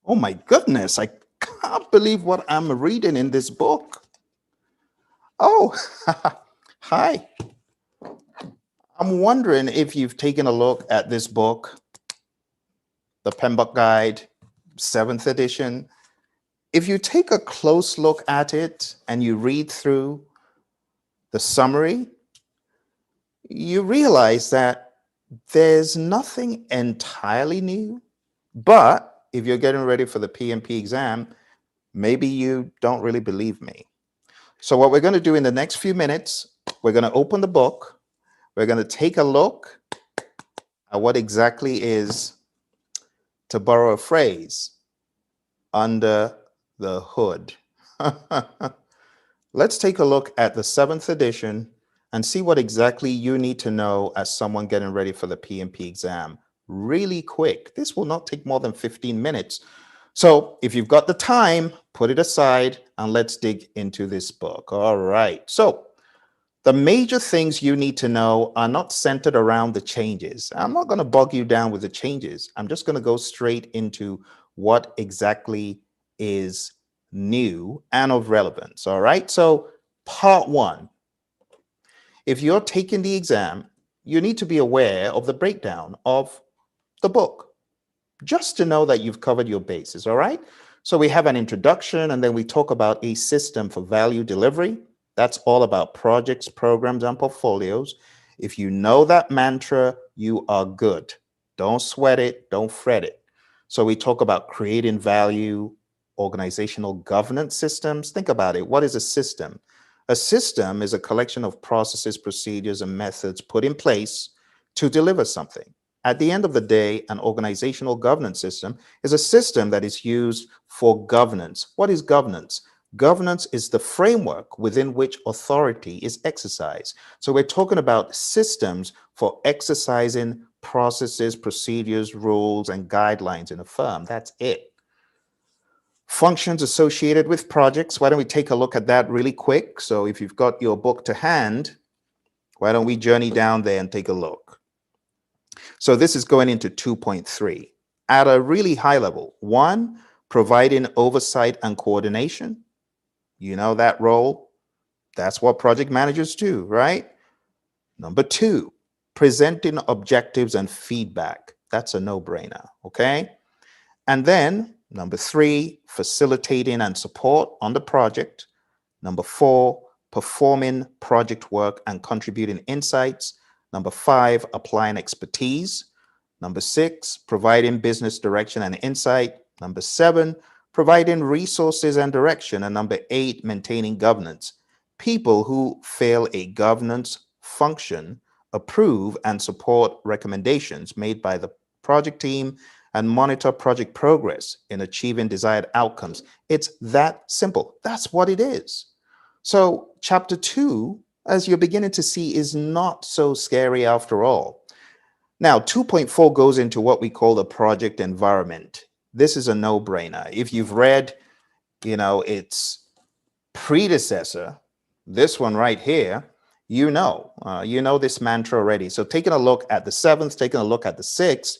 Oh my goodness, I can't believe what I'm reading in this book. Oh, hi. I'm wondering if you've taken a look at this book, the PMBOK Guide, 7th edition. If you take a close look at it and you read through the summary, you realize that there's nothing entirely new. But if you're getting ready for the PMP exam, maybe you don't really believe me. So what we're going to do in the next few minutes, we're going to open the book. We're going to take a look at what exactly is, to borrow a phrase, under the hood. Let's take a look at the 7th edition and see what exactly you need to know as someone getting ready for the PMP exam. Really quick. This will not take more than 15 minutes. So if you've got the time, put it aside and let's dig into this book. All right. So the major things you need to know are not centered around the changes. I'm not going to bog you down with the changes. I'm just going to go straight into what exactly is new and of relevance. All right. So part one, if you're taking the exam, you need to be aware of the breakdown of the book, just to know that you've covered your bases. All right. So we have an introduction and then we talk about a system for value delivery. That's all about projects, programs, and portfolios. If you know that mantra, you are good. Don't sweat it. Don't fret it. So we talk about creating value, organizational governance systems. Think about it. What is a system? A system is a collection of processes, procedures, and methods put in place to deliver something. At the end of the day, an organizational governance system is a system that is used for governance. What is governance? Governance is the framework within which authority is exercised. So we're talking about systems for exercising processes, procedures, rules, and guidelines in a firm. That's it. Functions associated with projects. Why don't we take a look at that really quick? So if you've got your book to hand, why don't we journey down there and take a look? So this is going into 2.3. At a really high level, one, providing oversight and coordination. You know that role. That's what project managers do, right? Number two, presenting objectives and feedback. That's a no-brainer, okay? And then number three, facilitating and support on the project. Number four, performing project work and contributing insights. Number five, applying expertise. Number six, providing business direction and insight. Number seven, providing resources and direction. And number eight, maintaining governance. People who fail a governance function approve and support recommendations made by the project team and monitor project progress in achieving desired outcomes. It's that simple. That's what it is. So chapter 2, as you're beginning to see, is not so scary after all. Now, 2.4 goes into what we call the project environment. This is a no-brainer. If you've read, its predecessor, this one right here, you know this mantra already. So taking a look at the 7th, taking a look at the 6th,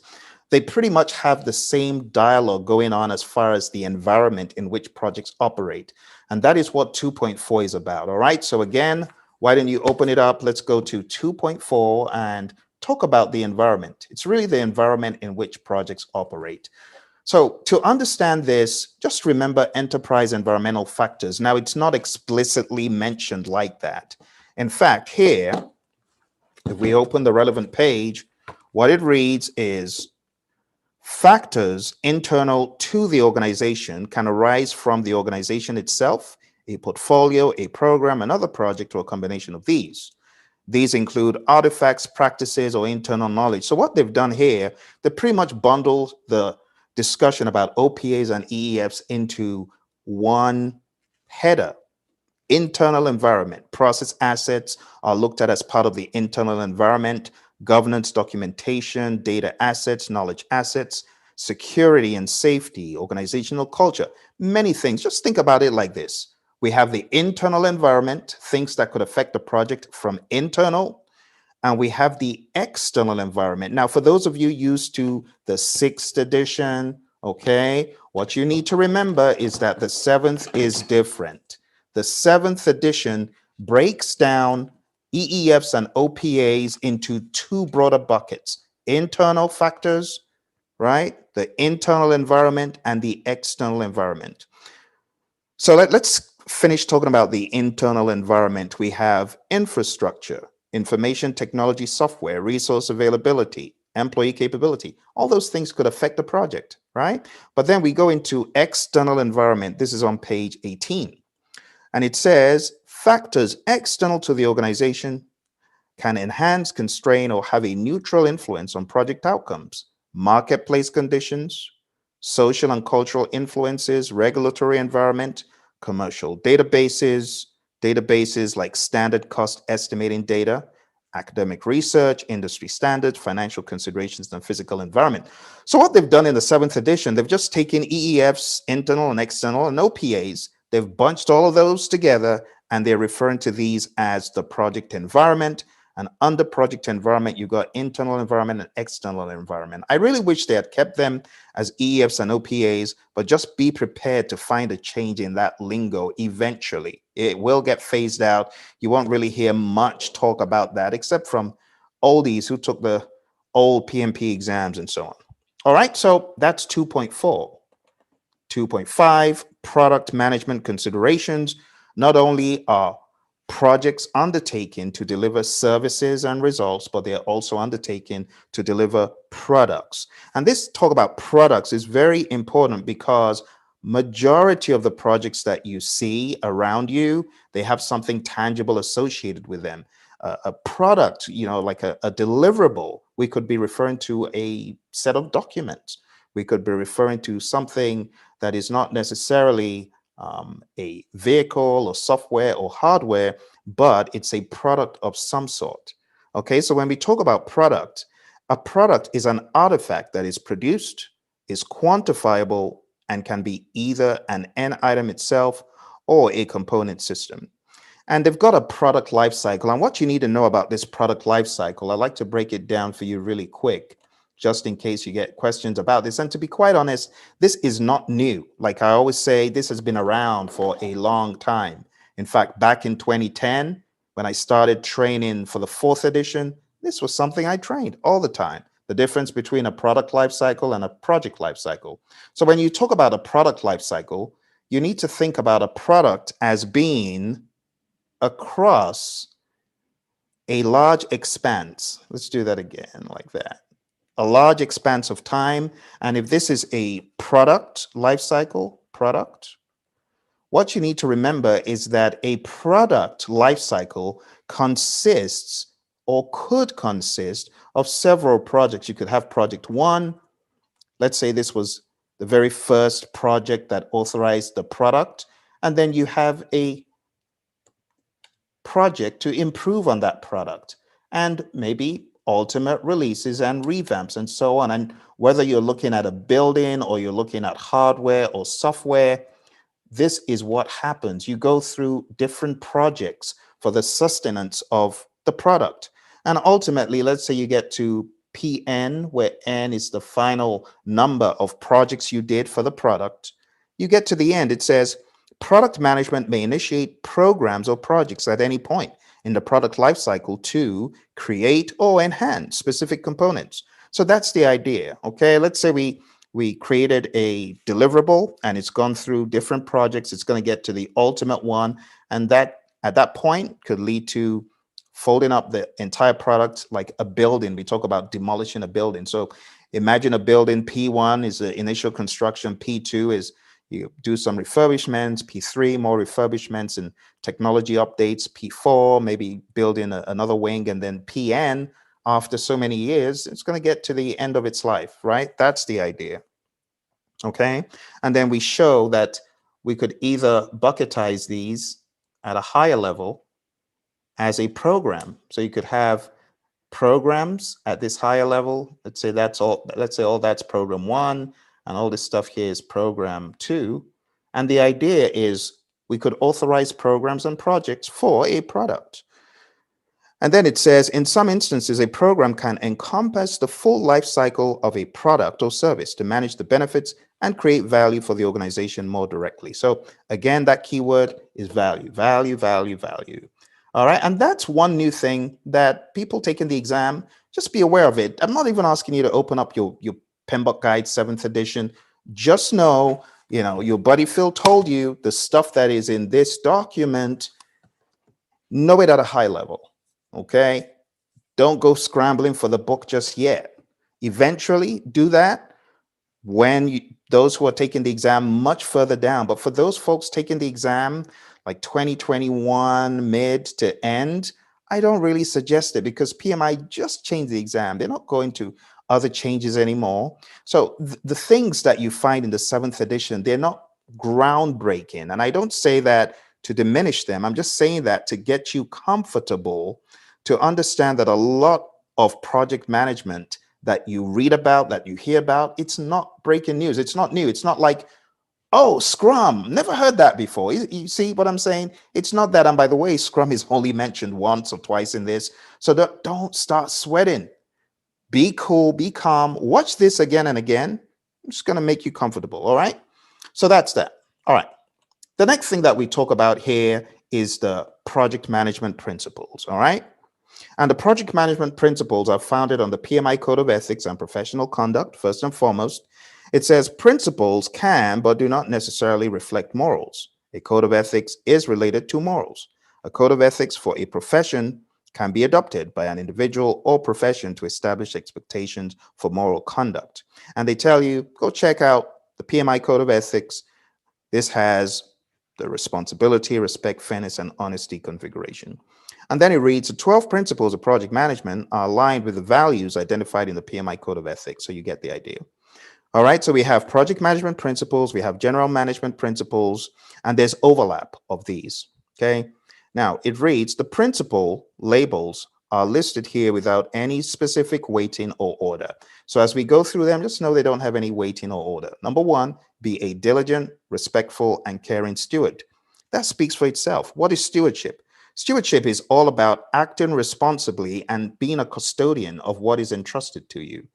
they pretty much have the same dialogue going on as far as the environment in which projects operate. And that is what 2.4 is about. All right. So again, why don't you open it up? Let's go to 2.4 and talk about the environment. It's really the environment in which projects operate. So to understand this, just remember enterprise environmental factors. Now, it's not explicitly mentioned like that. In fact, here, if we open the relevant page, what it reads is factors internal to the organization can arise from the organization itself, a portfolio, a program, another project, or a combination of these. These include artifacts, practices, or internal knowledge. So what they've done here, they pretty much bundled the discussion about OPAs and EEFs into one header. Internal environment. Process assets are looked at as part of the internal environment. Governance, documentation, data assets, knowledge assets, security and safety, organizational culture, many things. Just think about it like this. We have the internal environment, things that could affect the project from internal, and we have the external environment. Now, for those of you used to the 6th edition Okay, what you need to remember is that the seventh is different. The seventh edition breaks down EEFs and OPAs into two broader buckets: internal factors, right? The internal environment and the external environment. So let's finish talking about the internal environment. We have infrastructure, information technology software, resource availability, employee capability. All those things could affect the project, right? But then we go into external environment. This is on page 18. And it says factors external to the organization can enhance, constrain, or have a neutral influence on project outcomes: marketplace conditions, social and cultural influences, regulatory environment, commercial databases like standard cost estimating data, academic research, industry standards, financial considerations, and physical environment. So what they've done in the seventh edition, they've just taken EEFs, internal and external, and OPAs. They've bunched all of those together, and they're referring to these as the project environment. And under project environment, you got internal environment and external environment. I really wish they had kept them as EFs and OPAs, but just be prepared to find a change in that lingo eventually. It will get phased out. You won't really hear much talk about that, except from oldies who took the old PMP exams and so on. All right, so that's 2.4. 2.5, product management considerations. Not only are projects undertaken to deliver services and results, but they are also undertaken to deliver products. And this talk about products is very important because majority of the projects that you see around you, they have something tangible associated with them. A product, like a deliverable, we could be referring to a set of documents. We could be referring to something that is not necessarily a vehicle or software or hardware, but it's a product of some sort. Okay, so when we talk about product, a product is an artifact that is produced, is quantifiable, and can be either an end item itself or a component system. And they've got a product life cycle. And what you need to know about this product life cycle, I'd like to break it down for you really quick, just in case you get questions about this. And to be quite honest, this is not new. Like I always say, this has been around for a long time. In fact, back in 2010, when I started training for the fourth edition, this was something I trained all the time. The difference between a product life cycle and a project life cycle. So when you talk about a product life cycle, you need to think about a product as being across a large expanse. Let's do that again like that. A large expanse of time. And if this is a product life cycle, what you need to remember is that a product life cycle consists or could consist of several projects. You could have project one. Let's say this was the very first project that authorized the product. And then you have a project to improve on that product, and maybe ultimate releases and revamps and so on. And whether you're looking at a building or you're looking at hardware or software, this is what happens. You go through different projects for the sustenance of the product. And ultimately, let's say you get to PN, where N is the final number of projects you did for the product. You get to the end, it says, product management may initiate programs or projects at any point in the product lifecycle to create or enhance specific components. So that's the idea. Okay, let's say we created a deliverable and it's gone through different projects. It's going to get to the ultimate one, and that at that point could lead to folding up the entire product like a building. We talk about demolishing a building. So imagine a building. P1 is the initial construction. P2 is you do some refurbishments, P3, more refurbishments and technology updates, P4, maybe building another wing, and then PN, after so many years, it's going to get to the end of its life, right? That's the idea, okay? And then we show that we could either bucketize these at a higher level as a program. So you could have programs at this higher level. Let's say all that's program one, and all this stuff here is program two. And the idea is we could authorize programs and projects for a product. And then it says, in some instances, a program can encompass the full life cycle of a product or service to manage the benefits and create value for the organization more directly. So again, that keyword is value, value, value, value. All right. And that's one new thing that people taking the exam, just be aware of it. I'm not even asking you to open up your PMBOK Guide 7th edition. Just know, your buddy Phil told you the stuff that is in this document, know it at a high level. Okay. Don't go scrambling for the book just yet. Eventually, do that when those who are taking the exam much further down. But for those folks taking the exam like 2021 mid to end, I don't really suggest it because PMI just changed the exam. They're not going to other changes anymore. So the things that you find in the 7th edition, they're not groundbreaking. And I don't say that to diminish them. I'm just saying that to get you comfortable to understand that a lot of project management that you read about, that you hear about, it's not breaking news. It's not new. It's not like, oh, Scrum, never heard that before. You see what I'm saying? It's not that. And by the way, Scrum is only mentioned once or twice in this. So don't start sweating. Be cool, be calm. Watch this again and again. I'm just going to make you comfortable. All right. So that's that. All right. The next thing that we talk about here is the project management principles. All right. And the project management principles are founded on the PMI Code of Ethics and Professional Conduct, first and foremost. It says principles can but do not necessarily reflect morals. A code of ethics is related to morals. A code of ethics for a profession can be adopted by an individual or profession to establish expectations for moral conduct. And they tell you, go check out the PMI Code of Ethics. This has the responsibility, respect, fairness, and honesty configuration. And then it reads, the 12 principles of project management are aligned with the values identified in the PMI Code of Ethics. So you get the idea. All right, so we have project management principles, we have general management principles, and there's overlap of these. Okay, now it reads, the principle labels are listed here without any specific weighting or order. So as we go through them, just know they don't have any weighting or order. Number one, be a diligent, respectful, and caring steward. That speaks for itself. What is stewardship? Stewardship is all about acting responsibly and being a custodian of what is entrusted to you.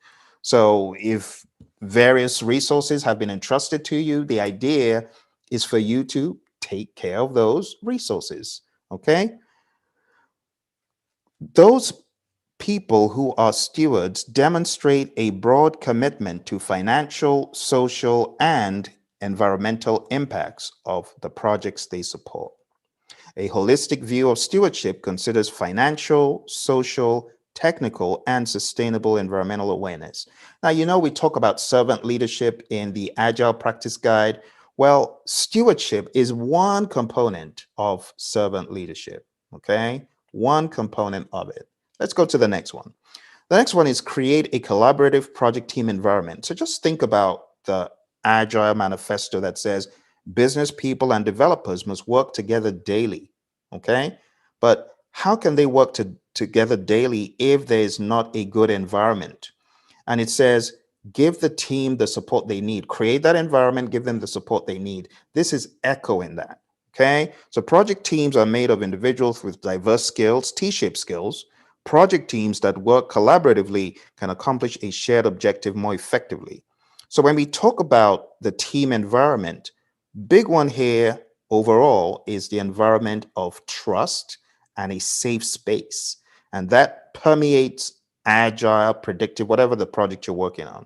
So if various resources have been entrusted to you, the idea is for you to take care of those resources. Okay. Those people who are stewards demonstrate a broad commitment to financial, social, and environmental impacts of the projects they support. A holistic view of stewardship considers financial, social, technical, and sustainable environmental awareness. Now, we talk about servant leadership in the Agile Practice Guide. Well, stewardship is one component of servant leadership, okay? One component of it. Let's go to the next one. The next one is create a collaborative project team environment. So just think about the Agile manifesto that says business people and developers must work together daily. Okay. But how can they work together daily if there is not a good environment? And it says, give the team the support they need, create that environment, give them the support they need. This is echoing that. Okay. So project teams are made of individuals with diverse skills, T-shaped skills. Project teams that work collaboratively can accomplish a shared objective more effectively. So when we talk about the team environment, big one here overall is the environment of trust and a safe space. And that permeates agile, predictive, whatever the project you're working on.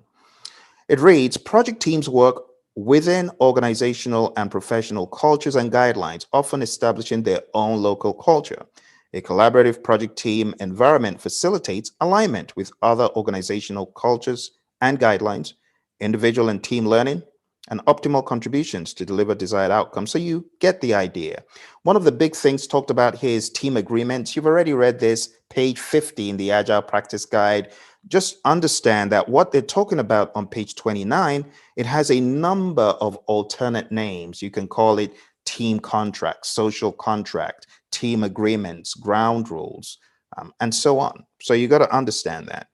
It reads, project teams work within organizational and professional cultures and guidelines, often establishing their own local culture. A collaborative project team environment facilitates alignment with other organizational cultures and guidelines, individual and team learning, and optimal contributions to deliver desired outcomes. So you get the idea. One of the big things talked about here is team agreements. You've already read this, page 50 in the Agile Practice Guide. Just understand that what they're talking about on page 29, it has a number of alternate names. You can call it team contract, social contract, team agreements, ground rules, and so on. So you got to understand that.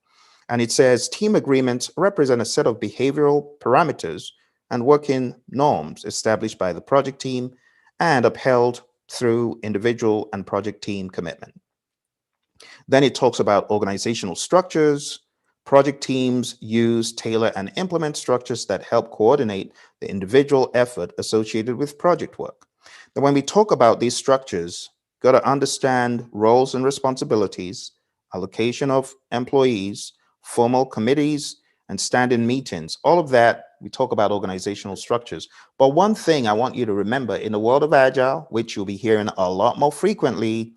And it says team agreements represent a set of behavioral parameters and working norms established by the project team and upheld through individual and project team commitment. Then it talks about organizational structures. Project teams use, tailor, and implement structures that help coordinate the individual effort associated with project work. Then, when we talk about these structures, got to understand roles and responsibilities, allocation of employees, formal committees, and standing meetings. All of that, we talk about organizational structures. But one thing I want you to remember in the world of Agile, which you'll be hearing a lot more frequently,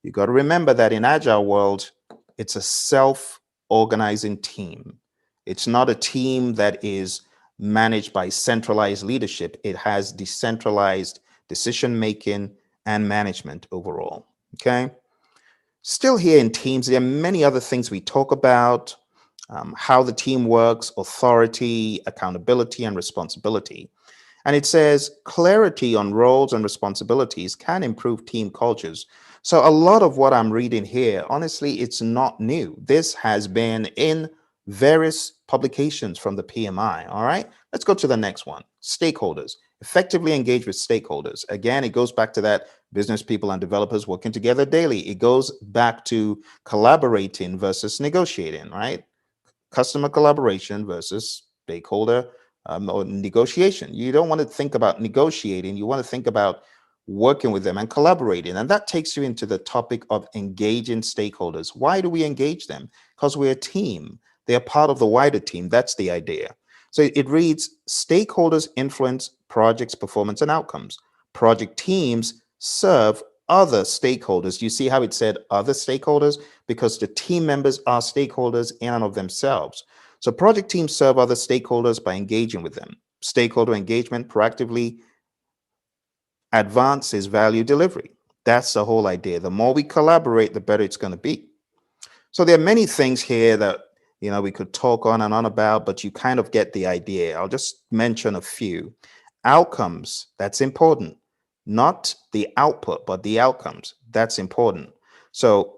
you got to remember that in Agile world, it's a self-organizing team. It's not a team that is managed by centralized leadership. It has decentralized decision making and management overall. Okay. Still here in teams, there are many other things we talk about, how the team works, authority, accountability, and responsibility. And it says clarity on roles and responsibilities can improve team cultures. So a lot of what I'm reading here, honestly, it's not new. This has been in various publications from the PMI. All right, let's go to the next one. Stakeholders. Effectively engage with stakeholders. Again, it goes back to that business people and developers working together daily. It goes back to collaborating versus negotiating, right? Customer collaboration versus stakeholder or negotiation. You don't want to think about negotiating. You want to think about working with them and collaborating. And that takes you into the topic of engaging stakeholders. Why do we engage them? Because we're a team. They're part of the wider team. That's the idea. So it reads, stakeholders influence projects, performance, and outcomes. Project teams serve other stakeholders. You see how it said other stakeholders? Because the team members are stakeholders in and of themselves. So project teams serve other stakeholders by engaging with them. Stakeholder engagement proactively advances value delivery. That's the whole idea. The more we collaborate, the better it's going to be. So there are many things here that we could talk on and on about, but you kind of get the idea. I'll just mention a few. Outcomes, that's important. Not the output, but the outcomes. That's important. So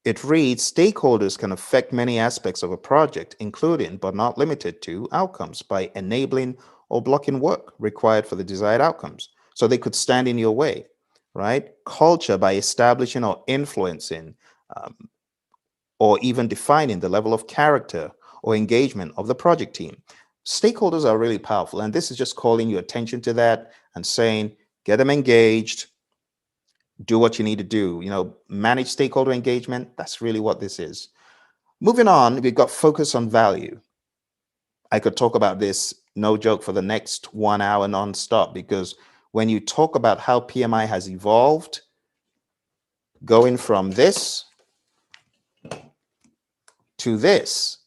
it reads, stakeholders can affect many aspects of a project, including but not limited to outcomes, by enabling or blocking work required for the desired outcomes. So they could stand in your way, right? Culture, by establishing or influencing or even defining the level of character or engagement of the project team. Stakeholders are really powerful. And this is just calling your attention to that and saying, get them engaged, do what you need to do, manage stakeholder engagement. That's really what this is. Moving on, we've got focus on value. I could talk about this, no joke, for the next 1 hour nonstop, because when you talk about how PMI has evolved, going from this to this,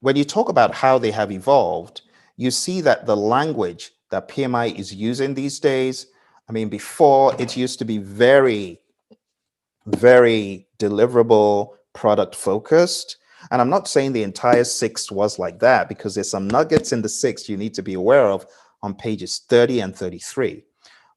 when you talk about how they have evolved, you see that the language that PMI is using these days, before it used to be very, very deliverable, product focused. And I'm not saying the entire 6 was like that, because there's some nuggets in the 6 you need to be aware of on pages 30 and 33.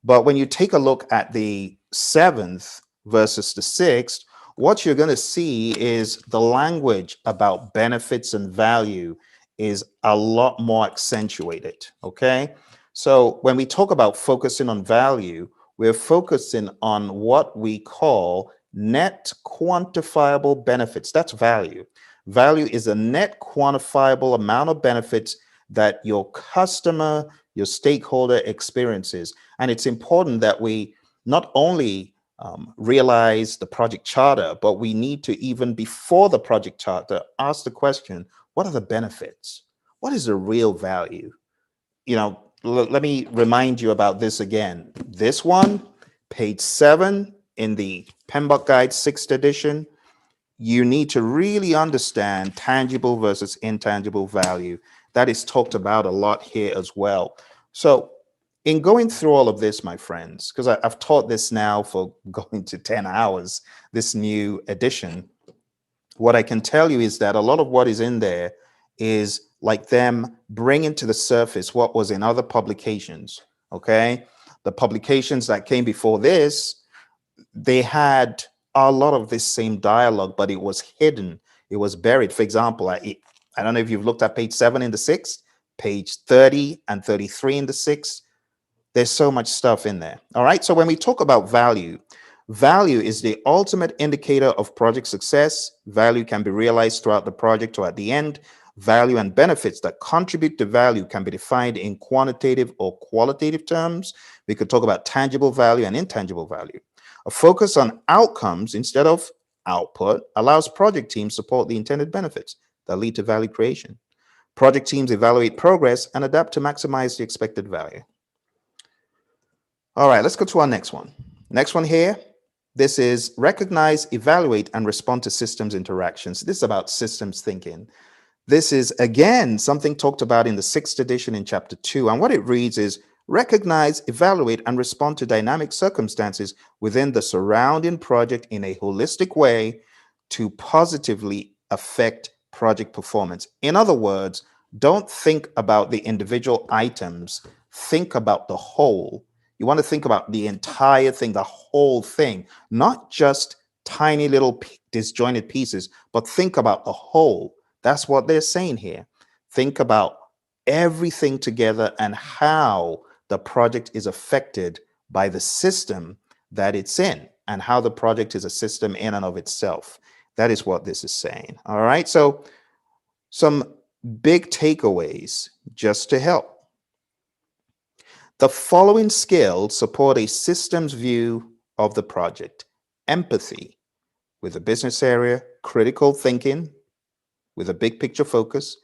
But when you take a look at the 7th versus the 6th, what you're going to see is the language about benefits and value is a lot more accentuated. Okay. So when we talk about focusing on value, we're focusing on what we call net quantifiable benefits. That's value. Value is a net quantifiable amount of benefits that your customer, your stakeholder experiences. And it's important that we not only realize the project charter, but we need to, even before the project charter, ask the question, what are the benefits? What is the real value? Let me remind you about this again. This one, page 7 in the PMBOK Guide 6th edition, you need to really understand tangible versus intangible value. That is talked about a lot here as well. So in going through all of this, my friends, because I've taught this now for going to 10 hours, this new edition, what I can tell you is that a lot of what is in there is like them bringing to the surface what was in other publications, okay? The publications that came before this, they had a lot of this same dialogue, but it was hidden. It was buried. For example, I don't know if you've looked at page 7 in the 6th, page 30 and 33 in the 6th. There's so much stuff in there. All right. So when we talk about value, Value is the ultimate indicator of project success. Value can be realized throughout the project or at the end. Value and benefits that contribute to value can be defined in quantitative or qualitative terms. We could talk about tangible value and intangible value. A focus on outcomes instead of output allows project teams support the intended benefits that lead to value creation. Project teams evaluate progress and adapt to maximize the expected value. All right, let's go to our next one. Next one here. This is recognize, evaluate, and respond to systems interactions. This is about systems thinking. This is, again, something talked about in the 6th edition in chapter 2. And what it reads is recognize, evaluate, and respond to dynamic circumstances within the surrounding project in a holistic way to positively affect project performance. In other words, don't think about the individual items, think about the whole. You want to think about the entire thing, the whole thing, not just tiny little disjointed pieces, but think about the whole. That's what they're saying here. Think about everything together and how the project is affected by the system that it's in and how the project is a system in and of itself. That is what this is saying. All right. So some big takeaways just to help. The following skills support a systems view of the project: empathy with a business area, critical thinking with a big picture focus,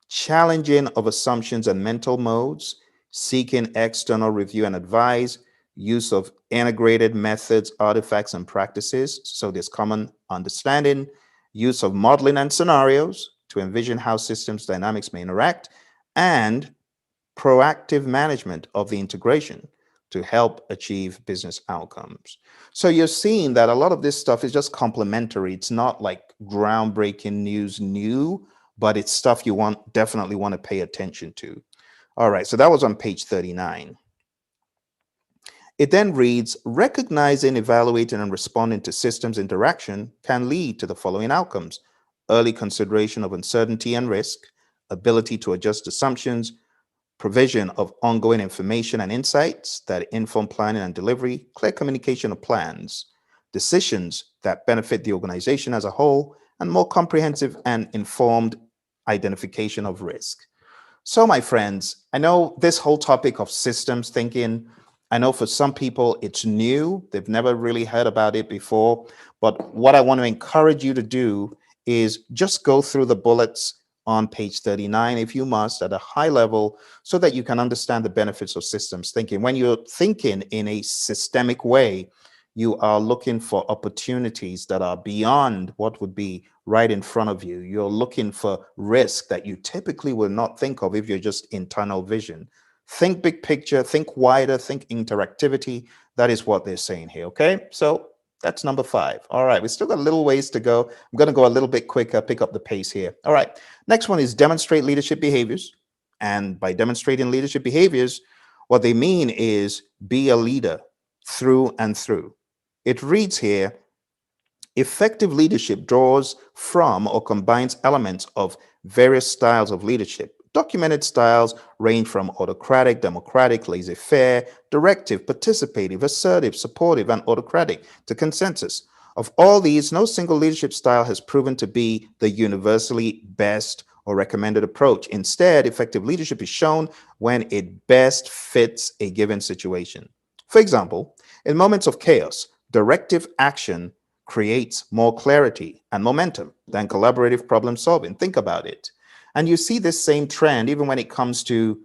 challenging of assumptions and mental modes, seeking external review and advice, use of integrated methods, artifacts, and practices. So there's common understanding, use of modeling and scenarios to envision how systems dynamics may interact, and proactive management of the integration to help achieve business outcomes. So you're seeing that a lot of this stuff is just complementary. It's not like groundbreaking news new, but it's stuff you definitely want to pay attention to. All right, so that was on page 39. It then reads, recognizing, evaluating, and responding to systems interaction can lead to the following outcomes: early consideration of uncertainty and risk, ability to adjust assumptions, provision of ongoing information and insights that inform planning and delivery, clear communication of plans, decisions that benefit the organization as a whole, and more comprehensive and informed identification of risk. So, my friends, I know this whole topic of systems thinking, I know for some people it's new. They've never really heard about it before. But what I want to encourage you to do is just go through the bullets on page 39, if you must, at a high level, so that you can understand the benefits of systems thinking. When you're thinking in a systemic way, you are looking for opportunities that are beyond what would be right in front of you. You're looking for risk that you typically will not think of if you're just in tunnel vision. Think big picture, think wider, think interactivity. That is what they're saying here, okay? So that's number 5. All right, we still got a little ways to go. I'm going to go a little bit quicker, pick up the pace here. All right, next one is demonstrate leadership behaviors. And by demonstrating leadership behaviors, what they mean is be a leader through and through. It reads here, effective leadership draws from or combines elements of various styles of leadership. Documented styles range from autocratic, democratic, laissez-faire, directive, participative, assertive, supportive, and autocratic to consensus. Of all these, no single leadership style has proven to be the universally best or recommended approach. Instead, effective leadership is shown when it best fits a given situation. For example, in moments of chaos, directive action creates more clarity and momentum than collaborative problem solving. Think about it. And you see this same trend even when it comes to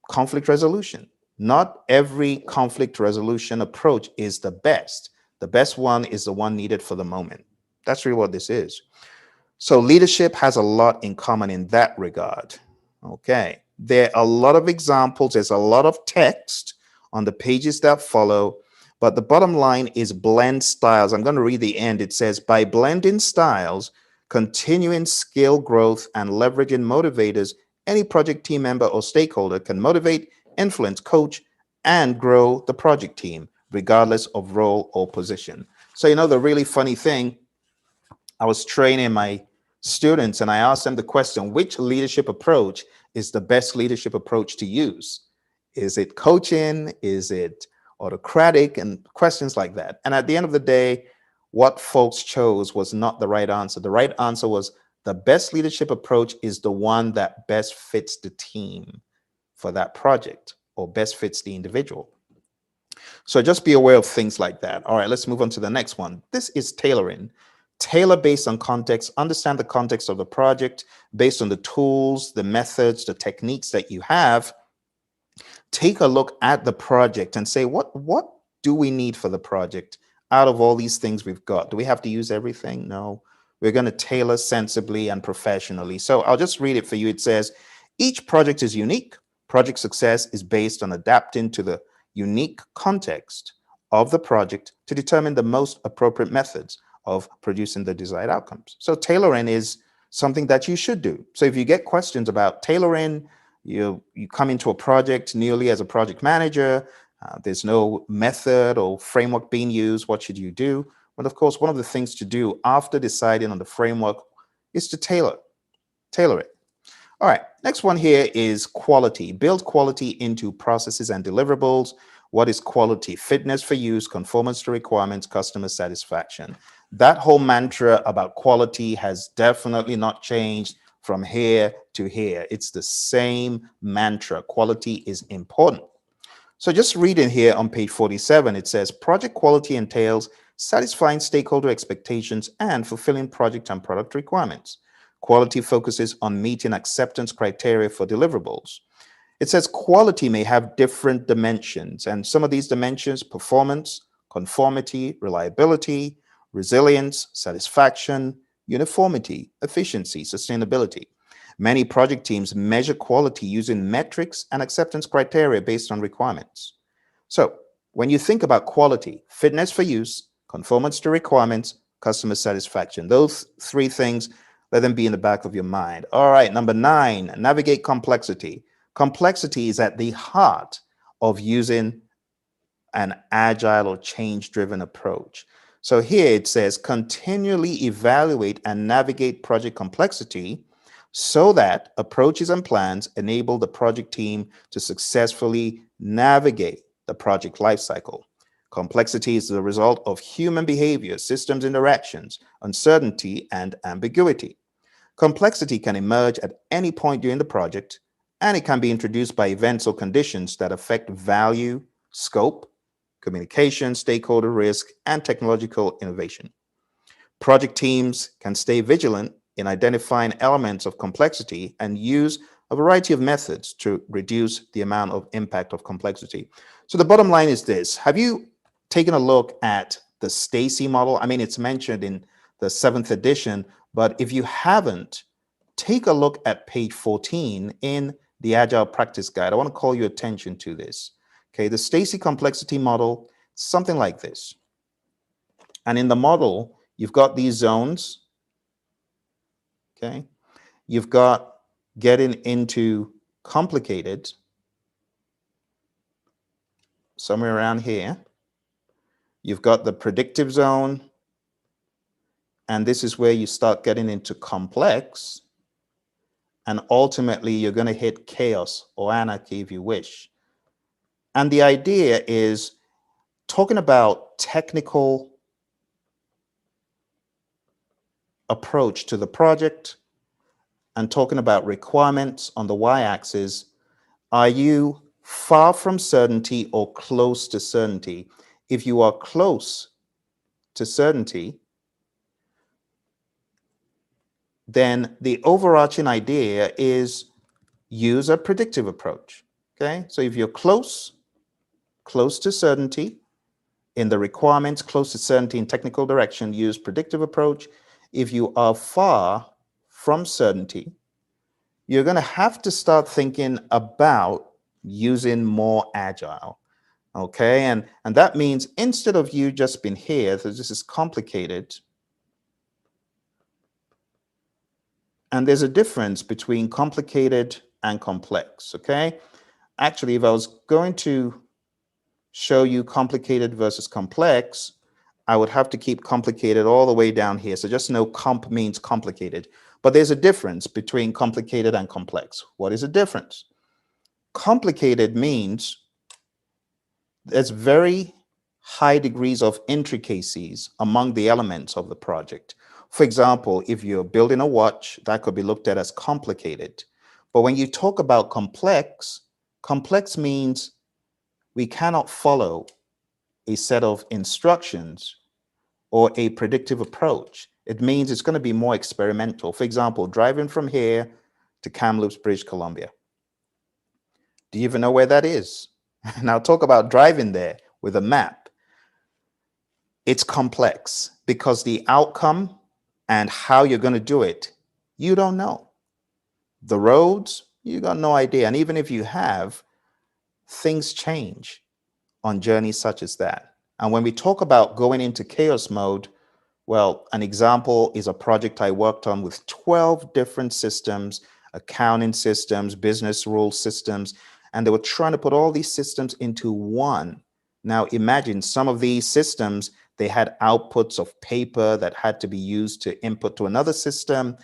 conflict resolution. Not every conflict resolution approach is the best. The best one is the one needed for the moment. That's really what this is. So leadership has a lot in common in that regard. Okay. There are a lot of examples. There's a lot of text on the pages that follow. But the bottom line is blend styles. I'm going to read the end. It says, by blending styles, continuing skill growth, and leveraging motivators, any project team member or stakeholder can motivate, influence, coach, and grow the project team, regardless of role or position. So, the really funny thing, I was training my students and I asked them the question, which leadership approach is the best leadership approach to use? Is it coaching? Is it autocratic, and questions like that. And at the end of the day, what folks chose was not the right answer. The right answer was the best leadership approach is the one that best fits the team for that project or best fits the individual. So just be aware of things like that. All right, let's move on to the next one. This is tailoring. Tailor based on context, understand the context of the project based on the tools, the methods, the techniques that you have. Take a look at the project and say, what do we need for the project out of all these things we've got? Do we have to use everything? No. We're going to tailor sensibly and professionally. So I'll just read it for you. It says, each project is unique. Project success is based on adapting to the unique context of the project to determine the most appropriate methods of producing the desired outcomes. So tailoring is something that you should do. So if you get questions about tailoring, you come into a project newly as a project manager, there's no method or framework being used, what should you do? Well, of course, one of the things to do after deciding on the framework is to tailor it. All right, next one here is quality. Build quality into processes and deliverables. What is quality? Fitness for use, conformance to requirements, customer satisfaction. That whole mantra about quality has definitely not changed from here to here. It's the same mantra. Quality is important. So just reading here on page 47, it says project quality entails satisfying stakeholder expectations and fulfilling project and product requirements. Quality focuses on meeting acceptance criteria for deliverables. It says quality may have different dimensions, and some of these dimensions: performance, conformity, reliability, resilience, satisfaction, uniformity, efficiency, sustainability. Many project teams measure quality using metrics and acceptance criteria based on requirements. So when you think about quality, fitness for use, conformance to requirements, customer satisfaction, those three things, let them be in the back of your mind. All right, number 9, navigate complexity. Complexity is at the heart of using an agile or change-driven approach. So here it says continually evaluate and navigate project complexity so that approaches and plans enable the project team to successfully navigate the project lifecycle. Complexity is the result of human behavior, systems interactions, uncertainty, and ambiguity. Complexity can emerge at any point during the project, and it can be introduced by events or conditions that affect value, scope, communication, stakeholder risk, and technological innovation. Project teams can stay vigilant in identifying elements of complexity and use a variety of methods to reduce the amount of impact of complexity. So the bottom line is this: have you taken a look at the Stacy model? I mean, it's mentioned in the 7th edition, but if you haven't, take a look at page 14 in the Agile Practice Guide. I want to call your attention to this. Okay, the Stacy complexity model, something like this. And in the model, you've got these zones. Okay, you've got getting into complicated, somewhere around here. You've got the predictive zone, and this is where you start getting into complex, and ultimately you're going to hit chaos or anarchy if you wish. And the idea is talking about technical approach to the project and talking about requirements on the y-axis. Are you far from certainty or close to certainty? If you are close to certainty, then the overarching idea is use a predictive approach. Okay, so if you're close to certainty in the requirements, close to certainty in technical direction, use predictive approach. If you are far from certainty, you're going to have to start thinking about using more agile. Okay, and that means instead of you just being here, so this is complicated. And there's a difference between complicated and complex. Okay, actually, if I was going to show you complicated versus complex, I would have to keep complicated all the way down here. So just know comp means complicated. But there's a difference between complicated and complex. What is the difference? Complicated means There's very high degrees of intricacies among the elements of the project. For example, if you're building a watch, that could be looked at as complicated. But when you talk about complex, complex means we cannot follow a set of instructions or a predictive approach. It means it's going to be more experimental. For example, driving from here to Kamloops, British Columbia. Do you even know where that is? Now talk about driving there with a map. It's complex because the outcome and how you're going to do it, you don't know. The roads, you got no idea. And even if you have, things change on journeys such as that. And when we talk about going into chaos mode, well, an example is a project I worked on with 12 different systems, accounting systems, business rule systems, and they were trying to put all these systems into one. Now imagine some of these systems, they had outputs of paper that had to be used to input to another system.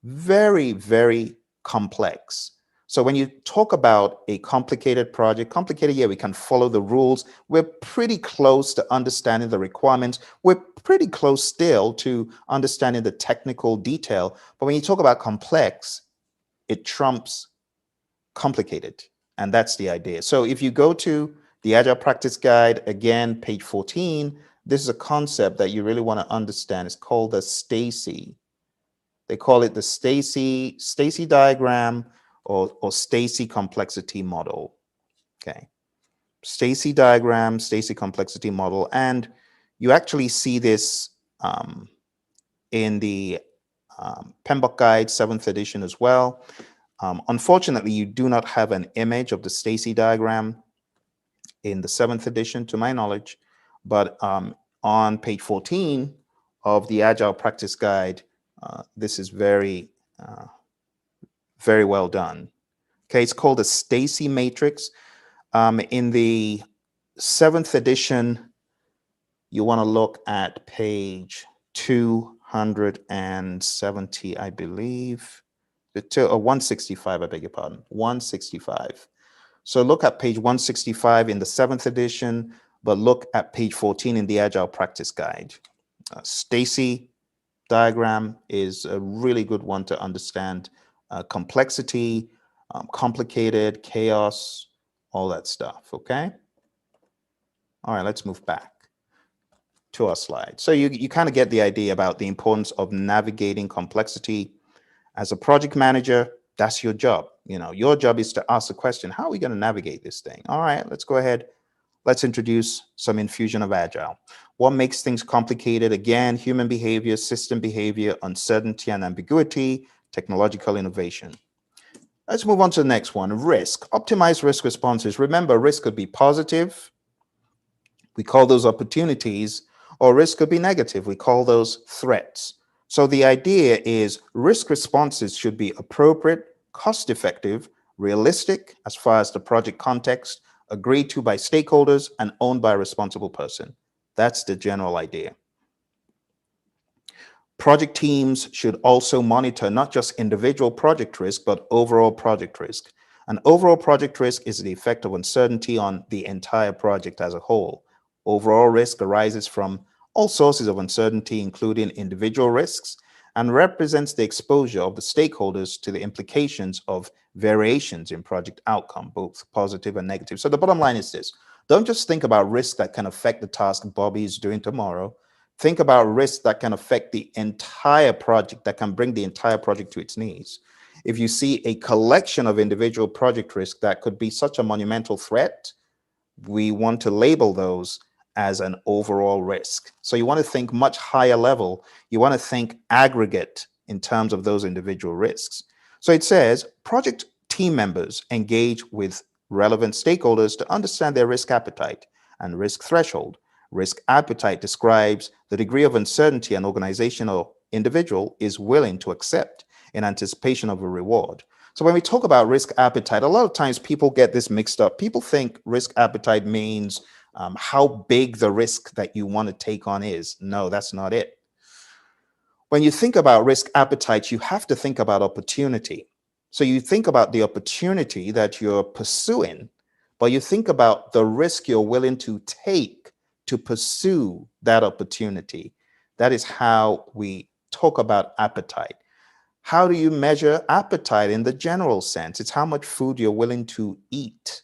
Very, very complex. So when you talk about a complicated project, complicated, yeah, we can follow the rules. We're pretty close to understanding the requirements. We're pretty close still to understanding the technical detail. But when you talk about complex, it trumps complicated. And that's the idea. So if you go to the Agile Practice Guide, again, page 14, this is a concept that you really want to understand. It's called the Stacy. They call it the Stacy diagram or Stacy complexity model. Okay. Stacy diagram, Stacy complexity model. And you actually see this in the PMBOK guide, 7th edition as well. Unfortunately, you do not have an image of the Stacy diagram in the 7th edition, to my knowledge. But on page 14 of the Agile Practice Guide, this is very well done. Okay, it's called the Stacy Matrix. In the 7th edition, you want to look at page 270, I believe. 165, I beg your pardon, 165. So look at page 165 in the 7th edition, but look at page 14 in the Agile Practice Guide. Stacy diagram is a really good one to understand complexity, complicated, chaos, all that stuff, okay? All right, let's move back to our slide. So you kind of get the idea about the importance of navigating complexity. As a project manager, that's your job. You know, your job is to ask the question, how are we going to navigate this thing? All right, let's go ahead. Let's introduce some infusion of Agile. What makes things complicated? Again, human behavior, system behavior, uncertainty and ambiguity, technological innovation. Let's move on to the next one, risk. Optimize risk responses. Remember, risk could be positive. We call those opportunities, or risk could be negative. We call those threats. So the idea is risk responses should be appropriate, cost-effective, realistic as far as the project context, agreed to by stakeholders, and owned by a responsible person. That's the general idea. Project teams should also monitor not just individual project risk, but overall project risk. An overall project risk is the effect of uncertainty on the entire project as a whole. Overall risk arises from all sources of uncertainty, including individual risks, and represents the exposure of the stakeholders to the implications of variations in project outcome, both positive and negative. So the bottom line is this: don't just think about risks that can affect the task Bobby is doing tomorrow. Think about risks that can affect the entire project, that can bring the entire project to its knees. If you see a collection of individual project risks that could be such a monumental threat, we want to label those as an overall risk. So you want to think much higher level. You want to think aggregate in terms of those individual risks. So it says project team members engage with relevant stakeholders to understand their risk appetite and risk threshold. Risk appetite describes the degree of uncertainty an organization or individual is willing to accept in anticipation of a reward. So when we talk about risk appetite, a lot of times people get this mixed up. People think risk appetite means how big the risk that you want to take on is. No, that's not it. When you think about risk appetite, you have to think about opportunity. So you think about the opportunity that you're pursuing. but you think about the risk you're willing to take to pursue that opportunity. That is how we talk about appetite. How do you measure appetite in the general sense? It's how much food you're willing to eat,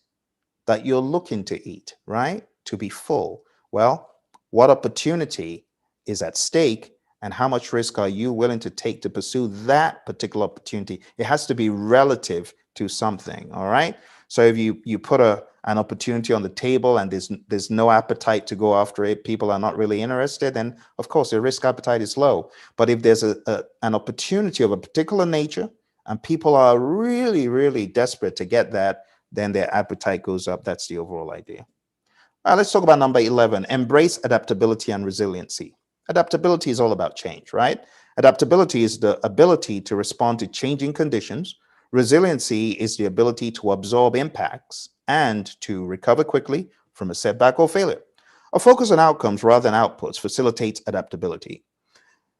that you're looking to eat, right? To be full. Well, what opportunity is at stake and how much risk are you willing to take to pursue that particular opportunity? It has to be relative to something, all right? So if you put an opportunity on the table and there's no appetite to go after it, people are not really interested, then of course the risk appetite is low. But if there's an opportunity of a particular nature and people are really, really desperate to get that, then their appetite goes up. That's the overall idea. All right, let's talk about number 11, embrace adaptability and resiliency. Adaptability is all about change, right? Adaptability is the ability to respond to changing conditions. Resiliency is the ability to absorb impacts and to recover quickly from a setback or failure. A focus on outcomes rather than outputs facilitates adaptability.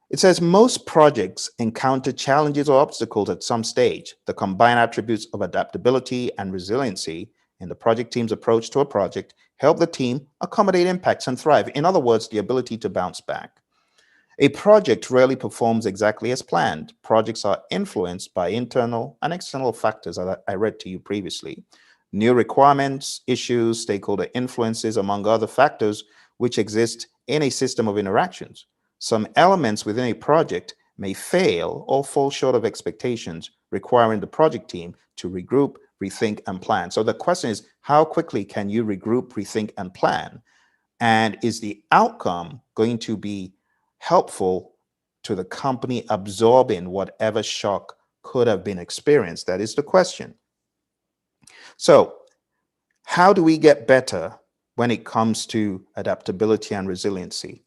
It says most projects encounter challenges or obstacles at some stage. The combined attributes of adaptability and resiliency in the project team's approach to a project help the team accommodate impacts and thrive. In other words, the ability to bounce back. A project rarely performs exactly as planned. Projects are influenced by internal and external factors that I read to you previously. New requirements, issues, stakeholder influences, among other factors which exist in a system of interactions. Some elements within a project may fail or fall short of expectations, requiring the project team to regroup, rethink, and plan. So the question is, how quickly can you regroup, rethink, and plan? And is the outcome going to be helpful to the company absorbing whatever shock could have been experienced? That is the question. So, how do we get better when it comes to adaptability and resiliency?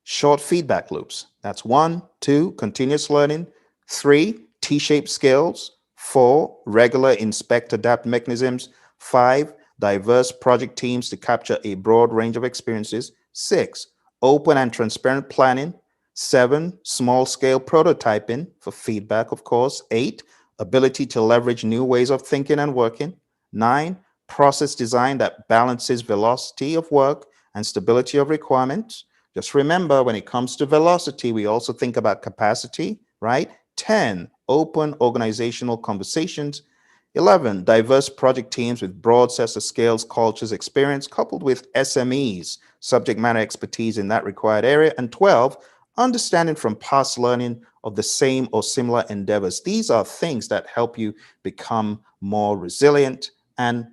Short feedback loops. That's 1, 2, continuous learning. 3, T-shaped skills. 4, regular inspect adapt mechanisms. 5, diverse project teams to capture a broad range of experiences. 6, open and transparent planning. 7, small scale prototyping for feedback, of course. 8, ability to leverage new ways of thinking and working. 9, process design that balances velocity of work and stability of requirements. Just remember, when it comes to velocity, we also think about capacity, right? 10, open organizational conversations. 11, diverse project teams with broad sets of skills, cultures, experience, coupled with SMEs, subject matter expertise in that required area. And 12, understanding from past learning of the same or similar endeavors. These are things that help you become more resilient and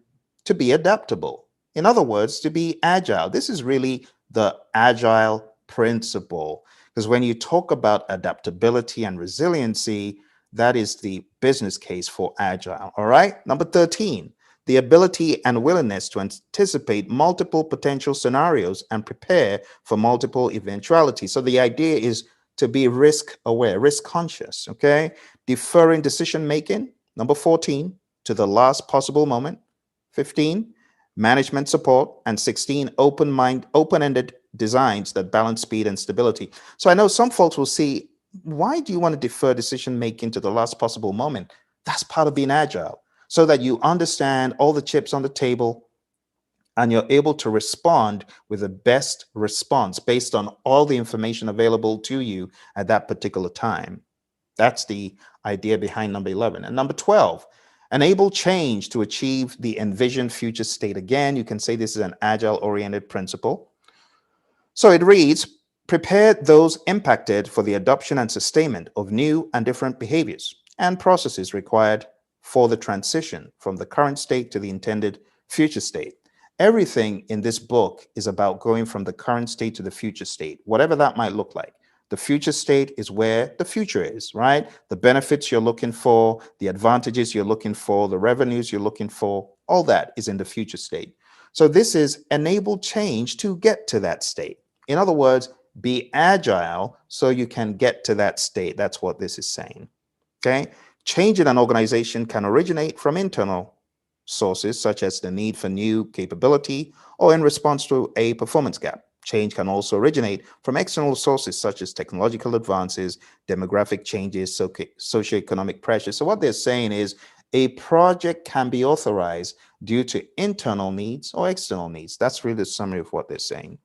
to be adaptable. In other words, to be agile. This is really the agile principle. Because when you talk about adaptability and resiliency, that is the business case for agile. All right. Number 13, the ability and willingness to anticipate multiple potential scenarios and prepare for multiple eventualities. So the idea is to be risk aware, risk conscious. Okay. Deferring decision making. Number 14, to the last possible moment. 15, management support. And 16, open-ended designs that balance speed and stability. So I know some folks will see, why do you want to defer decision making to the last possible moment? That's part of being agile, so that you understand all the chips on the table and you're able to respond with the best response based on all the information available to you at that particular time. That's the idea behind number 11. And number 12, enable change to achieve the envisioned future state. Again, you can say this is an agile-oriented principle. So it reads, prepare those impacted for the adoption and sustainment of new and different behaviors and processes required for the transition from the current state to the intended future state. Everything in this book is about going from the current state to the future state, whatever that might look like. The future state is where the future is, right? The benefits you're looking for, the advantages you're looking for, the revenues you're looking for, all that is in the future state. So this is enable change to get to that state. In other words, be agile so you can get to that state. That's what this is saying. Okay. Change in an organization can originate from internal sources, such as the need for new capability or in response to a performance gap. Change can also originate from external sources, such as technological advances, demographic changes, socioeconomic pressures. So what they're saying is A project can be authorized due to internal needs or external needs. That's really the summary of what they're saying.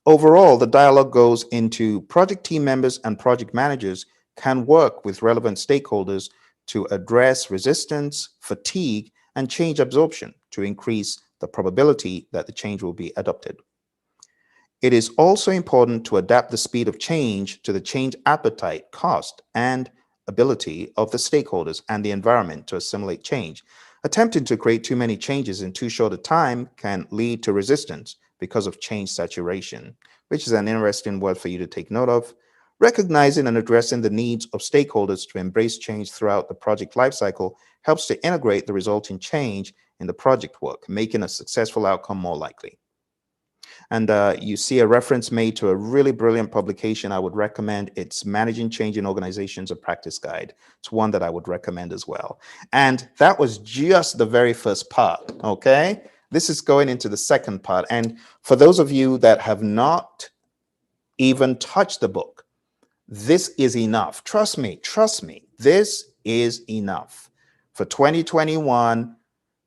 Overall, the dialogue goes into project team members and project managers can work with relevant stakeholders to address resistance, fatigue, and change absorption to increase the probability that the change will be adopted. It is also important to adapt the speed of change to the change appetite, cost, and ability of the stakeholders and the environment to assimilate change. Attempting to create too many changes in too short a time can lead to resistance because of change saturation, which is an interesting word for you to take note of. Recognizing and addressing the needs of stakeholders to embrace change throughout the project lifecycle helps to integrate the resulting change in the project work, making a successful outcome more likely. And you see a reference made to a really brilliant publication I would recommend. It's Managing Change in Organizations, a Practice Guide. It's one that I would recommend as well. And that was just the very first part, okay? This is going into the second part. And for those of you that have not even touched the book, this is enough. Trust me, this is enough. For 2021,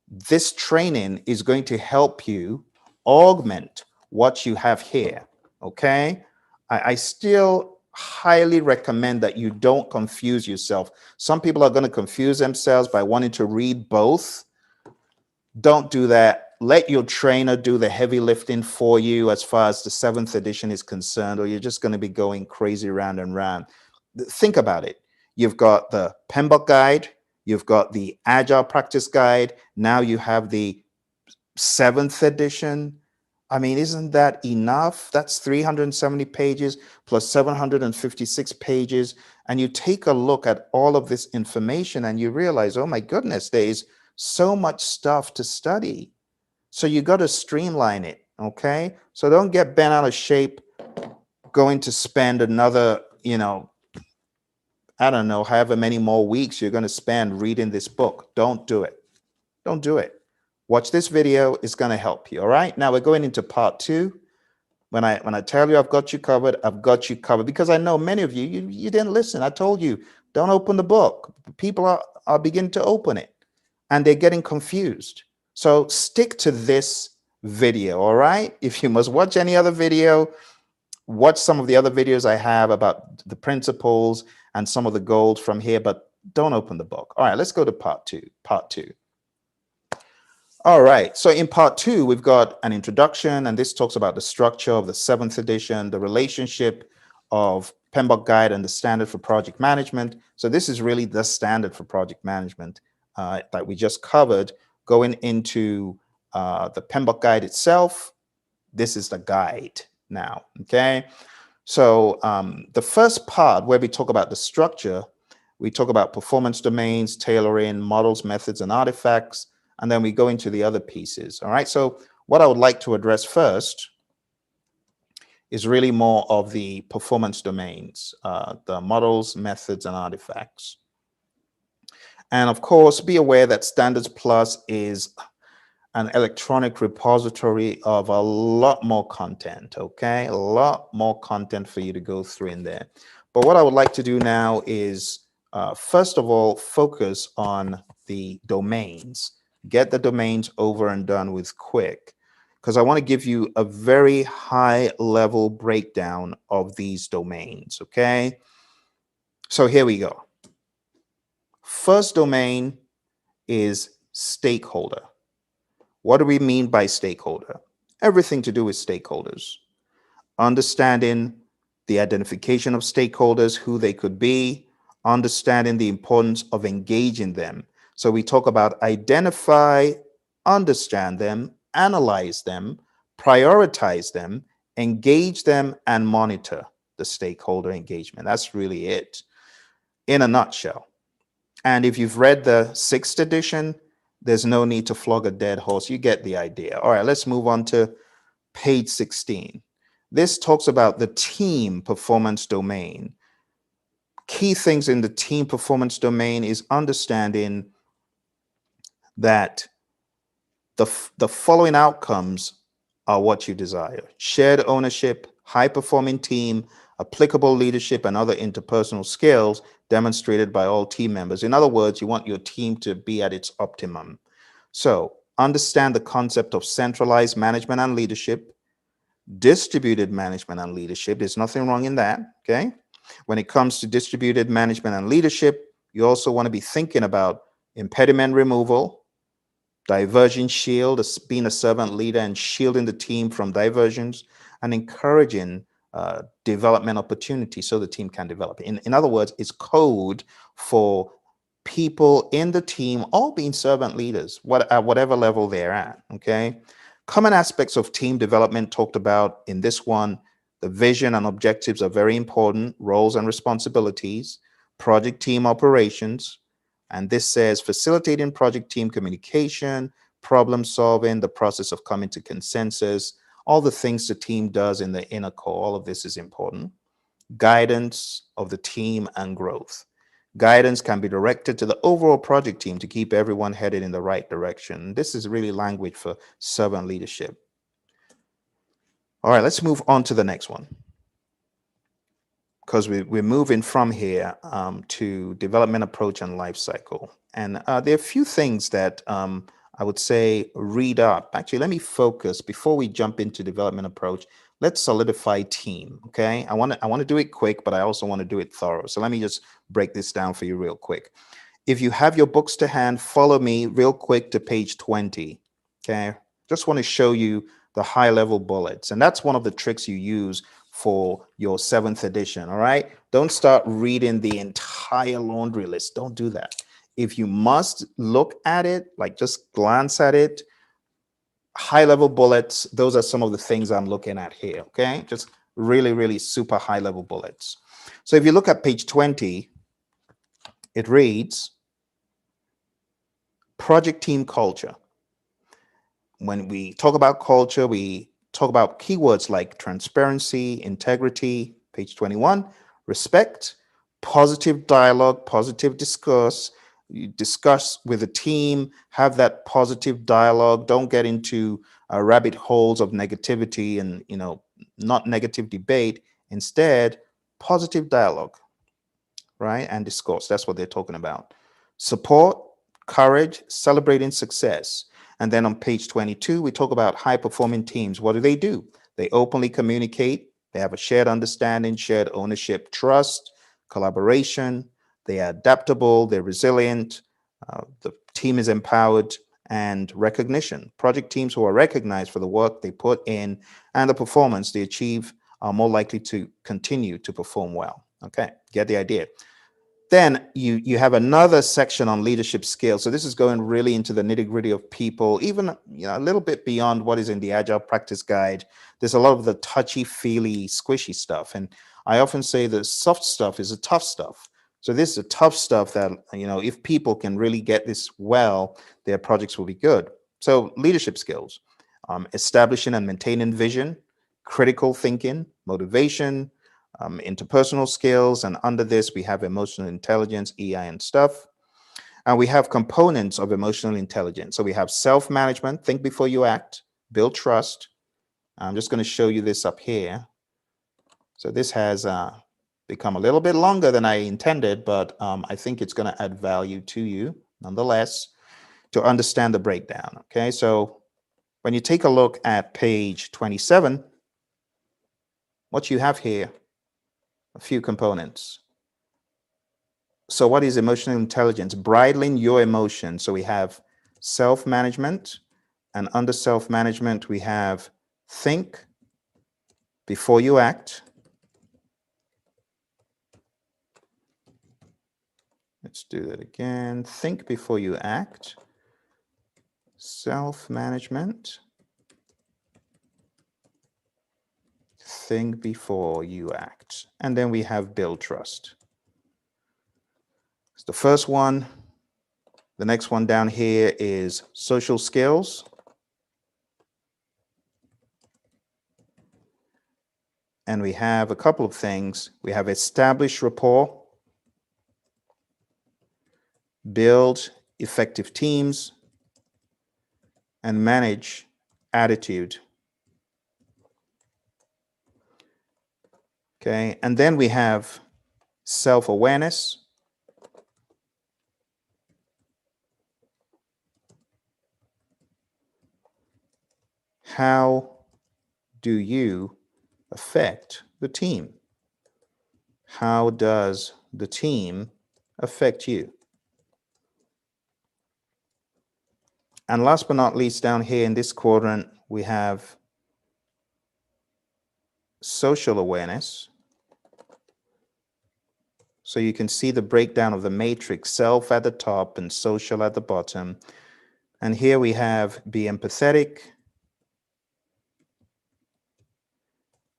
this training is going to help you augment what you have here, okay? I still highly recommend that you don't confuse yourself. Some people are going to confuse themselves by wanting to read both. Don't do that. Let your trainer do the heavy lifting for you as far as the 7th edition is concerned, or you're just going to be going crazy round and round. Think about it. You've got the PMBOK guide, you've got the Agile practice guide, now you have the 7th edition. I mean, isn't that enough? That's 370 pages plus 756 pages. And you take a look at all of this information and you realize, oh my goodness, there is so much stuff to study. So you got to streamline it, okay? So don't get bent out of shape going to spend another, I don't know, however many more weeks you're going to spend reading this book. Don't do it. Don't do it. Watch this video. It's going to help you. All right. Now we're going into part 2. When I tell you I've got you covered, I've got you covered, because I know many of you didn't listen. I told you, don't open the book. People are beginning to open it and they're getting confused. So stick to this video. All right. If you must watch any other video, watch some of the other videos I have about the principles and some of the goals from here, but don't open the book. All right, let's go to part two. All right, so in part 2, we've got an introduction, and this talks about the structure of the 7th edition, the relationship of PMBOK Guide and the standard for project management. So this is really the standard for project management that we just covered. Going into the PMBOK Guide itself, this is the guide now, okay? So the first part where we talk about the structure, we talk about performance domains, tailoring, models, methods, and artifacts, and then we go into the other pieces, all right? So what I would like to address first is really more of the performance domains, the models, methods, and artifacts. And of course, be aware that Standards Plus is an electronic repository of a lot more content, okay? A lot more content for you to go through in there. But what I would like to do now is, first of all, focus on the domains. Get the domains over and done with quick, because I want to give you a very high level breakdown of these domains, okay? So here we go. First domain is stakeholder. What do we mean by stakeholder? Everything to do with stakeholders. Understanding the identification of stakeholders, who they could be, understanding the importance of engaging them. So we talk about identify, understand them, analyze them, prioritize them, engage them, and monitor the stakeholder engagement. That's really it in a nutshell. And if you've read the 6th edition, there's no need to flog a dead horse. You get the idea. All right, let's move on to page 16. This talks about the team performance domain. Key things in the team performance domain is understanding that the following outcomes are what you desire: shared ownership, high performing team, applicable leadership and other interpersonal skills demonstrated by all team members. In other words, you want your team to be at its optimum. So understand the concept of centralized management and leadership, distributed management and leadership. There's nothing wrong in that. Okay. When it comes to distributed management and leadership, you also want to be thinking about impediment removal, diversion shield, being a servant leader and shielding the team from diversions, and encouraging development opportunities so the team can develop. In other words, it's code for people in the team all being servant leaders, at whatever level they're at. Okay. Common aspects of team development talked about in this one: the vision and objectives are very important, roles and responsibilities, project team operations. And this says facilitating project team communication, problem solving, the process of coming to consensus, all the things the team does in the inner core. All of this is important. Guidance of the team and growth. Guidance can be directed to the overall project team to keep everyone headed in the right direction. This is really language for servant leadership. All right, let's move on to the next one, because we're moving from here to development approach and life cycle. And there are a few things that I would say read up. Actually, let me focus before we jump into development approach. Let's solidify team. Okay, I want to do it quick, but I also want to do it thorough. So let me just break this down for you real quick. If you have your books to hand, follow me real quick to page 20. Okay, just want to show you the high level bullets, and that's one of the tricks you use for your 7th edition. All right, don't start reading the entire laundry list. Don't do that. If you must look at it, like just glance at it, high level bullets, those are some of the things I'm looking at here. Okay, just really, really super high level bullets. So if you look at page 20, it reads project team culture. When we talk about culture, we talk about keywords like transparency, integrity, page 21, respect, positive dialogue, positive discourse. You discuss with the team, have that positive dialogue. Don't get into rabbit holes of negativity and, not negative debate. Instead, positive dialogue, right? And discourse. That's what they're talking about. Support, courage, celebrating success. And then on page 22, we talk about high performing teams. What do? They openly communicate. They have a shared understanding, shared ownership, trust, collaboration. They are adaptable. They're resilient. The team is empowered, and recognition. Project teams who are recognized for the work they put in and the performance they achieve are more likely to continue to perform well. Okay, get the idea. Then you have another section on leadership skills. So this is going really into the nitty gritty of people, even a little bit beyond what is in the Agile Practice Guide. There's a lot of the touchy feely, squishy stuff. And I often say the soft stuff is the tough stuff. So this is the tough stuff that, if people can really get this well, their projects will be good. So leadership skills, establishing and maintaining vision, critical thinking, motivation, interpersonal skills, and under this we have emotional intelligence, EI and stuff. And we have components of emotional intelligence. So we have self-management, think before you act, build trust. I'm just going to show you this up here. So this has become a little bit longer than I intended, but I think it's going to add value to you nonetheless to understand the breakdown. Okay, so when you take a look at page 27, what you have here, a few components. So what is emotional intelligence? Bridling your emotions. So we have self-management, and under self-management, we have think before you act. Let's do that again. Think before you act. Self-management. Think before you act. And then we have build trust. It's the first one. The next one down here is social skills. And we have a couple of things. We have establish rapport, build effective teams, and manage attitude. Okay, and then we have self-awareness. How do you affect the team? How does the team affect you? And last but not least, down here in this quadrant, we have social awareness. So you can see the breakdown of the matrix, self at the top and social at the bottom. And here we have be empathetic,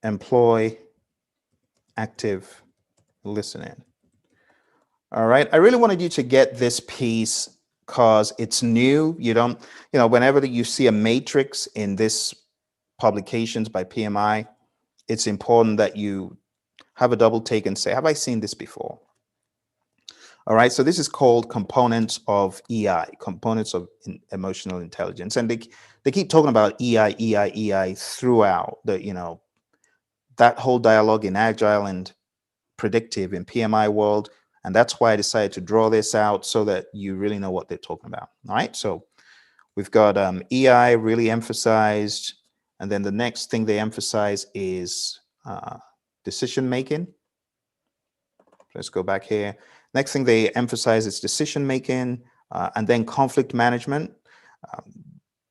employ, active listening. All right. I really wanted you to get this piece because it's new. You don't, whenever you see a matrix in this publications by PMI, it's important that you have a double take and say, have I seen this before? All right. So this is called components of EI, components of emotional intelligence. And they keep talking about EI throughout that whole dialogue in Agile and predictive in PMI world. And that's why I decided to draw this out so that you really know what they're talking about. All right. So we've got EI really emphasized. And then the next thing they emphasize is decision making. Let's go back here. Next thing they emphasize is decision making and then conflict management.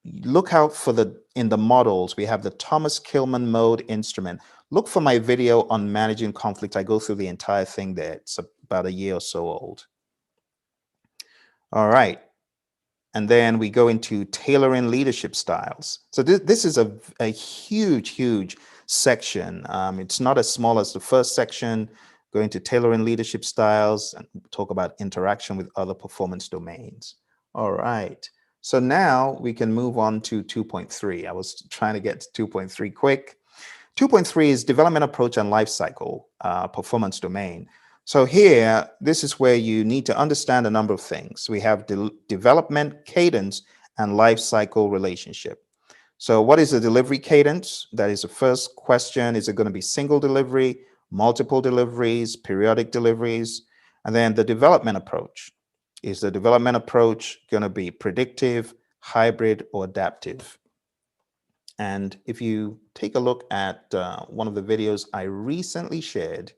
Look out for in the models, we have the Thomas Kilmann mode instrument. Look for my video on managing conflict. I go through the entire thing there. It's about a year or so old. All right. And then we go into tailoring leadership styles. So this is a huge section. It's not as small as the first section. Going to tailoring leadership styles and talk about interaction with other performance domains. All right. So now we can move on to 2.3. I was trying to get to 2.3 quick. 2.3 is development approach and life cycle performance domain. So here, this is where you need to understand a number of things. We have development, cadence, and life cycle relationship. So what is the delivery cadence? That is the first question. Is it going to be single delivery, multiple deliveries, periodic deliveries? And then the development approach. Is the development approach going to be predictive, hybrid, or adaptive? And if you take a look at one of the videos I recently shared,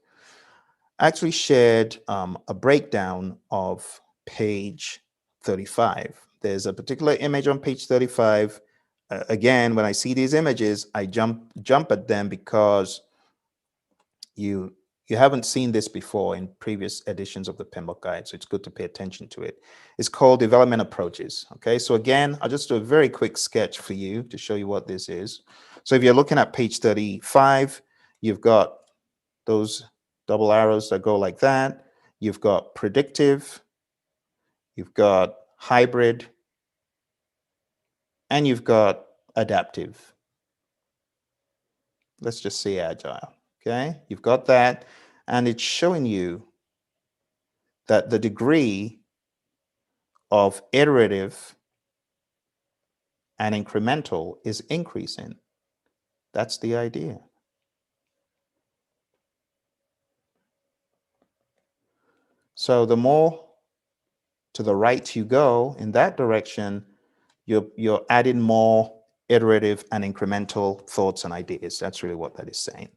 I actually shared a breakdown of page 35. There's a particular image on page 35. Again, when I see these images, I jump at them because you haven't seen this before in previous editions of the PMBOK guide, so it's good to pay attention to it. It's called development approaches. Okay, so again, I'll just do a very quick sketch for you to show you what this is. So if you're looking at page 35, you've got those double arrows that go like that. You've got predictive, you've got hybrid, and you've got adaptive. Let's just say agile. Okay, you've got that, and it's showing you that the degree of iterative and incremental is increasing. That's the idea. So the more to the right you go in that direction, you're adding more iterative and incremental thoughts and ideas. That's really what that is saying.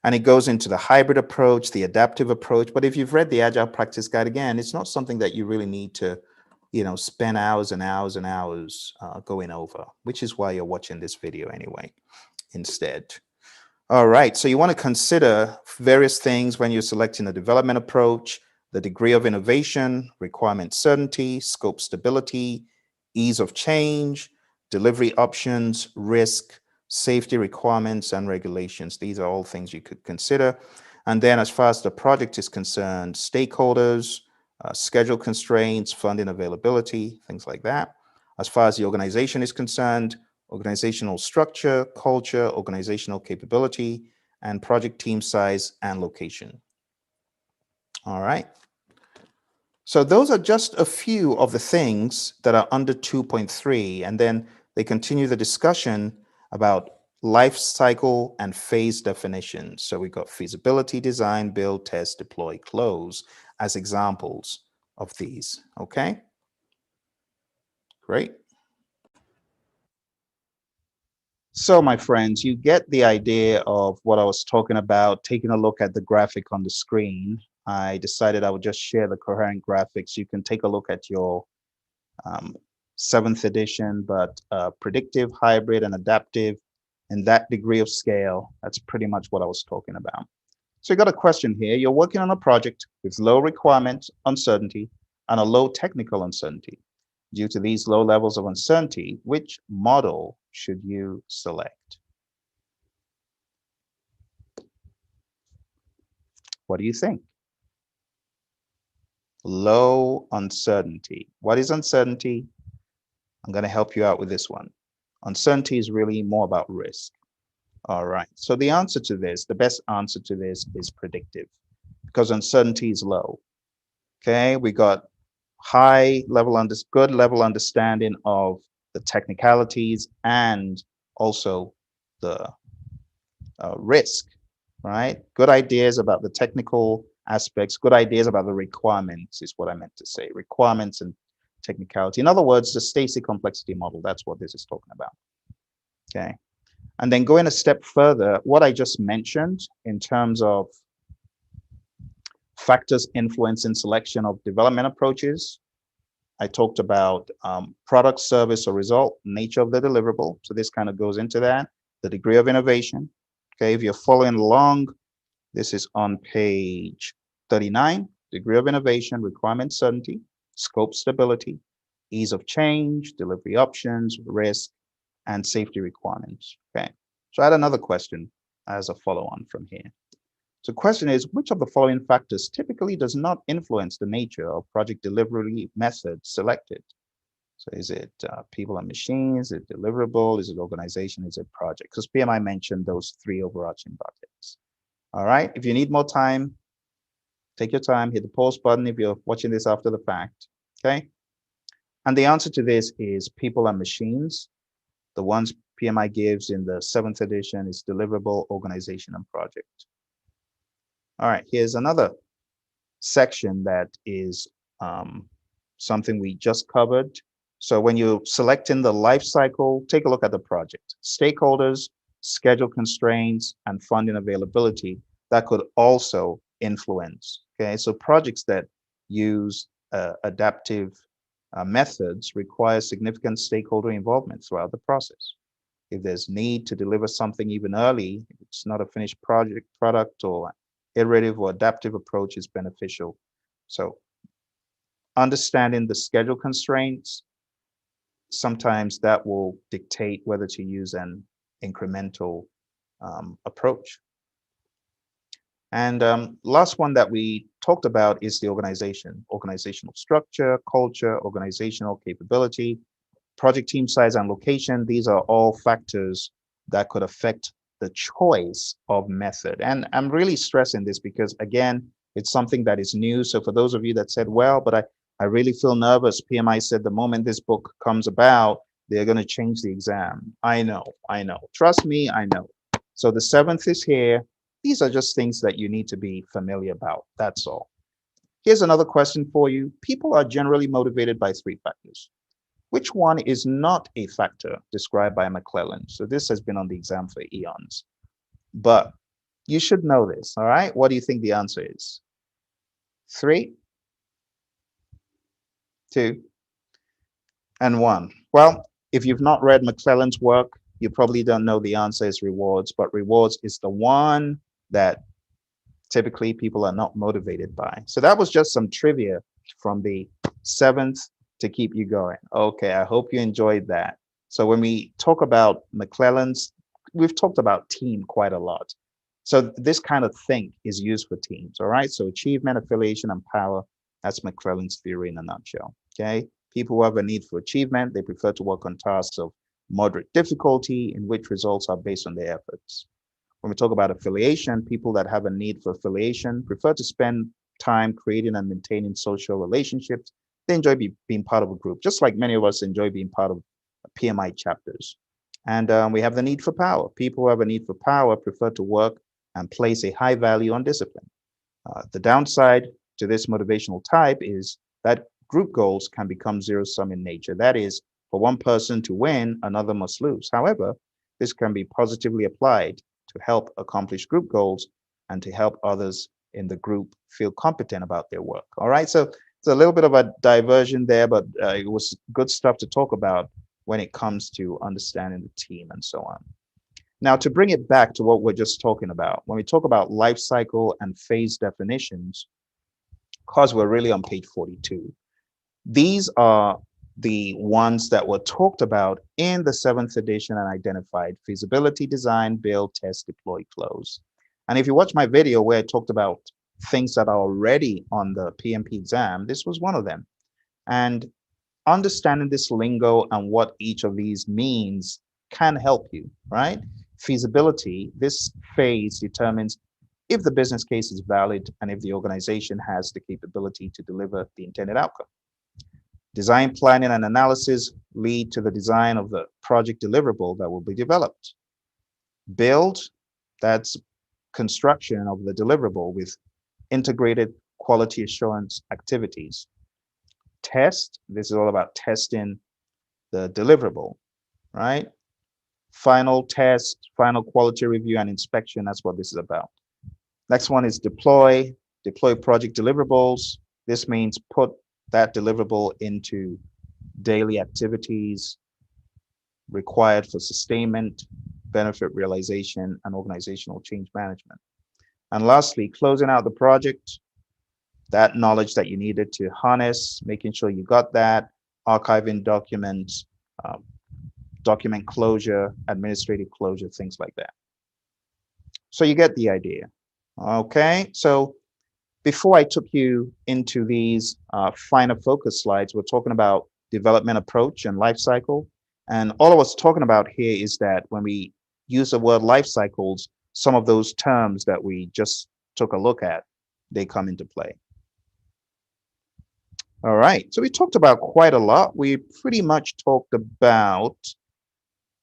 And it goes into the hybrid approach, the adaptive approach. But if you've read the Agile Practice Guide, again, it's not something that you really need to, spend hours and hours and hours going over, which is why you're watching this video anyway, instead. All right, so you want to consider various things when you're selecting a development approach: the degree of innovation, requirement certainty, scope stability, ease of change, delivery options, risk, safety requirements, and regulations. These are all things you could consider. And then as far as the project is concerned, stakeholders, schedule constraints, funding availability, things like that. As far as the organization is concerned, organizational structure, culture, organizational capability, and project team size and location. All right. So those are just a few of the things that are under 2.3, and then they continue the discussion about life cycle and phase definitions. So we got feasibility, design, build, test, deploy, close as examples of these. Okay, great. So, my friends, you get the idea of what I was talking about. Taking a look at the graphic on the screen, I decided I would just share the coherent graphics. You can take a look at your um, 7th edition, but predictive, hybrid, and adaptive in that degree of scale, that's pretty much what I was talking about. So you got a question here. You're working on a project with low requirement uncertainty and a low technical uncertainty. Due to these low levels of uncertainty, which model should you select? What do you think? Low uncertainty. What is uncertainty? I'm going to help you out with this one. Uncertainty is really more about risk. All right. So the answer to this, the best answer to this is predictive because uncertainty is low. Okay. We got good level understanding of the technicalities and also the risk, right? Good ideas about the technical aspects, good ideas about the requirements is what I meant to say. Requirements and technicality. In other words, the Stacy complexity model, that's what this is talking about. Okay. And then going a step further, what I just mentioned in terms of factors influencing selection of development approaches, I talked about product, service, or result, nature of the deliverable. So this kind of goes into that, the degree of innovation. Okay, if you're following along, this is on page 39, degree of innovation, requirement certainty, scope stability, ease of change, delivery options, risk, and safety requirements. Okay, so I had another question as a follow-on from here. So the question is, which of the following factors typically does not influence the nature of project delivery method selected? So is it people and machines? Is it deliverable? Is it organization? Is it project? Because PMI mentioned those 3 overarching buckets. All right, if you need more time, take your time, hit the pause button if you're watching this after the fact, okay? And the answer to this is people and machines. The ones PMI gives in the 7th edition is deliverable, organization, and project. All right, here's another section that is something we just covered. So when you're selecting the life cycle, take a look at the project. Stakeholders, schedule constraints, and funding availability, that could also influence. Okay, so projects that use adaptive methods require significant stakeholder involvement throughout the process. If there's need to deliver something even early, if it's not a finished product or iterative or adaptive approach is beneficial. So understanding the schedule constraints, sometimes that will dictate whether to use an incremental approach. And last one that we talked about is the organizational structure, culture, organizational capability, project team size and location. These are all factors that could affect the choice of method. And I'm really stressing this because, again, it's something that is new. So for those of you that said, well, but I really feel nervous. PMI said the moment this book comes about, they're going to change the exam. I know. Trust me, I know. So the 7th is here. These are just things that you need to be familiar about. That's all. Here's another question for you. People are generally motivated by 3 factors. Which one is not a factor described by McClellan? So this has been on the exam for eons, but you should know this, all right? What do you think the answer is? 3, 2, and 1. Well, if you've not read McClellan's work, you probably don't know the answer is rewards, but rewards is the one that typically people are not motivated by. So that was just some trivia from the 7th to keep you going. Okay, I hope you enjoyed that. So when we talk about McClellan's, we've talked about team quite a lot. So this kind of thing is used for teams, all right? So achievement, affiliation, and power, that's McClellan's theory in a nutshell, okay? People who have a need for achievement, they prefer to work on tasks of moderate difficulty in which results are based on their efforts. When we talk about affiliation, people that have a need for affiliation prefer to spend time creating and maintaining social relationships. They enjoy being part of a group, just like many of us enjoy being part of PMI chapters. And we have the need for power. People who have a need for power prefer to work and place a high value on discipline. The downside to this motivational type is that group goals can become zero-sum in nature. That is, for one person to win, another must lose. However, this can be positively applied to help accomplish group goals and to help others in the group feel competent about their work. All right, so it's a little bit of a diversion there, but it was good stuff to talk about when it comes to understanding the team and so on. Now, to bring it back to what we're just talking about, when we talk about life cycle and phase definitions, because we're really on page 42, these are the ones that were talked about in the 7th edition and identified: feasibility, design, build, test, deploy, close. And if you watch my video where I talked about things that are already on the PMP exam, this was one of them. And understanding this lingo and what each of these means can help you, right? Feasibility, this phase determines if the business case is valid and if the organization has the capability to deliver the intended outcome. Design, planning, and analysis lead to the design of the project deliverable that will be developed. Build, that's construction of the deliverable with integrated quality assurance activities. Test, this is all about testing the deliverable, right? Final test, final quality review and inspection, that's what this is about. Next one is deploy project deliverables. This means put that deliverable into daily activities required for sustainment, benefit realization, and organizational change management. And lastly, closing out the project, that knowledge that you needed to harness, making sure you got that, archiving documents, document closure, administrative closure, things like that. So you get the idea. Okay, so before I took you into these finer focus slides, we're talking about development approach and life cycle. And all I was talking about here is that when we use the word life cycles, some of those terms that we just took a look at, they come into play. All right, so we talked about quite a lot. We pretty much talked about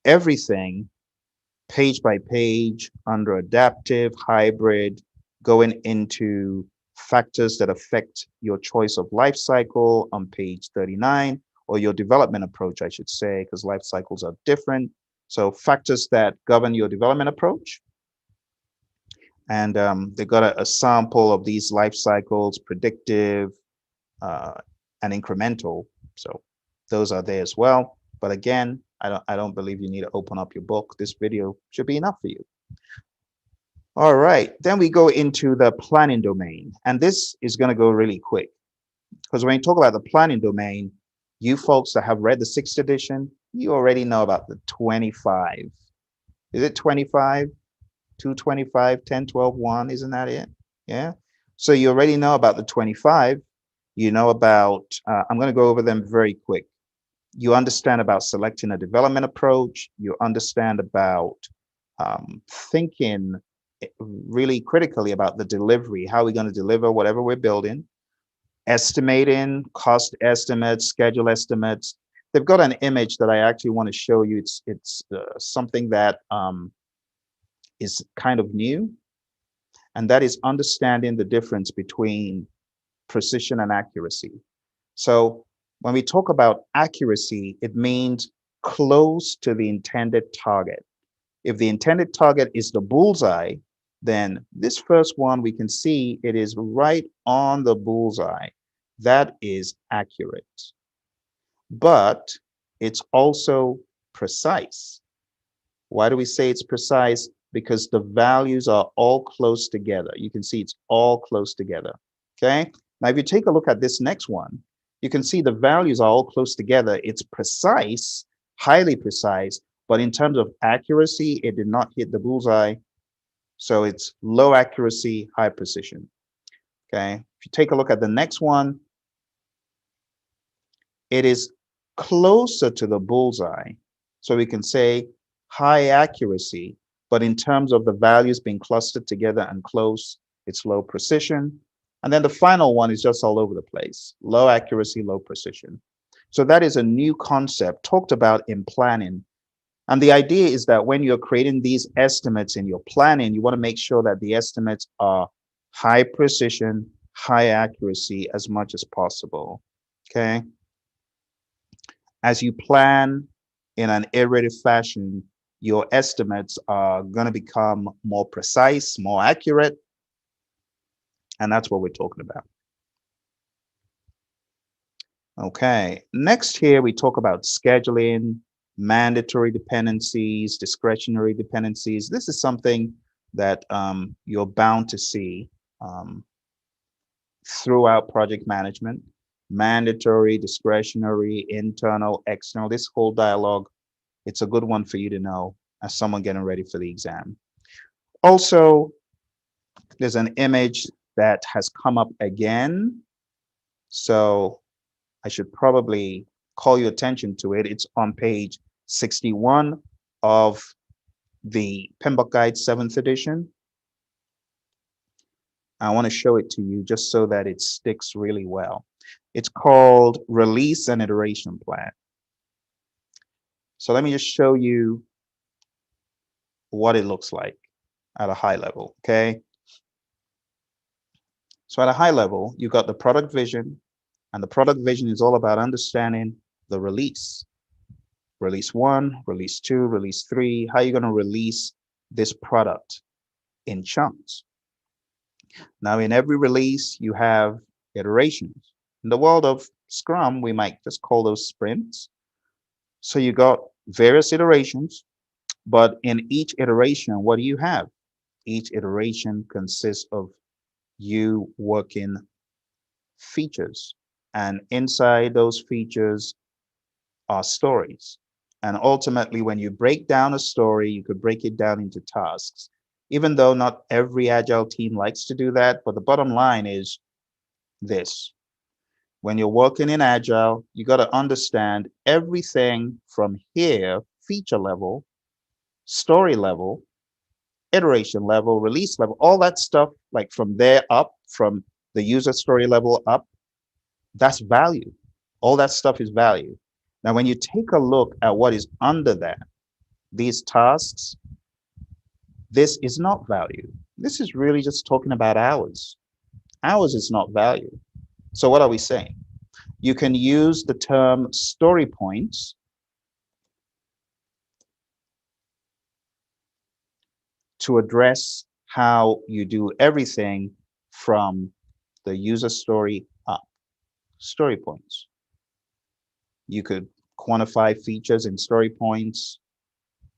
everything page by page under adaptive, hybrid, going into factors that affect your choice of life cycle on page 39, or your development approach, I should say, because life cycles are different. So factors that govern your development approach. And they got a sample of these life cycles: predictive and incremental. So those are there as well. But again, I don't believe you need to open up your book. This video should be enough for you. All right, then we go into the planning domain. And this is going to go really quick, because when you talk about the planning domain, you folks that have read the 6th edition, you already know about the 25. Is it 25? 225, 10, 12, 1, isn't that it? Yeah. So you already know about the 25. You know about, I'm going to go over them very quick. You understand about selecting a development approach. You understand about thinking really critically about the delivery, how we're going to deliver whatever we're building, estimating, cost estimates, schedule estimates. They've got an image that I actually want to show you. It's something that is kind of new, and that is understanding the difference between precision and accuracy. So when we talk about accuracy, it means close to the intended target. If the intended target is the bullseye, then this first one, we can see it is right on the bullseye. That is accurate. But it's also precise. Why do we say it's precise? Because the values are all close together. You can see it's all close together. Okay. Now, if you take a look at this next one, you can see the values are all close together. It's precise, highly precise, but in terms of accuracy, it did not hit the bullseye. So it's low accuracy, high precision. Okay. If you take a look at the next one, it is closer to the bullseye. So we can say high accuracy, but in terms of the values being clustered together and close, it's low precision. And then the final one is just all over the place: low accuracy, low precision. So that is a new concept talked about in planning. And the idea is that when you're creating these estimates in your planning, you want to make sure that the estimates are high precision, high accuracy as much as possible. Okay. As you plan in an iterative fashion, your estimates are going to become more precise, more accurate. And that's what we're talking about. Okay, next here we talk about scheduling, mandatory dependencies, discretionary dependencies. This is something that you're bound to see throughout project management. Mandatory, discretionary, internal, external, this whole dialogue, it's a good one for you to know as someone getting ready for the exam. Also, there's an image that has come up again. So I should probably call your attention to it. It's on page 61 of the PMBOK Guide 7th edition. I want to show it to you just so that it sticks really well. It's called Release and Iteration Plan. So let me just show you what it looks like at a high level, okay? So at a high level, you've got the product vision, and the product vision is all about understanding the release. Release 1, release 2, release 3, how are you going to release this product in chunks? Now, in every release, you have iterations. In the world of Scrum, we might just call those sprints. So you got various iterations, but in each iteration, what do you have? Each iteration consists of you working features, and inside those features are stories. And ultimately, when you break down a story, you could break it down into tasks. Even though not every Agile team likes to do that, but the bottom line is this. When you're working in Agile, you got to understand everything from here, feature level, story level, iteration level, release level, all that stuff, like from there up, from the user story level up, that's value. All that stuff is value. Now, when you take a look at what is under that, these tasks, this is not value. This is really just talking about hours. Hours is not value. So what are we saying? You can use the term story points to address how you do everything from the user story up. Story points. You could quantify features in story points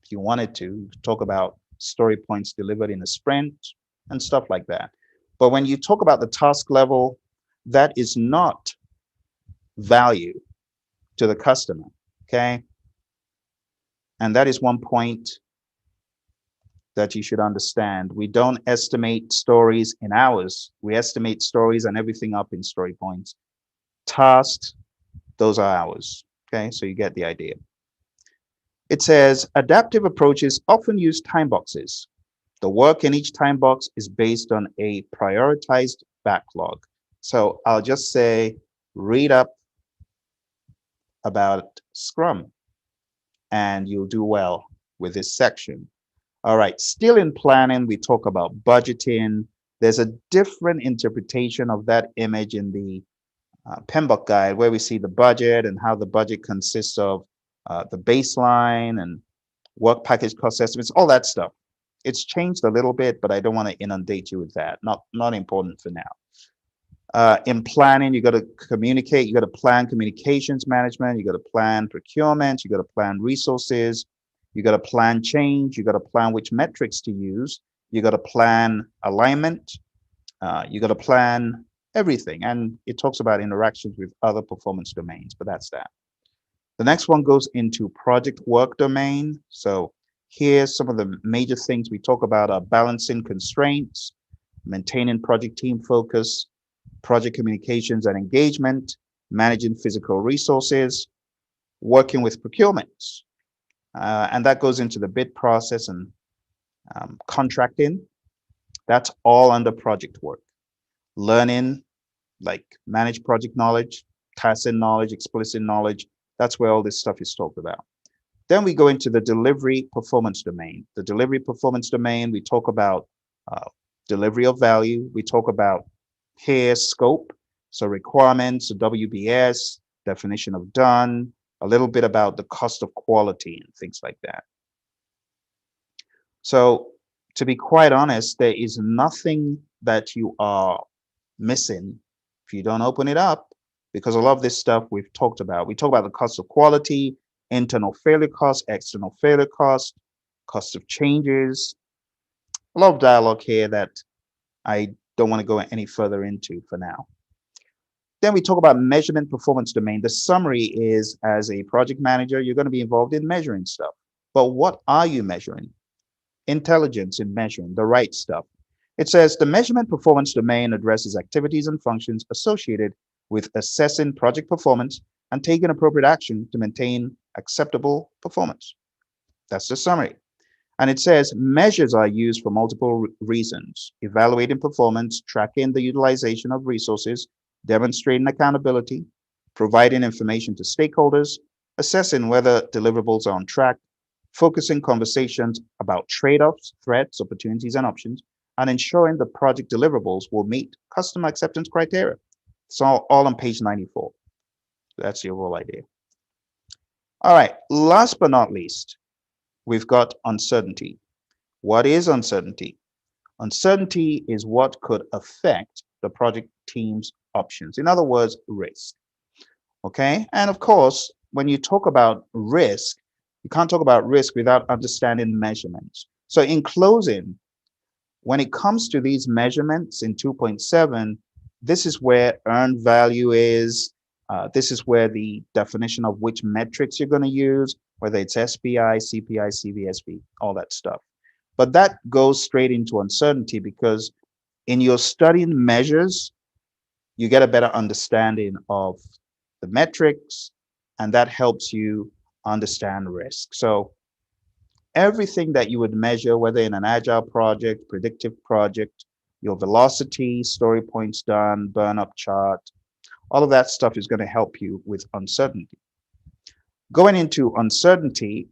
if you wanted to. You could talk about story points delivered in a sprint and stuff like that. But when you talk about the task level, that is not value to the customer, okay? And that is one point that you should understand. We don't estimate stories in hours. We estimate stories and everything up in story points. Tasks, those are hours, okay? So you get the idea. It says, adaptive approaches often use time boxes. The work in each time box is based on a prioritized backlog. So I'll just say, read up about Scrum, and you'll do well with this section. All right, still in planning, we talk about budgeting. There's a different interpretation of that image in the PMBOK guide, where we see the budget and how the budget consists of the baseline and work package cost estimates, all that stuff. It's changed a little bit, but I don't want to inundate you with that. Not important for now. In planning, you got to communicate, you got to plan communications management, you got to plan procurement, you got to plan resources, you got to plan change, you got to plan which metrics to use, you got to plan alignment, you got to plan everything. And it talks about interactions with other performance domains, but that's that. The next one goes into project work domain. So here's some of the major things we talk about are balancing constraints, maintaining project team focus, project communications and engagement, managing physical resources, working with procurement. And that goes into the bid process and contracting. That's all under project work. Learning, like manage project knowledge, tacit knowledge, explicit knowledge, that's where all this stuff is talked about. Then we go into the delivery performance domain. The delivery performance domain, we talk about uh, delivery of value. We talk about here scope, so requirements, WBS, definition of done, a little bit about the cost of quality and things like that. So to be quite honest, there is nothing that you are missing if you don't open it up, because a lot of this stuff we've talked about. We talk about the cost of quality, internal failure cost, external failure cost of changes. A lot of dialogue here that I don't want to go any further into for now. Then we talk about measurement performance domain. The summary is, as a project manager, you're going to be involved in measuring stuff. But what are you measuring? Intelligence in measuring the right stuff. It says the measurement performance domain addresses activities and functions associated with assessing project performance and taking appropriate action to maintain acceptable performance. That's the summary. And it says measures are used for multiple reasons: evaluating performance, tracking the utilization of resources, demonstrating accountability, providing information to stakeholders, assessing whether deliverables are on track, focusing conversations about trade-offs, threats, opportunities, and options, and ensuring the project deliverables will meet customer acceptance criteria. It's all on page 94. That's the overall idea. All right, last but not least, we've got uncertainty. What is uncertainty? Uncertainty is what could affect the project team's options. In other words, risk. Okay. And of course, when you talk about risk, you can't talk about risk without understanding measurements. So in closing, when it comes to these measurements in 2.7, this is where earned value is. This is where the definition of which metrics you're going to use, whether it's SPI, CPI, CVSV, all that stuff. But that goes straight into uncertainty, because in your studying measures, you get a better understanding of the metrics, and that helps you understand risk. So everything that you would measure, whether in an agile project, predictive project, your velocity, story points done, burn up chart, all of that stuff is going to help you with uncertainty. Going into uncertainty,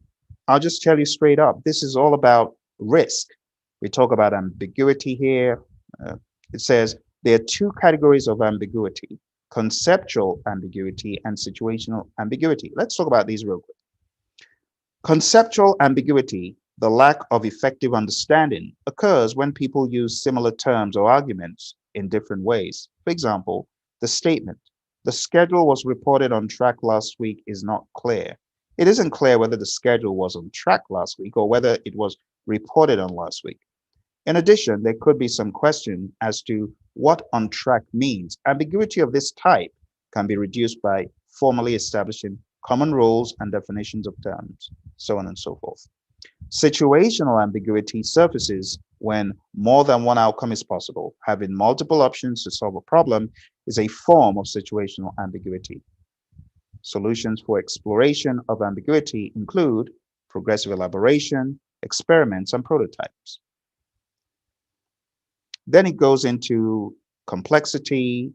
I'll just tell you straight up, this is all about risk. We talk about ambiguity here. It says there are two categories of ambiguity: conceptual ambiguity and situational ambiguity. Let's talk about these real quick. Conceptual ambiguity, the lack of effective understanding, occurs when people use similar terms or arguments in different ways. For example, the statement, "The schedule was reported on track last week," is not clear. It isn't clear whether the schedule was on track last week or whether it was reported on last week. In addition, there could be some question as to what on track means. Ambiguity of this type can be reduced by formally establishing common rules and definitions of terms, so on and so forth. Situational ambiguity surfaces when more than one outcome is possible. Having multiple options to solve a problem is a form of situational ambiguity. Solutions for exploration of ambiguity include progressive elaboration, experiments, and prototypes. Then it goes into complexity,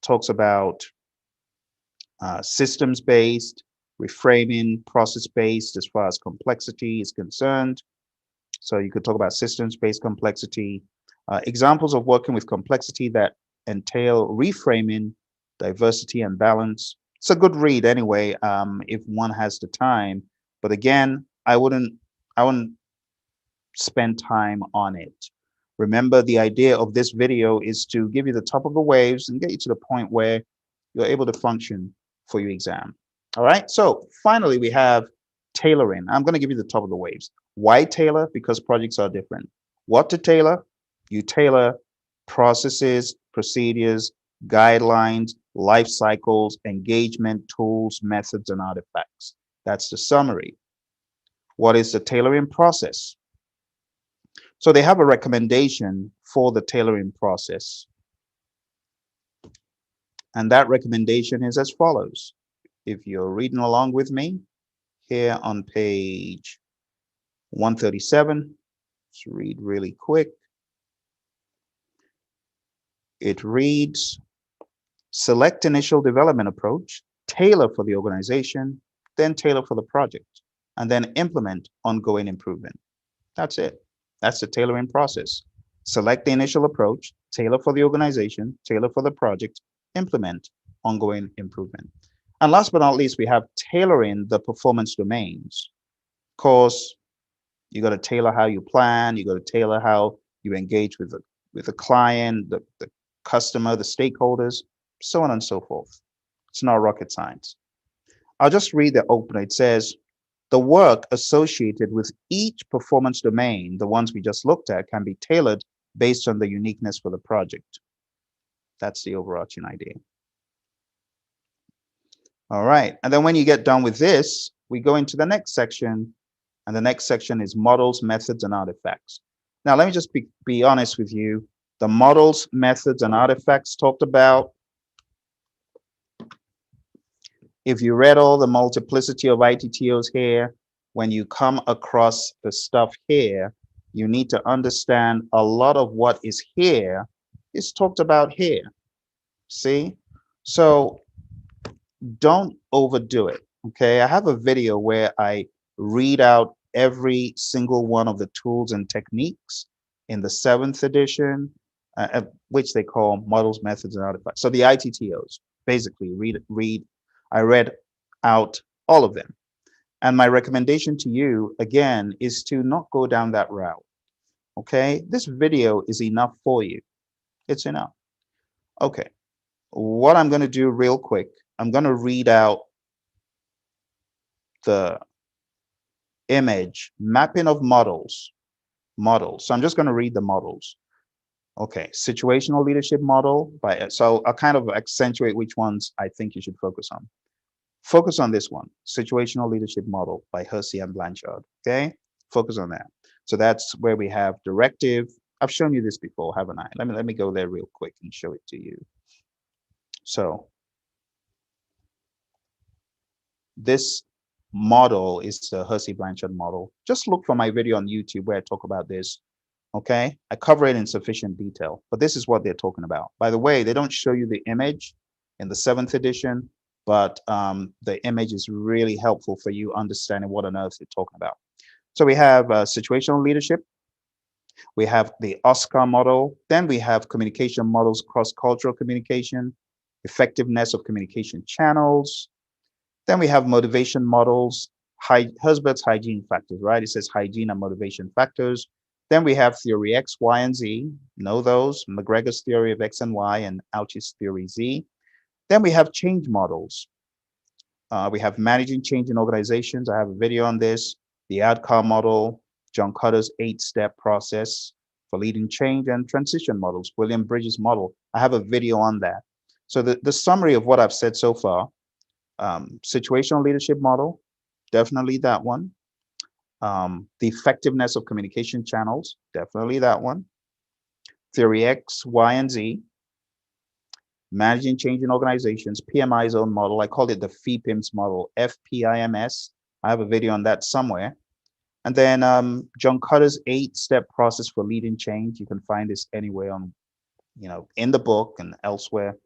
talks about systems-based, reframing, process-based as far as complexity is concerned. So you could talk about systems-based complexity, examples of working with complexity that entail reframing, diversity, and balance. It's a good read anyway, if one has the time. But again, I wouldn't spend time on it. Remember, the idea of this video is to give you the top of the waves and get you to the point where you're able to function for your exam. All right. So finally, we have tailoring. I'm going to give you the top of the waves. Why tailor? Because projects are different. What to tailor? You tailor processes, procedures, guidelines, life cycles, engagement, tools, methods, and artifacts. That's the summary. What is the tailoring process? So they have a recommendation for the tailoring process. And that recommendation is as follows. If you're reading along with me, here on page 137, let's read really quick. It reads, select initial development approach, tailor for the organization, then tailor for the project. and then implement ongoing improvement. That's it. That's the tailoring process. Select the initial approach, tailor for the organization, tailor for the project, implement ongoing improvement. And last but not least, we have tailoring the performance domains. Of course, you got to tailor how you plan, you got to tailor how you engage with the client, the customer, the stakeholders, so on and so forth. It's not rocket science. I'll just read the opener. It says, the work associated with each performance domain, the ones we just looked at, can be tailored based on the uniqueness for the project. That's the overarching idea. All right. And then when you get done with this, we go into the next section. And the next section is models, methods, and artifacts. Now, let me just be honest with you. The models, methods, and artifacts talked about, if you read all the multiplicity of ITTOs here, when you come across the stuff here, you need to understand a lot of what is here is talked about here. See? So don't overdo it. Okay. I have a video where I read out every single one of the tools and techniques in the 7th edition, which they call models, methods, and artifacts. So the ITTOs, basically I read out all of them. And my recommendation to you, again, is to not go down that route. Okay, this video is enough for you. It's enough. Okay, what I'm going to do real quick, I'm going to read out the image mapping of models. So I'm just going to read the models. Okay, situational leadership model. So I'll kind of accentuate which ones I think you should focus on. Focus on this one, situational leadership model by Hersey and Blanchard. Okay, focus on that. So that's where we have directive. I've shown you this before, haven't I? Let me go there real quick and show it to you. So this model is the Hersey Blanchard model. Just look for my video on YouTube where I talk about this. Okay, I cover it in sufficient detail, but this is what they're talking about. By the way, they don't show you the image in the 7th edition, but the image is really helpful for you understanding what on earth they're talking about. So we have situational leadership. We have the Oscar model. Then we have communication models, cross-cultural communication, effectiveness of communication channels. Then we have motivation models, Herzberg's hygiene factors, right? It says hygiene and motivation factors. Then we have theory X, Y, and Z. Know those, McGregor's theory of X and Y and Auchi's theory Z. Then we have change models. We have managing change in organizations. I have a video on this, the outcome model, John Cutter's 8-step process for leading change, and transition models, William Bridges' model. I have a video on that. So the summary of what I've said so far, situational leadership model, definitely that one. The effectiveness of communication channels, definitely that one. Theory X, Y, and Z. Managing change in organizations, PMI's own model. I call it the FPIMS model, FPIMS. I have a video on that somewhere. And then John Cutter's 8-step process for leading change. You can find this anywhere on, in the book and elsewhere.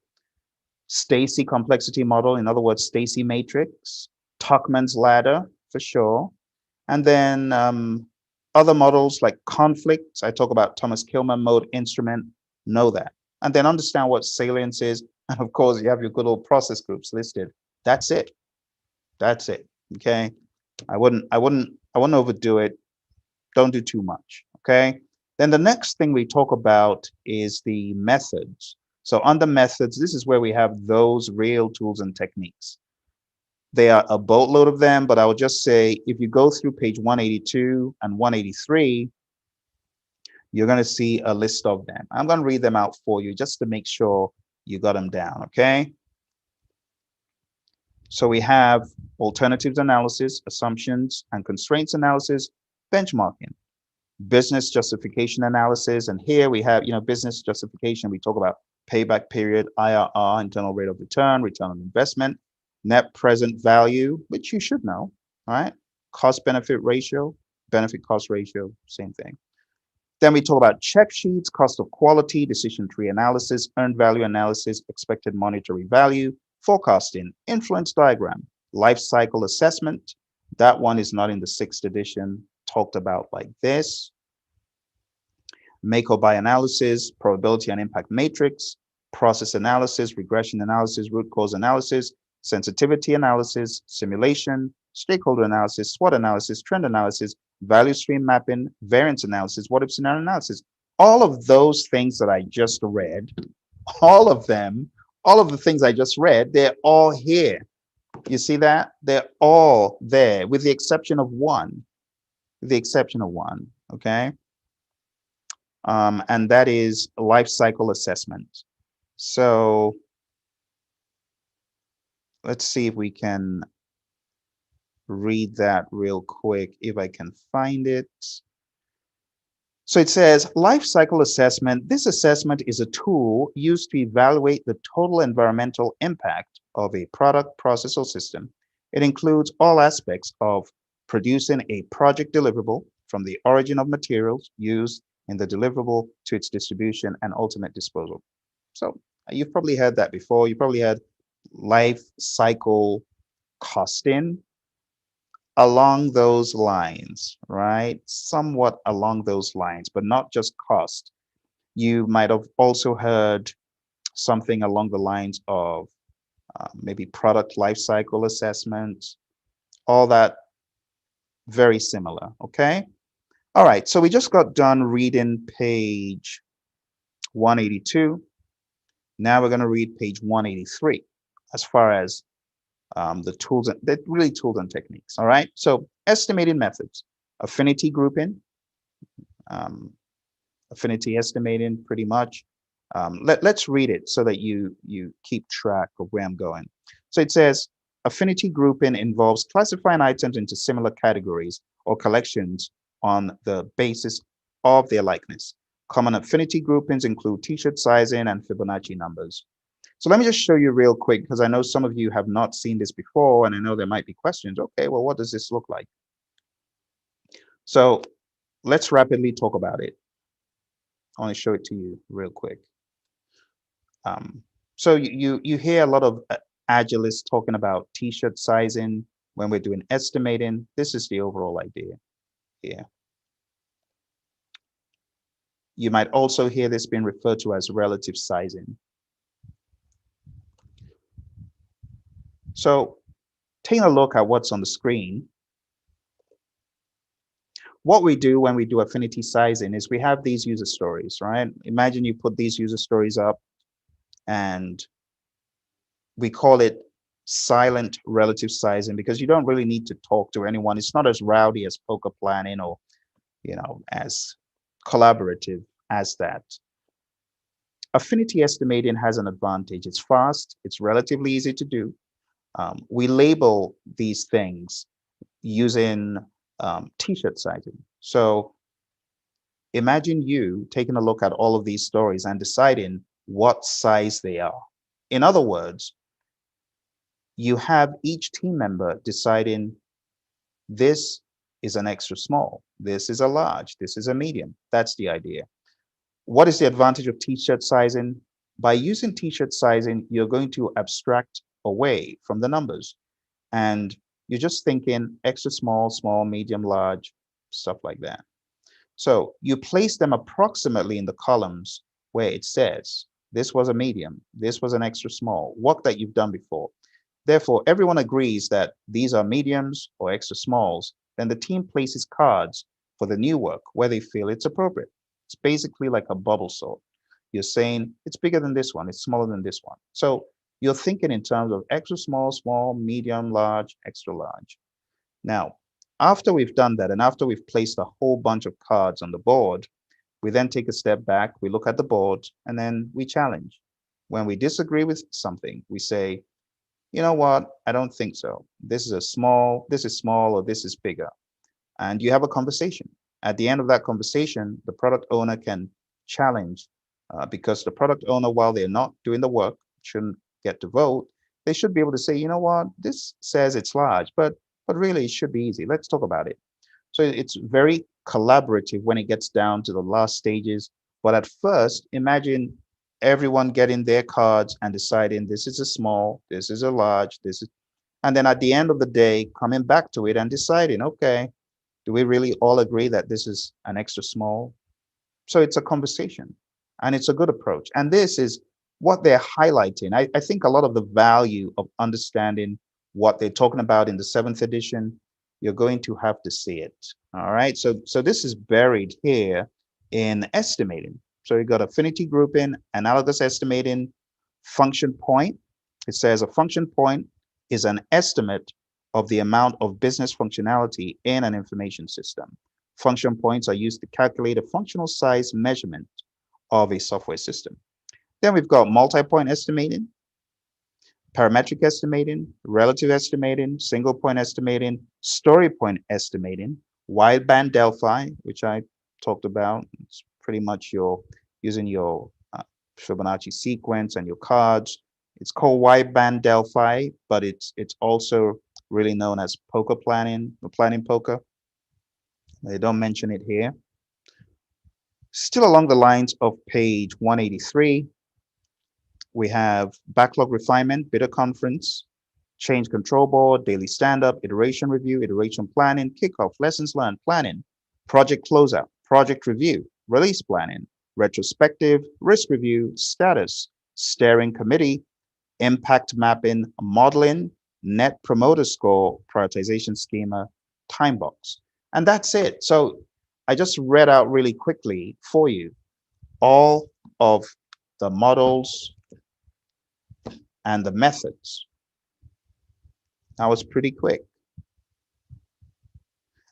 Stacy complexity model, in other words, Stacy matrix. Tuckman's ladder, for sure. And then other models like conflicts. I talk about Thomas Kilmann mode instrument. Know that. And then understand what salience is. And of course, you have your good old process groups listed. That's it. That's it. Okay. I wouldn't overdo it. Don't do too much. Okay. Then the next thing we talk about is the methods. So under methods, this is where we have those real tools and techniques. There are a boatload of them, but I would just say if you go through page 182 and 183, you're going to see a list of them. I'm going to read them out for you just to make sure you got them down, okay? So we have alternatives analysis, assumptions and constraints analysis, benchmarking, business justification analysis. And here we have, business justification. We talk about payback period, IRR, internal rate of return, return on investment, net present value, which you should know, all right? Cost benefit ratio, benefit cost ratio, same thing. Then we talk about check sheets, cost of quality, decision tree analysis, earned value analysis, expected monetary value, forecasting, influence diagram, life cycle assessment, That one is not in the 6th edition, talked about like this: make or buy analysis, probability and impact matrix, process analysis, regression analysis, root cause analysis, sensitivity analysis, simulation, stakeholder analysis, SWOT analysis, trend analysis, value stream mapping, variance analysis, what if scenario analysis. All of those things that I just read, all of them, all of the things I just read, they're all here. You see that? They're all there with the exception of one, okay? And that is life cycle assessment. So let's see if we can read that real quick, if I can find it. So it says life cycle assessment. This assessment is a tool used to evaluate the total environmental impact of a product, process, or system. It includes all aspects of producing a project deliverable, from the origin of materials used in the deliverable to its distribution and ultimate disposal. So you've probably heard that before. You probably had life cycle costing along those lines, right? Somewhat along those lines, but not just cost. You might have also heard something along the lines of maybe product life cycle assessment, all that very similar, okay? All right, so we just got done reading page 182. Now we're going to read page 183 as far as the tools, they're really tools and techniques. All right, so estimating methods, affinity grouping, affinity estimating, pretty much. Let's read it so that you keep track of where I'm going. So it says affinity grouping involves classifying items into similar categories or collections on the basis of their likeness. Common affinity groupings include t-shirt sizing and Fibonacci numbers. So let me just show you real quick, because I know some of you have not seen this before, and I know there might be questions. Okay, well, what does this look like? So let's rapidly talk about it. I want to show it to you real quick. So you hear a lot of Agilists talking about t-shirt sizing when we're doing estimating. This is the overall idea here. You might also hear this being referred to as relative sizing. So taking a look at what's on the screen, what we do when we do affinity sizing is we have these user stories, right? Imagine you put these user stories up and we call it silent relative sizing because you don't really need to talk to anyone. It's not as rowdy as poker planning or, as collaborative as that. Affinity estimating has an advantage. It's fast. It's relatively easy to do. We label these things using t-shirt sizing. So imagine you taking a look at all of these stories and deciding what size they are. In other words, you have each team member deciding this is an extra small, this is a large, this is a medium. That's the idea. What is the advantage of t-shirt sizing? By using t-shirt sizing, you're going to abstract away from the numbers. And you're just thinking extra small, small, medium, large, stuff like that. So you place them approximately in the columns where it says, this was a medium, this was an extra small, work that you've done before. Therefore, everyone agrees that these are mediums or extra smalls. Then the team places cards for the new work where they feel it's appropriate. It's basically like a bubble sort. You're saying it's bigger than this one, it's smaller than this one. So you're thinking in terms of extra small, small, medium, large, extra large. Now, after we've done that and after we've placed a whole bunch of cards on the board, we then take a step back, we look at the board, and then we challenge. When we disagree with something, we say, you know what, I don't think so. This is small, or this is bigger. And you have a conversation. At the end of that conversation, the product owner can challenge because the product owner, while they're not doing the work, shouldn't get to vote. They should be able to say, you know what, this says it's large, but really it should be easy. Let's talk about it. So it's very collaborative when it gets down to the last stages. But at first, imagine everyone getting their cards and deciding this is a small, this is a large, this is, And then at the end of the day, coming back to it and deciding, okay, do we really all agree that this is an extra small? So it's a conversation and it's a good approach. And this is what they're highlighting. I think a lot of the value of understanding what they're talking about in the seventh edition, you're going to have to see it. All right. So this is buried here in estimating. So you got affinity grouping, analogous estimating, function point. It says a function point is an estimate of the amount of business functionality in an information system. Function points are used to calculate a functional size measurement of a software system. Then we've got multi-point estimating, parametric estimating, relative estimating, single point estimating, story point estimating, wideband Delphi, which I talked about. It's pretty much your using your Fibonacci sequence and your cards. It's called wideband Delphi, but it's also really known as poker planning, the planning poker. They don't mention it here. Still along the lines of page 183, we have backlog refinement, bidder conference, change control board, daily stand-up, iteration review, iteration planning, kickoff, lessons learned, planning, project closeout, project review, release planning, retrospective, risk review, status, steering committee, impact mapping, modeling, net promoter score, prioritization schema, time box. And that's it. So I just read out really quickly for you all of the models and the methods. That was pretty quick.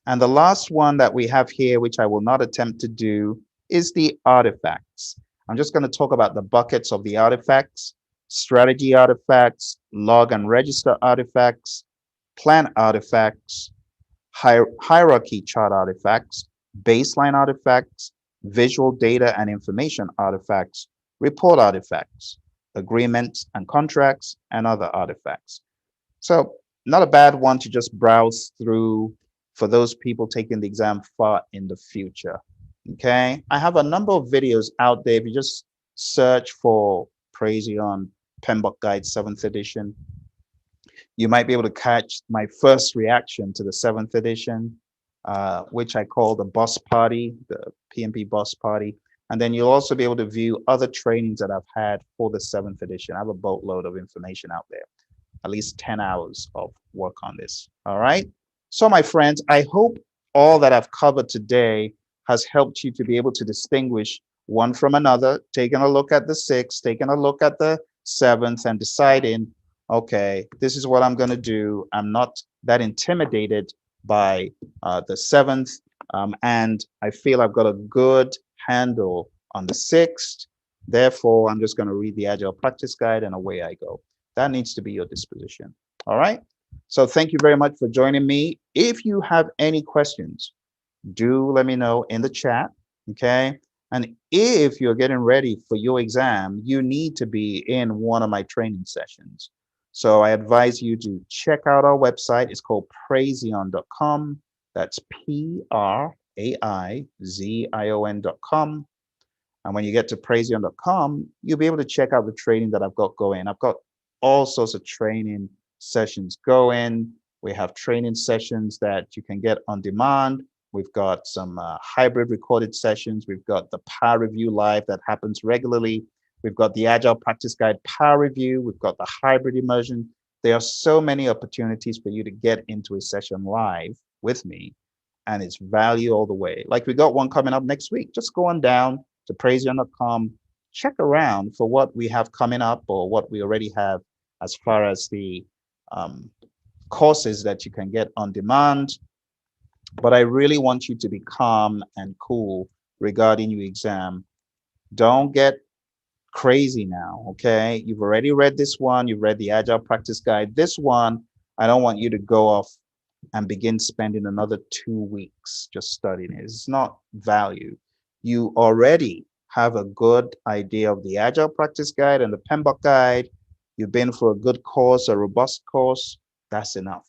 And the last one that we have here, which I will not attempt to do, is the artifacts. I'm just going to talk about the buckets of the artifacts: strategy artifacts, log and register artifacts, plan artifacts, hierarchy chart artifacts, baseline artifacts, visual data and information artifacts, report artifacts, agreements and contracts, and other artifacts. So not a bad one to just browse through for those people taking the exam far in the future. Okay, I have a number of videos out there. If you just search for Praizion PMBOK Guide 7th edition, you might be able to catch my first reaction to the 7th edition, which I call the boss party, the PMP boss party. And then you'll also be able to view other trainings that I've had for the 7th edition. I have a boatload of information out there, at least 10 hours of work on this. All right. So my friends, I hope all that I've covered today has helped you to be able to distinguish one from another, taking a look at the 6th, taking a look at the 7th, and deciding, okay, this is what I'm going to do. I'm not that intimidated by the 7th, and I feel I've got a good handle on the 6th. Therefore, I'm just going to read the Agile practice guide and away I go. That needs to be your disposition. All right. So thank you very much for joining me. If you have any questions, do let me know in the chat. Okay. And if you're getting ready for your exam, you need to be in one of my training sessions. So I advise you to check out our website. It's called Praizion.com. That's Praizion.com. And when you get to Praizion.com, you'll be able to check out the training that I've got going. I've got all sorts of training sessions going. We have training sessions that you can get on demand. We've got some hybrid recorded sessions. We've got the Power Review Live that happens regularly. We've got the Agile Practice Guide Power Review. We've got the hybrid immersion. There are so many opportunities for you to get into a session live with me, and it's value all the way. Like we got one coming up next week. Just go on down to Praizion.com, check around for what we have coming up or what we already have as far as the courses that you can get on demand. But I really want you to be calm and cool regarding your exam. Don't get crazy now, okay? You've already read this one. You've read the Agile Practice Guide. This one, I don't want you to go off and begin spending another 2 weeks just studying it. It's not value. You already have a good idea of the Agile Practice Guide and the PMBOK Guide. You've been for a good course, a robust course. That's enough.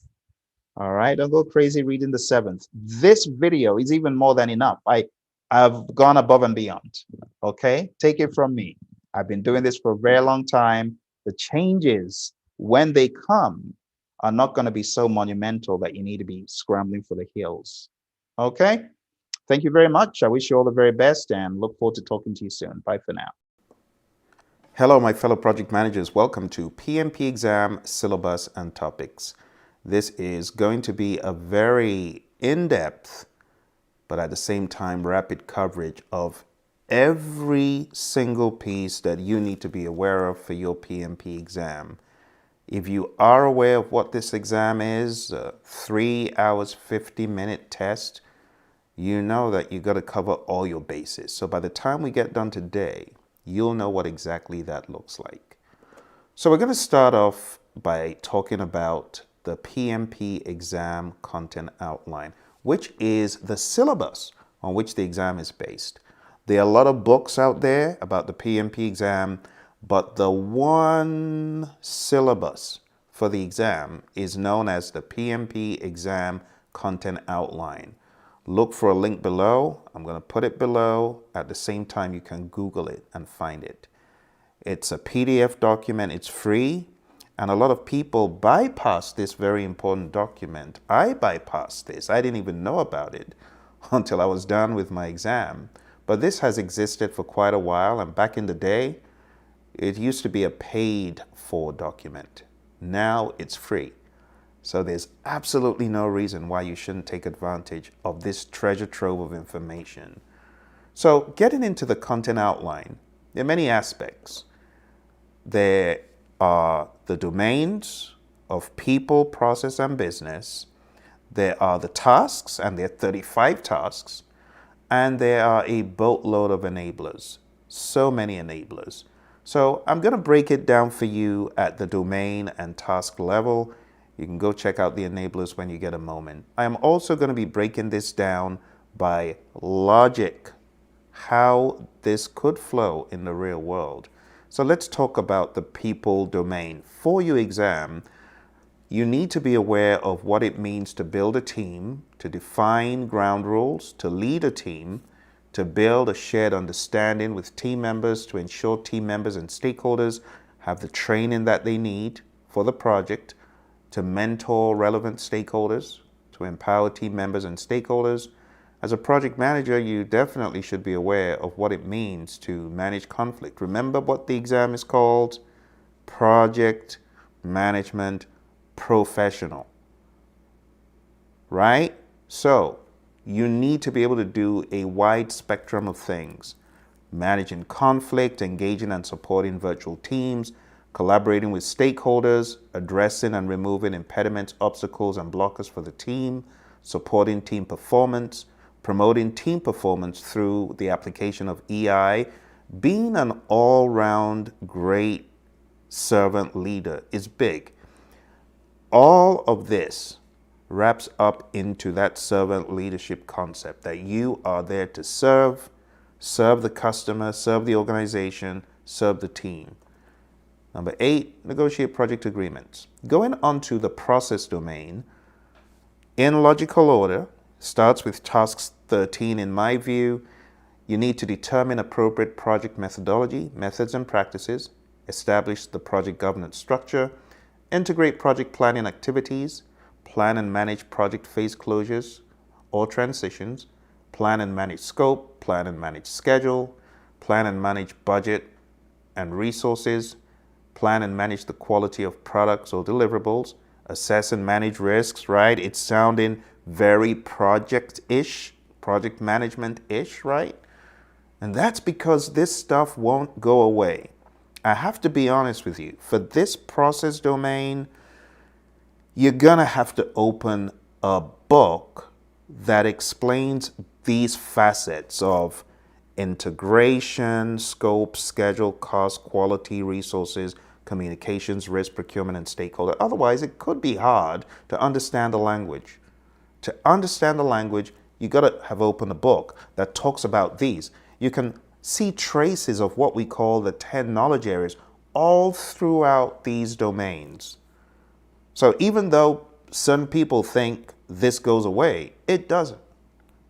All right, don't go crazy reading the 7th. This video is even more than enough. I've gone above and beyond. Okay, take it from me. I've been doing this for a very long time. The changes, when they come, are not going to be so monumental that you need to be scrambling for the hills. Okay? Thank you very much. I wish you all the very best and look forward to talking to you soon. Bye for now. Hello, my fellow project managers. Welcome to PMP exam syllabus and topics. This is going to be a very in-depth, but at the same time, rapid coverage of every single piece that you need to be aware of for your PMP exam. If you are aware of what this exam is, a 3 hours, 50-minute test, you know that you got to cover all your bases. So by the time we get done today, you'll know what exactly that looks like. So we're going to start off by talking about the PMP exam content outline, which is the syllabus on which the exam is based. There are a lot of books out there about the PMP exam, but the one syllabus for the exam is known as the PMP exam content outline. Look for a link below. I'm going to put it below. At the same time, you can Google it and find it. It's a PDF document. It's free. And a lot of people bypass this very important document. I bypassed this. I didn't even know about it until I was done with my exam. But this has existed for quite a while. And back in the day, it used to be a paid for document. Now it's free. So there's absolutely no reason why you shouldn't take advantage of this treasure trove of information. So getting into the content outline, there are many aspects. There are the domains of people, process, and business. There are the tasks, and there are 35 tasks. And there are a boatload of enablers. So many enablers. So I'm going to break it down for you at the domain and task level. You can go check out the enablers when you get a moment. I am also going to be breaking this down by logic, how this could flow in the real world. So let's talk about the people domain. For your exam, you need to be aware of what it means to build a team, to define ground rules, to lead a team, to build a shared understanding with team members, to ensure team members and stakeholders have the training that they need for the project, to mentor relevant stakeholders, to empower team members and stakeholders. As a project manager, you definitely should be aware of what it means to manage conflict. Remember what the exam is called? Project Management Professional. Right? So you need to be able to do a wide spectrum of things. Managing conflict, engaging and supporting virtual teams, collaborating with stakeholders, addressing and removing impediments, obstacles, and blockers for the team, supporting team performance, promoting team performance through the application of EI, being an all-round great servant leader is big. All of this wraps up into that servant leadership concept that you are there to serve the customer, serve the organization, serve the team. Number 8, negotiate project agreements. Going on to the process domain, in logical order, starts with tasks 13 in my view. You need to determine appropriate project methodology, methods and practices, establish the project governance structure, integrate project planning activities, plan and manage project phase closures or transitions, plan and manage scope, plan and manage schedule, plan and manage budget and resources, plan and manage the quality of products or deliverables, assess and manage risks, right? It's sounding very project-ish, project management-ish, right? And that's because this stuff won't go away. I have to be honest with you. For this process domain, you're gonna have to open a book that explains these facets of integration, scope, schedule, cost, quality, resources, communications, risk, procurement, and stakeholder. Otherwise, it could be hard to understand the language. To understand the language, you got to have opened a book that talks about these. You can see traces of what we call the 10 knowledge areas all throughout these domains. So even though some people think this goes away, it doesn't.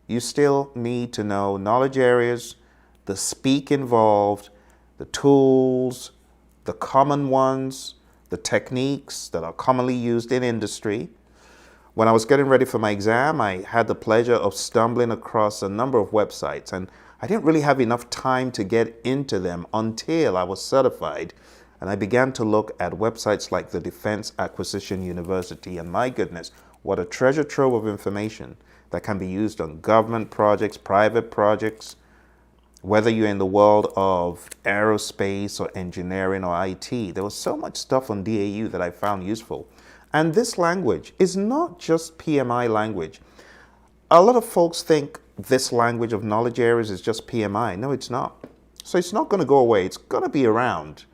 You still need to know knowledge areas, the speak involved, the tools, the common ones, the techniques that are commonly used in industry. When I was getting ready for my exam, I had the pleasure of stumbling across a number of websites, and I didn't really have enough time to get into them until I was certified. And I began to look at websites like the Defense Acquisition University, and my goodness, what a treasure trove of information that can be used on government projects, private projects, whether you're in the world of aerospace or engineering or IT. There was so much stuff on DAU that I found useful. And this language is not just PMI language. A lot of folks think this language of knowledge areas is just PMI. No, it's not. So it's not going to go away. It's going to be around.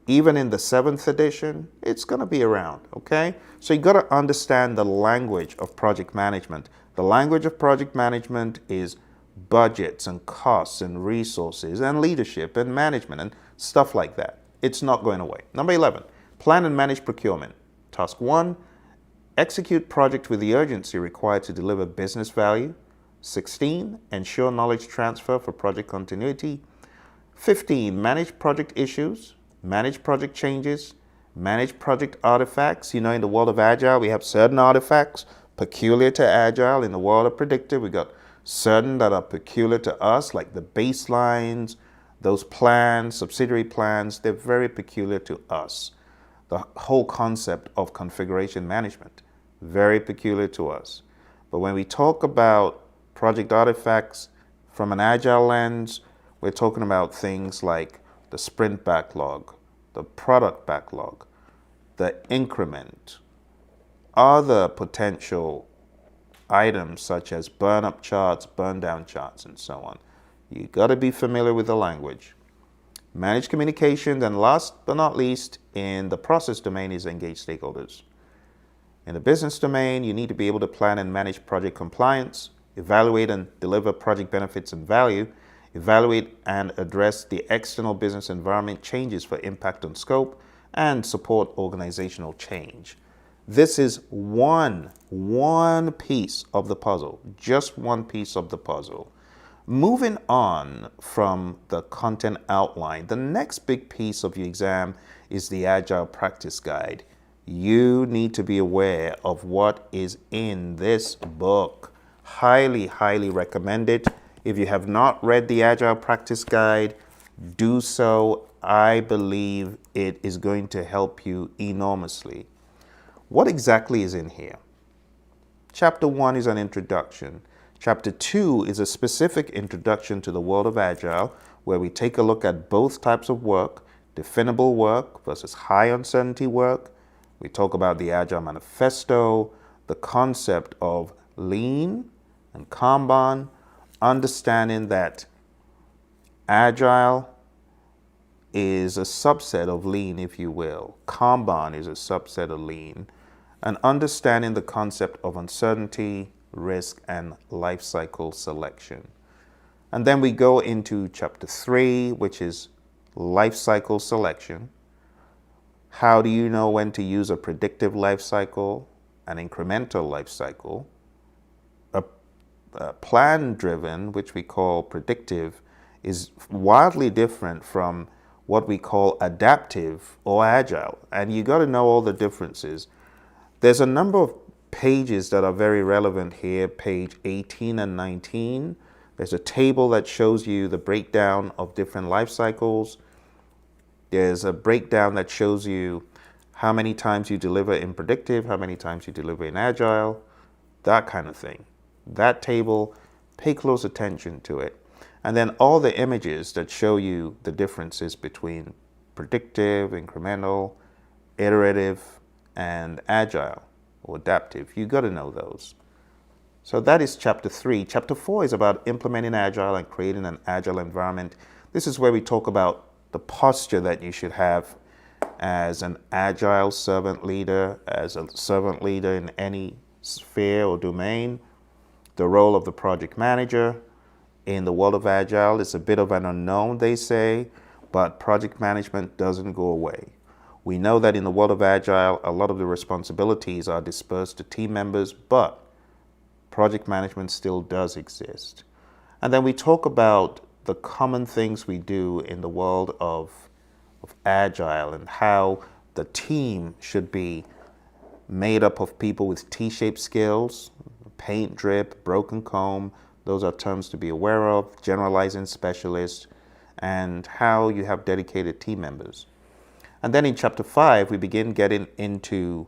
Even in the 7th edition, it's going to be around, okay? So you got to understand the language of project management. The language of project management is budgets and costs and resources and leadership and management and stuff like that. It's not going away. Number 11, plan and manage procurement. Task 1, execute project with the urgency required to deliver business value. 16, ensure knowledge transfer for project continuity. 15, manage project issues, manage project changes, manage project artifacts. You know, in the world of Agile, we have certain artifacts peculiar to Agile. In the world of Predictive, we got certain that are peculiar to us, like the baselines, those plans, subsidiary plans. They're very peculiar to us. The whole concept of configuration management, very peculiar to us. But when we talk about project artifacts from an Agile lens, we're talking about things like the sprint backlog, the product backlog, the increment, other potential items such as burn up charts, burn down charts, and so on. You got to be familiar with the language. Manage communications, and last but not least, in the process domain is engage stakeholders. In the business domain, you need to be able to plan and manage project compliance, evaluate and deliver project benefits and value, evaluate and address the external business environment changes for impact on scope, and support organizational change. This is one piece of the puzzle, just one piece of the puzzle. Moving on from the content outline, the next big piece of your exam is the Agile Practice Guide. You need to be aware of what is in this book. Highly, highly recommend it. If you have not read the Agile Practice Guide, do so. I believe it is going to help you enormously. What exactly is in here? Chapter 1 is an introduction. Chapter 2 is a specific introduction to the world of Agile, where we take a look at both types of work, definable work versus high uncertainty work. We talk about the Agile Manifesto, the concept of lean and Kanban, understanding that Agile is a subset of lean, if you will. Kanban is a subset of lean. And understanding the concept of uncertainty, risk, and life cycle selection. And then we go into chapter 3, which is life cycle selection. How do you know when to use a predictive life cycle, an incremental life cycle, a plan-driven, which we call predictive, is wildly different from what we call adaptive or agile. And you got to know all the differences. There's a number of pages that are very relevant here, page 18 and 19. There's a table that shows you the breakdown of different life cycles. There's a breakdown that shows you how many times you deliver in predictive, how many times you deliver in agile, that kind of thing. That table, pay close attention to it. And then all the images that show you the differences between predictive, incremental, iterative, and agile or adaptive. You got to know those. So that is chapter 3. Chapter 4 is about implementing agile and creating an agile environment. This is where we talk about the posture that you should have as an agile servant leader, as a servant leader in any sphere or domain. The role of the project manager in the world of Agile is a bit of an unknown, they say, but project management doesn't go away. We know that in the world of Agile, a lot of the responsibilities are dispersed to team members, but project management still does exist. And then we talk about the common things we do in the world of Agile and how The team should be made up of people with T-shaped skills, paint drip, broken comb. Those are terms to be aware of, generalizing specialists, and how you have dedicated team members. And then in chapter 5, we begin getting into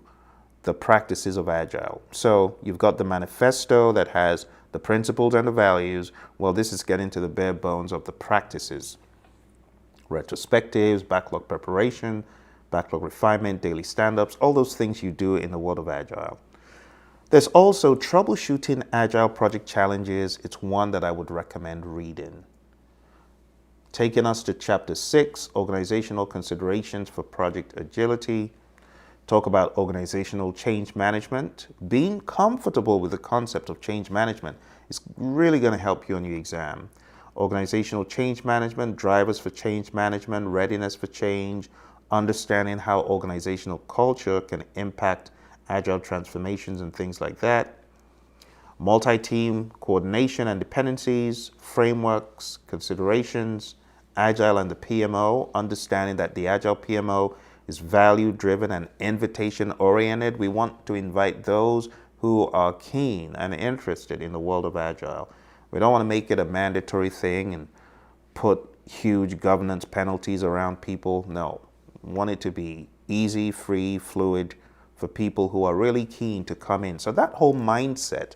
the practices of Agile. So you've got the manifesto that has the principles and the values. Well, this is getting to the bare bones of the practices. Retrospectives, backlog preparation, backlog refinement, daily stand-ups, all those things you do in the world of Agile. There's also troubleshooting Agile project challenges. It's one that I would recommend reading. Taking us to chapter 6, organizational considerations for project agility. Talk about organizational change management. Being comfortable with the concept of change management is really going to help you on your exam. Organizational change management, drivers for change management, readiness for change, understanding how organizational culture can impact Agile transformations and things like that. Multi-team coordination and dependencies, frameworks, considerations, Agile and the PMO, understanding that the Agile PMO is value-driven and invitation-oriented. We want to invite those who are keen and interested in the world of Agile. We don't want to make it a mandatory thing and put huge governance penalties around people. No, we want it to be easy, free, fluid for people who are really keen to come in. So that whole mindset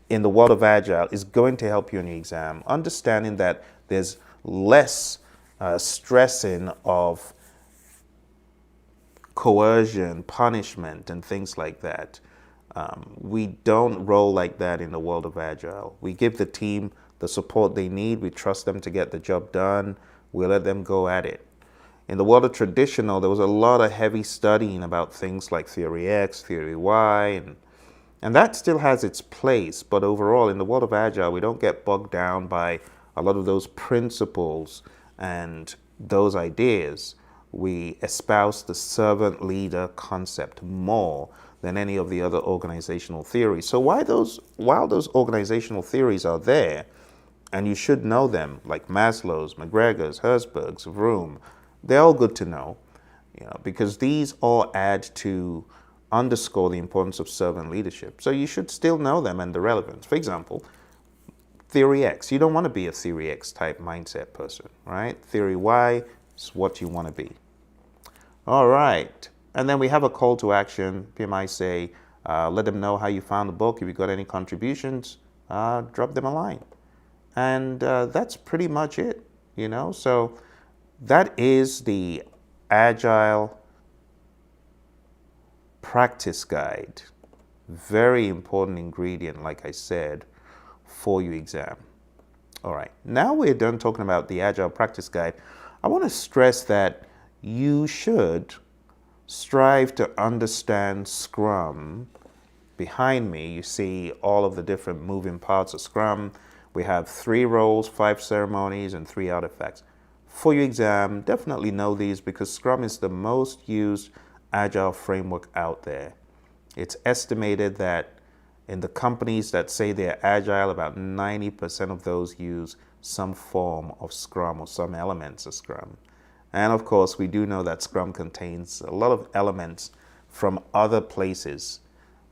in the world of Agile is going to help you in your exam, understanding that there's less stressing of coercion, punishment, and things like that. We don't roll like that in the world of Agile. We give the team the support they need. We trust them to get the job done. We let them go at it. In the world of traditional, there was a lot of heavy studying about things like theory X, theory Y, and that still has its place. But overall, in the world of Agile, we don't get bogged down by a lot of those principles and those ideas. We espouse the servant leader concept more than any of the other organizational theories. So while those organizational theories are there, and you should know them, like Maslow's, McGregor's, Herzberg's, Vroom, they're all good to know, because these all add to underscore the importance of servant leadership. So you should still know them and the relevance. For example, theory X, you don't want to be a theory X type mindset person, right? Theory Y is what you want to be. All right. And then we have a call to action. PMI say, let them know how you found the book. If you got any contributions, drop them a line. And that's pretty much it, So that is the Agile practice guide. Very important ingredient, like I said, for your exam. All right, now we're done talking about the Agile practice guide. I want to stress that you should strive to understand Scrum. Behind me, you see all of the different moving parts of Scrum. We have 3 roles, 5 ceremonies, and 3 artifacts. For your exam, definitely know these because Scrum is the most used Agile framework out there. It's estimated that in the companies that say they're Agile, about 90% of those use some form of Scrum or some elements of Scrum. And of course, we do know that Scrum contains a lot of elements from other places,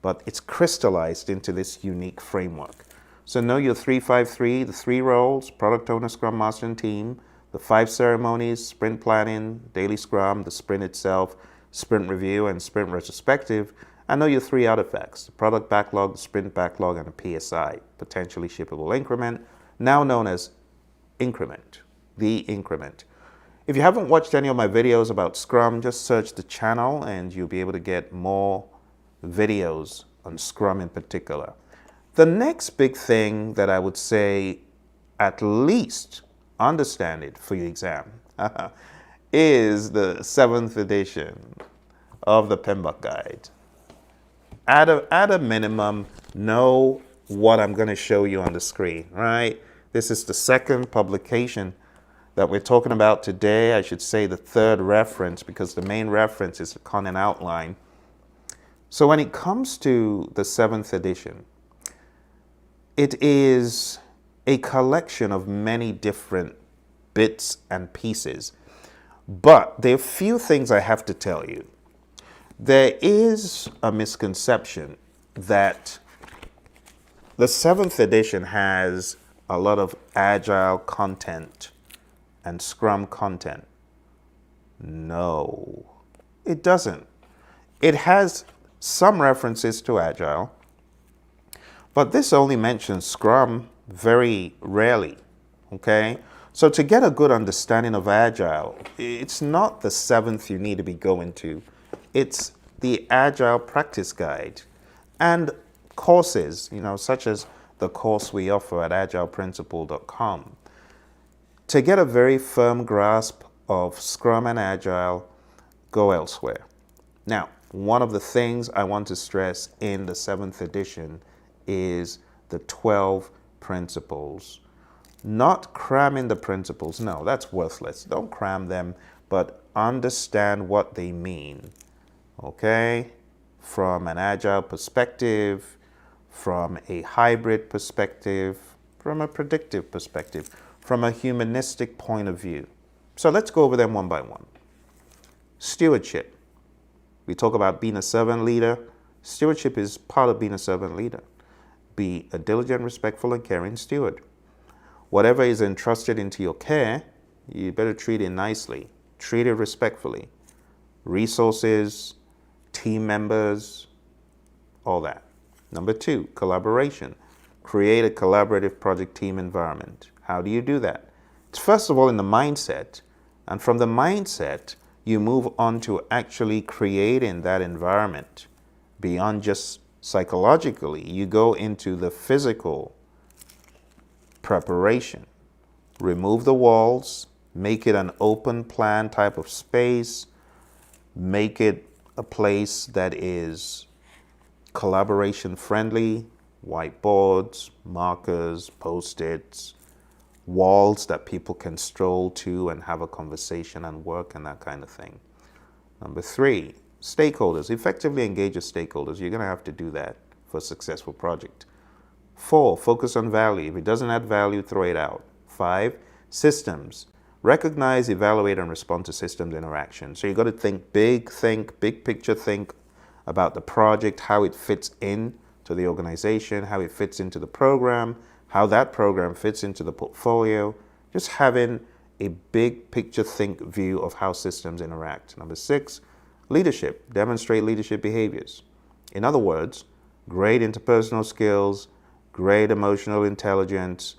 but it's crystallized into this unique framework. So know your 3-5-3, the 3 roles, product owner, Scrum master, and team, the 5 ceremonies, sprint planning, daily Scrum, the sprint itself, sprint review, and sprint retrospective. And know your 3 artifacts, the product backlog, the sprint backlog, and a PSI, potentially shippable increment, now known as increment, the increment. If you haven't watched any of my videos about Scrum, just search the channel and you'll be able to get more videos on Scrum in particular. The next big thing that I would say, at least understand it for your exam, is the 7th edition of the PMBOK guide. At a minimum, know what I'm going to show you on the screen, right? This is the 2nd publication that we're talking about today. I should say the 3rd reference because the main reference is the content outline. So when it comes to the 7th edition, it is a collection of many different bits and pieces. But there are a few things I have to tell you. There is a misconception that the 7th edition has a lot of Agile content and Scrum content. No, it doesn't. It has some references to Agile, but this only mentions Scrum very rarely, okay? So to get a good understanding of Agile, it's not the 7th you need to be going to. It's the Agile Practice Guide and courses, such as the course we offer at agileprinciple.com. To get a very firm grasp of Scrum and Agile, go elsewhere. Now, one of the things I want to stress in the 7th edition is the 12 principles. Not cramming the principles. No, that's worthless. Don't cram them, but understand what they mean. Okay? From an Agile perspective, from a hybrid perspective, from a predictive perspective, from a humanistic point of view. So let's go over them one by one. Stewardship. We talk about being a servant leader. Stewardship is part of being a servant leader. Be a diligent, respectful, and caring steward. Whatever is entrusted into your care, you better treat it nicely. Treat it respectfully. Resources, team members, all that. Number 2, collaboration. Create a collaborative project team environment. How do you do that? It's first of all in the mindset. And from the mindset, you move on to actually creating that environment. Beyond just psychologically, you go into the physical preparation. Remove the walls, make it an open plan type of space, make it a place that is collaboration friendly, whiteboards, markers, post-its, walls that people can stroll to and have a conversation and work and that kind of thing. Number 3, stakeholders. Effectively engage your stakeholders. You're going to have to do that for a successful project. 4, focus on value. If it doesn't add value, throw it out. 5, systems. Recognize, evaluate, and respond to systems interaction. So you got to think big picture, think about the project, how it fits in to the organization, how it fits into the program, how that program fits into the portfolio. Just having a big picture think view of how systems interact. Number 6, leadership. Demonstrate leadership behaviors. In other words, great interpersonal skills, great emotional intelligence,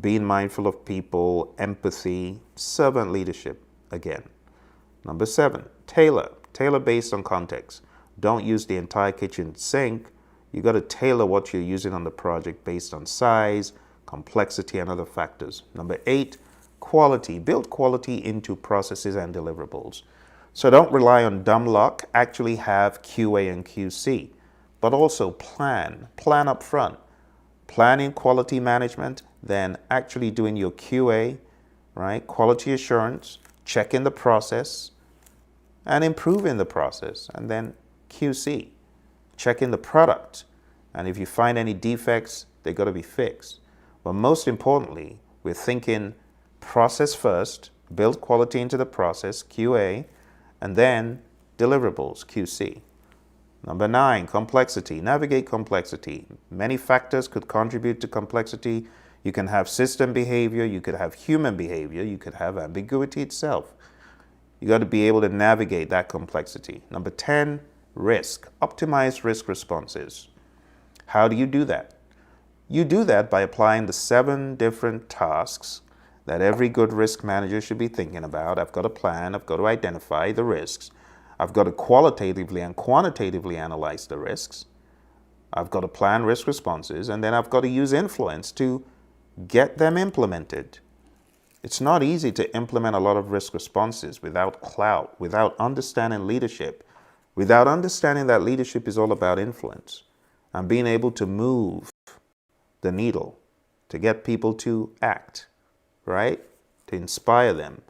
being mindful of people, empathy, servant leadership again. Number 7, tailor. Tailor based on context. Don't use the entire kitchen sink. You got to tailor what you're using on the project based on size, complexity, and other factors. Number 8, quality. Build quality into processes and deliverables. So don't rely on dumb luck. Actually have QA and QC, but also plan up front. Planning quality management, then actually doing your QA, right? Quality assurance, checking the process and improving the process. And then QC, checking the product. And if you find any defects, they got to be fixed. But most importantly, we're thinking process first, build quality into the process, QA, and then deliverables, QC. Number 9, complexity. Navigate complexity. Many factors could contribute to complexity. You can have system behavior, you could have human behavior, you could have ambiguity itself. You got to be able to navigate that complexity. Number 10, risk. Optimize risk responses. How do you do that? You do that by applying the 7 different tasks that every good risk manager should be thinking about. I've got a plan, I've got to identify the risks. I've got to qualitatively and quantitatively analyze the risks. I've got to plan risk responses, and then I've got to use influence to get them implemented. It's not easy to implement a lot of risk responses without clout, without understanding leadership, without understanding that leadership is all about influence and being able to move the needle, to get people to act, right? To inspire them.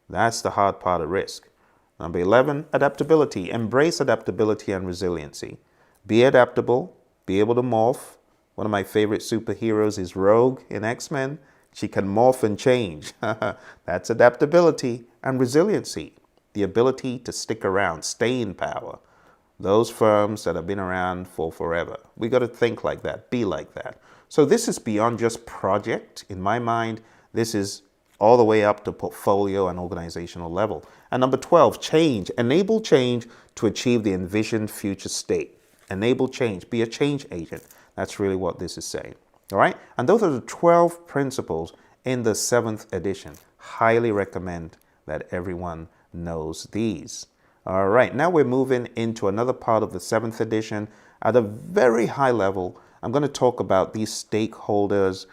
That's the hard part of risk. Number 11, adaptability. Embrace adaptability and resiliency. Be adaptable, be able to morph. One of my favorite superheroes is Rogue in X-Men. She can morph and change. That's adaptability and resiliency. The ability to stick around, stay in power. those firms that have been around for forever. We got to think like that, be like that. So this is beyond just project. In my mind, this is all the way up to portfolio and organizational level. And number 12, change. Enable change to achieve the envisioned future state. Enable change. Be a change agent. That's really what this is saying. All right? And those are the 12 principles in the 7th edition. Highly recommend that everyone knows these. All right, now we're moving into another part of the 7th edition. At a very high level, I'm going to talk about these stakeholders,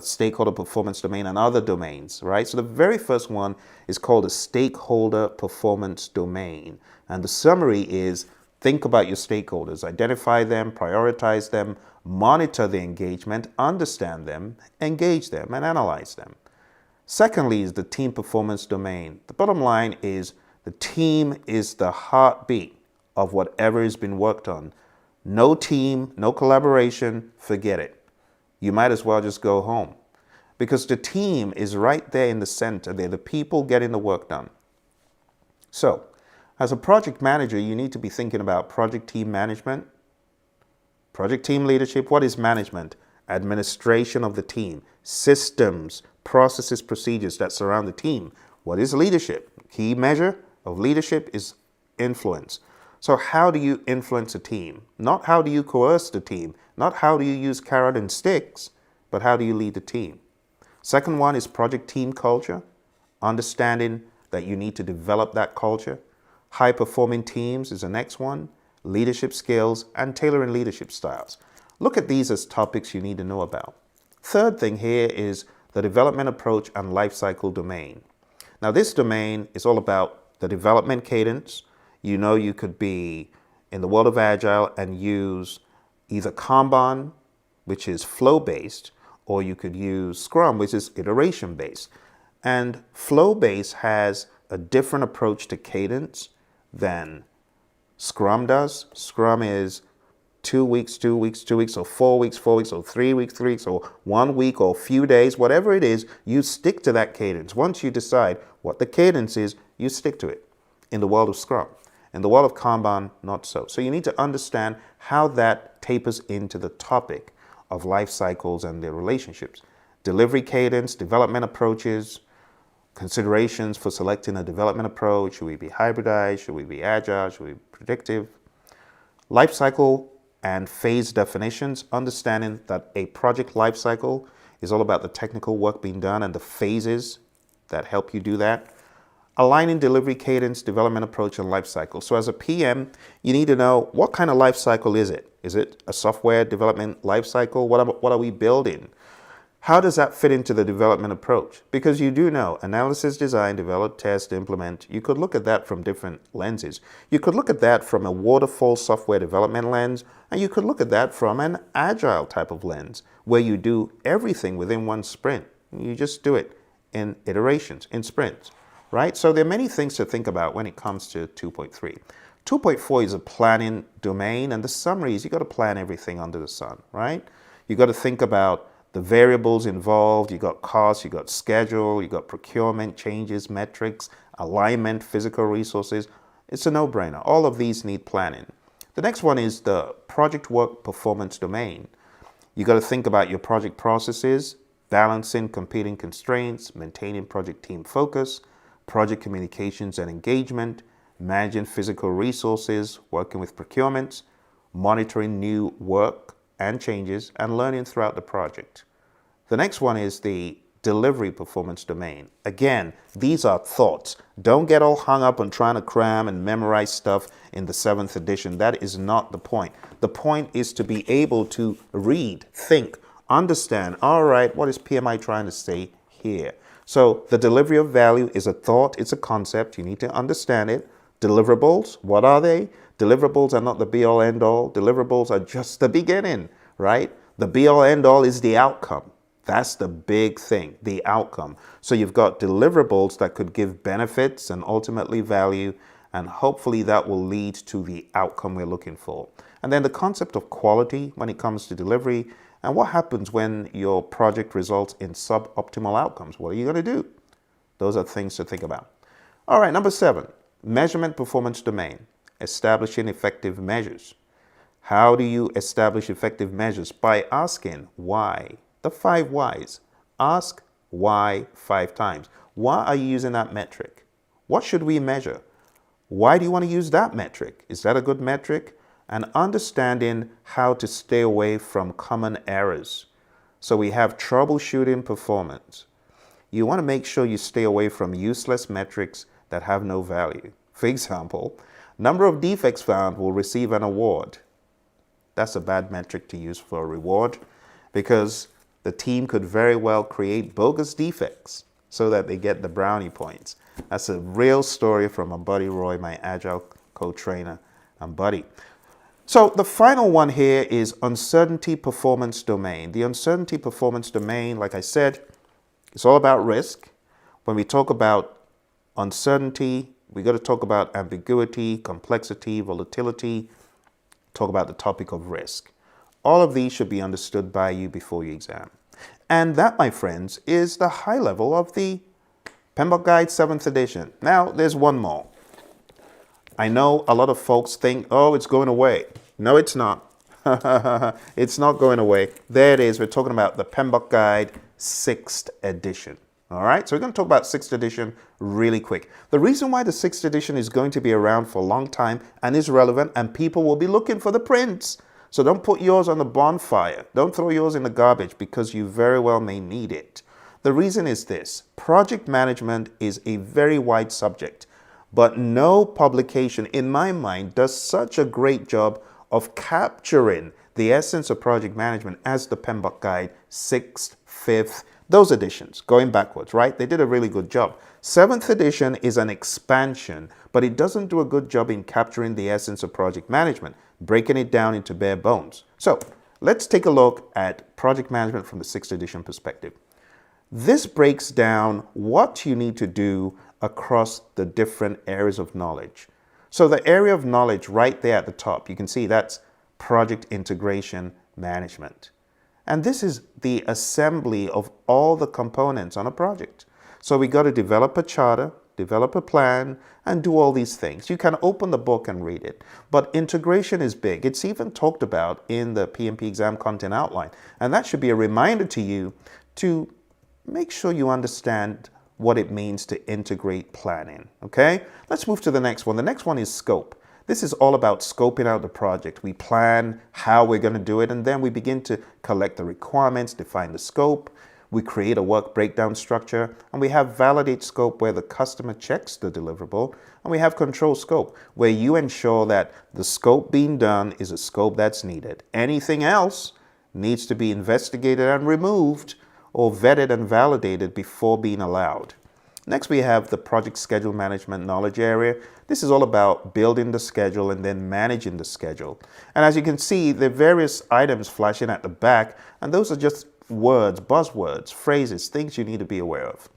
stakeholder performance domain and other domains, right? So the very first one is called a stakeholder performance domain. And the summary is think about your stakeholders, identify them, prioritize them, monitor the engagement, understand them, engage them, and analyze them. Secondly is the team performance domain. The bottom line is the team is the heartbeat of whatever has been worked on. No team, no collaboration, forget it. You might as well just go home because the team is right there in the center. They're the people getting the work done. So, as a project manager, you need to be thinking about project team management, project team leadership. What is management? Administration of the team, systems, processes, procedures that surround the team. What is leadership? Key measure of leadership is influence. So how do you influence a team? Not how do you coerce the team, not how do you use carrot and sticks, but how do you lead the team? Second one is project team culture, understanding that you need to develop that culture. High performing teams is the next one, leadership skills and tailoring leadership styles. Look at these as topics you need to know about. Third thing here is the development approach and life cycle domain. Now this domain is all about the development cadence. You know, you could be in the world of Agile and use either Kanban, which is flow-based, or you could use Scrum, which is iteration-based. And flow-based has a different approach to cadence than Scrum does. Scrum is 2 weeks, 2 weeks, 2 weeks, or 4 weeks, 4 weeks, or 3 weeks, 3 weeks, or 1 week, or a few days, whatever it is, you stick to that cadence. Once you decide what the cadence is, you stick to it. In the world of Scrum. In the world of Kanban, not so. So you need to understand how that tapers into the topic of life cycles and their relationships. Delivery cadence, development approaches, considerations for selecting a development approach. Should we be hybridized? Should we be agile? Should we be predictive? Life cycle and phase definitions, understanding that a project life cycle is all about the technical work being done and the phases that help you do that. Aligning delivery cadence, development approach, and life cycle. So as a PM, you need to know what kind of life cycle is it? Is it a software development life cycle? What are we building? How does that fit into the development approach? Because you do know analysis, design, develop, test, implement. You could look at that from different lenses. You could look at that from a waterfall software development lens, and you could look at that from an agile type of lens, where you do everything within one sprint. You just do it in iterations, in sprints. Right? So there are many things to think about when it comes to 2.3. 2.4 is a planning domain, and the summary is you got to plan everything under the sun, right? You got to think about the variables involved. You got costs, you got schedule, you got procurement, changes, metrics, alignment, physical resources. It's a no-brainer. All of these need planning. The next one is the project work performance domain. You got to think about your project processes, balancing competing constraints, maintaining project team focus, project communications and engagement, managing physical resources, working with procurements, monitoring new work and changes, and learning throughout the project. The next one is the delivery performance domain. Again, these are thoughts. Don't get all hung up on trying to cram and memorize stuff in the 7th edition. That is not the point. The point is to be able to read, think, understand, all right, what is PMI trying to say here? So the delivery of value is a thought, it's a concept, you need to understand it. Deliverables, what are they? Deliverables are not the be-all end-all. Deliverables are just the beginning, right? The be-all end-all is the outcome. That's the big thing, the outcome. So you've got deliverables that could give benefits and ultimately value, and hopefully that will lead to the outcome we're looking for. And then the concept of quality when it comes to delivery. And what happens when your project results in suboptimal outcomes? What are you going to do? Those are things to think about. All right, number 7, measurement performance domain. establishing effective measures. How do you establish effective measures? By asking why. The 5 whys. Ask why 5 times. Why are you using that metric? What should we measure? Why do you want to use that metric? Is that a good metric? And understanding how to stay away from common errors. So we have troubleshooting performance. You want to make sure you stay away from useless metrics that have no value. For example, number of defects found will receive an award. That's a bad metric to use for a reward because the team could very well create bogus defects so that they get the brownie points. That's a real story from my buddy Roy, my Agile co-trainer and buddy. So the final one here is uncertainty performance domain. The uncertainty performance domain, like I said, it's all about risk. When we talk about uncertainty, we got to talk about ambiguity, complexity, volatility, talk about the topic of risk. All of these should be understood by you before your exam. And that, my friends, is the high level of the PMBOK Guide 7th edition. Now, there's one more. I know a lot of folks think, oh, it's going away. No, it's not. It's not going away. There it is. We're talking about the PMBOK Guide 6th edition. All right, so we're going to talk about 6th edition really quick. The reason why the 6th edition is going to be around for a long time and is relevant and people will be looking for the prints. So don't put yours on the bonfire. Don't throw yours in the garbage because you very well may need it. The reason is this. Project management is a very wide subject, but no publication, in my mind, does such a great job of capturing the essence of project management as the PMBOK Guide 6th, 5th, those editions, going backwards, right? They did a really good job. 7th edition is an expansion, but it doesn't do a good job in capturing the essence of project management, breaking it down into bare bones. So let's take a look at project management from the 6th edition perspective. This breaks down what you need to do across the different areas of knowledge. So the area of knowledge right there at the top, you can see that's project integration management. And this is the assembly of all the components on a project. So we got to develop a charter, develop a plan, and do all these things. You can open the book and read it. But integration is big. It's even talked about in the PMP exam content outline. And that should be a reminder to you to make sure you understand what it means to integrate planning. Okay? Let's move to the next one. The next one is scope. This is all about scoping out the project. We plan how we're going to do it, and then we begin to collect the requirements, define the scope. We create a work breakdown structure, and we have validate scope where the customer checks the deliverable, and we have control scope where you ensure that the scope being done is a scope that's needed. Anything else needs to be investigated and removed or vetted and validated before being allowed. Next, we have the project schedule management knowledge area. This is all about building the schedule and then managing the schedule. And as you can see, there are various items flashing at the back, and those are just words, buzzwords, phrases, things you need to be aware of.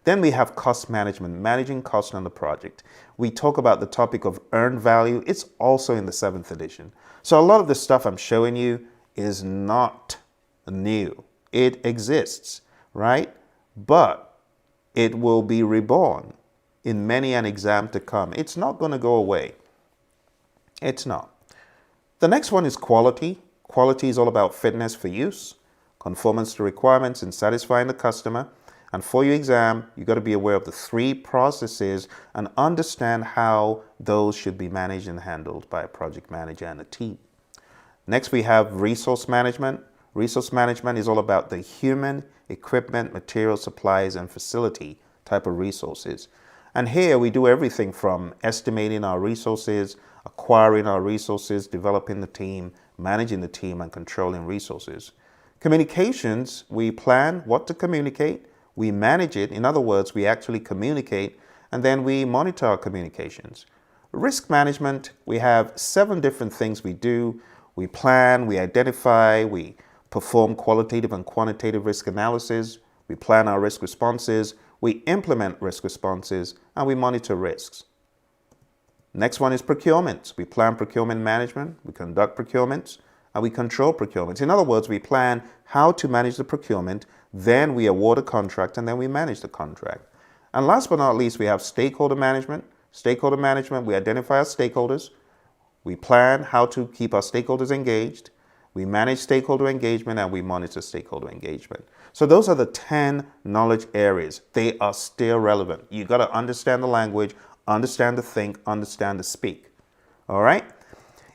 Then we have cost management, managing costs on the project. We talk about the topic of earned value. It's also in the 7th edition. So a lot of the stuff I'm showing you is not new. It exists, right? But it will be reborn in many an exam to come. It's not going to go away. It's not. The next one is quality. Quality is all about fitness for use, conformance to requirements, and satisfying the customer. And for your exam, you've got to be aware of the 3 processes and understand how those should be managed and handled by a project manager and a team. Next, we have resource management. Resource management is all about the human, equipment, material, supplies, and facility type of resources. And here we do everything from estimating our resources, acquiring our resources, developing the team, managing the team, and controlling resources. Communications, we plan what to communicate, we manage it. In other words, we actually communicate, and then we monitor our communications. Risk management, we have 7 different things we do. We plan, we identify, we perform qualitative and quantitative risk analysis, we plan our risk responses, we implement risk responses, and we monitor risks. Next one is procurement. We plan procurement management, we conduct procurements, and we control procurement. In other words, we plan how to manage the procurement, then we award a contract, and then we manage the contract. And last but not least, we have stakeholder management. Stakeholder management, we identify our stakeholders, We plan how to keep our stakeholders engaged, we manage stakeholder engagement, and we monitor stakeholder engagement. So those are the 10 knowledge areas. They are still relevant. You got to understand the language, understand the think, understand the speak. All right?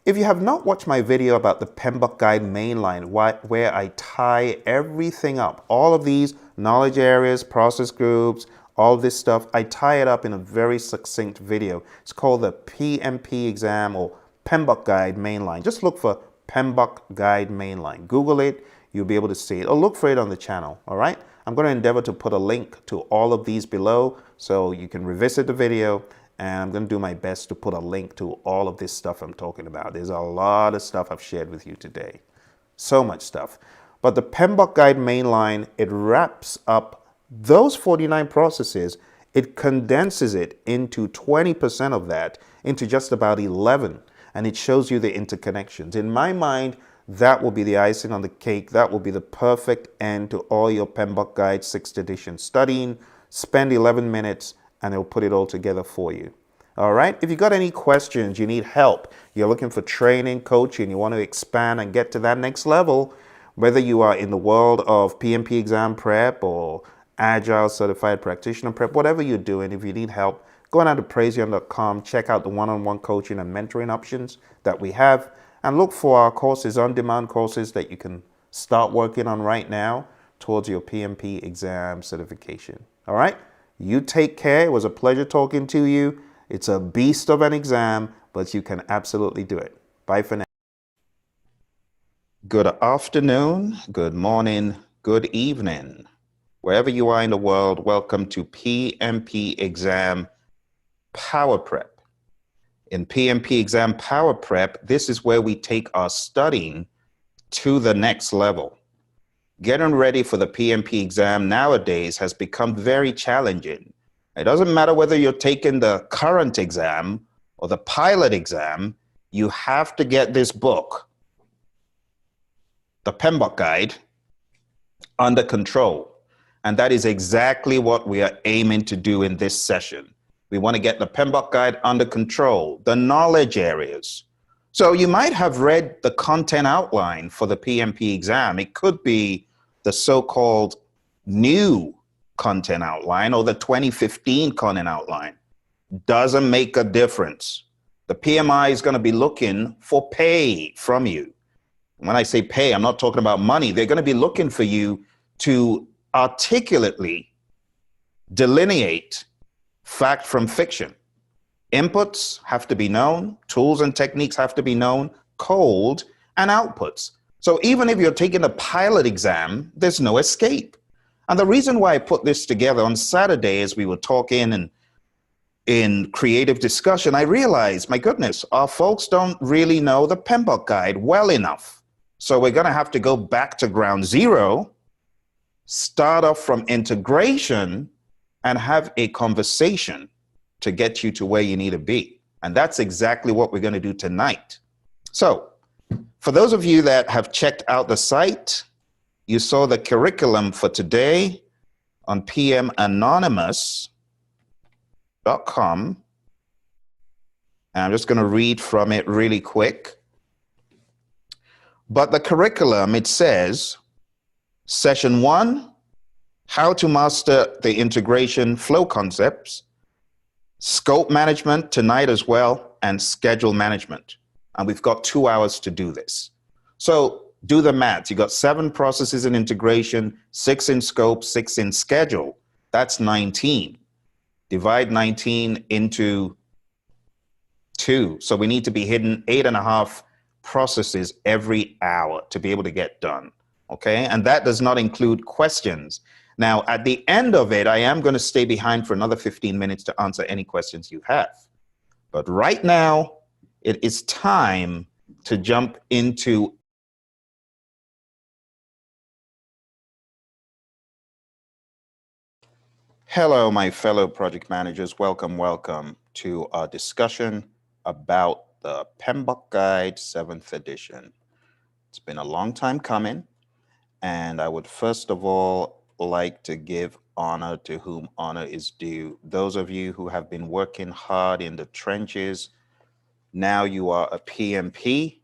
If you have not watched my video about the PMBOK Guide mainline, where I tie everything up, all of these knowledge areas, process groups, all this stuff, I tie it up in a very succinct video. It's called the PMP exam or PMBOK Guide mainline. Just look for PMBOK Guide mainline. Google it, you'll be able to see it. Or look for it on the channel, all right? I'm going to endeavor to put a link to all of these below so you can revisit the video. And I'm going to do my best to put a link to all of this stuff I'm talking about. There's a lot of stuff I've shared with you today. So much stuff. But the PMBOK Guide mainline, it wraps up those 49 processes. It condenses it into 20% of that into just about 11. And it shows you the interconnections. In my mind, that will be the icing on the cake. That will be the perfect end to all your PMBOK Guide 6th edition studying. Spend 11 minutes and it'll put it all together for you. All right? If you got any questions, you need help, you're looking for training, coaching, you want to expand and get to that next level, whether you are in the world of PMP exam prep or Agile certified practitioner prep, whatever you're doing, if you need help, go on to Praizion.com, check out the one-on-one coaching and mentoring options that we have, and look for our courses, on-demand courses that you can start working on right now towards your PMP exam certification. All right? You take care. It was a pleasure talking to you. It's a beast of an exam, but you can absolutely do it. Bye for now. Good afternoon, good morning, good evening. Wherever you are in the world, welcome to PMP Exam Power Prep. In PMP Exam Power Prep, this is where we take our studying to the next level. Getting ready for the PMP exam nowadays has become very challenging. It doesn't matter whether you're taking the current exam or the pilot exam, you have to get this book, the PMBOK Guide, under control. And that is exactly what we are aiming to do in this session. We want to get the PMBOK Guide under control, the knowledge areas. So you might have read the content outline for the PMP exam. It could be the so-called new content outline or the 2015 content outline. Doesn't make a difference. The PMI is going to be looking for pay from you. When I say pay, I'm not talking about money. They're going to be looking for you to articulately delineate fact from fiction. Inputs have to be known, tools and techniques have to be known, code and outputs. So even if you're taking a pilot exam, there's no escape. And the reason why I put this together on Saturday as we were talking and in creative discussion, I realized, my goodness, our folks don't really know the PMBOK Guide well enough. So we're going to have to go back to ground zero, start off from integration, and have a conversation to get you to where you need to be. And that's exactly what we're going to do tonight. So for those of you that have checked out the site, you saw the curriculum for today on PMAnonymous.com. And I'm just going to read from it really quick. But the curriculum, it says, Session 1, how to master the integration flow concepts, scope management tonight as well, and schedule management. And we've got 2 hours to do this. So do the math. You got 7 processes in integration, 6 in scope, 6 in schedule. That's 19. Divide 19 into 2. So we need to be hitting 8.5 processes every hour to be able to get done. Okay. And that does not include questions. Now, at the end of it, I am going to stay behind for another 15 minutes to answer any questions you have. But right now, it is time to jump into Hello, my fellow project managers. Welcome, welcome to our discussion about the PMBOK Guide 7th edition. It's been a long time coming, and I would first of all like to give honor to whom honor is due. Those of you who have been working hard in the trenches, Now you are a PMP,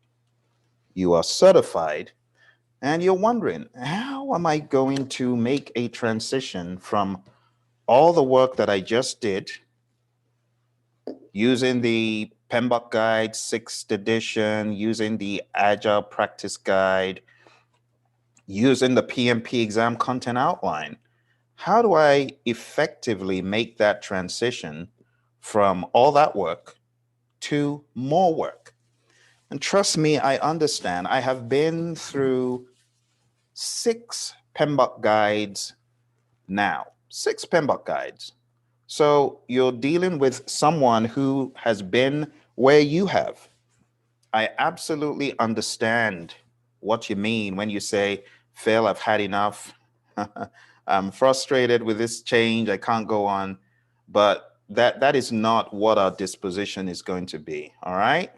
you are certified, and you're wondering, how am I going to make a transition from all the work that I just did using the PMBOK Guide 6th edition, using the Agile Practice Guide, using the PMP exam content outline? How do I effectively make that transition from all that work to more work? And trust me, I understand. I have been through 6 PMBOK guides now, 6 PMBOK guides. So you're dealing with someone who has been where you have. I absolutely understand what you mean when you say, Phil, I've had enough. I'm frustrated with this change. I can't go on. But that is not what our disposition is going to be. All right.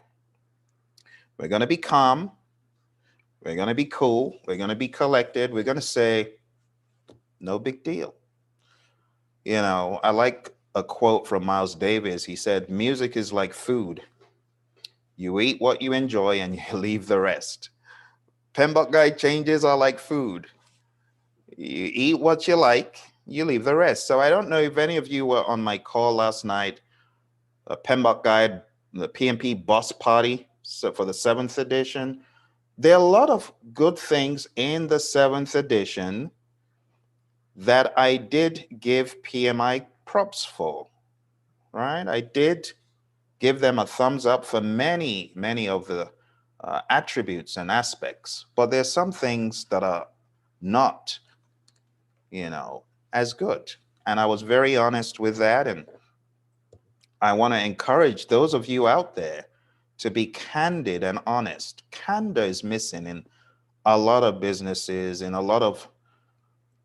We're going to be calm. We're going to be cool. We're going to be collected. We're going to say, no big deal. You know, I like a quote from Miles Davis. He said, music is like food. You eat what you enjoy and you leave the rest. PMBOK guide changes are like food. You eat what you like, you leave the rest. So I don't know if any of you were on my call last night, a PMBOK guide, the PMP boss party. So for the 7th edition, there are a lot of good things in the 7th edition that I did give PMI props for, right? I did give them a thumbs up for many, many of the attributes and aspects, but there's some things that are not, as good. And I was very honest with that. And I want to encourage those of you out there to be candid and honest. Candor is missing in a lot of businesses, in a lot of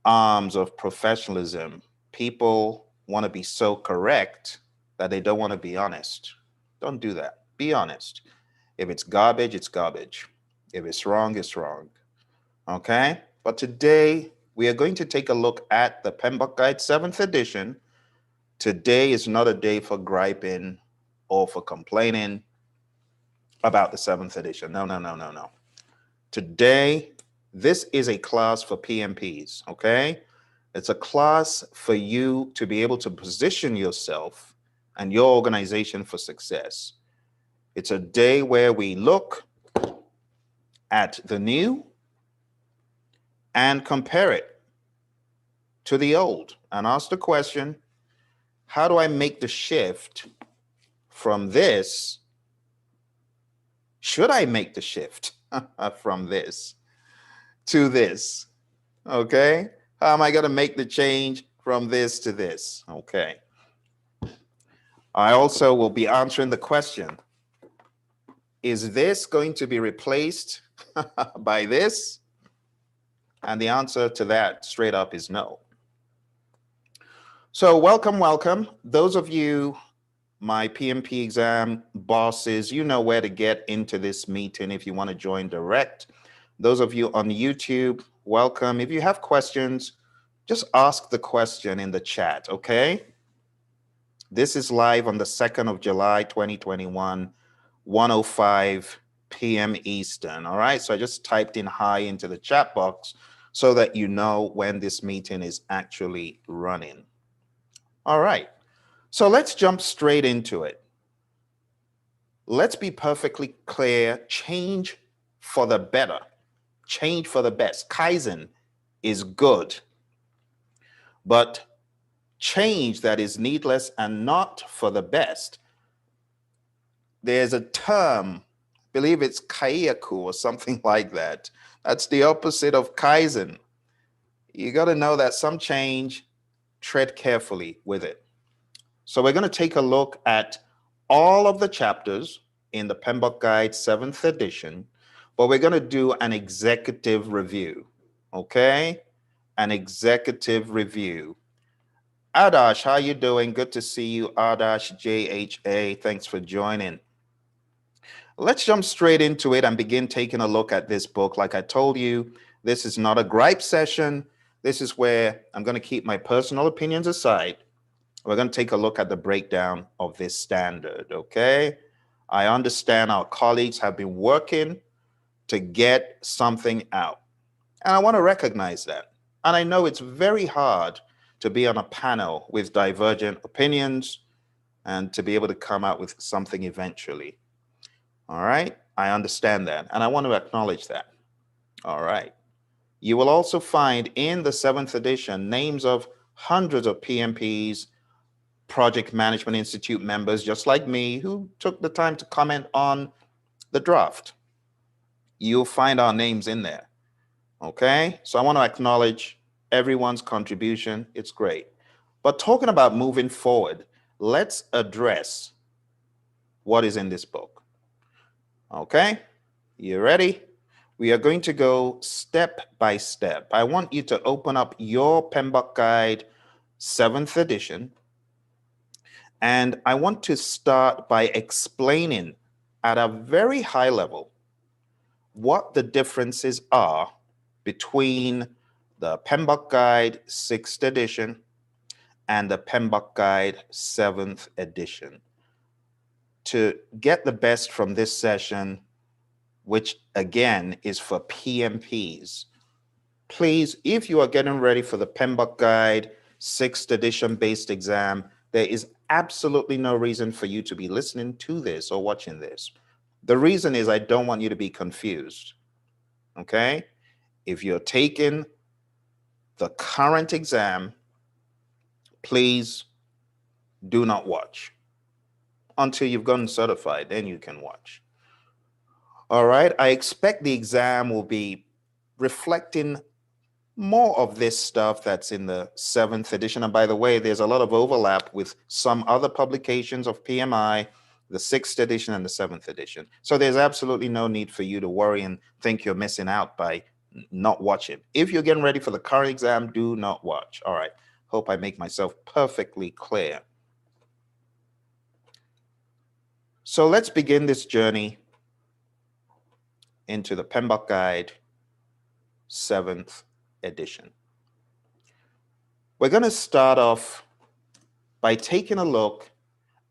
arms of professionalism. People want to be so correct that they don't want to be honest. Don't do that. Be honest. If it's garbage, it's garbage. If it's wrong, it's wrong. Okay? But today, we are going to take a look at the PMBOK Guide 7th edition. Today is not a day for griping or for complaining about the 7th edition. No, no, no, no, no. Today, this is a class for PMPs, okay? It's a class for you to be able to position yourself and your organization for success. It's a day where we look at the new and compare it to the old and ask the question, how do I make the shift from this? Should I make the shift from this to this? Okay. How am I going to make the change from this to this? Okay. I also will be answering the question, is this going to be replaced by this? And the answer to that straight up is no. So welcome, welcome. Those of you, my PMP exam bosses, you know where to get into this meeting if you want to join direct. Those of you on YouTube, welcome. If you have questions, just ask the question in the chat, okay? This is live on the 2nd of July, 2021, 1:05 p.m. Eastern, all right? So I just typed in hi into the chat box so that you know when this meeting is actually running. All right, so let's jump straight into it. Let's be perfectly clear, change for the better, change for the best. Kaizen is good, but change that is needless and not for the best. There's a term, I believe it's kaiaku or something like that. That's the opposite of Kaizen. You got to know that some change, tread carefully with it. So we're going to take a look at all of the chapters in the PMBOK Guide 7th edition, but we're going to do an executive review, okay? An executive review. Adash, how you doing? Good to see you, Adash JHA. Thanks for joining. Let's jump straight into it and begin taking a look at this book. Like I told you, this is not a gripe session. This is where I'm going to keep my personal opinions aside. We're going to take a look at the breakdown of this standard, okay? I understand our colleagues have been working to get something out. And I want to recognize that. And I know it's very hard to be on a panel with divergent opinions and to be able to come out with something eventually. All right. I understand that. And I want to acknowledge that. All right. You will also find in the 7th edition names of hundreds of PMPs, Project Management Institute members, just like me, who took the time to comment on the draft. You'll find our names in there. Okay. So I want to acknowledge everyone's contribution. It's great. But talking about moving forward, let's address what is in this book. Okay. You ready? We are going to go step by step. I want you to open up your PMBOK Guide 7th edition. And I want to start by explaining at a very high level what the differences are between the PMBOK Guide 6th edition and the PMBOK Guide 7th edition. To get the best from this session, which again is for PMPs, please, if you are getting ready for the PMBOK Guide 6th edition based exam, there is absolutely no reason for you to be listening to this or watching this. The reason is I don't want you to be confused. Okay? If you're taking the current exam, please do not watch until you've gotten certified, then you can watch. All right, I expect the exam will be reflecting more of this stuff that's in the 7th edition. And by the way, there's a lot of overlap with some other publications of PMI, the 6th edition and the 7th edition. So there's absolutely no need for you to worry and think you're missing out by not watching. If you're getting ready for the current exam, do not watch. All right, hope I make myself perfectly clear. So let's begin this journey into the PMBOK Guide 7th edition. We're going to start off by taking a look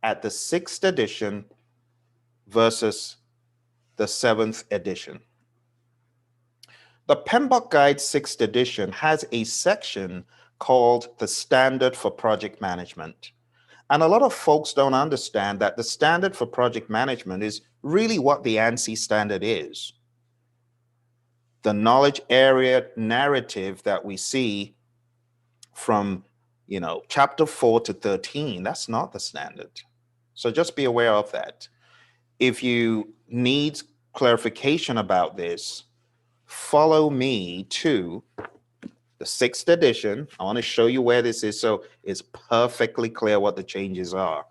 at the 6th edition versus the 7th edition. The PMBOK Guide 6th edition has a section called the Standard for Project Management. And a lot of folks don't understand that the standard for project management is really what the ANSI standard is. The knowledge area narrative that we see from, chapter 4 to 13, that's not the standard. So just be aware of that. If you need clarification about this, follow me to the 6th edition. I want to show you where this is so it's perfectly clear what the changes are.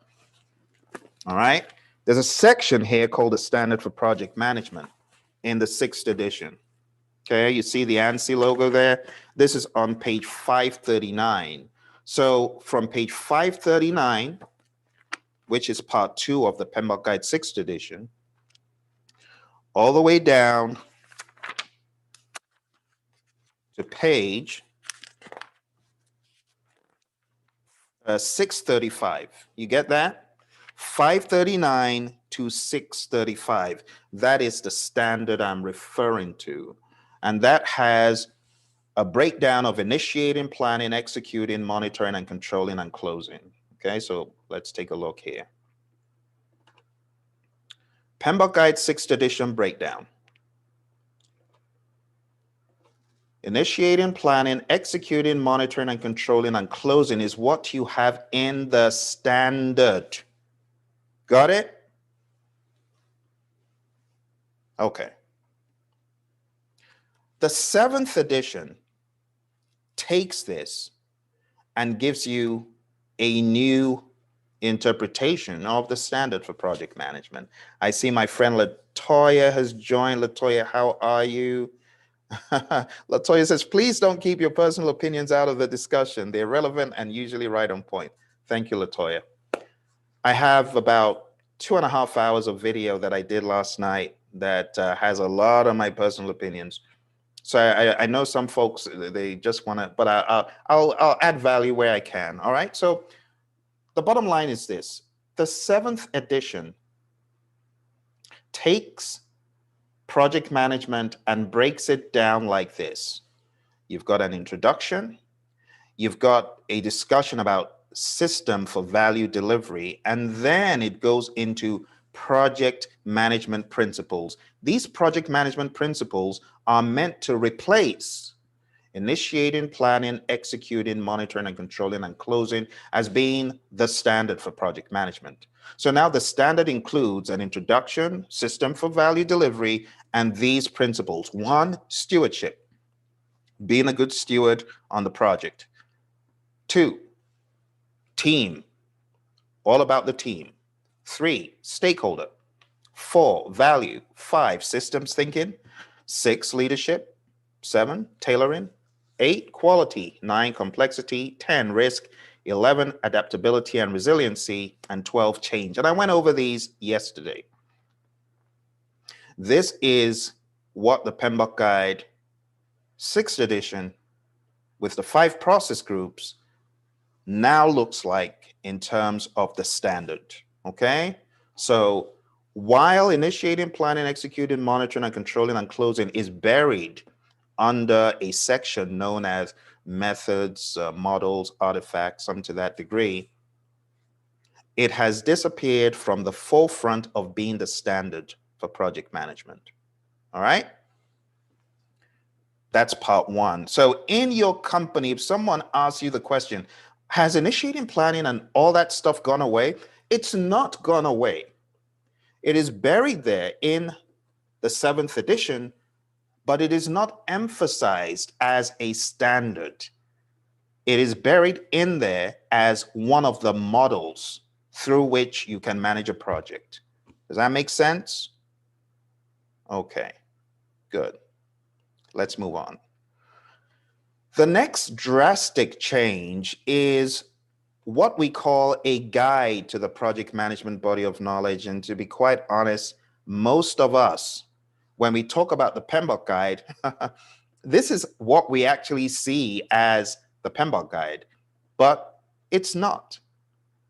All right. There's a section here called the Standard for Project Management in the 6th edition. Okay, you see the ANSI logo there? This is on page 539. So from page 539, which is part 2 of the PMBOK Guide 6th edition, all the way down to page 635. You get that? 539 to 635. That is the standard I'm referring to. And that has a breakdown of initiating, planning, executing, monitoring, and controlling and closing. Okay, so let's take a look here. PMBOK Guide 6th edition breakdown. Initiating, planning, executing, monitoring, and controlling and closing is what you have in the standard. Got it? Okay. The 7th edition takes this and gives you a new interpretation of the standard for project management. I see my friend Latoya has joined. Latoya, how are you? Latoya says, please don't keep your personal opinions out of the discussion. They're relevant and usually right on point. Thank you, Latoya. I have about 2.5 hours of video that I did last night that has a lot of my personal opinions. So I know some folks, they just want to, but I'll add value where I can. All right. So the bottom line is this: the 7th edition takes project management and breaks it down like this. You've got an introduction, you've got a discussion about system for value delivery, and then it goes into project management principles. These project management principles are meant to replace initiating, planning, executing, monitoring, and controlling, and closing as being the standard for project management. So now the standard includes an introduction, system for value delivery, and these principles. One, stewardship, being a good steward on the project. Two, team, all about the team. Three, stakeholder. Four, value. Five, systems thinking. Six, leadership. Seven, tailoring. Eight, quality. Nine, complexity. 10, risk. 11, adaptability and resiliency. And 12, change. And I went over these yesterday. This is what the PMBOK Guide 6th edition with the 5 process groups now looks like in terms of the standard. Okay, so while initiating, planning, executing, monitoring, and controlling and closing is buried under a section known as methods, models, artifacts, some to that degree, it has disappeared from the forefront of being the standard for project management. All right, that's part one. So in your company, if someone asks you the question, has initiating, planning, and all that stuff gone away? It's not gone away. It is buried there in the 7th edition, but it is not emphasized as a standard. It is buried in there as one of the models through which you can manage a project. Does that make sense? Okay, good. Let's move on. The next drastic change is what we call a guide to the project management body of knowledge. And to be quite honest, most of us, when we talk about the PMBOK Guide, this is what we actually see as the PMBOK Guide, but it's not.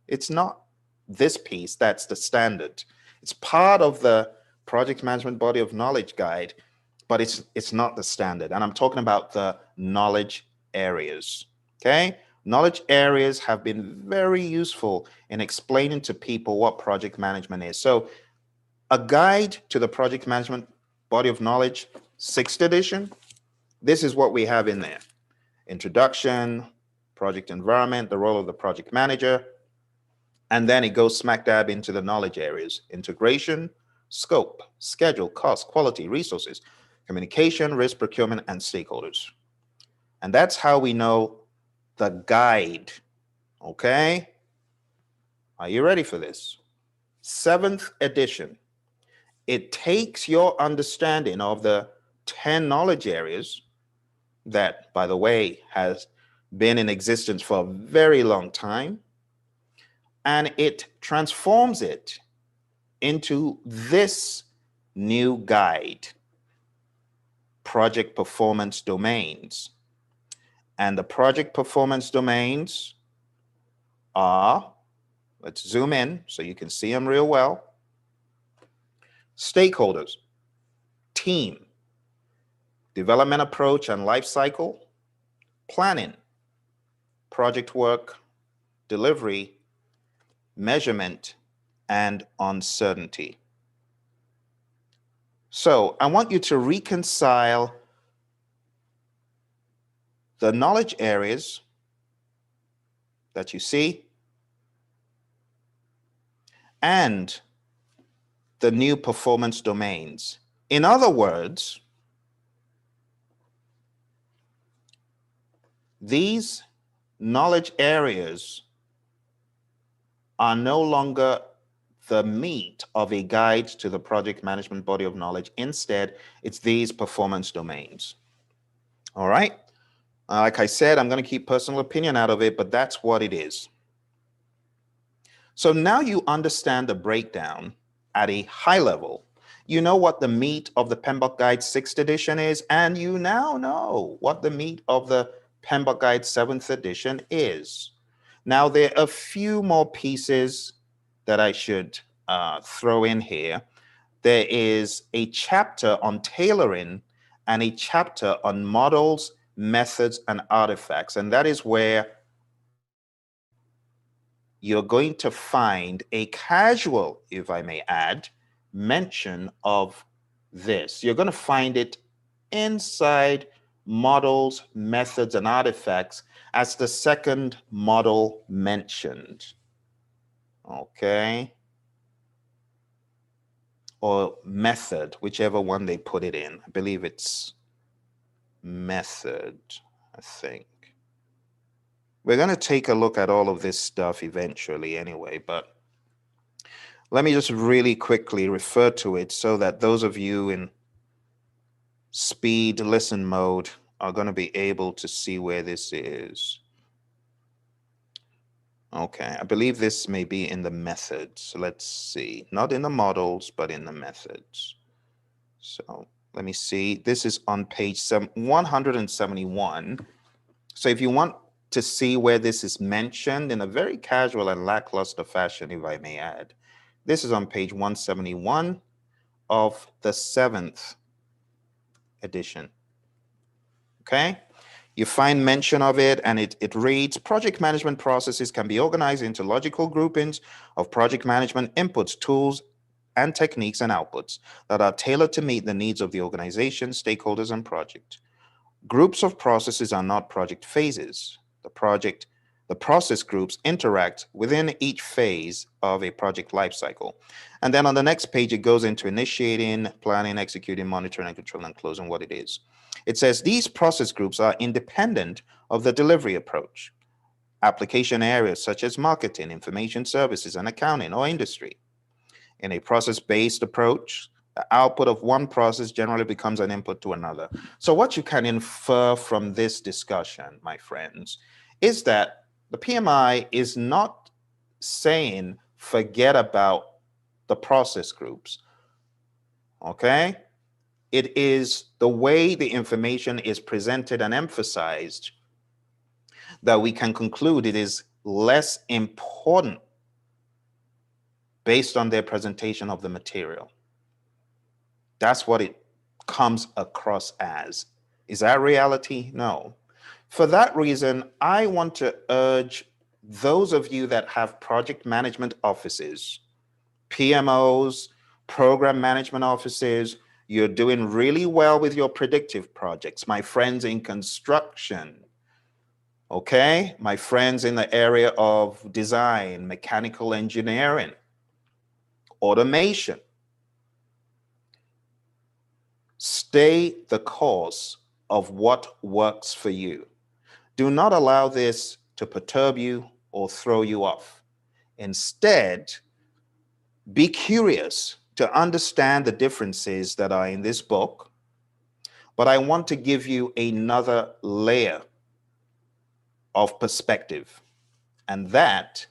It's not this piece that's the standard. It's part of the project management body of knowledge guide, but it's not the standard. And I'm talking about the knowledge areas. Okay, knowledge areas have been very useful in explaining to people what project management is. So a guide to the project management body of knowledge, 6th edition, this is what we have in there. Introduction, project environment, the role of the project manager, and then it goes smack dab into the knowledge areas: integration, scope, schedule, cost, quality, resources, communication, risk, procurement, and stakeholders. And that's how we know the guide. Okay, are you ready for this? 7th edition. It takes your understanding of the 10 knowledge areas that, by the way, has been in existence for a very long time, and it transforms it into this new guide: project performance domains. And the project performance domains are, let's zoom in so you can see them real well: stakeholders, team, development approach and life cycle, planning, project work, delivery, measurement, and uncertainty. So I want you to reconcile the knowledge areas that you see and the new performance domains. In other words, these knowledge areas are no longer the meat of a guide to the project management body of knowledge. Instead, it's these performance domains. All right. Like I said, I'm going to keep personal opinion out of it, but that's what it is. So now you understand the breakdown at a high level. You know what the meat of the PMBOK Guide 6th edition is, and you now know what the meat of the PMBOK Guide 7th edition is. Now, there are a few more pieces that I should throw in here. there is a chapter on tailoring and a chapter on models, methods, and artifacts. And that is where you're going to find a casual, if I may add, mention of this. You're going to find it inside models, methods, and artifacts as the second model mentioned. Okay. Or method, whichever one they put it in. I believe it's method, I think. We're going to take a look at all of this stuff eventually anyway, but let me just really quickly refer to it so that those of you in speed listen mode are going to be able to see where this is. Okay, I believe this may be in the methods. Let's see. Not in the models, but in the methods. So let me see. This is on page 171. So if you want to see where this is mentioned in a very casual and lackluster fashion, if I may add, this is on page 171 of the 7th edition. Okay? You find mention of it, and it reads, project management processes can be organized into logical groupings of project management inputs, tools, and techniques and outputs that are tailored to meet the needs of the organization, stakeholders, and project. Groups of processes are not project phases. The process groups interact within each phase of a project lifecycle. And then on the next page, it goes into initiating, planning, executing, monitoring, and controlling, and closing what it is. It says these process groups are independent of the delivery approach. Application areas such as marketing, information services, and accounting or industry. In a process-based approach, the output of one process generally becomes an input to another. So what you can infer from this discussion, my friends, is that the PMI is not saying forget about the process groups, okay? It is the way the information is presented and emphasized that we can conclude it is less important based on their presentation of the material. That's what it comes across as. Is that reality? No. For that reason, I want to urge those of you that have project management offices, PMOs, program management offices, you're doing really well with your predictive projects. My friends in construction, okay? My friends in the area of design, mechanical engineering, automation. Stay the course of what works for you. Do not allow this to perturb you or throw you off. Instead, be curious to understand the differences that are in this book, but I want to give you another layer of perspective, and that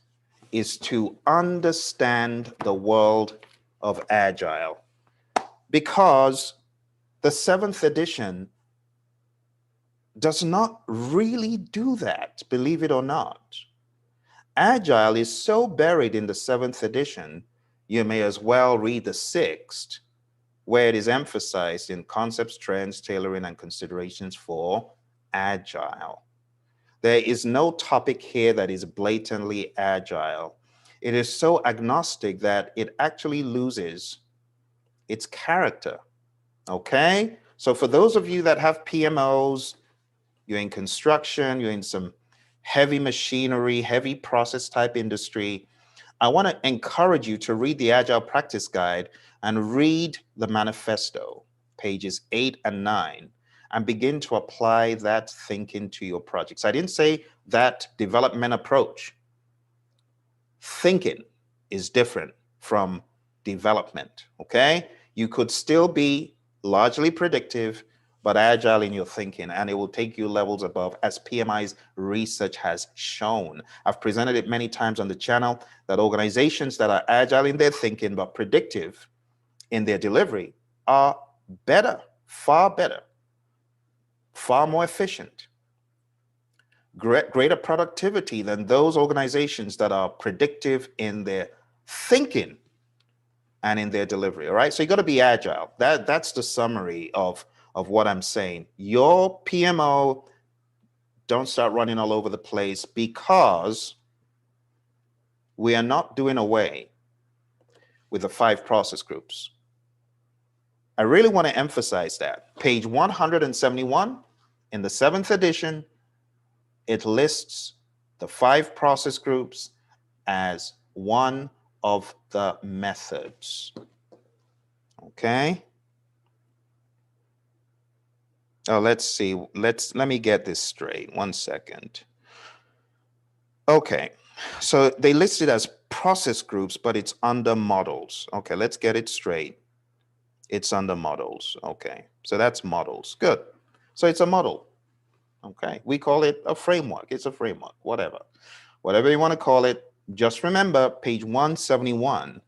is to understand the world of Agile, because the 7th edition does not really do that, believe it or not. Agile is so buried in the 7th edition, you may as well read the 6th, where it is emphasized in concepts, trends, tailoring, and considerations for Agile. There is no topic here that is blatantly Agile. It is so agnostic that it actually loses its character, okay? So for those of you that have PMOs, you're in construction, you're in some heavy machinery, heavy process type industry, I want to encourage you to read the Agile Practice Guide and read the manifesto, pages 8 and 9, and begin to apply that thinking to your projects. I didn't say that development approach. Thinking is different from development, okay? You could still be largely predictive, but agile in your thinking, and it will take you levels above, as PMI's research has shown. I've presented it many times on the channel that organizations that are agile in their thinking but predictive in their delivery are better, far more efficient, greater productivity than those organizations that are predictive in their thinking and in their delivery. All right. So you got to be agile. That's the summary of what I'm saying. Your PMO, don't start running all over the place, because we are not doing away with the 5 process groups. I really want to emphasize that. Page 171 in the 7th edition, it lists the 5 process groups as one of the methods. Okay. Oh, let's see. Let me get this straight. 1 second. Okay. So they list it as process groups, but it's under models. Okay, let's get it straight. It's under models. Okay. So that's models. Good. So it's a model. Okay. We call it a framework. It's a framework, whatever. Whatever you want to call it. Just remember page 171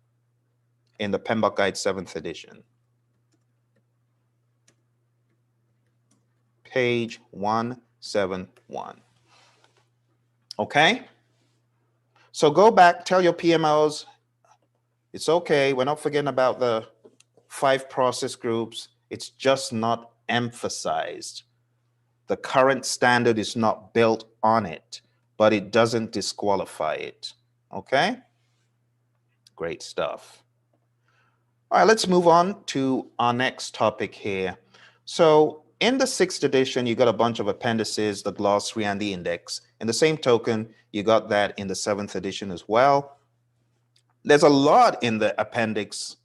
in the PMBOK Guide 7th edition. Page 171. Okay? So go back, tell your PMOs, it's okay. We're not forgetting about the 5 process groups. It's just not emphasized. The current standard is not built on it, but it doesn't disqualify it. Okay? Great stuff. All right, let's move on to our next topic here. So in the 6th edition, you got a bunch of appendices, the glossary and the index. In the same token, you got that in the 7th edition as well. There's a lot in the appendix,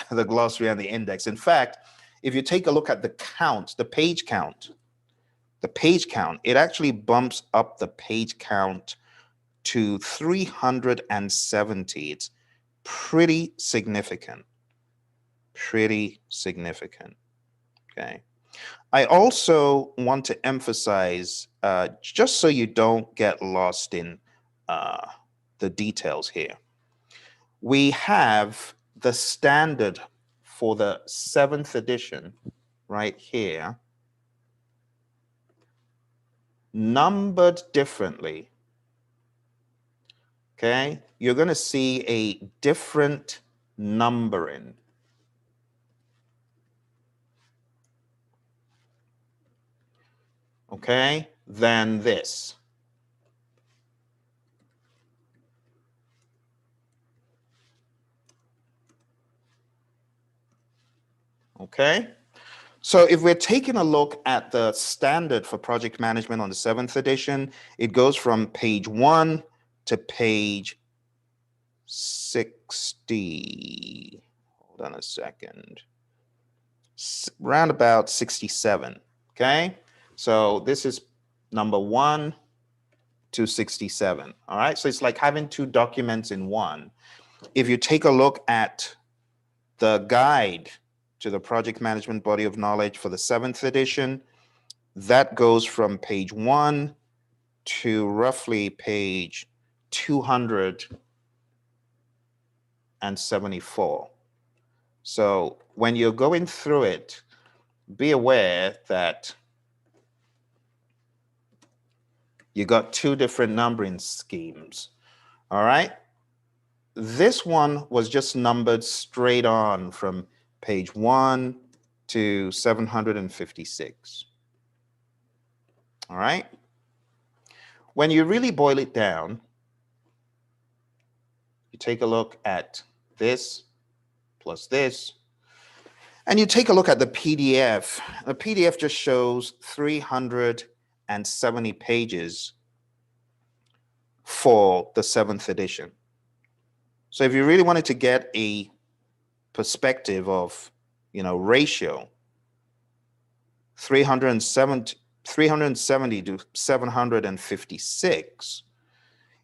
the glossary and the index. In fact, if you take a look at the count, the page count, it actually bumps up the page count to 370. It's pretty significant. Pretty significant. Okay. I also want to emphasize, just so you don't get lost in the details here, we have the standard for the 7th edition right here, numbered differently. Okay, you're going to see a different numbering. Okay, than this. Okay, so if we're taking a look at the standard for project management on the 7th edition, it goes from page 1 to page 60. Hold on a second. Round about 67. Okay, so this is number 1 to 67. All right, so it's like having 2 documents in one. If you take a look at the guide to the project management body of knowledge for the 7th edition, that goes from page 1 to roughly page 274. So when you're going through it, be aware that you got 2 different numbering schemes. All right. This one was just numbered straight on from page 1 to 756. All right. When you really boil it down, you take a look at this plus this, and you take a look at the PDF. The PDF just shows 370 pages for the 7th edition. So if you really wanted to get a perspective of, ratio, 370 to 756,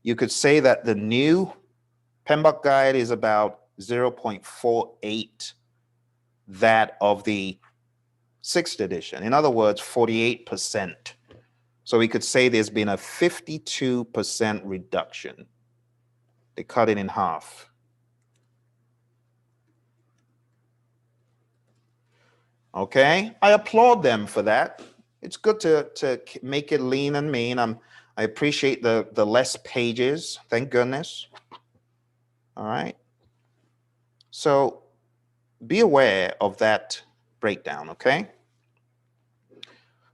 you could say that the new PMBOK guide is about 0.48 that of the 6th edition. In other words, 48%. So we could say there's been a 52% reduction. They cut it in half. Okay, I applaud them for that. It's good to make it lean and mean. I appreciate the less pages, thank goodness. All right. So be aware of that breakdown, okay?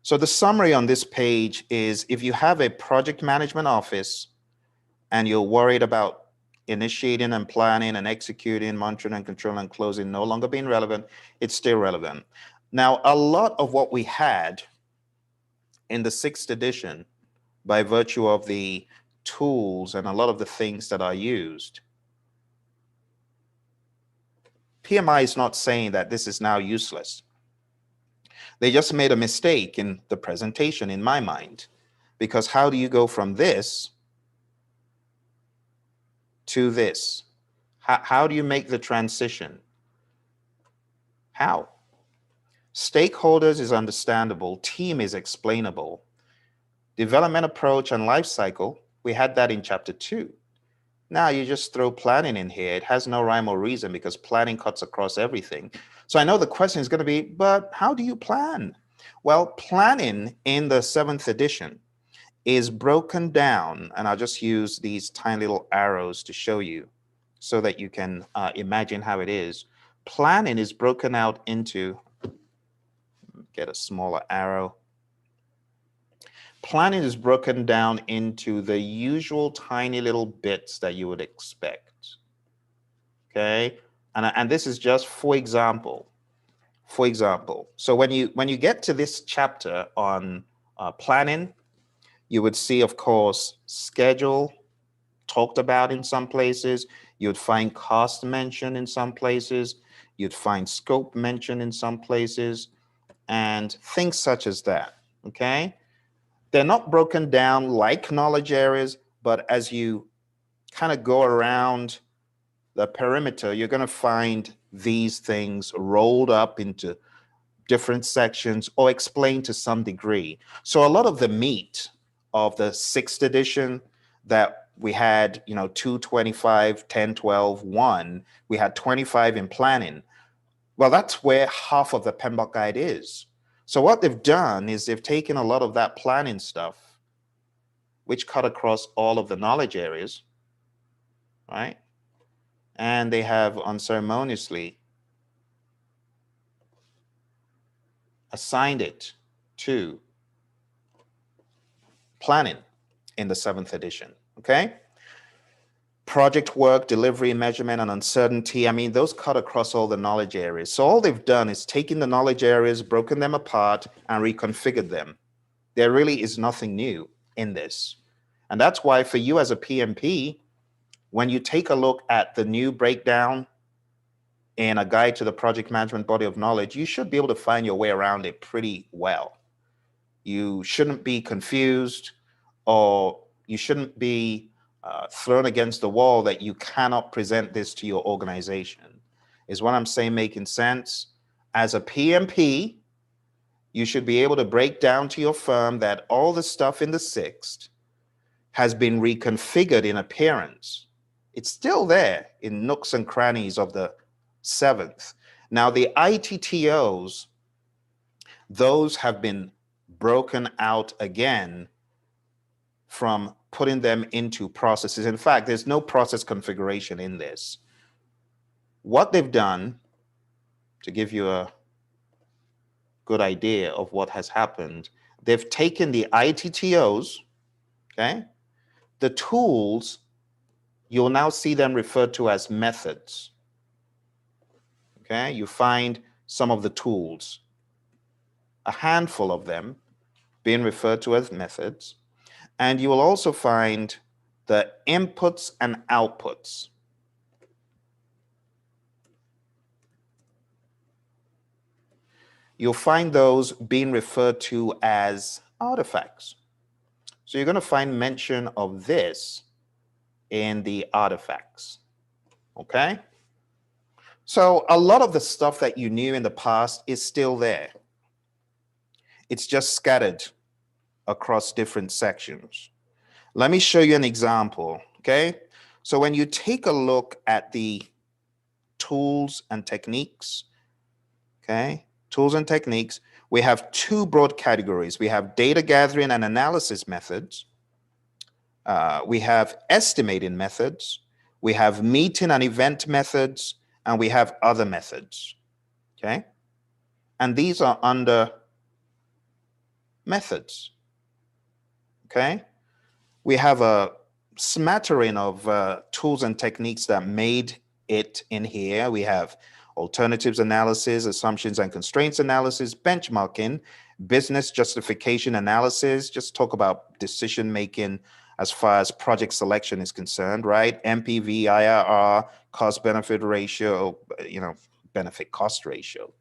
So the summary on this page is if you have a project management office and you're worried about initiating and planning and executing, monitoring and controlling and closing no longer being relevant, it's still relevant. Now, a lot of what we had in the 6th edition, by virtue of the tools and a lot of the things that are used, PMI is not saying that this is now useless. They just made a mistake in the presentation, in my mind, because how do you go from this to this? How do you make the transition? How? Stakeholders is understandable. Team is explainable. Development approach and life cycle, we had that in chapter 2. Now you just throw planning in here. It has no rhyme or reason because planning cuts across everything. So I know the question is going to be, but how do you plan? Well, planning in the 7th edition is broken down, and I'll just use these tiny little arrows to show you so that you can imagine how it is. Planning is broken out into, get a smaller arrow. Planning is broken down into the usual tiny little bits that you would expect. Okay, and this is just for example. For example, so when you get to this chapter on planning, you would see, of course, schedule talked about in some places. You'd find cost mentioned in some places. You'd find scope mentioned in some places, and things such as that. Okay. They're not broken down like knowledge areas, but as you kind of go around the perimeter, you're going to find these things rolled up into different sections or explained to some degree. So a lot of the meat of the 6th edition that we had, 225, 10, 12, 1, we had 25 in planning. Well, that's where half of the PMBOK guide is. So what they've done is they've taken a lot of that planning stuff, which cut across all of the knowledge areas, right? And they have unceremoniously assigned it to planning in the 7th edition, okay? Project work, delivery, measurement, and uncertainty. I mean, those cut across all the knowledge areas. So all they've done is taken the knowledge areas, broken them apart, and reconfigured them. There really is nothing new in this. And that's why for you as a PMP, when you take a look at the new breakdown in a guide to the project management body of knowledge, you should be able to find your way around it pretty well. You shouldn't be confused, or you shouldn't be thrown against the wall that you cannot present this to your organization. Is what I'm saying making sense? As a PMP, you should be able to break down to your firm that all the stuff in the 6th has been reconfigured in appearance. It's still there in nooks and crannies of the 7th. Now, the ITTOs, those have been broken out again from putting them into processes. In fact, there's no process configuration in this. What they've done, to give you a good idea of what has happened, they've taken the ITTOs, okay? The tools, you'll now see them referred to as methods. Okay, you find some of the tools, a handful of them being referred to as methods, and you will also find the inputs and outputs. You'll find those being referred to as artifacts. So you're going to find mention of this in the artifacts, okay? So a lot of the stuff that you knew in the past is still there. It's just scattered across different sections. Let me show you an example, okay? So when you take a look at the tools and techniques, okay? Tools and techniques, we have 2 broad categories. We have data gathering and analysis methods. We have estimating methods. We have meeting and event methods, and we have other methods. Okay. And these are under methods. Okay. We have a smattering of tools and techniques that made it in here. We have alternatives analysis, assumptions and constraints analysis, benchmarking, business justification analysis, just talk about decision making as far as project selection is concerned, right? MPV, IRR, cost benefit ratio, benefit cost ratio.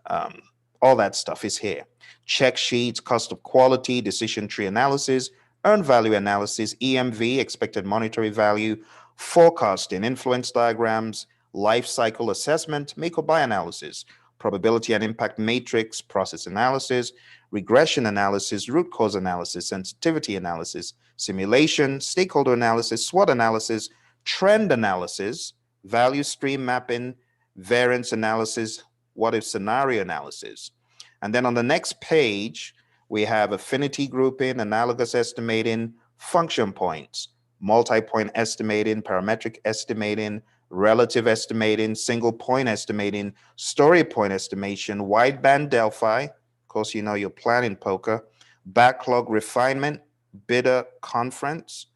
Um, all that stuff is here. Check sheets, cost of quality, decision tree analysis, earned value analysis, EMV, expected monetary value, forecasting, influence diagrams, life cycle assessment, make or buy analysis, probability and impact matrix, process analysis, regression analysis, root cause analysis, sensitivity analysis, simulation, stakeholder analysis, SWOT analysis, trend analysis, value stream mapping, variance analysis, what if scenario analysis. And then on the next page, we have affinity grouping, analogous estimating, function points, multi-point estimating, parametric estimating, relative estimating, single point estimating, story point estimation, wideband Delphi, of course, you're planning poker, backlog refinement, bidder conference,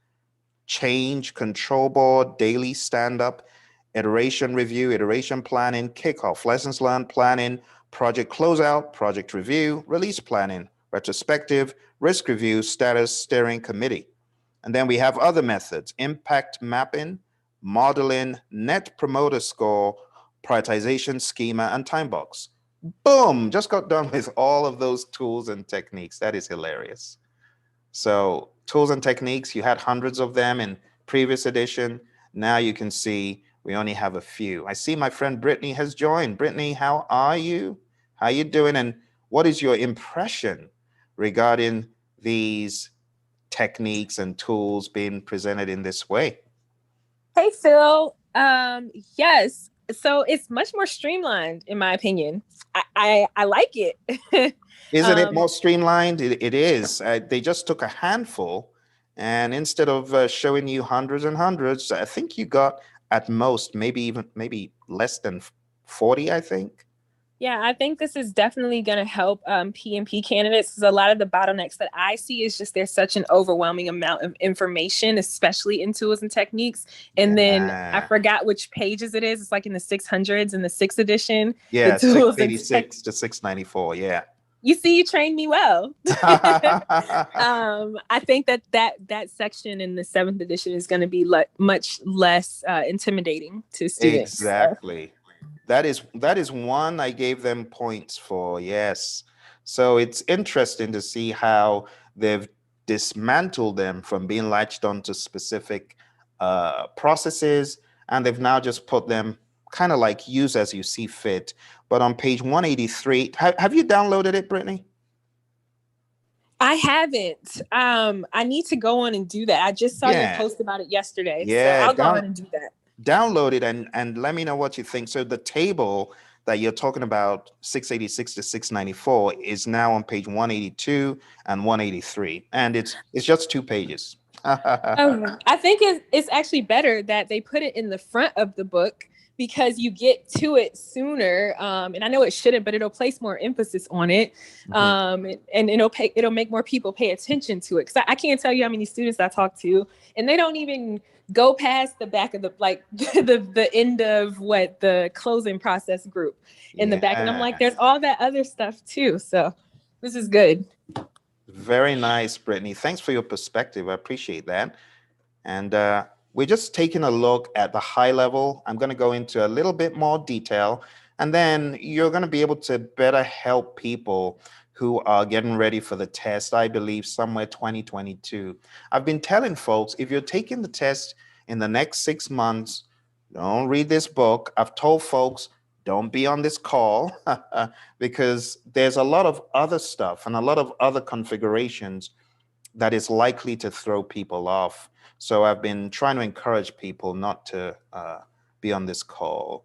change control board, daily stand-up, iteration review, iteration planning, kickoff, lessons learned planning, project closeout, project review, release planning, retrospective, risk review, status steering committee. And then we have other methods: impact mapping, modeling, net promoter score, prioritization schema, and time box. Boom, just got done with all of those tools and techniques. That is hilarious. So tools and techniques, you had hundreds of them in previous edition. Now you can see we only have a few. I see my friend Brittany has joined. Brittany, how are you? How you doing? And what is your impression regarding these techniques and tools being presented in this way? Hey, Phil. Yes. So it's much more streamlined, in my opinion. I like it. Isn't it more streamlined? It is. They just took a handful, and instead of showing you hundreds and hundreds, I think you got at most maybe less than 40, I think. Yeah, I think this is definitely going to help PMP candidates, because a lot of the bottlenecks that I see is just there's such an overwhelming amount of information, especially in tools and techniques. And then I forgot which pages it is. It's like in the 600s in the 6th edition. Yeah, the tools 686 to 694. Yeah. You see, you trained me well. I think that section in the 7th edition is going to be much less intimidating to students. Exactly. So. That is one I gave them points for. Yes. So it's interesting to see how they've dismantled them from being latched onto specific processes, and they've now just put them kind of like use as you see fit. But on page 183, have you downloaded it, Brittany? I haven't. I need to go on and do that. I just saw your post about it yesterday. Yeah, so I'll go on and do that. Download it and let me know what you think. So the table that you're talking about, 686 to 694, is now on page 182 and 183, and it's just 2 pages. I think it's actually better that they put it in the front of the book, because you get to it sooner. And I know it shouldn't, but it'll place more emphasis on it. And it'll make more people pay attention to it. Because I can't tell you how many students I talk to, and they don't even go past the back of the end of the closing process group in the back. And I'm like, there's all that other stuff too. So this is good. Very nice, Brittany. Thanks for your perspective. I appreciate that. And we're just taking a look at the high level. I'm going to go into a little bit more detail, and then you're going to be able to better help people who are getting ready for the test, I believe somewhere 2022. I've been telling folks, if you're taking the test in the next 6 months, don't read this book. I've told folks, don't be on this call because there's a lot of other stuff and a lot of other configurations that is likely to throw people off. So I've been trying to encourage people not to be on this call.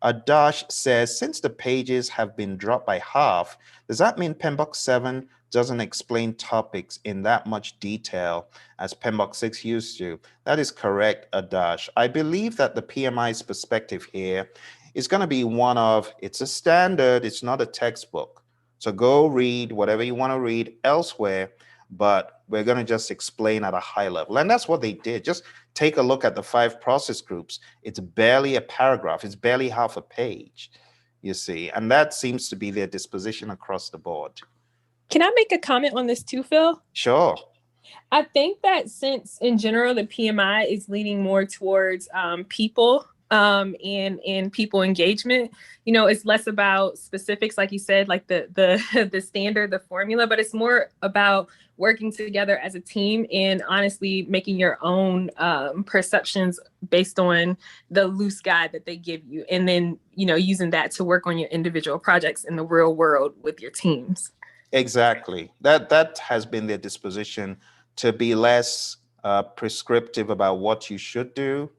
Adash says, since the pages have been dropped by half, does that mean PMBOK 7 doesn't explain topics in that much detail as PMBOK 6 used to? That is correct, Adash. I believe that the PMI's perspective here is going to be one of, it's a standard, it's not a textbook. So go read whatever you want to read elsewhere, but we're going to just explain at a high level. And that's what they did. Just take a look at the 5 process groups. It's barely a paragraph, it's barely half a page, you see. And that seems to be their disposition across the board. Can I make a comment on this too, Phil? Sure. I think that since in general the PMI is leaning more towards people and people engagement, you know, it's less about specifics, like you said, like the the standard, the formula, but it's more about working together as a team and honestly making your own perceptions based on the loose guide that they give you, and then, you know, using that to work on your individual projects in the real world with your teams. Exactly. That has been their disposition, to be less prescriptive about what you should do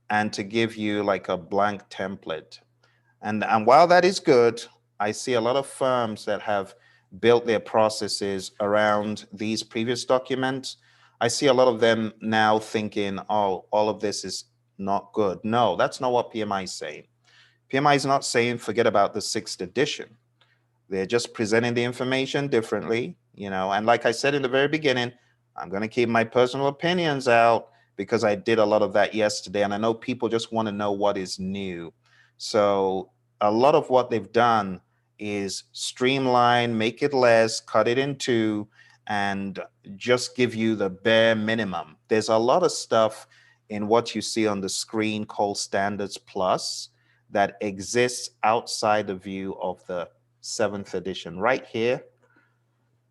and to give you like a blank template. And while that is good, I see a lot of firms that have built their processes around these previous documents. I see a lot of them now thinking, oh, all of this is not good. No, that's not what PMI is saying. PMI is not saying forget about the 6th edition. They're just presenting the information differently, you know. And like I said in the very beginning, I'm going to keep my personal opinions out because I did a lot of that yesterday. And I know people just want to know what is new. So a lot of what they've done is streamline, make it less, cut it in 2, and just give you the bare minimum. There's a lot of stuff in what you see on the screen called Standards Plus that exists outside the view of the 7th edition. Right here,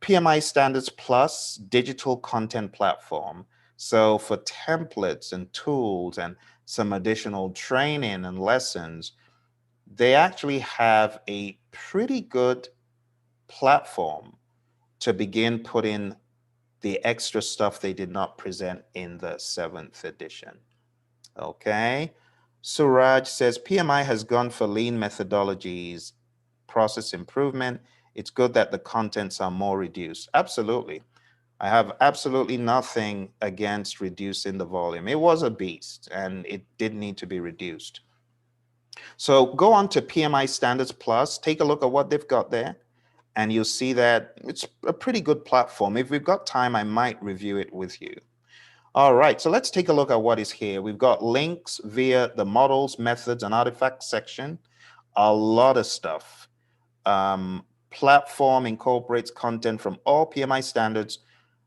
PMI Standards Plus digital content platform. So for templates and tools and some additional training and lessons, they actually have a pretty good platform to begin putting the extra stuff they did not present in the 7th edition. Okay. Suraj says PMI has gone for lean methodologies, process improvement. It's good that the contents are more reduced. Absolutely. I have absolutely nothing against reducing the volume. It was a beast and it did need to be reduced. So go on to PMI Standards Plus, take a look at what they've got there, and you'll see that it's a pretty good platform. If we've got time, I might review it with you. All right, so let's take a look at what is here. We've got links via the models, methods, and artifacts section. A lot of stuff. Platform incorporates content from all PMI standards,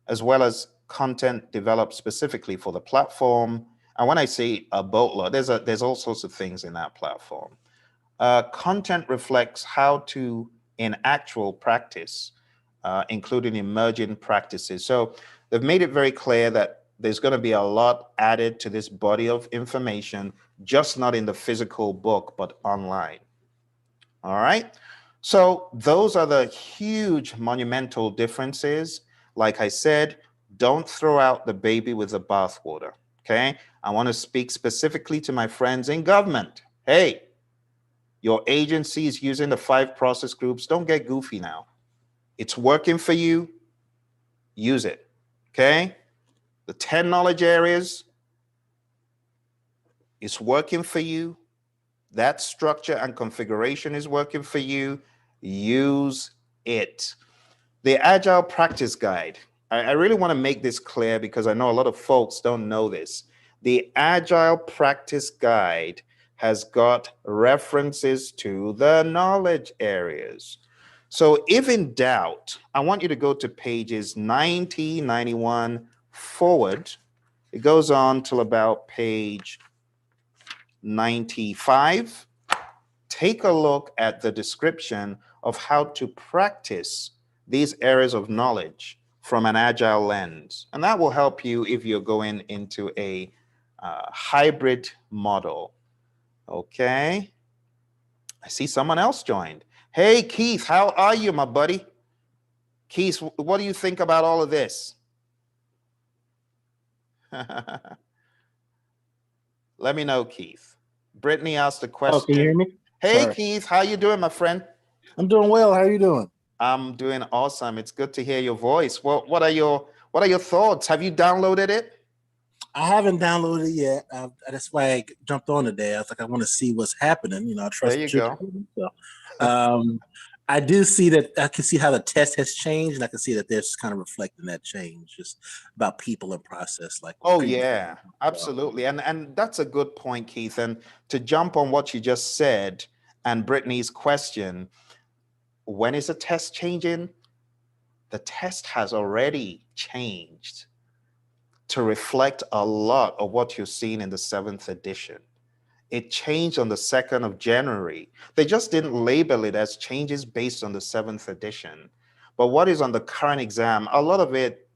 as well as content developed specifically for the platform. And when I say a boatload, there's all sorts of things in that platform. Content reflects how to, in actual practice, including emerging practices. So they've made it very clear that there's going to be a lot added to this body of information, just not in the physical book, but online. All right. So those are the huge monumental differences. Like I said, don't throw out the baby with the bathwater. Okay. I want to speak specifically to my friends in government. Hey, your agency is using the 5 process groups. Don't get goofy now. It's working for you. Use it. Okay. The 10 knowledge areas is working for you. That structure and configuration is working for you. Use it. The Agile Practice Guide. I really want to make this clear because I know a lot of folks don't know this. The Agile Practice Guide has got references to the knowledge areas. So if in doubt, I want you to go to pages 90, 91 forward. It goes on till about page 95. Take a look at the description of how to practice these areas of knowledge from an agile lens. And that will help you if you're going into a hybrid model. Okay. I see someone else joined. Hey, Keith, how are you, my buddy? Keith, what do you think about all of this? Let me know, Keith. Brittany asked a question. Oh, can you hear me? Hey, Sorry. Keith, how you doing, my friend? I'm doing well. How are you doing? I'm doing awesome. It's good to hear your voice. What are your thoughts? Have you downloaded it? I haven't downloaded it yet. That's why I jumped on today. I was like, I want to see what's happening. I There trust you what you're go. doing. So, I do see that. I can see how the test has changed, and I can see that there's kind of reflecting that change, just about people and process, like Oh previous. yeah, So, absolutely. And that's a good point, Keith. And to jump on what you just said and Brittany's question, when is the test changing? The test has already changed to reflect a lot of what you're seeing in the seventh edition. It changed on the 2nd of January. They just didn't label it as changes based on the seventh edition. But what is on the current exam, a lot of it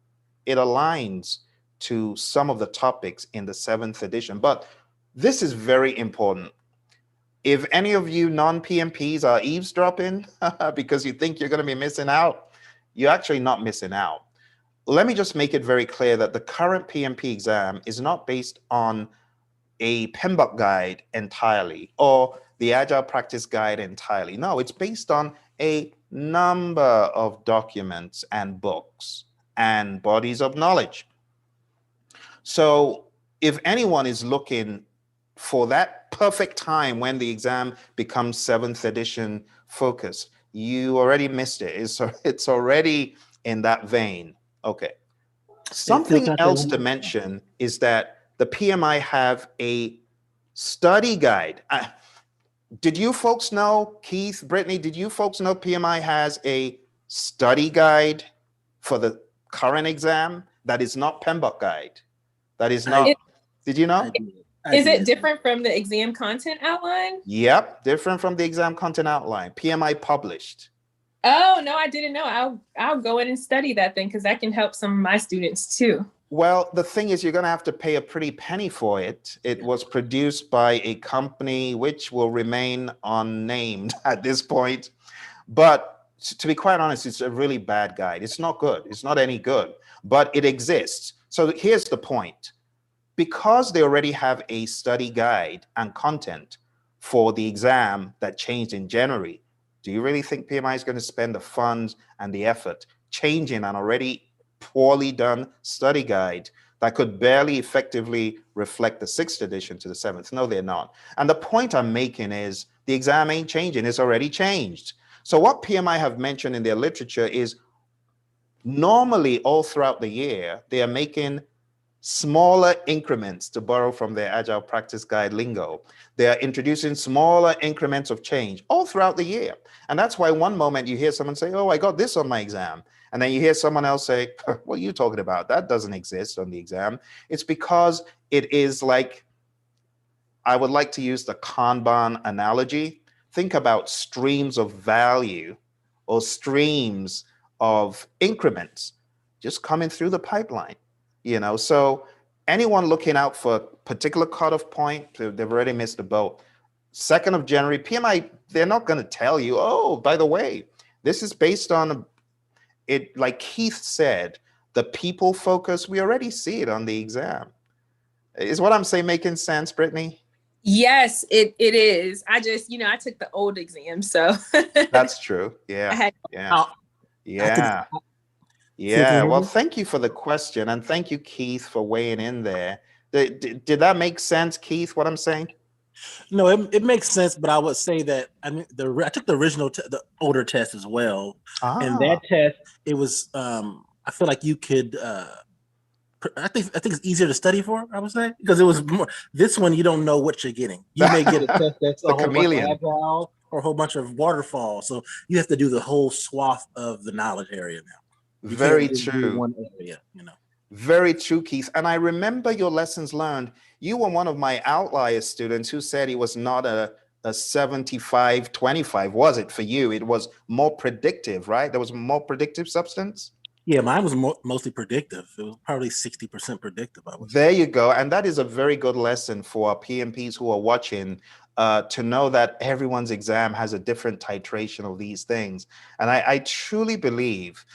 aligns to some of the topics in the seventh edition. But this is very important. If any of you non-PMPs are eavesdropping because you think you're going to be missing out, you're actually not missing out. Let me just make it very clear that the current PMP exam is not based on a PMBOK guide entirely or the Agile Practice Guide entirely. No, it's based on a number of documents and books and bodies of knowledge. So if anyone is looking for that perfect time when the exam becomes seventh edition focus, you already missed it. It's already in that vein. Okay. hey, Phil, Something can I say else one to more? mention is that the PMI have a study guide. Did you folks know, Keith, Brittany, did you folks know PMI has a study guide for the current exam that is not PMBOK guide? That is I not, did you I know? did. I Is it did. different from the exam content outline? Yep, different from the exam content outline. PMI published. Oh no, I didn't know. I'll go in and study that then because that can help some of my students too. Well, the thing is, you're going to have to pay a pretty penny for it. It was produced by a company which will remain unnamed at this point. But to be quite honest, it's a really bad guide. It's not good. It's not any good, but it exists. So here's the point. Because they already have a study guide and content for the exam that changed in January, do you really think PMI is going to spend the funds and the effort changing an already poorly done study guide that could barely effectively reflect the sixth edition to the seventh? No, they're not. And the point I'm making is the exam ain't changing, it's already changed. So what PMI have mentioned in their literature is normally all throughout the year, they are making smaller increments, to borrow from their Agile Practice Guide lingo. They are introducing smaller increments of change all throughout the year. And that's why one moment you hear someone say, oh, I got this on my exam. And then you hear someone else say, what are you talking about? That doesn't exist on the exam. It's because it is like, I would like to use the Kanban analogy. Think about streams of value or streams of increments just coming through the pipeline. So anyone looking out for a particular cutoff point, they've already missed the boat. 2nd of January, PMI, they're not going to tell you, oh, by the way, this is based on it, like Keith said, the people focus, we already see it on the exam. Is what I'm saying making sense, Brittany? Yes, it is. I just, I took the old exam, so That's true. I Yeah. had Yeah. I think, Yeah. Phil, can you Yeah. hear Well, me? thank you for the question. And thank you, Keith, for weighing in there. Did that make sense, Keith, what I'm saying? No, it makes sense, but I would say that I took the original, the older test as well, and that Ah, test it was. I feel like you could. I think it's easier to study for. I would say because it was more. This one you don't know what you're getting. You may get a test that's the a whole bunch of chameleon. agile or a whole bunch of waterfall. So you have to do the whole swath of the knowledge area now. You can't Very just do true. one area. Very true, Keith. And I remember your lessons learned. You were one of my outlier students who said it was not a 75-25, was it for you? It was more predictive, right? There was more predictive substance. Yeah, mine was mostly predictive. It was probably 60% predictive, I would say. There you go. And that is a very good lesson for our PMPs who are watching to know that everyone's exam has a different titration of these things. And I truly believe,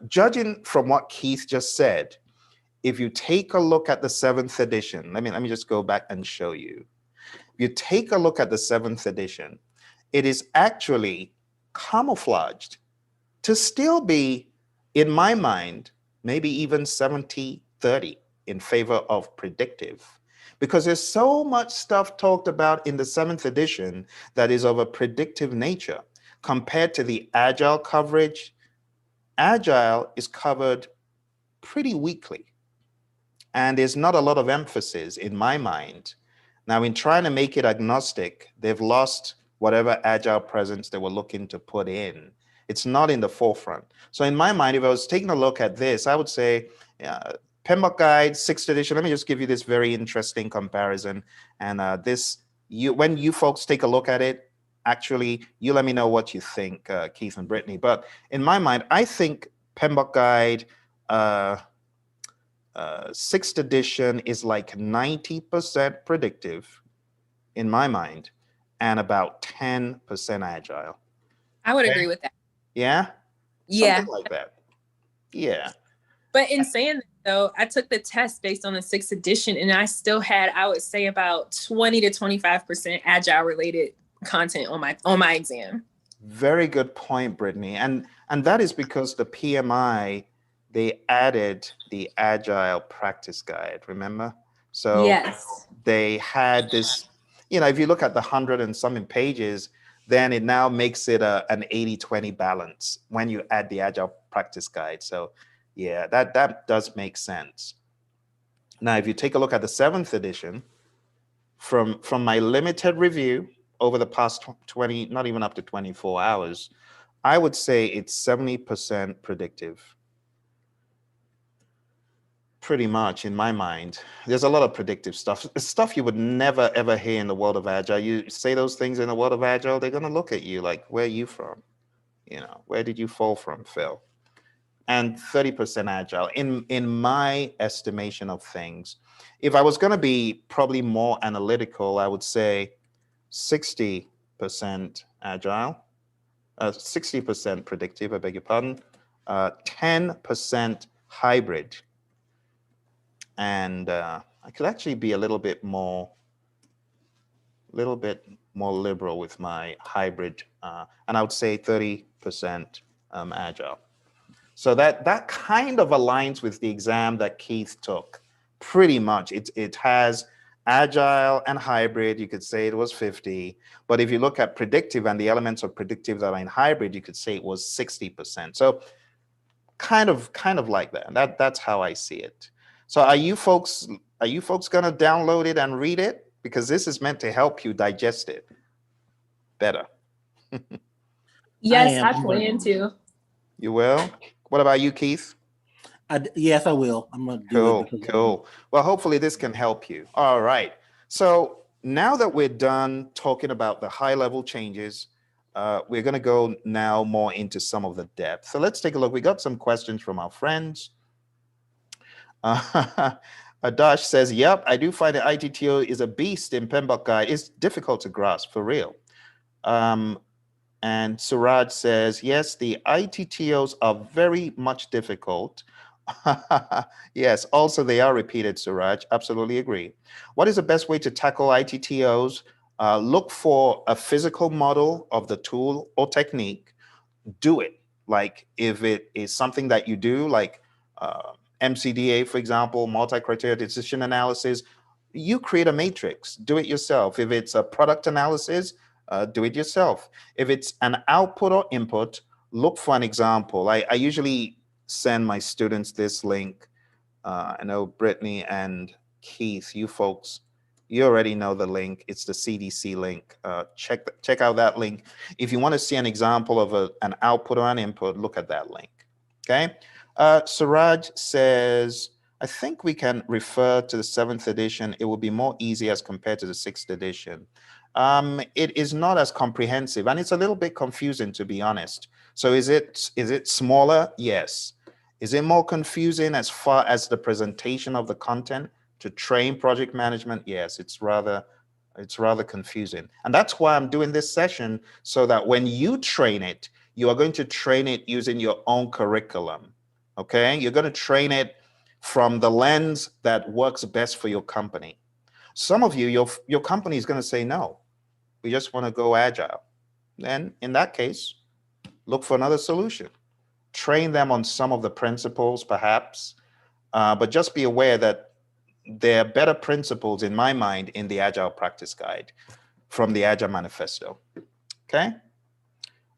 judging from what Keith just said, if you take a look at the seventh edition, let me just go back and show you. If you take a look at the seventh edition, it is actually camouflaged to still be, in my mind, maybe even 70-30. in favor of predictive, because there's so much stuff talked about in the 7th edition that is of a predictive nature compared to the Agile coverage. Agile is covered pretty weakly, and there's not a lot of emphasis in my mind. Now, in trying to make it agnostic, they've lost whatever Agile presence they were looking to put in. It's not in the forefront. So in my mind, if I was taking a look at this, I would say PMBOK Guide, 6th edition. Let me just give you this very interesting comparison. And when you folks take a look at it, actually, you let me know what you think, Keith and Brittany. But in my mind, I think PMBOK Guide 6th edition is like 90% predictive in my mind and about 10% agile. I would agree with that. Yeah? Yeah. Something like that. Yeah. But in saying that, though, I took the test based on the 6th edition, and I still had, I would say, about 20 to 25% agile related content on my exam. Very good point, Brittany. And that is because the PMI, they added the Agile practice guide, remember? So yes, they had this, if you look at the 100 and something pages, then it now makes it an 80-20 balance when you add the Agile practice guide. So yeah, that does make sense. Now, if you take a look at the 7th edition, from my limited review over the past 20, not even up to 24 hours, I would say it's 70% predictive. Pretty much, in my mind. There's a lot of predictive stuff you would never ever hear in the world of Agile. You say those things in the world of Agile, they're going to look at you like, where are you from? Where did you fall from, Phil? And 30% Agile, in my estimation of things. If I was going to be probably more analytical, I would say 60% Agile, 60% predictive, I beg your pardon, 10% hybrid. And I could actually be a little bit more liberal with my hybrid, and I would say 30% agile. So that kind of aligns with the exam that Keith took. Pretty much, it has agile and hybrid. You could say it was 50, but if you look at predictive and the elements of predictive that are in hybrid, you could say it was 60%. So kind of like that. That's how I see it. So are you folks going to download it and read it? Because this is meant to help you digest it better. Yes, I plan to. You will? What about you, Keith? Yes, I will. I'm going to do it. Cool. Well, hopefully this can help you. All right. So now that we're done talking about the high-level changes, we're going to go now more into some of the depth. So let's take a look. We got some questions from our friends. Adash says, yep, I do find the ITTO is a beast in PMBOK Guide. It's difficult to grasp, for real. And Suraj says, yes, the ITTOs are very much difficult. Yes, also they are repeated, Suraj. Absolutely agree. What is the best way to tackle ITTOs? Look for a physical model of the tool or technique. Do it. Like if it is something that you do, like MCDA, for example, multi-criteria decision analysis, you create a matrix, do it yourself. If it's a product analysis, do it yourself. If it's an output or input, look for an example. I usually send my students this link. I know Brittany and Keith, you folks, you already know the link. It's the CDC link. Check out that link. If you want to see an example of an output or an input, look at that link. Okay. Suraj says, I think we can refer to the 7th edition. It will be more easy as compared to the 6th edition. It is not as comprehensive, and it's a little bit confusing, to be honest. So is it smaller? Yes. Is it more confusing as far as the presentation of the content to train project management? Yes, it's rather confusing. And that's why I'm doing this session, so that when you train it, you are going to train it using your own curriculum. Okay, you're going to train it from the lens that works best for your company. Some of you, your company is going to say, no, we just want to go agile. Then in that case, look for another solution. Train them on some of the principles, perhaps, but just be aware that there are better principles in my mind in the Agile Practice Guide from the Agile Manifesto. Okay.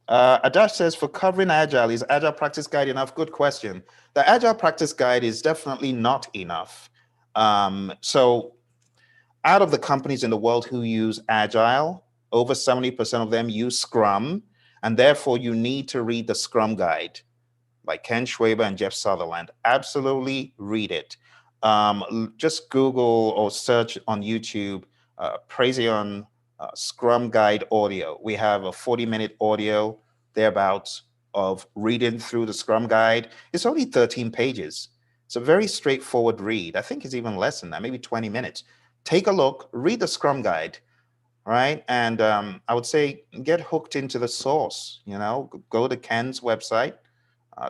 Adash says, for covering Agile, is Agile Practice Guide enough? Good question. The Agile Practice Guide is definitely not enough. So out of the companies in the world who use Agile, over 70% of them use Scrum, and therefore you need to read the Scrum Guide by Ken Schwaber and Jeff Sutherland. Absolutely read it. Just Google or search on YouTube, Praizion Scrum Guide audio. We have a 40-minute audio thereabouts of reading through the Scrum Guide. It's only 13 pages. It's a very straightforward read. I think it's even less than that, maybe 20 minutes. Take a look, read the Scrum Guide, right? And I would say get hooked into the source. Go to Ken's website,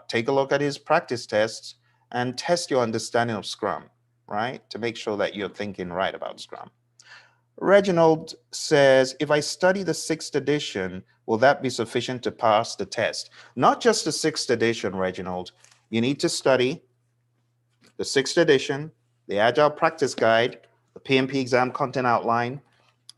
take a look at his practice tests, and test your understanding of Scrum, right? To make sure that you're thinking right about Scrum. Reginald says, if I study the 6th edition, will that be sufficient to pass the test? Not just the 6th edition, Reginald. You need to study the 6th edition, the Agile Practice Guide, the PMP exam content outline,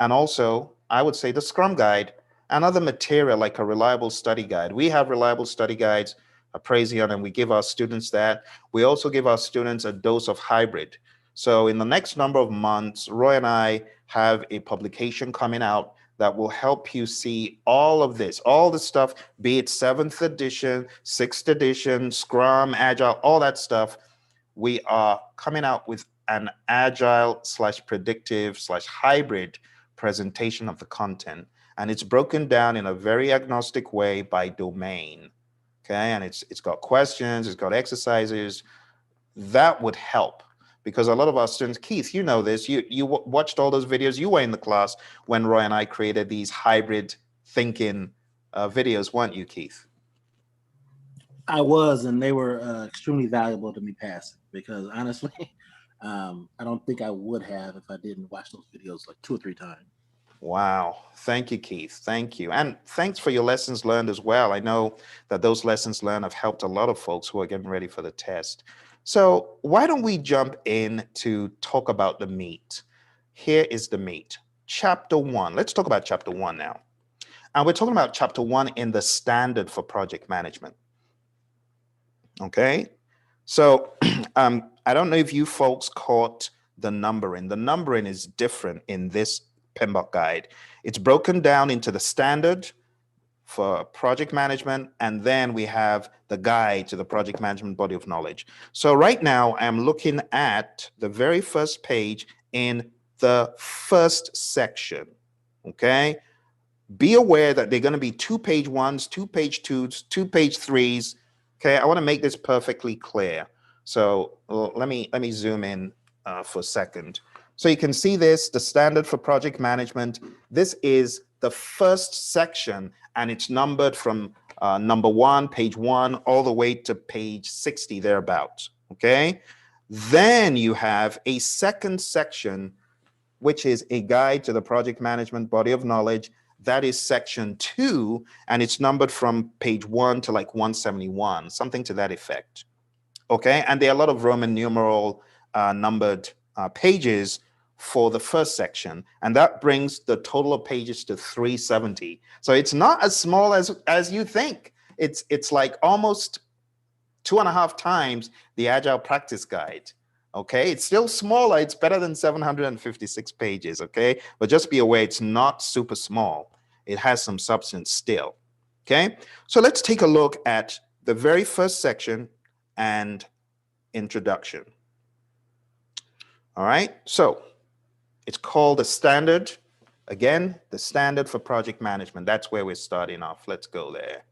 and also, I would say, the Scrum Guide and other material like a reliable study guide. We have reliable study guides, a Praizion, and we give our students that. We also give our students a dose of hybrid. So in the next number of months, Roy and I have a publication coming out that will help you see all of this, all the stuff, be it 7th edition, 6th edition, Scrum, Agile, all that stuff. We are coming out with an Agile/predictive/hybrid presentation of the content. And it's broken down in a very agnostic way by domain. Okay, and it's got questions, it's got exercises. That would help. Because a lot of our students, Keith, you know this, you watched all those videos, you were in the class when Roy and I created these hybrid thinking videos, weren't you, Keith? I was, and they were extremely valuable to me passing, because honestly, I don't think I would have if I didn't watch those videos like 2 or 3 times. Wow. Thank you, Keith. Thank you. And thanks for your lessons learned as well. I know that those lessons learned have helped a lot of folks who are getting ready for the test. So why don't we jump in to talk about the meat? Here is the meat. Chapter 1. Let's talk about Chapter 1 now. And we're talking about Chapter 1 in the standard for project management. Okay. So I don't know if you folks caught the numbering. The numbering is different in this PMBOK guide. It's broken down into the standard for project management, and then we have the guide to the project management body of knowledge. So right now I'm looking at the very first page in the first section. Okay. Be aware that they're going to be 2-page 1s, 2-page 2s, 2-page 3s. Okay. I want to make this perfectly clear. So let me zoom in for a second. So you can see this, the standard for project management. This is the first section, and it's numbered from number 1, page 1, all the way to page 60 thereabouts. Okay. Then you have a second section, which is a guide to the project management body of knowledge. That is section 2, and it's numbered from page 1 to like 171, something to that effect. Okay. And there are a lot of Roman numeral numbered pages for the first section, and that brings the total of pages to 370. So it's not as small as you think. It's like almost 2.5 times the Agile Practice Guide. Okay, it's still smaller. It's better than 756 pages. Okay, but just be aware it's not super small. It has some substance still. Okay, so let's take a look at the very first section and introduction. All right, so it's called the standard. Again, the standard for project management. That's where we're starting off. Let's go there.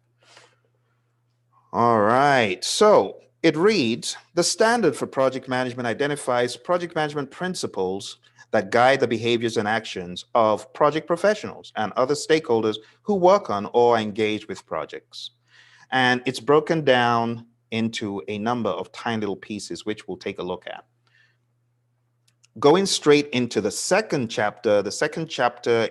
All right, so it reads, the standard for project management identifies project management principles that guide the behaviors and actions of project professionals and other stakeholders who work on or engage with projects. And it's broken down into a number of tiny little pieces, which we'll take a look at. Going straight into the second chapter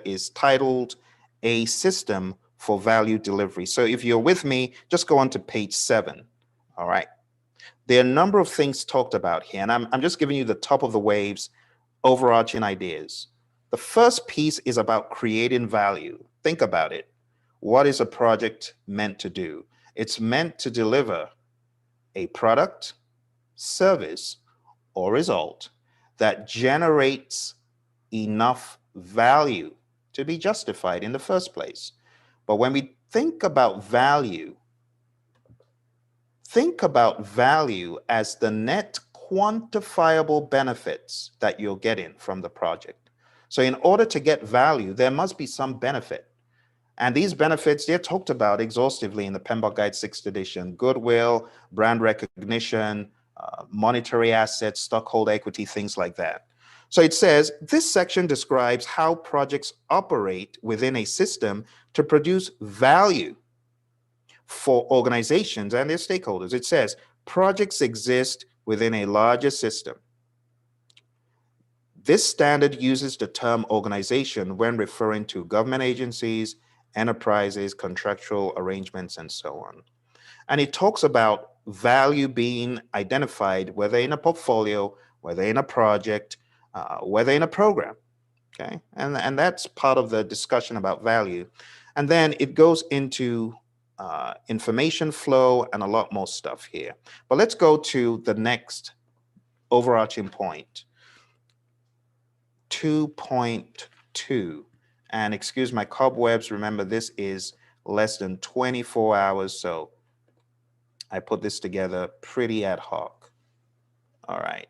is titled A System for Value Delivery. So if you're with me, just go on to page 7. All right. There are a number of things talked about here, and I'm just giving you the top of the waves, overarching ideas. The first piece is about creating value. Think about it. What is a project meant to do? It's meant to deliver a product, service, or result that generates enough value to be justified in the first place. But when we think about value as the net quantifiable benefits that you're getting from the project. So in order to get value, there must be some benefit. And these benefits, they're talked about exhaustively in the PMBOK Guide 6th edition: goodwill, brand recognition, monetary assets, stockholder equity, things like that. So it says, this section describes how projects operate within a system to produce value for organizations and their stakeholders. It says, projects exist within a larger system. This standard uses the term organization when referring to government agencies, enterprises, contractual arrangements, and so on. And it talks about value being identified, whether in a portfolio, whether in a project, whether in a program. Okay, and that's part of the discussion about value. And then it goes into information flow and a lot more stuff here. But let's go to the next overarching point, 2.2. And excuse my cobwebs. Remember, this is less than 24 hours, so I put this together pretty ad hoc. All right,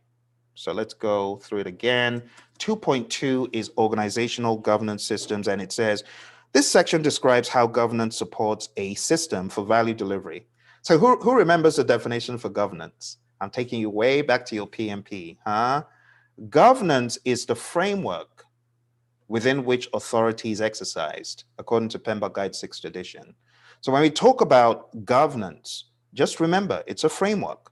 so let's go through it again. 2.2 is organizational governance systems, and it says, this section describes how governance supports a system for value delivery. So who remembers the definition for governance? I'm taking you way back to your PMP, huh? Governance is the framework within which authority is exercised, according to PMBOK Guide 6th edition. So when we talk about governance, just remember, it's a framework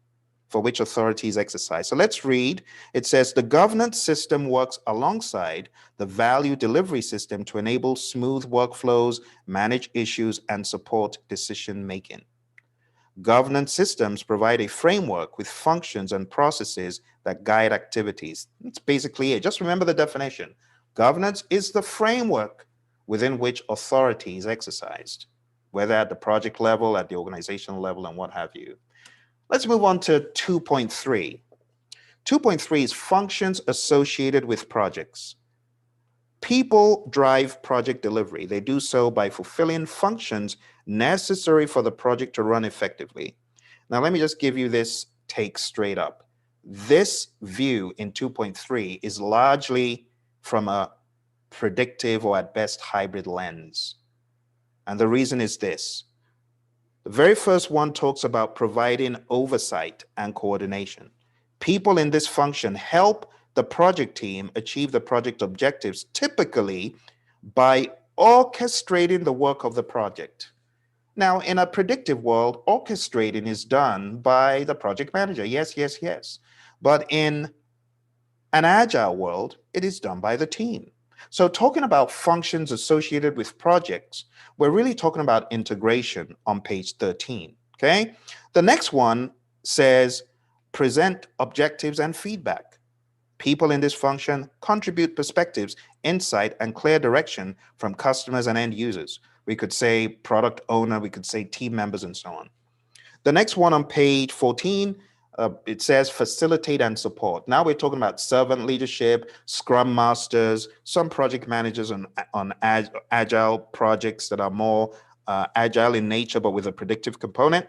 for which authority is exercised. So let's read. It says, the governance system works alongside the value delivery system to enable smooth workflows, manage issues, and support decision-making. Governance systems provide a framework with functions and processes that guide activities. That's basically it. Just remember the definition. Governance is the framework within which authority is exercised, whether at the project level, at the organizational level, and what have you. Let's move on to 2.3. 2.3 is functions associated with projects. People drive project delivery. They do so by fulfilling functions necessary for the project to run effectively. Now, let me just give you this take straight up. This view in 2.3 is largely from a predictive or at best hybrid lens. And the reason is this. The very first one talks about providing oversight and coordination. People in this function help the project team achieve the project objectives, typically by orchestrating the work of the project. Now, in a predictive world, orchestrating is done by the project manager. Yes, yes, yes. But in an agile world, it is done by the team. So talking about functions associated with projects, we're really talking about integration on page 13, okay? The next one says present objectives and feedback. People in this function contribute perspectives, insight, and clear direction from customers and end users. We could say product owner, we could say team members, and so on. The next one on page 14, it says facilitate and support. Now we're talking about servant leadership, scrum masters, some project managers on agile projects that are more agile in nature, but with a predictive component.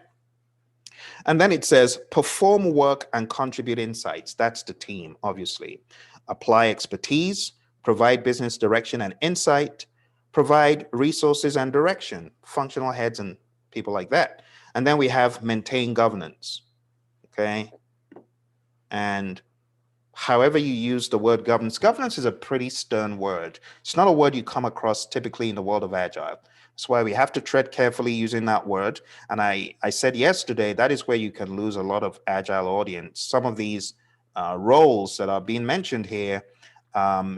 And then it says perform work and contribute insights. That's the team, obviously. Apply expertise, provide business direction and insight, provide resources and direction, functional heads and people like that. And then we have maintain governance. Okay. And however you use the word governance, governance is a pretty stern word. It's not a word you come across typically in the world of agile. That's why we have to tread carefully using that word. And I said yesterday, that is where you can lose a lot of agile audience. Some of these roles that are being mentioned here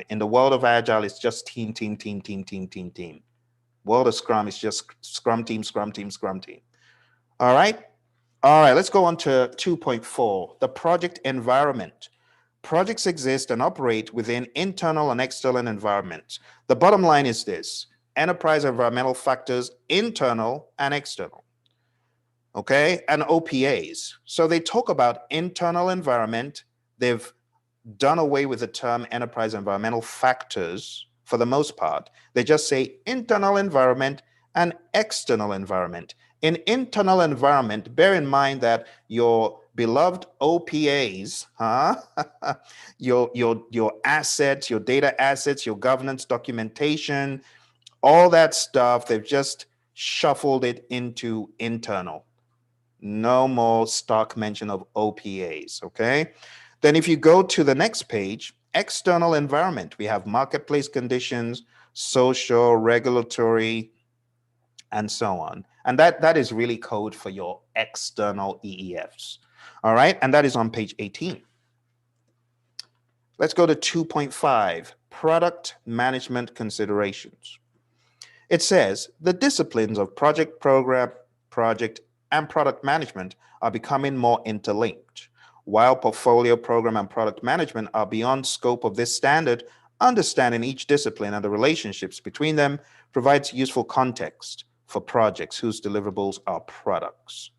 in the world of agile, it's just team, team, team, team, team, team, team. World of Scrum is just Scrum team, Scrum team, Scrum team. All right. All right, let's go on to 2.4, the project environment. Projects exist and operate within internal and external environments. The bottom line is this: enterprise environmental factors, internal and external. Okay, and OPAs. So they talk about internal environment. They've done away with the term enterprise environmental factors for the most part. They just say internal environment and external environment. In internal environment, bear in mind that your beloved OPAs, your assets, your data assets, your governance documentation, all that stuff, they've just shuffled it into internal. No more stock mention of OPAs, okay? Then if you go to the next page, external environment, we have marketplace conditions, social, regulatory, and so on. And that is really code for your external EEFs. All right, and that is on page 18. Let's go to 2.5, product management considerations. It says the disciplines of project, program, project, and product management are becoming more interlinked. While portfolio, program, and product management are beyond scope of this standard, understanding each discipline and the relationships between them provides useful context for projects whose deliverables are products.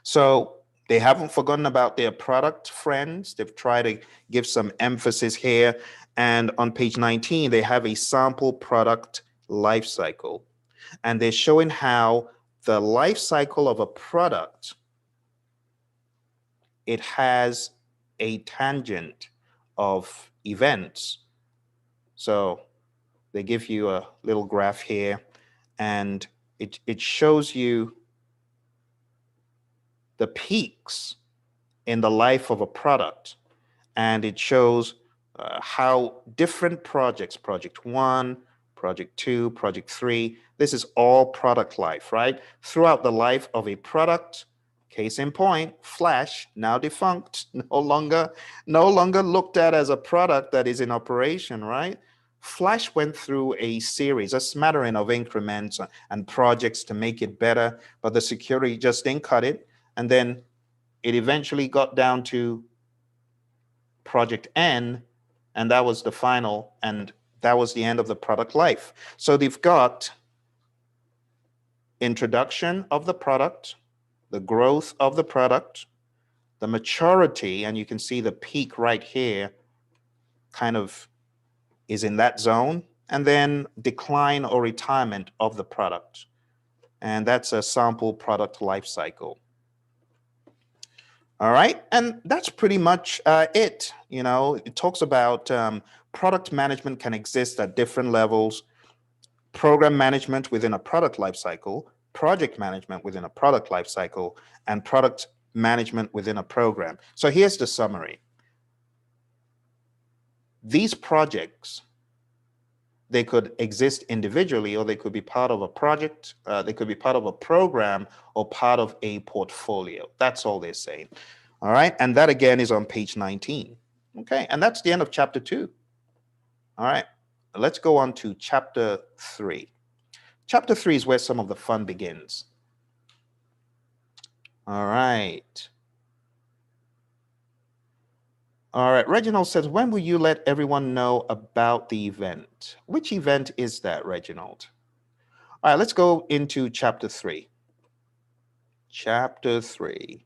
So they haven't forgotten about their product friends. They've tried to give some emphasis here. And on page 19, they have a sample product life cycle. And they're showing how the life cycle of a product, it has a tangent of events. So they give you a little graph here, and it shows you the peaks in the life of a product, and it shows how different projects, project 1, project 2, project 3, this is all product life, right? Throughout the life of a product, case in point, Flash, now defunct, no longer looked at as a product that is in operation, right? Flash went through a series, a smattering of increments and projects to make it better, but the security just didn't cut it. And then it eventually got down to project N, and that was the final, and that was the end of the product life. So they've got introduction of the product, the growth of the product, the maturity, and you can see the peak right here kind of is in that zone, and then decline or retirement of the product. And that's a sample product life cycle. All right, and that's pretty much it. You know, it talks about product management can exist at different levels: program management within a product lifecycle, project management within a product lifecycle, and product management within a program. So here's the summary. These projects, they could exist individually, or they could be part of a project, they could be part of a program, or part of a portfolio. That's all they're saying. All right, and that again is on page 19. Okay, and that's the end of chapter 2. All right, let's go on to chapter 3. Chapter 3 is where some of the fun begins. All right. All right, Reginald says, when will you let everyone know about the event? Which event is that, Reginald? All right, let's go into chapter 3. Chapter 3.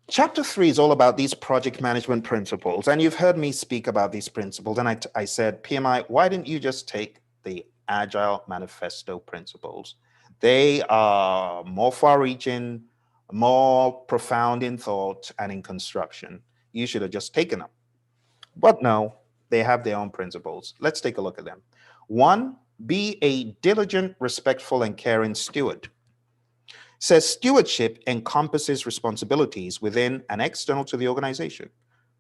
Chapter 3 is all about these project management principles. And you've heard me speak about these principles. And I said, PMI, why didn't you just take the Agile Manifesto principles? They are more far-reaching, more profound in thought and in construction. You should have just taken them. But no, they have their own principles. Let's take a look at them. 1, be a diligent, respectful, and caring steward. Says stewardship encompasses responsibilities within and external to the organization.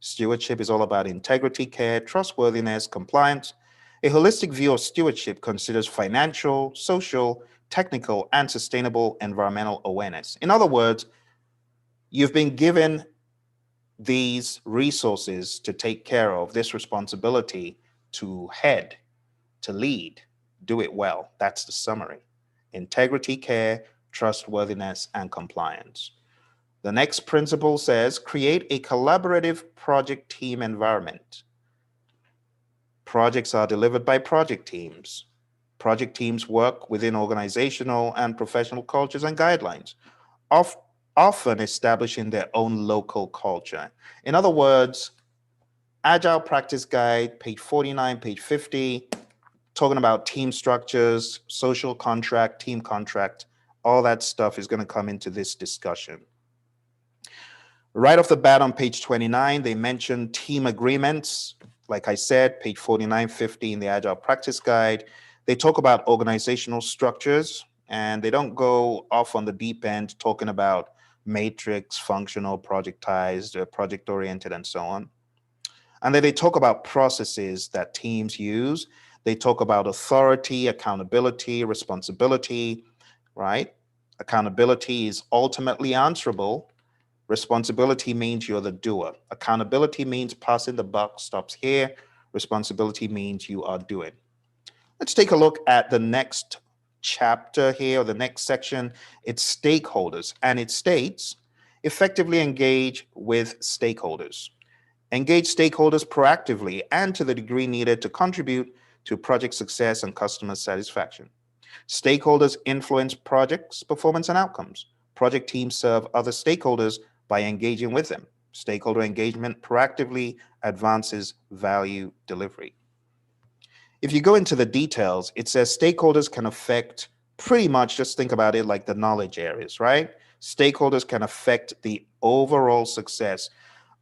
Stewardship is all about integrity, care, trustworthiness, compliance. A holistic view of stewardship considers financial, social, technical, and sustainable environmental awareness. In other words, you've been given these resources to take care of, this responsibility to head, to lead, do it well. That's the summary. Integrity, care, trustworthiness, and compliance. The next principle says create a collaborative project team environment. Projects are delivered by project teams. Project teams work within organizational and professional cultures and guidelines, of, often establishing their own local culture. In other words, Agile Practice Guide, page 49, page 50, talking about team structures, social contract, team contract, all that stuff is going to come into this discussion. Right off the bat on page 29, they mention team agreements. Like I said, page 49, 50 in the Agile Practice Guide. They talk about organizational structures, and they don't go off on the deep end talking about matrix, functional, projectized, project-oriented, and so on. And then they talk about processes that teams use. They talk about authority, accountability, responsibility, right? Accountability is ultimately answerable. Responsibility means you're the doer. Accountability means passing the buck stops here. Responsibility means you are doing. Let's take a look at the next chapter here, or the next section. It's stakeholders, and it states effectively engage with stakeholders. Engage stakeholders proactively and to the degree needed to contribute to project success and customer satisfaction. Stakeholders influence projects, performance, and outcomes. Project teams serve other stakeholders by engaging with them. Stakeholder engagement proactively advances value delivery. If you go into the details, it says stakeholders can affect pretty much, just think about it like the knowledge areas, right? Stakeholders can affect the overall success.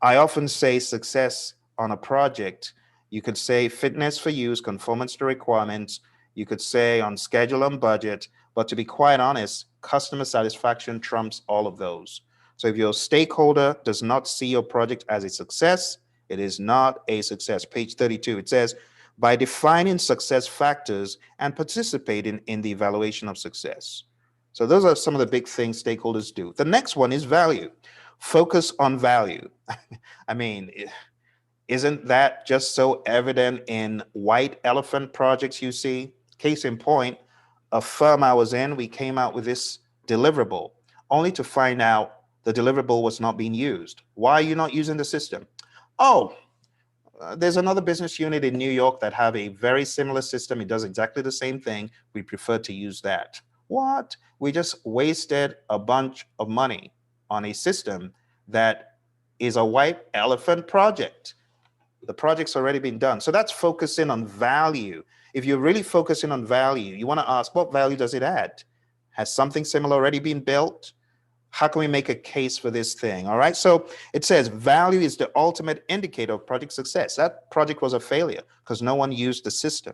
I often say success on a project, you could say fitness for use, conformance to requirements, you could say on schedule and budget, but to be quite honest, customer satisfaction trumps all of those. So if your stakeholder does not see your project as a success, it is not a success. Page 32, it says, by defining success factors and participating in the evaluation of success. So those are some of the big things stakeholders do. The next one is value. Focus on value. I mean, isn't that just so evident in white elephant projects you see? Case in point, a firm I was in, we came out with this deliverable, only to find out the deliverable was not being used. Why are you not using the system? Oh, there's another business unit in New York that have a very similar system. It does exactly the same thing. We prefer to use that. What? We just wasted a bunch of money on a system that is a white elephant project. The project's already been done. So that's focusing on value. If you're really focusing on value, you want to ask, what value does it add? Has something similar already been built? How can we make a case for this thing? All right. So it says value is the ultimate indicator of project success. That project was a failure because no one used the system.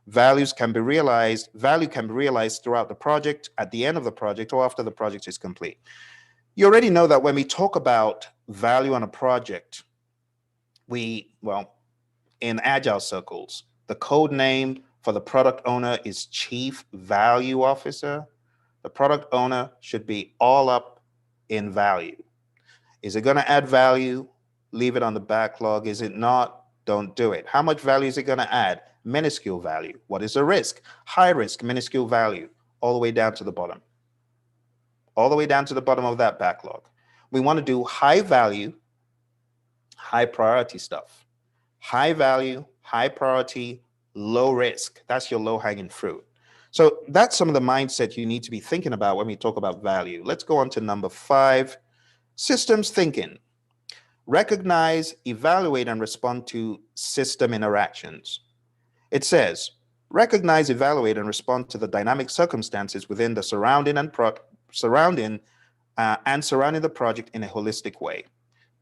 Value can be realized throughout the project, at the end of the project, or after the project is complete. You already know that when we talk about value on a project, in Agile circles, the code name for the product owner is Chief Value Officer. The product owner should be all up in value. Is it going to add value? Leave it on the backlog. Is it not? Don't do it. How much value is it going to add? Minuscule value. What is the risk? High risk, minuscule value, all the way down to the bottom. All the way down to the bottom of that backlog. We want to do high value, high priority stuff. High value, high priority, low risk. That's your low hanging fruit. So that's some of the mindset you need to be thinking about when we talk about value. Let's go on to number 5, systems thinking. Recognize, evaluate, and respond to system interactions. It says, recognize, evaluate, and respond to the dynamic circumstances within the surrounding the project in a holistic way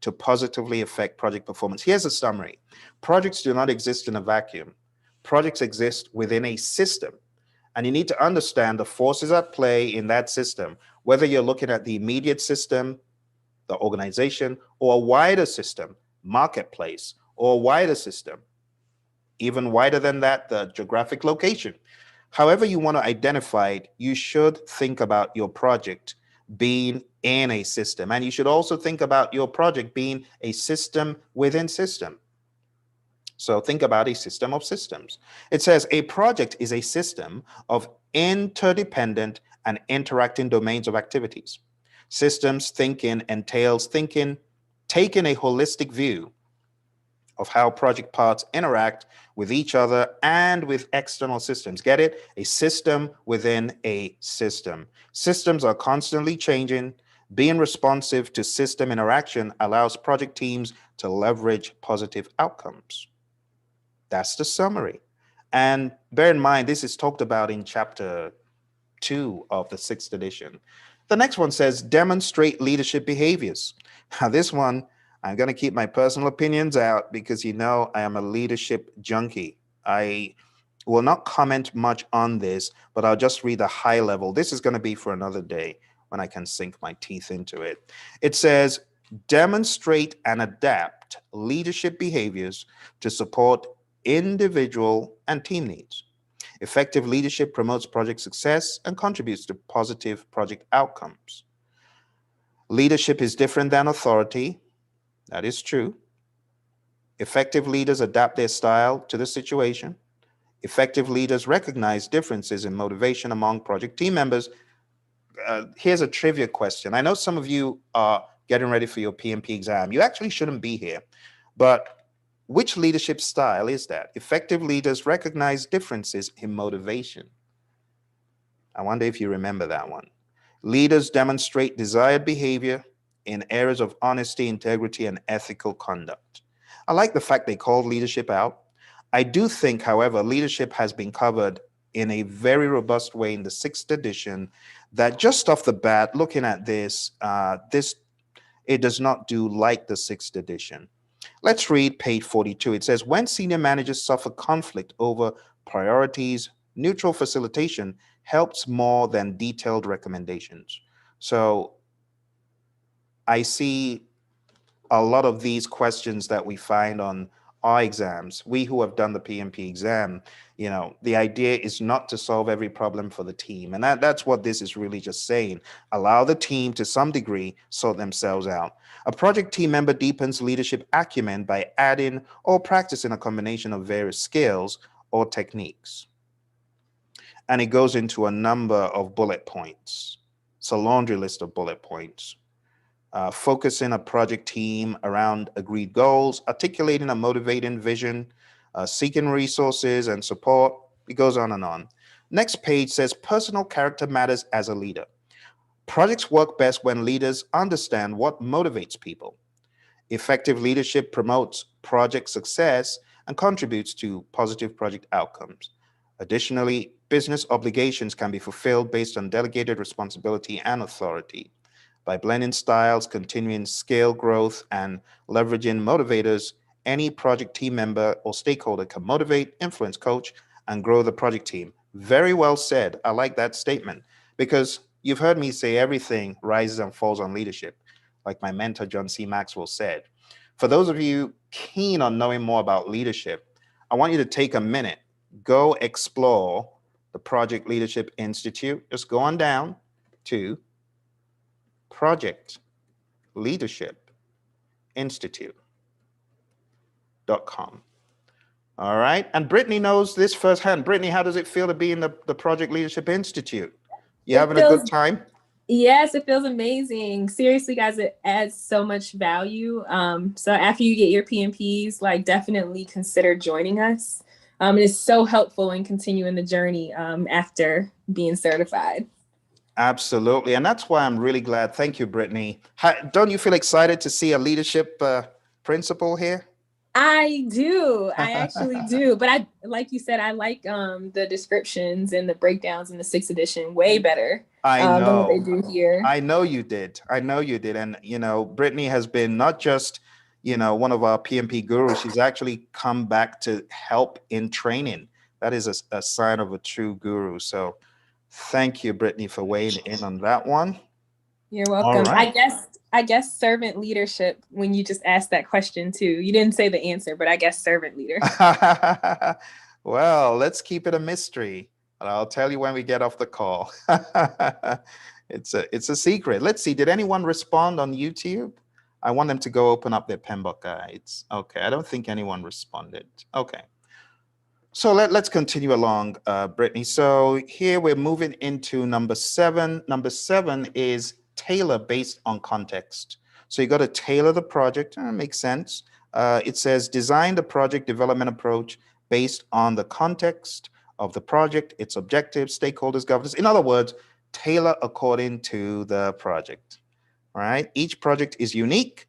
to positively affect project performance. Here's a summary. Projects do not exist in a vacuum. Projects exist within a system. And you need to understand the forces at play in that system, whether you're looking at the immediate system, the organization, or a wider system, marketplace, or a wider system, even wider than that, the geographic location. However you want to identify it, you should think about your project being in a system. And you should also think about your project being a system within system. So think about a system of systems. It says a project is a system of interdependent and interacting domains of activities. Systems thinking entails thinking, taking a holistic view of how project parts interact with each other and with external systems. Get it? A system within a system. Systems are constantly changing. Being responsive to system interaction allows project teams to leverage positive outcomes. That's the summary. And bear in mind, this is talked about in chapter 2 of the 6th edition. The next one says demonstrate leadership behaviors. Now, this one, I'm going to keep my personal opinions out because I am a leadership junkie. I will not comment much on this, but I'll just read the high level. This is going to be for another day when I can sink my teeth into it. It says demonstrate and adapt leadership behaviors to support individual and team needs. Effective leadership promotes project success and contributes to positive project outcomes. Leadership is different than authority. That is true. Effective leaders adapt their style to the situation. Effective leaders recognize differences in motivation among project team members. Here's a trivia question. I know some of you are getting ready for your PMP exam. You actually shouldn't be here, but which leadership style is that? Effective leaders recognize differences in motivation. I wonder if you remember that one. Leaders demonstrate desired behavior in areas of honesty, integrity, and ethical conduct. I like the fact they called leadership out. I do think, however, leadership has been covered in a very robust way in the 6th edition that just off the bat, looking at this, it does not do like the 6th edition. Let's read page 42. It says, when senior managers suffer conflict over priorities, neutral facilitation helps more than detailed recommendations. So I see a lot of these questions that we find on our exams. We who have done the PMP exam, the idea is not to solve every problem for the team. And that's what this is really just saying. Allow the team to some degree sort themselves out. A project team member deepens leadership acumen by adding or practicing a combination of various skills or techniques. And it goes into a number of bullet points. It's a laundry list of bullet points. Focusing a project team around agreed goals, articulating a motivating vision, seeking resources and support. It goes on and on. Next page says personal character matters as a leader. Projects work best when leaders understand what motivates people. Effective leadership promotes project success and contributes to positive project outcomes. Additionally, business obligations can be fulfilled based on delegated responsibility and authority. By blending styles, continuing scale growth, and leveraging motivators, any project team member or stakeholder can motivate, influence, coach, and grow the project team. Very well said. I like that statement because you've heard me say everything rises and falls on leadership, like my mentor, John C. Maxwell, said. For those of you keen on knowing more about leadership, I want you to take a minute, go explore the Project Leadership Institute. Just go on down to Project Leadership Institute.com. All right. And Brittany knows this firsthand. Brittany, how does it feel to be in the Project Leadership Institute? You having a good time? Yes, it feels amazing. Seriously, guys, it adds so much value. So after you get your PMPs, definitely consider joining us. It is so helpful in continuing the journey after being certified. Absolutely. And that's why I'm really glad. Thank you, Brittany. Don't you feel excited to see a leadership principal here? I do. I actually do. But like you said, I like the descriptions and the breakdowns in the 6th edition way better than what they do here. I know you did. And, Brittany has been not just, one of our PMP gurus. She's actually come back to help in training. That is a sign of a true guru. So thank you, Brittany, for weighing in on that one. You're welcome. Right. I guess servant leadership, when you just asked that question too. You didn't say the answer, but I guess servant leader. Well, let's keep it a mystery. I'll tell you when we get off the call. It's a secret. Let's see. Did anyone respond on YouTube? I want them to go open up their PMBOK guides. Okay. I don't think anyone responded. Okay. So let's continue along, Brittany. So here we're moving into number 7. Number 7 is tailor based on context. So you got to tailor the project. Makes sense. It says design the project development approach based on the context of the project, its objectives, stakeholders, governance. In other words, tailor according to the project. All right. Each project is unique.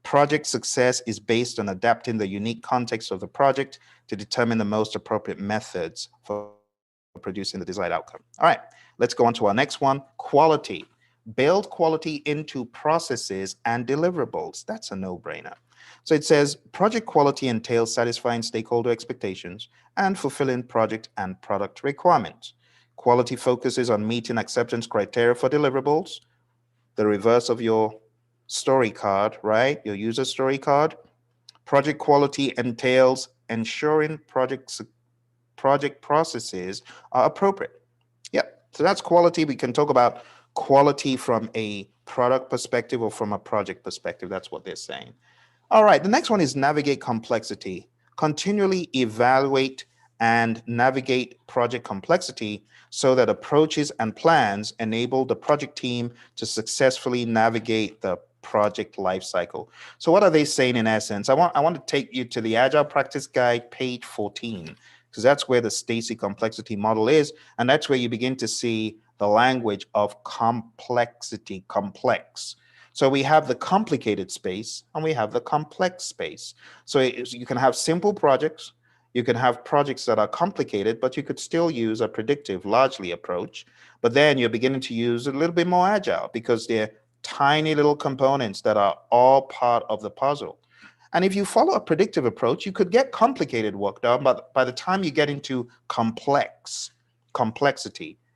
Project success is based on adapting the unique context of the project to determine the most appropriate methods for producing the desired outcome. All right, let's go on to our next one, quality. Build quality into processes and deliverables. That's a no-brainer. So it says project quality entails satisfying stakeholder expectations and fulfilling project and product requirements. Quality focuses on meeting acceptance criteria for deliverables, the reverse of your story card, right? Your user story card. Project quality entails ensuring project processes are appropriate. Yep. So that's quality. We can talk about quality from a product perspective or from a project perspective. That's what they're saying. All right. The next one is navigate complexity. Continually evaluate and navigate project complexity so that approaches and plans enable the project team to successfully navigate the project lifecycle. So what are they saying in essence? I want to take you to the Agile Practice Guide, page 14, because that's where the Stacy complexity model is, and that's where you begin to see the language of complexity, complex. So we have the complicated space and we have the complex space. So you can have simple projects, you can have projects that are complicated, but you could still use a predictive largely approach. But then you're beginning to use a little bit more agile because they're tiny little components that are all part of the puzzle. And if you follow a predictive approach, you could get complicated work done, but by the time you get into complexity,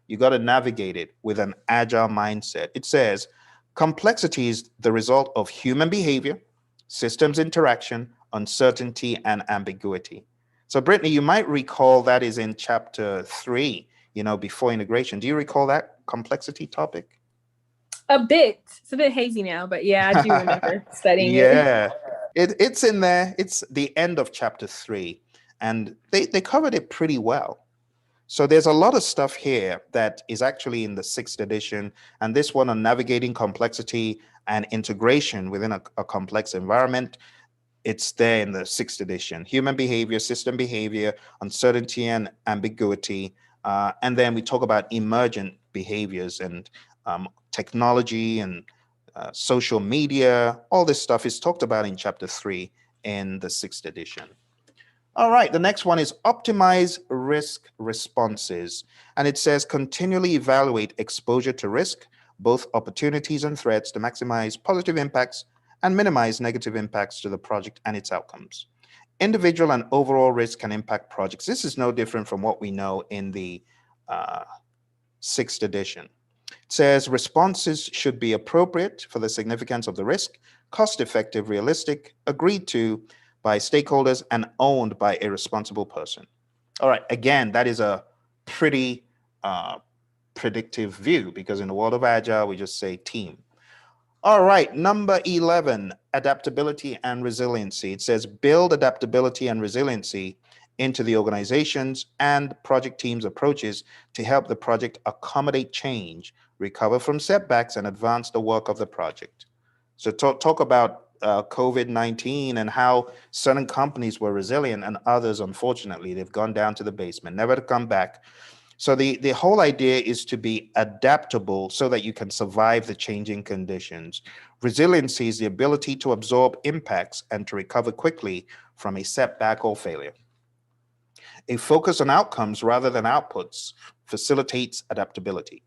you got to navigate it with an agile mindset. It says complexity is the result of human behavior, systems interaction, uncertainty, and ambiguity. So, Brittany, you might recall that is in chapter 3, before integration. Do you recall that complexity topic? A bit. It's a bit hazy now, but yeah, I do remember studying it. Yeah, it's in there. It's the end of chapter 3, and they covered it pretty well. So there's a lot of stuff here that is actually in the 6th edition, and this one on navigating complexity and integration within a complex environment. It's there in the 6th edition. Human behavior, system behavior, uncertainty and ambiguity. And then we talk about emergent behaviors and technology and social media. All this stuff is talked about in chapter 3 in the 6th edition. All right, the next one is optimize risk responses. And it says continually evaluate exposure to risk, both opportunities and threats, to maximize positive impacts and minimize negative impacts to the project and its outcomes. Individual and overall risk can impact projects. This is no different from what we know in the 6th edition. It says responses should be appropriate for the significance of the risk, cost effective, realistic, agreed to by stakeholders, and owned by a responsible person. All right, again, that is a pretty predictive view because in the world of Agile, we just say team. All right, number 11, adaptability and resiliency. It says build adaptability and resiliency into the organizations and project teams' approaches to help the project accommodate change, recover from setbacks, and advance the work of the project. So talk about COVID-19 and how certain companies were resilient and others, unfortunately, they've gone down to the basement, never to come back. So the whole idea is to be adaptable so that you can survive the changing conditions. Resiliency is the ability to absorb impacts and to recover quickly from a setback or failure. A focus on outcomes rather than outputs facilitates adaptability.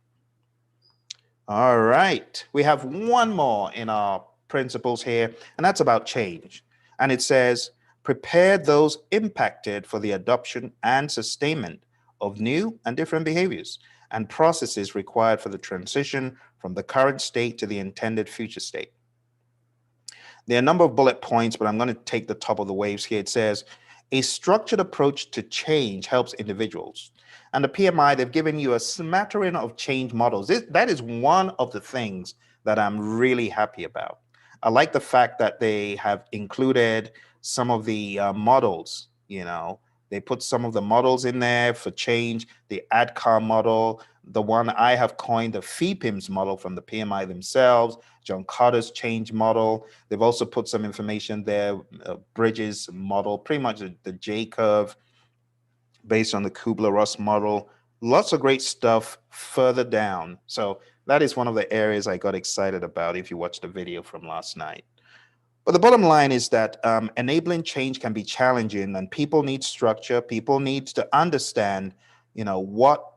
All right, we have one more in our principles here, and that's about change. And it says, prepare those impacted for the adoption and sustainment of new and different behaviors and processes required for the transition from the current state to the intended future state. There are a number of bullet points, but I'm going to take the top of the waves here. It says, a structured approach to change helps individuals. And the PMI, they've given you a smattering of change models. That is one of the things that I'm really happy about. I like the fact that they have included some of the models, they They put some of the models in there for change, the ADCAR model, the one I have coined the FEPIMS model from the PMI themselves, John Carter's change model. They've also put some information there, Bridges model, pretty much the J curve based on the Kubler-Ross model. Lots of great stuff further down. So that is one of the areas I got excited about if you watched the video from last night. But the bottom line is that enabling change can be challenging, and people need structure. People need to understand, what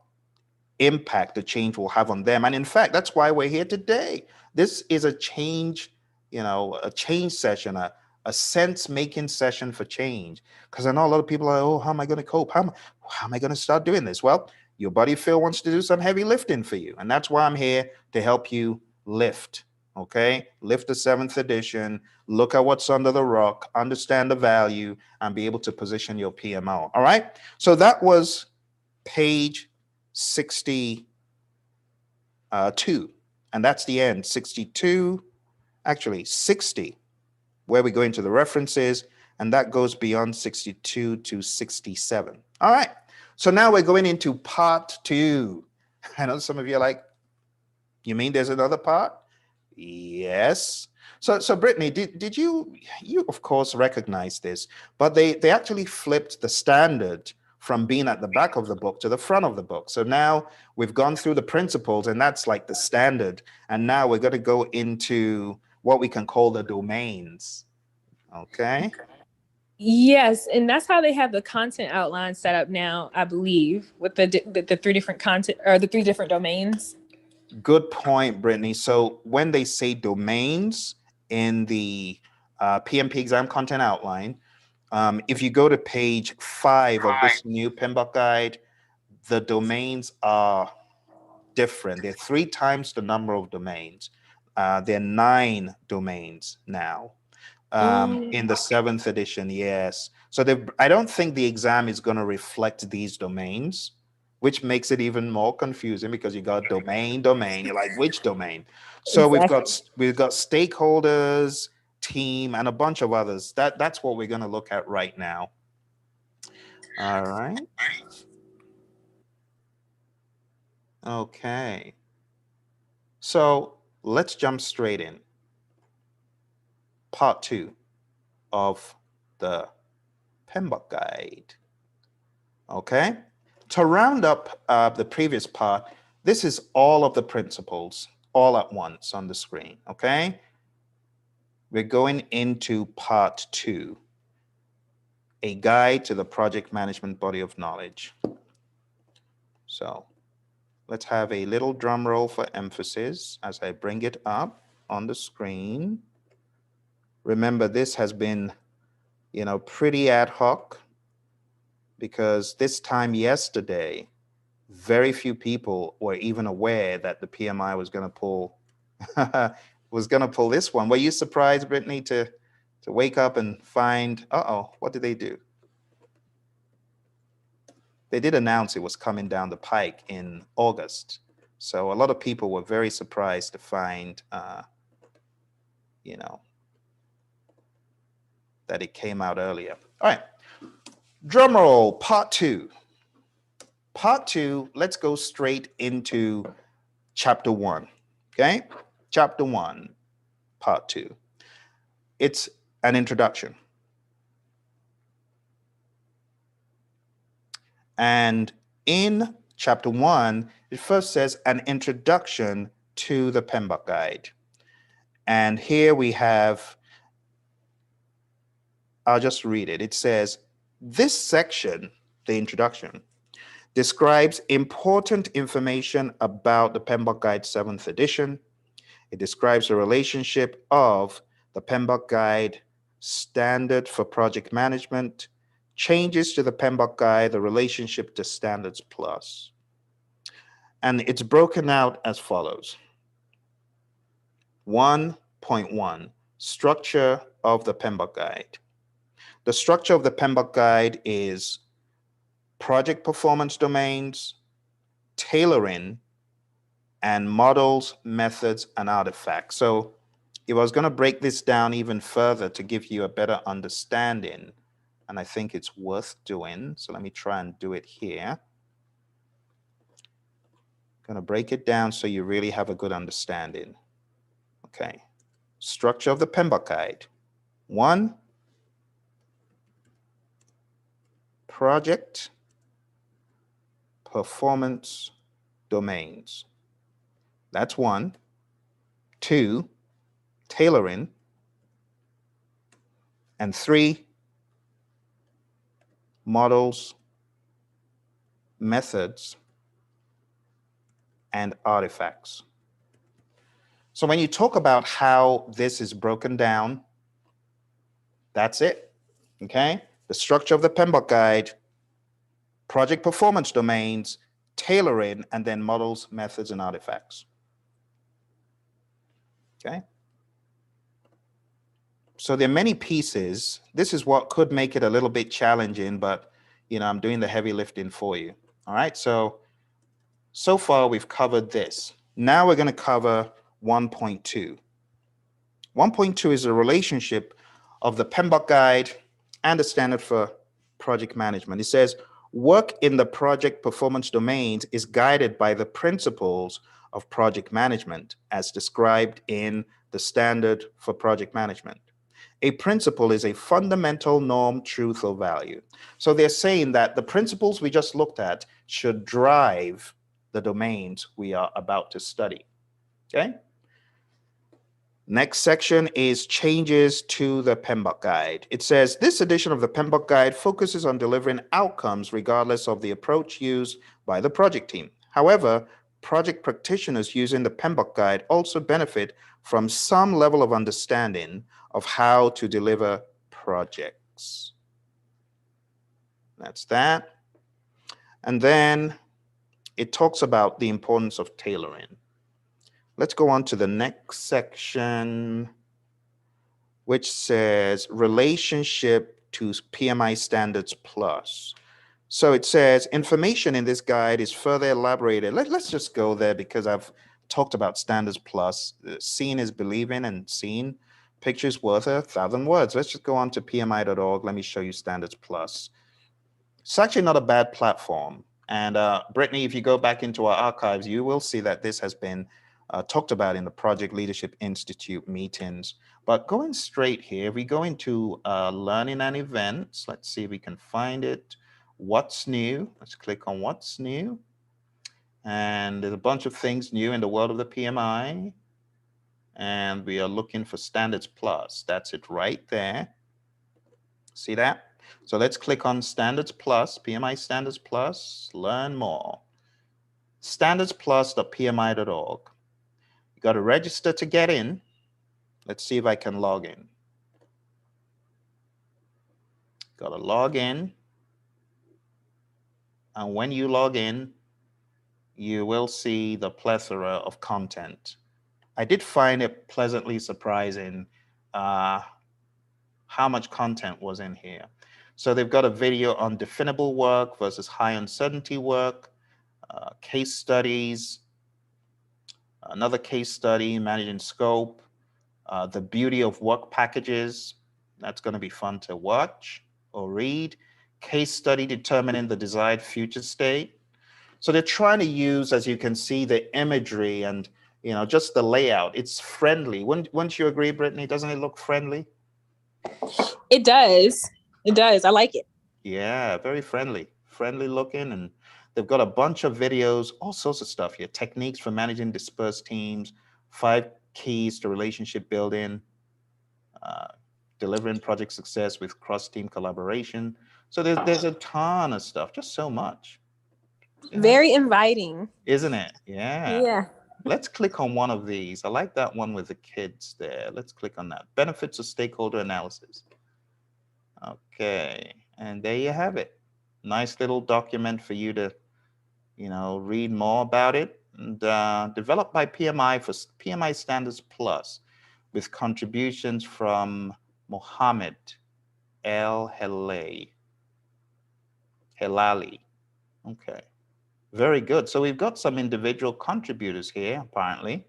impact the change will have on them. And in fact, that's why we're here today. This is a change, a change session, a sense-making session for change. Because I know a lot of people are, oh, how am I going to cope? How am I going to start doing this? Well, your buddy Phil wants to do some heavy lifting for you. And that's why I'm here to help you lift. Okay, lift the 7th edition, look at what's under the rock, understand the value, and be able to position your PMO. All right, so that was page 62, and that's the end. 62, actually 60, where we go into the references, and that goes beyond 62 to 67. All right, so now we're going into part 2. I know some of you are like, you mean there's another part? Yes. So Brittany, did you of course recognize this, but they actually flipped the standard from being at the back of the book to the front of the book. So now we've gone through the principles, and that's like the standard. And now we're going to go into what we can call the domains. Okay. Yes, and that's how they have the content outline set up now, I believe, with the 3 different content, or the 3 different domains. Good point, Brittany. So when they say domains in the PMP exam content outline, if you go to page 5 of this new PMBOK guide, the domains are different. They're 3 times the number of domains. There are 9 domains now in the 7th edition. Yes. So I don't think the exam is going to reflect these domains, which makes it even more confusing because you got domain. You're like, which domain? So Exactly. we've got stakeholders, team, and a bunch of others. That's what we're going to look at right now. All right. Okay. So let's jump straight in. Part 2 of the PMBOK guide. Okay. To round up the previous part, this is all of the principles all at once on the screen. Okay. We're going into part 2, a guide to the project management body of knowledge. So let's have a little drum roll for emphasis as I bring it up on the screen. Remember, this has been, pretty ad hoc, because this time yesterday, very few people were even aware that the PMI was going to pull this one. Were you surprised, Brittany, to wake up and find, what did they do? They did announce it was coming down the pike in August. So a lot of people were very surprised to find, that it came out earlier. All right, drum roll, part 2. Part 2, let's go straight into chapter 1. Okay, chapter 1, part 2. It's an introduction. And in chapter 1, it first says an introduction to the PMBOK guide. And here we have, I'll just read it. It says, this section, the introduction, describes important information about the PMBOK Guide 7th edition. It describes the relationship of the PMBOK Guide standard for project management, changes to the PMBOK Guide, the relationship to Standards Plus. And it's broken out as follows. 1.1, structure of the PMBOK Guide. The structure of the PMBOK Guide is project performance domains, tailoring, and models, methods, and artifacts. So if I was going to break this down even further to give you a better understanding, and I think it's worth doing. So let me try and do it here. Going to break it down so you really have a good understanding. Okay. Structure of the PMBOK guide. 1, project performance domains. That's 1. 2, tailoring. And 3, models, methods, and artifacts. So when you talk about how this is broken down, that's it. Okay? The structure of the PMBOK guide, project performance domains, tailoring, and then models, methods, and artifacts. Okay? So there are many pieces. This is what could make it a little bit challenging, but I'm doing the heavy lifting for you. All right. So far we've covered this. Now we're going to cover 1.2. 1.2 is a relationship of the PMBOK guide and the standard for project management. It says work in the project performance domains is guided by the principles of project management as described in the standard for project management. A principle is a fundamental norm, truth, or value. So they're saying that the principles we just looked at should drive the domains we are about to study. Okay? Next section is changes to the PMBOK guide. It says this edition of the PMBOK guide focuses on delivering outcomes regardless of the approach used by the project team. However, project practitioners using the PMBOK guide also benefit from some level of understanding of how to deliver projects. That's that. And then it talks about the importance of tailoring. Let's go on to the next section, which says relationship to PMI Standards Plus. So it says information in this guide is further elaborated. Let's just go there because I've talked about Standards Plus. Seeing is believing, and seeing pictures worth 1,000 words. Let's just go on to PMI.org. Let me show you Standards Plus. It's actually not a bad platform. And Brittany, if you go back into our archives, you will see that this has been talked about in the Project Leadership Institute meetings. But going straight here, we go into learning and events. Let's see if we can find it. What's new? Let's click on what's new. And there's a bunch of things new in the world of the PMI. And we are looking for Standards Plus. That's it right there. See that? So let's click on Standards Plus, PMI Standards Plus, learn more. Standardsplus.pmi.org. You got to register to get in. Let's see if I can log in. Got to log in. And when you log in, you will see the plethora of content. I did find it pleasantly surprising how much content was in here. So they've got a video on definable work versus high uncertainty work, case studies, another case study, managing scope, the beauty of work packages. That's going to be fun to watch or read. Case study determining the desired future state. So they're trying to use, as you can see, the imagery and just the layout. It's friendly. Wouldn't you agree, Brittany? Doesn't it look friendly? It does. It does. I like it. Yeah, very friendly looking. And they've got a bunch of videos, all sorts of stuff here. Techniques for managing dispersed teams, 5 keys to relationship building, delivering project success with cross-team collaboration. So there's a ton of stuff, just so much. Yeah. Very inviting. Isn't it? Yeah. Yeah. Let's click on one of these. I like that one with the kids there. Let's click on that. Benefits of stakeholder analysis. Okay. And there you have it. Nice little document for you to, read more about it. And developed by PMI for PMI Standards Plus with contributions from Mohammed El Helali. Okay. Very good. So we've got some individual contributors here, apparently.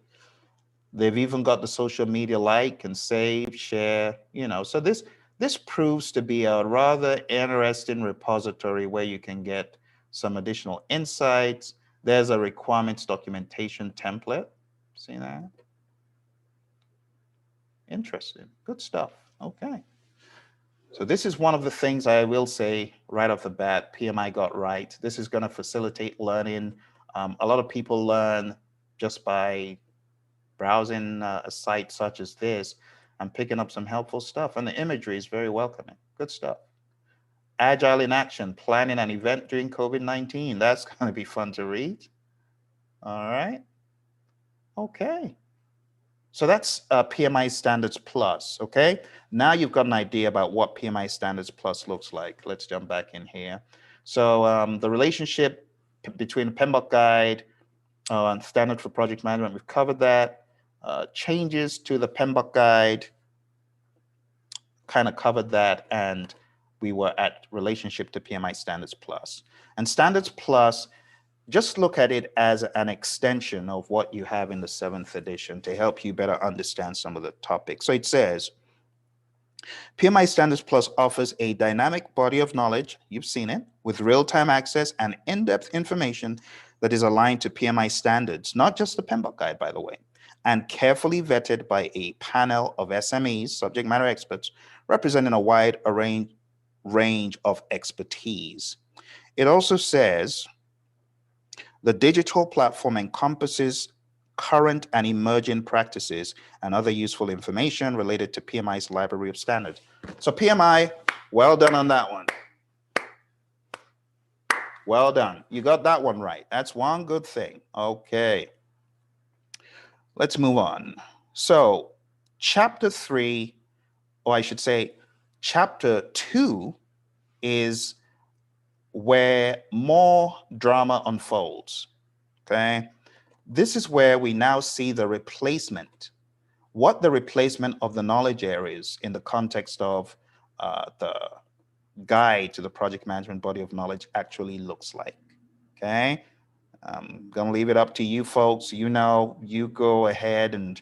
They've even got the social media like and save, share, so this This proves to be a rather interesting repository where you can get some additional insights. There's a requirements documentation template. See that? Interesting. Good stuff. Okay. So this is one of the things I will say right off the bat, PMI got right. This is going to facilitate learning. A lot of people learn just by browsing a site such as this and picking up some helpful stuff. And the imagery is very welcoming. Good stuff. Agile in action, planning an event during COVID-19. That's going to be fun to read. All right. Okay. So that's PMI Standards Plus, okay? Now you've got an idea about what PMI Standards Plus looks like. Let's jump back in here. So the relationship between the PMBOK guide and standard for project management, we've covered that. Changes to the PMBOK guide, kind of covered that, and we were at relationship to PMI Standards Plus. And Standards Plus, just look at it as an extension of what you have in the 7th edition to help you better understand some of the topics. So it says, PMI Standards Plus offers a dynamic body of knowledge, you've seen it, with real-time access and in-depth information that is aligned to PMI standards, not just the PMBOK guide, by the way, and carefully vetted by a panel of SMEs, subject matter experts, representing a wide range of expertise. It also says, the digital platform encompasses current and emerging practices and other useful information related to PMI's library of standards. So PMI, well done on that one. Well done. You got that one right. That's one good thing. Okay. Let's move on. So chapter 3, or I should say chapter 2, is where more drama unfolds, okay? This is where we now see the replacement, what the replacement of the knowledge areas in the context of the guide to the project management body of knowledge actually looks like, okay? I'm gonna leave it up to you folks. You know, you go ahead and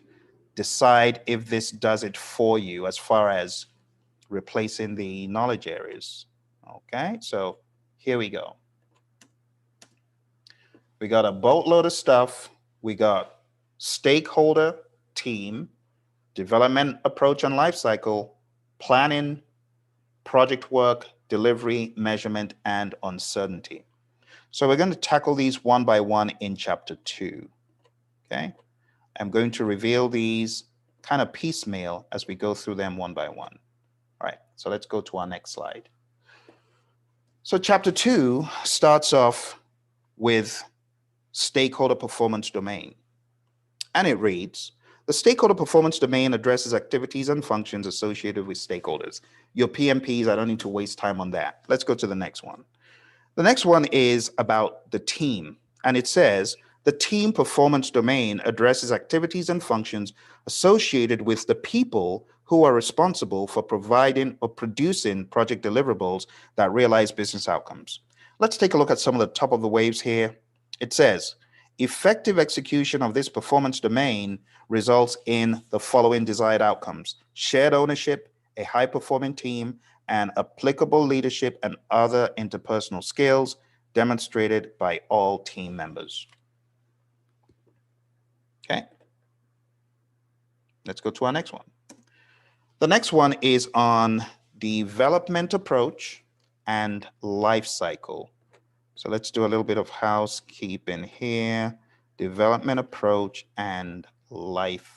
decide if this does it for you as far as replacing the knowledge areas, okay? So here we go. We got a boatload of stuff. We got stakeholder, team, development approach and life cycle, planning, project work, delivery, measurement, and uncertainty. So we're going to tackle these one by one in chapter 2. Okay. I'm going to reveal these kind of piecemeal as we go through them one by one. All right. So let's go to our next slide. So chapter 2 starts off with stakeholder performance domain. And it reads, the stakeholder performance domain addresses activities and functions associated with stakeholders. Your PMPs, I don't need to waste time on that. Let's go to the next one. The next one is about the team. And it says, the team performance domain addresses activities and functions associated with the people who are responsible for providing or producing project deliverables that realize business outcomes. Let's take a look at some of the top of the waves here. It says, effective execution of this performance domain results in the following desired outcomes: shared ownership, a high-performing team, and applicable leadership and other interpersonal skills demonstrated by all team members. Okay. Let's go to our next one. The next one is on development approach and life cycle. So let's do a little bit of housekeeping here. Development approach and life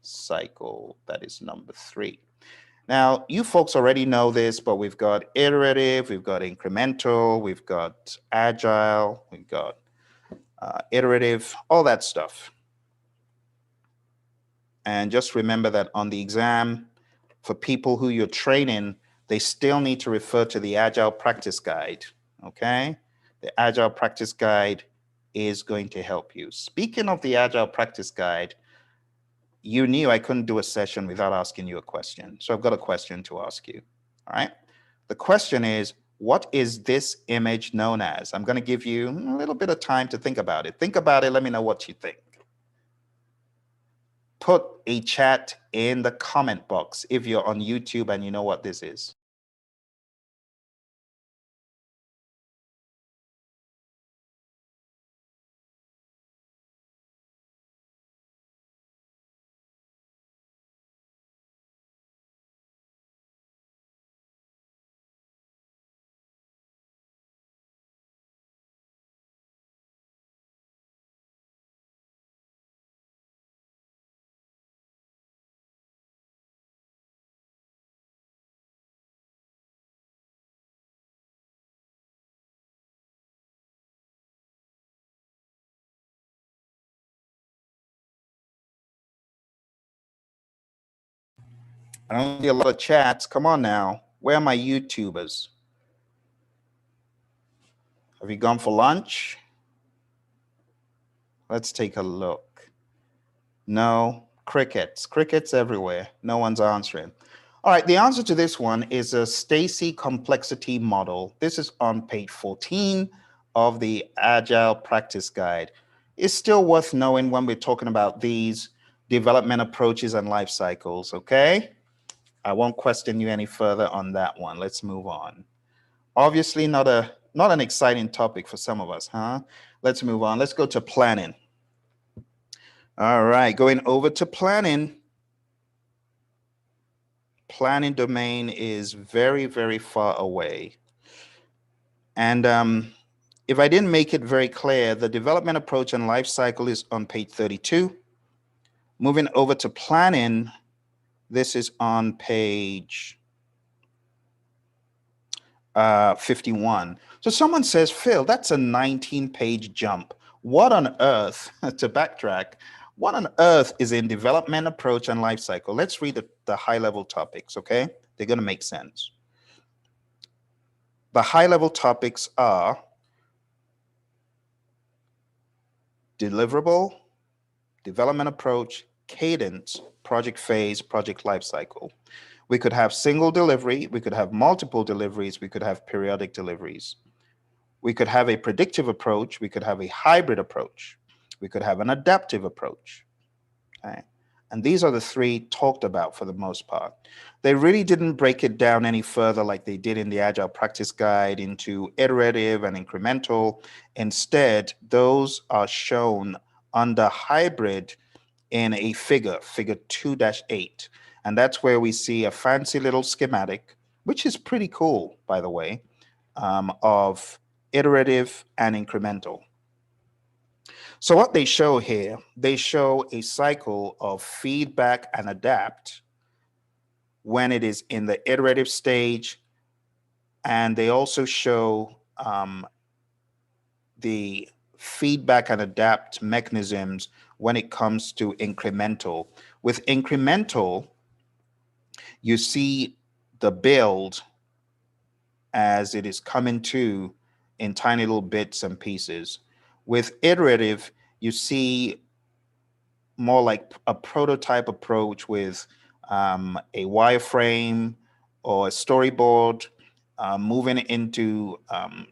cycle. That is number 3. Now, you folks already know this, but we've got iterative, we've got incremental, we've got agile, we've got iterative, all that stuff. And just remember that on the exam, for people who you're training, they still need to refer to the Agile Practice Guide, okay? The Agile Practice Guide is going to help you. Speaking of the Agile Practice Guide, you knew I couldn't do a session without asking you a question. So I've got a question to ask you, all right? The question is, what is this image known as? I'm going to give you a little bit of time to think about it. Think about it. Let me know what you think. put a chat in the comment box if you're on YouTube and you know what this is. I don't see a lot of chats. Come on now. Where are my YouTubers? Have you gone for lunch? Let's take a look. No, crickets. Crickets everywhere. No one's answering. All right, the answer to this one is a Stacy complexity model. This is on page 14 of the Agile Practice Guide. It's still worth knowing when we're talking about these development approaches and life cycles, okay? I won't question you any further on that one. Let's move on. Obviously not an exciting topic for some of us, huh? Let's move on. Let's go to planning. All right, going over to planning. Planning domain is very, very far away. And if I didn't make it very clear, the development approach and life cycle is on page 32. Moving over to planning, this is on page 51. So someone says, Phil, that's a 19-page jump. What on earth, to backtrack, what on earth is in development approach and life cycle? Let's read the high-level topics, okay? They're going to make sense. The high-level topics are deliverable, development approach, cadence, project phase, project life cycle. We could have single delivery, we could have multiple deliveries, we could have periodic deliveries. We could have a predictive approach, we could have a hybrid approach, we could have an adaptive approach. Okay? And these are the three talked about for the most part. They really didn't break it down any further like they did in the Agile Practice Guide into iterative and incremental. Instead, those are shown under hybrid in a figure 2-8. And that's where we see a fancy little schematic, which is pretty cool, by the way, of iterative and incremental. So what they show here, they show a cycle of feedback and adapt when it is in the iterative stage. And they also show the feedback and adapt mechanisms when it comes to incremental. With incremental, you see the build as it is coming to in tiny little bits and pieces. With iterative, you see more like a prototype approach with a wireframe or a storyboard, moving into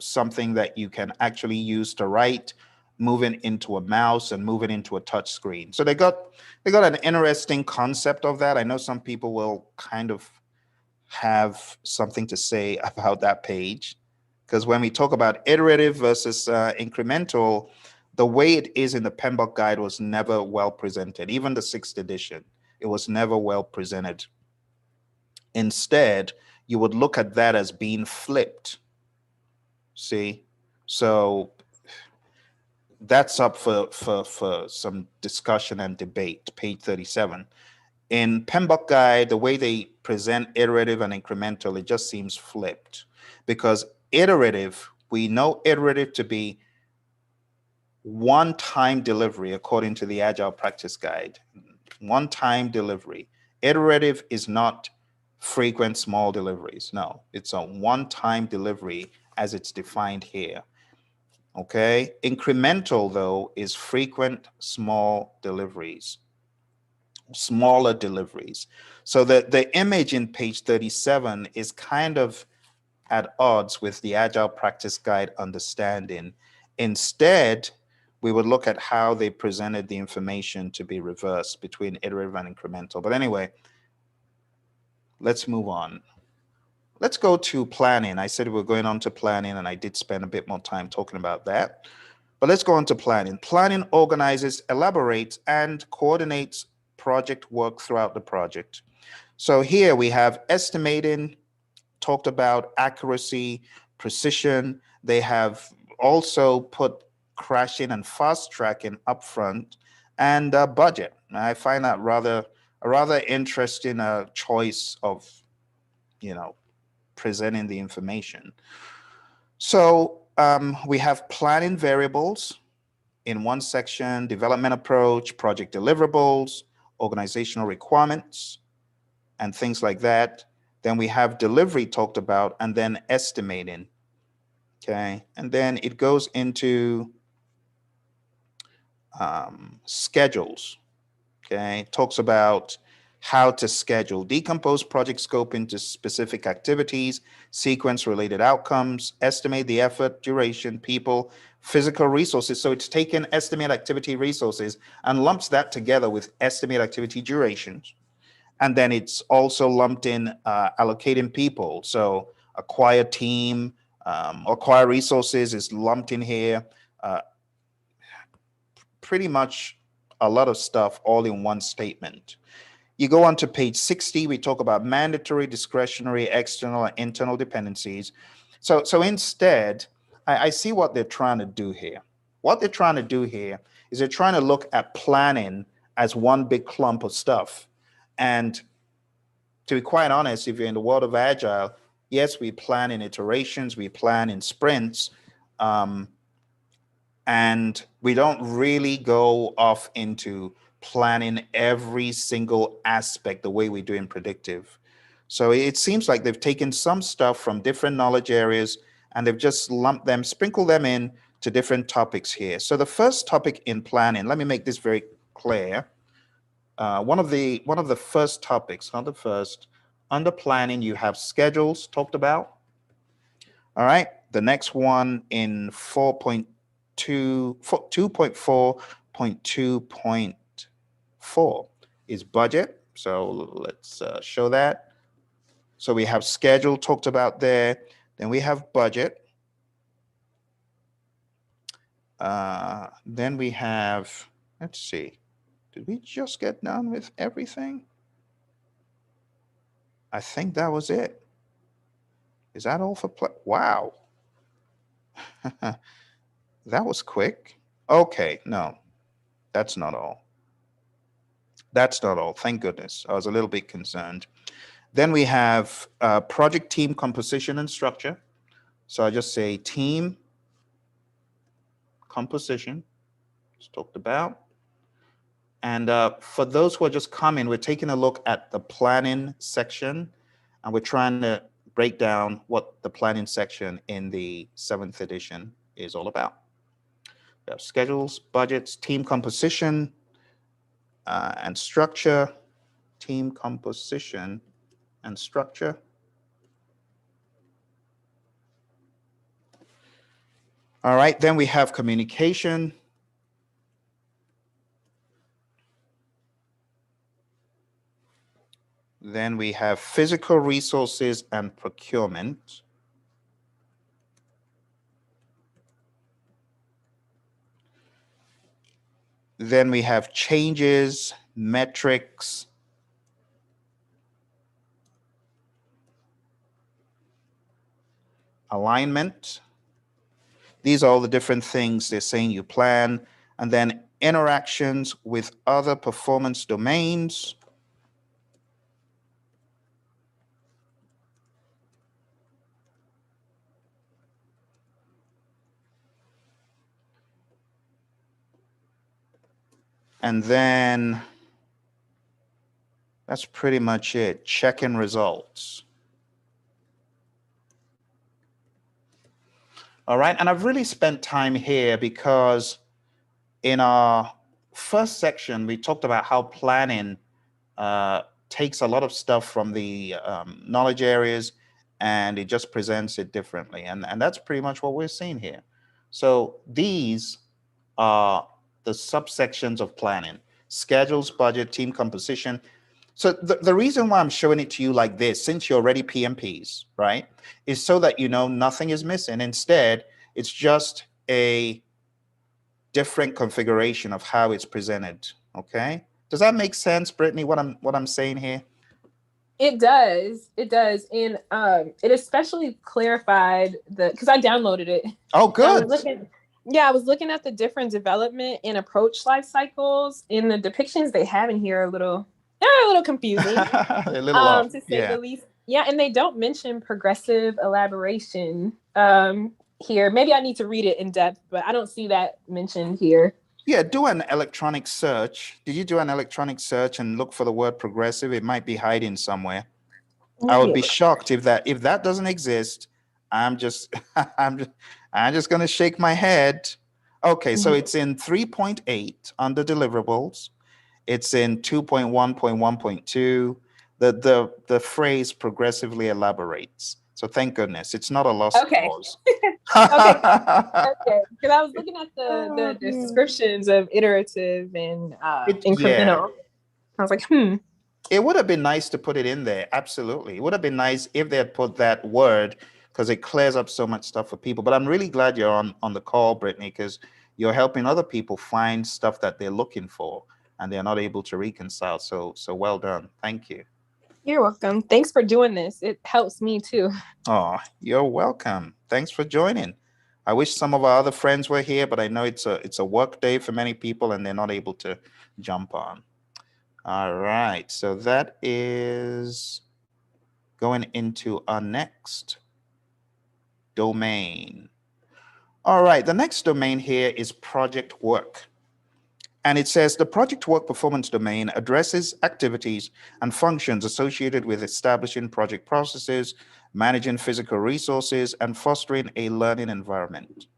something that you can actually use to write, moving into a mouse and moving into a touch screen. So they got an interesting concept of that. I know some people will kind of have something to say about that page, because when we talk about iterative versus incremental, the way it is in the PMBOK guide was never well presented. Even the 6th edition, it was never well presented. Instead, you would look at that as being flipped. See? So that's up for some discussion and debate, page 37. In PMBOK guide, the way they present iterative and incremental, it just seems flipped, because iterative, we know iterative to be one-time delivery according to the Agile Practice Guide. One-time delivery. Iterative is not frequent small deliveries. No, it's a one-time delivery as it's defined here. Okay. Incremental, though, is frequent small deliveries. Smaller deliveries. So the image in page 37 is kind of at odds with the Agile Practice Guide understanding. Instead, we would look at how they presented the information to be reversed between iterative and incremental. But anyway, let's move on. Let's go to planning. I said we're going on to planning, and I did spend a bit more time talking about that. But let's go on to planning. Planning organizes, elaborates, and coordinates project work throughout the project. So here we have estimating, talked about accuracy, precision. They have also put crashing and fast tracking upfront, and budget. I find that a rather interesting choice of, you know, presenting the information. So we have planning variables in one section, development approach, project deliverables, organizational requirements, and things like that. Then we have delivery talked about, and then estimating. Okay. And then it goes into schedules. Okay. Talks about how to schedule, decompose project scope into specific activities, sequence related outcomes, estimate the effort, duration, people, physical resources. So it's taken estimate activity resources and lumps that together with estimate activity durations. And then it's also lumped in allocating people. So acquire team, acquire resources is lumped in here. Uh, Pretty much a lot of stuff all in one statement. You go on to page 60, we talk about mandatory, discretionary, external, and internal dependencies. So instead, I see what they're trying to do here. What they're trying to do here is they're trying to look at planning as one big clump of stuff. And to be quite honest, if you're in the world of Agile, yes, we plan in iterations, we plan in sprints, and we don't really go off into planning every single aspect the way we do in predictive. So it seems like they've taken some stuff from different knowledge areas and they've just lumped them, sprinkled them in to different topics here. So the first topic in planning, let me make this very clear. One of the first topics, not the first, under planning, you have schedules talked about. All right. The next one in 2.4.2.4 is budget. So let's show that. So we have schedule talked about there. Then we have budget. Then we have, let's see, did we just get done with everything? I think that was it. Is that all for wow. That was quick. Okay, no, that's not all. That's not all. Thank goodness. I was a little bit concerned. Then we have project team composition and structure. So I just say team composition. It's talked about. And for those who are just coming, we're taking a look at the planning section, and we're trying to break down what the planning section in the 7th edition is all about. We have schedules, budgets, team composition, and structure. Team composition and structure. All right, then we have communication. Then we have physical resources and procurement. Then we have changes, metrics, alignment. These are all the different things they're saying you plan. And then interactions with other performance domains. And then that's pretty much it. Check-in results. All right, and I've really spent time here because in our first section, we talked about how planning takes a lot of stuff from the knowledge areas and it just presents it differently. And that's pretty much what we're seeing here. So these are the subsections of planning: schedules, budget, team composition. So the reason why I'm showing it to you like this, since you're already PMPs, right, is so that you know nothing is missing. Instead, it's just a different configuration of how it's presented. Okay. Does that make sense, Brittany, what I'm saying here? It does. It does. And it especially clarified because I downloaded it. Oh, And I good. was looking, yeah, I was looking at the different development and approach life cycles, and the depictions they have in here are they're a little confusing, A little off. to say Yeah. the least. Yeah, and they don't mention progressive elaboration here. Maybe I need to read it in depth, but I don't see that mentioned here. Yeah, do an electronic search. Did you do an electronic search and look for the word progressive? It might be hiding somewhere. I would be shocked if that doesn't exist. I'm just I'm just gonna shake my head. Okay, so it's in 3.8 under deliverables. It's in 2.1.1.2. The phrase progressively elaborates. So thank goodness it's not a lost Okay. cause. Okay. Okay. Because I was looking at the descriptions of iterative and incremental. I was like, It would have been nice to put it in there. Absolutely. It would have been nice if they had put that word, because it clears up so much stuff for people. But I'm really glad you're on the call, Brittany, because you're helping other people find stuff that they're looking for and they're not able to reconcile. So well done. Thank you. You're welcome. Thanks for doing this. It helps me too. Oh, you're welcome. Thanks for joining. I wish some of our other friends were here, but I know it's a work day for many people and they're not able to jump on. All right, so that is going into our next domain. All right, the next domain here is project work. And it says the project work performance domain addresses activities and functions associated with establishing project processes, managing physical resources, and fostering a learning environment.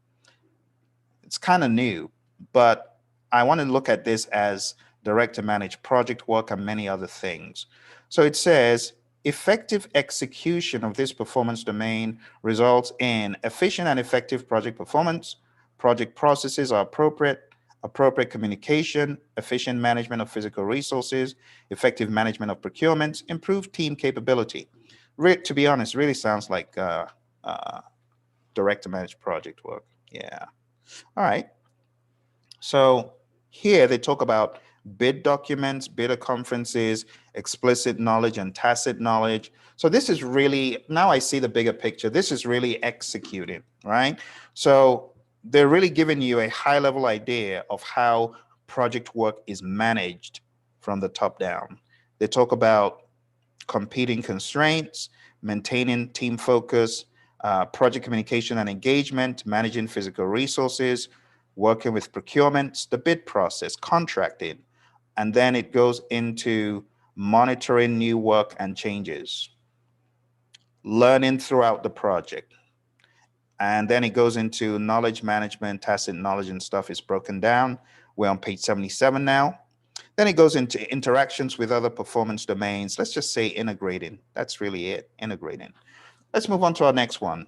It's kind of new, but I want to look at this as direct to manage project work and many other things. So it says effective execution of this performance domain results in efficient and effective project performance. Project processes are appropriate communication, efficient management of physical resources, effective management of procurement, improved team capability. To be honest, really sounds like direct to manage project work. Yeah. All right. So here they talk about bid documents, bidder conferences, explicit knowledge and tacit knowledge. So this is really, now I see the bigger picture. This is really executing, right? So they're really giving you a high level idea of how project work is managed from the top down. They talk about competing constraints, maintaining team focus, project communication and engagement, managing physical resources, working with procurement, the bid process, contracting, and then it goes into monitoring new work and changes, learning throughout the project. And then it goes into knowledge management, tacit knowledge and stuff is broken down. We're on page 77 now. Then it goes into interactions with other performance domains. Let's just say integrating. That's really it, integrating. Let's move on to our next one,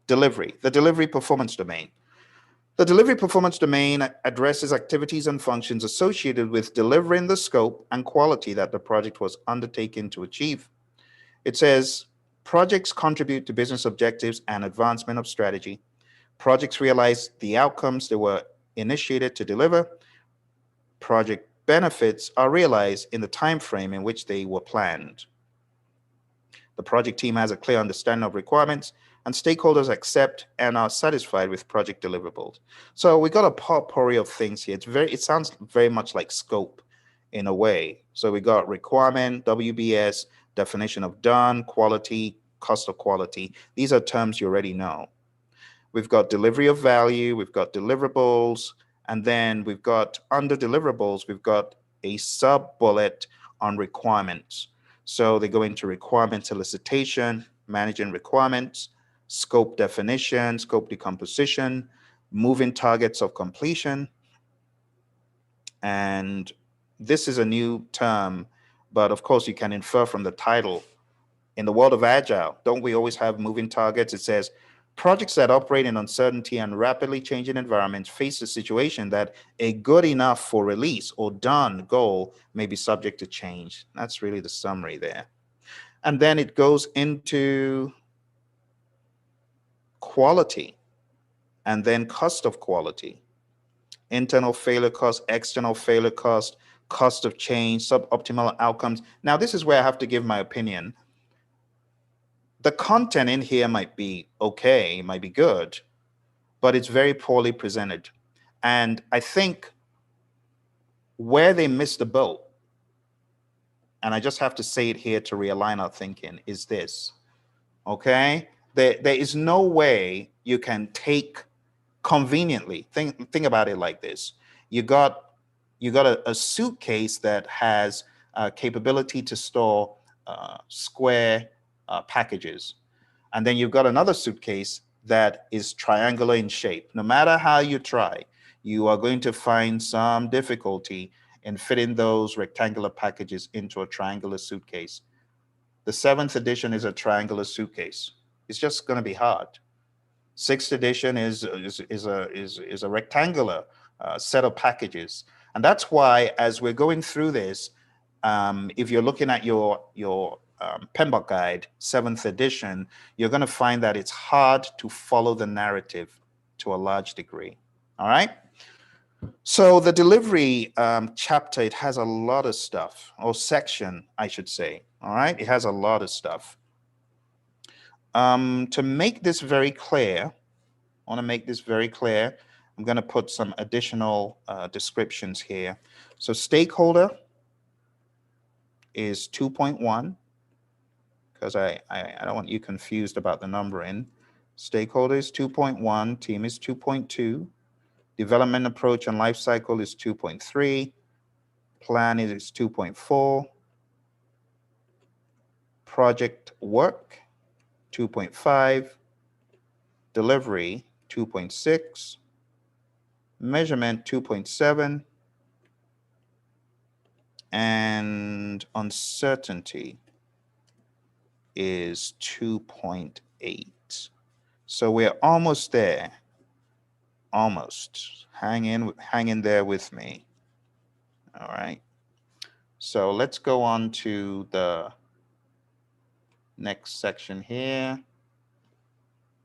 delivery, the delivery performance domain. The delivery performance domain addresses activities and functions associated with delivering the scope and quality that the project was undertaken to achieve. It says projects contribute to business objectives and advancement of strategy. Projects realize the outcomes they were initiated to deliver. Project benefits are realized in the time frame in which they were planned. The project team has a clear understanding of requirements, and stakeholders accept and are satisfied with project deliverables. So we got a potpourri of things here. It sounds very much like scope in a way. So we got requirement, WBS, definition of done, quality, cost of quality. These are terms you already know. We've got delivery of value, we've got deliverables, and then we've got under deliverables, we've got a sub bullet on requirements. So they go into requirement elicitation, managing requirements, scope definition, scope decomposition, moving targets of completion. And this is a new term, but of course you can infer from the title. In the world of Agile, don't we always have moving targets? It says Projects that operate in uncertainty and rapidly changing environments face a situation that a good enough for release or done goal may be subject to change. That's really the summary there. And then it goes into quality and then cost of quality, internal failure cost, external failure cost, cost of change, suboptimal outcomes. Now, this is where I have to give my opinion. The content in here might be okay, might be good, but it's very poorly presented. And I think where they missed the boat, and I just have to say it here to realign our thinking, is this. Okay? There is no way you can take conveniently. Think about it like this. You got a suitcase that has capability to store square packages. And then you've got another suitcase that is triangular in shape. No matter how you try, you are going to find some difficulty in fitting those rectangular packages into a triangular suitcase. The 7th edition is a triangular suitcase. It's just going to be hard. 6th edition is a rectangular set of packages. And that's why, as we're going through this, if you're looking at your PMBOK guide, 7th edition, you're going to find that it's hard to follow the narrative to a large degree. All right? So the delivery chapter, it has a lot of stuff, or section, I should say. All right? It has a lot of stuff. To make this very clear, I want to make this very clear. I'm going to put some additional descriptions here. So stakeholder is 2.1, because I don't want you confused about the numbering. Stakeholder is 2.1, team is 2.2, development approach and life cycle is 2.3, plan is 2.4, project work 2.5, delivery 2.6, measurement 2.7, and uncertainty is 2.8. So we're almost there. Almost. Hang in there with me. All right. So let's go on to the next section here.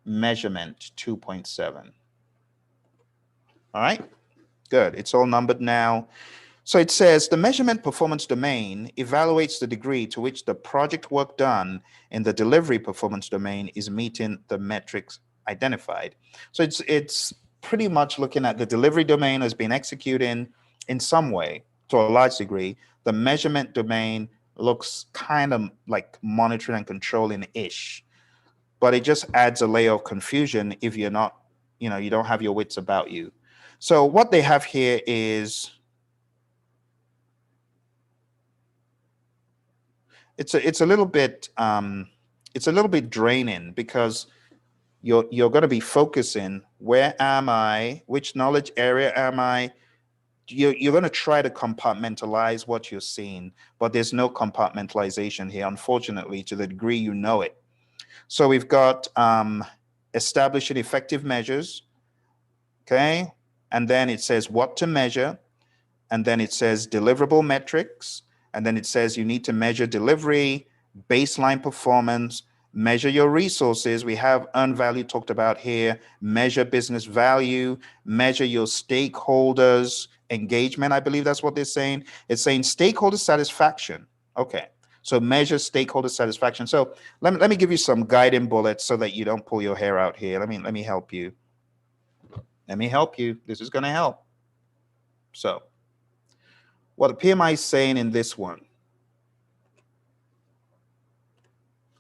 Measurement 2.7. All right. Good. It's all numbered now. So it says the measurement performance domain evaluates the degree to which the project work done in the delivery performance domain is meeting the metrics identified. So it's pretty much looking at the delivery domain has been executing in some way to a large degree. The measurement domain looks kind of like monitoring and controlling-ish, but it just adds a layer of confusion if you're not, you don't have your wits about you. So what they have here is it's a little bit draining, because you're going to be focusing, where am I, which knowledge area am I. You're going to try to compartmentalize what you're seeing, but there's no compartmentalization here, unfortunately, to the degree you know it. So we've got establishing effective measures, okay, and then it says what to measure, and then it says deliverable metrics, and then it says you need to measure delivery, baseline performance, measure your resources. We have earned value talked about here, measure business value, measure your stakeholders' engagement. I believe that's what they're saying. It's saying stakeholder satisfaction. Okay, so measure stakeholder satisfaction. So let me give you some guiding bullets so that you don't pull your hair out here. Let me help you. Let me help you. This is going to help. So what the PMI is saying in this one,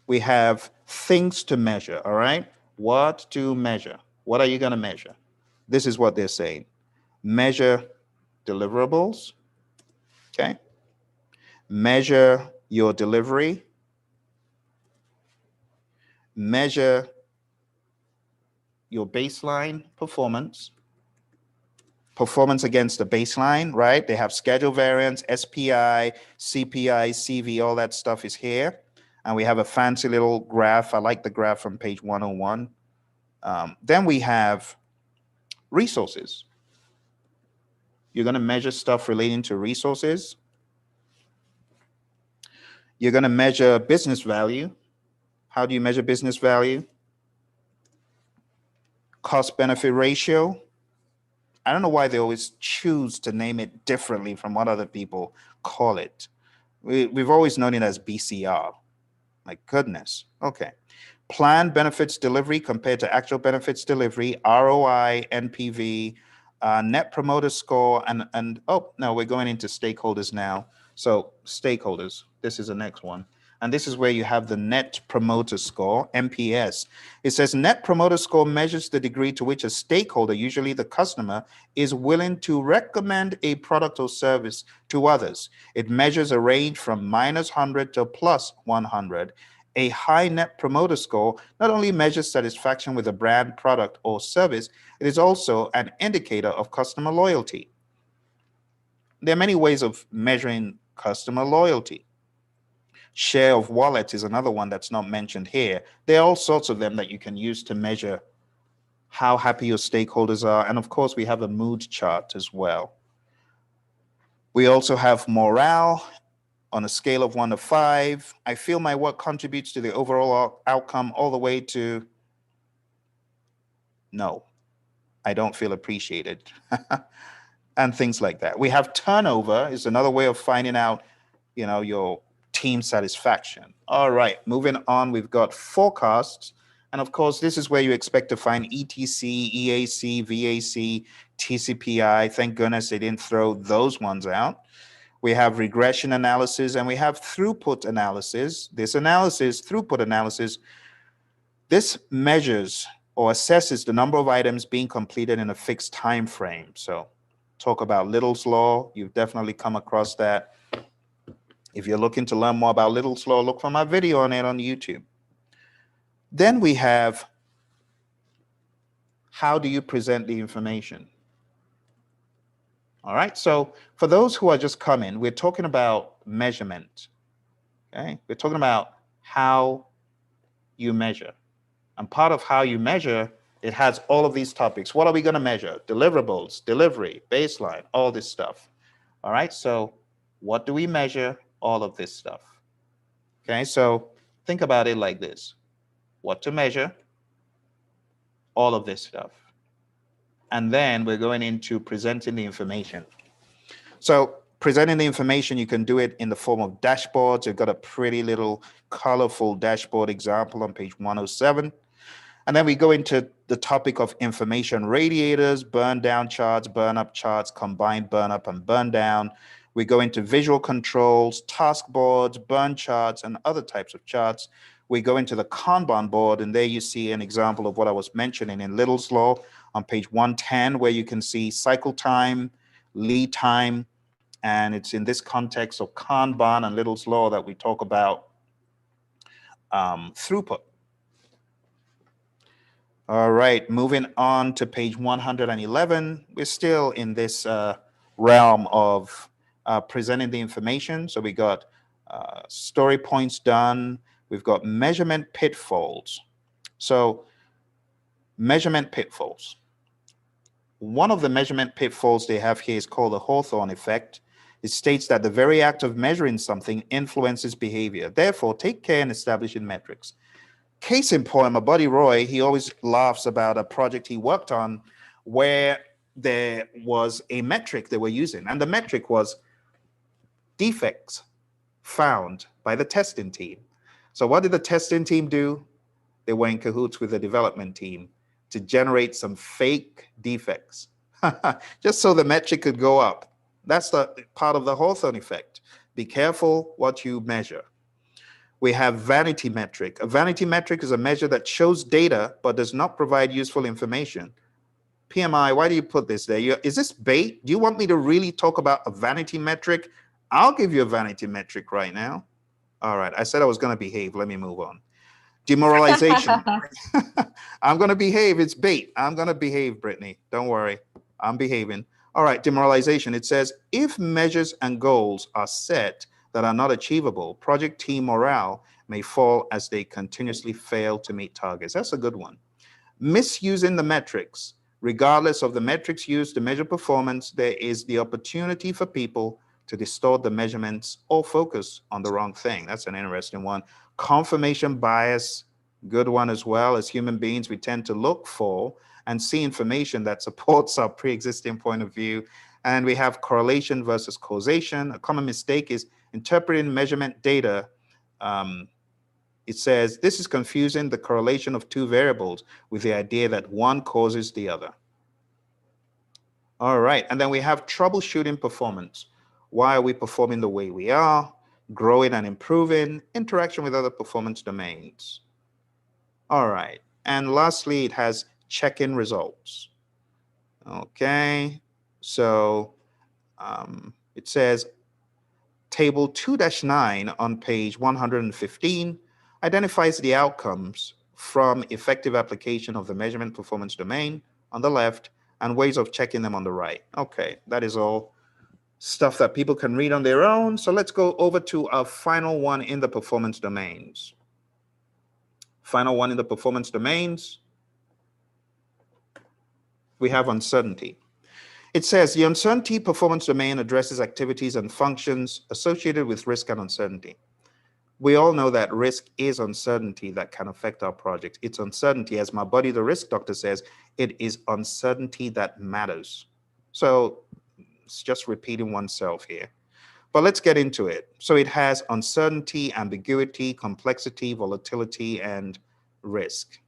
we have things to measure, all right? What to measure? What are you going to measure? This is what they're saying. Measure deliverables, okay? Measure your delivery. Measure your baseline performance. Performance against the baseline, right? They have schedule variance, SPI, CPI, CV, all that stuff is here. And we have a fancy little graph. I like the graph from page 101. Then we have resources. You're going to measure stuff relating to resources. You're going to measure business value. How do you measure business value? Cost benefit ratio. I don't know why they always choose to name it differently from what other people call it. We've always known it as BCR. My goodness. Okay. Planned benefits delivery compared to actual benefits delivery, ROI, NPV, net promoter score, and oh, no, we're going into stakeholders now. So stakeholders, this is the next one. And this is where you have the net promoter score, NPS. It says net promoter score measures the degree to which a stakeholder, usually the customer, is willing to recommend a product or service to others. It measures a range from -100 to +100. A high net promoter score not only measures satisfaction with a brand, product, or service, it is also an indicator of customer loyalty. There are many ways of measuring customer loyalty. Share of wallet is another one that's not mentioned here. There are all sorts of them that you can use to measure how happy your stakeholders are. And of course, we have a mood chart as well. We also have morale on a scale of 1 to 5. I feel my work contributes to the overall outcome, all the way to no, I don't feel appreciated. And things like that. We have turnover is another way of finding out, your team satisfaction. All right, moving on, we've got forecasts. And of course, this is where you expect to find ETC, EAC, VAC, TCPI. Thank goodness they didn't throw those ones out. We have regression analysis, and we have throughput analysis. This analysis, throughput analysis, this measures or assesses the number of items being completed in a fixed time frame. So talk about Little's Law. You've definitely come across that. If you're looking to learn more about Little's Law, look for my video on it on YouTube. Then we have, how do you present the information? All right, so for those who are just coming, we're talking about measurement. Okay, we're talking about how you measure. And part of how you measure, it has all of these topics. What are we going to measure? Deliverables, delivery, baseline, all this stuff. All right, so what do we measure? All of this stuff. Okay, so think about it like this. What to measure? All of this stuff. And then we're going into presenting the information. So presenting the information, you can do it in the form of dashboards. You've got a pretty little colorful dashboard example on page 107. And then we go into the topic of information radiators, burn down charts, burn up charts, combined burn up and burn down. We go into visual controls, task boards, burn charts, and other types of charts. We go into the Kanban board, and there you see an example of what I was mentioning in Little's Law on page 110, where you can see cycle time, lead time, and it's in this context of Kanban and Little's Law that we talk about throughput. All right, moving on to page 111. We're still in this realm of presenting the information. So we got story points done. We've got measurement pitfalls. So measurement pitfalls. One of the measurement pitfalls they have here is called the Hawthorne effect. It states that the very act of measuring something influences behavior. Therefore, take care in establishing metrics. Case in point, my buddy Roy, he always laughs about a project he worked on where there was a metric they were using, and the metric was defects found by the testing team. So what did the testing team do? They were in cahoots with the development team to generate some fake defects, just so the metric could go up. That's the part of the Hawthorne effect. Be careful what you measure. We have vanity metric. A vanity metric is a measure that shows data but does not provide useful information. PMI, why do you put this there? Is this bait? Do you want me to really talk about a vanity metric? I'll give you a vanity metric right now. All right, I said I was going to behave. Let me move on. Demoralization. I'm going to behave. It's bait. I'm going to behave, Brittany. Don't worry. I'm behaving. All right, demoralization. It says, if measures and goals are set that are not achievable, project team morale may fall as they continuously fail to meet targets. That's a good one. Misusing the metrics. Regardless of the metrics used to measure performance, there is the opportunity for people to distort the measurements or focus on the wrong thing. That's an interesting one. Confirmation bias, good one as well. As human beings, we tend to look for and see information that supports our pre-existing point of view. And we have correlation versus causation. A common mistake is interpreting measurement data. It says this is confusing the correlation of two variables with the idea that one causes the other. All right, and then we have troubleshooting performance. Why are we performing the way we are? Growing and improving, interaction with other performance domains. All right, and lastly, it has check-in results. Okay, so it says table 2-9 on page 115 identifies the outcomes from effective application of the measurement performance domain on the left and ways of checking them on the right. Okay, that is all stuff that people can read on their own. So let's go over to our final one in the performance domains. Final one in the performance domains, we have uncertainty. It says the uncertainty performance domain addresses activities and functions associated with risk and uncertainty. We all know that risk is uncertainty that can affect our project. It's uncertainty, as my buddy, the risk doctor, says, it is uncertainty that matters. So it's just repeating oneself here. But let's get into it. So it has uncertainty, ambiguity, complexity, volatility, and risk.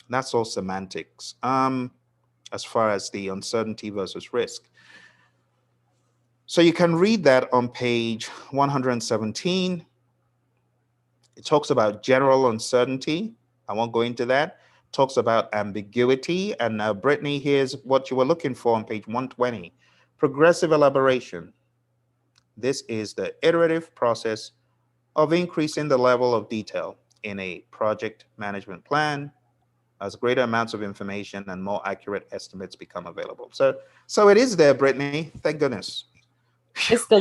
That's all semantics as far as the uncertainty versus risk. So you can read that on page 117. It talks about general uncertainty. I won't go into that. It talks about ambiguity. And Brittany, here's what you were looking for on page 120. Progressive elaboration. This is the iterative process of increasing the level of detail in a project management plan as greater amounts of information and more accurate estimates become available. So it is there, Brittany. Thank goodness. It's just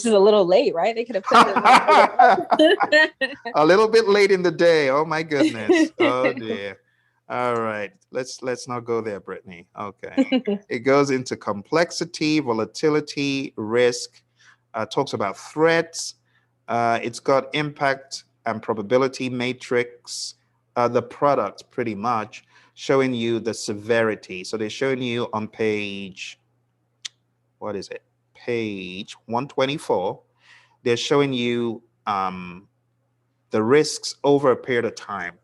a little late, right? They could have put it a little bit late in the day. Oh my goodness. Oh dear. All right. Let's not go there, Brittany. Okay. It goes into complexity, volatility, risk, talks about threats. It's got impact and probability matrix, the product pretty much, showing you the severity. So they're showing you on page, what is it? Page 124. They're showing you the risks over a period of time.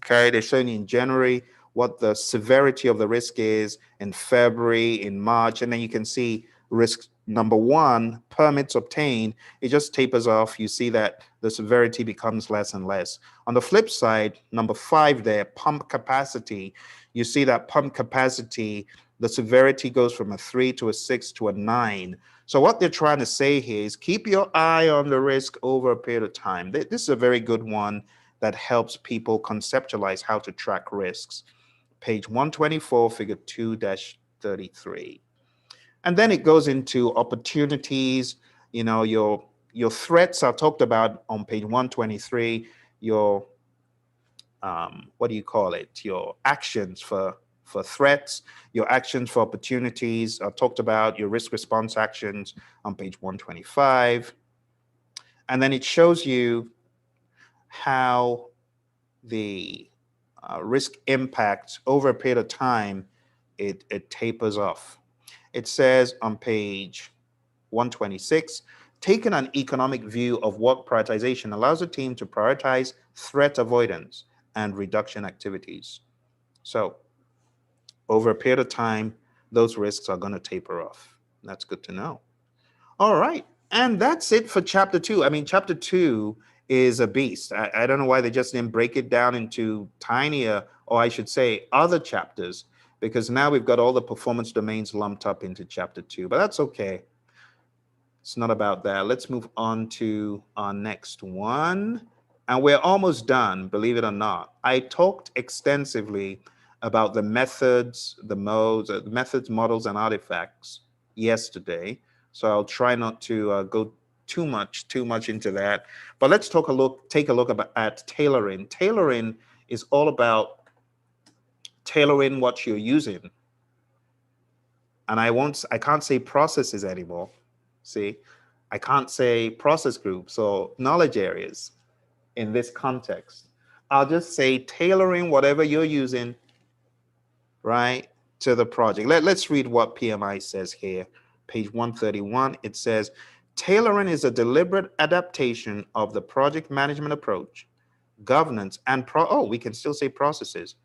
Okay, they're showing you in January what the severity of the risk is, in February, in March, and then you can see risk number one, permits obtained, it just tapers off. You see that the severity becomes less and less. On the flip side, number 5 there, pump capacity, you see that pump capacity, the severity goes from a 3 to a 6 to a 9. So what they're trying to say here is keep your eye on the risk over a period of time. This is a very good one that helps people conceptualize how to track risks. Page 124, figure 2-33. And then it goes into opportunities. You know, your threats are talked about on page 123. Your what do you call it? Your actions for threats, your actions for opportunities are talked about. Your risk response actions on page 125. And then it shows you how the risk impact over a period of time, it tapers off. It says on page 126, taking an economic view of work prioritization allows the team to prioritize threat avoidance and reduction activities. So over a period of time, those risks are going to taper off. That's good to know. All right. And that's it for chapter 2. I mean, chapter 2 is a beast. I don't know why they just didn't break it down into tinier, or I should say, other chapters, because now we've got all the performance domains lumped up into chapter 2, but that's okay. It's not about that. Let's move on to our next one. And we're almost done, believe it or not. I talked extensively about the methods, the modes, the methods, models, and artifacts yesterday. So I'll try not to go too much into that. But let's take a look at tailoring. Tailoring is all about tailoring what you're using. And I can't say processes anymore. See, I can't say process groups or knowledge areas in this context. I'll just say tailoring whatever you're using, right, to the project. Let's read what PMI says here. Page 131, it says, tailoring is a deliberate adaptation of the project management approach, governance, and we can still say processes,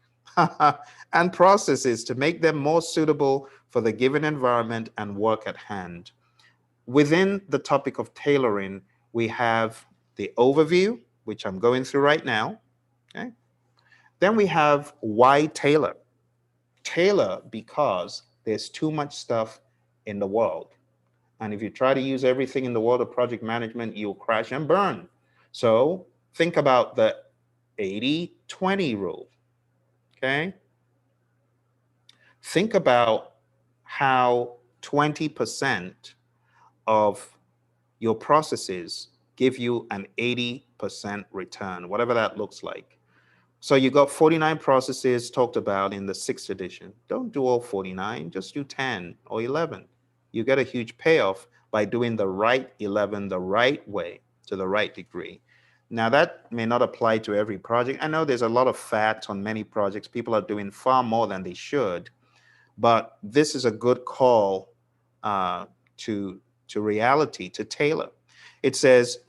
and processes to make them more suitable for the given environment and work at hand. Within the topic of tailoring, we have the overview, which I'm going through right now. Okay. Then we have why tailor. Tailor because there's too much stuff in the world. And if you try to use everything in the world of project management, you'll crash and burn. So think about the 80-20 rule. Okay. Think about how 20% of your processes give you an 80% return, whatever that looks like. So you got 49 processes talked about in the 6th edition. Don't do all 49, just do 10 or 11. You get a huge payoff by doing the right 11 the right way to the right degree. Now that may not apply to every project. I know there's a lot of fat on many projects. People are doing far more than they should, but this is a good call to reality, to tailor. It says,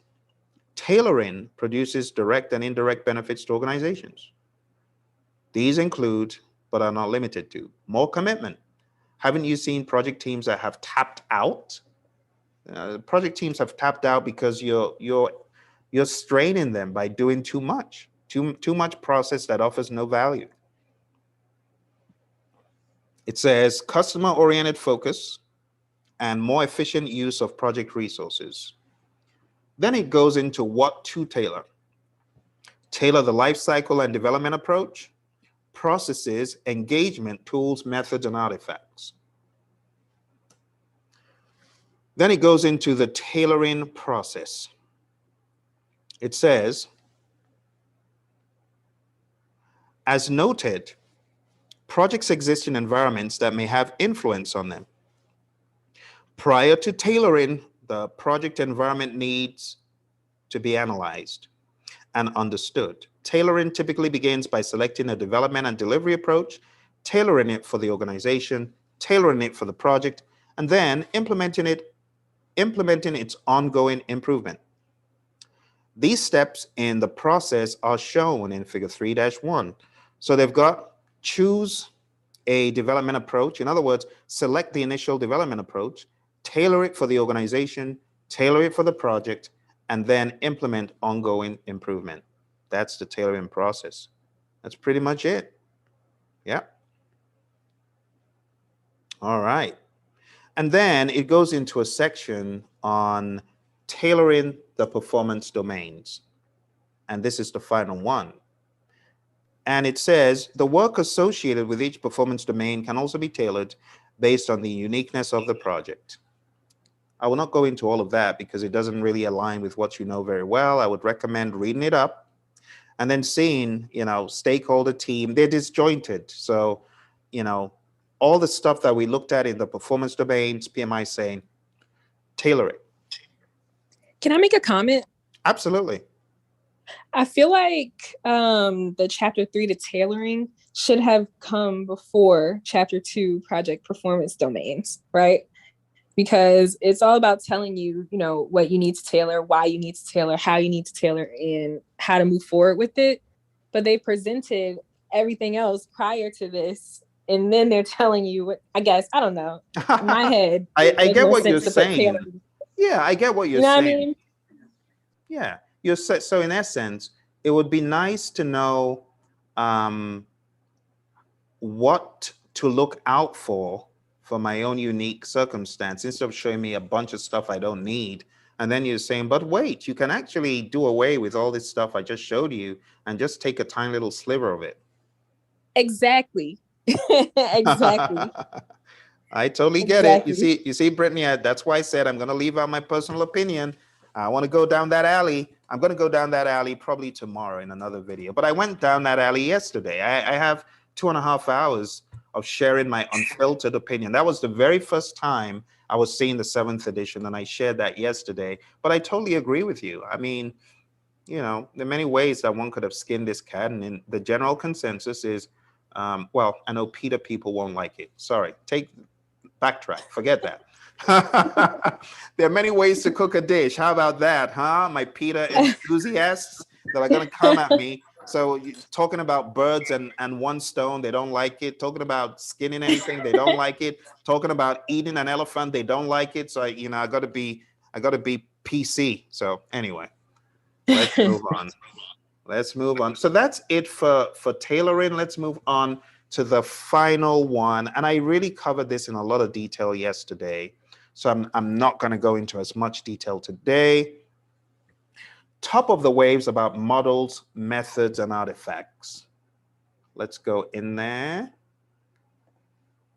tailoring produces direct and indirect benefits to organizations. These include, but are not limited to, more commitment. Haven't you seen project teams that have tapped out? Project teams have tapped out because you're straining them by doing too much process that offers no value. It says customer-oriented focus and more efficient use of project resources. Then it goes into what to tailor. Tailor the life cycle and development approach, processes, engagement, tools, methods, and artifacts. Then it goes into the tailoring process. It says, as noted, projects exist in environments that may have influence on them. Prior to tailoring, the project environment needs to be analyzed and understood. Tailoring typically begins by selecting a development and delivery approach, tailoring it for the organization, tailoring it for the project, and then implementing its ongoing improvement. These steps in the process are shown in figure 3-1. So they've got choose a development approach. In other words, select the initial development approach, tailor it for the organization, tailor it for the project, and then implement ongoing improvement. That's the tailoring process. That's pretty much it. Yeah. All right. And then it goes into a section on tailoring the performance domains. And this is the final one. And it says the work associated with each performance domain can also be tailored based on the uniqueness of the project. I will not go into all of that because it doesn't really align with what you know very well. I would recommend reading it up and then seeing, stakeholder team, they're disjointed. So, all the stuff that we looked at in the performance domains, PMI saying, tailor it. Can I make a comment? Absolutely. I feel like the chapter 3 to tailoring should have come before chapter 2 project performance domains, right? Because it's all about telling you, what you need to tailor, why you need to tailor, how you need to tailor, and how to move forward with it. But they presented everything else prior to this, and then they're telling you what, I guess, I don't know. In my head, I get what you're saying. Yeah, I get what you're saying. What I mean? Yeah. So in essence, it would be nice to know what to look out for my own unique circumstance, instead of showing me a bunch of stuff I don't need. And then you're saying, but wait, you can actually do away with all this stuff I just showed you and just take a tiny little sliver of it. Exactly. Exactly. I totally get it. You see, Brittany, that's why I said I'm going to leave out my personal opinion. I want to go down that alley. I'm going to go down that alley probably tomorrow in another video. But I went down that alley yesterday. I have 2.5 hours of sharing my unfiltered opinion. That was the very first time I was seeing the 7th edition, and I shared that yesterday. But I totally agree with you. I mean, there are many ways that one could have skinned this cat, and in the general consensus is, well, I know Peter people won't like it. Sorry, backtrack, forget that. There are many ways to cook a dish. How about that, huh? My PETA enthusiasts that are going to come at me. So talking about birds and one stone, they don't like it. Talking about skinning anything, they don't like it. Talking about eating an elephant, they don't like it. So I got to be PC. So anyway, let's move on. Let's move on. So that's it for tailoring. Let's move on to the final one. And I really covered this in a lot of detail yesterday. So I'm not going to go into as much detail today. Top of the waves about models, methods, and artifacts. Let's go in there.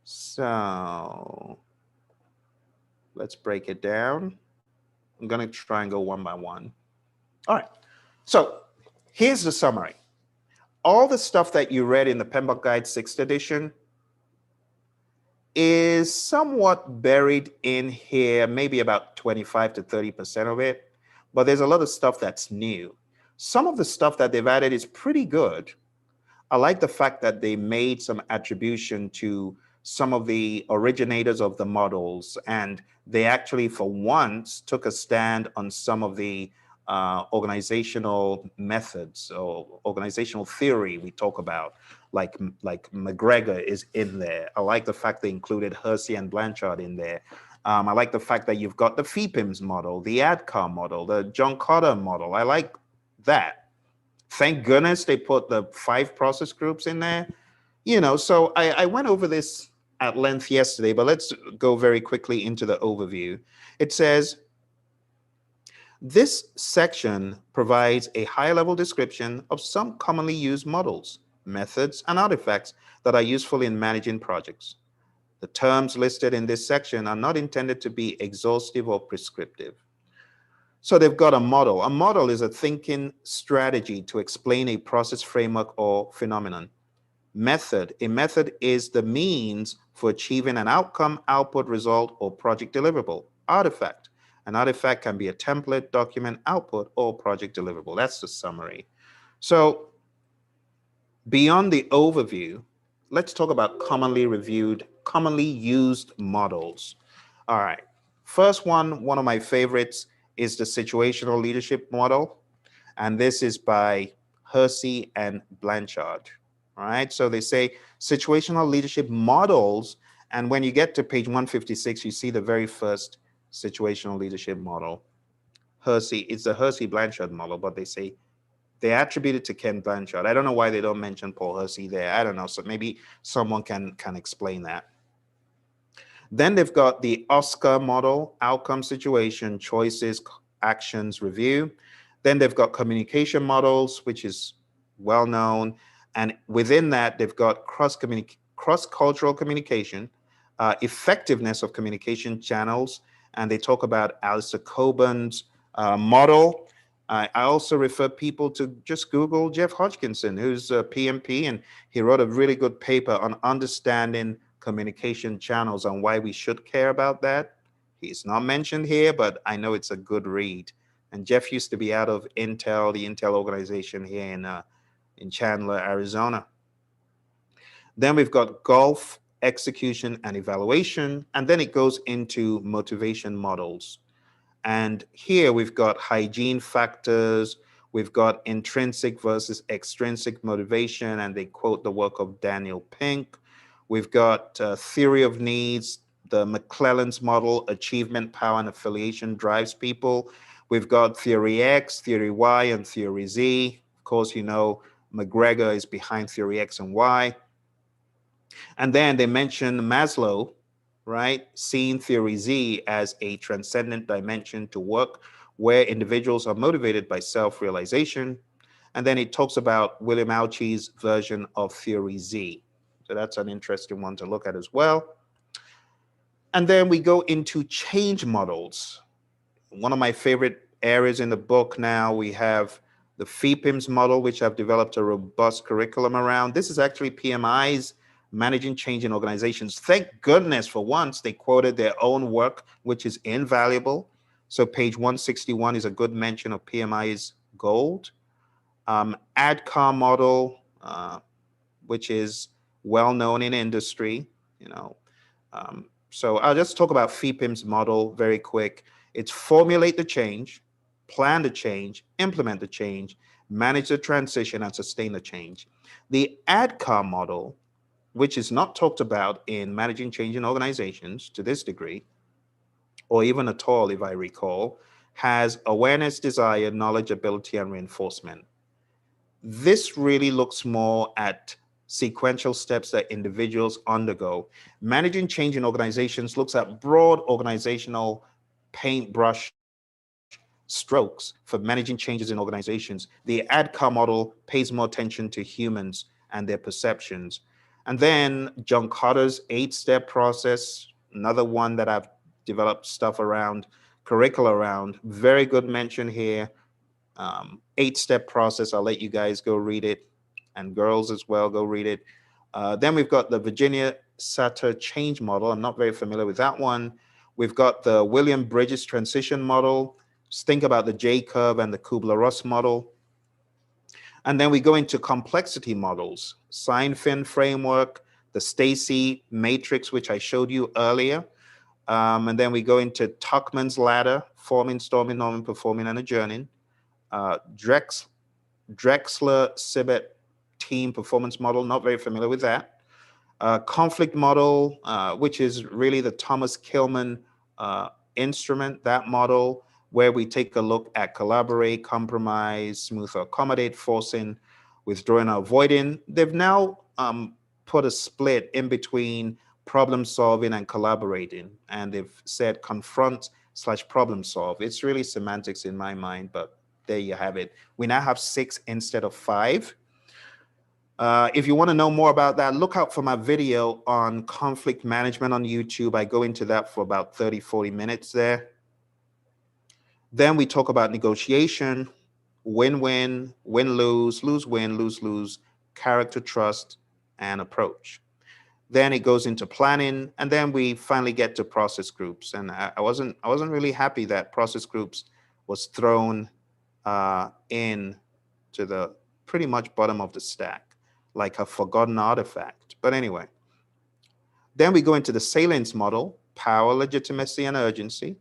So let's break it down. I'm going to try and go one by one. All right. So here's the summary. All the stuff that you read in the PMBOK Guide 6th edition is somewhat buried in here, maybe about 25 to 30% of it, but there's a lot of stuff that's new. Some of the stuff that they've added is pretty good. I like the fact that they made some attribution to some of the originators of the models, and they actually, for once, took a stand on some of the organizational methods or organizational theory we talk about, like McGregor is in there. I like the fact they included Hersey and Blanchard in there. I like the fact that you've got the FEPIMS model, the ADCAR model, the John Carter model. I like that. Thank goodness they put the 5 process groups in there. So I went over this at length yesterday, but let's go very quickly into the overview. It says, this section provides a high-level description of some commonly used models, methods, and artifacts that are useful in managing projects. The terms listed in this section are not intended to be exhaustive or prescriptive. So they've got a model. A model is a thinking strategy to explain a process, framework, or phenomenon. Method. A method is the means for achieving an outcome, output, result, or project deliverable. Artifact. An artifact can be a template, document, output, or project deliverable. That's the summary. So beyond the overview, let's talk about commonly used models. All right. First one of my favorites is the situational leadership model. And this is by Hersey and Blanchard. All right. So they say situational leadership models. And when you get to page 156, you see the very first situational leadership model. Hersey, it's the Hersey Blanchard model, but they attribute it to Ken Blanchard. I don't know why they don't mention Paul Hersey there. I don't know. So maybe someone can explain that. Then they've got the Oscar model, outcome, situation, choices, actions, review. Then they've got communication models, which is well known. And within that, they've got cross-cultural communication, effectiveness of communication channels, and they talk about Alistair Coburn's model. I also refer people to just Google Jeff Hodgkinson, who's a PMP, and he wrote a really good paper on understanding communication channels and why we should care about that. He's not mentioned here, but I know it's a good read. And Jeff used to be out of Intel, the Intel organization here in Chandler, Arizona. Then we've got golf, execution, and evaluation. And then it goes into motivation models. And here we've got hygiene factors, we've got intrinsic versus extrinsic motivation, and they quote the work of Daniel Pink. We've got theory of needs, the McClellan's model, achievement, power, and affiliation drives people. We've got theory X, theory Y, and theory Z. Of course, McGregor is behind theory X and Y. And then they mention Maslow, right? Seeing theory Z as a transcendent dimension to work where individuals are motivated by self-realization. And then it talks about William Auchi's version of theory Z. So that's an interesting one to look at as well. And then we go into change models. One of my favorite areas in the book now, we have The FEPIMS model, which I've developed a robust curriculum around. This is actually PMI's Managing Change in Organizations. Thank goodness for once they quoted their own work, which is invaluable. So page 161 is a good mention of PMI's gold. ADCAR model, which is well known in industry, you know. So I'll just talk about FEPIM's model very quick. It's formulate the change, plan the change, implement the change, manage the transition, and sustain the change. The ADCAR model, which is not talked about in managing change in organizations to this degree, or even at all, if I recall, has awareness, desire, knowledge, ability, and reinforcement. This really looks more at sequential steps that individuals undergo. Managing change in organizations looks at broad organizational paintbrush strokes for managing changes in organizations. The ADCAR model pays more attention to humans and their perceptions. And then John Carter's 8-step process, another one that I've developed stuff around, curricula around, very good mention here. 8-step process. I'll let you guys go read it, and girls as well, go read it. Then we've got the Virginia Satter change model. I'm not very familiar with that one. We've got the William Bridges transition model. Just think about the J curve and the Kubler-Ross model. And then we go into complexity models, Seinfeld framework, the Stacy matrix, which I showed you earlier. And then we go into Tuckman's ladder, forming, storming, norming, performing, and adjourning. Drexler-Sibet team performance model, not very familiar with that. Conflict model, which is really the Thomas Kilmann instrument, that model, where we take a look at collaborate, compromise, smooth or accommodate, forcing, withdrawing or avoiding. They've now put a split in between problem solving and collaborating, and they've said confront/problem solve. It's really semantics in my mind, but there you have it. We now have 6 instead of 5. If you want to know more about that, look out for my video on conflict management on YouTube. I go into that for about 30-40 minutes there. Then we talk about negotiation, win-win, win-lose, lose-win, lose-lose, character, trust, and approach. Then it goes into planning, and then we finally get to process groups. And I wasn't really happy that process groups was thrown in to the pretty much bottom of the stack, like a forgotten artifact. But anyway, then we go into the salience model, power, legitimacy, and urgency.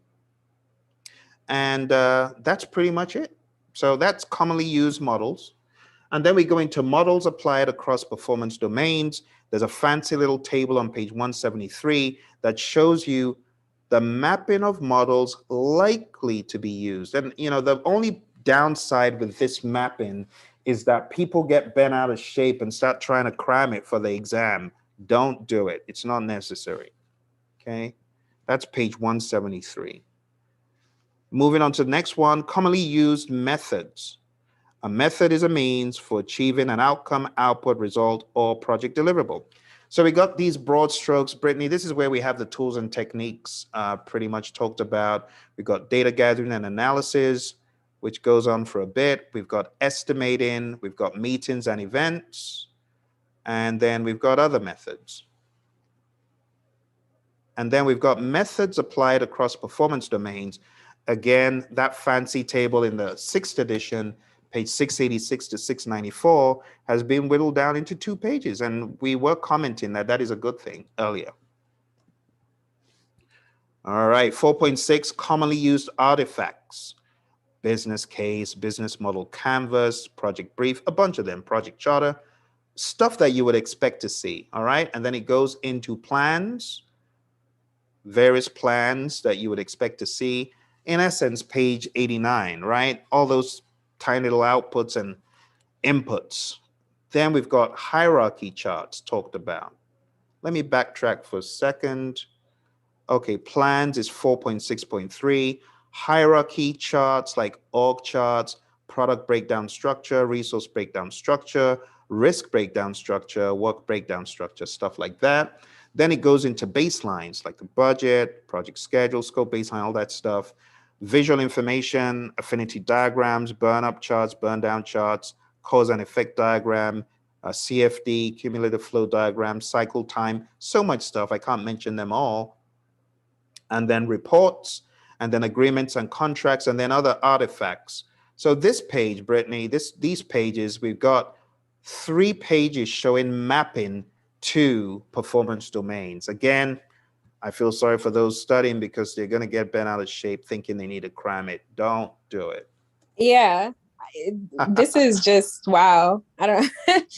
And that's pretty much it. So that's commonly used models. And then we go into models applied across performance domains. There's a fancy little table on page 173 that shows you the mapping of models likely to be used. And the only downside with this mapping is that people get bent out of shape and start trying to cram it for the exam. Don't do it. It's not necessary. Okay, that's page 173. Moving on to the next one, commonly used methods. A method is a means for achieving an outcome, output, result, or project deliverable. So we got these broad strokes. Brittany, this is where we have the tools and techniques pretty much talked about. We've got data gathering and analysis, which goes on for a bit. We've got estimating. We've got meetings and events. And then we've got other methods. And then we've got methods applied across performance domains. Again, that fancy table in the 6th edition, page 686 to 694, has been whittled down into 2 pages. And we were commenting that that is a good thing earlier. All right, 4.6, commonly used artifacts. Business case, business model canvas, project brief, a bunch of them, project charter, stuff that you would expect to see, all right? And then it goes into plans, various plans that you would expect to see. In essence, page 89, right? All those tiny little outputs and inputs. Then we've got hierarchy charts talked about. Let me backtrack for a second. Okay, plans is 4.6.3. Hierarchy charts like org charts, product breakdown structure, resource breakdown structure, risk breakdown structure, work breakdown structure, stuff like that. Then it goes into baselines like the budget, project schedule, scope baseline, all that stuff. visual information, affinity diagrams, burn up charts, burn down charts, cause and effect diagram, CFD, cumulative flow diagram, cycle time, so much stuff. I can't mention them all. And then reports, and then agreements and contracts, and then other artifacts. So this page, Brittany, these pages, we've got 3 pages showing mapping to performance domains. Again, I feel sorry for those studying because they're going to get bent out of shape thinking they need to cram it. Don't do it. Yeah. This is just wow. I don't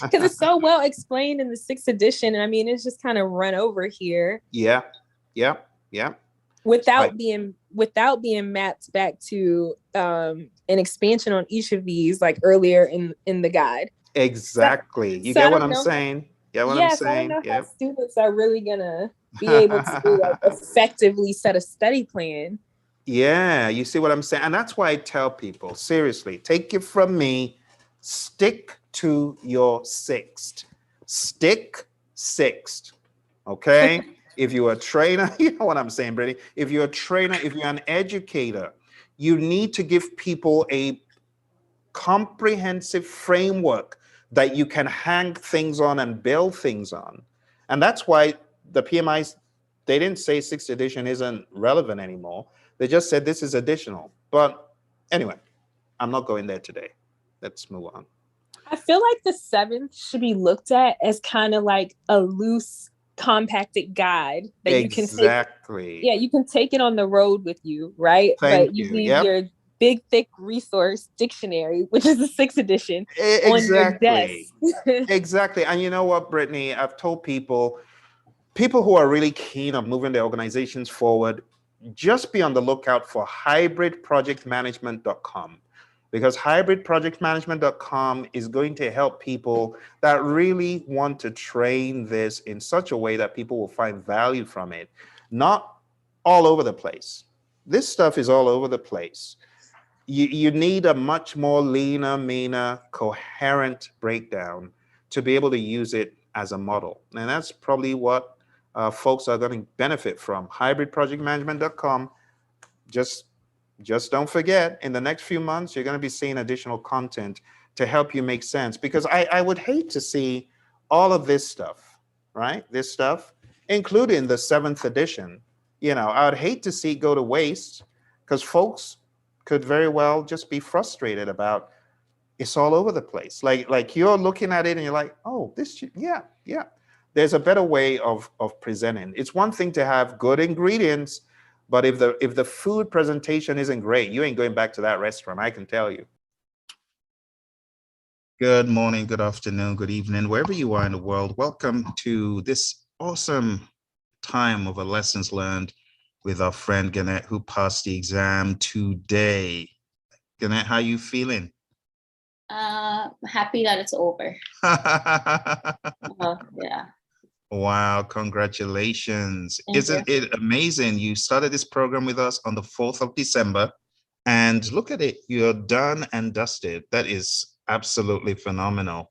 because it's so well explained in the 6th edition. And I mean, it's just kind of run over here. Yeah. Without being mapped back to an expansion on each of these, like earlier in the guide. Exactly. You get what I'm saying? Yeah, what I'm saying? I don't know how students are really gonna be able to effectively set a study plan. Yeah, you see what I'm saying? And that's why I tell people, seriously, take it from me, stick to your 6th. Stick 6th. Okay? If you're a trainer, you know what I'm saying, Brittany? If you're a trainer, if you're an educator, you need to give people a comprehensive framework that you can hang things on and build things on. And that's why the PMIs, they didn't say 6th edition isn't relevant anymore. They just said this is additional. But anyway, I'm not going there today. Let's move on. I feel like the 7th should be looked at as kind of like a loose, compacted guide that you can take. Yeah, you can take it on the road with you, right? But you leave your big, thick resource dictionary, which is the 6th edition, on your desk. Exactly. And you know what, Brittany? I've told people who are really keen on moving their organizations forward, just be on the lookout for hybridprojectmanagement.com, because hybridprojectmanagement.com is going to help people that really want to train this in such a way that people will find value from it. Not all over the place. This stuff is all over the place. You need a much more leaner, meaner, coherent breakdown to be able to use it as a model. And that's probably what folks are going to benefit from. Hybridprojectmanagement.com. Just don't forget, in the next few months, you're going to be seeing additional content to help you make sense. Because I would hate to see all of this stuff, right? This stuff, including the 7th edition. I would hate to see it go to waste, because folks could very well just be frustrated about it's all over the place. Like you're looking at it and you're like, oh, yeah. There's a better way of presenting. It's one thing to have good ingredients, but if the food presentation isn't great, you ain't going back to that restaurant, I can tell you. Good morning, good afternoon, good evening, wherever you are in the world. Welcome to this awesome time of a lessons learned with our friend Gannett, who passed the exam today. Gannett, how you feeling? Happy that it's over. Yeah. Wow, congratulations. Thank Isn't it amazing? You started this program with us on the 4th of December, and look at it, you're done and dusted. That is absolutely phenomenal.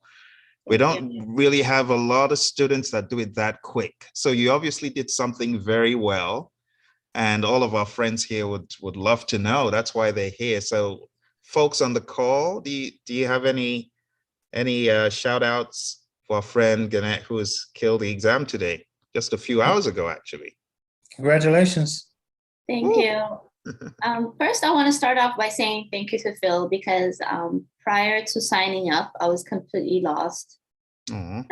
We don't really have a lot of students that do it that quick. So you obviously did something very well. And all of our friends here would love to know. That's why they're here. So folks on the call, do you have any shout outs for our friend Gannett, who has killed the exam today, just a few hours ago, actually? Congratulations. Thank you. First, I want to start off by saying thank you to Phil, because prior to signing up, I was completely lost. And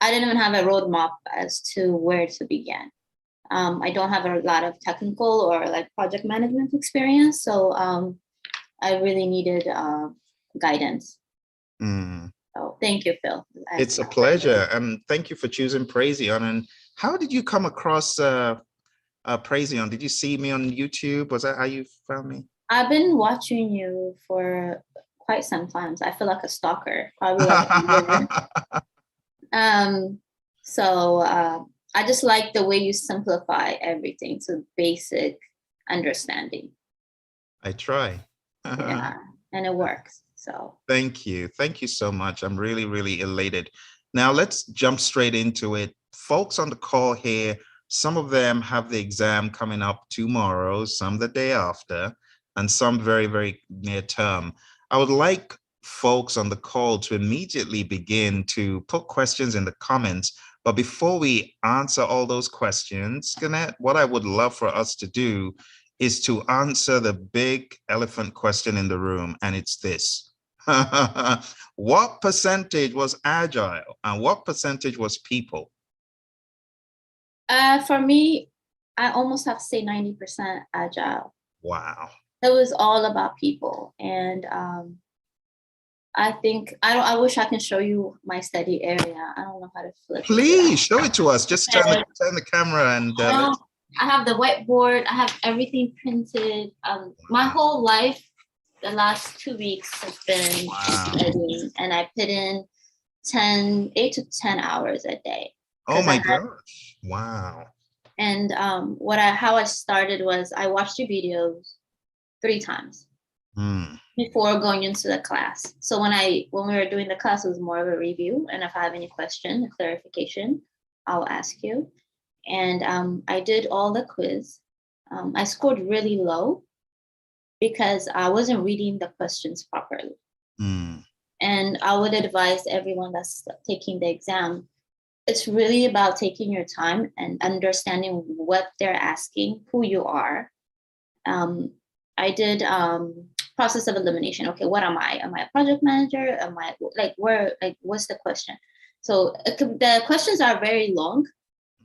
I didn't even have a roadmap as to where to begin. I don't have a lot of technical or like project management experience, so I really needed guidance. So thank you, Phil. It's a pleasure, and thank you for choosing Praizion. And how did you come across Praizion? Did you see me on YouTube? Was that how you found me? I've been watching you for quite some time. I feel like a stalker, probably like a So I just like the way you simplify everything to basic understanding. I try. Yeah, and it works. So thank you so much. I'm really, really elated. Now let's jump straight into it. Folks on the call here, some of them have the exam coming up tomorrow, some the day after. and some very, very near term. I would like folks on the call to immediately begin to put questions in the comments. But before we answer all those questions, Gannett, what I would love for us to do is to answer the big elephant question in the room, and it's this. What percentage was agile and what percentage was people? For me, I almost have to say 90% agile. Wow. It was all about people. And I think, I wish I can show you my study area. I don't know how to flip it. Please show it to us. Just turn the camera and I have the whiteboard. I have everything printed. My whole life, the last 2 weeks has been studying, and I put in 8 to 10 hours a day. Oh my gosh. Wow. And how I started was I watched your videos 3 times before going into the class. So when we were doing the class, it was more of a review. And if I have any question, a clarification, I'll ask you. And I did all the quiz. I scored really low because I wasn't reading the questions properly. And I would advise everyone that's taking the exam, it's really about taking your time and understanding what they're asking, who you are. I did process of elimination. Okay, what am I? Am I a project manager? Am I what's the question? So the questions are very long.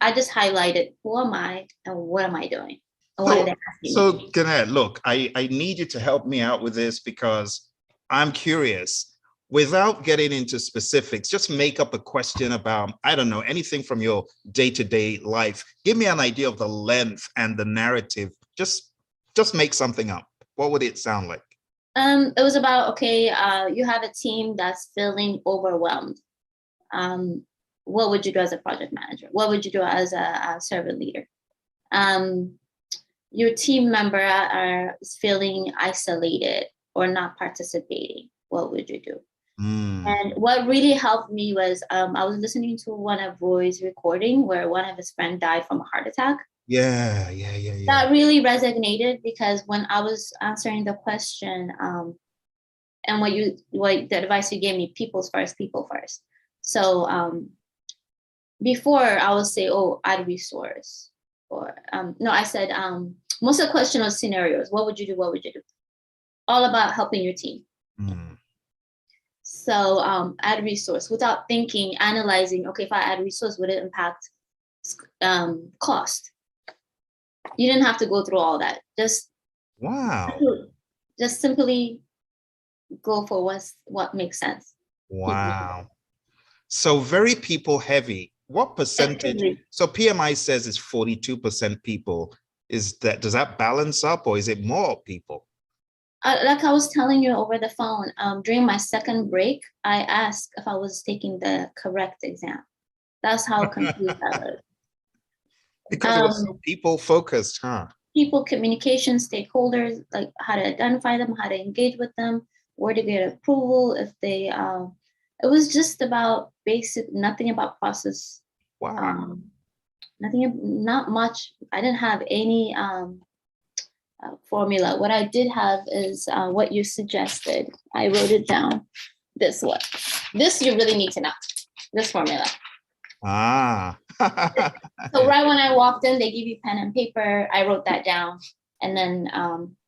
I just highlighted who am I and what am I doing? And what are they asking? So Gannett, look, I need you to help me out with this because I'm curious. Without getting into specifics, just make up a question about, I don't know, anything from your day-to-day life. Give me an idea of the length and the narrative. Just make something up. What would it sound like? It was about, okay, you have a team that's feeling overwhelmed. What would you do as a project manager? What would you do as a servant leader? Your team member is feeling isolated or not participating. What would you do? And what really helped me was I was listening to one of Roy's recording where one of his friends died from a heart attack. Yeah. That really resonated because when I was answering the question, and the advice you gave me, people first. So before I would say, add resource, or I said most of the question was scenarios. What would you do? What would you do? All about helping your team. So add resource without thinking, analyzing, okay, if I add resource, would it impact cost? You didn't have to go through all that. Just simply go for what makes sense. Wow. So very people heavy. What percentage? So PMI says it's 42% people. Does that balance up or is it more people? Like I was telling you over the phone, during my second break, I asked if I was taking the correct exam. That's how confused I was. Because it was so people focused, huh? People, communication, stakeholders, like how to identify them, how to engage with them, where to get approval. If they, it was just about nothing about process. Wow. Not much. I didn't have any formula. What I did have is what you suggested. I wrote it down. This you really need to know. This formula. So right when I walked in, they give you pen and paper. I wrote that down. And then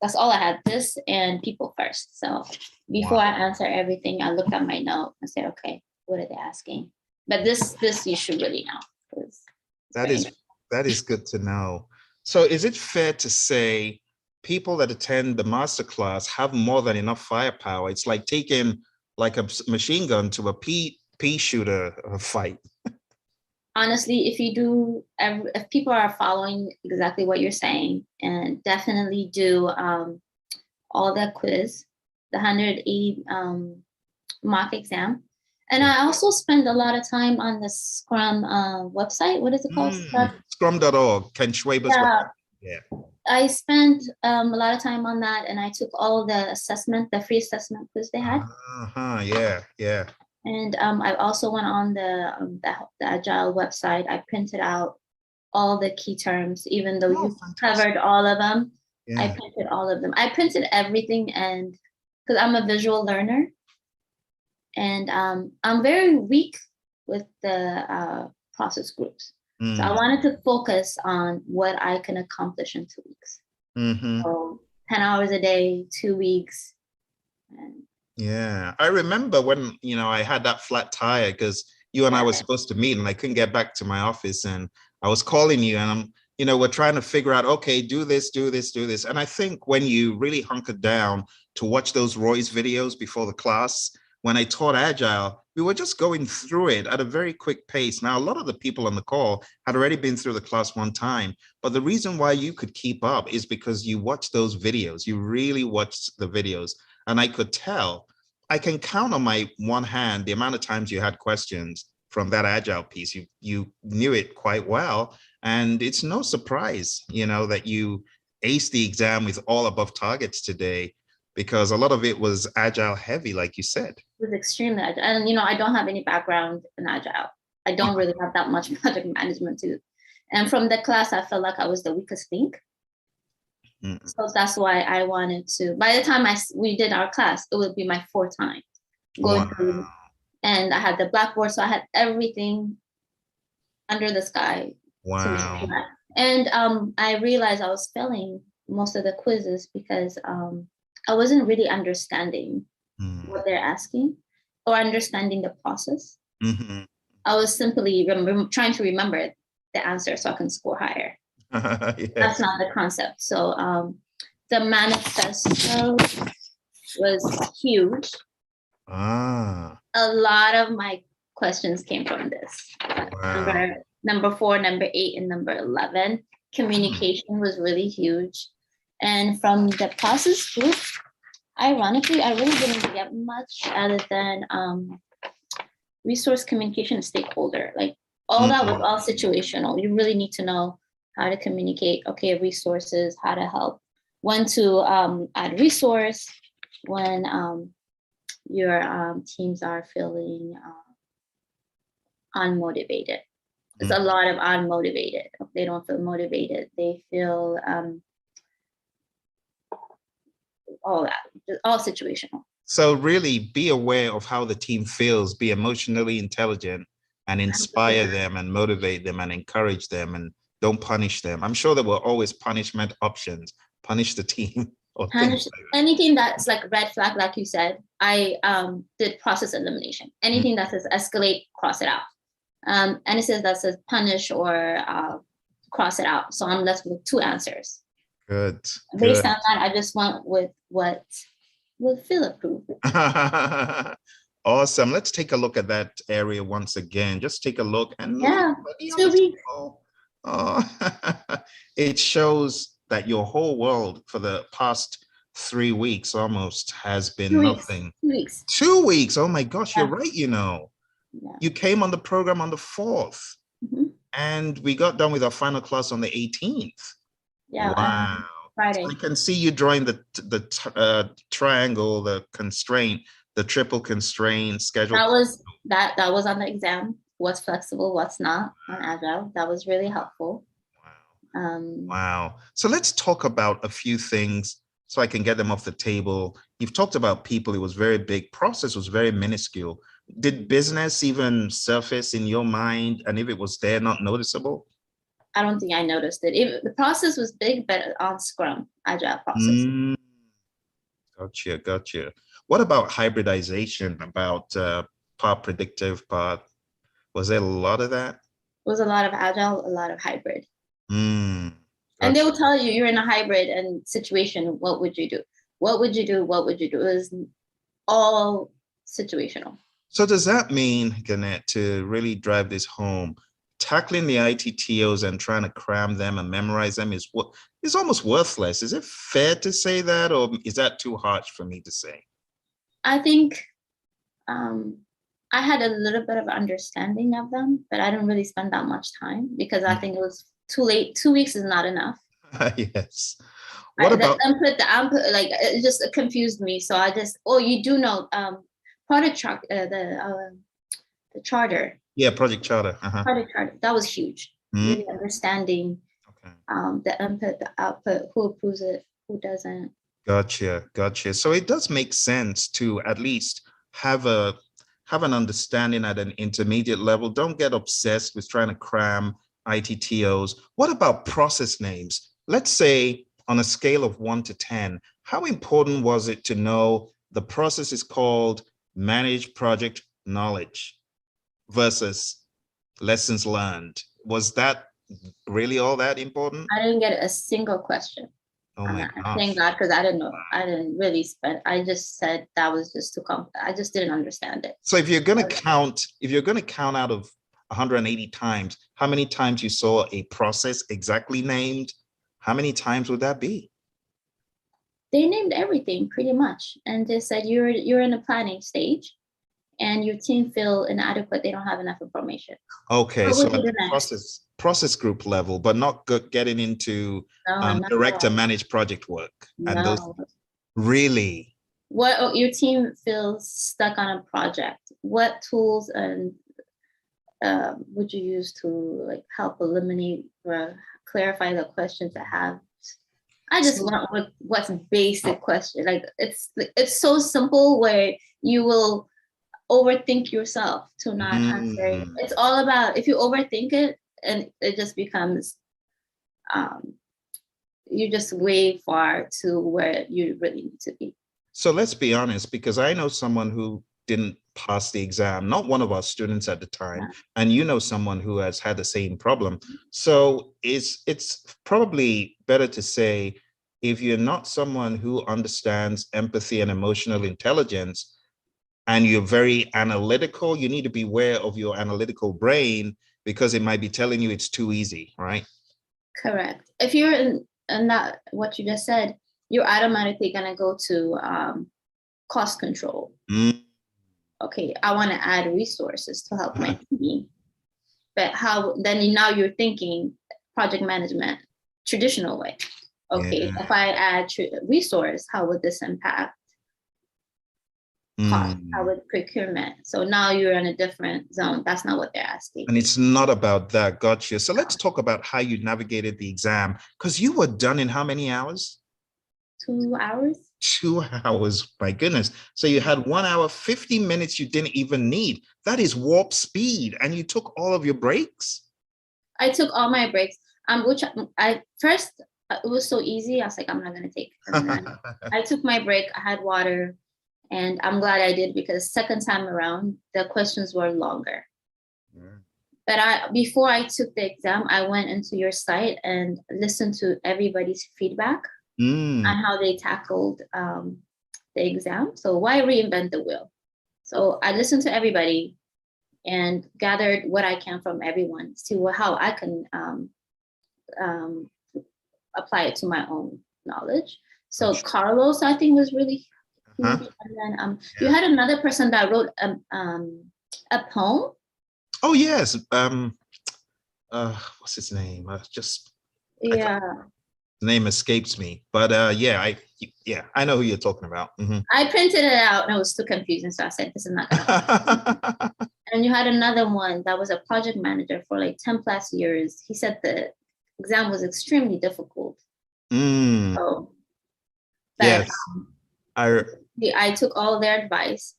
that's all I had, this and people first. So before I answer everything, I looked at my note and said, okay, what are they asking? But this you should really know. That is good to know. So is it fair to say people that attend the masterclass have more than enough firepower? It's like taking like a machine gun to a pea shooter fight. Honestly, if people are following exactly what you're saying, and definitely do all the quiz, the 180 mock exam. And I also spend a lot of time on the Scrum website. What is it called? Scrum.org, Ken Schwaber's website. Yeah. I spent a lot of time on that, and I took all the free assessment quiz they had. Yeah. And I also went on the Agile website. I printed out all the key terms, even though you covered all of them. I printed all of them. I printed everything, and because I'm a visual learner, and I'm very weak with the process groups. So I wanted to focus on what I can accomplish in 2 weeks. So 10 hours a day, 2 weeks. And yeah, I remember when, I had that flat tire because you and I were supposed to meet and I couldn't get back to my office, and I was calling you and we're trying to figure out, okay, do this, do this, do this. And I think when you really hunkered down to watch those Roy's videos before the class, when I taught Agile, we were just going through it at a very quick pace. Now, a lot of the people on the call had already been through the class one time, but the reason why you could keep up is because you watched those videos. You really watched the videos. And I could tell, I can count on my one hand the amount of times you had questions from that Agile piece. You knew it quite well. And it's no surprise, that you aced the exam with all above targets today, because a lot of it was Agile heavy, like you said. It was extremely Agile. And, I don't have any background in Agile. I don't really have that much project management too. And from the class, I felt like I was the weakest link. So that's why I wanted to, by the time we did our class, it would be my 4th time going through. And I had the blackboard, so I had everything under the sky. Wow. And I realized I was failing most of the quizzes because I wasn't really understanding what they're asking or understanding the process. I was simply trying to remember the answer so I can score higher. Yes. That's not the concept. So the manifesto was huge. A lot of my questions came from this. Wow. Number 4, number 8, and number 11. Communication was really huge. And from the process group, ironically, I really didn't get much other than resource communication and stakeholder. Like all that was all situational. You really need to know how to communicate, okay, resources, how to help, when to add resource, when your teams are feeling unmotivated. There's a lot of unmotivated. They don't feel motivated. They feel all that, all situational. So really be aware of how the team feels, be emotionally intelligent and inspire them and motivate them and encourage them, and don't punish them. I'm sure there were always punishment options. Punish the team or punish anything that's like red flag, like you said. I did process elimination. Anything that says escalate, cross it out. Anything that says punish or cross it out. So I'm left with 2 answers. Good. Based on that, I just went with what will Phil approve. Awesome. Let's take a look at that area once again. Just take a look and 2 weeks. It shows that your whole world for the past 3 weeks almost has been nothing. 2 weeks. 2 weeks. Oh my gosh, you're right. You came on the program on the 4th, and we got done with our final class on the 18th. Yeah. Wow. Friday. So I can see you drawing the triangle, the constraint, the triple constraint schedule. That was on the exam. What's flexible, what's not on Agile. That was really helpful. Wow. Wow. So let's talk about a few things so I can get them off the table. You've talked about people. It was very big. Process was very minuscule. Did business even surface in your mind? And if it was there, not noticeable? I don't think I noticed it. The process was big, but on Scrum, Agile process. Gotcha. What about hybridization, about part predictive, part? Was there a lot of that? It was a lot of Agile, a lot of hybrid. Gotcha. And they will tell you, you're in a hybrid and situation, what would you do? What would you do? What would you do? It was all situational. So does that mean, Gannett, to really drive this home, tackling the ITTOs and trying to cram them and memorize them is almost worthless? Is it fair to say that, or is that too harsh for me to say? I think I had a little bit of understanding of them, but I didn't really spend that much time because I think it was too late. 2 weeks is not enough. Yes. What about the output? Like it just confused me. So I just, you do know product chart, the charter. Yeah, project charter. Product charter. That was huge. Really understanding the input, the output, who approves it, who doesn't. Gotcha. So it does make sense to at least have an understanding at an intermediate level. Don't get obsessed with trying to cram ITTOs. What about process names? Let's say on a scale of 1 to 10, how important was it to know the process is called managed project knowledge versus lessons learned? Was that really all that important? I didn't get a single question. Oh my gosh. Thank God, because I didn't know. I didn't really spend. I just said that was just too complex. I just didn't understand it. So if you're going to count out of 180 times, how many times you saw a process exactly named? How many times would that be? They named everything pretty much, and they said you're in the planning stage, and your team feel inadequate. They don't have enough information. Okay, What so would be at the the next? process group level, but not getting into No, not at director all. managed project work. And those No. really. What your team feels stuck on a project? What tools and would you use to like help eliminate or clarify the questions I have? I just want what's basic question. Like it's so simple where you will overthink yourself to not answer it. It's all about if you overthink it and it just becomes you're just way far to where you really need to be. So let's be honest, because I know someone who didn't pass the exam, not one of our students at the time, Yeah. and you know someone who has had the same problem. So it's probably better to say, if you're not someone who understands empathy and emotional intelligence, and you're very analytical, you need to be aware of your analytical brain because it might be telling you it's too easy, right? Correct. If you're in that, what you just said, you're automatically gonna go to cost control. Okay, I want to add resources to help my team, but how? Then now you're thinking project management traditional way. Okay, if I add resource, how would this impact cost? How would procurement? So now you're in a different zone. That's not what they're asking. And it's not about that. Gotcha. So let's talk about how you navigated the exam, because you were done in how many hours? 2 hours. 2 hours, my goodness. So you had 1 hour, 50 minutes you didn't even need. That is warp speed. And you took all of your breaks? I took all my breaks. Which I first, it was so easy. I was like, I'm not gonna take. And then I took my break. I had water, and I'm glad I did because second time around the questions were longer. But before I took the exam, I went into your site and listened to everybody's feedback on how they tackled the exam. So why reinvent the wheel? So I listened to everybody and gathered what I can from everyone, see how I can apply it to my own knowledge. So Carlos, I think, was really huge. And then you had another person that wrote a poem. Oh yes. What's his name? Yeah. The name escapes me, but I know who you're talking about. I printed it out and it was too confusing, so I said, "This is not gonna." And you had another one that was a project manager for like 10 plus years. He said the exam was extremely difficult. So, yes, I took all their advice,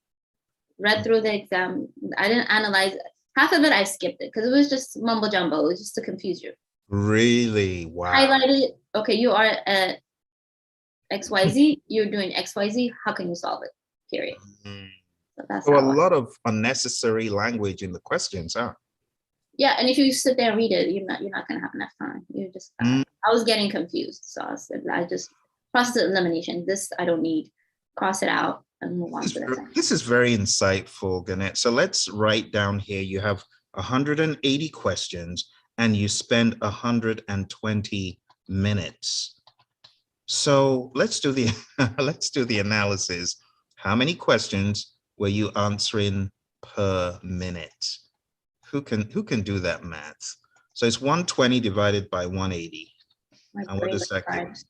read through the exam. I didn't analyze it. Half of it I skipped it because it was just mumbo jumbo. It was just to confuse you. Really? Wow. Highlighted. Okay, you are at XYZ. You're doing XYZ. How can you solve it? Period. So a lot of unnecessary language in the questions, huh? Yeah, and if you sit there and read it, you're not gonna have enough time. You just I was getting confused, so I just process elimination. This I don't need. Cross it out and move on to the next. This is very insightful, Gannett. So let's write down here. You have 180 questions and you spend 120 minutes. So let's do the analysis. How many questions were you answering per minute? Who can do that math? So it's 120 divided by 180. And what does that give us?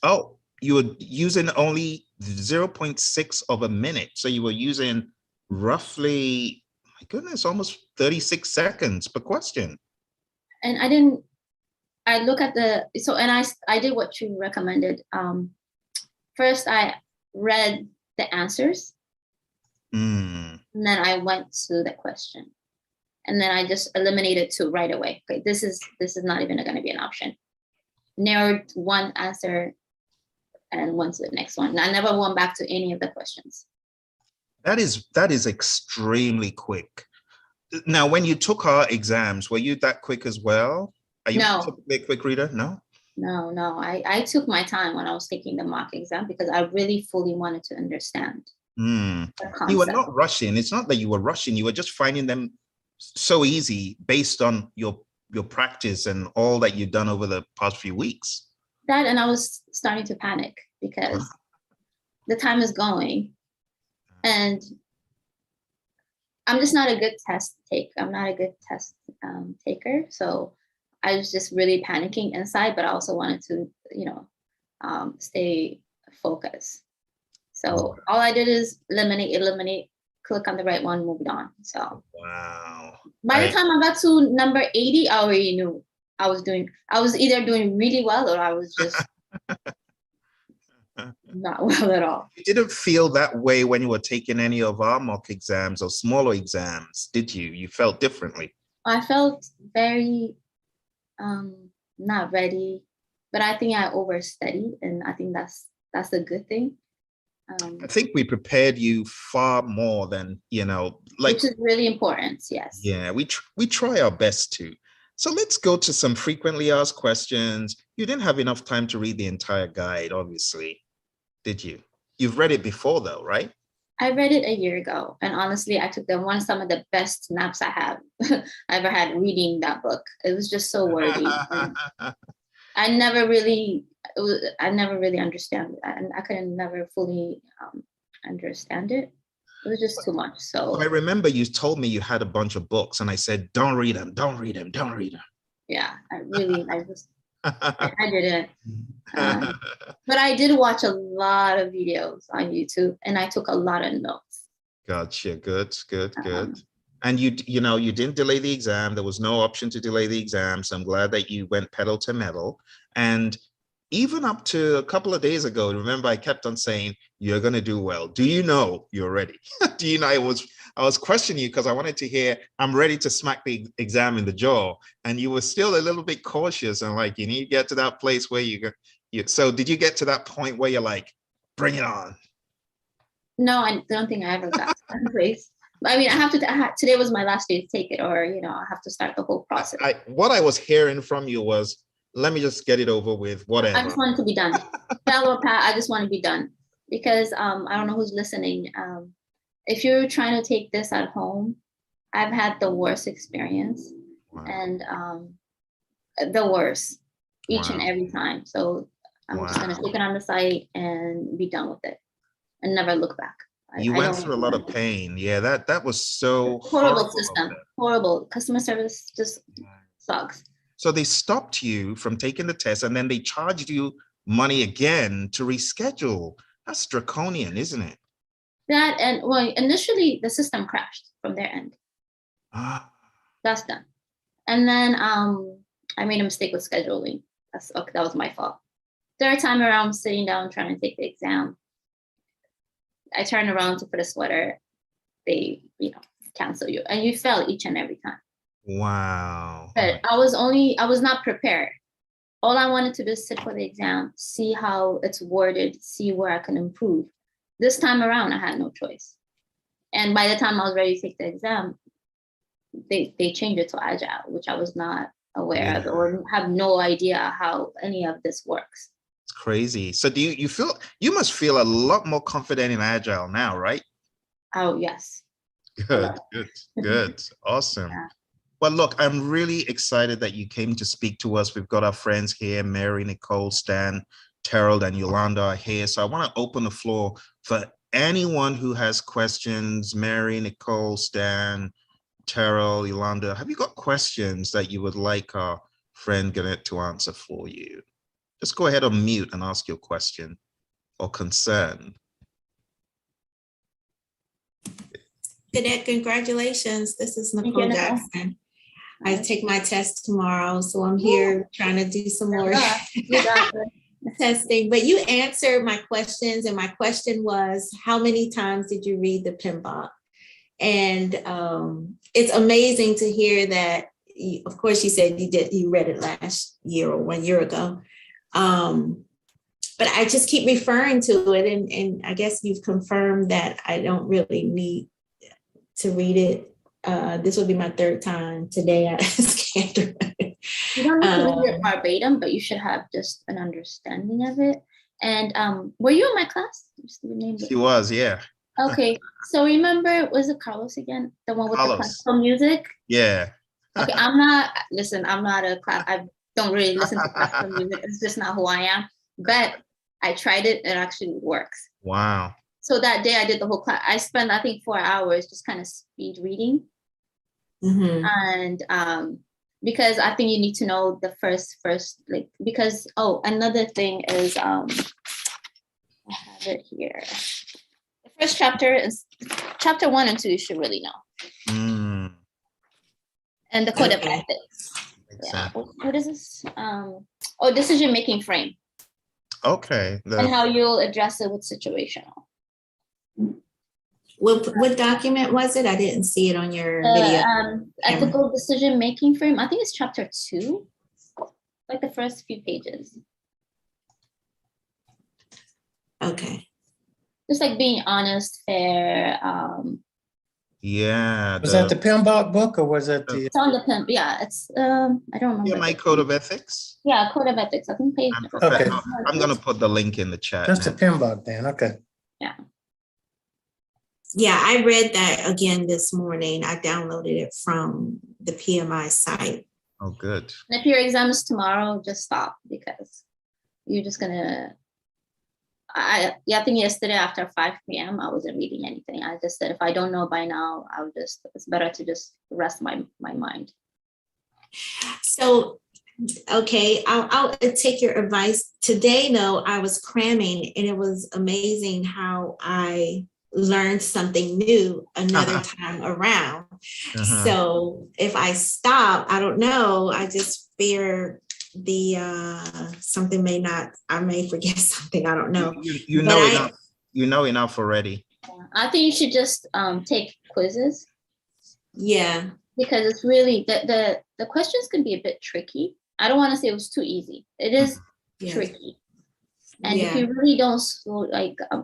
Oh, you were using only 0.6 of a minute. So you were using roughly, my goodness, almost 36 seconds per question. And I didn't I look at I did what you recommended. First I read the answers, and then I went to the question, and then I just eliminated 2 right away. Okay, this is not even going to be an option. Narrowed one answer and went to the next one. And I never went back to any of the questions. That is extremely quick. Now, when you took our exams, were you that quick as well? Are you typically a quick reader? No? No. I took my time when I was taking the mock exam because I really fully wanted to understand the concept. You were not rushing. It's not that you were rushing. You were just finding them so easy based on your practice and all that you've done over the past few weeks. That, and I was starting to panic because the time is going, and I'm just not a good test taker. I'm not a good test taker. So I was just really panicking inside, but I also wanted to, stay focused. So all I did is eliminate, click on the right one, moved on. So wow. By the time I got to number 80, I already knew I was either doing really well or I was just not well at all. You didn't feel that way when you were taking any of our mock exams or smaller exams, did you? You felt differently? I felt very not ready, but I think I overstudied, and I think that's a good thing. I think we prepared you far more than, which is really important. Yes. Yeah, we try our best to. So let's go to some frequently asked questions. You didn't have enough time to read the entire guide, obviously, did you? You've read it before though, right? I read it a year ago, and honestly, I took some of the best naps I ever had reading that book. It was just so worthy. I never really understand, and I couldn't never fully understand it. It was just too much. So I remember you told me you had a bunch of books, and I said, "Don't read them. Don't read them. Don't read them." Yeah, I didn't. But I did watch a lot of videos on YouTube, and I took a lot of notes. Gotcha. Good. And you didn't delay the exam. There was no option to delay the exam. So I'm glad that you went pedal to metal. And even up to a couple of days ago, remember, I kept on saying, you're going to do well. Do you know you're ready? Do you know I was questioning you because I wanted to hear, I'm ready to smack the exam in the jaw. And you were still a little bit cautious and like, you need to get to that place where so did you get to that point where you're like, bring it on? No, I don't think I ever got to that place. I mean, today was my last day to take it, or, I have to start the whole process. What I was hearing from you was, let me just get it over with, whatever. I just want it to be done. I just want to be done because I don't know who's listening. If you're trying to take this at home, I've had the worst experience. Wow. And the worst each and every time. So I'm just going to take it on the site and be done with it and never look back. You went through a lot of pain. Yeah, that was so horrible system. Horrible. Customer service just sucks. So they stopped you from taking the test and then they charged you money again to reschedule. That's draconian, isn't it? That, and well, initially the system crashed from their end. That's done. And then I made a mistake with scheduling. That was my fault. Third time around, sitting down trying to take the exam, I turned around to put a sweater. They, cancel you, and you fail each and every time. Wow. But I was not prepared. All I wanted to do is sit for the exam, see how it's worded, see where I can improve. This time around, I had no choice. And by the time I was ready to take the exam, they changed it to Agile, which I was not aware of or have no idea how any of this works. It's crazy. So do you must feel a lot more confident in Agile now, right? Oh, yes. Good. Awesome. Yeah. Well, look, I'm really excited that you came to speak to us. We've got our friends here, Mary, Nicole, Stan, Terrell, and Yolanda are here. So I want to open the floor for anyone who has questions. Mary, Nicole, Stan, Terrell, Yolanda, have you got questions that you would like our friend Gannett to answer for you? Just go ahead on mute and ask your question or concern. Gannett, congratulations. This is Nicole Jackson. I take my test tomorrow, so I'm here trying to do some more You got it. testing. But you answered my questions, and my question was, how many times did you read the PMBOK? And it's amazing to hear that. Of course, you said you read it last year or 1 year ago. But I just keep referring to it, and I guess you've confirmed that I don't really need to read it. This will be my third time today. I scanned it. You don't need to read it verbatim, but you should have just an understanding of it. And were you in my class? She was, yeah. Okay, so remember, was it Carlos again? The one with Carlos. the classical music? Yeah. Okay, I'm not a class, I don't really listen to classical music. It's just not who I am. But I tried it, it actually works. Wow. So that day I did the whole class. I spent, I think, 4 hours just kind of speed reading. Mm-hmm. And because I think you need to know the first, like, because, another thing is, I have it here. The first chapter is chapter 1 and 2, you should really know. And the code of ethics. Yeah. What is this? Decision-making frame. Okay. And how you'll address it with situational. What document was it? I didn't see it on your video. Ethical decision-making frame. I think it's chapter 2, like the first few pages. Okay. Just like being honest, fair. Yeah. Was that the PMBOK book or was it the? It's on the PMP. Yeah, it's I don't remember. Yeah, my code of ethics. Yeah, code of ethics. I think page. Okay. I'm gonna put the link in the chat. Just the now. PMBOK then, okay. Yeah. Yeah, I read that again this morning. I downloaded it from the PMI site. Oh, good. And if your exam is tomorrow, just stop because you're just gonna. I think yesterday after 5 p.m. I wasn't reading anything. I just said if I don't know by now, it's better to just rest my mind. So, okay, I'll take your advice. Today, though, I was cramming, and it was amazing how I learned something new another time around. So if I stop, I don't know. I just fear something I may forget something. I don't know. You know enough. You know enough already. I think you should just take quizzes. Yeah. Because it's really the questions can be a bit tricky. I don't want to say it was too easy. It is tricky. And if you really don't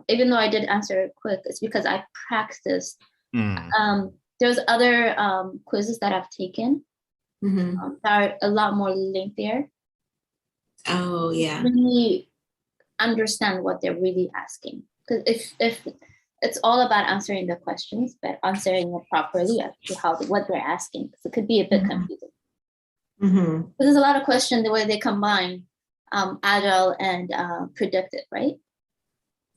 even though I did answer it quick, it's because I practiced. There's other quizzes that I've taken that are a lot more lengthier. Oh yeah. Really understand what they're really asking. Because if it's all about answering the questions, but answering it properly as to what they're asking, because it could be a bit confusing. Because there's a lot of questions the way they combine agile and predictive, right?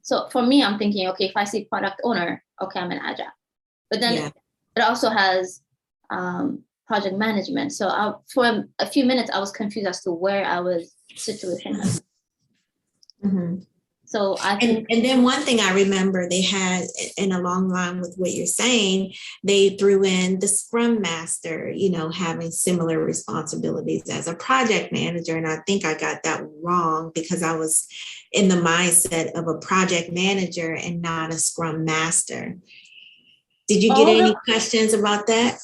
So for me, I'm thinking, okay, if I see product owner, okay, I'm an agile. But then it also has project management. So for a few minutes, I was confused as to where I was situated. So I think, and then one thing I remember they had in a long line with what you're saying, they threw in the Scrum Master, having similar responsibilities as a project manager. And I think I got that wrong because I was in the mindset of a project manager and not a Scrum Master. Did you get any questions about that?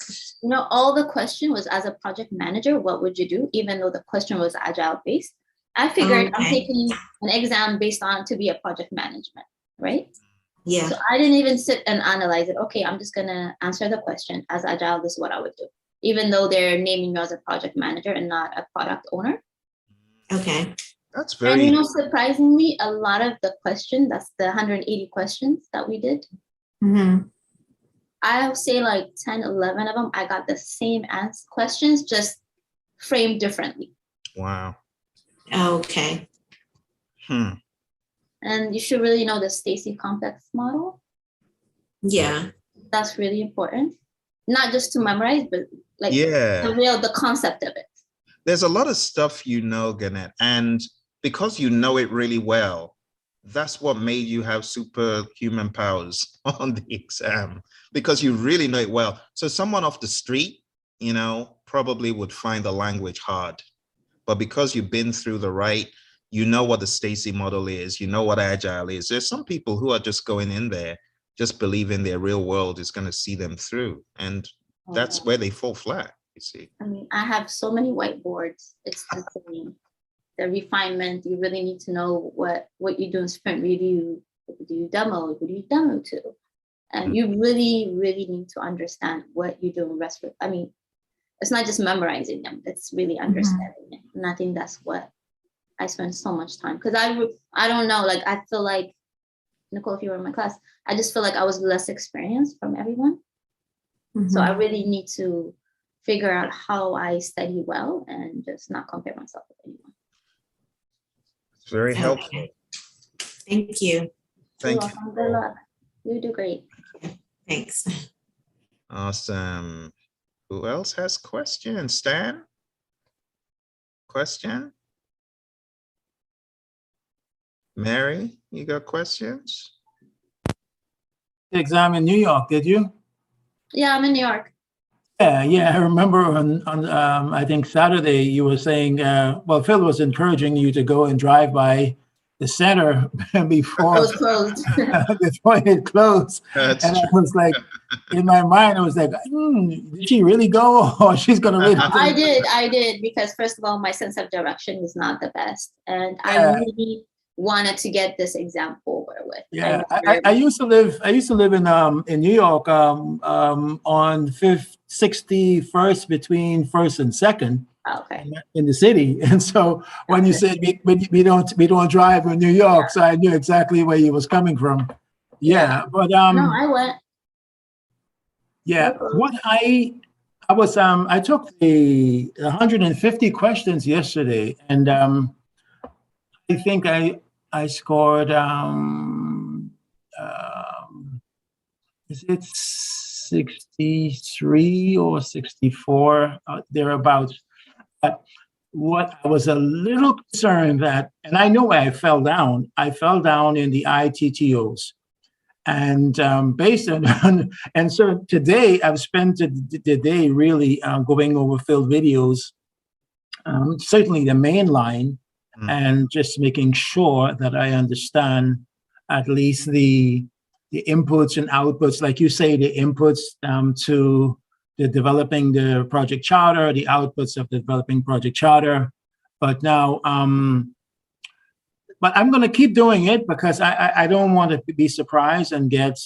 All the question was, as a project manager, what would you do? Even though the question was agile based. I figured I'm taking an exam based on to be a project management, right? Yeah. So I didn't even sit and analyze it. Okay, I'm just gonna answer the question as agile. This is what I would do, even though they're naming you as a project manager and not a product owner. Okay. That's very. And surprisingly, a lot of the questions, that's the 180 questions that we did. I'll say like 10, 11 of them, I got the same questions, just framed differently. Wow. Okay. And you should really know the Stacy complex model. Yeah. That's really important. Not just to memorize, but like the concept of it. There's a lot of stuff Gannett, and because you know it really well, that's what made you have superhuman powers on the exam, because you really know it well. So someone off the street probably would find the language hard. But because you've been through you know what the Stacy model is, you know what Agile is. There's some people who are just going in there, just believing their real world is going to see them through. And that's where they fall flat, you see. I mean, I have so many whiteboards. It's the refinement. You really need to know what you do in sprint review. What do you demo? Who do you demo to? And you really, really need to understand what you do in rest. I mean, it's not just memorizing them. It's really understanding it. And I think that's what I spend so much time. Because I don't know, like, I feel like, Nicole, if you were in my class, I just feel like I was less experienced from everyone. So I really need to figure out how I study well and just not compare myself with anyone. It's very helpful. Thank you. Thank you. Good luck. You do great. Thanks. Awesome. Who else has questions? Stan? Question? Mary, you got questions? Exam in New York, did you? Yeah, I'm in New York. Yeah. I remember on I think Saturday you were saying, well, Phil was encouraging you to go and drive by the center before It was closed. before it closed. That's And true. I was like, in my mind, I was like, did she really go, or she's gonna really? I did, because first of all, my sense of direction is not the best, and I really wanted to get this exam over with. Yeah, I used to live in New York on 61st between First and Second. Okay. In the city, and so when you said we don't drive in New York, so I knew exactly where you was coming from. Yeah, but no, I went. Yeah, what I took the 150 questions yesterday, and I think I scored is it 63 or 64 thereabouts. But what I was a little concerned that, and I know where I fell down. I fell down in the ITTOs, and based on, and so today I've spent the day really going over Phil videos, certainly the main line, and just making sure that I understand at least the inputs and outputs, like you say, the inputs to the developing the project charter, the outputs of the developing project charter. But now, but I'm going to keep doing it because I don't want to be surprised and get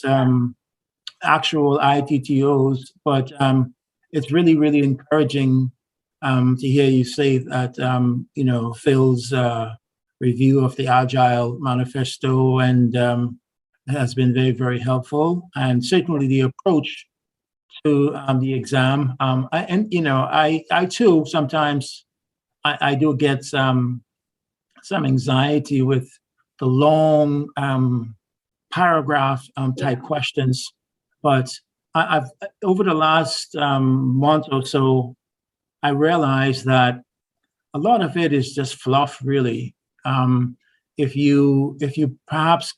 actual ITTOs. But it's really, really encouraging to hear you say that, Phil's review of the Agile manifesto and has been very, very helpful. And certainly the approach to the exam. I too, sometimes I do get some anxiety with the long paragraph type questions, but I've over the last month or so, I realized that a lot of it is just fluff, really. If you perhaps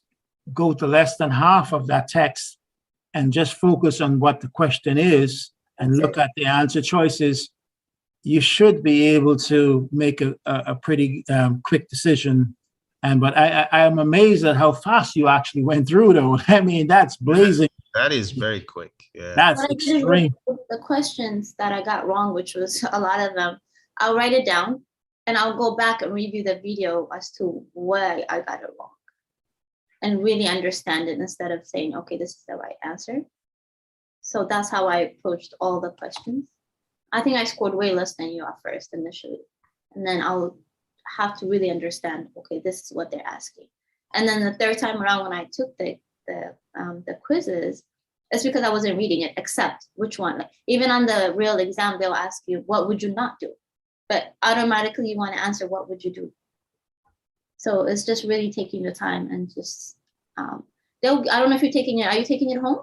go to less than half of that text and just focus on what the question is and look at the answer choices, you should be able to make a pretty quick decision. But I am amazed at how fast you actually went through, though. I mean, that's blazing. That is very quick. Yeah. That's extreme. The questions that I got wrong, which was a lot of them, I'll write it down and I'll go back and review the video as to why I got it wrong and really understand it instead of saying, okay, this is the right answer. So that's how I approached all the questions. I think I scored way less than you at first initially. And then I'll have to really understand, okay, this is what they're asking. And then the third time around when I took the quizzes, it's because I wasn't reading it, except which one. Like, even on the real exam, they'll ask you, what would you not do? But automatically you want to answer, what would you do? So it's just really taking the time and just, I don't know if you're taking it, are you taking it home?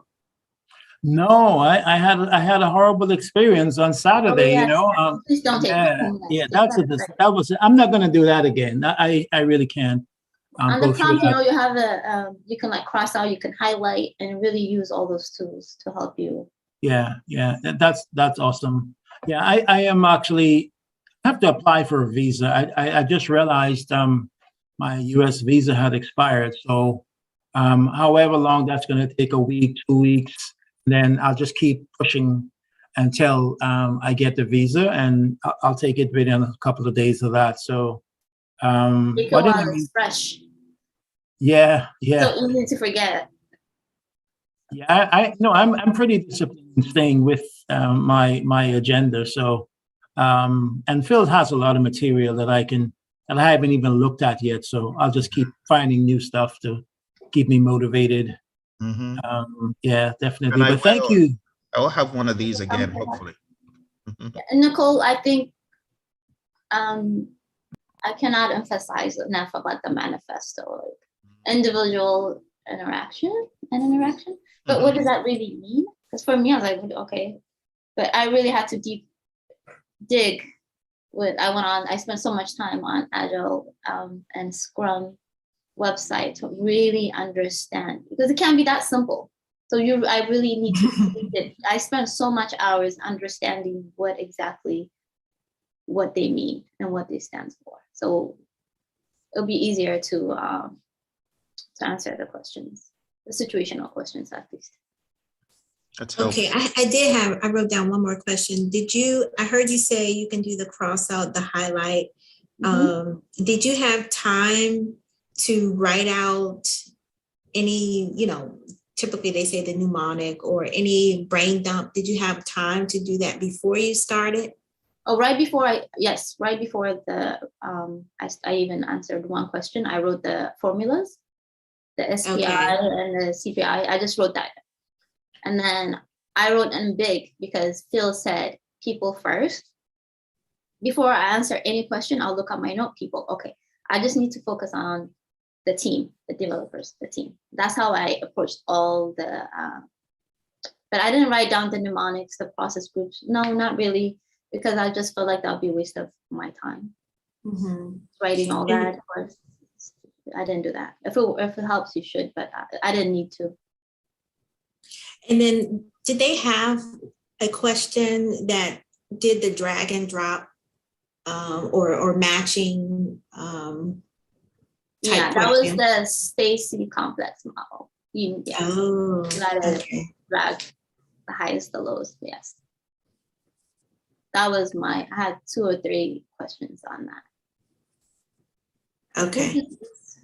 No, I had a horrible experience on Saturday. Please don't take it home. That was. I'm not going to do that again. I really can't. On the prompt, you have you can like cross out, you can highlight, and really use all those tools to help you. Yeah, that's awesome. Yeah, I am actually have to apply for a visa. I just realized my U.S. visa had expired. So however long that's going to take, a week, 2 weeks, then I'll just keep pushing until I get the visa, and I'll take it within a couple of days of that. So, Take a but in while, the it's fresh. yeah, yeah. So easy to forget. Yeah, I no, I'm pretty disciplined in staying with my agenda. So, and Phil has a lot of material that I haven't even looked at yet. So I'll just keep finding new stuff to keep me motivated. Hmm. Yeah, And definitely. But thank you. I will have one of these again, hopefully. Mhm. Nicole, I think I cannot emphasize enough about the manifesto, like individual interaction. But what does that really mean? Because for me, I was like, okay, but I really had to deep dig with. I spent so much time on Agile and Scrum website to really understand, because it can't be that simple. So I really need to read it. I spent so much hours understanding what they mean and what they stand for. So it'll be easier to answer the questions, the situational questions at least. That's helpful. Okay, I wrote down one more question. I heard you say you can do the cross out, the highlight. Did you have time to write out any, typically they say the mnemonic or any brain dump? Did you have time to do that before you started? Oh, right before the I even answered one question. I wrote the formulas, the SPI and the CPI. I just wrote that. And then I wrote in big because Phil said people first. Before I answer any question, I'll look at my note. People, okay, I just need to focus on the team, the developers, the team. That's how I approached all the, but I didn't write down the mnemonics, the process groups. No, not really, because I just felt like that would be a waste of my time. Writing all that. I didn't do that. If it helps, you should, but I didn't need to. And then did they have a question that did the drag and drop or matching Yeah, type that was question? the Stacy complex model. You gotta drag the highest, the lowest. Yes. That was I had 2 or 3 questions on that. Okay.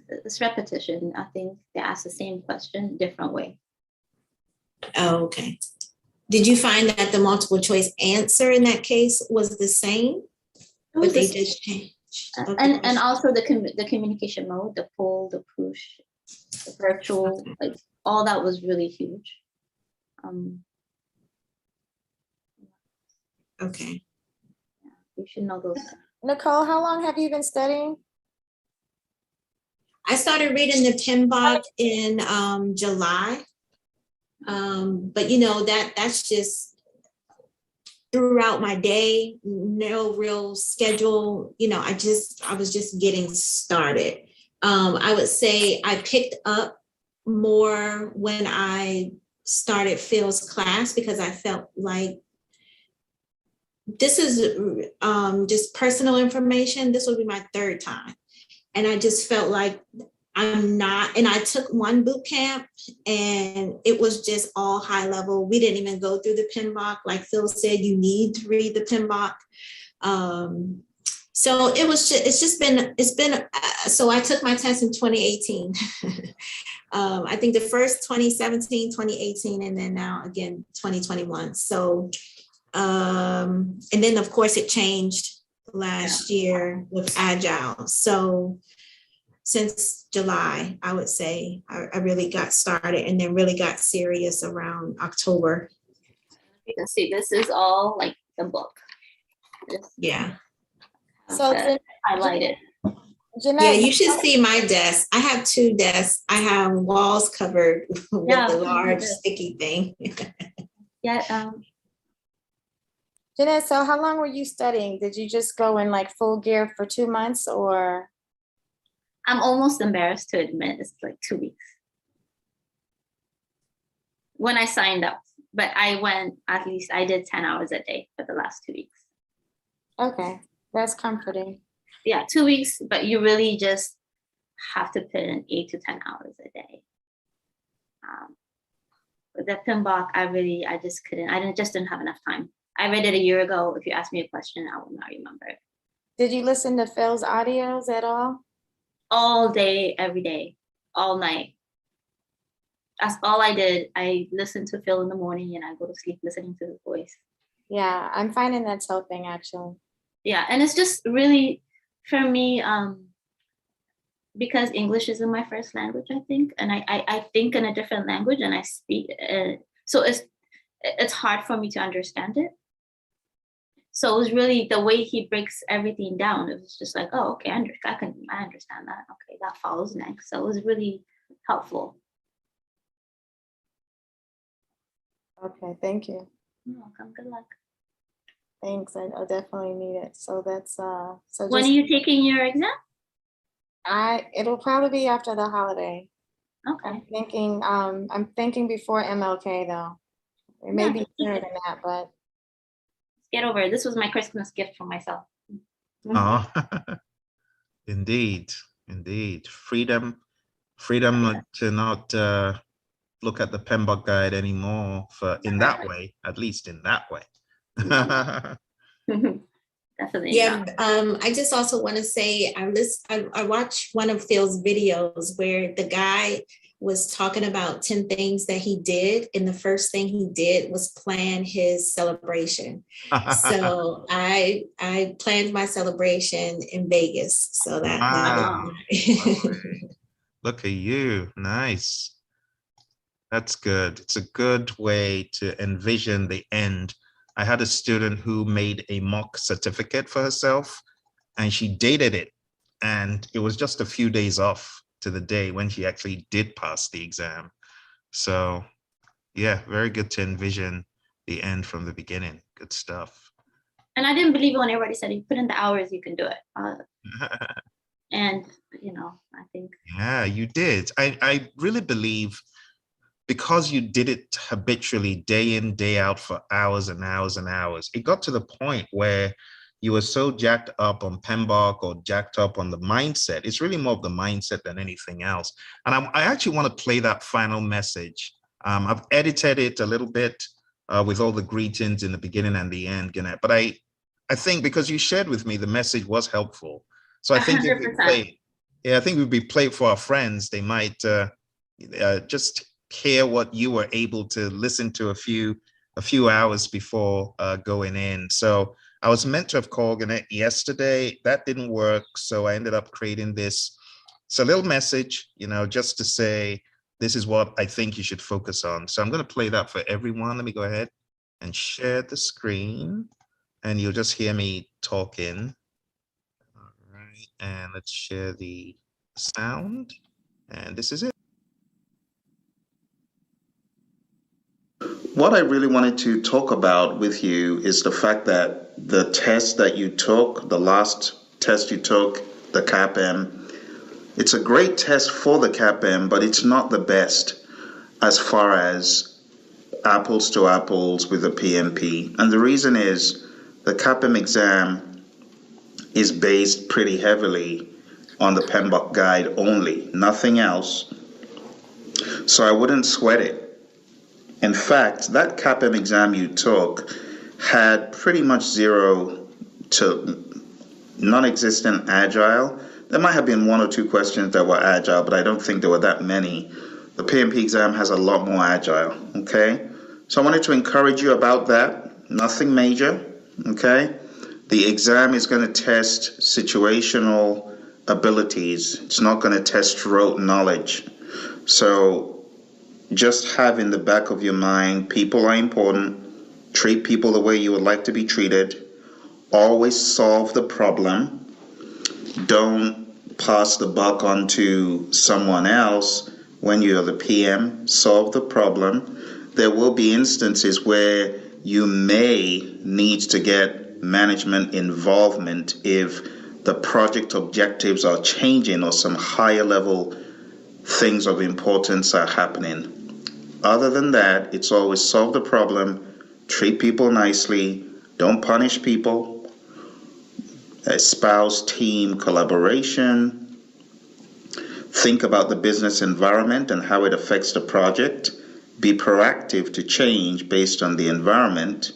It's repetition. I think they asked the same question, different way. Oh, okay. Did you find that the multiple choice answer in that case was the same? But they just changed. And also the communication mode, the pull, the push, the virtual, like all that was really huge. Okay. Yeah, you should know those. Nicole, how long have you been studying? I started reading the PMBOK in July. But that's just throughout my day, no real schedule. I was just getting started. I would say I picked up more when I started Phil's class, because I felt like this is just personal information. This will be my 3rd time. And I just felt like and I took one boot camp and it was just all high level. We didn't even go through the PMBOK. Like Phil said, you need to read the PMBOK. So so I took my test in 2018. I think the first 2017, 2018, and then now again, 2021. So, and then of course it changed last year with Agile. So since July, I would say I really got started and then really got serious around October. You can see this is all like the book. Yeah. So highlighted. Jeanette, Yeah, you should see my desk. I have 2 desks. I have walls covered with the large sticky thing. Yeah. Jeanette, so how long were you studying? Did you just go in like full gear for 2 months, or? I'm almost embarrassed to admit it's like 2 weeks. When I signed up, But I did 10 hours a day for the last 2 weeks. Okay, that's comforting. Yeah, 2 weeks, but you really just have to put in 8 to 10 hours a day. But the PMBOK, I just couldn't. Just didn't have enough time. I read it a year ago. If you ask me a question, I will not remember it. Did you listen to Phil's audios at all? All day, every day, all night. That's all I did. I listened to Phil in the morning and I go to sleep listening to his voice. Yeah, I'm finding that's helping actually. Yeah, and it's just really, for me, because English isn't my first language, I think, and I think in a different language and I speak, so it's hard for me to understand it. So it was really the way he breaks everything down. It was just like, oh, okay, I understand that. Okay, that follows next. So it was really helpful. Okay, thank you. You're welcome. Good luck. Thanks. I definitely need it. So that's so. When are you taking your exam? It'll probably be after the holiday. Okay. I'm thinking before MLK though. It may be sooner than that, but Get over it. This was my Christmas gift for myself. Oh, indeed. Freedom to not look at the PMBOK guide anymore in that way, at least in that way. Definitely. Yeah, I just also want to say I watched one of Phil's videos where the guy was talking about 10 things that he did, and the first thing he did was plan his celebration. So I planned my celebration in Vegas. So that Wow. was Look at you. Nice. That's good. It's a good way to envision the end. I had a student who made a mock certificate for herself and she dated it. And it was just a few days off to the day when she actually did pass the exam. So yeah, very good to envision the end from the beginning. Good stuff. And I didn't believe it when everybody said you put in the hours, you can do it. And I think. Yeah, you did. I really believe because you did it habitually day in, day out for hours and hours and hours, it got to the point where you were so jacked up on PMBOK or jacked up on the mindset. It's really more of the mindset than anything else. And I actually want to play that final message. I've edited it a little bit with all the greetings in the beginning and the end, Gannett. But I think because you shared with me, the message was helpful. So I think if we play, I think we'd be played for our friends. They might just hear what you were able to listen to a few hours before going in. So I was meant to have called Gannett yesterday. That didn't work. So I ended up creating this. It's a little message, just to say, this is what I think you should focus on. So I'm going to play that for everyone. Let me go ahead and share the screen and you'll just hear me talking. All right. And let's share the sound. And this is it. What I really wanted to talk about with you is the fact that the test that you took, the last test you took, the CAPM, it's a great test for the CAPM, but it's not the best as far as apples to apples with the PMP. And the reason is the CAPM exam is based pretty heavily on the PMBOK guide only, nothing else. So I wouldn't sweat it. In fact, that CAPM exam you took had pretty much zero to non-existent Agile. There might have been one or two questions that were Agile, but I don't think there were that many. The PMP exam has a lot more Agile, okay? So I wanted to encourage you about that. Nothing major, okay? The exam is going to test situational abilities. It's not going to test rote knowledge. So just have in the back of your mind, people are important. Treat people the way you would like to be treated. Always solve the problem. Don't pass the buck on to someone else when you're the PM. Solve the problem. There will be instances where you may need to get management involvement if the project objectives are changing or some higher level things of importance are happening. Other than that, it's always solve the problem, treat people nicely, don't punish people, espouse team collaboration, think about the business environment and how it affects the project, be proactive to change based on the environment,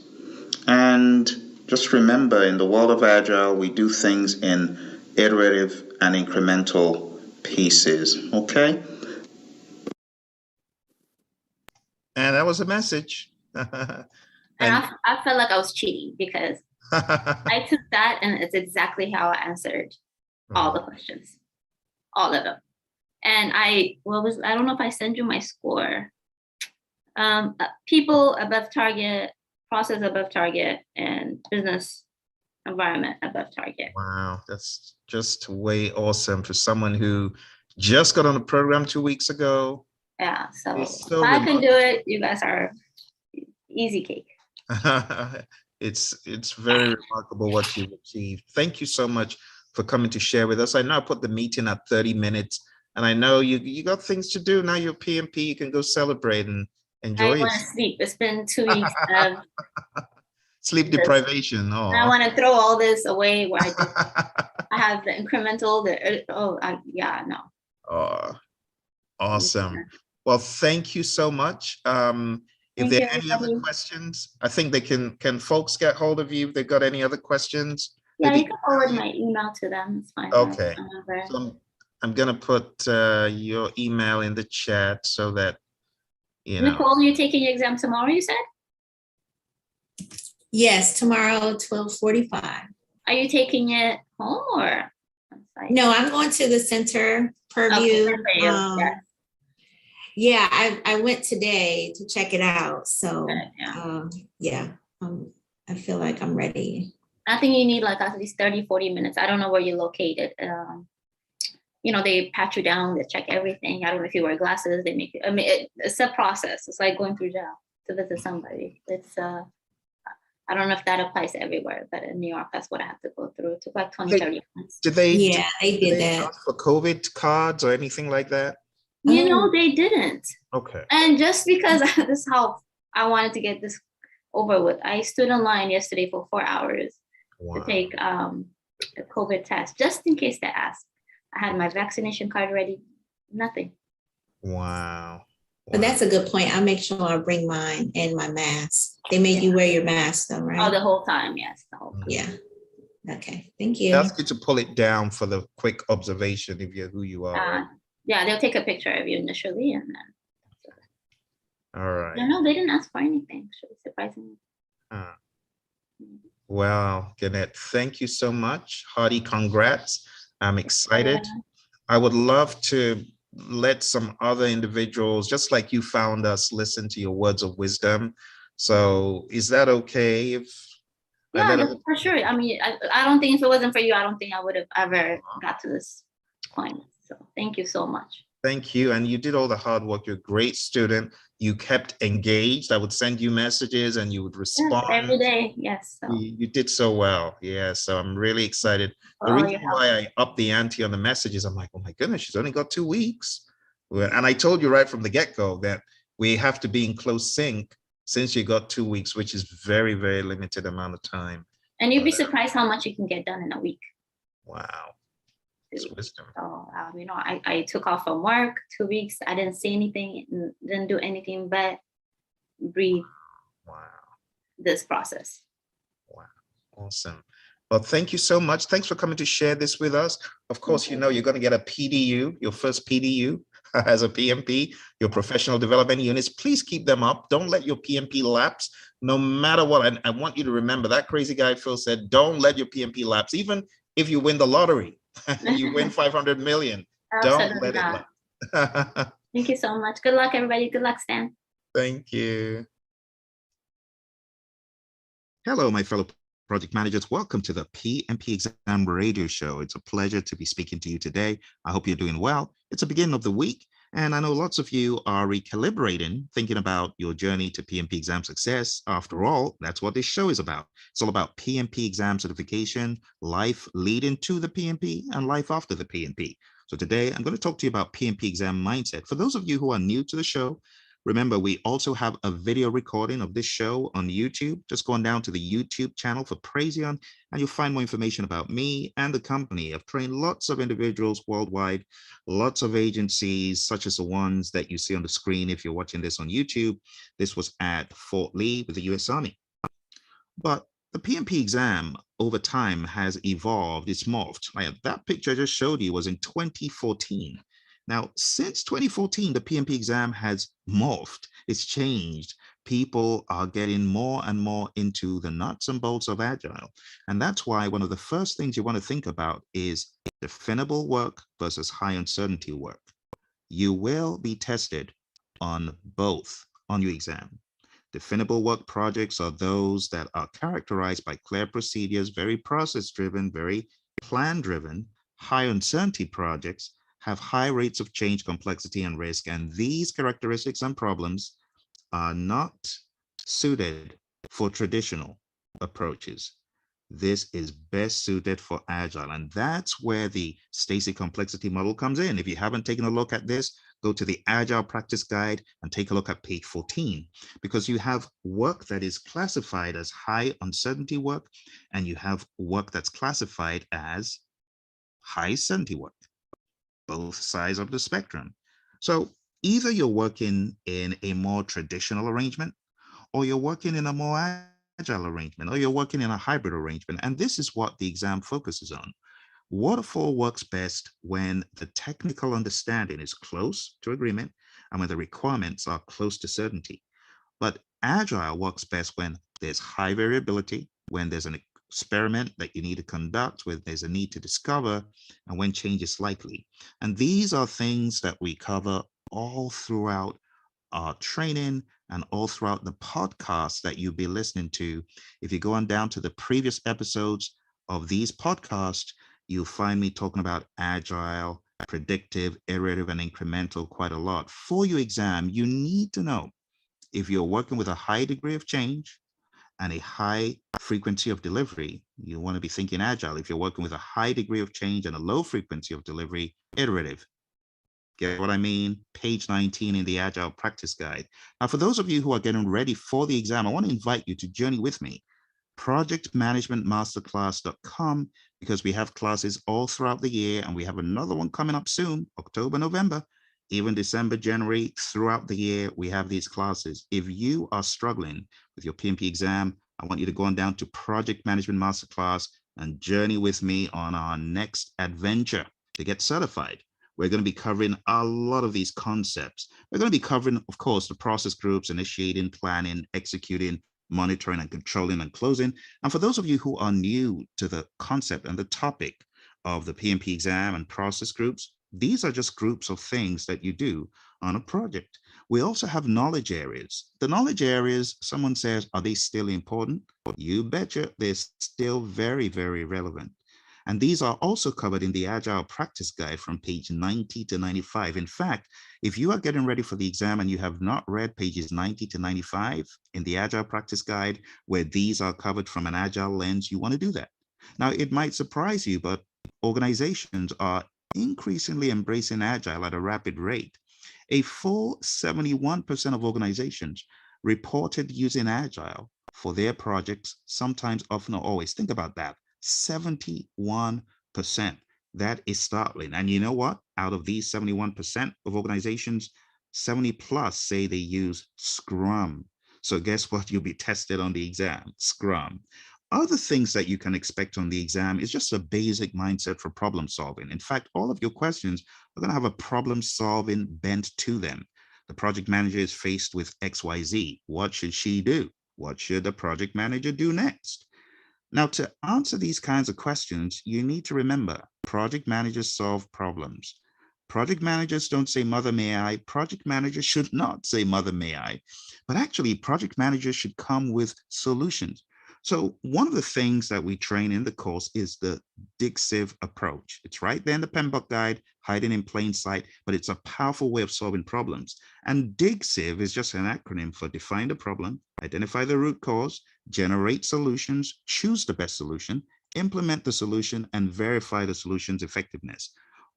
and just remember, in the world of Agile, we do things in iterative and incremental pieces, okay? And that was a message. And I felt like I was cheating because I took that and it's exactly how I answered all the questions, all of them. And I don't know if I sent you my score. People above target, process above target, and business environment above target. Wow, that's just way awesome for someone who just got on the program 2 weeks ago. Yeah, so It's if so I can do it, you guys are easy cake. It's very remarkable what you've achieved. Thank you so much for coming to share with us. I know I put the meeting at 30 minutes, and I know you got things to do. Now you're PMP, you can go celebrate and enjoy I want to sleep. It's been 2 weeks of sleep deprivation. Oh, I want to throw all this away where I have the incremental, yeah, no. Oh, awesome. Well, thank you so much. If there are any other questions, I think they can folks get hold of you if they've got any other questions? Yeah, you can forward my email to them. It's fine. Okay. So I'm gonna put your email in the chat so that Nicole, you're taking your exam tomorrow, you said? Yes, tomorrow, 12:45. Are you taking it home or on site? No, I'm going to the center, Purview. Okay, yeah, I went today to check it out. So I feel like I'm ready. I think you need like at least 30, 40 minutes. I don't know where you're located. They pat you down, they check everything. I don't know if you wear glasses, they make you, it's a process. It's like going through jail to visit somebody. It's I don't know if that applies everywhere, but in New York, that's what I have to go through. It took like 20, 30 minutes. They did that. Ask for COVID cards or anything like that? They didn't. Okay. And just because this is how I wanted to get this over with, I stood in line yesterday for 4 hours to take a COVID test, just in case they asked. I had my vaccination card ready, nothing. Wow. But that's a good point. I'll make sure I bring mine and my mask. They make you wear your mask though, right? Oh, the whole time, yes. The whole time. Yeah. Okay. Thank you. Ask you to pull it down for the quick observation if you're who you are. Right? Yeah, they'll take a picture of you initially and then. All right. No, they didn't ask for anything, surprisingly. Well, Gannett, thank you so much. Hearty congrats. I'm excited. I would love to let some other individuals, just like you found us, listen to your words of wisdom. So is that okay if for sure. I mean, I don't think if it wasn't for you, I don't think I would have ever got to this point. So thank you so much. Thank you. And you did all the hard work. You're a great student. You kept engaged. I would send you messages and you would respond. Yes, every day. Yes. So. You did so well. Yeah. So I'm really excited. The reason why I upped the ante on the messages, I'm like, oh my goodness, she's only got 2 weeks. And I told you right from the get-go that we have to be in close sync since you got 2 weeks, which is very, very limited amount of time. And you'd be surprised how much you can get done in a week. Wow. It's wisdom. So, I took off from work 2 weeks. I didn't say anything, didn't do anything but breathe. Wow. This process. Wow. Awesome. Well, thank you so much. Thanks for coming to share this with us. Of course, you're going to get a PDU, your first PDU as a PMP, your professional development units. Please keep them up. Don't let your PMP lapse, no matter what. And I want you to remember that crazy guy, Phil, said, don't let your PMP lapse. Even if you win the lottery, you win 500 million. Don't let it lapse. Thank you so much. Good luck, everybody. Good luck, Stan. Thank you. Hello, my fellow project managers. Welcome to the PMP Exam Radio Show. It's a pleasure to be speaking to you today. I hope you're doing well. It's the beginning of the week, and I know lots of you are recalibrating, thinking about your journey to PMP exam success. After all, that's what this show is about. It's all about PMP exam certification, life leading to the PMP, and life after the PMP. So today, I'm going to talk to you about PMP exam mindset. For those of you who are new to the show, Remember, we also have a video recording of this show on YouTube. Just go on down to the YouTube channel for Praizion, and you'll find more information about me and the company. I've trained lots of individuals worldwide, lots of agencies, such as the ones that you see on the screen if you're watching this on YouTube. This was at Fort Lee with the US Army. But the PMP exam over time has evolved, it's morphed. Like that picture I just showed you was in 2014. Now, since 2014, the PMP exam has morphed, it's changed. People are getting more and more into the nuts and bolts of Agile. And that's why one of the first things you want to think about is definable work versus high uncertainty work. You will be tested on both on your exam. Definable work projects are those that are characterized by clear procedures, very process-driven, very plan-driven. High uncertainty projects have high rates of change, complexity, and risk. And these characteristics and problems are not suited for traditional approaches. This is best suited for Agile. And that's where the Stacy complexity model comes in. If you haven't taken a look at this, go to the Agile practice guide and take a look at page 14, because you have work that is classified as high uncertainty work, and you have work that's classified as high certainty work, both sides of the spectrum. So either you're working in a more traditional arrangement, or you're working in a more agile arrangement, or you're working in a hybrid arrangement. And this is what the exam focuses on. Waterfall works best when the technical understanding is close to agreement and when the requirements are close to certainty. But Agile works best when there's high variability, when there's an experiment that you need to conduct, when there's a need to discover, and when change is likely. And these are things that we cover all throughout our training and all throughout the podcasts that you'll be listening to. If you go on down to the previous episodes of these podcasts, you'll find me talking about Agile, predictive, iterative, and incremental quite a lot. For your exam, you need to know if you're working with a high degree of change and a high frequency of delivery, you want to be thinking Agile. If you're working with a high degree of change and a low frequency of delivery, iterative. Get what I mean? Page 19 in the Agile Practice Guide. Now, for those of you who are getting ready for the exam, I want to invite you to journey with me. Projectmanagementmasterclass.com, because we have classes all throughout the year, and we have another one coming up soon, October, November, even December, January, throughout the year, we have these classes. If you are struggling with your PMP exam, I want you to go on down to Project Management Masterclass and journey with me on our next adventure to get certified. We're going to be covering a lot of these concepts. We're going to be covering, of course, the process groups, initiating, planning, executing, monitoring, and controlling and closing. And for those of you who are new to the concept and the topic of the PMP exam and process groups, these are just groups of things that you do on a project. We also have knowledge areas. The knowledge areas, someone says, are they still important? You betcha, they're still very, very relevant. And these are also covered in the Agile Practice Guide from page 90 to 95. In fact, if you are getting ready for the exam and you have not read pages 90 to 95 in the Agile Practice Guide, where these are covered from an Agile lens, you want to do that. Now, it might surprise you, but organizations are increasingly embracing Agile at a rapid rate. A full 71% of organizations reported using Agile for their projects, sometimes, often, or always. Think about that. 71%. That is startling. And you know what? Out of these 71% of organizations, 70 plus say they use Scrum. So guess what? You'll be tested on the exam, Scrum. Other things that you can expect on the exam is just a basic mindset for problem solving. In fact, all of your questions are going to have a problem solving bent to them. The project manager is faced with XYZ. What should she do? What should the project manager do next? Now, to answer these kinds of questions, you need to remember project managers solve problems. Project managers don't say, "Mother, may I?" Project managers should not say, "Mother, may I?" But actually, project managers should come with solutions. So one of the things that we train in the course is the DIGSIV approach. It's right there in the PMBOK guide, hiding in plain sight, but it's a powerful way of solving problems. And DIGSIV is just an acronym for define the problem, identify the root cause, generate solutions, choose the best solution, implement the solution, and verify the solution's effectiveness.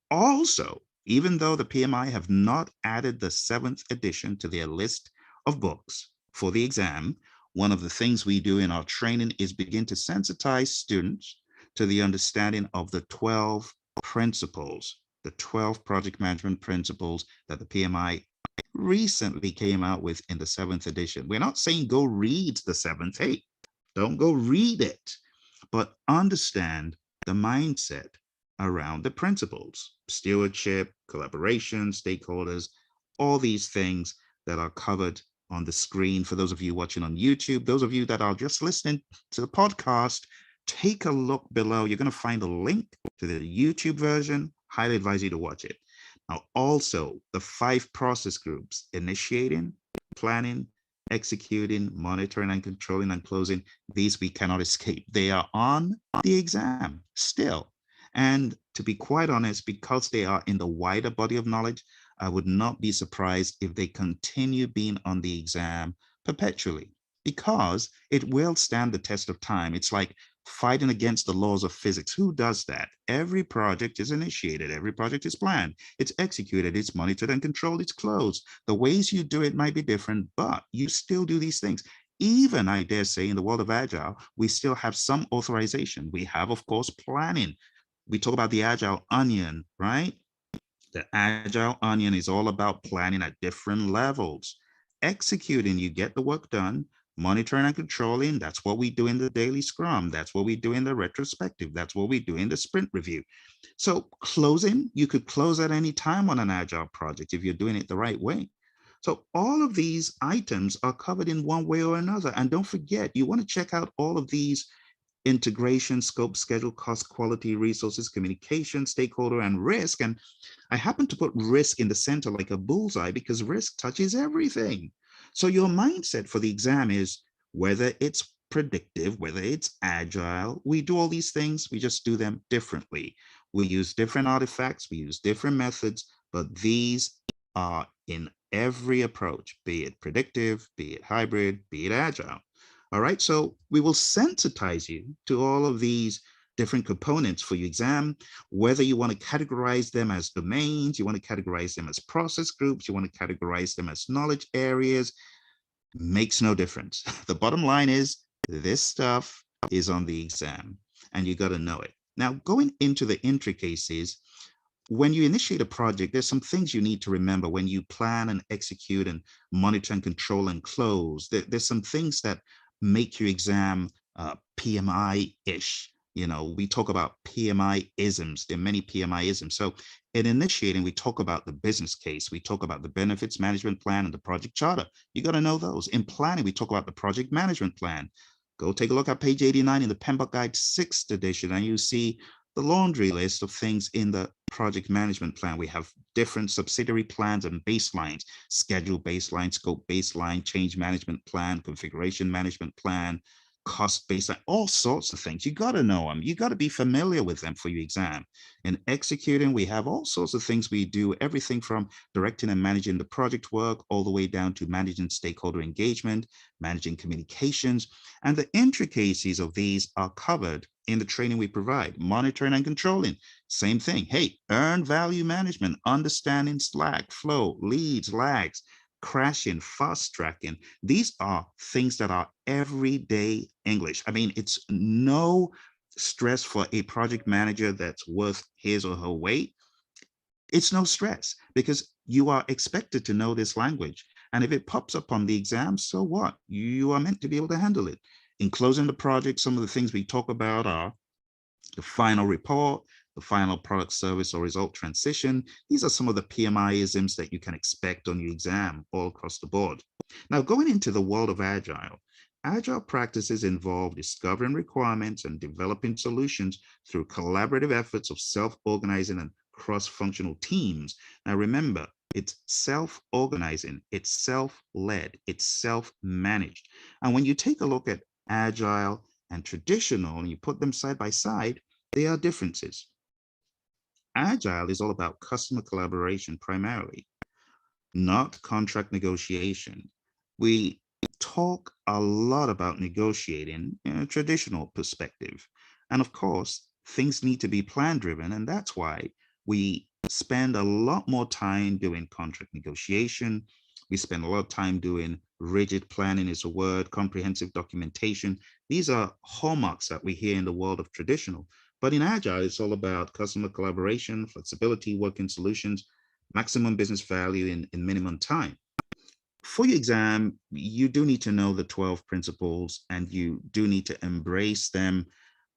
Also, Even though the PMI have not added the 7th edition to their list of books for the exam, one of the things we do in our training is begin to sensitize students to the understanding of the 12 principles, the 12 project management principles that the PMI recently came out with in the 7th edition. We're not saying go read the 7th. Hey, don't go read it, but understand the mindset around the principles: stewardship, collaboration, stakeholders, all these things that are covered on the screen. For those of you watching on YouTube, those of you that are just listening to the podcast, take a look below. You're going to find a link to the YouTube version. Highly advise you to watch it. Now, also the 5 process groups: initiating, planning, executing, monitoring and controlling, and closing. These we cannot escape. They are on the exam still. And to be quite honest, because they are in the wider body of knowledge, I would not be surprised if they continue being on the exam perpetually, because it will stand the test of time. It's like fighting against the laws of physics. Who does that? Every project is initiated, every project is planned, it's executed, it's monitored and controlled, it's closed. The ways you do it might be different, but you still do these things. Even, I dare say, in the world of Agile, we still have some authorization. We have, of course, planning. We talk about the Agile onion, right? The Agile onion is all about planning at different levels. Executing, you get the work done. Monitoring and controlling, that's what we do in the daily scrum. That's what we do in the retrospective. That's what we do in the sprint review. So closing, you could close at any time on an Agile project if you're doing it the right way. So all of these items are covered in one way or another. And don't forget, you want to check out all of these: integration, scope, schedule, cost, quality, resources, communication, stakeholder, and risk. And I happen to put risk in the center like a bullseye because risk touches everything. So your mindset for the exam is, whether it's predictive, whether it's agile, we do all these things, we just do them differently. We use different artifacts, we use different methods, but these are in every approach, be it predictive, be it hybrid, be it agile. All right, so we will sensitize you to all of these different components for your exam, whether you want to categorize them as domains, you want to categorize them as process groups, you want to categorize them as knowledge areas, makes no difference. The bottom line is, this stuff is on the exam and you got to know it. Now, going into the intricacies, when you initiate a project, there's some things you need to remember when you plan and execute and monitor and control and close. There's some things that make your exam PMI-ish. You know, we talk about PMI-isms. There are many PMI-isms. So in initiating, we talk about the business case. We talk about the benefits management plan and the project charter. You got to know those. In planning, we talk about the project management plan. Go take a look at page 89 in the PMBOK Guide 6th edition, and you see the laundry list of things in the project management plan. We have different subsidiary plans and baselines: schedule baseline, scope baseline, change management plan, configuration management plan, cost baseline, all sorts of things. You got to know them. You got to be familiar with them for your exam. In executing, we have all sorts of things we do, everything from directing and managing the project work all the way down to managing stakeholder engagement, managing communications, and the intricacies of these are covered in the training we provide. Monitoring and controlling, same thing. Hey, earned value management, understanding Slack, flow, leads, lags, crashing, fast tracking. These are things that are everyday English. I mean, it's no stress for a project manager that's worth his or her weight. It's no stress because you are expected to know this language. And if it pops up on the exam, so what? You are meant to be able to handle it. In closing the project, some of the things we talk about are the final report, the final product, service, or result transition. These are some of the PMI-isms that you can expect on your exam all across the board. Now, going into the world of Agile, Agile practices involve discovering requirements and developing solutions through collaborative efforts of self-organizing and cross-functional teams. Now, remember, it's self-organizing, it's self-led, it's self-managed. And when you take a look at Agile and traditional and you put them side by side, there are differences. Agile is all about customer collaboration primarily, not contract negotiation. We talk a lot about negotiating in a traditional perspective. And of course, things need to be plan driven. And that's why we spend a lot more time doing contract negotiation. We spend a lot of time doing rigid planning is a word, comprehensive documentation. These are hallmarks that we hear in the world of traditional. But in Agile, it's all about customer collaboration, flexibility, working solutions, maximum business value in minimum time. For your exam, you do need to know the 12 principles and you do need to embrace them,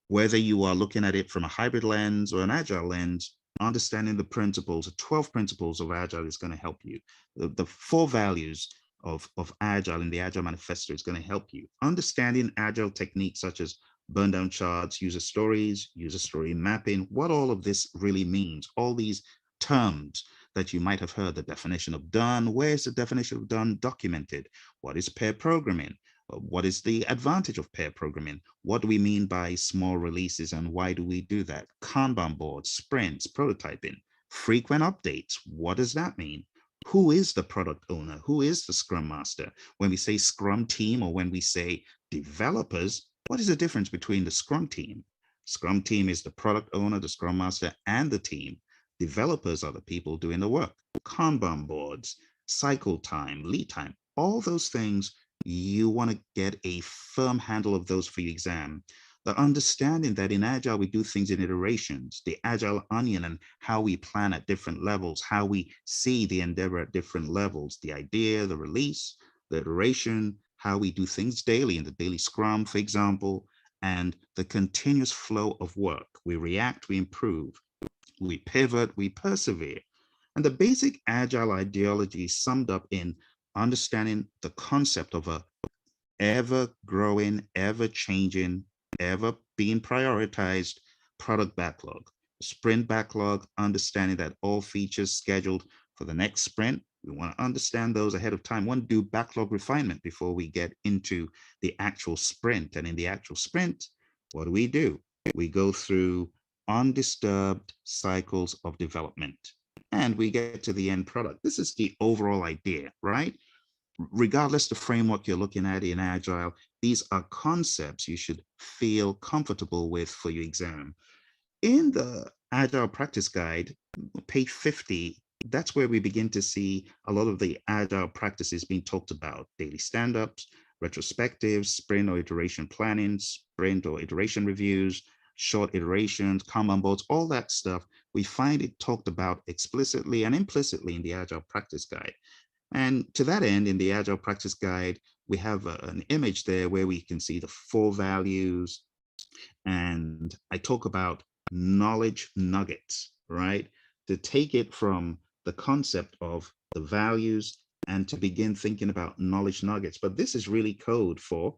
whether you are looking at it from a hybrid lens or an agile lens. Understanding the principles, the 12 principles of agile is going to help you. The four values of agile in the Agile Manifesto is going to help you. Understanding agile techniques such as burn down charts, user stories, user story mapping, what all of this really means, all these terms that you might have heard, the definition of done, where's the definition of done documented? What is pair programming? What is the advantage of pair programming? What do we mean by small releases and why do we do that? Kanban boards, sprints, prototyping, frequent updates. What does that mean? Who is the product owner? Who is the Scrum Master? When we say Scrum team or when we say developers, what is the difference between the Scrum team? Scrum team is the product owner, the Scrum Master, and the team. Developers are the people doing the work. Kanban boards, cycle time, lead time, all those things, you want to get a firm handle of those for your exam. The understanding that in Agile, we do things in iterations, the Agile onion and how we plan at different levels, how we see the endeavor at different levels, the idea, the release, the iteration, how we do things daily in the daily Scrum, for example, and the continuous flow of work. We react, we improve, we pivot, we persevere. And the basic Agile ideology is summed up in understanding the concept of a ever growing, ever changing, ever being prioritized product backlog. Sprint backlog, understanding that all features scheduled for the next sprint, we want to understand those ahead of time. We want to do backlog refinement before we get into the actual sprint. And in the actual sprint, what do? We go through undisturbed cycles of development and we get to the end product. This is the overall idea, right? Regardless the framework you're looking at in Agile, these are concepts you should feel comfortable with for your exam. In the Agile Practice Guide, page 50, that's where we begin to see a lot of the Agile practices being talked about: daily stand-ups, retrospectives, sprint or iteration planning, sprint or iteration reviews, short iterations, Kanban boards, all that stuff. We find it talked about explicitly and implicitly in the Agile Practice Guide. And to that end, in the Agile Practice Guide, we have an image there where we can see the 4 values. And I talk about knowledge nuggets, right? To take it from the concept of the values and to begin thinking about knowledge nuggets. But this is really code for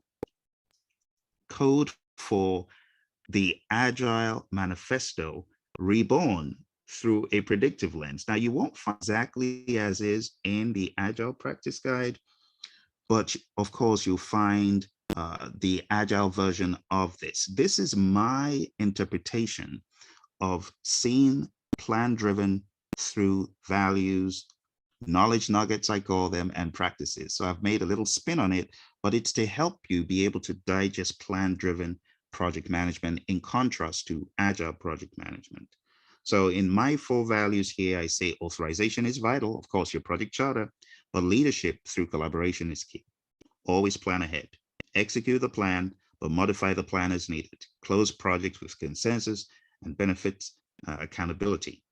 the Agile Manifesto reborn through a predictive lens. Now, you won't find exactly as is in the Agile Practice Guide, but of course, you'll find the Agile version of this. This is my interpretation of seeing plan-driven through values, knowledge nuggets, I call them, and practices. So I've made a little spin on it, but it's to help you be able to digest plan-driven project management in contrast to Agile project management. So in my 4 values here, I say authorization is vital, of course, your project charter, but leadership through collaboration is key. Always plan ahead, execute the plan, but modify the plan as needed. Close projects with consensus and benefits accountability.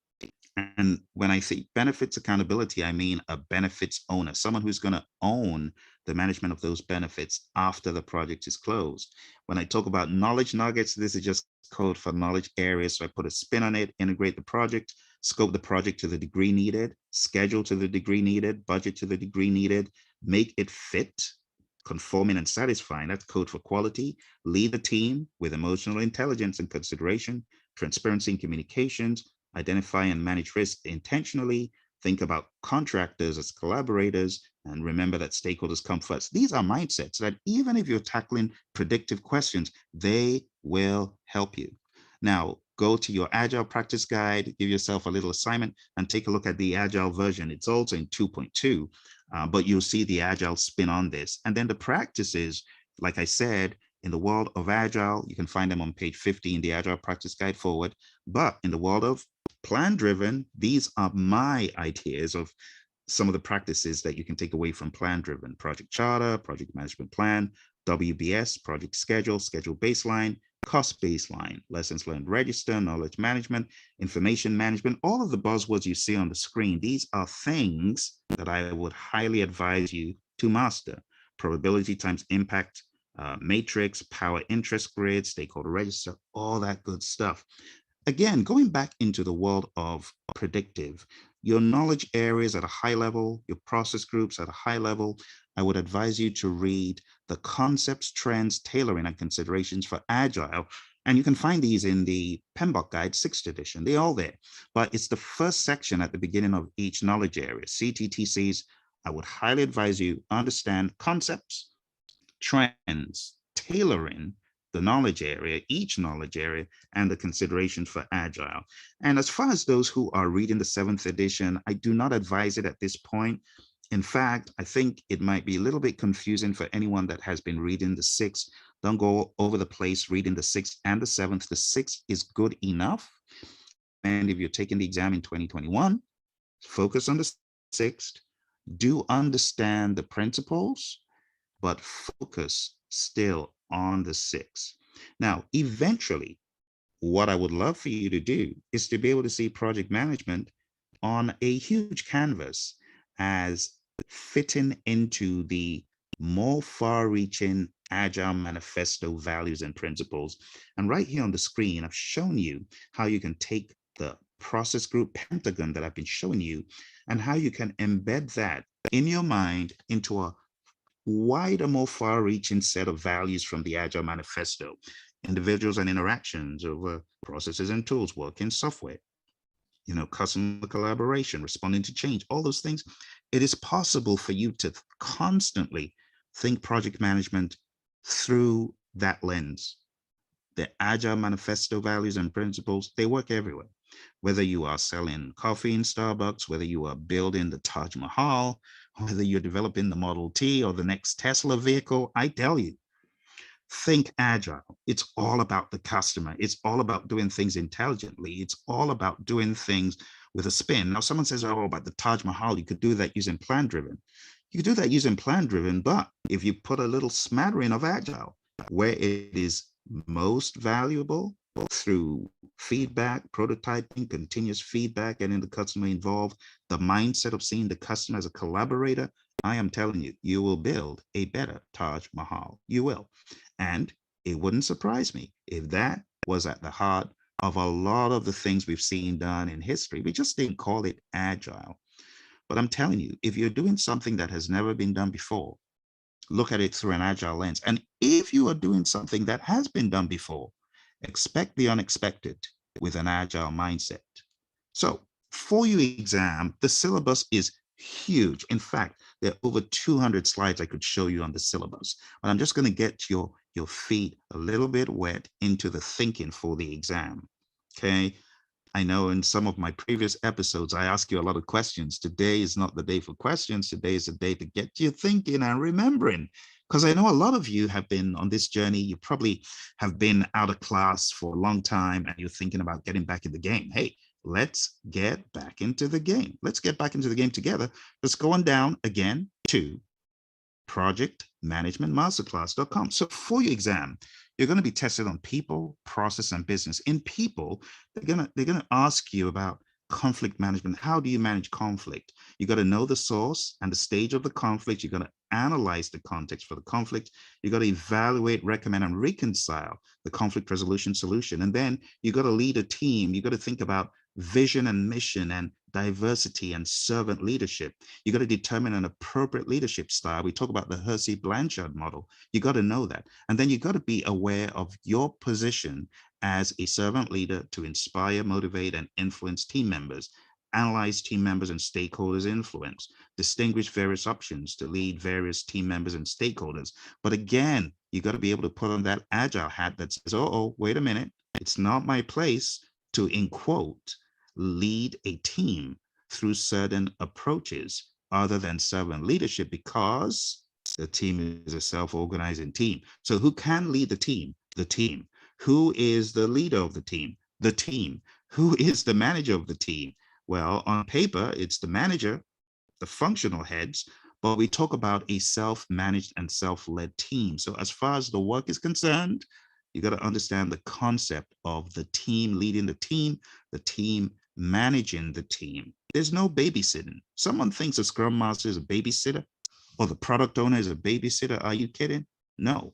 And when I say benefits accountability, I mean a benefits owner, someone who's going to own the management of those benefits after the project is closed. When I talk about knowledge nuggets, this is just code for knowledge areas. So I put a spin on it, integrate the project, scope the project to the degree needed, schedule to the degree needed, budget to the degree needed, make it fit, conforming and satisfying. That's code for quality. Lead the team with emotional intelligence and consideration, transparency and communications, identify and manage risk intentionally, think about contractors as collaborators, and remember that stakeholders come first. These are mindsets that even if you're tackling predictive questions, they will help you. Now, go to your Agile Practice Guide, give yourself a little assignment, and take a look at the Agile version. It's also in 2.2, but you'll see the Agile spin on this. And then the practices, like I said, in the world of Agile, you can find them on page 50 in the Agile Practice Guide forward. But in the world of Plan driven, these are my ideas of some of the practices that you can take away from plan driven: project charter, project management plan, WBS, project schedule, schedule baseline, cost baseline, lessons learned register, knowledge management, information management, all of the buzzwords you see on the screen. These are things that I would highly advise you to master. Probability times impact matrix, power interest grid, stakeholder register, all that good stuff. Again, going back into the world of predictive, your knowledge areas at a high level, your process groups at a high level, I would advise you to read the concepts, trends, tailoring, and considerations for Agile. And you can find these in the PMBOK Guide 6th edition. They're all there. But it's the first section at the beginning of each knowledge area. CTTCs, I would highly advise you understand concepts, trends, tailoring, the knowledge area, each knowledge area, and the considerations for Agile. And as far as those who are reading the 7th edition, I do not advise it at this point. In fact, I think it might be a little bit confusing for anyone that has been reading the 6th. Don't go over the place reading the 6th and the 7th. The 6th is good enough. And if you're taking the exam in 2021, focus on the 6th. Do understand the principles, but focus still on the 6th. Now, eventually, what I would love for you to do is to be able to see project management on a huge canvas as fitting into the more far-reaching Agile manifesto values and principles. And right here on the screen, I've shown you how you can take the process group pentagon that I've been showing you and how you can embed that in your mind into a wider, more far-reaching set of values from the Agile Manifesto: individuals and interactions over processes and tools, work in software, customer collaboration, responding to change, all those things. It is possible for you to constantly think project management through that lens. The Agile Manifesto values and principles, they work everywhere. Whether you are selling coffee in Starbucks, whether you are building the Taj Mahal, whether you're developing the Model T or the next Tesla vehicle, I tell you, think Agile. It's all about the customer. It's all about doing things intelligently. It's all about doing things with a spin. Now, someone says, oh, about the Taj Mahal, you could do that using plan-driven. You could do that using plan-driven, but if you put a little smattering of Agile, where it is most valuable, through feedback, prototyping, continuous feedback, getting the customer involved, the mindset of seeing the customer as a collaborator, I am telling you, you will build a better Taj Mahal. You will. And it wouldn't surprise me if that was at the heart of a lot of the things we've seen done in history. We just didn't call it Agile. But I'm telling you, if you're doing something that has never been done before, look at it through an Agile lens. And if you are doing something that has been done before, expect the unexpected with an Agile mindset. So for your exam, the syllabus is huge. In fact, there are over 200 slides I could show you on the syllabus, but I'm just going to get your feet a little bit wet into the thinking for the exam. Okay. I know in some of my previous episodes, I ask you a lot of questions. Today is not the day for questions. Today is the day to get you thinking and remembering. Because I know a lot of you have been on this journey. You probably have been out of class for a long time and you're thinking about getting back in the game. Hey, let's get back into the game. Let's get back into the game together. Let's go on down again to projectmanagementmasterclass.com. So for your exam, you're going to be tested on people, process, and business. In people, they're gonna ask you about conflict management. How do you manage conflict? You got to know the source and the stage of the conflict. You got to analyze the context for the conflict. You got to evaluate, recommend, and reconcile the conflict resolution solution. And then you got to lead a team. You got to think about vision and mission and diversity and servant leadership. You got to determine an appropriate leadership style. We talk about the Hersey-Blanchard model. You got to know that. And then you got to be aware of your position as a servant leader to inspire, motivate, and influence team members, analyze team members and stakeholders' influence, distinguish various options to lead various team members and stakeholders. But again, you got to be able to put on that Agile hat that says, oh, wait a minute, it's not my place to, in quote, lead a team through certain approaches other than servant leadership, because the team is a self-organizing team. So who can lead the team? The team. Who is the leader of the team? The team. Who is the manager of the team? Well, on paper, it's the manager, the functional heads, but we talk about a self-managed and self-led team. So as far as the work is concerned, you got to understand the concept of the team leading the team managing the team. There's no babysitting. Someone thinks a scrum master is a babysitter or the product owner is a babysitter. Are you kidding? No.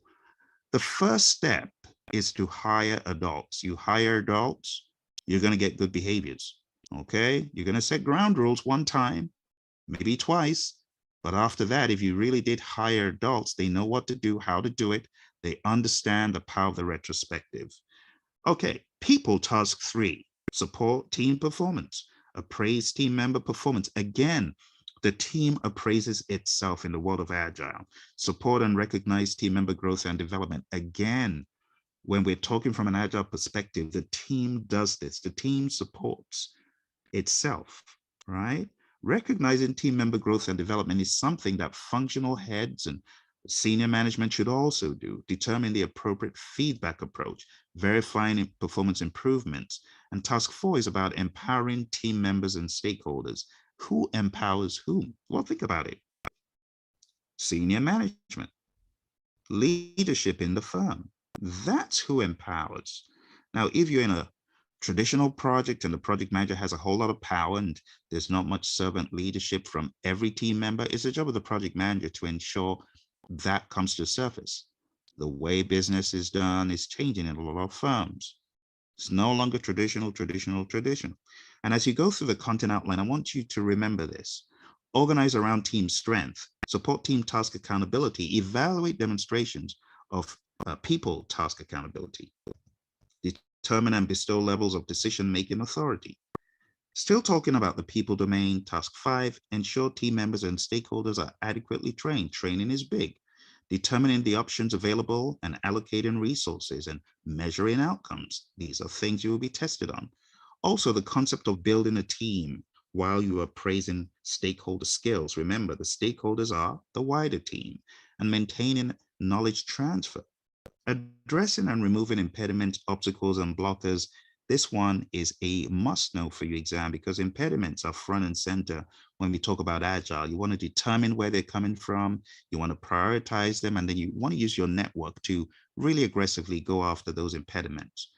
The first step is to hire adults. You hire adults, you're going to get good behaviors. Okay. You're going to set ground rules one time, maybe twice. But after that, if you really did hire adults, they know what to do, how to do it. They understand the power of the retrospective. Okay, people task 3, support team performance, appraise team member performance. Again, the team appraises itself in the world of Agile. Support and recognize team member growth and development. Again, when we're talking from an Agile perspective, the team does this. The team supports itself, right? Recognizing team member growth and development is something that functional heads and senior management should also do. Determine the appropriate feedback approach, verifying performance improvements. And task 4 is about empowering team members and stakeholders. Who empowers whom? Well, think about it. Senior management, leadership in the firm. That's who empowers. Now, if you're in a traditional project and the project manager has a whole lot of power and there's not much servant leadership from every team member, it's the job of the project manager to ensure that comes to the surface. The way business is done is changing in a lot of firms. It's no longer traditional. And as you go through the content outline, I want you to remember this. Organize around team strength, support team task accountability, evaluate demonstrations of people task accountability, determine and bestow levels of decision-making authority. Still talking about the people domain, task 5, ensure team members and stakeholders are adequately trained. Training is big. Determining the options available and allocating resources and measuring outcomes. These are things you will be tested on. Also, the concept of building a team while you are praising stakeholder skills. Remember, the stakeholders are the wider team, and maintaining knowledge transfer. Addressing and removing impediments, obstacles, and blockers. This one is a must know for your exam because impediments are front and center when we talk about Agile. You want to determine where they're coming from, you want to prioritize them, and then you want to use your network to really aggressively go after those impediments.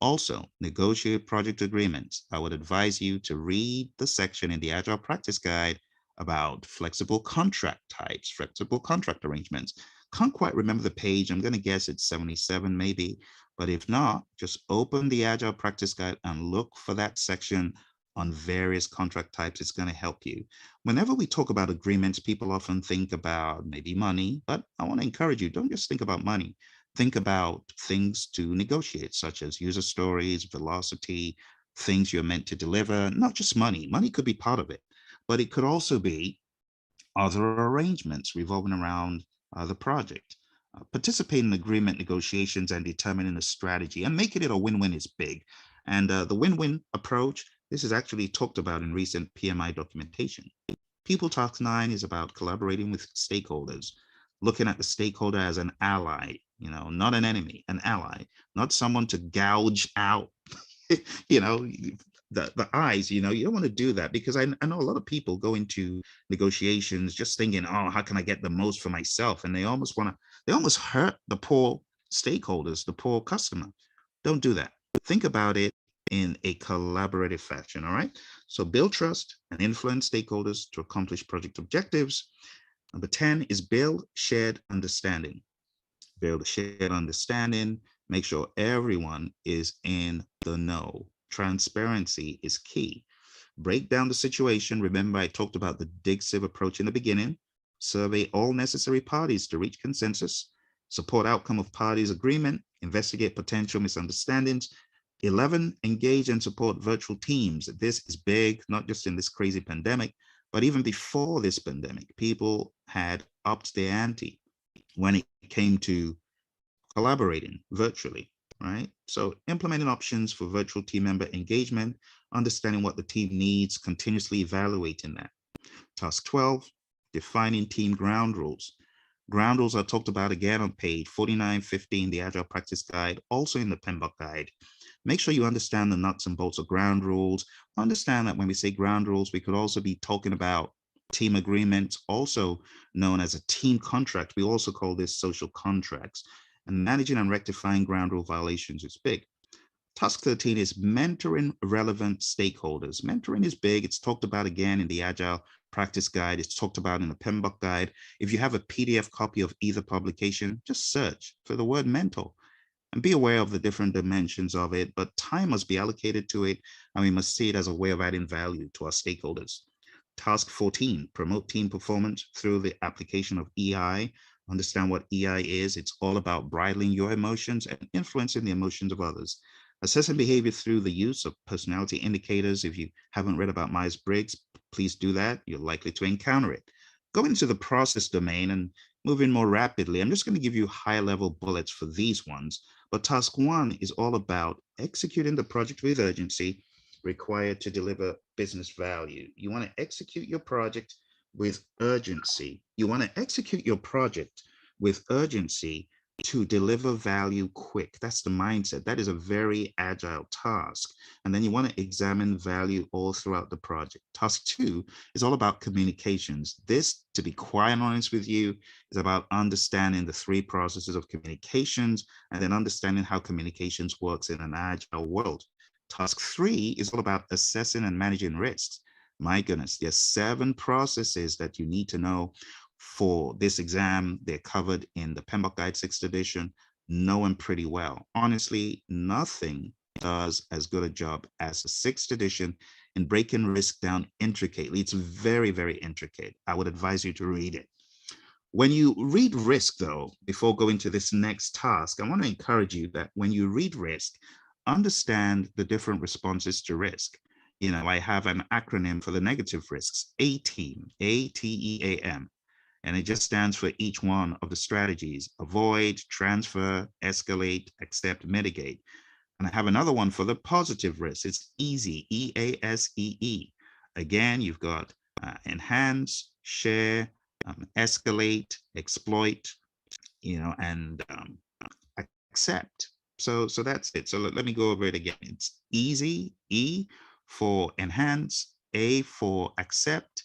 Also, negotiate project agreements. I would advise you to read the section in the Agile Practice Guide about flexible contract types, flexible contract arrangements. Can't quite remember the page. I'm going to guess it's 77 maybe. But if not, just open the Agile Practice Guide and look for that section on various contract types. It's going to help you. Whenever we talk about agreements, people often think about maybe money, but I want to encourage you, don't just think about money. Think about things to negotiate, such as user stories, velocity, things you're meant to deliver, not just money. Money could be part of it, but it could also be other arrangements revolving around the project. Participate in agreement negotiations and determining a strategy and making it a win-win is big. And the win-win approach, this is actually talked about in recent PMI documentation. People Task 9 is about collaborating with stakeholders, looking at the stakeholder as an ally, not an enemy, an ally, not someone to gouge out, the eyes. You don't want to do that because I know a lot of people go into negotiations just thinking, oh, how can I get the most for myself? And they almost hurt the poor stakeholders, the poor customer. Don't do that. Think about it in a collaborative fashion. All right. So build trust and influence stakeholders to accomplish project objectives. Number 10 is build shared understanding. Build a shared understanding. Make sure everyone is in the know. Transparency is key. Break down the situation. Remember, I talked about the dig-sieve approach in the beginning. Survey all necessary parties to reach consensus. Support outcome of parties' agreement. Investigate potential misunderstandings. 11, engage and support virtual teams. This is big, not just in this crazy pandemic, but even before this pandemic, people had upped their ante when it came to collaborating virtually, right? So implementing options for virtual team member engagement, understanding what the team needs, continuously evaluating that. Task 12, defining team ground rules. Ground rules are talked about again on page 49, 50 in the Agile Practice Guide, also in the PMBOK Guide. Make sure you understand the nuts and bolts of ground rules. Understand that when we say ground rules, we could also be talking about team agreements, also known as a team contract. We also call this social contracts. And managing and rectifying ground rule violations is big. Task 13 is mentoring relevant stakeholders. Mentoring is big. It's talked about again in the Agile Practice Guide. It's talked about in the PMBOK Guide. If you have a PDF copy of either publication, just search for the word mentor and be aware of the different dimensions of it, but time must be allocated to it, and we must see it as a way of adding value to our stakeholders. Task 14, promote team performance through the application of EI. Understand what EI is. It's all about bridling your emotions and influencing the emotions of others. Assessing behavior through the use of personality indicators. If you haven't read about Myers-Briggs, please do that. You're likely to encounter it. Go into the process domain and moving more rapidly. I'm just going to give you high-level bullets for these ones. But task 1 is all about executing the project with urgency required to deliver business value. You want to execute your project with urgency. You want to execute your project with urgency to deliver value quick. That's the mindset. That is a very agile task. And then you want to examine value all throughout the project. Task 2 is all about communications. This, to be quite honest with you, is about understanding the 3 processes of communications and then understanding how communications works in an agile world. Task 3 is all about assessing and managing risks. My goodness, there's 7 processes that you need to know for this exam. They're covered in the PMBOK Guide 6th edition. Know them pretty well. Honestly, nothing does as good a job as the 6th edition in breaking risk down intricately. It's very, very intricate. I would advise you to read it. When you read risk, though, before going to this next task, I want to encourage you that when you read risk, understand the different responses to risk. You know, I have an acronym for the negative risks, ATEAM, ATEAM. And it just stands for each one of the strategies: avoid, transfer, escalate, accept, mitigate. And I have another one for the positive risks. It's EASEE, EASEE. Again, you've got enhance, share, escalate, exploit, and accept. So that's it. So let me go over it again. It's easy, E for enhance, A for accept,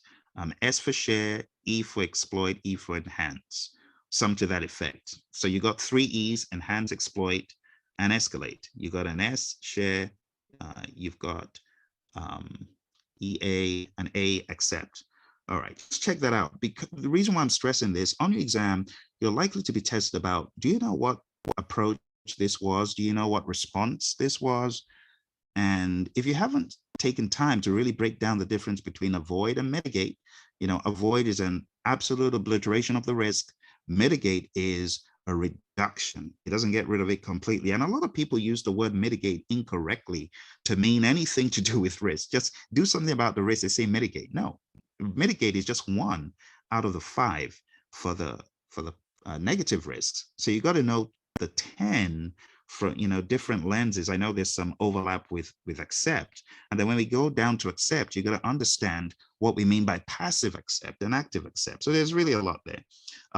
S for share, E for exploit, E for enhance, some to that effect. So you got 3 E's: enhance, exploit, and escalate. You got an S, share, you've got EA, and A, accept. All right, let's check that out. Because the reason why I'm stressing this, on your exam, you're likely to be tested about, do you know what approach this was? Do you know what response this was? And if you haven't taken time to really break down the difference between avoid and mitigate, avoid is an absolute obliteration of the risk. Mitigate is a reduction. It doesn't get rid of it completely. And a lot of people use the word mitigate incorrectly to mean anything to do with risk. Just do something about the risk, they say mitigate. No, mitigate is just 1 out of the 5 for the negative risks. So you got to know the 10 for different lenses. I know there's some overlap with accept, and then when we go down to accept, you got to understand what we mean by passive accept and active accept. So there's really a lot there.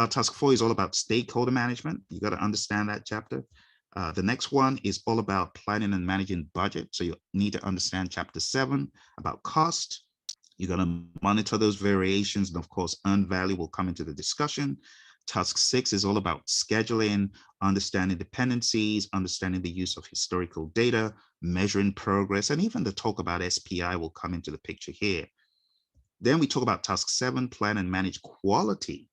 Task 4 is all about stakeholder management. You got to understand that chapter. The next one is all about planning and managing budget. So you need to understand chapter 7 about cost. You got to monitor those variations, and of course, earned value will come into the discussion. Task 6 is all about scheduling, understanding dependencies, understanding the use of historical data, measuring progress, and even the talk about SPI will come into the picture here. Then we talk about task 7, plan and manage quality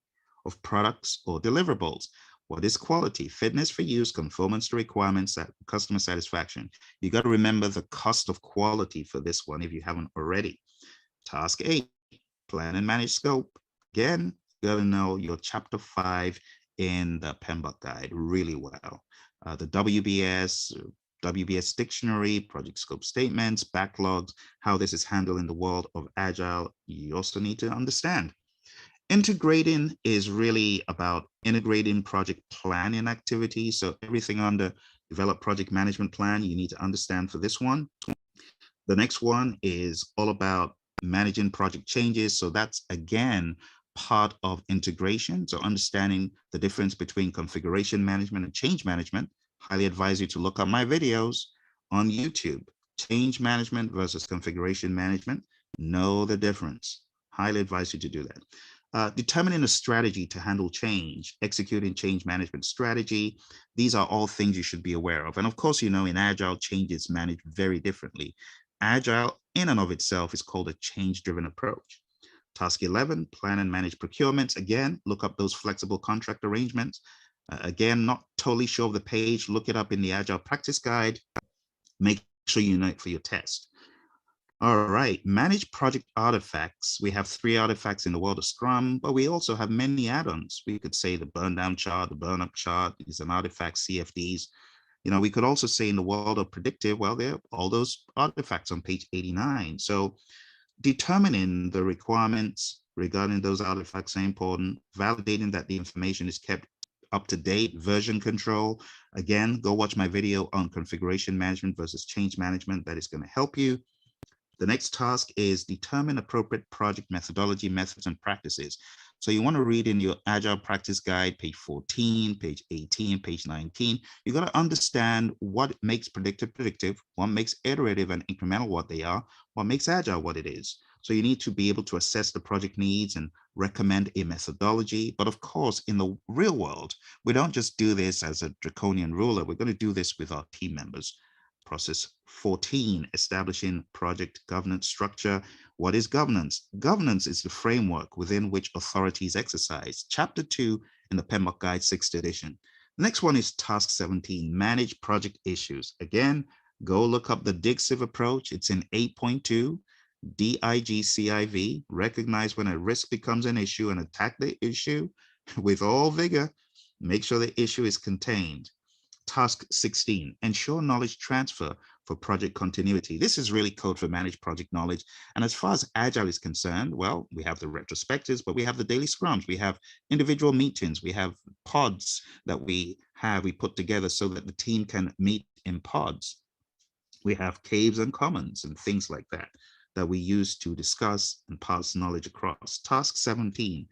of products or deliverables. What is quality? Fitness for use, conformance to requirements, customer satisfaction. You got to remember the cost of quality for this one if you haven't already. Task 8, plan and manage scope. Again, you got to know your chapter 5 in the PMBOK Guide really well. The WBS dictionary, project scope statements, backlogs, how this is handled in the world of Agile, you also need to understand. Integrating is really about integrating project planning activities. So everything under develop project management plan, you need to understand for this one. The next one is all about managing project changes. So that's again part of integration. So understanding the difference between configuration management and change management. Highly advise you to look up my videos on YouTube. Change management versus configuration management. Know the difference. Highly advise you to do that. Determining a strategy to handle change, executing change management strategy. These are all things you should be aware of. And of course, you know, in Agile, change is managed very differently. Agile in and of itself is called a change-driven approach. Task 11, plan and manage procurements. Again, look up those flexible contract arrangements. Again, not totally sure of the page, look it up in the Agile practice guide. Make sure you know it for your test. All right, manage project artifacts. We have 3 artifacts in the world of Scrum, but we also have many add-ons. We could say the burn down chart, the burn up chart is an artifact, CFDs. You know, we could also say in the world of predictive, well, there are all those artifacts on page 89. So determining the requirements regarding those artifacts are important, validating that the information is kept up to date, version control. Again, go watch my video on configuration management versus change management. That is going to help you. The next task is determine appropriate project methodology, methods, and practices. So you want to read in your Agile practice guide, page 14, page 18, page 19. You got to understand what makes predictive, what makes iterative and incremental what they are, what makes Agile what it is. So you need to be able to assess the project needs and recommend a methodology. But of course, in the real world, we don't just do this as a draconian ruler. We're going to do this with our team members. Process 14, establishing project governance structure. What is governance? Governance is the framework within which authorities exercise. Chapter 2 in the PMBOK Guide, 6th edition. The next one is task 17, manage project issues. Again, go look up the DIGCIV approach. It's in 8.2, DIGCIV. Recognize when a risk becomes an issue and attack the issue with all vigor. Make sure the issue is contained. Task 16, ensure knowledge transfer for project continuity. This is really code for managed project knowledge. And as far as Agile is concerned, well, we have the retrospectives, but we have the daily scrums, we have individual meetings, we have pods that we put together so that the team can meet in pods. We have caves and commons and things like that we use to discuss and pass knowledge across. Task 17,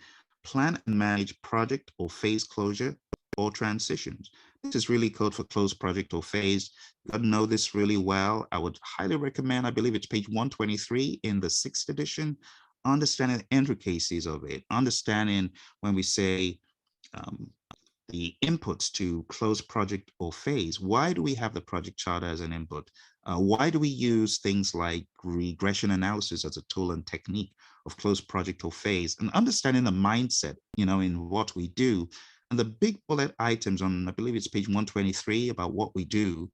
plan and manage project or phase closure or transitions. This is really code for closed project or phase. You got to know this really well. I would highly recommend, I believe it's page 123 in the 6th edition, understanding the intricacies of it, understanding when we say the inputs to closed project or phase. Why do we have the project charter as an input? Why do we use things like regression analysis as a tool and technique of closed project or phase? And understanding the mindset, you know, in what we do. And the big bullet items on, I believe it's page 123 about what we do,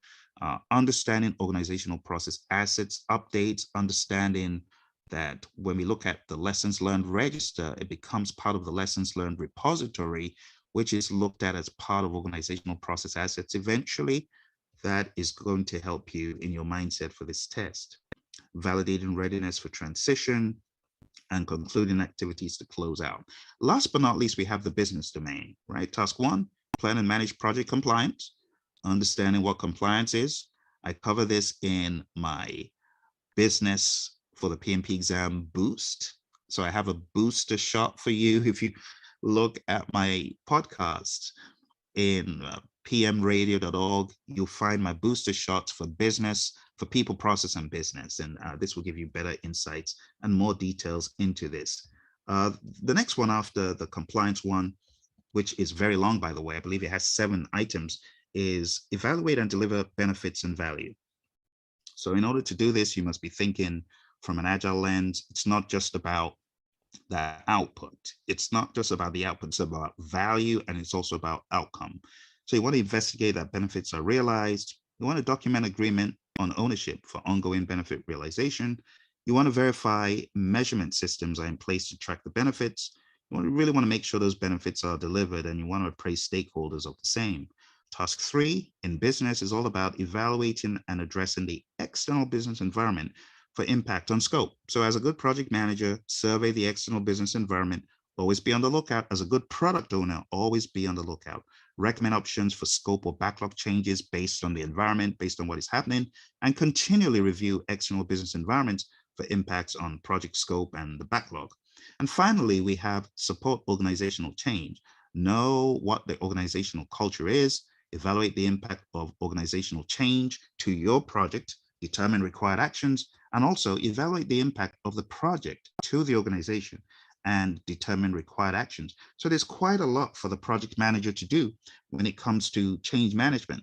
understanding organizational process assets, updates, understanding that when we look at the lessons learned register, it becomes part of the lessons learned repository, which is looked at as part of organizational process assets. Eventually, that is going to help you in your mindset for this test. Validating readiness for transition, and concluding activities to close out. Last but not least, we have the business domain, right? Task 1, plan and manage project compliance, understanding what compliance is. I cover this in my business for the PMP exam boost. So I have a booster shot for you. If you look at my podcast in pmradio.org, you'll find my booster shots for business, for people, process, and business. And this will give you better insights and more details into this. The next one after the compliance one, which is very long, by the way, I believe it has 7 items, is evaluate and deliver benefits and value. So in order to do this, you must be thinking from an Agile lens. It's not just about that output. It's not just about the output, it's about value, and it's also about outcome. So you want to investigate that benefits are realized. You want to document agreement on ownership for ongoing benefit realization. You want to verify measurement systems are in place to track the benefits. You really want to make sure those benefits are delivered, and you want to appraise stakeholders of the same. Task 3 in business is all about evaluating and addressing the external business environment for impact on scope. So as a good project manager, survey the external business environment, always be on the lookout. As a good product owner, always be on the lookout. Recommend options for scope or backlog changes based on the environment, based on what is happening, and continually review external business environments for impacts on project scope and the backlog. And finally, we have support organizational change. Know what the organizational culture is. evaluate the impact of organizational change to your project, determine required actions, and also evaluate the impact of the project to the organization and determine required actions. So there's quite a lot for the project manager to do when it comes to change management.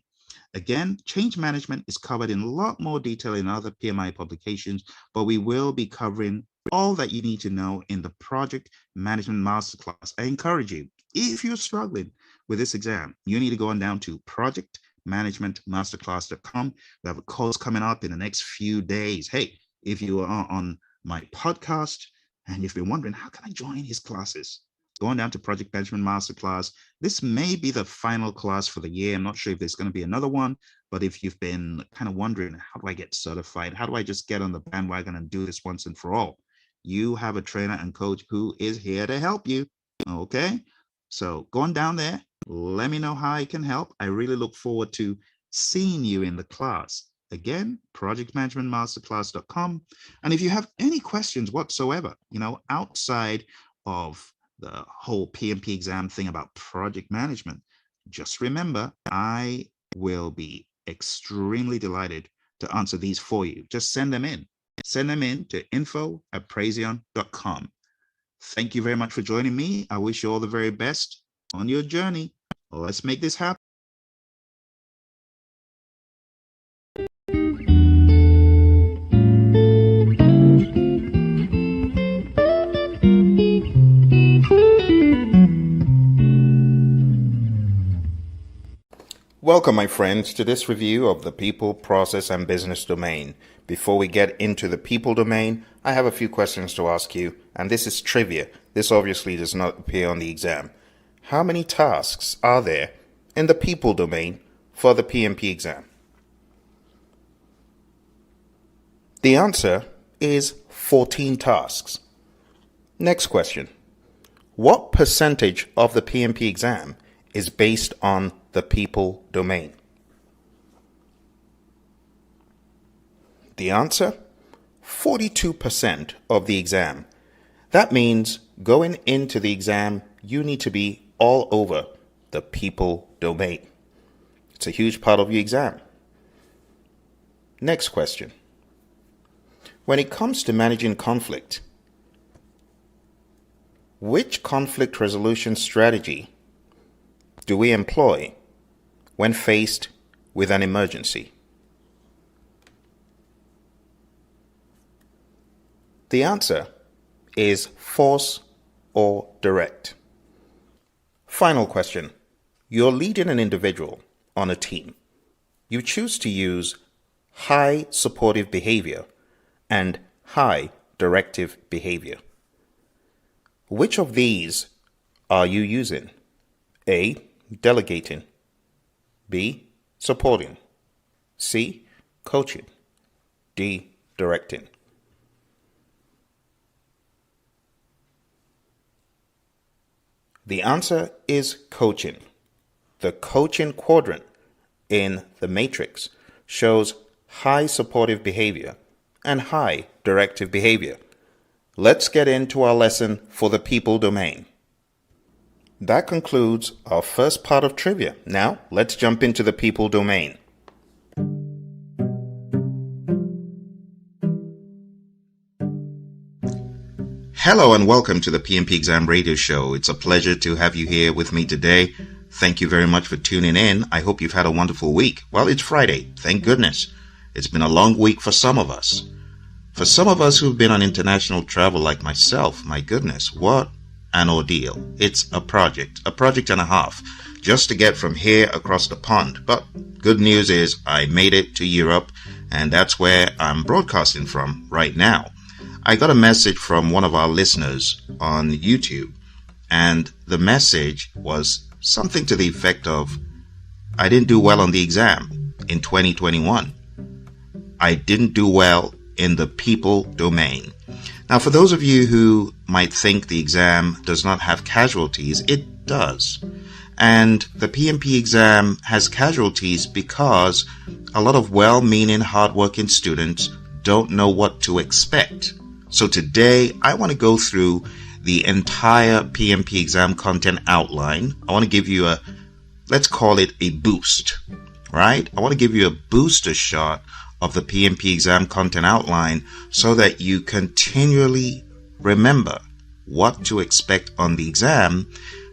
Again, change management is covered in a lot more detail in other PMI publications, but we will be covering all that you need to know in the Project Management Masterclass. I encourage you, if you're struggling with this exam, you need to go on down to projectmanagementmasterclass.com. We have a course coming up in the next few days. Hey, if you are on my podcast and you've been wondering, how can I join his classes? Going down to Project Management Masterclass. This may be the final class for the year. I'm not sure if there's going to be another one, but if you've been kind of wondering, how do I get certified? How do I just get on the bandwagon and do this once and for all? You have a trainer and coach who is here to help you. Okay. So going down there, let me know how I can help. I really look forward to seeing you in the class. Again, projectmanagementmasterclass.com. And if you have any questions whatsoever, outside of the whole PMP exam thing about project management, just remember, I will be extremely delighted to answer these for you. Just send them in. Send them in to info@praizion.com. Thank you very much for joining me. I wish you all the very best on your journey. Let's make this happen. Welcome, my friends, to this review of the people, process, and business domain. Before we get into the people domain, I have a few questions to ask you, and this is trivia. This obviously does not appear on the exam. How many tasks are there in the people domain for the PMP exam? The answer is 14 tasks. Next question. What percentage of the PMP exam is based on the people domain? The answer, 42% of the exam. That means going into the exam, you need to be all over the people domain. It's a huge part of your exam. Next question. When it comes to managing conflict, which conflict resolution strategy do we employ when faced with an emergency? The answer is force or direct. Final question. You're leading an individual on a team. You choose to use high supportive behavior and high directive behavior. Which of these are you using? A, delegating. B, supporting. C, coaching. D, directing. The answer is coaching. The coaching quadrant in the matrix shows high supportive behavior and high directive behavior. Let's get into our lesson for the people domain. That concludes our first part of trivia. Now, let's jump into the people domain. Hello and welcome to the PMP Exam Radio Show. It's a pleasure to have you here with me today. Thank you very much for tuning in. I hope you've had a wonderful week. Well, it's Friday. Thank goodness. It's been a long week for some of us. For some of us who've been on international travel like myself, my goodness, what an ordeal. It's a project and a half, just to get from here across the pond. But good news is I made it to Europe, and that's where I'm broadcasting from right now. I got a message from one of our listeners on YouTube, and the message was something to the effect of, I didn't do well on the exam in 2021. I didn't do well in the people domain. Now, for those of you who might think the exam does not have casualties, it does. And the PMP exam has casualties because a lot of well-meaning, hardworking students don't know what to expect. So today, I want to go through the entire PMP exam content outline. I want to give you a let's call it a boost, right? I want to give you a booster shot of the PMP exam content outline so that you continually remember what to expect on the exam.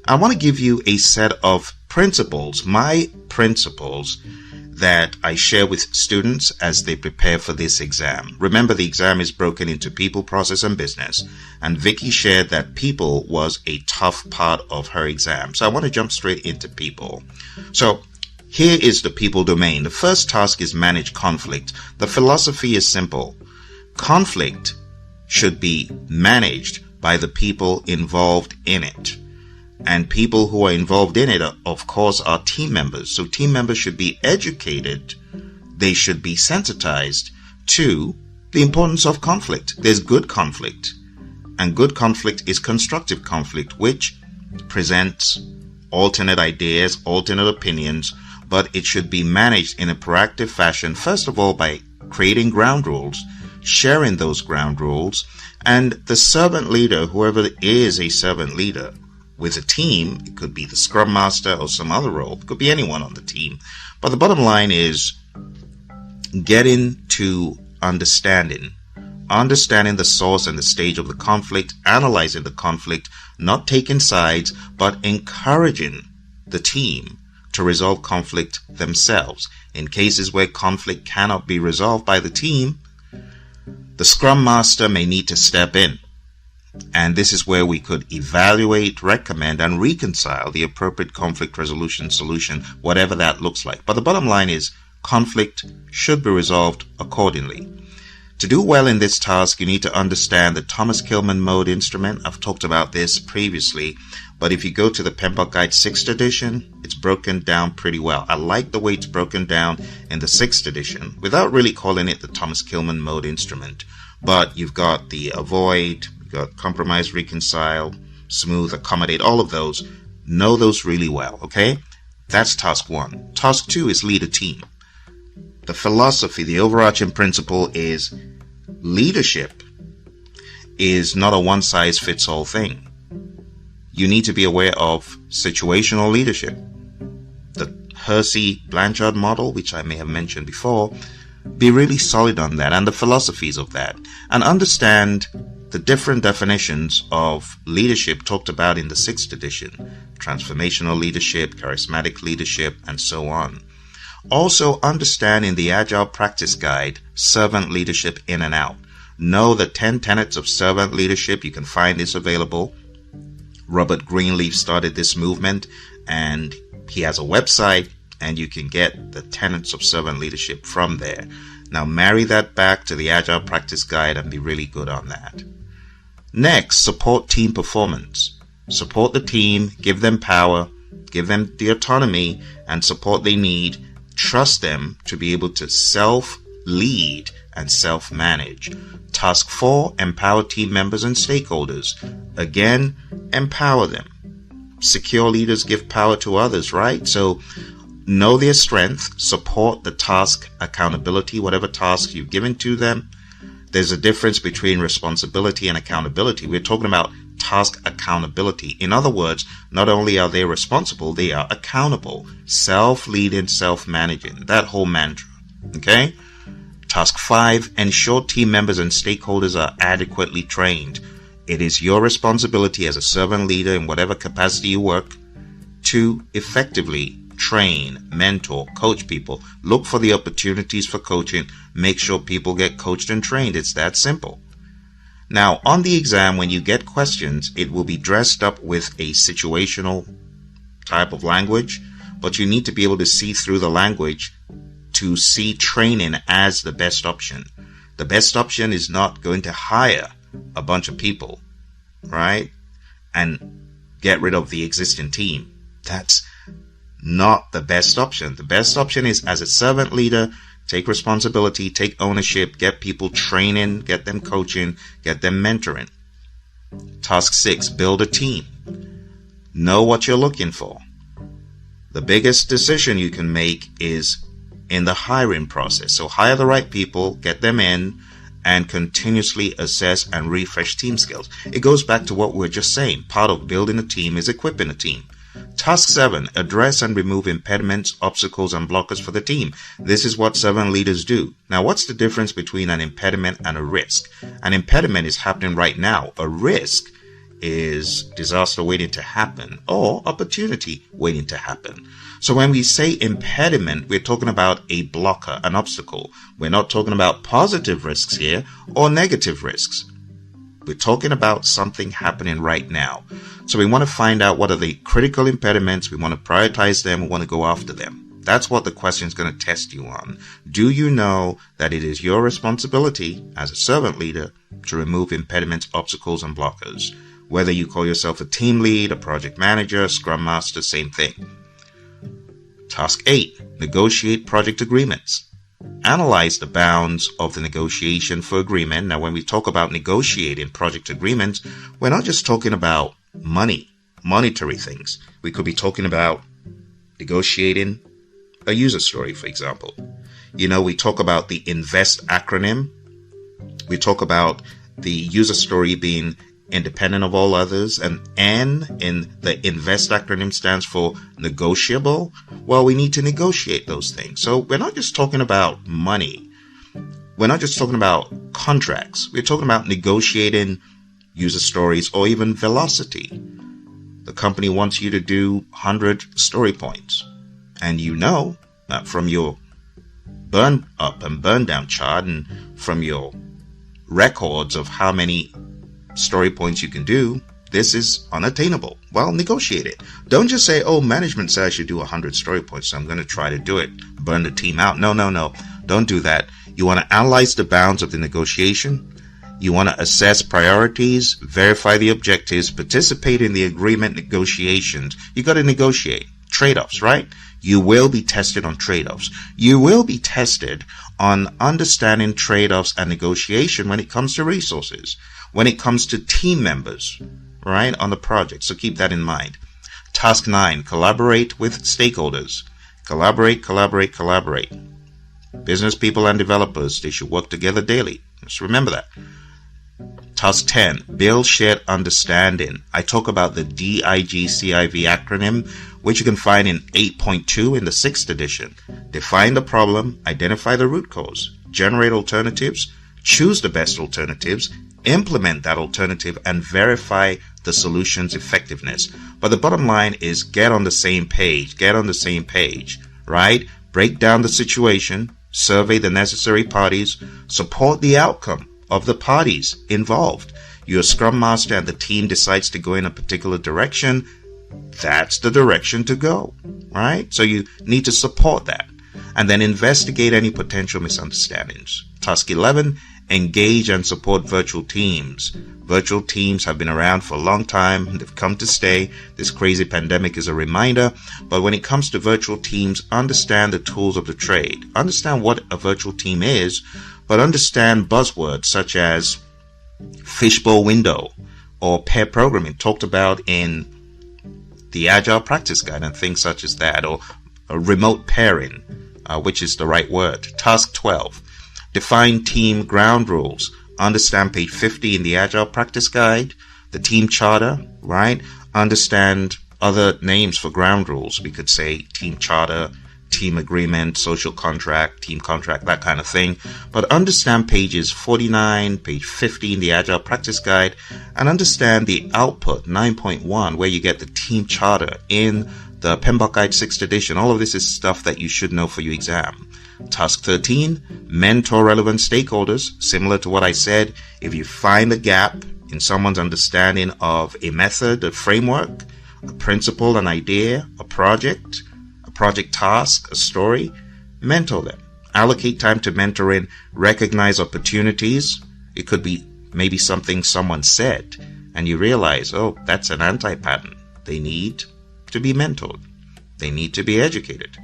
I want to give you a set of principles, my principles that I share with students as they prepare for this exam. Remember, the exam is broken into people, process, and business. And Vicky shared that people was a tough part of her exam. So I want to jump straight into people. So here is the people domain. The first task is manage conflict. The philosophy is simple. Conflict should be managed by the people involved in it. And people who are involved in it, of course, are team members. So team members should be educated. They should be sensitized to the importance of conflict. There's good conflict. And good conflict is constructive conflict, which presents alternate ideas, alternate opinions, but it should be managed in a proactive fashion, first of all, by creating ground rules, sharing those ground rules, and the servant leader, whoever is a servant leader, with a team, it could be the scrum master or some other role, it could be anyone on the team. But the bottom line is getting to understanding the source and the stage of the conflict, analyzing the conflict, not taking sides, but encouraging the team to resolve conflict themselves. In cases where conflict cannot be resolved by the team, the scrum master may need to step in. And this is where we could evaluate, recommend, and reconcile the appropriate conflict resolution solution, whatever that looks like. But the bottom line is conflict should be resolved accordingly. To do well in this task, you need to understand the Thomas Kilmann mode instrument. I've talked about this previously, but if you go to the PMBOK Guide 6th edition, it's broken down pretty well. I like the way it's broken down in the 6th edition without really calling it the Thomas Kilmann mode instrument. But you've got the avoid, got compromise, reconcile, smooth, accommodate, all of those. Know those really well, okay? That's task 1. Task 2 is lead a team. The philosophy, the overarching principle is leadership is not a one-size-fits-all thing. You need to be aware of situational leadership. The Hersey-Blanchard model, which I may have mentioned before, be really solid on that and the philosophies of that, and understand the different definitions of leadership talked about in the 6th edition, transformational leadership, charismatic leadership, and so on. Also understand in the Agile Practice Guide, servant leadership in and out. Know the 10 tenets of servant leadership. You can find this available. Robert Greenleaf started this movement, and he has a website, and you can get the tenets of servant leadership from there. Now marry that back to the Agile Practice Guide and be really good on that. Next, support team performance. Support the team, give them power, give them the autonomy and support they need. Trust them to be able to self-lead and self-manage. Task 4, empower team members and stakeholders. Again, empower them. Secure leaders give power to others, right? So know their strength, support the task accountability, whatever task you've given to them. There's a difference between responsibility and accountability. We're talking about task accountability. In other words, not only are they responsible, they are accountable. Self-leading, self-managing. That whole mantra. Okay? Task 5, ensure team members and stakeholders are adequately trained. It is your responsibility as a servant leader in whatever capacity you work to effectively train, mentor, coach people. Look for the opportunities for coaching. Make sure people get coached and trained. It's that simple. Now, on the exam, when you get questions, it will be dressed up with a situational type of language, but you need to be able to see through the language to see training as the best option. The best option is not going to hire a bunch of people, right? And get rid of the existing team. That's not the best option. The best option is, as a servant leader, take responsibility, take ownership, get people training, get them coaching, get them mentoring. Task 6, build a team. Know what you're looking for. The biggest decision you can make is in the hiring process. So hire the right people, get them in, and continuously assess and refresh team skills. It goes back to what we're just saying. Part of building a team is equipping a team. Task 7, address and remove impediments, obstacles, and blockers for the team. This is what servant leaders do. Now, what's the difference between an impediment and a risk? An impediment is happening right now. A risk is disaster waiting to happen or opportunity waiting to happen. So when we say impediment, we're talking about a blocker, an obstacle. We're not talking about positive risks here or negative risks. We're talking about something happening right now. So we want to find out what are the critical impediments. We want to prioritize them. We want to go after them. That's what the question is going to test you on. Do you know that it is your responsibility as a servant leader to remove impediments, obstacles, and blockers? Whether you call yourself a team lead, a project manager, a scrum master, same thing. Task 8, negotiate project agreements. Analyze the bounds of the negotiation for agreement. Now, when we talk about negotiating project agreements, we're not just talking about money, monetary things. We could be talking about negotiating a user story, for example. We talk about the INVEST acronym. We talk about the user story being independent of all others, and N in the INVEST acronym stands for negotiable. Well, we need to negotiate those things. So we're not just talking about money. We're not just talking about contracts. We're talking about negotiating user stories or even velocity. The company wants you to do 100 story points. And you know that from your burn up and burn down chart and from your records of how many story points you can do, this is unattainable. Well, negotiate it. Don't just say, oh, management says I should do 100 story points, so I'm going to try to do it, burn the team out. No. Don't do that. You want to analyze the bounds of the negotiation. You want to assess priorities, verify the objectives, participate in the agreement negotiations. You got to negotiate trade-offs, right? You will be tested on trade-offs. You will be tested on understanding trade-offs and negotiation when it comes to resources, when it comes to team members, right, on the project. So keep that in mind. Task 9, collaborate with stakeholders. Collaborate. Business people and developers, they should work together daily. Just remember that. Task 10, build shared understanding. I talk about the DIGCIV acronym, which you can find in 8.2 in the 6th edition. Define the problem, identify the root cause, generate alternatives, choose the best alternatives, implement that alternative, and verify the solution's effectiveness. But the bottom line is get on the same page, right? Break down the situation, survey the necessary parties, support the outcome of the parties involved. Your scrum master and the team decides to go in a particular direction. That's the direction to go, right? So you need to support that and then investigate any potential misunderstandings. Task 11, engage and support virtual teams. Virtual teams have been around for a long time. They've come to stay. This crazy pandemic is a reminder. But when it comes to virtual teams, understand the tools of the trade. Understand what a virtual team is, but understand buzzwords such as fishbowl window or pair programming talked about in the Agile practice guide and things such as that, or remote pairing, which is the right word. Task 12, define team ground rules. Understand page 50 in the Agile practice guide, the team charter, right? Understand other names for ground rules. We could say team charter, team agreement, social contract, team contract, that kind of thing. But understand pages 49, page 50 in the Agile practice guide, and understand the output 9.1, where you get the team charter in the PMBOK guide 6th edition. All of this is stuff that you should know for your exam. Task 13, mentor relevant stakeholders. Similar to what I said, if you find a gap in someone's understanding of a method, a framework, a principle, an idea, a project task, a story, mentor them. Allocate time to mentoring, recognize opportunities. It could be maybe something someone said and you realize, oh, that's an anti-pattern. They need to be mentored. They need to be educated.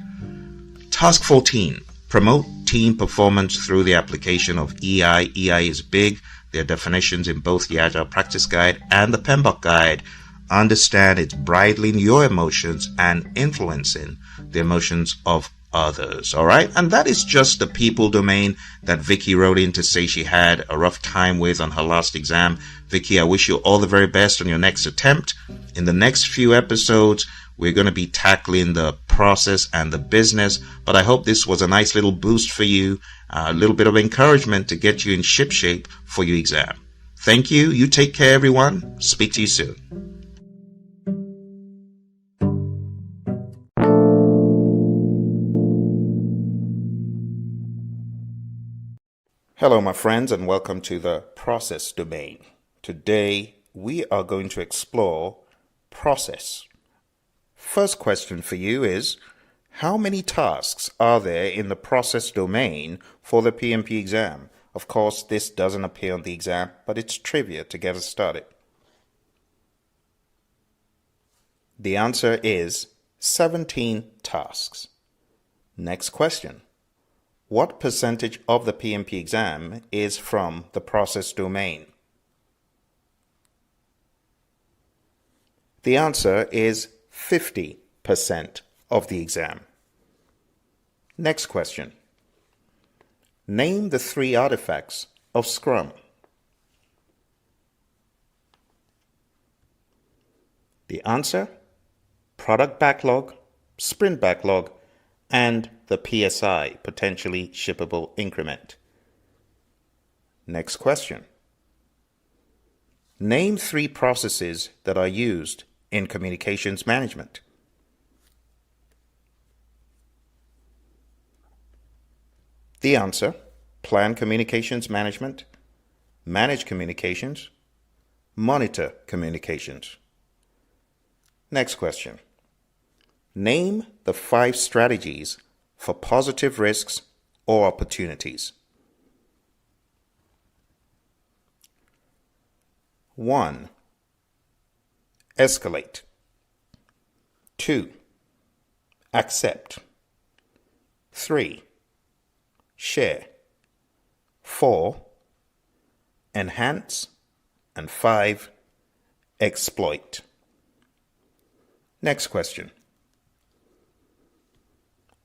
Task 14, promote team performance through the application of EI. EI is big. There are definitions in both the Agile Practice Guide and the PMBOK Guide. Understand it's bridling your emotions and influencing the emotions of others. All right. And that is just the people domain that Vicky wrote in to say she had a rough time with on her last exam. Vicky, I wish you all the very best on your next attempt. In the next few episodes, We're going to be tackling the process and the business, but I hope this was a nice little boost for you, a little bit of encouragement to get you in ship shape for your exam. Thank you. You take care, everyone. Speak to you soon. Hello, my friends, and welcome to the process domain. Today, we are going to explore process. First question for you is, how many tasks are there in the process domain for the PMP exam? Of course, this doesn't appear on the exam, but it's trivia to get us started. The answer is 17 tasks. Next question. What percentage of the PMP exam is from the process domain? The answer is 50% of the exam. Next question. Name the 3 artifacts of Scrum. The answer? Product backlog, sprint backlog, and the PSI, potentially shippable increment. Next question. Name 3 processes that are used in communications management. The answer: plan communications management, manage communications, monitor communications. Next question. Name the 5 strategies for positive risks or opportunities. 1. Escalate. 2. Accept. 3. Share. 4. Enhance. And 5. Exploit. Next question.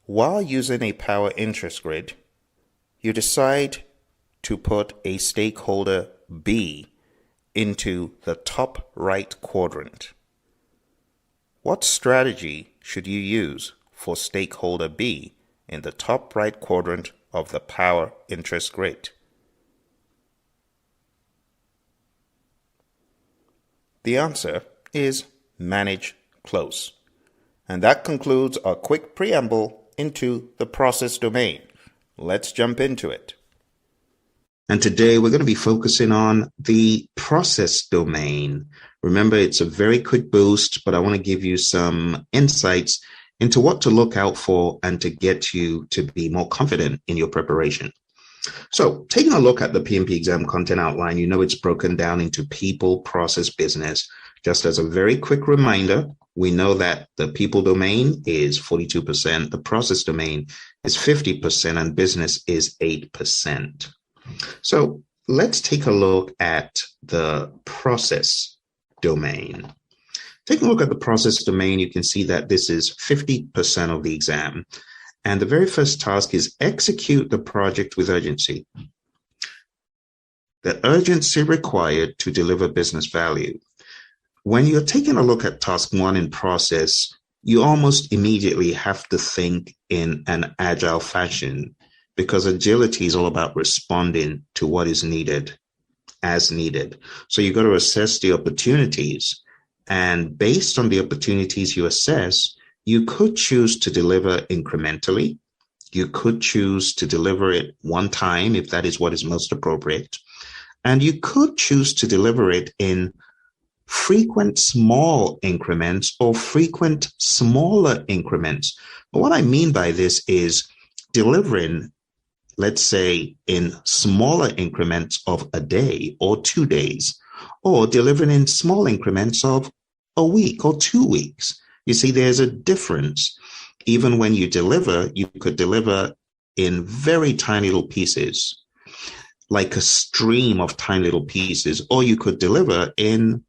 While using a power interest grid, you decide to put a stakeholder B into the top right quadrant. What strategy should you use for stakeholder B in the top right quadrant of the power interest grid? The answer is manage close. And that concludes our quick preamble into the process domain. Let's jump into it. And today we're going to be focusing on the process domain. Remember, it's a very quick boost, but I want to give you some insights into what to look out for and to get you to be more confident in your preparation. So taking a look at the PMP exam content outline, you know it's broken down into people, process, business. Just as a very quick reminder, we know that the people domain is 42%, the process domain is 50%, and business is 8%. So let's take a look at the process domain. Taking a look at the process domain, you can see that this is 50% of the exam. And the very first task is execute the project with urgency. The urgency required to deliver business value. When you're taking a look at task 1 in process, you almost immediately have to think in an agile fashion, because agility is all about responding to what is needed as needed. So you've got to assess the opportunities, and based on the opportunities you assess, you could choose to deliver incrementally. You could choose to deliver it one time if that is what is most appropriate. And you could choose to deliver it in frequent small increments or frequent smaller increments. But what I mean by this is delivering, let's say, in smaller increments of a day or 2 days, or delivering in small increments of a week or 2 weeks. You see, there's a difference. Even when you deliver, you could deliver in very tiny little pieces, like a stream of tiny little pieces, or you could deliver in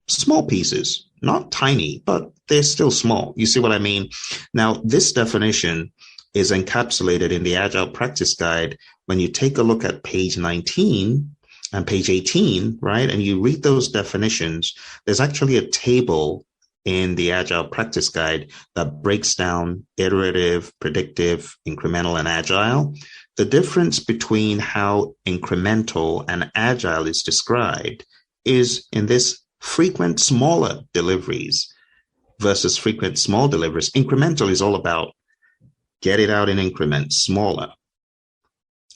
small pieces, not tiny, but they're still small. You see what I mean? Now, this definition is encapsulated in the Agile Practice Guide. When you take a look at page 19 and page 18, right, and you read those definitions, there's actually a table in the Agile Practice Guide that breaks down iterative, predictive, incremental, and agile. The difference between how incremental and agile is described is in this frequent smaller deliveries versus frequent small deliveries. Incremental is all about get it out in increments, smaller.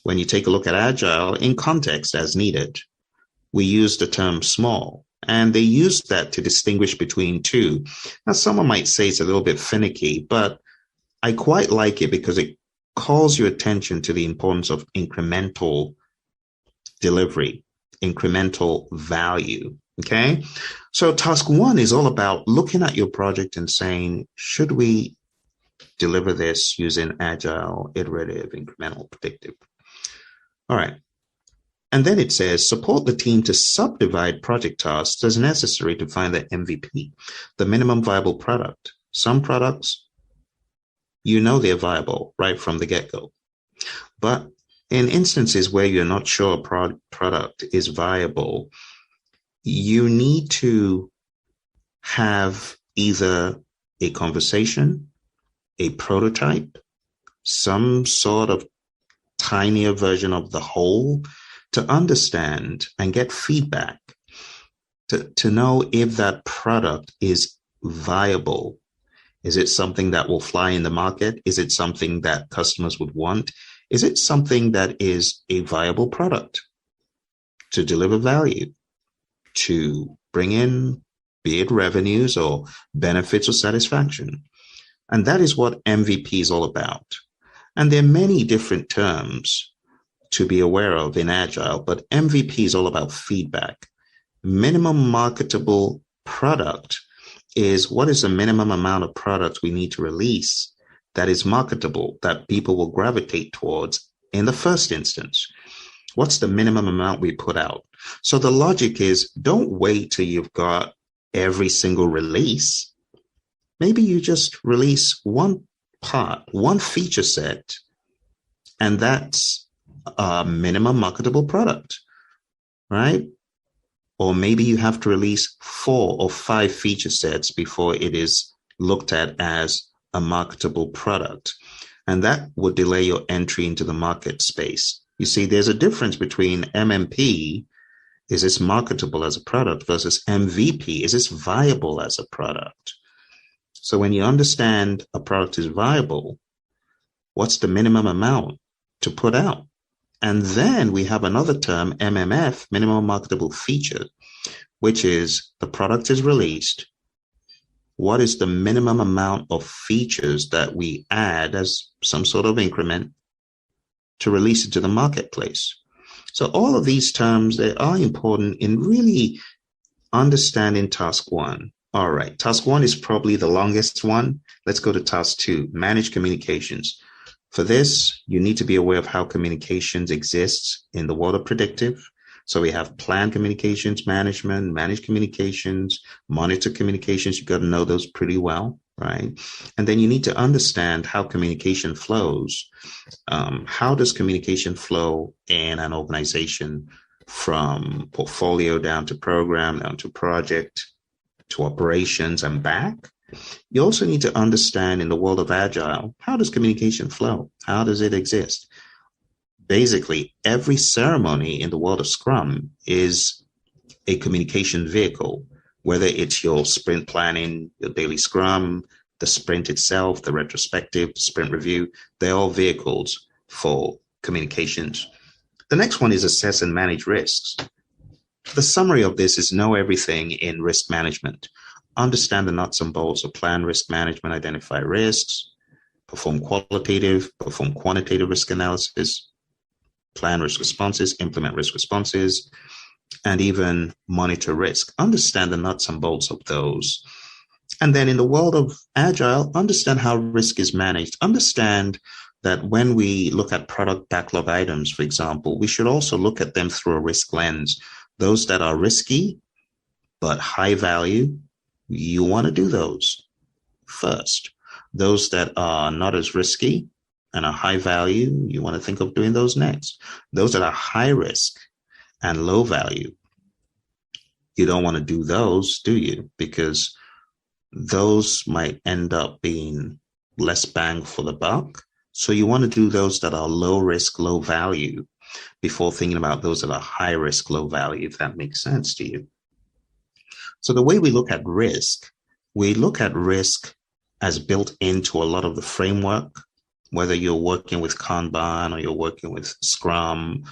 When you take a look at agile in context as needed, we use the term small, and they use that to distinguish between two. Now, someone might say it's a little bit finicky, but I quite like it because it calls your attention to the importance of incremental delivery, incremental value. Okay. So task one is all about looking at your project and saying, should we deliver this using agile, iterative, incremental, predictive? All right. And then it says, support the team to subdivide project tasks as necessary to find the MVP, the minimum viable product. Some products, you know they're viable right from the get-go. But in instances where you're not sure a product is viable, you need to have either a conversation, a prototype, some sort of tinier version of the whole to understand and get feedback to know if that product is viable. Is it something that will fly in the market? Is it something that customers would want? Is it something that is a viable product to deliver value, to bring in, be it revenues or benefits or satisfaction? And that is what MVP is all about. And there are many different terms to be aware of in Agile, but MVP is all about feedback. Minimum marketable product is what is the minimum amount of product we need to release that is marketable, that people will gravitate towards in the first instance. What's the minimum amount we put out? So the logic is, don't wait till you've got every single release. Maybe you just release one part, one feature set, and that's a minimum marketable product, right? Or maybe you have to release 4 or 5 feature sets before it is looked at as a marketable product. And that would delay your entry into the market space. You see, there's a difference between MMP, is this marketable as a product, versus MVP, is this viable as a product? So when you understand a product is viable, what's the minimum amount to put out? And then we have another term, MMF, minimum marketable feature, which is the product is released. What is the minimum amount of features that we add as some sort of increment to release it to the marketplace? So all of these terms, they are important in really understanding task one. All right, task one is probably the longest one. Let's go to task two, manage communications. For this, you need to be aware of how communications exists in the world of predictive. So we have plan communications management, manage communications, monitor communications. You've got to know those pretty well, right? And then you need to understand how communication flows. How does communication flow in an organization from portfolio down to program, down to project, to operations and back? You also need to understand in the world of Agile, how does communication flow? How does it exist? Basically, every ceremony in the world of Scrum is a communication vehicle, whether it's your sprint planning, your daily Scrum, the sprint itself, the retrospective, the sprint review, they're all vehicles for communications. The next one is assess and manage risks. The summary of this is know everything in risk management. Understand the nuts and bolts of plan risk management, identify risks, perform qualitative, perform quantitative risk analysis, plan risk responses, implement risk responses, and even monitor risk. Understand the nuts and bolts of those. And then in the world of Agile, understand how risk is managed. Understand that when we look at product backlog items, for example, we should also look at them through a risk lens. Those that are risky but high value, you want to do those first. Those that are not as risky and are high value, you want to think of doing those next. Those that are high risk and low value, you don't want to do those, do you? Because those might end up being less bang for the buck. So you want to do those that are low risk, low value before thinking about those that are high risk, low value, if that makes sense to you. So the way we look at risk as built into a lot of the framework, whether you're working with Kanban or you're working with Scrum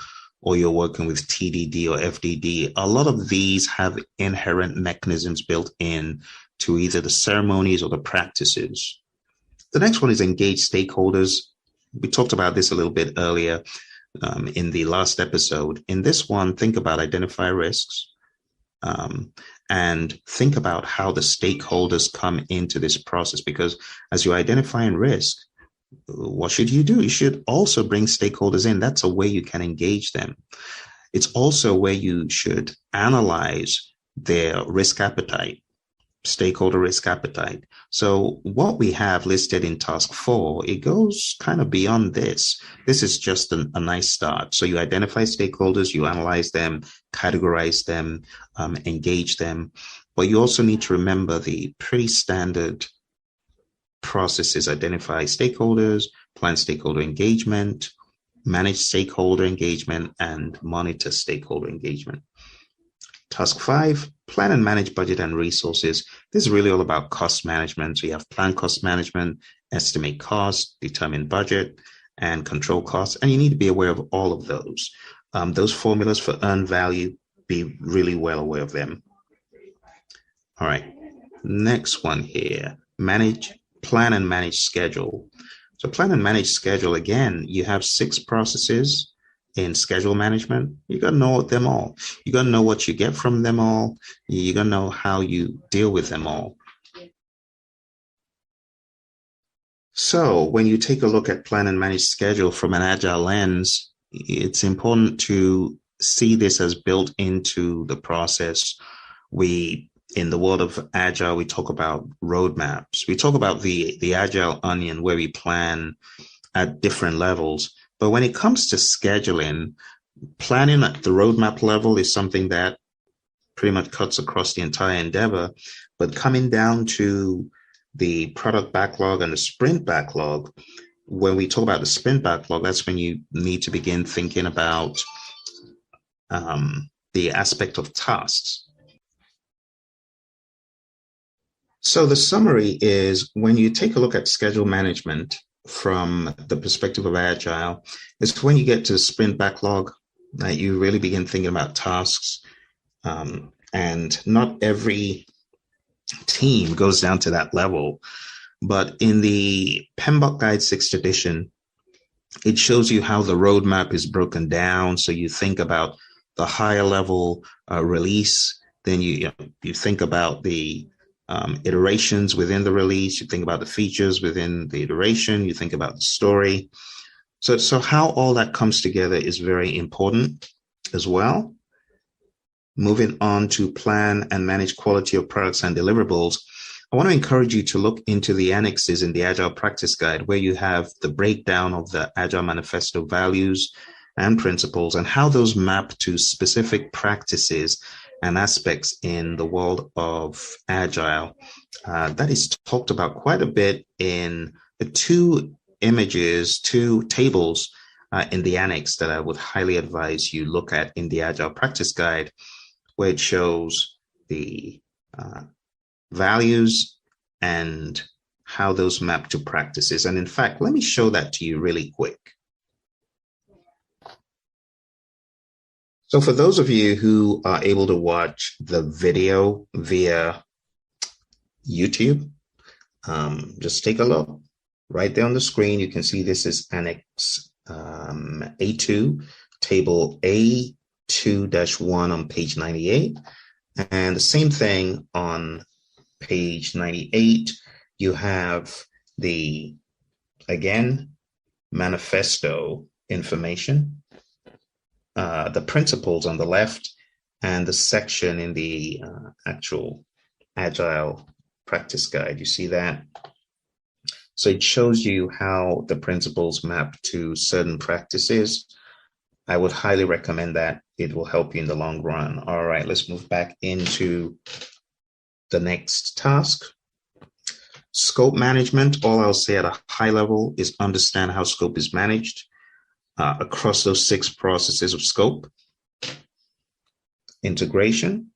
or you're working with TDD or FDD, a lot of these have inherent mechanisms built in to either the ceremonies or the practices. The next one is engage stakeholders. We talked about this a little bit earlier in the last episode. In this one, think about identify risks and think about how the stakeholders come into this process, because as you're identifying risk, what should you do? You should also bring stakeholders in. That's a way you can engage them. It's also where you should analyze their risk appetite, stakeholder risk appetite. So what we have listed in task 4, it goes kind of beyond this. This is just a nice start. So you identify stakeholders, you analyze them, categorize them, engage them. But you also need to remember the pretty standard processes: identify stakeholders, plan stakeholder engagement, manage stakeholder engagement, and monitor stakeholder engagement. Task 5, plan and manage budget and resources. This is really all about cost management. So you have plan cost management, estimate cost, determine budget, and control costs. And you need to be aware of all of those. Those formulas for earned value, be really well aware of them. All right, next one here, plan and manage schedule. So plan and manage schedule, again, you have 6 processes in schedule management. You got to know them all. You got to know what you get from them all. You got to know how you deal with them all. So when you take a look at plan and manage schedule from an Agile lens, it's important to see this as built into the process. In the world of Agile, we talk about roadmaps. We talk about the Agile onion, where we plan at different levels. But when it comes to scheduling, planning at the roadmap level is something that pretty much cuts across the entire endeavor. But coming down to the product backlog and the sprint backlog, when we talk about the sprint backlog, that's when you need to begin thinking about the aspect of tasks. So the summary is, when you take a look at schedule management from the perspective of Agile, it's when you get to the sprint backlog that you really begin thinking about tasks. And not every team goes down to that level. But in the PMBOK Guide 6th edition, it shows you how the roadmap is broken down. So you think about the higher level release, then you think about the iterations within the release, you think about the features within the iteration, you think about the story. So how all that comes together is very important as well. Moving on to plan and manage quality of products and deliverables, I want to encourage you to look into the annexes in the Agile Practice Guide, where you have the breakdown of the Agile Manifesto values and principles and how those map to specific practices and aspects in the world of Agile. That is talked about quite a bit in the 2 tables in the annex that I would highly advise you look at in the Agile Practice Guide, where it shows the values and how those map to practices. And in fact, let me show that to you really quick. So for those of you who are able to watch the video via YouTube, just take a look. Right there on the screen, you can see this is Annex A2, Table A2-1 on page 98. And the same thing on page 98, you have the, again, manifesto information, the principles on the left, and the section in the actual Agile Practice Guide. You see that? So it shows you how the principles map to certain practices. I would highly recommend that. It will help you in the long run. All right, let's move back into the next task. Scope management, all I'll say at a high level is understand how scope is managed across those 6 processes of scope. Integration,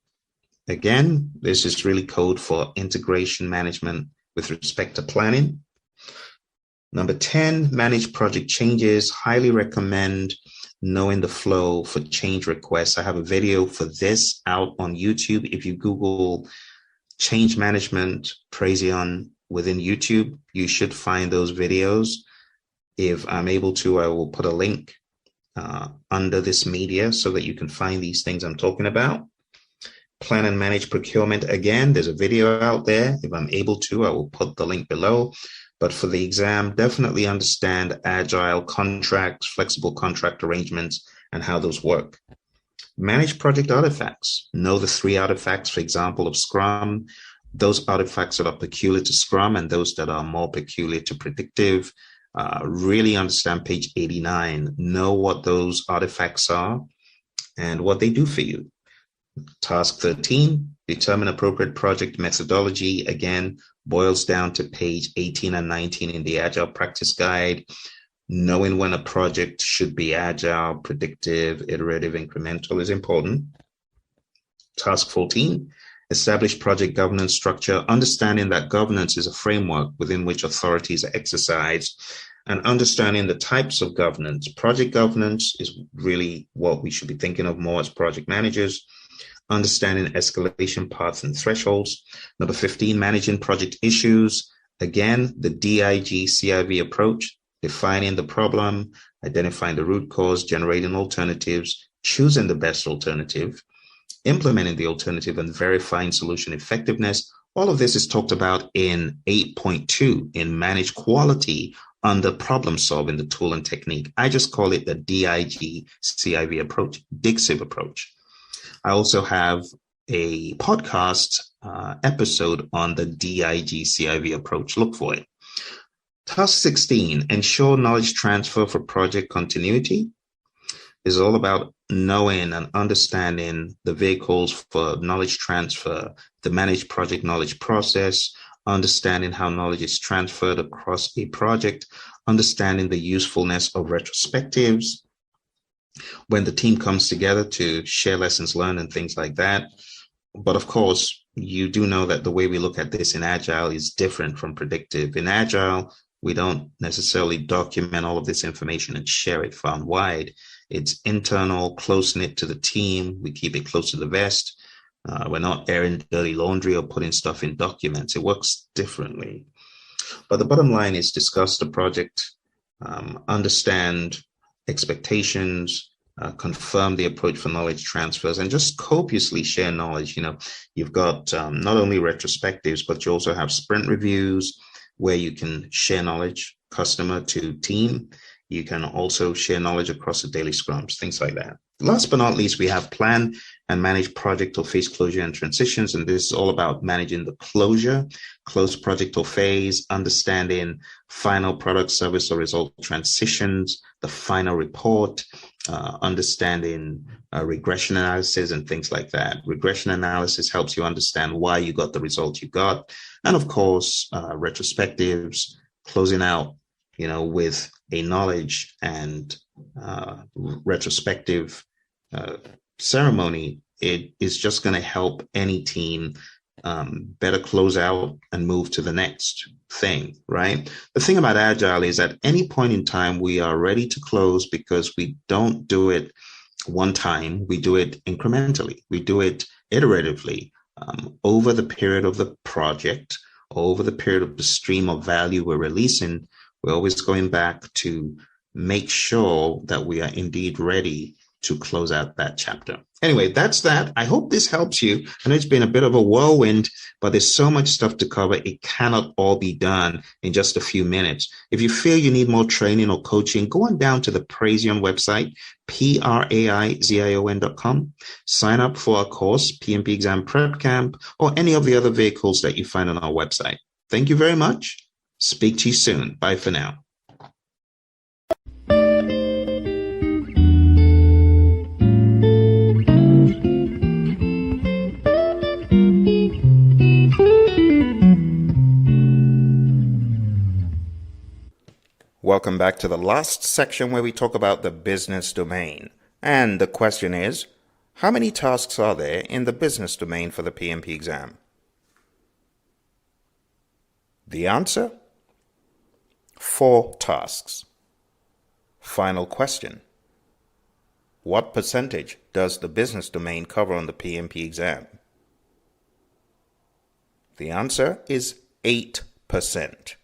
again, this is really code for integration management with respect to planning. Number 10, manage project changes. Highly recommend knowing the flow for change requests. I have a video for this out on YouTube. If you Google change management Praizion within YouTube, you should find those videos. If I'm able to, I will put a link under this media so that you can find these things I'm talking about. Plan and manage procurement. Again, there's a video out there. If I'm able to, I will put the link below. But for the exam, definitely understand agile contracts, flexible contract arrangements, and how those work. Manage project artifacts. Know the 3 artifacts, for example, of Scrum. Those artifacts that are peculiar to Scrum and those that are more peculiar to predictive. Really understand page 89. Know what those artifacts are and what they do for you. Task 13, determine appropriate project methodology. Again, boils down to page 18 and 19 in the Agile Practice Guide. Knowing when a project should be agile, predictive, iterative, incremental is important. Task 14, establish project governance structure. Understanding that governance is a framework within which authorities are exercised, and understanding the types of governance. Project governance is really what we should be thinking of more as project managers. Understanding escalation paths and thresholds. Number 15, managing project issues. Again, the DIG-CIV approach, defining the problem, identifying the root cause, generating alternatives, choosing the best alternative, implementing the alternative, and verifying solution effectiveness. All of this is talked about in 8.2 in manage quality under problem solving, the tool and technique. I just call it the DIG-CIV approach, DIGSIV approach. I also have a podcast episode on the DIG-CIV approach. Look for it. Task 16, ensure knowledge transfer for project continuity. Is all about knowing and understanding the vehicles for knowledge transfer, the managed project knowledge process, understanding how knowledge is transferred across a project, understanding the usefulness of retrospectives, when the team comes together to share lessons learned and things like that. But of course, you do know that the way we look at this in Agile is different from predictive. In Agile, we don't necessarily document all of this information and share it far and wide. It's internal, close-knit to the team. We keep it close to the vest. We're not airing dirty laundry or putting stuff in documents. It works differently. But the bottom line is discuss the project, understand expectations, confirm the approach for knowledge transfers, and just copiously share knowledge. You know, you've got not only retrospectives, but you also have sprint reviews where you can share knowledge, customer to team. You can also share knowledge across the daily scrums, things like that. Last but not least, we have plan and manage project or phase closure and transitions. And this is all about managing the closure, close project or phase, understanding final product, service, or result transitions, the final report, understanding regression analysis and things like that. Regression analysis helps you understand why you got the result you got. And of course, retrospectives, closing out, you know, with a knowledge and retrospective ceremony. It is just going to help any team better close out and move to the next thing, right? The thing about Agile is at any point in time, we are ready to close because we don't do it one time. We do it incrementally. We do it iteratively over the period of the project, over the period of the stream of value we're releasing. We're always going back to make sure that we are indeed ready to close out that chapter. Anyway, that's that. I hope this helps you. I know it's been a bit of a whirlwind, but there's so much stuff to cover. It cannot all be done in just a few minutes. If you feel you need more training or coaching, go on down to the Praizion website, praizion.com. Sign up for our course, PMP Exam Prep Camp, or any of the other vehicles that you find on our website. Thank you very much. Speak to you soon. Bye for now. Welcome back to the last section where we talk about the business domain. And the question is, how many tasks are there in the business domain for the PMP exam? The answer? 4 tasks. Final question. What percentage does the business domain cover on the PMP exam? The answer is 8%.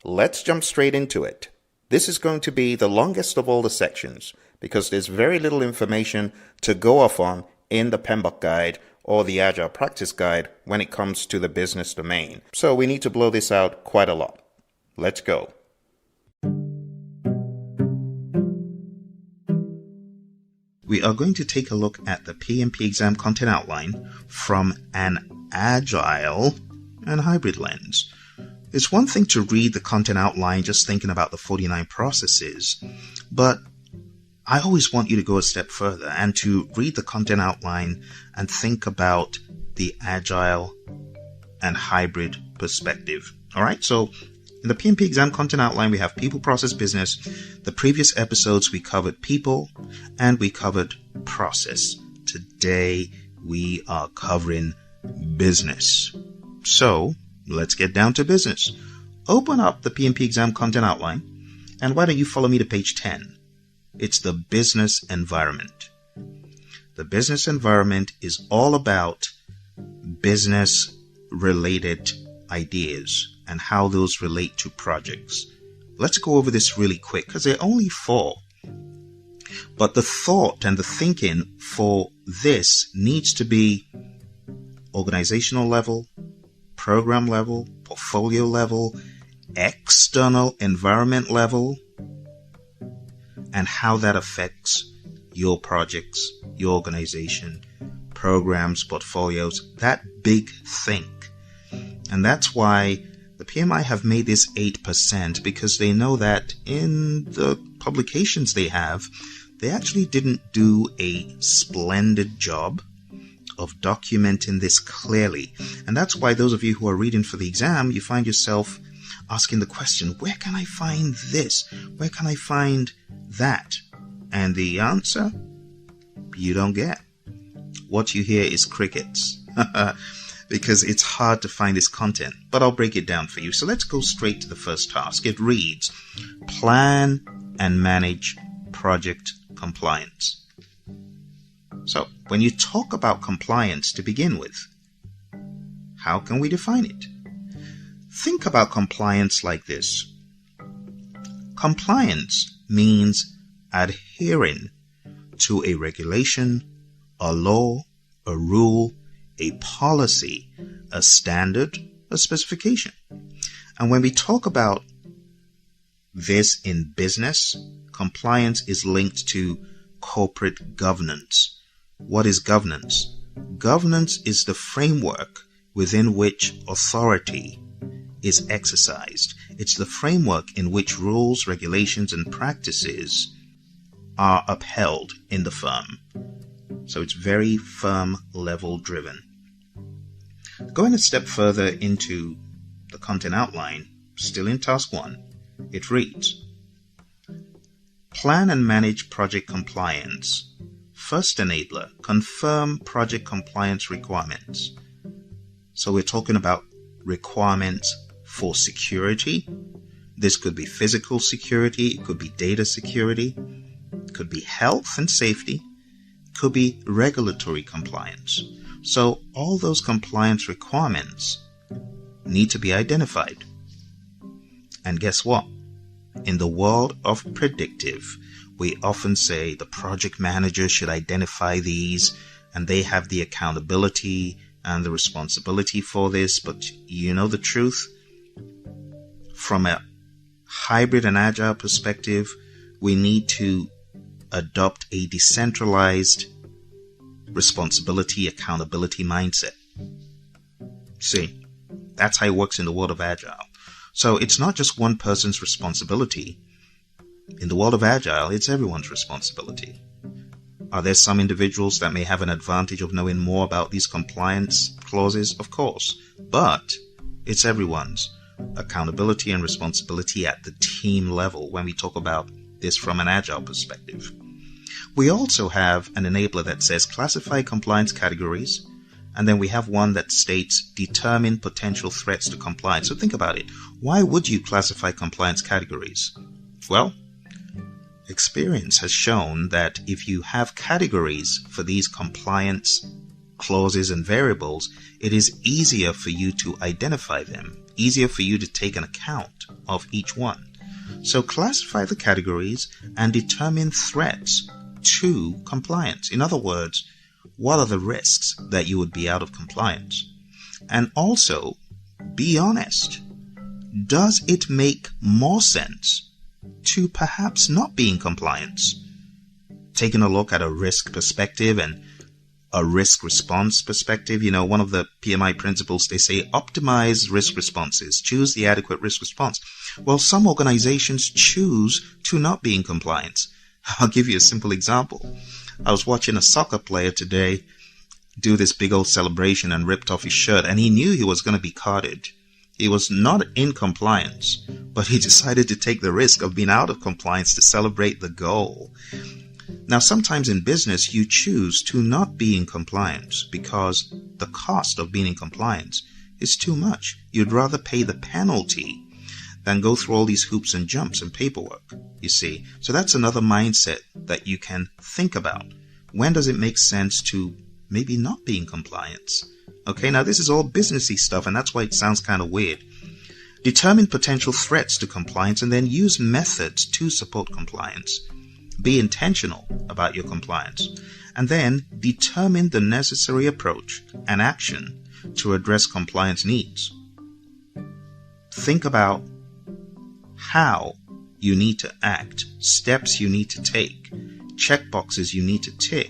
Let's jump straight into it. This is going to be the longest of all the sections because there's very little information to go off on in the PMBOK guide or the Agile practice guide when it comes to the business domain. So we need to blow this out quite a lot. Let's go. We are going to take a look at the PMP exam content outline from an Agile and hybrid lens. It's one thing to read the content outline just thinking about the 49 processes, but I always want you to go a step further and to read the content outline and think about the Agile and hybrid perspective. All right, so in the PMP exam content outline, we have people, process, business. The previous episodes, we covered people and we covered process. Today, we are covering business. So let's get down to business. Open up the PMP exam content outline, and why don't you follow me to page 10? It's the business environment. The business environment is all about business-related ideas and how those relate to projects. Let's go over this really quick because they're only 4. But the thought and the thinking for this needs to be organizational level, program level, portfolio level, external environment level, and how that affects your projects, your organization, programs, portfolios, that big thing. And that's why the PMI have made this 8% because they know that in the publications they have, they actually didn't do a splendid job of documenting this clearly. And that's why those of you who are reading for the exam, you find yourself asking the question, where can I find this? Where can I find that? And the answer, you don't get. What you hear is crickets. Because it's hard to find this content, but I'll break it down for you. So let's go straight to the first task. It reads, plan and manage project compliance. So when you talk about compliance to begin with, how can we define it? Think about compliance like this. Compliance means adhering to a regulation, a law, a rule, a policy, a standard, a specification. And when we talk about this in business, compliance is linked to corporate governance. What is governance? Governance is the framework within which authority is exercised. It's the framework in which rules, regulations, and practices are upheld in the firm. So it's very firm level driven. Going a step further into the content outline, still in task 1, it reads, plan and manage project compliance. First enabler, confirm project compliance requirements. So we're talking about requirements for security. This could be physical security, it could be data security, it could be health and safety, it could be regulatory compliance. So all those compliance requirements need to be identified. And guess what? In the world of predictive, we often say the project manager should identify these and they have the accountability and the responsibility for this. But you know the truth? From a hybrid and agile perspective, we need to adopt a decentralized responsibility, accountability mindset. See, that's how it works in the world of agile. So it's not just one person's responsibility. In the world of Agile, it's everyone's responsibility. Are there some individuals that may have an advantage of knowing more about these compliance clauses? Of course, but it's everyone's. accountability and responsibility at the team level when we talk about this from an agile perspective. We also have an enabler that says classify compliance categories, and then we have one that states determine potential threats to compliance. So think about it. Why would you classify compliance categories? Well, experience has shown that if you have categories for these compliance clauses and variables, it is easier for you to identify them, easier for you to take an account of each one. So classify the categories and determine threats to compliance. In other words, what are the risks that you would be out of compliance? And also, be honest. Does it make more sense to perhaps not be in compliance? Taking a look at a risk perspective and a risk response perspective, one of the PMI principles, they say optimize risk responses, choose the adequate risk response. Well, some organizations choose to not be in compliance. I'll give you a simple example. I was watching a soccer player today do this big old celebration and ripped off his shirt, and he knew he was going to be carded. He was not in compliance, but he decided to take the risk of being out of compliance to celebrate the goal. Now, sometimes in business, you choose to not be in compliance because the cost of being in compliance is too much. You'd rather pay the penalty than go through all these hoops and jumps and paperwork, you see. So that's another mindset that you can think about. When does it make sense to maybe not be in compliance? Okay, now this is all businessy stuff, and that's why it sounds kind of weird. Determine potential threats to compliance and then use methods to support compliance. Be intentional about your compliance. And then determine the necessary approach and action to address compliance needs. Think about how you need to act, steps you need to take, checkboxes you need to tick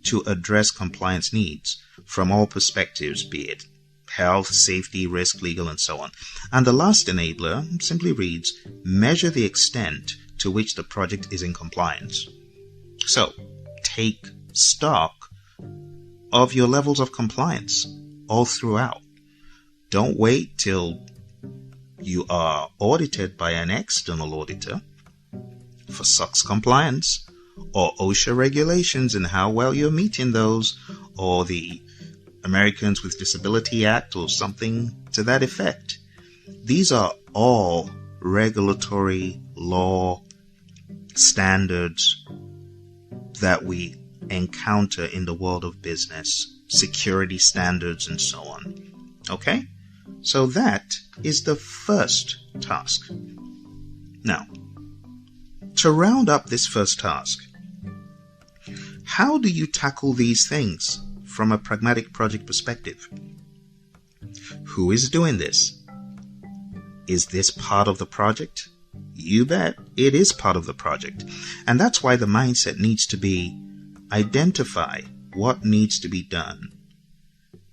to address compliance needs from all perspectives, be it health, safety, risk, legal, and so on. And the last enabler simply reads, measure the extent to which the project is in compliance. So, take stock of your levels of compliance all throughout. Don't wait till you are audited by an external auditor for SOX compliance or OSHA regulations and how well you're meeting those, or the Americans with Disability Act or something to that effect. These are all regulatory law standards that we encounter in the world of business, security standards and so on. Okay? So that is the first task. Now, to round up this first task, how do you tackle these things from a pragmatic project perspective? Who is doing this? Is this part of the project? You bet it is part of the project. And that's why the mindset needs to be identify what needs to be done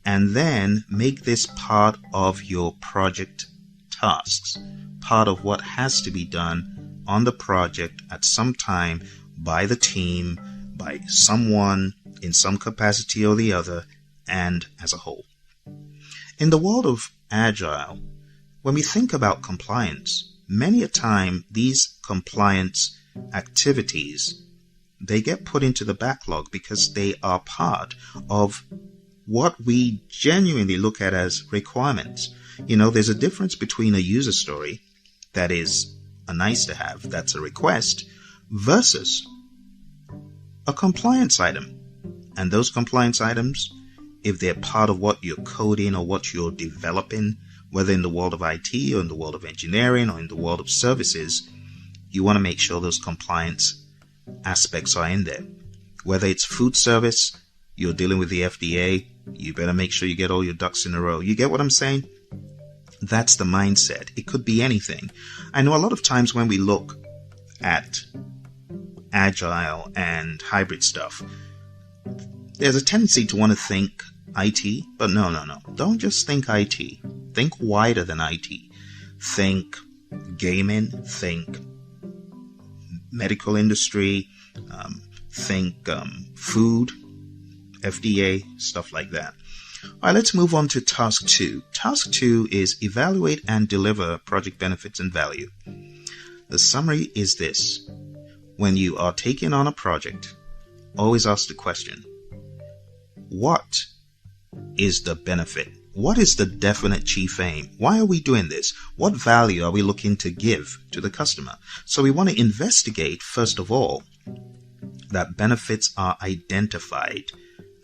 and then make this part of your project tasks, part of what has to be done on the project at some time by the team, by someone in some capacity or the other, and as a whole. In the world of Agile, when we think about compliance, many a time these compliance activities, they get put into the backlog because they are part of what we genuinely look at as requirements. There's a difference between a user story that is a nice to have, that's a request, versus a compliance item. And those compliance items, if they're part of what you're coding or what you're developing, whether in the world of IT or in the world of engineering or in the world of services, you want to make sure those compliance aspects are in there. Whether it's food service, you're dealing with the FDA, you better make sure you get all your ducks in a row. You get what I'm saying? That's the mindset. It could be anything. I know a lot of times when we look at Agile and hybrid stuff, there's a tendency to want to think IT, but no. Don't just think IT. Think wider than IT. Think gaming, think medical industry, think food, FDA, stuff like that. All right, let's move on to task 2. Task 2 is evaluate and deliver project benefits and value. The summary is this. When you are taking on a project, always ask the question, what is the benefit? What is the definite chief aim? Why are we doing this? What value are we looking to give to the customer? So we want to investigate, first of all, that benefits are identified.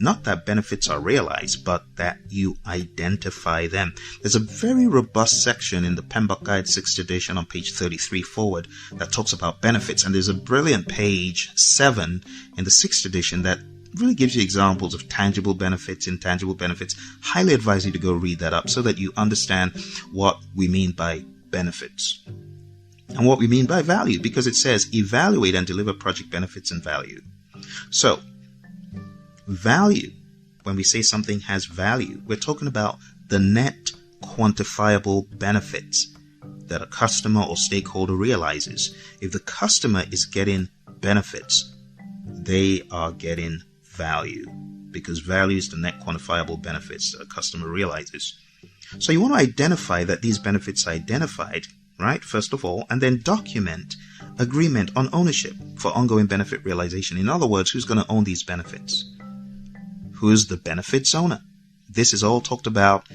Not that benefits are realized, but that you identify them. There's a very robust section in the PMBOK Guide 6th edition on page 33 forward that talks about benefits. And there's a brilliant page 7 in the 6th edition that really gives you examples of tangible benefits, intangible benefits. Highly advise you to go read that up so that you understand what we mean by benefits and what we mean by value, because it says evaluate and deliver project benefits and value. So, value, when we say something has value, we're talking about the net quantifiable benefits that a customer or stakeholder realizes. If the customer is getting benefits, they are getting value, because value is the net quantifiable benefits that a customer realizes. So you want to identify that these benefits are identified, right, first of all, and then document agreement on ownership for ongoing benefit realization. In other words, who's going to own these benefits? Who's the benefits owner? This is all talked about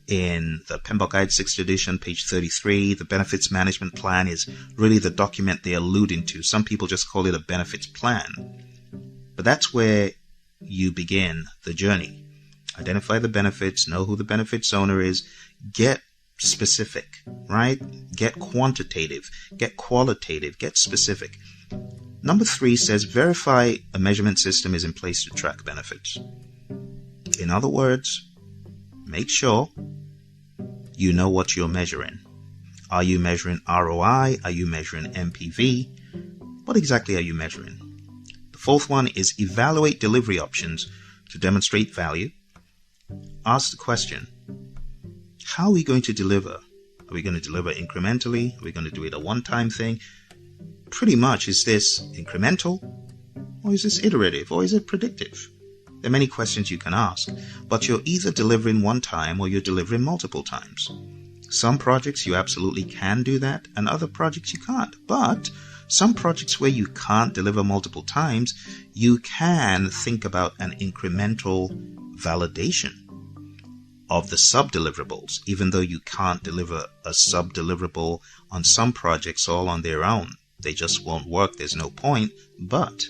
in the PMBOK Guide 6th edition, page 33. The benefits management plan is really the document they're alluding to. Some people just call it a benefits plan. But that's where you begin the journey. Identify the benefits, know who the benefits owner is, get specific, right? Get quantitative, get qualitative, get specific. Number 3 says verify a measurement system is in place to track benefits. In other words, make sure you know what you're measuring. Are you measuring ROI? Are you measuring MPV? What exactly are you measuring? The 4th one is evaluate delivery options to demonstrate value. Ask the question, how are we going to deliver? Are we going to deliver incrementally? Are we going to do it a one-time thing? Pretty much, is this incremental? Or is this iterative? Or is it predictive? There are many questions you can ask, but you're either delivering one time or you're delivering multiple times. Some projects you absolutely can do that, and other projects you can't. But some projects where you can't deliver multiple times, you can think about an incremental validation of the sub-deliverables, even though you can't deliver a sub-deliverable on some projects all on their own. They just won't work. There's no point. But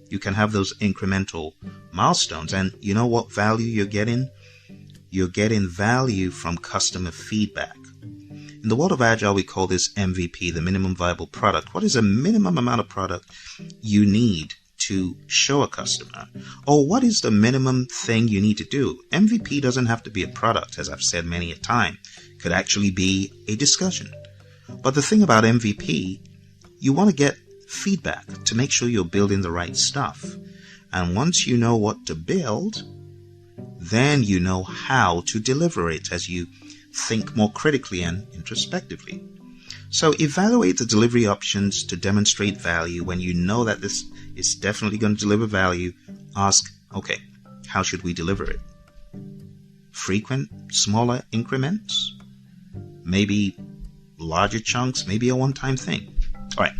you can have those incremental milestones. And you know what value you're getting? You're getting value from customer feedback. In the world of Agile, we call this MVP, the minimum viable product. What is a minimum amount of product you need to show a customer? Or what is the minimum thing you need to do? MVP doesn't have to be a product, as I've said many a time. It could actually be a discussion. But the thing about MVP, you want to get feedback to make sure you're building the right stuff. And once you know what to build, then you know how to deliver it as you think more critically and introspectively. So evaluate the delivery options to demonstrate value. When you know that this is definitely going to deliver value, ask, okay, how should we deliver it? Frequent, smaller increments? Maybe larger chunks? Maybe a one-time thing? All right.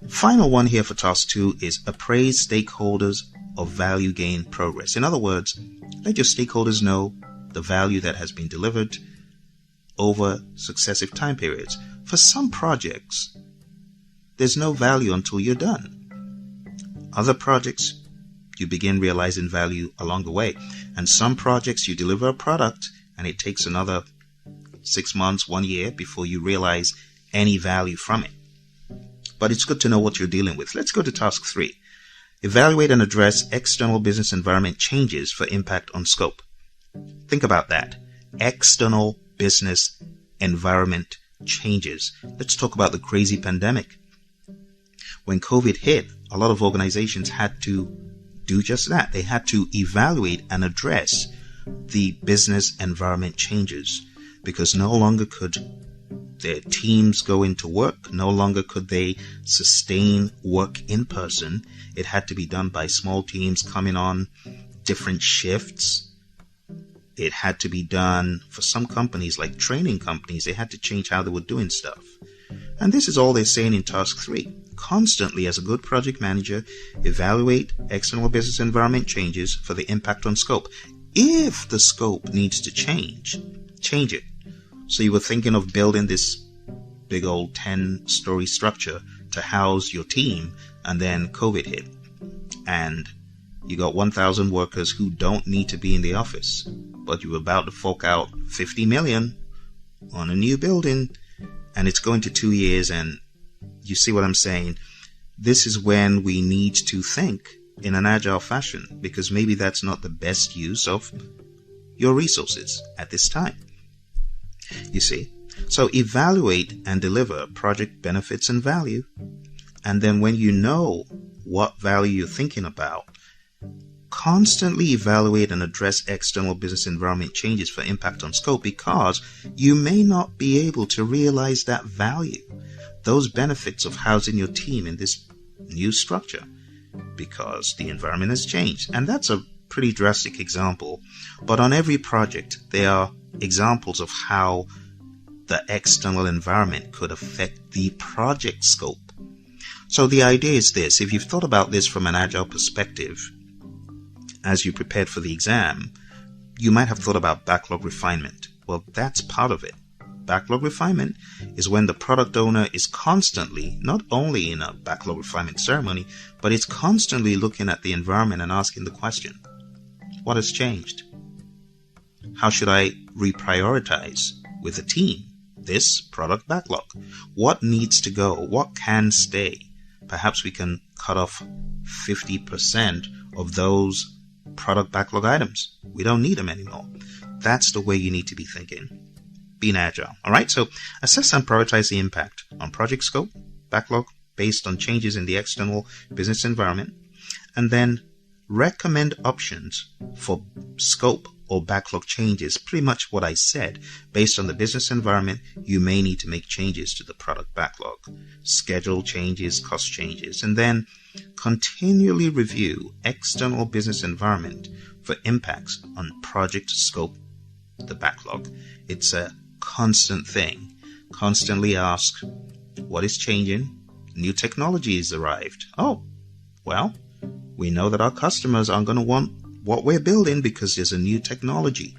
Final one here for task 2 is appraise stakeholders of value gain progress. In other words, let your stakeholders know the value that has been delivered over successive time periods. For some projects, there's no value until you're done. Other projects, you begin realizing value along the way. And some projects, you deliver a product and it takes another 6 months, 1 year before you realize any value from it. But it's good to know what you're dealing with. Let's go to task 3. Evaluate and address external business environment changes for impact on scope. Think about that. External business environment changes. Let's talk about the crazy pandemic. When COVID hit, a lot of organizations had to do just that. They had to evaluate and address the business environment changes, because no longer could their teams go into work. No longer could they sustain work in person. It had to be done by small teams coming on different shifts. It had to be done for some companies, like training companies. They had to change how they were doing stuff. And this is all they're saying in task 3. Constantly, as a good project manager, evaluate external business environment changes for the impact on scope. If the scope needs to change it. So you were thinking of building this big old 10-story structure to house your team, and then COVID hit. And you got 1,000 workers who don't need to be in the office, but you're about to fork out $50 million on a new building, and it's going to 2 years. And you see what I'm saying? This is when we need to think in an agile fashion, because maybe that's not the best use of your resources at this time. You see? So evaluate and deliver project benefits and value. And then when you know what value you're thinking about, constantly evaluate and address external business environment changes for impact on scope, because you may not be able to realize that value, those benefits of housing your team in this new structure, because the environment has changed. And that's a pretty drastic example. But on every project, there are examples of how the external environment could affect the project scope. So the idea is this: if you've thought about this from an agile perspective, as you prepared for the exam, you might have thought about backlog refinement. Well, that's part of it. Backlog refinement is when the product owner is constantly, not only in a backlog refinement ceremony, but it's constantly looking at the environment and asking the question, what has changed? How should I reprioritize with the team this product backlog? What needs to go? What can stay? Perhaps we can cut off 50% of those product backlog items. We don't need them anymore. That's the way you need to be thinking. Being agile. All right. So assess and prioritize the impact on project scope, backlog, based on changes in the external business environment, and then recommend options for scope or backlog changes. Pretty much what I said. Based on the business environment, you may need to make changes to the product backlog, schedule changes, cost changes, and then continually review external business environment for impacts on project scope, the backlog. It's a constant thing. Constantly ask, what is changing? New technology has arrived. Oh, well, we know that our customers are going to want what we're building because there's a new technology.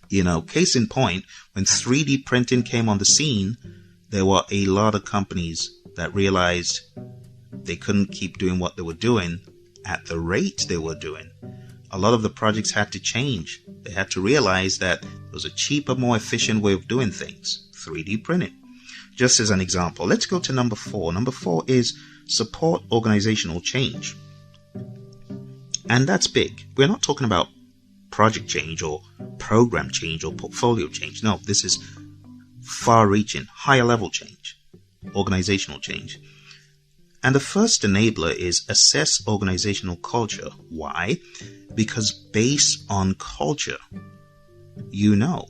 You know, case in point, when 3D printing came on the scene, there were a lot of companies that realized they couldn't keep doing what they were doing at the rate they were doing. A lot of the projects had to change. They had to realize that there was a cheaper, more efficient way of doing things, 3D printing. Just as an example, let's go to number 4. Number 4 is support organizational change. And that's big. We're not talking about project change or program change or portfolio change. No, this is far-reaching, higher level change, organizational change. And the first enabler is assess organizational culture. Why? Because based on culture, you know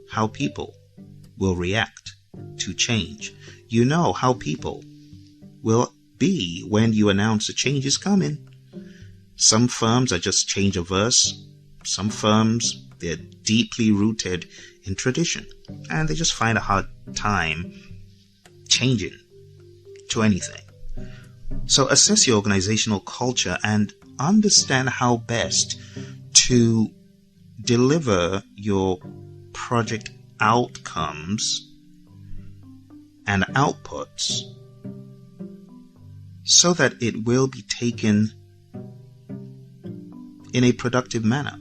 how people will react to change. You know how people will be when you announce a change is coming. Some firms are just change averse. Some firms, they're deeply rooted in tradition, and they just find a hard time changing to anything. So assess your organizational culture and understand how best to deliver your project outcomes and outputs so that it will be taken in a productive manner.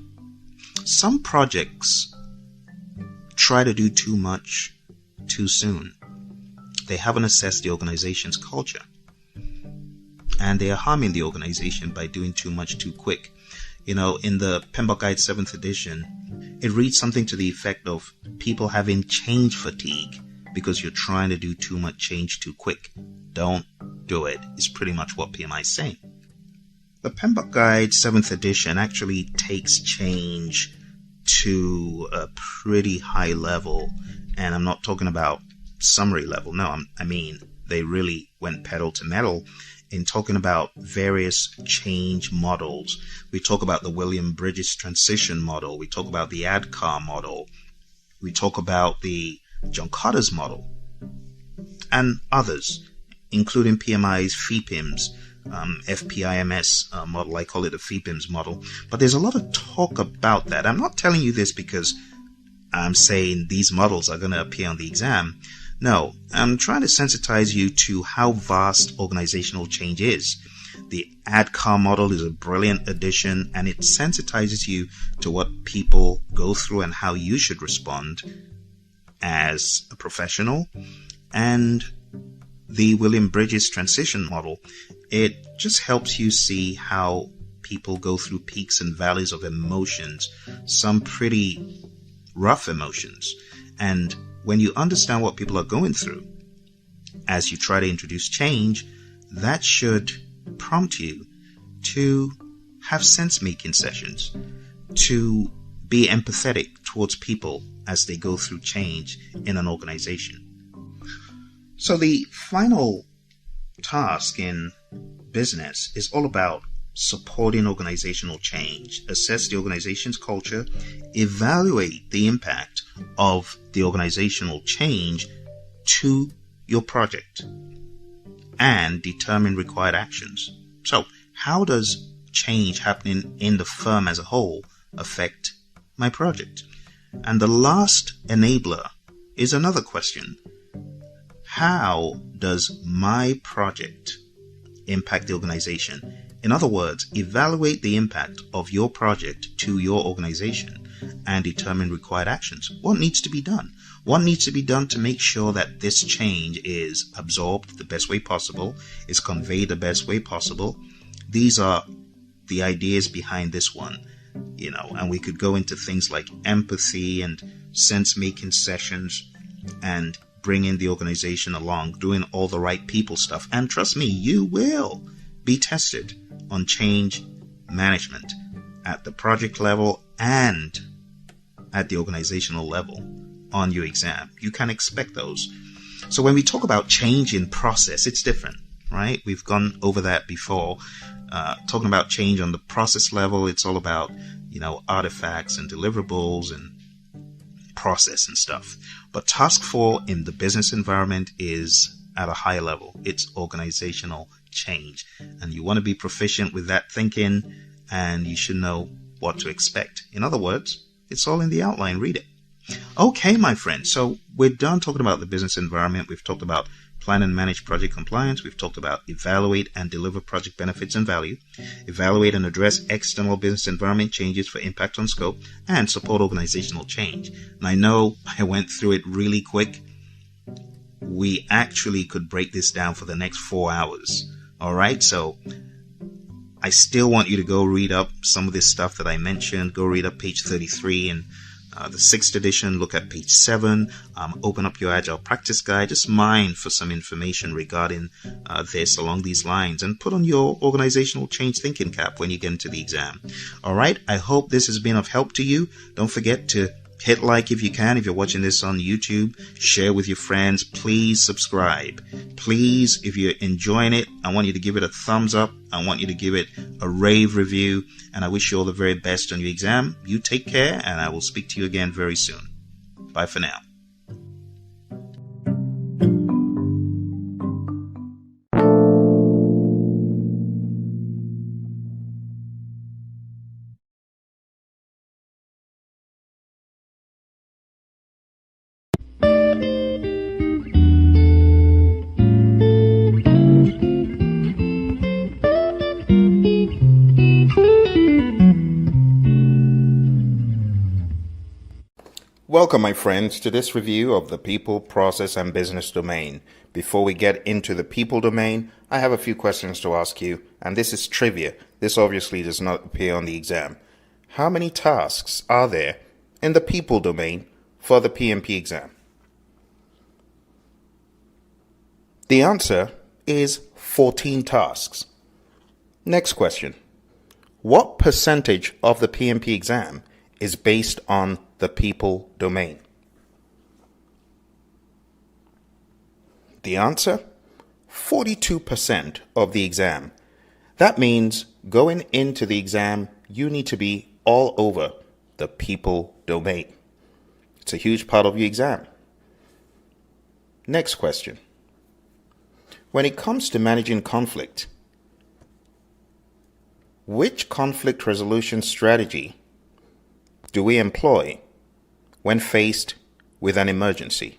Some projects try to do too much too soon. They haven't assessed the organization's culture, and they are harming the organization by doing too much too quick. You know, in the PMBOK Guide 7th edition, it reads something to the effect of people having change fatigue because you're trying to do too much change too quick. Don't do it, is pretty much what PMI is saying. The PMBOK Guide 7th edition actually takes change to a pretty high level, and I'm not talking about summary level. No, I mean, they really went pedal to metal in talking about various change models. We talk about the William Bridges transition model. We talk about the ADKAR model. We talk about the John Cotter's model and others, including PMI's FPIMS, FPIMS model. I call it a FPIMS model. But there's a lot of talk about that. I'm not telling you this because I'm saying these models are going to appear on the exam. No, I'm trying to sensitize you to how vast organizational change is. The ADKAR model is a brilliant addition, and it sensitizes you to what people go through and how you should respond as a professional. And the William Bridges transition model, it just helps you see how people go through peaks and valleys of emotions, some pretty rough emotions. And when you understand what people are going through as you try to introduce change, that should prompt you to have sense-making sessions, to be empathetic towards people as they go through change in an organization. So the final task in business is all about supporting organizational change, assess the organization's culture, evaluate the impact of the organizational change to your project, and determine required actions. So, how does change happening in the firm as a whole affect my project? And the last enabler is another question. How does my project impact the organization? In other words, evaluate the impact of your project to your organization and determine required actions. What needs to be done? What needs to be done to make sure that this change is absorbed the best way possible, is conveyed the best way possible? These are the ideas behind this one, and we could go into things like empathy and sense-making sessions and bringing the organization along, doing all the right people stuff. And trust me, you will be tested on change management at the project level and at the organizational level on your exam. You can expect those. So when we talk about change in process, it's different, right? We've gone over that before. Talking about change on the process level, it's all about, artifacts and deliverables and process and stuff. But task 4 in the business environment is at a higher level. It's organizational change. And you want to be proficient with that thinking, and you should know what to expect. In other words, it's all in the outline. Read it. Okay, my friends. So we're done talking about the business environment. We've talked about plan and manage project compliance. We've talked about evaluate and deliver project benefits and value, evaluate and address external business environment changes for impact on scope, and support organizational change. And I know I went through it really quick. We actually could break this down for the next 4 hours. All right. So I still want you to go read up some of this stuff that I mentioned. Go read up page 33 and the 6th edition. Look at page 7. Open up your Agile practice guide. Just mine for some information regarding this along these lines, and put on your organizational change thinking cap when you get into the exam. All right. I hope this has been of help to you. Don't forget to hit like if you can. If you're watching this on YouTube, share with your friends. Please subscribe. Please, if you're enjoying it, I want you to give it a thumbs up. I want you to give it a rave review. And I wish you all the very best on your exam. You take care, and I will speak to you again very soon. Bye for now. Welcome, my friends, to this review of the people, process, and business domain. Before we get into the people domain, I have a few questions to ask you, and this is trivia. This obviously does not appear on the exam. How many tasks are there in the people domain for the PMP exam? The answer is 14 tasks. Next question. What percentage of the PMP exam is based on the people domain? The answer, 42% of the exam. That means going into the exam, you need to be all over the people domain. It's a huge part of your exam. Next question. When it comes to managing conflict, which conflict resolution strategy do we employ when faced with an emergency?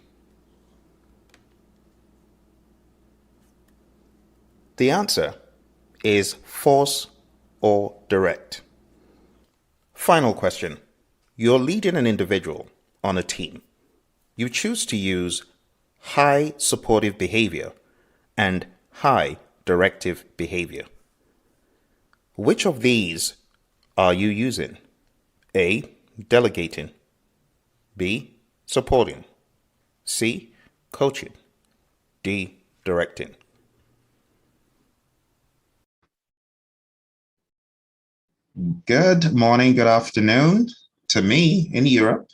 The answer is force or direct. Final question. You're leading an individual on a team. You choose to use high supportive behavior and high directive behavior. Which of these are you using? A. Delegating. B. Supporting. C. Coaching. D. Directing. Good morning, good afternoon to me in Europe.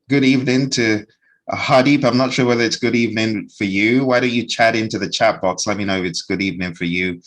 Good evening to Hardeep. I'm not sure whether it's good evening for you. Why don't you chat into the chat box? Let me know if it's good evening for you.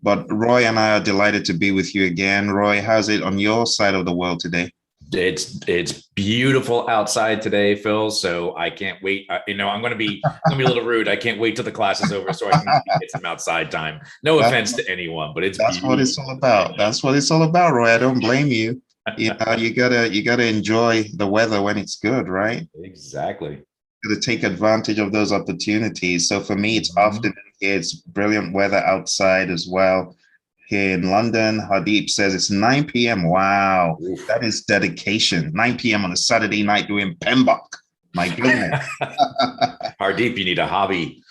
But Roy and I are delighted to be with you again. Roy, how's it on your side of the world today? It's beautiful outside today, Phil. So I can't wait. I'm going to be a little rude. I can't wait till the class is over so I can get some outside time. No offense to anyone, but that's beautiful. What it's all about. That's what it's all about, Roy. I don't blame you. You gotta enjoy the weather when it's good, right? Exactly. To take advantage of those opportunities. So for me, it's afternoon here. It's brilliant weather outside as well. Here in London, Hardeep says it's 9 p.m. Wow, oof. That is dedication. 9 p.m. on a Saturday night doing PMBOK. My goodness. Hardeep, you need a hobby.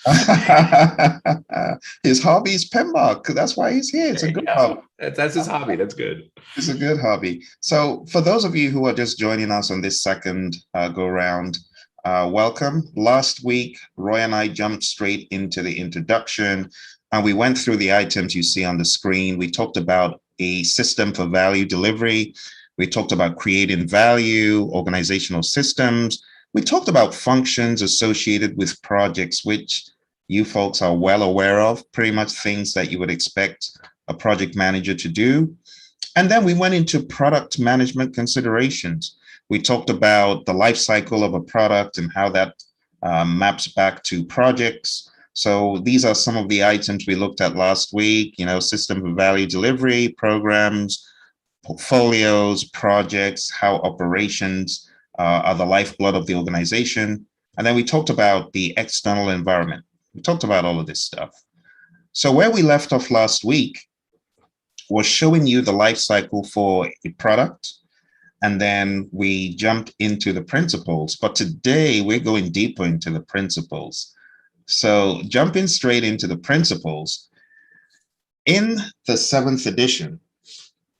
His hobby is PMBOK. That's why he's here. It's a good hobby. That's his hobby. That's good. It's a good hobby. So for those of you who are just joining us on this second go round, welcome. Last week, Roy and I jumped straight into the introduction. And we went through the items you see on the screen. We talked about a system for value delivery. We talked about creating value, organizational systems. We talked about functions associated with projects, which you folks are well aware of, pretty much things that you would expect a project manager to do. And then we went into product management considerations. We talked about the life cycle of a product and how that maps back to projects. So these are some of the items we looked at last week, system of value delivery, programs, portfolios, projects, how operations are the lifeblood of the organization. And then we talked about the external environment. We talked about all of this stuff. So where we left off last week was showing you the life cycle for a product. And then we jumped into the principles. But today we're going deeper into the principles. So jumping straight into the principles, in the 7th edition,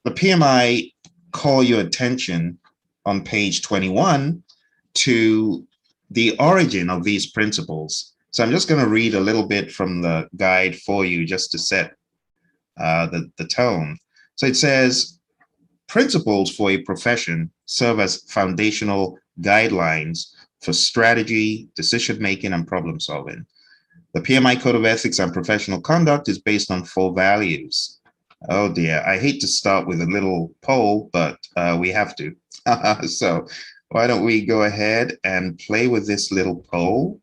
the PMI call your attention on page 21 to the origin of these principles. So I'm just going to read a little bit from the guide for you just to set the tone. So it says, principles for a profession serve as foundational guidelines for strategy, decision-making, and problem-solving. The PMI Code of Ethics and Professional Conduct is based on 4 values. Oh dear, I hate to start with a little poll, but we have to. So why don't we go ahead and play with this little poll?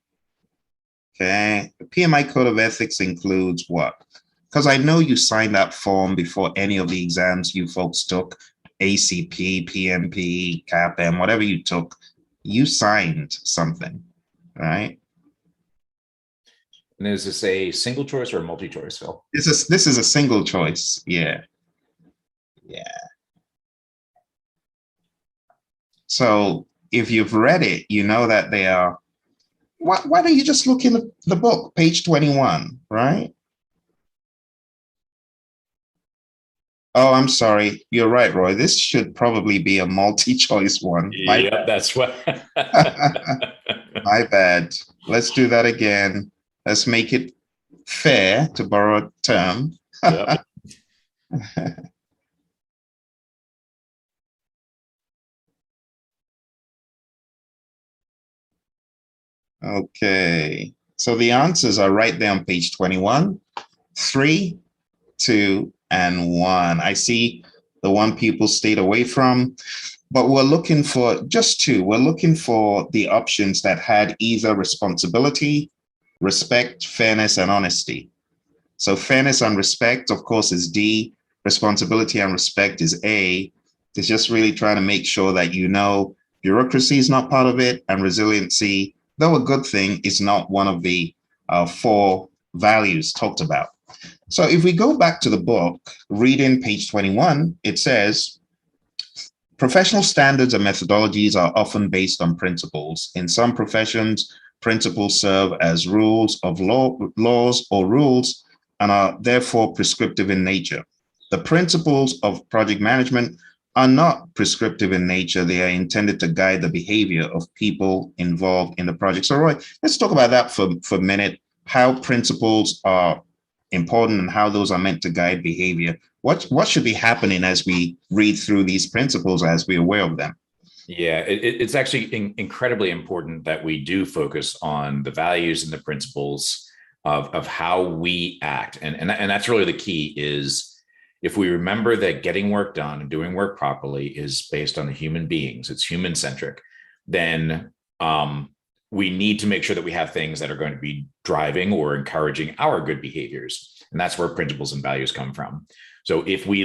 Okay, the PMI Code of Ethics includes what? Because I know you signed that form before any of the exams you folks took, ACP, PMP, CAPM, whatever you took, you signed something, right? And is this a single choice or a multi-choice, Phil? This is a single choice. Yeah. So if you've read it, you know that they are. Why don't you just look in the book, page 21, right? Oh, I'm sorry. You're right, Roy. This should probably be a multi-choice one. Yeah, that's what. My bad. Let's do that again. Let's make it fair, to borrow a term. Yep. Okay. So the answers are right there on page 21, 3, 2, and 1. I see the one people stayed away from, but we're looking for just 2. We're looking for the options that had either responsibility, respect, fairness, and honesty. So fairness and respect, of course, is D. Responsibility and respect is A. It's just really trying to make sure that bureaucracy is not part of it, and resiliency, though a good thing, is not one of the 4 values talked about. So if we go back to the book, reading page 21, it says, professional standards and methodologies are often based on principles. In some professions, principles serve as rules of laws or rules and are therefore prescriptive in nature. The principles of project management are not prescriptive in nature. They are intended to guide the behavior of people involved in the project. So Roy, let's talk about that for a minute, how principles are important and how those are meant to guide behavior. What should be happening as we read through these principles, as we're aware of them? Yeah, it's actually incredibly important that we do focus on the values and the principles of how we act. And that's really the key is, if we remember that getting work done and doing work properly is based on the human beings, it's human centric, then we need to make sure that we have things that are going to be driving or encouraging our good behaviors. And that's where principles and values come from. So if we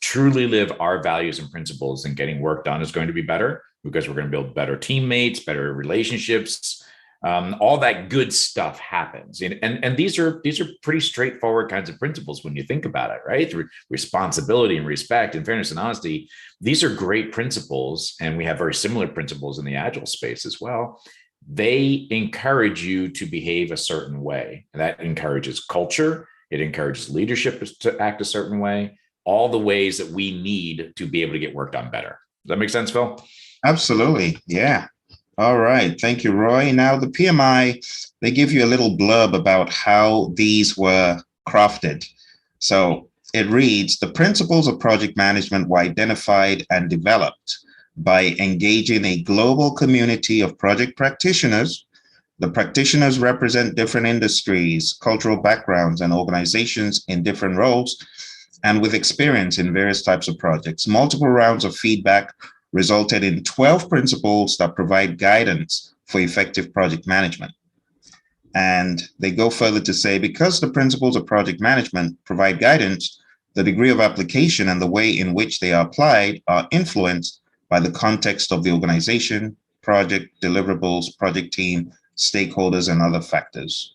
truly live our values and principles, then getting work done is going to be better, because we're going to build better teammates, better relationships. All that good stuff happens. And these are pretty straightforward kinds of principles when you think about it, right? Through responsibility and respect and fairness and honesty. These are great principles. And we have very similar principles in the Agile space as well. They encourage you to behave a certain way. And that encourages culture. It encourages leadership to act a certain way. All the ways that we need to be able to get work done better. Does that make sense, Phil? Absolutely. Yeah. All right. Thank you, Roy. Now, the PMI, they give you a little blurb about how these were crafted. So it reads, the principles of project management were identified and developed by engaging a global community of project practitioners. The practitioners represent different industries, cultural backgrounds, and organizations in different roles, and with experience in various types of projects. Multiple rounds of feedback resulted in 12 principles that provide guidance for effective project management. And they go further to say, because the principles of project management provide guidance, the degree of application and the way in which they are applied are influenced by the context of the organization, project deliverables, project team, stakeholders, and other factors.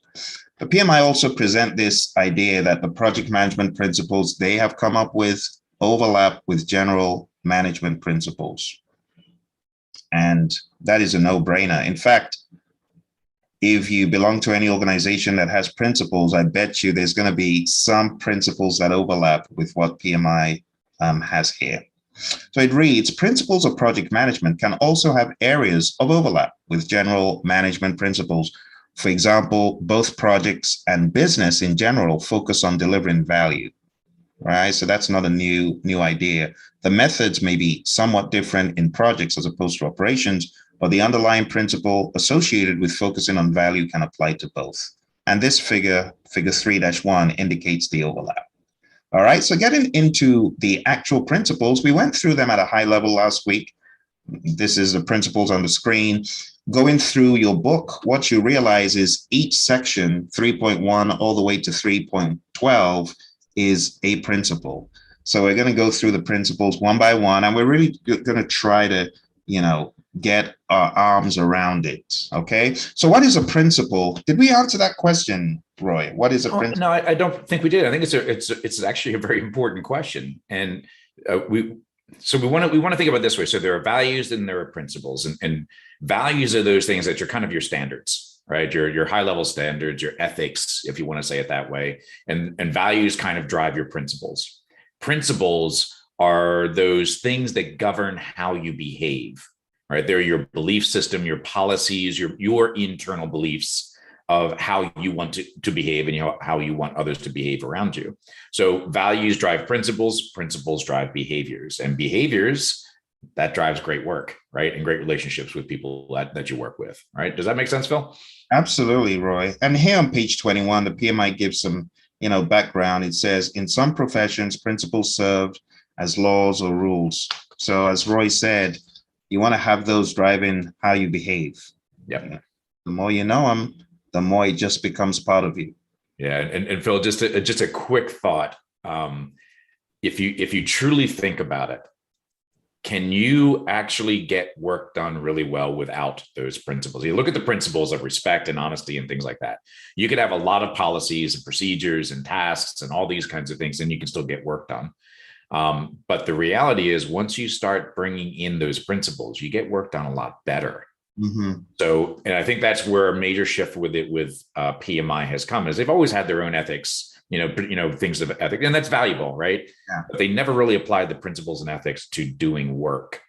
The PMI also present this idea that the project management principles they have come up with overlap with general management principles. And that is a no-brainer. In fact, if you belong to any organization that has principles, I bet you there's going to be some principles that overlap with what PMI has here. So it reads, principles of project management can also have areas of overlap with general management principles. For example, both projects and business in general focus on delivering value, right? So that's not a new idea. The methods may be somewhat different in projects as opposed to operations, but the underlying principle associated with focusing on value can apply to both. And this figure 3-1 indicates the overlap. All right, so getting into the actual principles, we went through them at a high level last week. This is the principles on the screen. Going through your book, what you realize is each section, 3.1 all the way to 3.12, is a principle. So we're going to go through the principles one by one, and we're really going to try to, get our arms around it. Okay. So what is a principle? Did we answer that question, Roy? What is a principle? No, I don't think we did. I think it's actually a very important question, and we want to think about it this way. So there are values and there are principles, and values are those things that are kind of your standards, right? Your high level standards, your ethics, if you want to say it that way, and values kind of drive your principles. Principles are those things that govern how you behave. Right, they're your belief system, your policies, your internal beliefs of how you want to behave and how you want others to behave around you. So values drive principles, principles drive behaviors, and behaviors that drives great work, right? And great relationships with people that you work with, right? Does that make sense, Phil? Absolutely, Roy. And here on page 21, the PMI gives some, background. It says, in some professions, principles serve as laws or rules. So as Roy said, you want to have those driving how you behave. Yeah. The more you know them, the more it just becomes part of you. Yeah. And Phil, just a quick thought. If you truly think about it, can you actually get work done really well without those principles? You look at the principles of respect and honesty and things like that. You could have a lot of policies and procedures and tasks and all these kinds of things, and you can still get work done. But the reality is, once you start bringing in those principles, you get work done a lot better. Mm-hmm. So, and I think that's where a major shift with PMI has come, is they've always had their own ethics, things of ethics, and that's valuable, right? Yeah. But they never really applied the principles and ethics to doing work.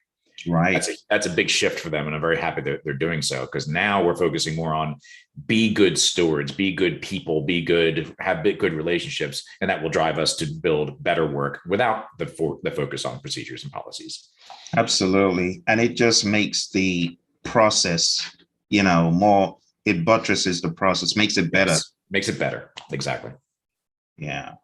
Right. That's a big shift for them, and I'm very happy that they're doing so, because now we're focusing more on be good stewards, be good people, have good relationships, and that will drive us to build better work without the focus on procedures and policies. Absolutely, and it just makes the process, more. It buttresses the process, makes it better. Makes it better. Exactly. Yeah.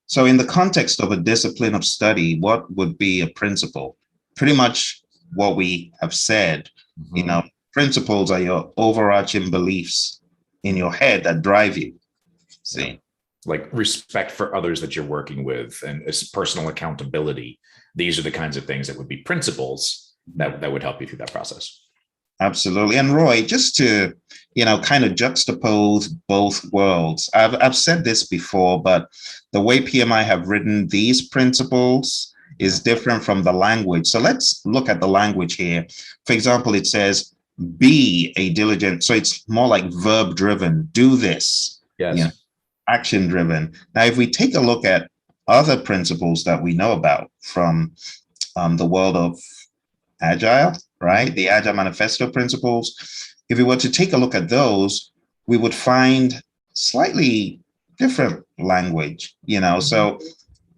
So in the context of a discipline of study, what would be a principle? Pretty much what we have said. Mm-hmm. Principles are your overarching beliefs in your head that drive you. See? Yeah. Like respect for others that you're working with, and personal accountability. These are the kinds of things that would be principles that would help you through that process. Absolutely. And Roy, just to, kind of juxtapose both worlds, I've said this before, but the way PMI have written these principles is different from the language. So let's look at the language here. For example, it says, be a diligent. So it's more like verb driven. Do this. Yes. Action driven. Now, if we take a look at other principles that we know about from the world of Agile, right? The Agile Manifesto principles. If we were to take a look at those, we would find slightly different language, So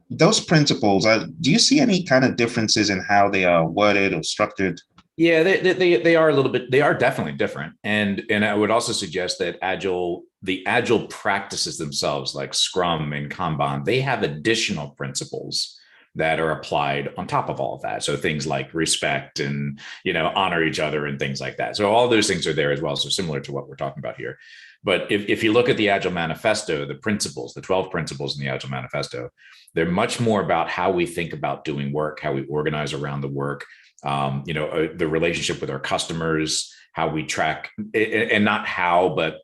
those principles, do you see any kind of differences in how they are worded or structured? Yeah, they are a little bit, they are definitely different. And I would also suggest that the Agile practices themselves, like Scrum and Kanban, they have additional principles that are applied on top of all of that. So things like respect and, honor each other and things like that. So all those things are there as well. So similar to what we're talking about here. But if you look at the Agile Manifesto, the principles, the 12 principles in the Agile Manifesto, they're much more about how we think about doing work, how we organize around the work, the relationship with our customers, how we track, and not how, but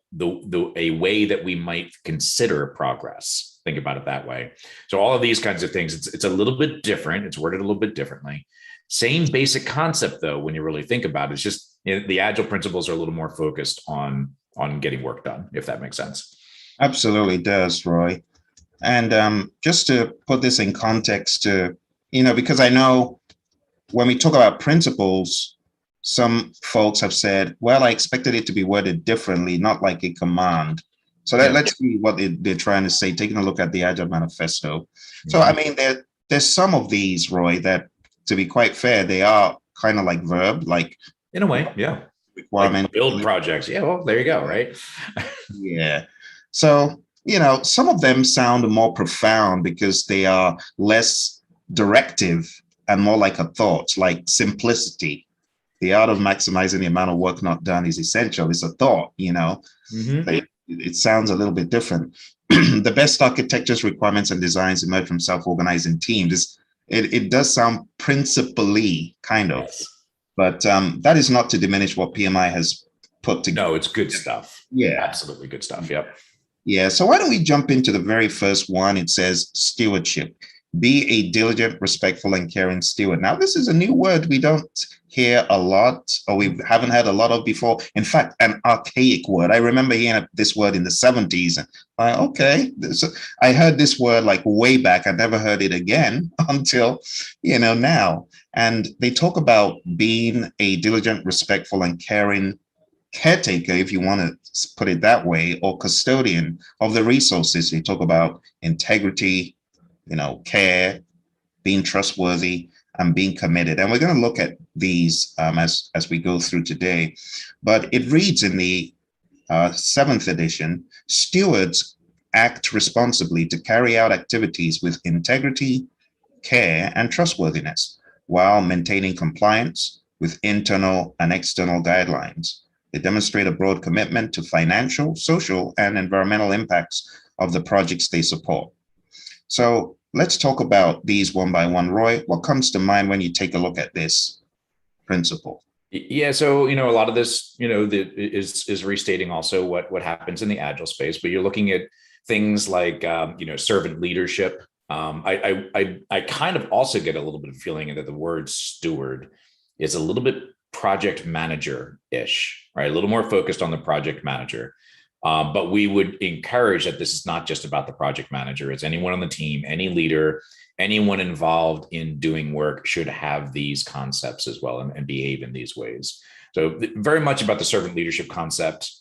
a way that we might consider progress. Think about it that way. So all of these kinds of things, it's a little bit different. It's worded a little bit differently. Same basic concept, though, when you really think about it. It's just the Agile principles are a little more focused on getting work done, if that makes sense. Absolutely does, Roy. And just to put this in context, because I know when we talk about principles, some folks have said, well, I expected it to be worded differently, not like a command. So let's see what they're trying to say, taking a look at the Agile Manifesto. So, I mean, there's some of these, Roy, that, to be quite fair, they are kind of like verb, like. In a way, yeah. Requirement. Like build projects. Yeah, well, there you go, right? Yeah. So, some of them sound more profound because they are less directive and more like a thought, like simplicity. The art of maximizing the amount of work not done is essential. It's a thought, Mm-hmm. It sounds a little bit different. The best architectures, requirements, and designs emerge from self-organizing teams. It does sound principally kind of, yes. But that is not to diminish what PMI has put together. No, it's good stuff. Yeah. Absolutely good stuff. Yep. Yeah. So why don't we jump into the very first one? It says stewardship. Be a diligent, respectful, and caring steward. Now, this is a new word we don't hear a lot, or we haven't had a lot of before. In fact, an archaic word. I remember hearing this word in the 70s. I heard this word like way back. I never heard it again until, now. And they talk about being a diligent, respectful, and caring caretaker, if you want to put it that way, or custodian of the resources. They talk about integrity, care, being trustworthy. and being committed. And we're going to look at these as we go through today. But it reads in the 7th edition, stewards act responsibly to carry out activities with integrity, care, and trustworthiness, while maintaining compliance with internal and external guidelines. They demonstrate a broad commitment to financial, social, and environmental impacts of the projects they support. So let's talk about these one by one. Roy, what comes to mind when you take a look at this principle? Yeah, so a lot of this, is restating also what happens in the Agile space, but you're looking at things like servant leadership. I kind of also get a little bit of feeling that the word steward is a little bit project manager-ish, right? A little more focused on the project manager. But we would encourage that this is not just about the project manager. It's anyone on the team, any leader, anyone involved in doing work should have these concepts as well and behave in these ways. So very much about the servant leadership concept,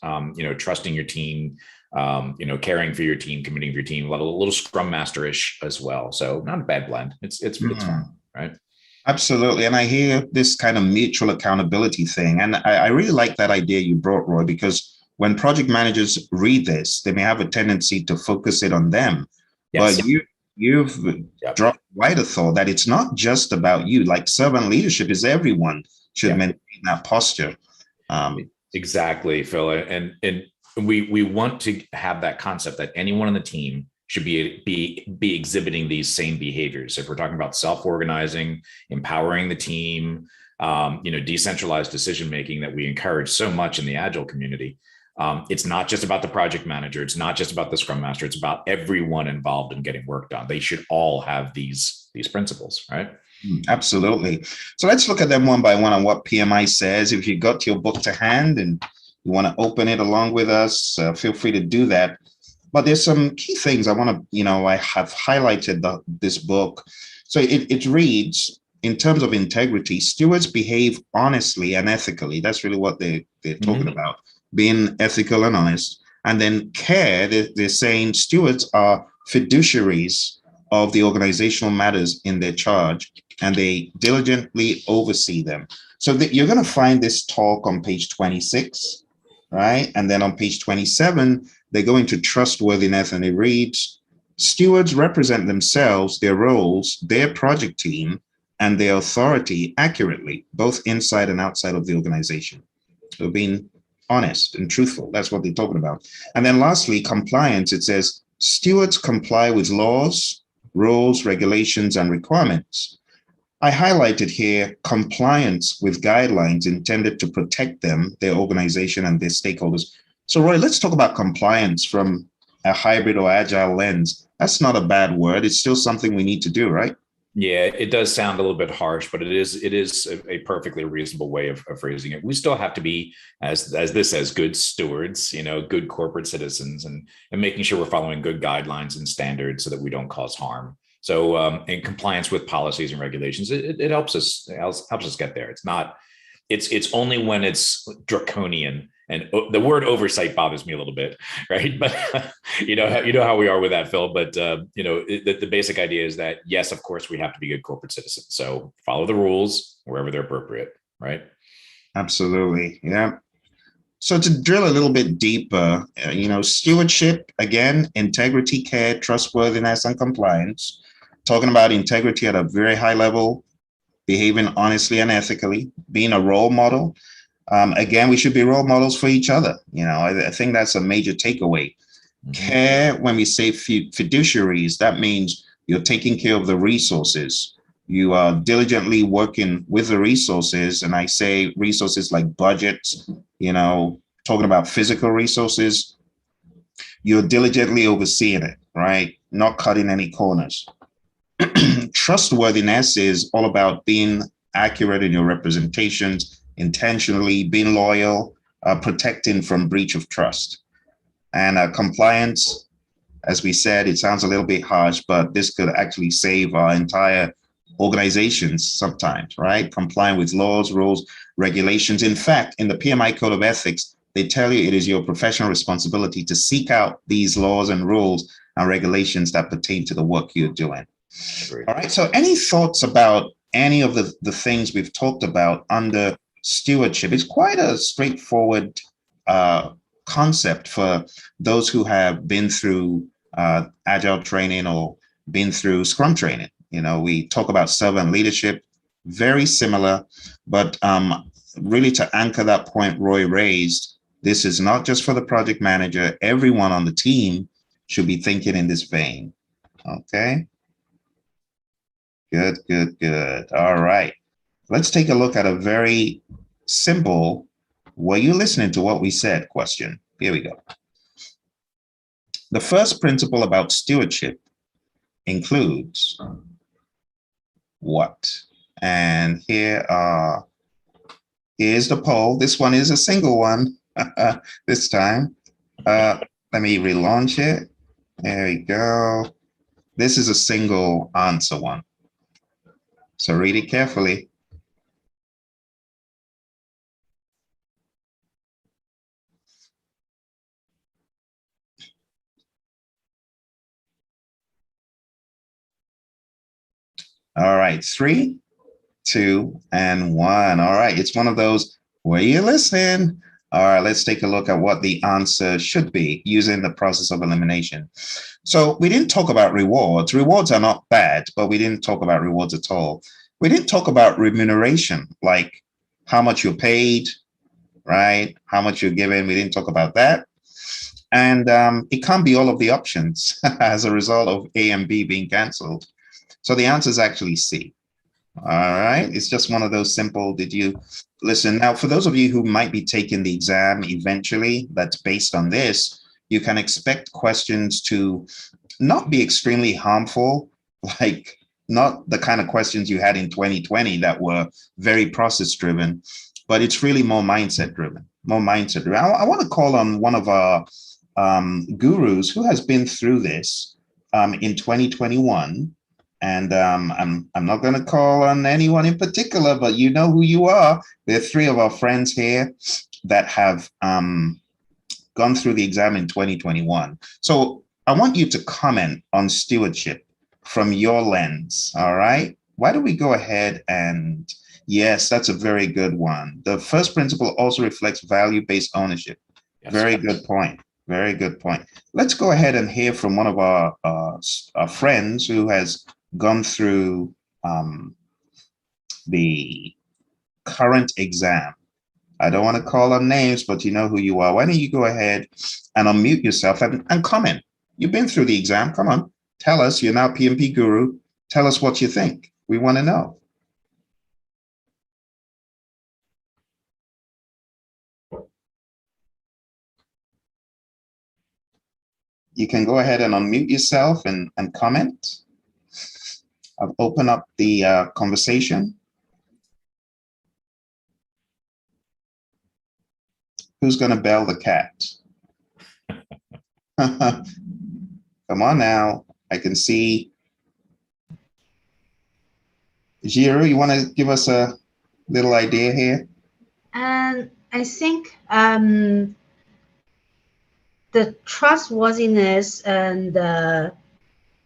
trusting your team, caring for your team, committing to your team, a little scrum master-ish as well. So not a bad blend. It's fun, right? Absolutely. And I hear this kind of mutual accountability thing. And I really like that idea you brought, Roy, because when project managers read this, they may have a tendency to focus it on them. Yes. But you've dropped wider thought that it's not just about you. Like servant leadership is everyone should maintain that posture. Exactly, Phil. And we want to have that concept that anyone on the team should be exhibiting these same behaviors. If we're talking about self-organizing, empowering the team, decentralized decision-making that we encourage so much in the Agile community. It's not just about the project manager. It's not just about the scrum master. It's about everyone involved in getting work done. They should all have these principles, right? Absolutely. So let's look at them one by one on what PMI says. If you got your book to hand and you want to open it along with us, feel free to do that. But there's some key things I want to, I have highlighted this book. So it reads, in terms of integrity, stewards behave honestly and ethically. That's really what they're talking about, being ethical and honest. And then care, they're saying stewards are fiduciaries of the organizational matters in their charge, and they diligently oversee them. So you're going to find this talk on page 26, right? And then on page 27, they go into trustworthiness, and it reads, stewards represent themselves, their roles, their project team, and their authority accurately, both inside and outside of the organization. So being honest and truthful, that's what they're talking about. And then lastly, compliance, it says, stewards comply with laws, rules, regulations, and requirements. I highlighted here compliance with guidelines intended to protect them, their organization, and their stakeholders. So Roy, let's talk about compliance from a hybrid or agile lens. That's not a bad word. It's still something we need to do, right? Yeah, it does sound a little bit harsh, but it is a perfectly reasonable way of phrasing it. We still have to be, as this says, good stewards, good corporate citizens, and making sure we're following good guidelines and standards so that we don't cause harm. So in compliance with policies and regulations, it helps us get there. It's only when it's draconian, and the word oversight bothers me a little bit, right? But you know how we are with that, Phil. But the basic idea is that yes, of course, we have to be good corporate citizens. So follow the rules wherever they're appropriate, right? Absolutely, yeah. So to drill a little bit deeper, stewardship, again, integrity, care, trustworthiness, and compliance. Talking about integrity at a very high level, behaving honestly and ethically, being a role model. Again, we should be role models for each other. I think that's a major takeaway. Care, when we say fiduciaries, that means you're taking care of the resources. You are diligently working with the resources. And I say resources like budgets, talking about physical resources. You're diligently overseeing it, right? Not cutting any corners. Trustworthiness is all about being accurate in your representations, intentionally being loyal, protecting from breach of trust. And compliance, as we said, it sounds a little bit harsh, but this could actually save our entire organizations sometimes, right? Complying with laws, rules, regulations. In fact, in the PMI Code of Ethics, they tell you it is your professional responsibility to seek out these laws and rules and regulations that pertain to the work you're doing. All right. So any thoughts about any of the things we've talked about under stewardship. It's quite a straightforward concept for those who have been through Agile training or been through Scrum training. We talk about servant leadership, very similar, but really to anchor that point Roy raised, this is not just for the project manager. Everyone on the team should be thinking in this vein. Okay. Good, good, good. All right. Let's take a look at a very simple, were you listening to what we said question? Here we go. The first principle about stewardship includes what? And here's the poll. This one is a single one this time. Let me relaunch it. There we go. This is a single answer one. So read it carefully. All right, 3, 2, and 1. All right, it's one of those, were you listening? All right, let's take a look at what the answer should be using the process of elimination. So we didn't talk about rewards. Rewards are not bad, but we didn't talk about rewards at all. We didn't talk about remuneration, like how much you're paid, right? How much you're given. We didn't talk about that. And it can't be all of the options as a result of A and B being canceled. So the answer is actually C. All right. It's just one of those simple, did you listen? Now, for those of you who might be taking the exam eventually, that's based on this, you can expect questions to not be extremely harmful, like not the kind of questions you had in 2020 that were very process driven, but it's really more mindset driven, I want to call on one of our gurus who has been through this in 2021. And I'm not going to call on anyone in particular, but you know who you are. There are 3 of our friends here that have gone through the exam in 2021. So I want you to comment on stewardship from your lens, all right? Why don't we go ahead and, yes, that's a very good one. The first principle also reflects value-based ownership. Yes. Very good point. Very good point. Let's go ahead and hear from one of our friends who has gone through the current exam. I don't want to call on names, but you know who you are. Why don't you go ahead and unmute yourself and comment? You've been through the exam. Come on, tell us. You're now PMP guru. Tell us what you think. We want to know. You can go ahead and unmute yourself and comment. I've opened up the conversation. Who's going to bail the cat? Come on now. I can see. Jiro, you want to give us a little idea here? I think the trustworthiness and the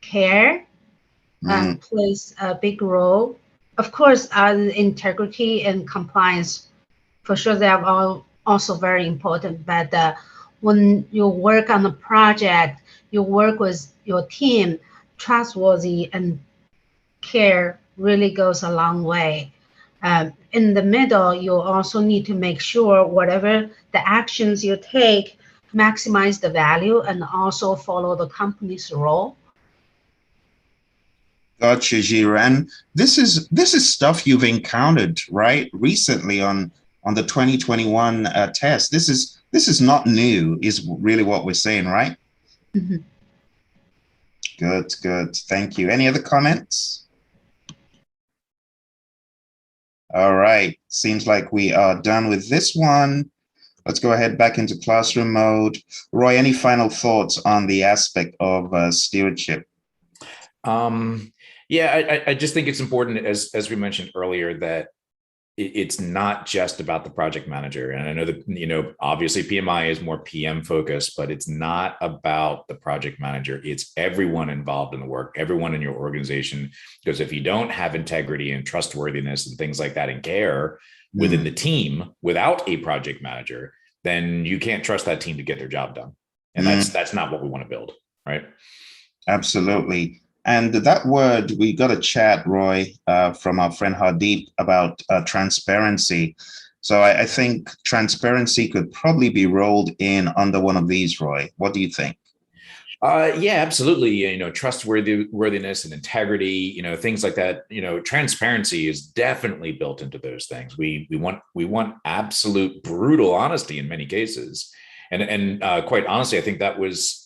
care plays a big role. Of course, integrity and compliance, for sure, they are all also very important. But when you work on a project, you work with your team, trustworthy and care really goes a long way. In the middle, you also need to make sure whatever the actions you take maximize the value and also follow the company's role. Gotcha, Jiro. And this is stuff you've encountered, right? Recently on the 2021 test. This is not new, is really what we're saying, right? Mm-hmm. Good, good. Thank you. Any other comments? All right. Seems like we are done with this one. Let's go ahead back into classroom mode. Roy, any final thoughts on the aspect of stewardship? Yeah, I just think it's important, as we mentioned earlier, that it's not just about the project manager. And I know that, obviously PMI is more PM focused, but it's not about the project manager. It's everyone involved in the work, everyone in your organization. Because if you don't have integrity and trustworthiness and things like that and care within the team without a project manager, then you can't trust that team to get their job done. And that's not what we want to build, right? Absolutely. And that word, we got a chat, Roy, from our friend Hardeep about transparency. So I think transparency could probably be rolled in under one of these, Roy. What do you think? Yeah, absolutely. Trustworthiness and integrity, things like that. Transparency is definitely built into those things. We want absolute brutal honesty in many cases. And quite honestly, I think that was,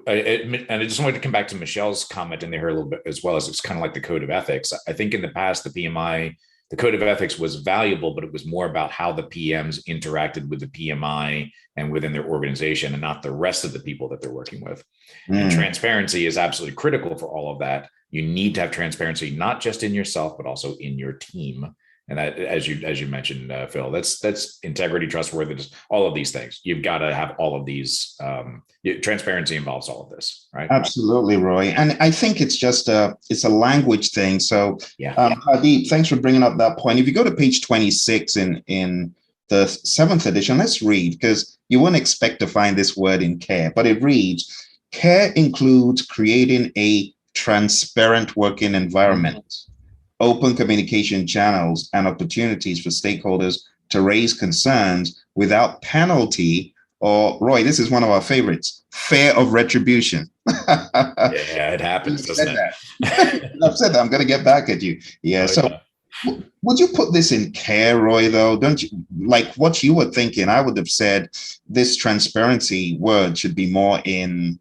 and I just wanted to come back to Michelle's comment in there a little bit as well, as it's kind of like the code of ethics. I think in the past, the PMI, the code of ethics was valuable, but it was more about how the PMs interacted with the PMI and within their organization and not the rest of the people that they're working with. And transparency is absolutely critical for all of that. You need to have transparency, not just in yourself, but also in your team. And that, as you mentioned, Phil, that's integrity, trustworthiness, all of these things. You've got to have all of these. Transparency involves all of this, right? Absolutely, Roy. And I think it's just it's a language thing. So, Hardeep, thanks for bringing up that point. If you go to page 26 in the 7th edition, let's read, because you wouldn't expect to find this word in care, but it reads, care includes creating a transparent working environment, open communication channels, and opportunities for stakeholders to raise concerns without penalty, or, Roy, this is one of our favorites, fear of retribution. Yeah, it happens, doesn't it? I've said that. I'm going to get back at you. Yeah. Would you put this in care, Roy, though? Don't you, like what you were thinking? I would have said this transparency word should be more in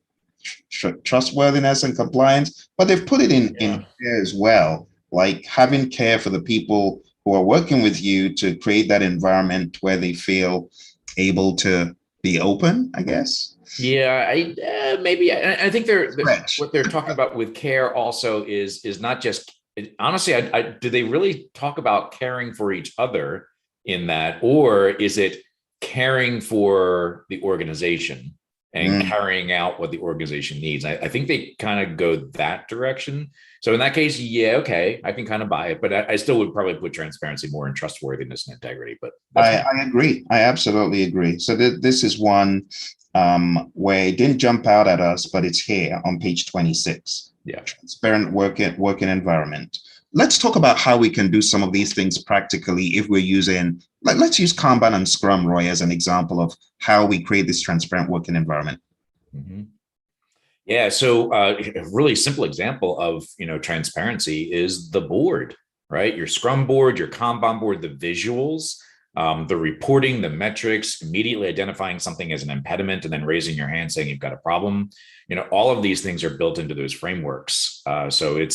trustworthiness and compliance, but they've put it in care as well, like having care for the people who are working with you to create that environment where they feel able to be open, I guess. Yeah, maybe. I think what they're talking about with care also is not just, honestly, do they really talk about caring for each other in that, or is it caring for the organization and carrying out what the organization needs? I think they kind of go that direction. So in that case, yeah, okay, I can kind of buy it, but I still would probably put transparency more in trustworthiness and integrity. But I agree. I absolutely agree. So this is one where it didn't jump out at us, but it's here on page 26. Yeah, transparent working environment. Let's talk about how we can do some of these things practically if we're using, let's use Kanban and Scrum, Roy, as an example of how we create this transparent working environment. Yeah, so a really simple example of transparency is the board, right? Your Scrum board, your Kanban board, the visuals, the reporting, the metrics, immediately identifying something as an impediment and then raising your hand saying you've got a problem. All of these things are built into those frameworks. So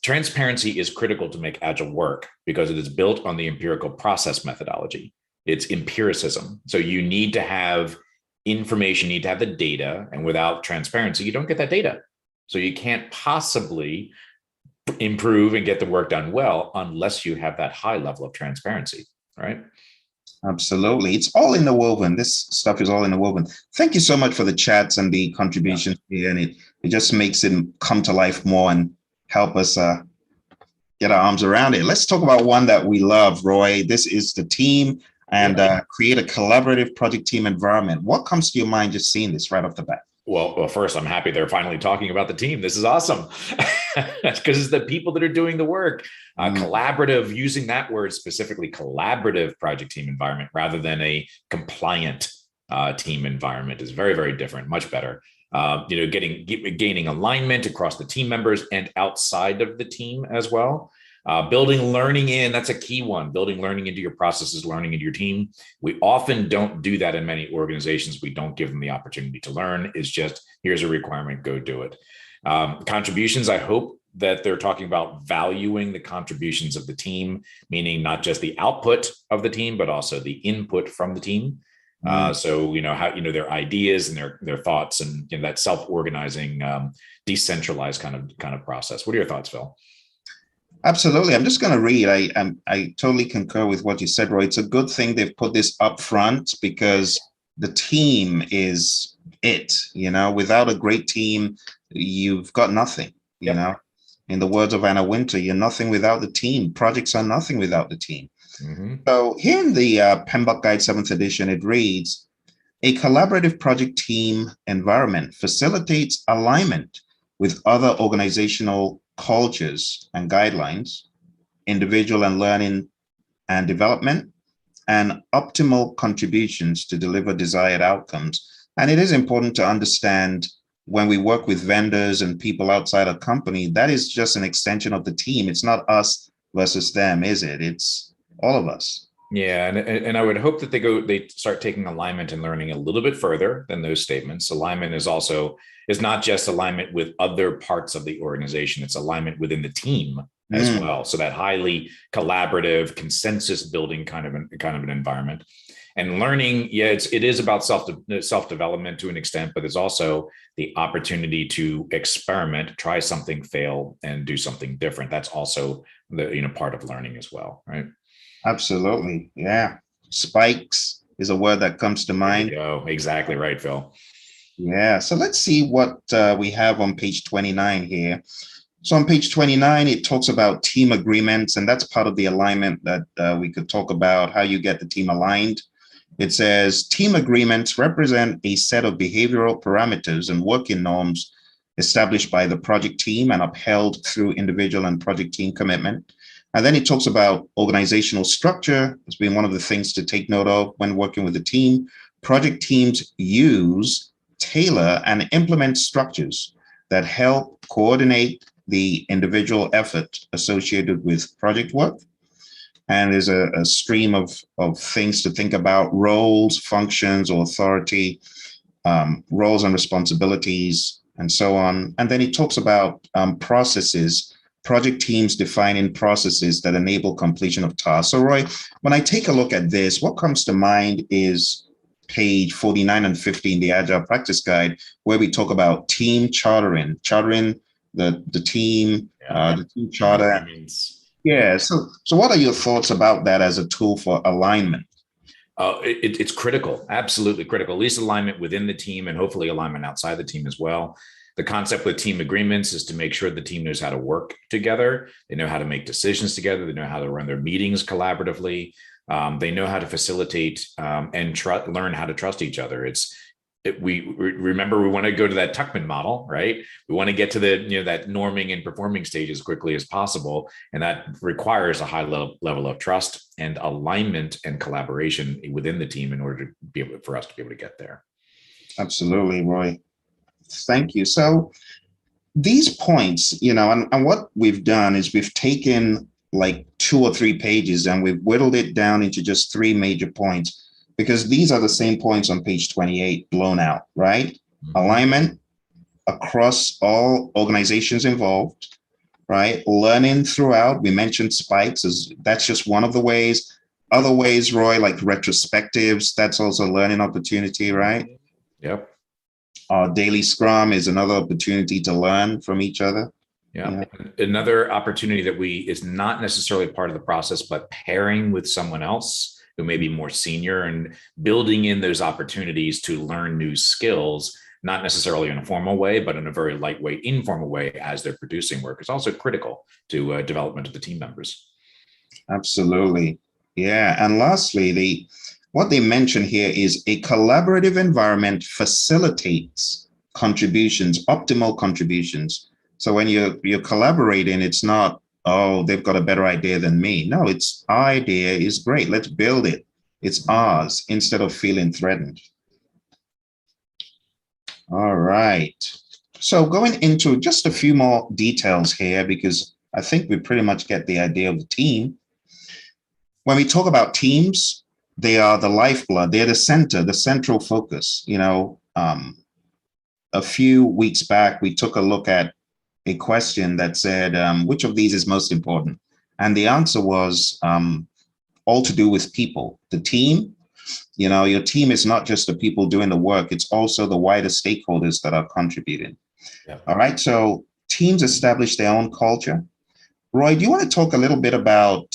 transparency is critical to make Agile work because it is built on the empirical process methodology. It's empiricism. So you need to have information, you need to have the data, and without transparency, you don't get that data. So you can't possibly improve and get the work done well unless you have that high level of transparency, right? Absolutely. It's all in the woven. This stuff is all in the woven. Thank you so much for the chats and the contributions here. And it just makes it come to life more and help us get our arms around it. Let's talk about one that we love, Roy. This is the team and create a collaborative project team environment. What comes to your mind just seeing this right off the bat? Well, first, I'm happy they're finally talking about the team. This is awesome. That's because it's the people that are doing the work. Collaborative, using that word specifically, collaborative project team environment rather than a compliant team environment is very, very different, much better. Gaining alignment across the team members and outside of the team as well. Building learning in, that's a key one. Building learning into your processes, learning into your team. We often don't do that in many organizations. We don't give them the opportunity to learn. It's just, here's a requirement, go do it. Contributions, I hope that they're talking about valuing the contributions of the team, meaning not just the output of the team, but also the input from the team. So, how, their ideas and their thoughts and that self-organizing, decentralized kind of process. What are your thoughts, Phil? Absolutely. I'm just going to read. I totally concur with what you said, Roy. It's a good thing they've put this up front because the team is it. Without a great team, you've got nothing. In the words of Anna Winter, you're nothing without the team. Projects are nothing without the team. Mm-hmm. So here in the PMBOK Guide 7th edition, it reads, a collaborative project team environment facilitates alignment with other organizational cultures and guidelines, individual and learning and development, and optimal contributions to deliver desired outcomes. And it is important to understand when we work with vendors and people outside a company, that is just an extension of the team. It's not us versus them, is it? It's all of us. Yeah, and I would hope that they start taking alignment and learning a little bit further than those statements. Alignment is not just alignment with other parts of the organization, it's alignment within the team as well. So that highly collaborative, consensus building kind of an environment. And learning, it is about self-development to an extent, but there's also the opportunity to experiment, try something, fail, and do something different. That's also the part of learning as well, right? Absolutely. Yeah. Spikes is a word that comes to mind. Oh, exactly right, Phil. Yeah. So let's see what we have on page 29 here. So on page 29, it talks about team agreements, and that's part of the alignment that we could talk about, how you get the team aligned. It says team agreements represent a set of behavioral parameters and working norms established by the project team and upheld through individual and project team commitment. And then it talks about organizational structure as being one of the things to take note of when working with a team. Project teams use, tailor, and implement structures that help coordinate the individual effort associated with project work. And there's a stream of things to think about: roles, functions, or authority, roles and responsibilities, and so on. And then it talks about processes, project teams defining processes that enable completion of tasks. So Roy, when I take a look at this, what comes to mind is page 49 and 50 in the Agile Practice Guide, where we talk about team chartering the team, the team charter. Yeah. So what are your thoughts about that as a tool for alignment? It's critical, absolutely critical, at least alignment within the team and hopefully alignment outside the team as well. The concept with team agreements is to make sure the team knows how to work together. They know how to make decisions together. They know how to run their meetings collaboratively. They know how to facilitate and learn how to trust each other. We remember we want to go to that Tuckman model, right? We want to get to that norming and performing stage as quickly as possible. And that requires a high level of trust and alignment and collaboration within the team in order for us to be able to get there. Absolutely, Roy. Thank you. So these points, and what we've done is we've taken like 2 or 3 pages and we've whittled it down into just 3 major points, because these are the same points on page 28 blown out, right? Mm-hmm. Alignment across all organizations involved, right? Learning throughout. We mentioned spikes, that's just one of the ways. Other ways, Roy, like retrospectives, that's also a learning opportunity, right? Yep. Daily Scrum is another opportunity to learn from each other. Yeah. Another opportunity that is not necessarily part of the process, but pairing with someone else who may be more senior and building in those opportunities to learn new skills, not necessarily in a formal way, but in a very lightweight, informal way as they're producing work, is also critical to development of the team members. Absolutely. Yeah. And lastly, what they mention here is a collaborative environment facilitates contributions, optimal contributions. So when you're collaborating, it's not, oh, they've got a better idea than me. No, it's our idea is great. Let's build it. It's ours instead of feeling threatened. All right. So going into just a few more details here, because I think we pretty much get the idea of the team. When we talk about teams, they are the lifeblood. They're the center, the central focus. A few weeks back, we took a look at a question that said, which of these is most important? And the answer was all to do with people. The team, your team is not just the people doing the work, it's also the wider stakeholders that are contributing. Yeah. All right, so teams establish their own culture. Roy, do you want to talk a little bit about,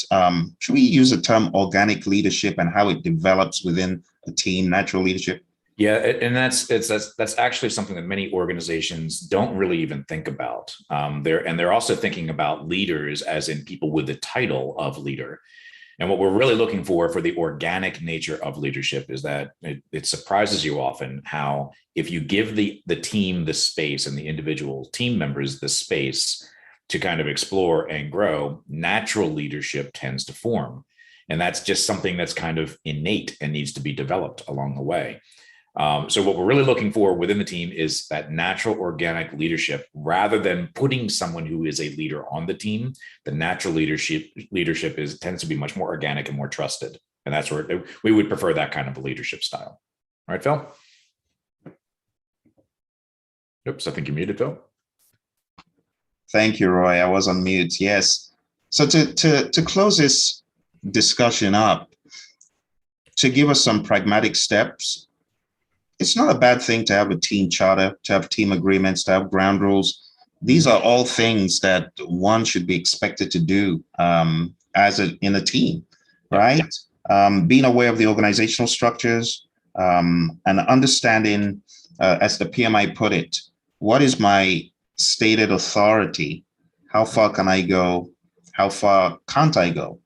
should we use the term organic leadership and how it develops within a team, natural leadership? Yeah, and that's actually something that many organizations don't really even think about. They're also thinking about leaders as in people with the title of leader. And what we're really looking for the organic nature of leadership is that it surprises you often how if you give the team the space and the individual team members the space to kind of explore and grow, natural leadership tends to form. And that's just something that's kind of innate and needs to be developed along the way. So what we're really looking for within the team is that natural organic leadership, rather than putting someone who is a leader on the team. The natural leadership tends to be much more organic and more trusted. And that's where we would prefer that kind of a leadership style. All right, Phil? Oops, I think you muted, Phil. Thank you, Roy. I was on mute. Yes. So to close this discussion up, to give us some pragmatic steps, it's not a bad thing to have a team charter, to have team agreements, to have ground rules. These are all things that one should be expected to do in a team, right? Being aware of the organizational structures and understanding, as the PMI put it, what is my stated authority? How far can I go? How far can't I go?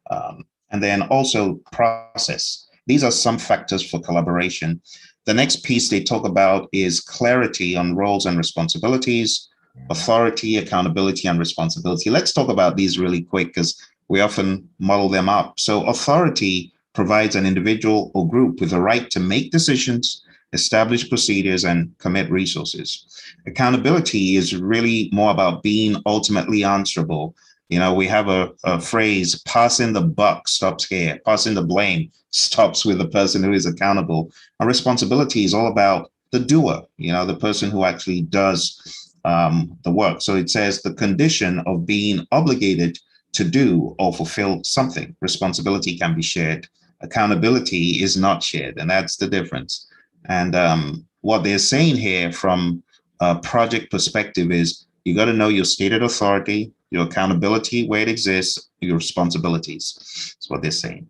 And then also process. These are some factors for collaboration. The next piece they talk about is clarity on roles and responsibilities, authority, accountability, and responsibility. Let's talk about these really quick because we often muddle them up. So authority provides an individual or group with the right to make decisions, establish procedures, and commit resources. Accountability is really more about being ultimately answerable. You know, we have a phrase, passing the buck stops here, passing the blame stops with the person who is accountable. And responsibility is all about the doer, the person who actually does the work. So it says the condition of being obligated to do or fulfill something. Responsibility can be shared. Accountability is not shared, and that's the difference. And what they're saying here from a project perspective is you got to know your stated authority, your accountability, where it exists, your responsibilities. That's what they're saying.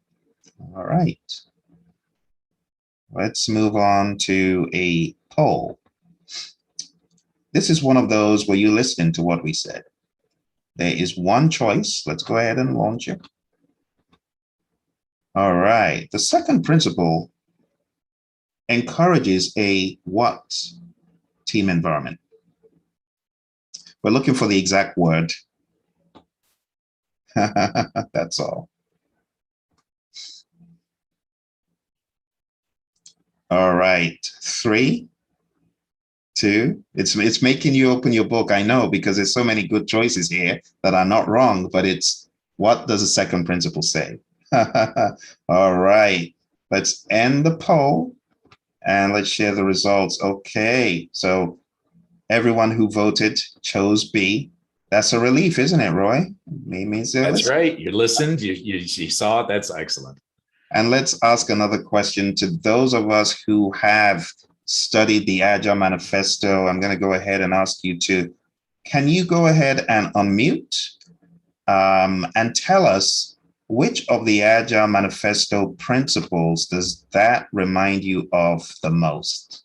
All right. Let's move on to a poll. This is one of those where you listen to what we said. There is one choice. Let's go ahead and launch it. All right. The second principle encourages a what team environment? We're looking for the exact word. That's all. All right. 3, 2. It's making you open your book. I know, because there's so many good choices here that are not wrong, but it's what does the second principle say? All right. Let's end the poll and let's share the results. Okay. So everyone who voted chose B. That's a relief, isn't it, Roy? That's right. You listened, you saw it. That's excellent. And let's ask another question to those of us who have studied the Agile Manifesto. I'm going to go ahead and ask you can you go ahead and unmute and tell us which of the Agile Manifesto principles does that remind you of the most?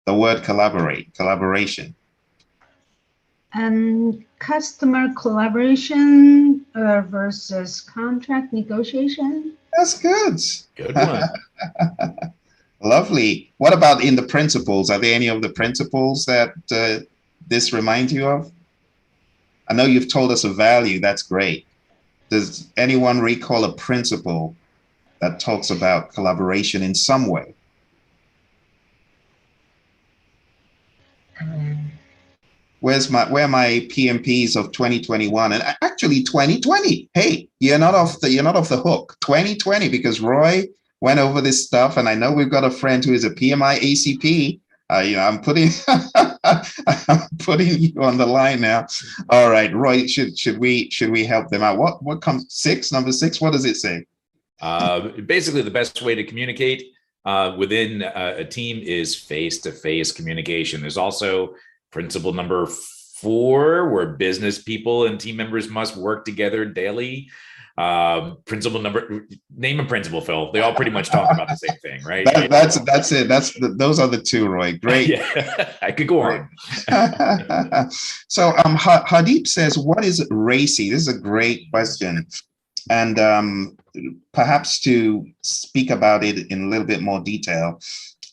The word collaboration. Customer collaboration versus contract negotiation. That's good. Good one. Lovely. What about in the principles? Are there any of the principles that this reminds you of? I know you've told us a value. That's great. Does anyone recall a principle that talks about collaboration in some way? Where are my PMPs of 2021 and actually 2020? Hey, you're not off the hook. 2020, because Roy went over this stuff, and I know we've got a friend who is a PMI ACP. I'm putting I'm putting you on the line now. All right, Roy, should we help them out? What comes number 6? What does it say? Basically, the best way to communicate within a team is face-to-face communication. There's also principle number 4, where business people and team members must work together daily. Principle number, name a principle, Phil. They all pretty much talk about the same thing, right? That's it. Those are the 2, Roy. Great. Yeah, I could go on. So Hadip says, what is RACI? This is a great question. And perhaps to speak about it in a little bit more detail,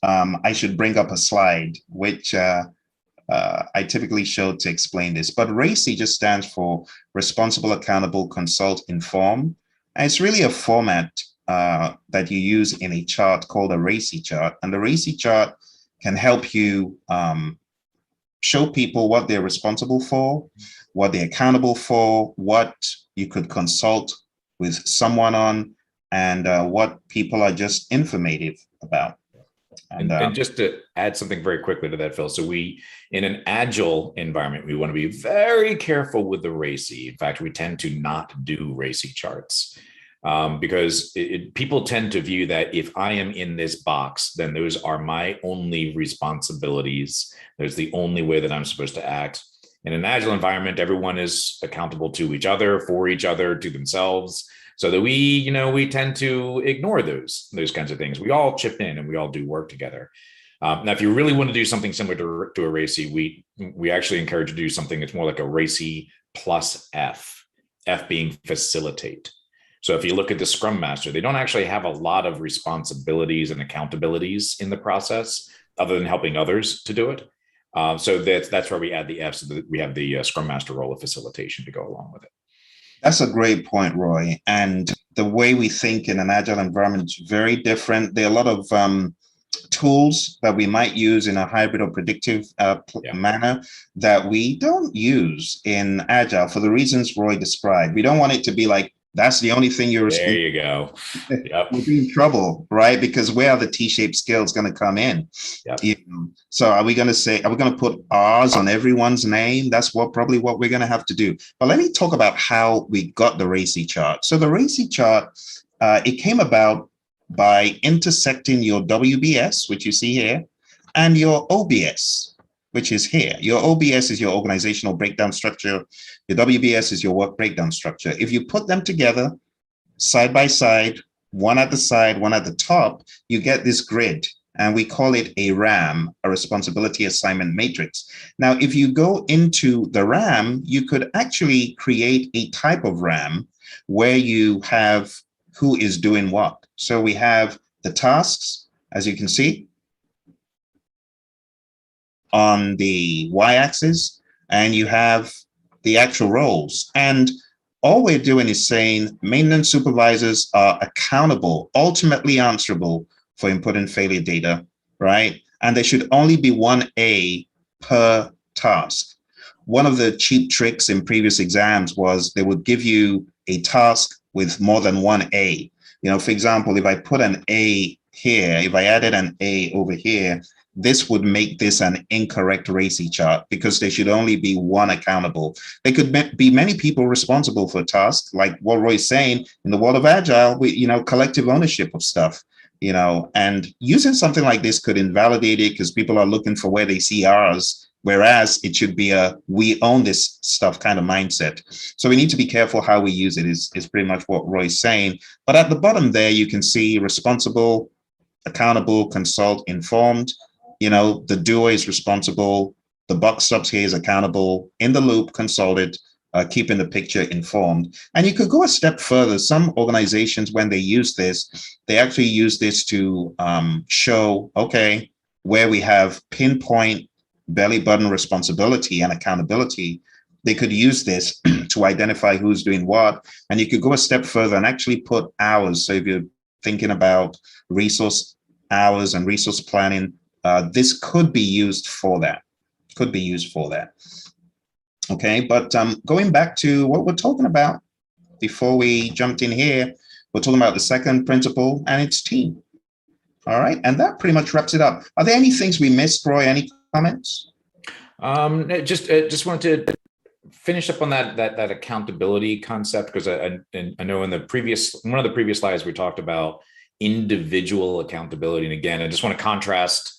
I should bring up a slide, which I typically show to explain this. But RACI just stands for Responsible, Accountable, Consult, Inform. And it's really a format that you use in a chart called a RACI chart. And the RACI chart can help you show people what they're responsible for, what they're accountable for, what you could consult with someone on, and what people are just informative about. And just to add something very quickly to that, Phil. So we, in an agile environment, we want to be very careful with the RACI. In fact, we tend to not do RACI charts because people tend to view that if I am in this box, then those are my only responsibilities. There's the only way that I'm supposed to act. In an agile environment, everyone is accountable to each other, for each other, to themselves. So that we tend to ignore those kinds of things. We all chip in and we all do work together. Now, if you really want to do something similar to a RACI, we actually encourage you to do something that's more like a RACI plus F, F being facilitate. So if you look at the Scrum Master, they don't actually have a lot of responsibilities and accountabilities in the process other than helping others to do it. So that's where we add the F, so that we have the Scrum Master role of facilitation to go along with it. That's a great point, Roy. And the way we think in an agile environment is very different. There are a lot of tools that we might use in a hybrid or predictive manner that we don't use in agile for the reasons Roy described. We don't want it to be like, that's the only thing you're There you go. Yep. We'll be in trouble, right? Because where are the T-shaped skills going to come in? Yep. So are we going to put R's on everyone's name? That's probably what we're going to have to do. But let me talk about how we got the RACI chart. So the RACI chart, it came about by intersecting your WBS, which you see here, and your OBS, which is here. Your OBS is your organizational breakdown structure. Your WBS is your work breakdown structure. If you put them together side by side, one at the side, one at the top, you get this grid. And we call it a RAM, a responsibility assignment matrix. Now, if you go into the RAM, you could actually create a type of RAM where you have who is doing what. So we have the tasks, as you can see, on the y-axis, and you have the actual roles. And all we're doing is saying maintenance supervisors are accountable, ultimately answerable for input and failure data, right? And there should only be one A per task. One of the cheap tricks in previous exams was they would give you a task with more than one A. For example, if I put an A here, if I added an A over here, this would make this an incorrect RACI chart because there should only be one accountable. There could be many people responsible for tasks, like what Roy's saying. In the world of Agile, collective ownership of stuff, and using something like this could invalidate it because people are looking for where they see ours, whereas it should be a we own this stuff kind of mindset. So we need to be careful how we use it is pretty much what Roy's saying. But at the bottom there, you can see responsible, accountable, consult, informed. The doer is responsible. The buck stops here is accountable, in the loop, consulted, keeping the picture informed. And you could go a step further. Some organizations, when they use this, they actually use this to show, okay, where we have pinpoint belly button responsibility and accountability, they could use this to identify who's doing what. And you could go a step further and actually put hours. So if you're thinking about resource hours and resource planning, this could be used for that. Okay, but going back to what we're talking about before we jumped in here, we're talking about the second principle, and it's team. All right, and that pretty much wraps it up. Are there any things we missed, Roy? Any comments? Just wanted to finish up on that accountability concept, because I know in one of the previous slides we talked about individual accountability, and again, I just want to contrast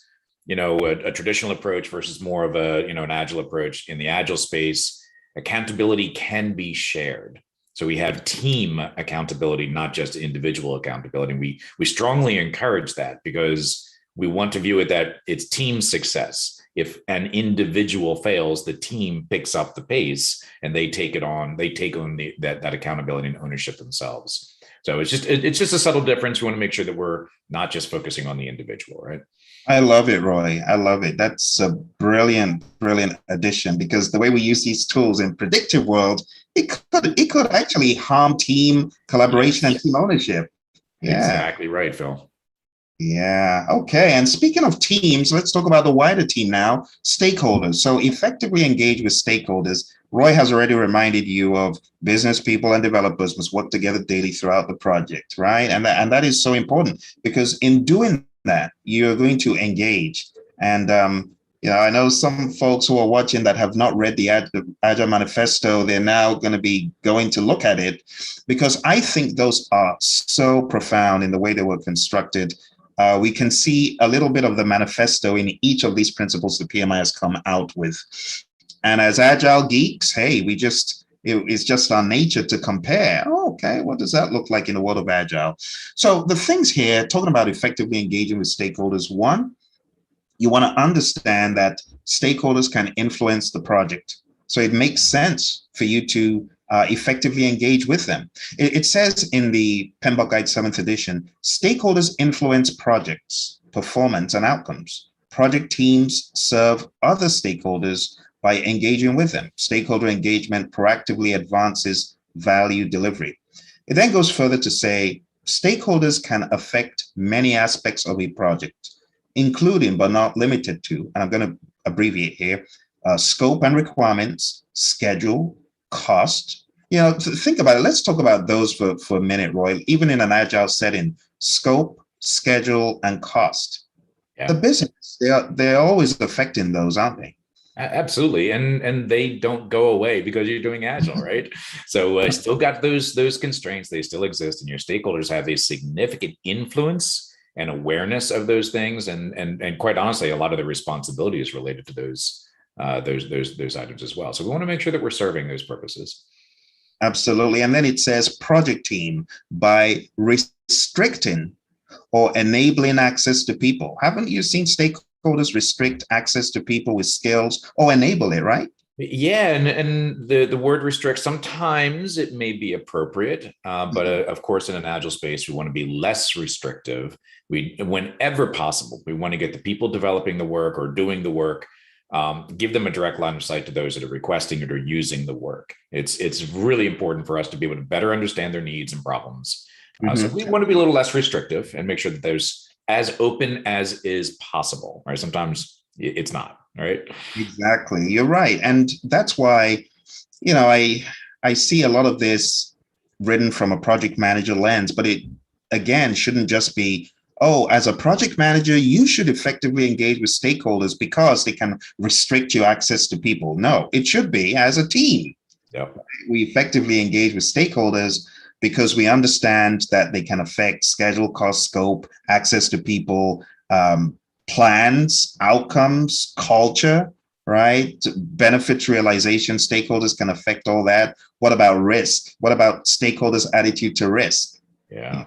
a traditional approach versus more of an agile approach. In the agile space, accountability can be shared. So we have team accountability, not just individual accountability. We strongly encourage that because we want to view it that it's team success. If an individual fails, the team picks up the pace and they take on that accountability and ownership themselves. So it's just a subtle difference. We want to make sure that we're not just focusing on the individual, right? I love it, Roy. I love it. That's a brilliant addition, because the way we use these tools in predictive world, it could actually harm team collaboration and team ownership. Yeah. Exactly right, Phil. Yeah. Okay. And speaking of teams, let's talk about the wider team now, stakeholders. So effectively engage with stakeholders. Roy has already reminded you of business people and developers must work together daily throughout the project, right? And that is so important, because in doing that, you're going to engage. And I know some folks who are watching that have not read the Agile Manifesto, they're now going to be going to look at it, because I think those are so profound in the way they were constructed. We can see a little bit of the manifesto in each of these principles the PMI has come out with. And as Agile geeks, hey, it's just our nature to compare. Oh, okay, what does that look like in the world of Agile? So the things here, talking about effectively engaging with stakeholders, one, you want to understand that stakeholders can influence the project. So it makes sense for you to effectively engage with them. It says in the PMBOK Guide 7th edition, stakeholders influence projects, performance, and outcomes. Project teams serve other stakeholders by engaging with them. Stakeholder engagement proactively advances value delivery. It then goes further to say, stakeholders can affect many aspects of a project, including but not limited to, and I'm going to abbreviate here, scope and requirements, schedule, cost. Think about it. Let's talk about those for a minute, Roy. Even in an agile setting, scope, schedule, and cost. Yeah. The business, they're always affecting those, aren't they? Absolutely, and they don't go away because you're doing agile, right? So still got those constraints. They still exist, and your stakeholders have a significant influence and awareness of those things, and quite honestly, a lot of the responsibility is related to those items as well. So we want to make sure that we're serving those purposes. Absolutely. And then it says project team by restricting or enabling access to people. Haven't you seen stakeholders restrict access to people with skills or enable it, right? Yeah, and the word restrict, sometimes it may be appropriate, but of course, in an agile space, we want to be less restrictive. Whenever possible, we want to get the people developing the work or doing the work, give them a direct line of sight to those that are requesting it or using the work. It's really important for us to be able to better understand their needs and problems. So we want to be a little less restrictive and make sure that there's as open as is possible, right? Sometimes it's not, right? Exactly. You're right. And that's why, I see a lot of this written from a project manager lens, but it, again, shouldn't just be, oh, as a project manager, you should effectively engage with stakeholders because they can restrict your access to people. No, it should be as a team. Yep. We effectively engage with stakeholders because we understand that they can affect schedule, cost, scope, access to people, plans, outcomes, culture, right? Benefits realization, stakeholders can affect all that. What about risk? What about stakeholders' attitude to risk? Yeah.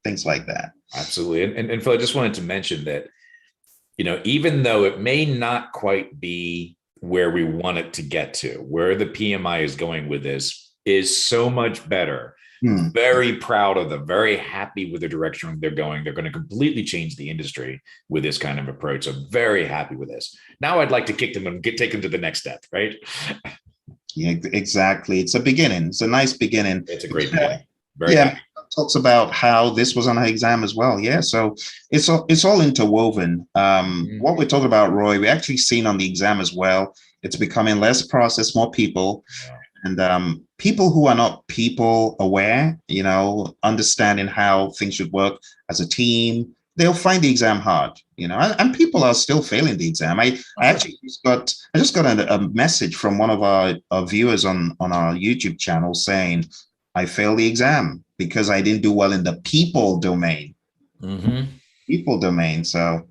Things like that. Absolutely. And Phil, I just wanted to mention that, even though it may not quite be where we want it to get to, where the PMI is going with this is so much better. Very proud of them, very happy with the direction they're going. They're going to completely change the industry with this kind of approach. So very happy with this. Now I'd like to kick them and take them to the next step, right? Yeah, exactly. It's a beginning. It's a nice beginning. It's a great beginning. Very happy. Talks about how this was on our exam as well. Yeah, so it's all interwoven. What we're talking about, Roy, we actually seen on the exam as well. It's becoming less process, more people. And people who are not people aware, understanding how things should work as a team, they'll find the exam hard, and people are still failing the exam. I actually just got a message from one of our viewers on our YouTube channel saying, I failed the exam because I didn't do well in the people domain. People domain. So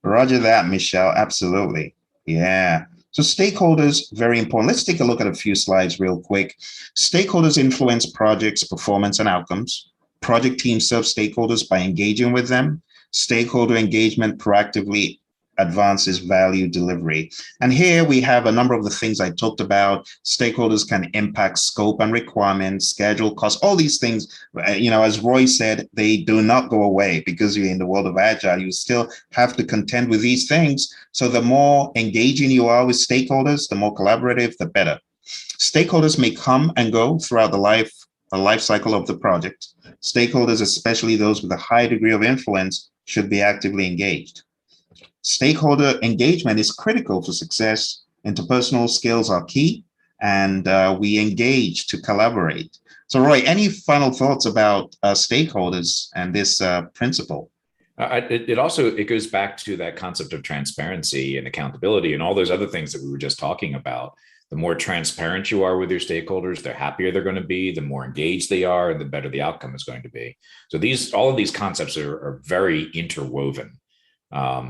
Roger that, Michelle. Absolutely. Yeah. So stakeholders, very important. Let's take a look at a few slides real quick. Stakeholders influence projects, performance, and outcomes. Project teams serve stakeholders by engaging with them. Stakeholder engagement proactively advances value delivery. And here we have a number of the things I talked about. Stakeholders can impact scope and requirements, schedule, costs, all these things. As Roy said, they do not go away because you're in the world of Agile. You still have to contend with these things. So the more engaging you are with stakeholders, the more collaborative, the better. Stakeholders may come and go throughout the life cycle of the project. Stakeholders, especially those with a high degree of influence, should be actively engaged. Stakeholder engagement is critical for success. Interpersonal skills are key, and we engage to collaborate. So, Roy, any final thoughts about stakeholders and this principle? It goes back to that concept of transparency and accountability and all those other things that we were just talking about. The more transparent you are with your stakeholders, the happier they're going to be, the more engaged they are, and the better the outcome is going to be. So all of these concepts are very interwoven.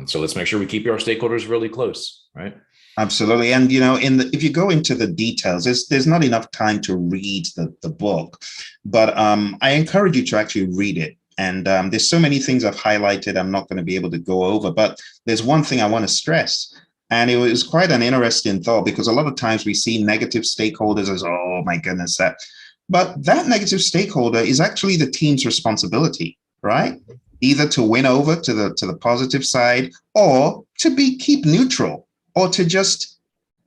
So let's make sure we keep our stakeholders really close, right? Absolutely. And, if you go into the details, there's not enough time to read the book, but I encourage you to actually read it. And there's so many things I've highlighted I'm not going to be able to go over, but there's one thing I want to stress. And it was quite an interesting thought, because a lot of times we see negative stakeholders as, oh my goodness, but that negative stakeholder is actually the team's responsibility, right? Either to win over to the positive side, or to keep neutral, or to just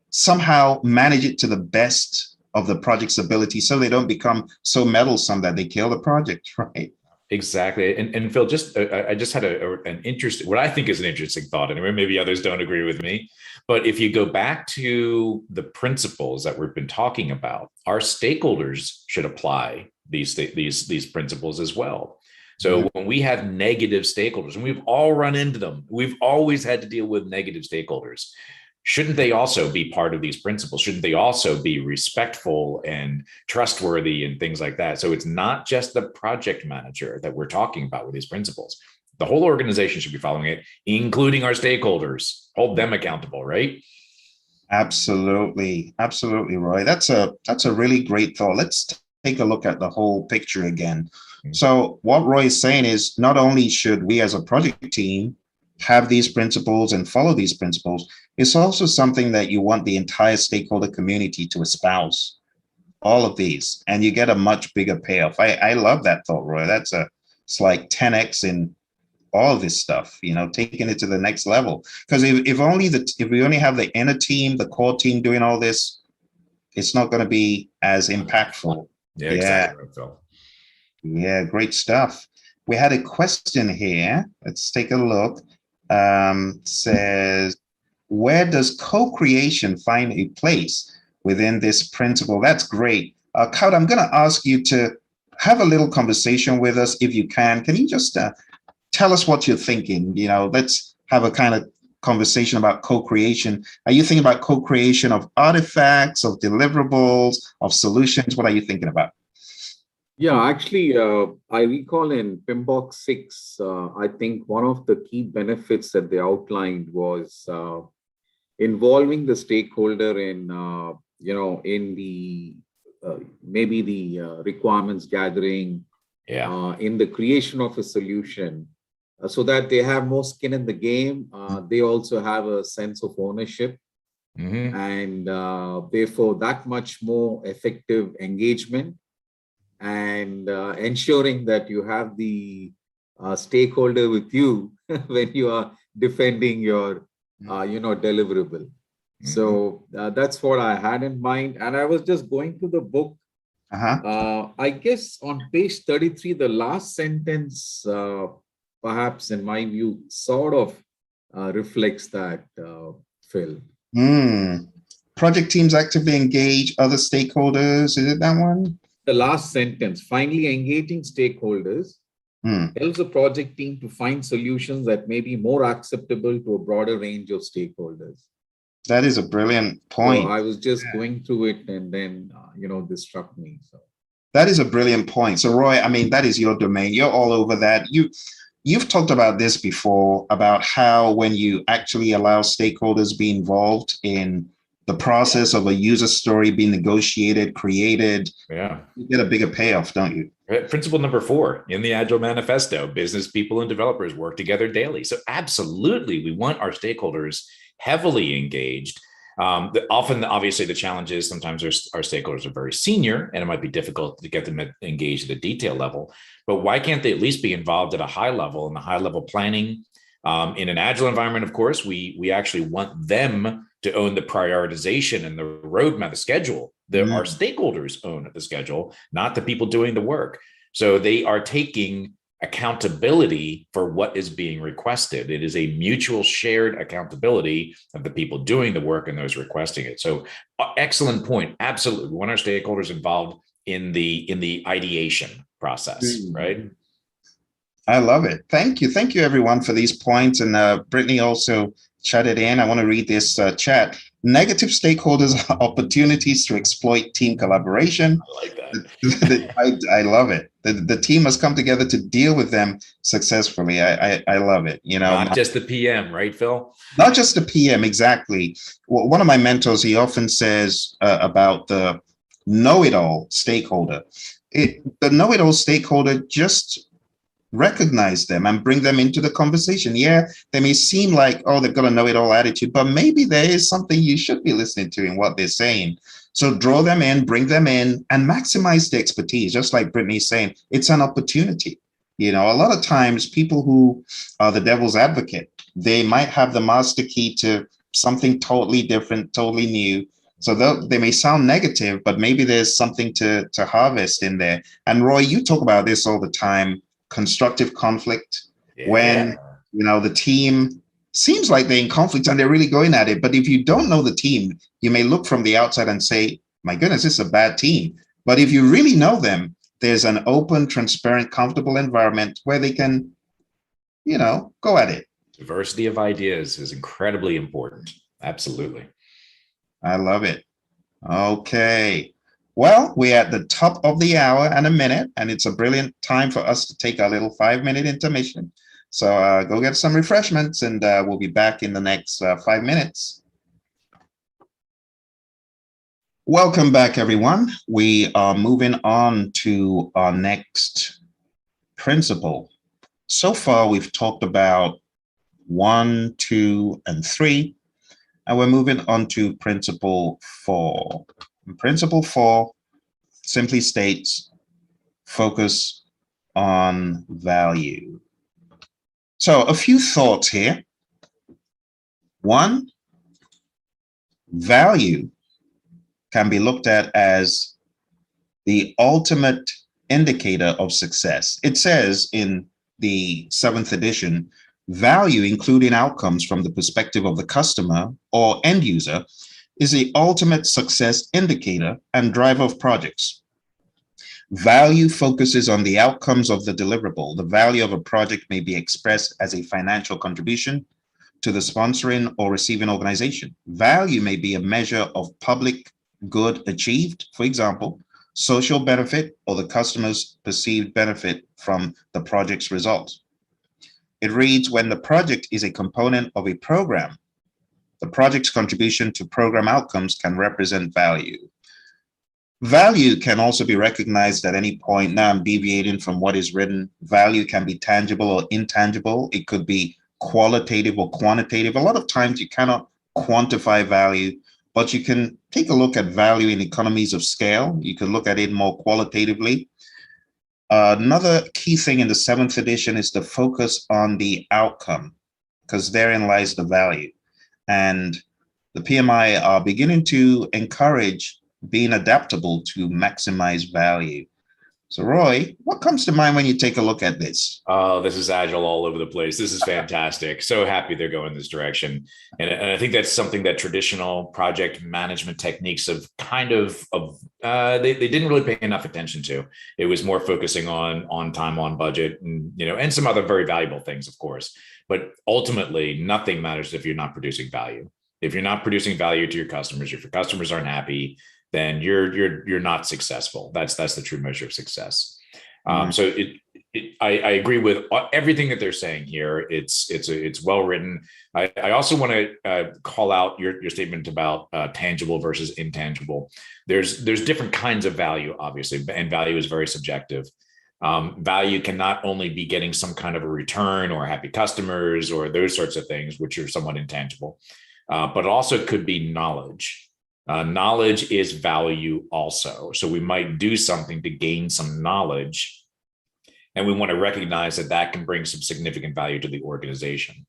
somehow manage it to the best of the project's ability, so they don't become so meddlesome that they kill the project, right? Exactly. And Phil, I just had an interesting, what I think is an interesting thought anyway, maybe others don't agree with me, but if you go back to the principles that we've been talking about, our stakeholders should apply these principles as well. So when we have negative stakeholders, and we've all run into them, we've always had to deal with negative stakeholders. Shouldn't they also be part of these principles? Shouldn't they also be respectful and trustworthy and things like that? So it's not just the project manager that we're talking about with these principles. The whole organization should be following it, including our stakeholders. Hold them accountable, right? Absolutely. Absolutely, Roy. That's a really great thought. Let's take a look at the whole picture again. So what Roy is saying is, not only should we as a project team have these principles and follow these principles, it's also something that you want the entire stakeholder community to espouse all of these, and you get a much bigger payoff. I love that thought, Roy. It's like 10x in all of this stuff, taking it to the next level. Because if we only have the inner team, the core team doing all this, it's not going to be as impactful. Yeah, exactly. Yeah, great stuff. We had a question here. Let's take a look. Says, where does co-creation find a place within this principle? That's great. Kaut, I'm going to ask you to have a little conversation with us if you can. Can you just tell us what you're thinking? Let's have a kind of conversation about co-creation. Are you thinking about co-creation of artifacts, of deliverables, of solutions? What are you thinking about? Yeah, actually, I recall in PMBOK 6, I think one of the key benefits that they outlined was involving the stakeholder in, in the maybe the requirements gathering, in the creation of a solution, so that they have more skin in the game. They also have a sense of ownership, and therefore that much more effective engagement. And ensuring that you have the stakeholder with you when you are defending your, deliverable. So that's what I had in mind. And I was just going through the book. I guess on page 33, the last sentence, perhaps in my view, sort of reflects that, Phil. Project teams actively engage other stakeholders. Is it that one? The last sentence, finally engaging stakeholders helps the project team to find solutions that may be more acceptable to a broader range of stakeholders. That is a brilliant point. So I was just going through it, and then, this struck me. So that is a brilliant point. So Roy, I mean, that is your domain. You're all over that. you've talked about this before, about how when you actually allow stakeholders be involved in the process of a user story being negotiated, created, you get a bigger payoff, don't you? Principle number 4 in the Agile Manifesto, business people and developers work together daily. So absolutely, we want our stakeholders heavily engaged. Often, obviously, the challenge is sometimes our stakeholders are very senior and it might be difficult to get them engaged at a detail level. But why can't they at least be involved at a high level, in the high level planning? In an Agile environment, of course, we actually want them to own the prioritization and the roadmap, the schedule. Our stakeholders own the schedule, not the people doing the work. So they are taking accountability for what is being requested. It is a mutual shared accountability of the people doing the work and those requesting it. So excellent point. Absolutely. We want our stakeholders involved in the ideation process, right? I love it. Thank you. Thank you, everyone, for these points. And Brittany also chatted in. I want to read this chat. Negative stakeholders are opportunities to exploit team collaboration. I like that. I love it. The team must come together to deal with them successfully. I love it. You know, not just the PM, right, Phil? Not just the PM, exactly. Well, one of my mentors, he often says about the know-it-all stakeholder. The know-it-all stakeholder, just recognize them and bring them into the conversation. Yeah, they may seem like, oh, they've got a know-it-all attitude, but maybe there is something you should be listening to in what they're saying. So draw them in, bring them in, and maximize the expertise. Just like Brittany's saying, it's an opportunity. You know, a lot of times people who are the devil's advocate, they might have the master key to something totally different, totally new. So they may sound negative, but maybe there's something to harvest in there. And Roy, you talk about this all the time. Constructive conflict, when the team seems like they're in conflict and they're really going at it. But if you don't know the team, you may look from the outside and say, my goodness, this is a bad team. But if you really know them, there's an open, transparent, comfortable environment where they can, go at it. Diversity of ideas is incredibly important. Absolutely. I love it. Okay. Well, we're at the top of the hour and a minute, and it's a brilliant time for us to take our little 5-minute intermission. So go get some refreshments, and we'll be back in the next 5 minutes. Welcome back, everyone. We are moving on to our next principle. So far, we've talked about 1, 2, and 3, and we're moving on to principle 4. Principle 4 simply states, focus on value. So a few thoughts here. 1, value can be looked at as the ultimate indicator of success. It says in the 7th edition, value, including outcomes from the perspective of the customer or end user, is the ultimate success indicator and driver of projects. Value focuses on the outcomes of the deliverable. The value of a project may be expressed as a financial contribution to the sponsoring or receiving organization. Value may be a measure of public good achieved, for example, social benefit or the customer's perceived benefit from the project's results. It reads, when the project is a component of a program, the project's contribution to program outcomes can represent value. Value can also be recognized at any point. Now I'm deviating from what is written. Value can be tangible or intangible. It could be qualitative or quantitative. A lot of times you cannot quantify value, but you can take a look at value in economies of scale. You can look at it more qualitatively. Another key thing in the 7th edition is to focus on the outcome, because therein lies the value. And the PMI are beginning to encourage being adaptable to maximize value. So Roy, what comes to mind when you take a look at this? Oh, this is Agile all over the place. This is fantastic. So happy they're going this direction. And I think that's something that traditional project management techniques have kind of they didn't really pay enough attention to. It was more focusing on time, on budget, and some other very valuable things, of course. But ultimately, nothing matters if you're not producing value. If you're not producing value to your customers, if your customers aren't happy, then you're not successful. That's the true measure of success. So I agree with everything that they're saying here. It's well written. I also want to call out your statement about tangible versus intangible. There's different kinds of value, obviously, and value is very subjective. Value can not only be getting some kind of a return or happy customers or those sorts of things, which are somewhat intangible, but it also could be knowledge. Knowledge is value also. So we might do something to gain some knowledge, and we want to recognize that that can bring some significant value to the organization.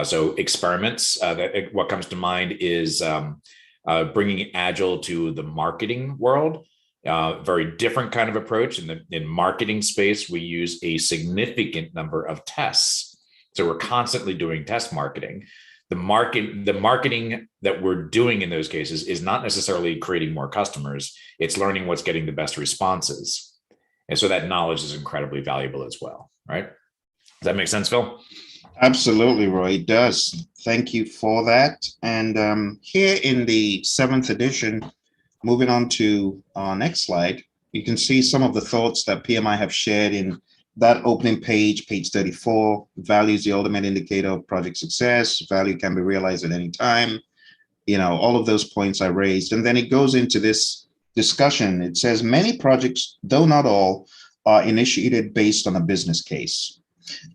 So experiments, what comes to mind is bringing Agile to the marketing world. Very different kind of approach. In marketing space, we use a significant number of tests. So we're constantly doing test marketing. The marketing that we're doing in those cases is not necessarily creating more customers. It's learning what's getting the best responses. And so that knowledge is incredibly valuable as well, right? Does that make sense, Phil? Absolutely, Roy, it does. Thank you for that. And here in the 7th edition, moving on to our next slide, you can see some of the thoughts that PMI have shared in that opening page, page 34. Value is the ultimate indicator of project success. Value can be realized at any time. All of those points I raised. And then it goes into this discussion. It says many projects, though not all, are initiated based on a business case.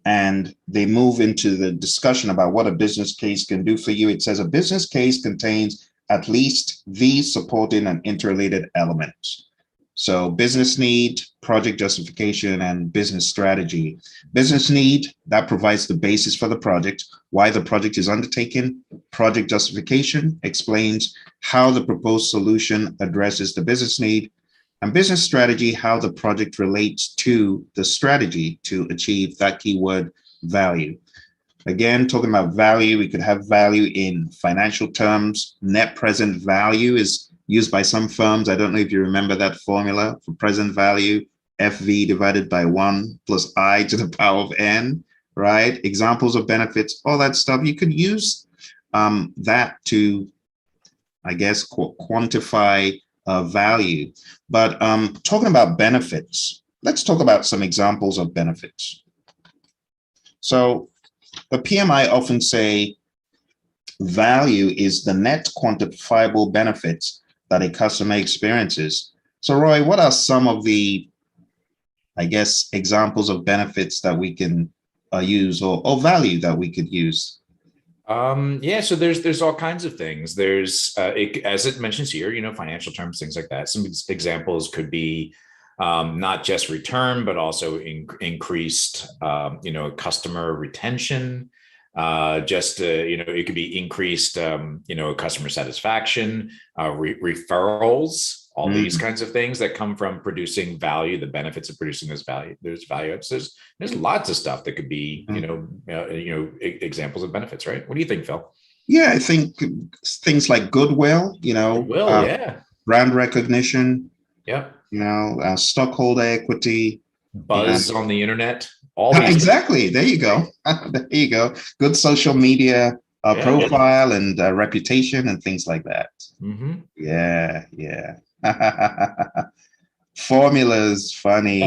And they move into the discussion about what a business case can do for you. It says a business case contains at least these supporting and interrelated elements. So business need, project justification, and business strategy. Business need, that provides the basis for the project, why the project is undertaken. Project justification explains how the proposed solution addresses the business need. And business strategy, how the project relates to the strategy to achieve that keyword value. Again, talking about value, we could have value in financial terms. Net present value is used by some firms. I don't know if you remember that formula for present value, FV divided by 1 plus I to the power of N, right? Examples of benefits, all that stuff. You could use that to, I guess, quantify value. But talking about benefits, let's talk about some examples of benefits. So the PMI often say value is the net quantifiable benefits that a customer experiences. So Roy, what are some of the, I guess, examples of benefits that we can use or value that we could use? Yeah, so there's all kinds of things. There's, as it mentions here, financial terms, things like that. Some examples could be not just return, but also increased, customer retention. It could be increased, customer satisfaction, referrals, all these kinds of things that come from producing value, the benefits of producing this value. There's value. There's lots of stuff that could be, examples of benefits, right? What do you think, Phil? Yeah, I think things like goodwill, yeah, brand recognition, yeah, stockholder equity, buzz on the internet. All these exactly. There you go. There you go. Good social media profile and reputation and things like that. Mm-hmm. Yeah. Formulas, funny.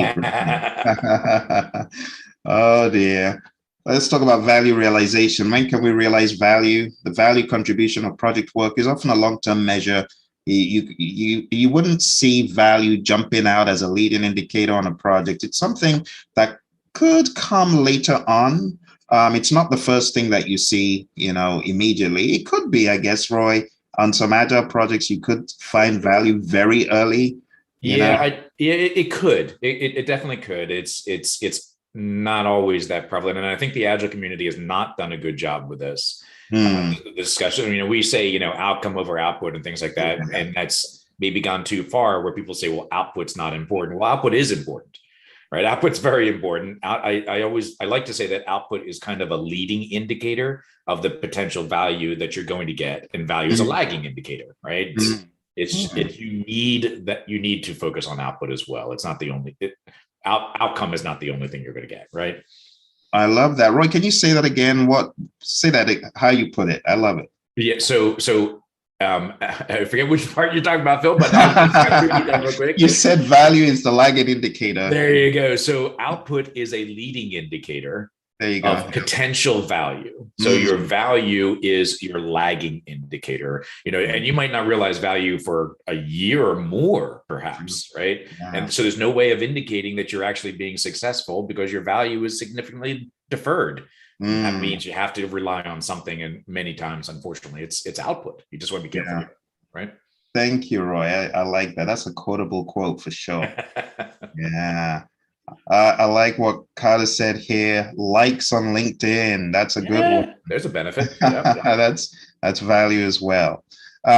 Oh dear. Let's talk about value realization. When can we realize value? The value contribution of project work is often a long-term measure. You wouldn't see value jumping out as a leading indicator on a project. It's something that could come later on. It's not the first thing that you see, immediately. It could be, I guess, Roy, on some agile projects, you could find value very early. It could. It definitely could. It's not always that prevalent, and I think the agile community has not done a good job with this. The discussion, we say, outcome over output and things like that, and that's maybe gone too far where people say, well, output's not important. Well, output is important. Right. Output's very important. I like to say that output is kind of a leading indicator of the potential value that you're going to get, and value is a lagging indicator, right? You need to focus on output as well. It's not the only outcome is not the only thing you're going to get, right? I love that. Roy, can you say that again? How you put it? I love it. Yeah. So I forget which part you're talking about, Phil, but I'll just repeat that real quick. You said value is the lagging indicator. There you go. So output is a leading indicator there you go. Of potential value. So your value is your lagging indicator, and you might not realize value for a year or more, perhaps, right? Yeah. And so there's no way of indicating that you're actually being successful because your value is significantly deferred. That means you have to rely on something, and many times, unfortunately, it's output. You just want to be careful, right? Thank you, Roy. I like that. That's a quotable quote for sure. Yeah. I like what Carter said here. Likes on LinkedIn. That's a good one. There's a benefit. Yeah. That's value as well.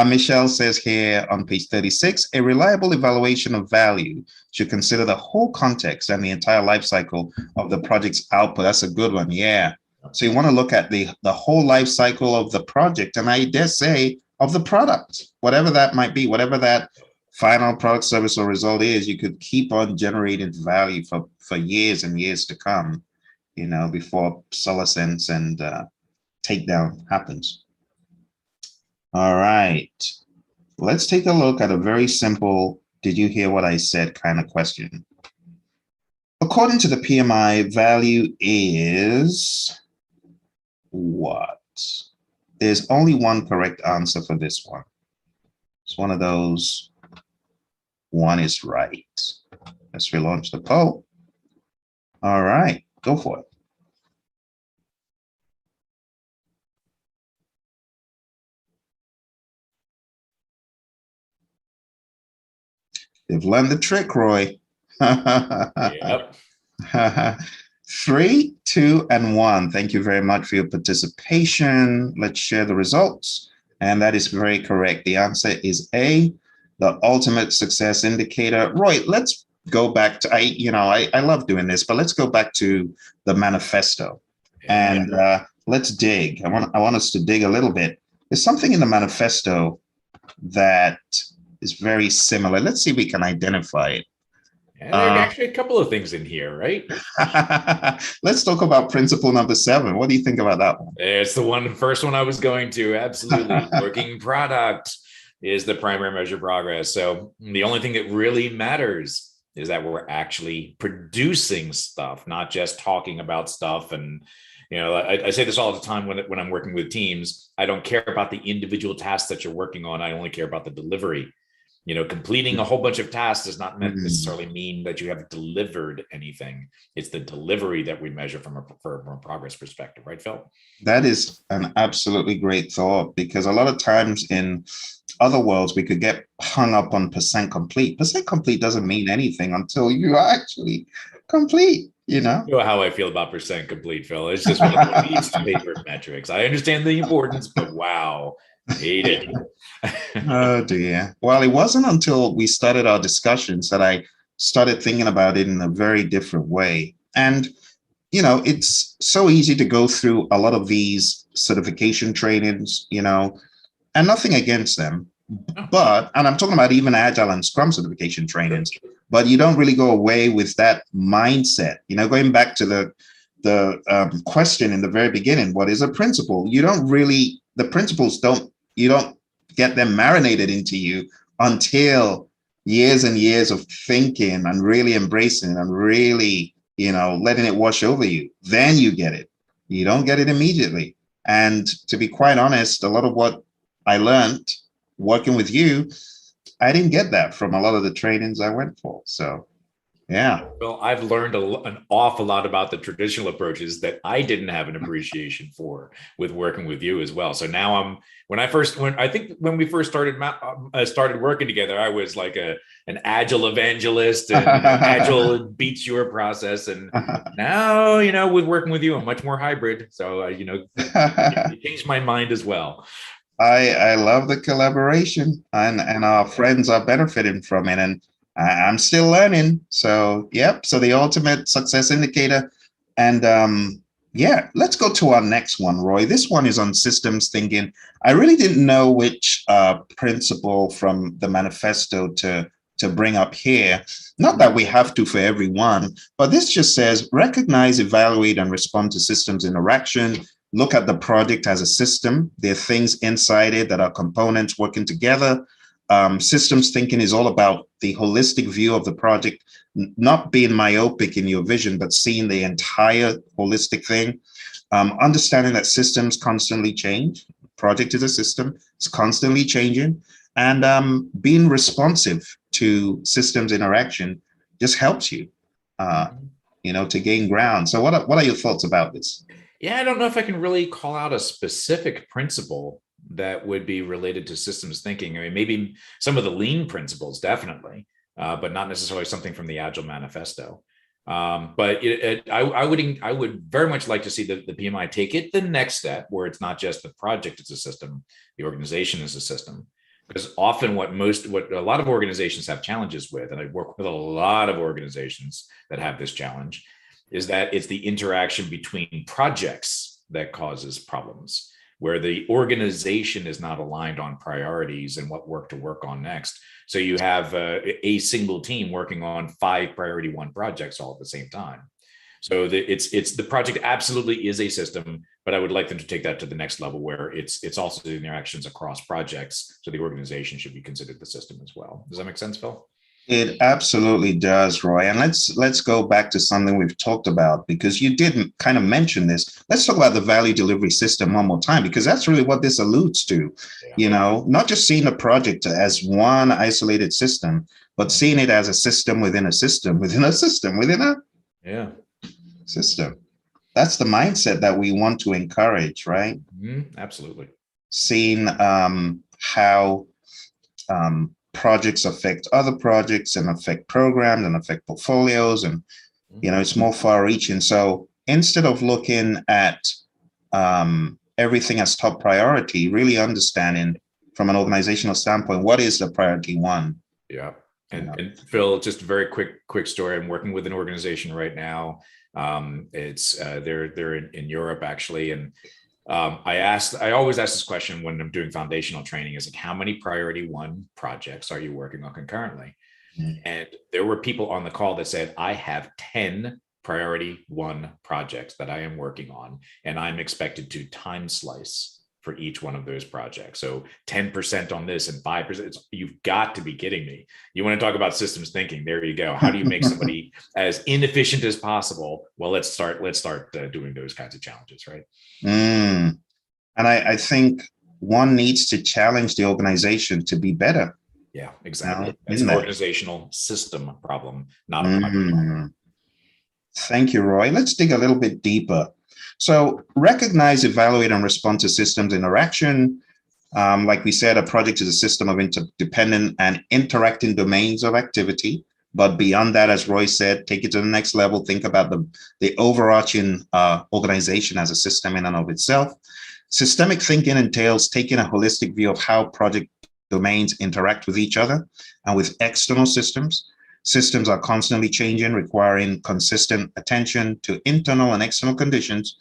Michelle says here on page 36, a reliable evaluation of value should consider the whole context and the entire life cycle of the project's output. That's a good one. Yeah. So you want to look at the whole life cycle of the project, and I dare say of the product, whatever that might be, whatever that final product, service, or result is. You could keep on generating value for years and years to come, before obsolescence and takedown happens. All right, let's take a look at a very simple, did you hear what I said kind of question. According to the PMI, value is what? There's only one correct answer for this one. It's one of those. One is right. Let's relaunch the poll. All right, go for it. They've learned the trick, Roy. Yep. 3, 2, and 1. Thank you very much for your participation. Let's share the results. And that is very correct. The answer is A, the ultimate success indicator. Roy, let's go back to, I love doing this, but let's go back to the manifesto. And let's dig. I want us to dig a little bit. There's something in the manifesto that is very similar. Let's see if we can identify it. Yeah, there are actually a couple of things in here, right? Let's talk about principle number 7. What do you think about that one? It's the first one I was going to. Absolutely. Working product is the primary measure of progress. So the only thing that really matters is that we're actually producing stuff, not just talking about stuff. And, I say this all the time when I'm working with teams. I don't care about the individual tasks that you're working on. I only care about the delivery. Completing a whole bunch of tasks does not necessarily mean that you have delivered anything. It's the delivery that we measure from a progress perspective, right, Phil? That is an absolutely great thought, because a lot of times in other worlds, we could get hung up on percent complete. Percent complete doesn't mean anything until you actually complete, You know how I feel about percent complete, Phil. It's just one of these favorite metrics. I understand the importance, but wow. Hate it. Oh dear. Well, it wasn't until we started our discussions that I started thinking about it in a very different way. And, it's so easy to go through a lot of these certification trainings, and nothing against them. But, and I'm talking about even Agile and Scrum certification trainings, but you don't really go away with that mindset. Going back to the question in the very beginning, what is a principle? The principles you don't get them marinated into you until years and years of thinking and really embracing and really, letting it wash over you. Then you get it. You don't get it immediately. And to be quite honest, a lot of what I learned working with you, I didn't get that from a lot of the trainings I went for. So, yeah. Well, I've learned an awful lot about the traditional approaches that I didn't have an appreciation for with working with you as well. So now when we first started working together, I was like an Agile evangelist, and Agile beats your process. And now, with working with you, I'm much more hybrid. So, it changed my mind as well. I love the collaboration, and our friends are benefiting from it. And I'm still learning. So, yep. So the ultimate success indicator. And let's go to our next one, Roy. This one is on systems thinking. I really didn't know which principle from the manifesto to bring up here. Not that we have to for everyone, but this just says recognize, evaluate, and respond to systems interaction look at the project as a system. There are things inside it that are components working together. Systems thinking is all about the holistic view of the project, not being myopic in your vision, but seeing the entire holistic thing. Understanding that systems constantly change. Project is a system, it's constantly changing. And being responsive to systems interaction just helps you, to gain ground. So what are your thoughts about this? Yeah, I don't know if I can really call out a specific principle that would be related to systems thinking. I mean, maybe some of the lean principles, definitely, but not necessarily something from the Agile Manifesto. But I would very much like to see the PMI take it the next step, where it's not just the project is a system, the organization is a system. Because often what a lot of organizations have challenges with, and I work with a lot of organizations that have this challenge, is that it's the interaction between projects that causes problems, where the organization is not aligned on priorities and what work to work on next. So you have a single team working on 5 priority 1 projects all at the same time. So the project absolutely is a system, but I would like them to take that to the next level, where it's also the interactions across projects. So the organization should be considered the system as well. Does that make sense, Phil? It absolutely does, Roy. And let's go back to something we've talked about, because you did kind of mention this. Let's talk about the value delivery system one more time, because that's really what this alludes to. Yeah. Not just seeing a project as one isolated system, but seeing it as a system within a system within a system within a system. That's the mindset that we want to encourage, right? Absolutely. Seeing how projects affect other projects and affect programs and affect portfolios, and it's more far-reaching. So instead of looking at everything as top priority, really understanding from an organizational standpoint, what is the priority 1? Yeah. And Phil, just a very quick story. I'm working with an organization right now. They're in Europe, actually, and I always ask this question when I'm doing foundational training, is like, how many priority 1 projects are you working on concurrently? And there were people on the call that said, I have 10 priority 1 projects that I am working on, and I'm expected to time slice for each one of those projects. So 10% on this and 5%. You've got to be kidding me. You want to talk about systems thinking? There you go. How do you make somebody as inefficient as possible? Well, let's start doing those kinds of challenges, right? And I think one needs to challenge the organization to be better. Yeah, exactly. It's an organizational system problem, not a project problem. Thank you, Roy. Let's dig a little bit deeper. So recognize, evaluate, and respond to systems interaction. Like we said, a project is a system of interdependent and interacting domains of activity. But beyond that, as Roy said, take it to the next level. Think about the overarching organization as a system in and of itself. Systemic thinking entails taking a holistic view of how project domains interact with each other and with external systems. Systems are constantly changing, requiring consistent attention to internal and external conditions.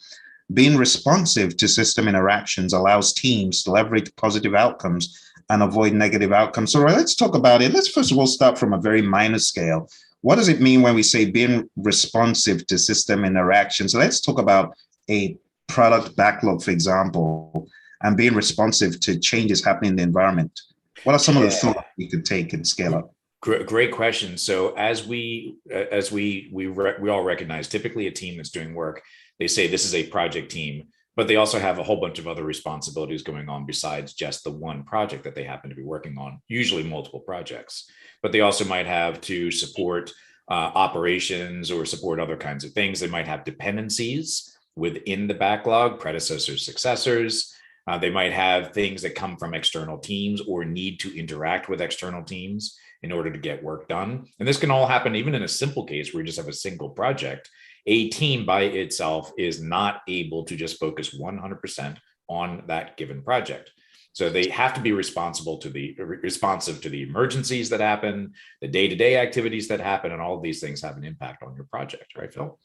Being responsive to system interactions allows teams to leverage positive outcomes and avoid negative outcomes. So let's talk about it. Let's first of all start from a very minor scale. What does it mean when we say being responsive to system interactions? So let's talk about a product backlog, for example, and being responsive to changes happening in the environment. What are some of the thoughts we could take and scale up? Great question. So as we all recognize, typically a team that's doing work, they say this is a project team, but they also have a whole bunch of other responsibilities going on besides just the one project that they happen to be working on, usually multiple projects. But they also might have to support operations or support other kinds of things. They might have dependencies within the backlog, predecessors, successors. They might have things that come from external teams or need to interact with external teams in order to get work done. And this can all happen even in a simple case where you just have a single project. A team by itself is not able to just focus 100% on that given project. So they have to be responsive to the emergencies that happen, the day-to-day activities that happen, and all of these things have an impact on your project, right, Phil?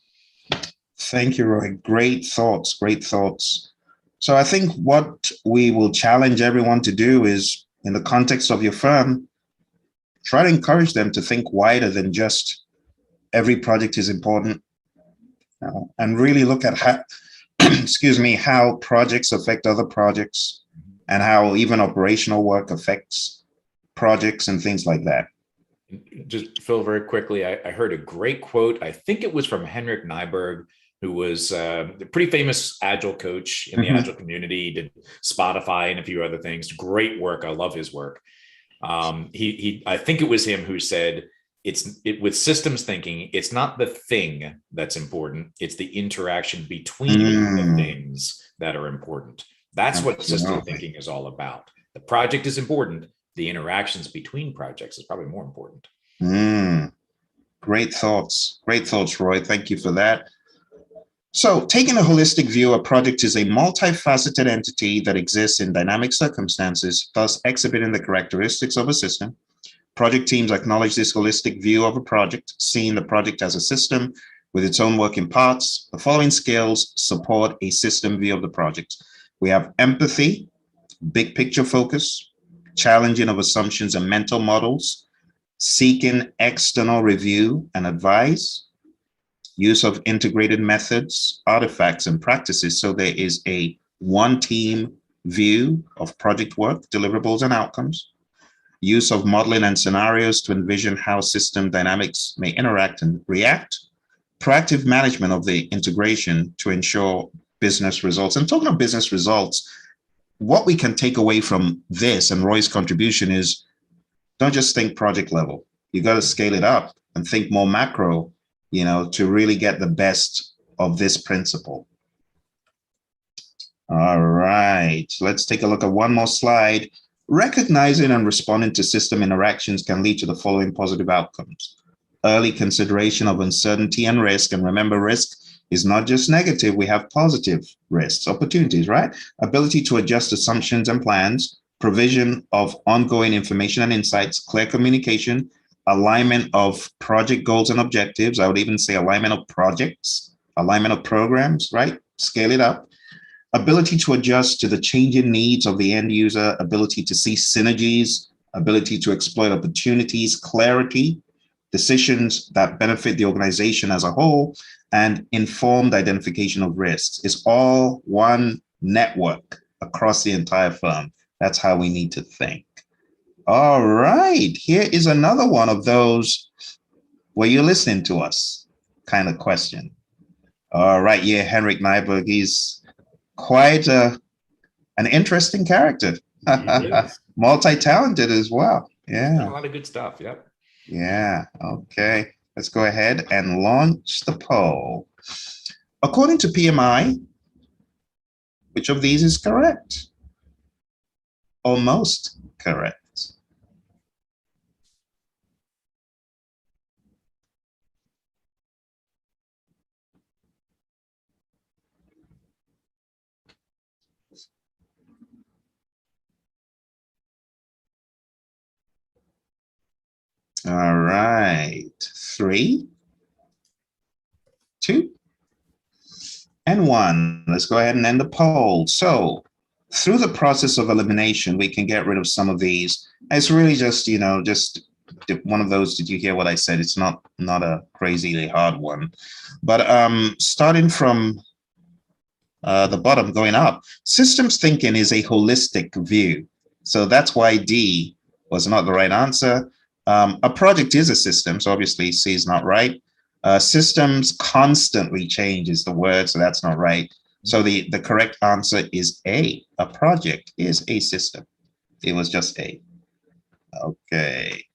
Thank you, Roy. Great thoughts, great thoughts. So I think what we will challenge everyone to do is, in the context of your firm, try to encourage them to think wider than just every project is important, and really look at excuse me, how projects affect other projects and how even operational work affects projects and things like that. Just Phil, very quickly, I heard a great quote. I think it was from Henrik Nyberg, who was a pretty famous Agile coach in the Agile community, did Spotify and a few other things. Great work. I love his work. I think it was him who said, with systems thinking, it's not the thing that's important. It's the interaction between the things that are important. That's what system thinking is all about. The project is important. The interactions between projects is probably more important. Great thoughts, Roy. Thank you for that. So taking a holistic view, a project is a multifaceted entity that exists in dynamic circumstances, thus exhibiting the characteristics of a system. Project teams acknowledge this holistic view of a project, seeing the project as a system with its own working parts. The following skills support a system view of the project. We have empathy, big picture focus, challenging of assumptions and mental models, seeking external review and advice, use of integrated methods, artifacts, and practices. So there is a one team view of project work, deliverables, and outcomes, use of modeling and scenarios to envision how system dynamics may interact and react, proactive management of the integration to ensure business results. And talking of business results, what we can take away from this and Roy's contribution is don't just think project level. You got to scale it up and think more macro, to really get the best of this principle. All right, let's take a look at one more slide. Recognizing and responding to system interactions can lead to the following positive outcomes. Early consideration of uncertainty and risk. And remember, risk is not just negative. We have positive risks, opportunities, right? Ability to adjust assumptions and plans, provision of ongoing information and insights, clear communication, alignment of project goals and objectives. I would even say alignment of projects, alignment of programs, right? Scale it up. Ability to adjust to the changing needs of the end user, ability to see synergies, ability to exploit opportunities, clarity, decisions that benefit the organization as a whole, and informed identification of risks. It's all one network across the entire firm. That's how we need to think. All right, here is another one of those where you're listening to us kind of question. All right, yeah, Henrik Nyberg, he's quite an interesting character. Multi-talented as well. Yeah. A lot of good stuff. Yep. Yeah. Okay. Let's go ahead and launch the poll. According to PMI, which of these is correct? Almost correct. All right, 3, 2, and 1. Let's go ahead and end the poll. So through the process of elimination, we can get rid of some of these. It's really just, just one of those, did you hear what I said? It's not a crazily hard one. But starting from the bottom going up, systems thinking is a holistic view. So that's why D was not the right answer. A project is a system, so obviously C is not right. Systems constantly change is the word, so that's not right. So the correct answer is A. A project is a system. It was just A. Okay.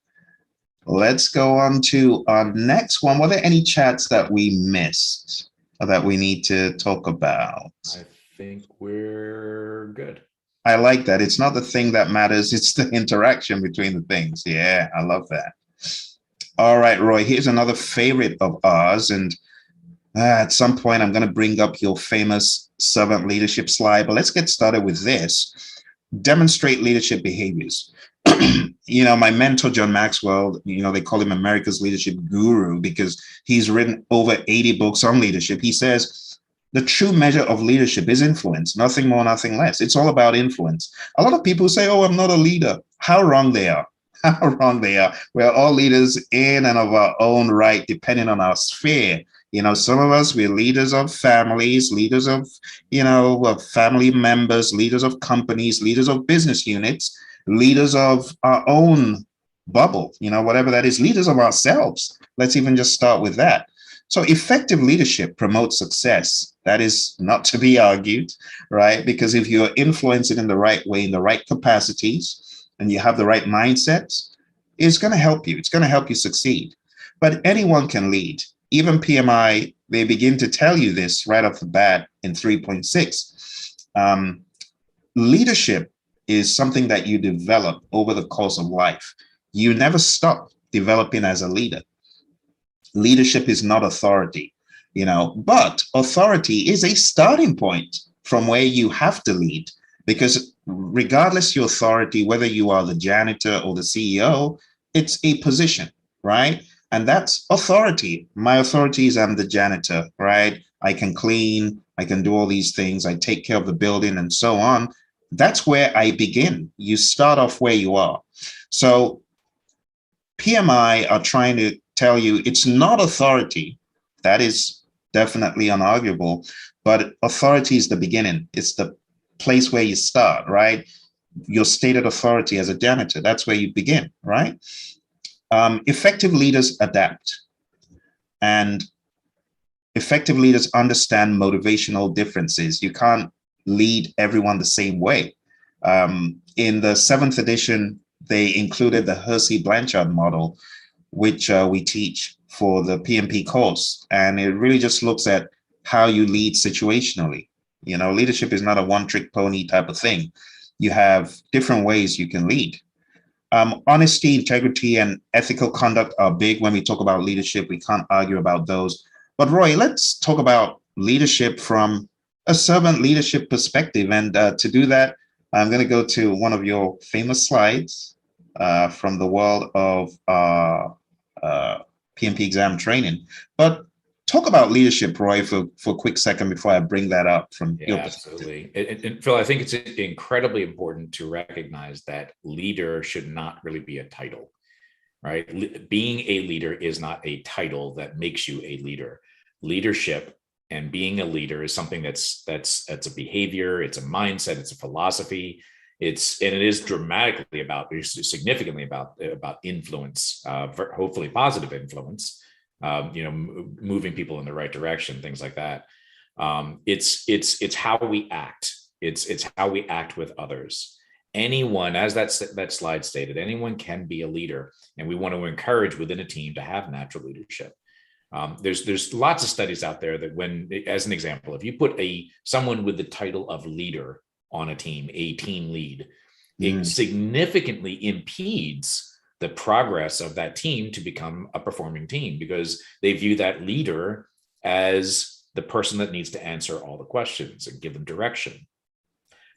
Let's go on to our next one. Were there any chats that we missed or that we need to talk about? I think we're good. I like that. It's not the thing that matters. It's the interaction between the things. Yeah, I love that. All right, Roy, here's another favorite of ours. And at some point, I'm going to bring up your famous servant leadership slide. But let's get started with this. Demonstrate leadership behaviors. My mentor, John Maxwell, they call him America's leadership guru because he's written over 80 books on leadership. He says, the true measure of leadership is influence, nothing more, nothing less. It's all about influence. A lot of people say, oh, I'm not a leader. How wrong they are. How wrong they are. We're all leaders in and of our own right, depending on our sphere Some of us, we're leaders of families, leaders of, of family members, leaders of companies, leaders of business units, leaders of our own bubble, whatever that is, leaders of ourselves. Let's even just start with that. So effective leadership promotes success. That is not to be argued, right? Because if you're influencing in the right way, in the right capacities, and you have the right mindsets, it's going to help you. It's going to help you succeed. But anyone can lead. Even PMI, they begin to tell you this right off the bat in 3.6. Leadership is something that you develop over the course of life. You never stop developing as a leader. Leadership is not authority, but authority is a starting point from where you have to lead, because regardless your authority, whether you are the janitor or the CEO, it's a position, right? And that's authority. My authority is I'm the janitor, right? I can clean, I can do all these things, I take care of the building and so on. That's where I begin. You start off where you are. So PMI are trying to tell you it's not authority. That is definitely unarguable, but authority is the beginning. It's the place where you start, right? Your stated authority as a janitor, that's where you begin, right? Effective leaders adapt, and effective leaders understand motivational differences. You can't lead everyone the same way. In the 7th edition, they included the Hersey-Blanchard model, which we teach for the PMP course. And it really just looks at how you lead situationally. Leadership is not a one-trick pony type of thing. You have different ways you can lead. Honesty, integrity, and ethical conduct are big when we talk about leadership. We can't argue about those. But Roy, let's talk about leadership from a servant leadership perspective. And to do that, I'm going to go to one of your famous slides from the world of PMP exam training. But talk about leadership, Roy, for a quick second before I bring that up from your perspective. Absolutely. And Phil, I think it's incredibly important to recognize that leader should not really be a title, right? Being a leader is not a title that makes you a leader. Leadership and being a leader is something that's a behavior, it's a mindset, it's a philosophy. It is dramatically significantly about influence, hopefully positive influence. Moving people in the right direction, things like that. It's how we act. It's how we act with others. Anyone, as that slide stated, anyone can be a leader, and we want to encourage within a team to have natural leadership. There's lots of studies out there that as an example, if you put someone with the title of leader on a team lead, it significantly impedes the progress of that team to become a performing team, because they view that leader as the person that needs to answer all the questions and give them direction.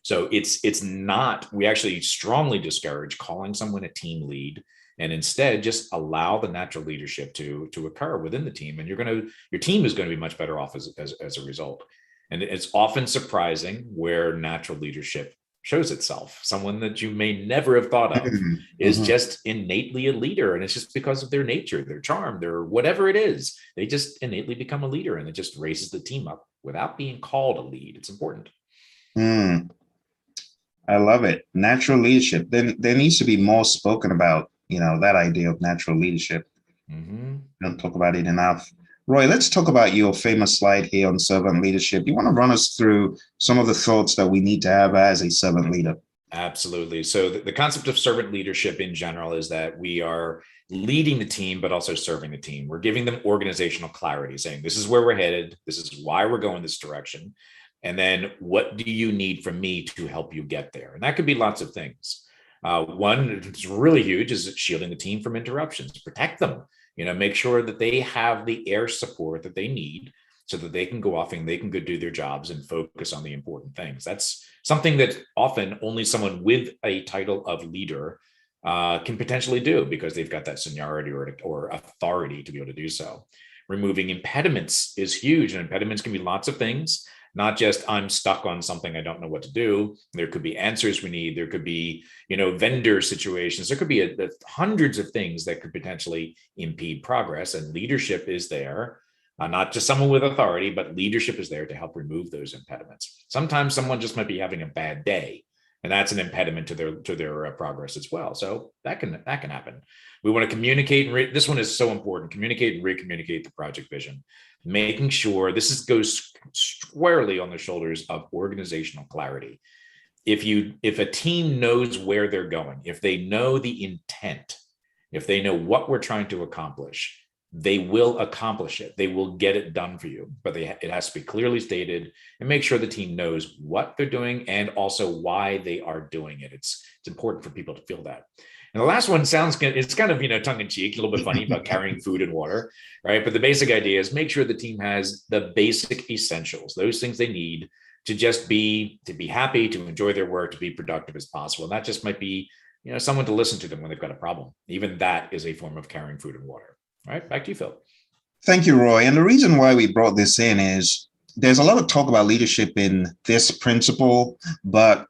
So it's not, we actually strongly discourage calling someone a team lead, and instead just allow the natural leadership to occur within the team. And your team is going to be much better off as a result. And it's often surprising where natural leadership shows itself. Someone that you may never have thought of is just innately a leader. And it's just because of their nature, their charm, their whatever it is, they just innately become a leader, and it just raises the team up without being called a lead. It's important. I love it. Natural leadership. Then there needs to be more spoken about, that idea of natural leadership. Don't talk about it enough. Roy, let's talk about your famous slide here on servant leadership. You want to run us through some of the thoughts that we need to have as a servant leader? Absolutely. So the concept of servant leadership in general is that we are leading the team, but also serving the team. We're giving them organizational clarity, saying, this is where we're headed. This is why we're going this direction. And then what do you need from me to help you get there? And that could be lots of things. One that's really huge is shielding the team from interruptions, protect them, make sure that they have the air support that they need so that they can go off and they can go do their jobs and focus on the important things. That's something that often only someone with a title of leader can potentially do, because they've got that seniority or authority to be able to do so. Removing impediments is huge, and impediments can be lots of things. Not just I'm stuck on something, I don't know what to do. There could be answers we need. There could be, vendor situations. There could be hundreds of things that could potentially impede progress, and leadership is there not just someone with authority, but leadership is there to help remove those impediments. Sometimes someone just might be having a bad day, and that's an impediment to their progress as well. So that can happen. We want to communicate, and this one is so important. Communicate and re-communicate the project vision, making sure goes squarely on the shoulders of organizational clarity. If a team knows where they're going, if they know the intent, if they know what we're trying to accomplish, they will accomplish it. They will get it done for you, but it has to be clearly stated, and make sure the team knows what they're doing and also why they are doing it. It's important for people to feel that. And the last one sounds good. It's kind of, tongue in cheek, a little bit funny about carrying food and water, right? But the basic idea is make sure the team has the basic essentials, those things they need to just be happy, to enjoy their work, to be productive as possible. And that just might be, someone to listen to them when they've got a problem. Even that is a form of carrying food and water. All right, back to you, Phil. Thank you, Roy. And the reason why we brought this in is there's a lot of talk about leadership in this principle, but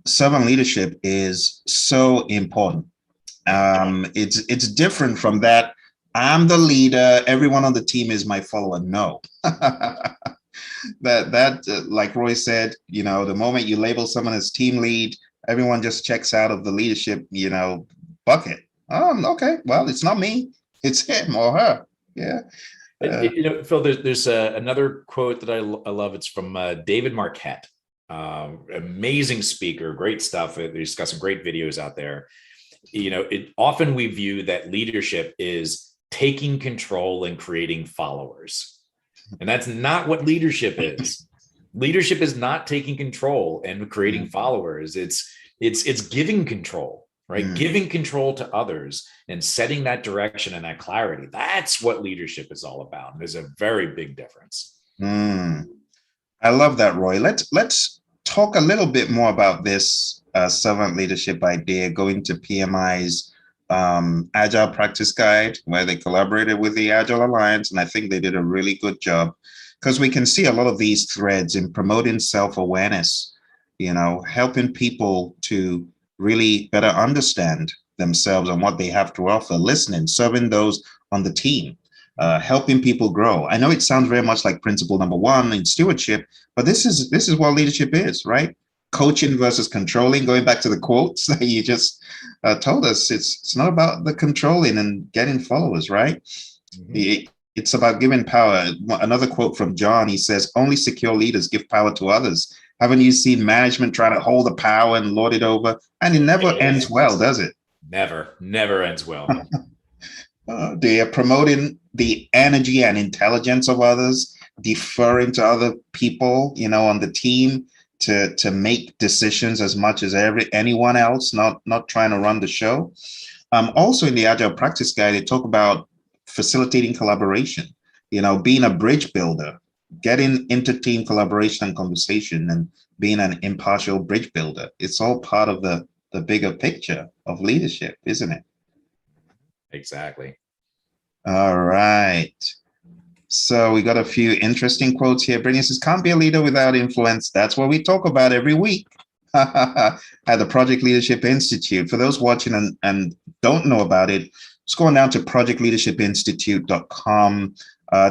servant leadership is so important. It's different from that. I'm the leader. Everyone on the team is my follower. No, that like Roy said, the moment you label someone as team lead, everyone just checks out of the leadership, bucket. Okay, well, it's not me. It's him or her. Yeah. Phil, there's another quote that I love. It's from David Marquette, amazing speaker, great stuff. He's got some great videos out there. Often we view that leadership is taking control and creating followers. And that's not what leadership is. Leadership is not taking control and creating followers. It's giving control. Right? Giving control to others and setting that direction and that clarity. That's what leadership is all about. And there's a very big difference. I love that, Roy. Let's talk a little bit more about this servant leadership idea, going to PMI's Agile Practice Guide, where they collaborated with the Agile Alliance. And I think they did a really good job, because we can see a lot of these threads in promoting self-awareness, helping people to really better understand themselves and what they have to offer, listening, serving those on the team, helping people grow. I know it sounds very much like principle number one in stewardship, but this is what leadership is, right? Coaching versus controlling, going back to the quotes that you just told us. It's not about the controlling and getting followers, right? It's about giving power. Another quote from John, he says, only secure leaders give power to others. Haven't you seen management try to hold the power and lord it over? And it never ends well, does it? Never ends well. They are promoting the energy and intelligence of others, deferring to other people, on the team to make decisions as much as anyone else, not trying to run the show. Also in the Agile Practice Guide, they talk about facilitating collaboration, being a bridge builder, getting inter-team collaboration and conversation, and being an impartial bridge builder. It's all part of the bigger picture of leadership, isn't it? Exactly. All right. So we got a few interesting quotes here. Brittany says, can't be a leader without influence. That's what we talk about every week at the Project Leadership Institute. For those watching and don't know about it, just go on down to projectleadershipinstitute.com.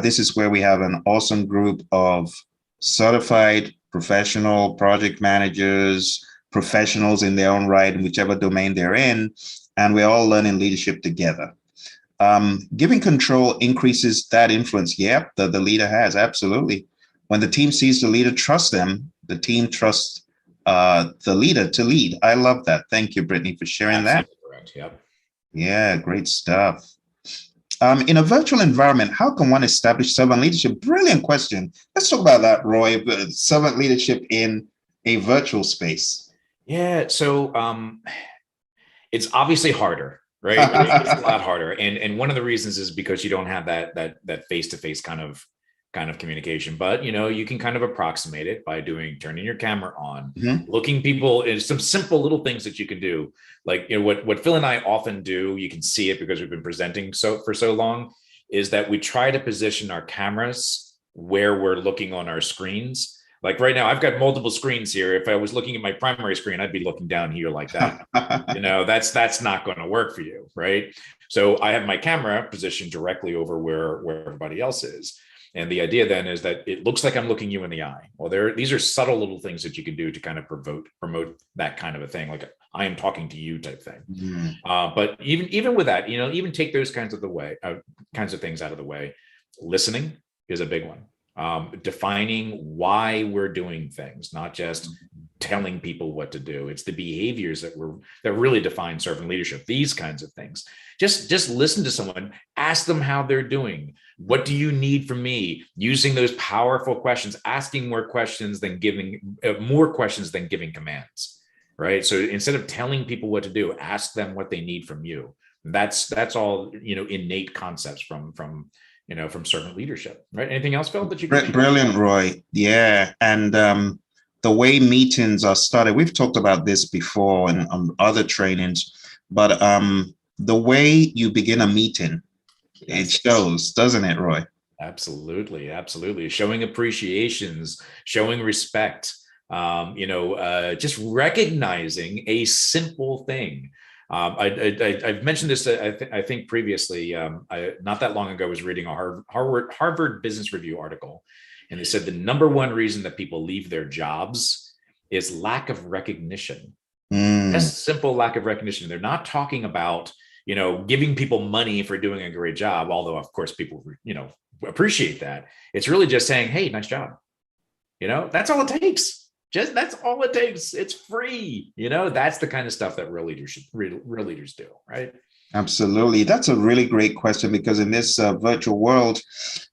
This is where we have an awesome group of certified professional project managers, professionals in their own right, in whichever domain they're in, and we're all learning leadership together. Giving control increases that influence. Yep, the leader has, absolutely. When the team sees the leader trust them, the team trusts the leader to lead. I love that. Thank you, Brittany, for sharing that. Correct. Yep. Yeah, great stuff. In a virtual environment, how can one establish servant leadership? Brilliant question. Let's talk about that, Roy. Servant leadership in a virtual space. Yeah, so it's obviously harder, right? It's a lot harder, and one of the reasons is because you don't have that face-to-face kind of communication. But you can kind of approximate it by turning your camera on, looking people. Is some simple little things that you can do, like what Phil and I often do. You can see it because we've been presenting for so long. Is that we try to position our cameras where we're looking on our screens. Like right now, I've got multiple screens here. If I was looking at my primary screen, I'd be looking down here like that. That's not going to work for you, right? So I have my camera positioned directly over where everybody else is. And the idea then is that it looks like I'm looking you in the eye. Well, these are subtle little things that you can do to kind of promote that kind of a thing, like I am talking to you type thing. But even with that, even take those kinds of things out of the way. Listening is a big one. Defining why we're doing things, not just telling people what to do. It's the behaviors that really define servant leadership. These kinds of things. Just listen to someone, ask them how they're doing. What do you need from me? Using those powerful questions, asking more questions than giving commands, right? So instead of telling people what to do, ask them what they need from you. That's all, innate concepts from servant leadership, right? Anything else, Phil, that you can? Brilliant, Roy. Yeah. And the way meetings are started, we've talked about this before in other trainings, but the way you begin a meeting, it shows, doesn't it, Roy? Absolutely. Showing appreciations, showing respect, just recognizing a simple thing. I've mentioned this, I think previously, not that long ago, I was reading a Harvard Business Review article, and they said the number one reason that people leave their jobs is lack of recognition. Just simple lack of recognition. They're not talking about, giving people money for doing a great job, although of course people, appreciate that. It's really just saying, hey, nice job. That's all it takes. That's all it takes. It's free. That's the kind of stuff that real leaders do, right? Absolutely. That's a really great question, because in this virtual world,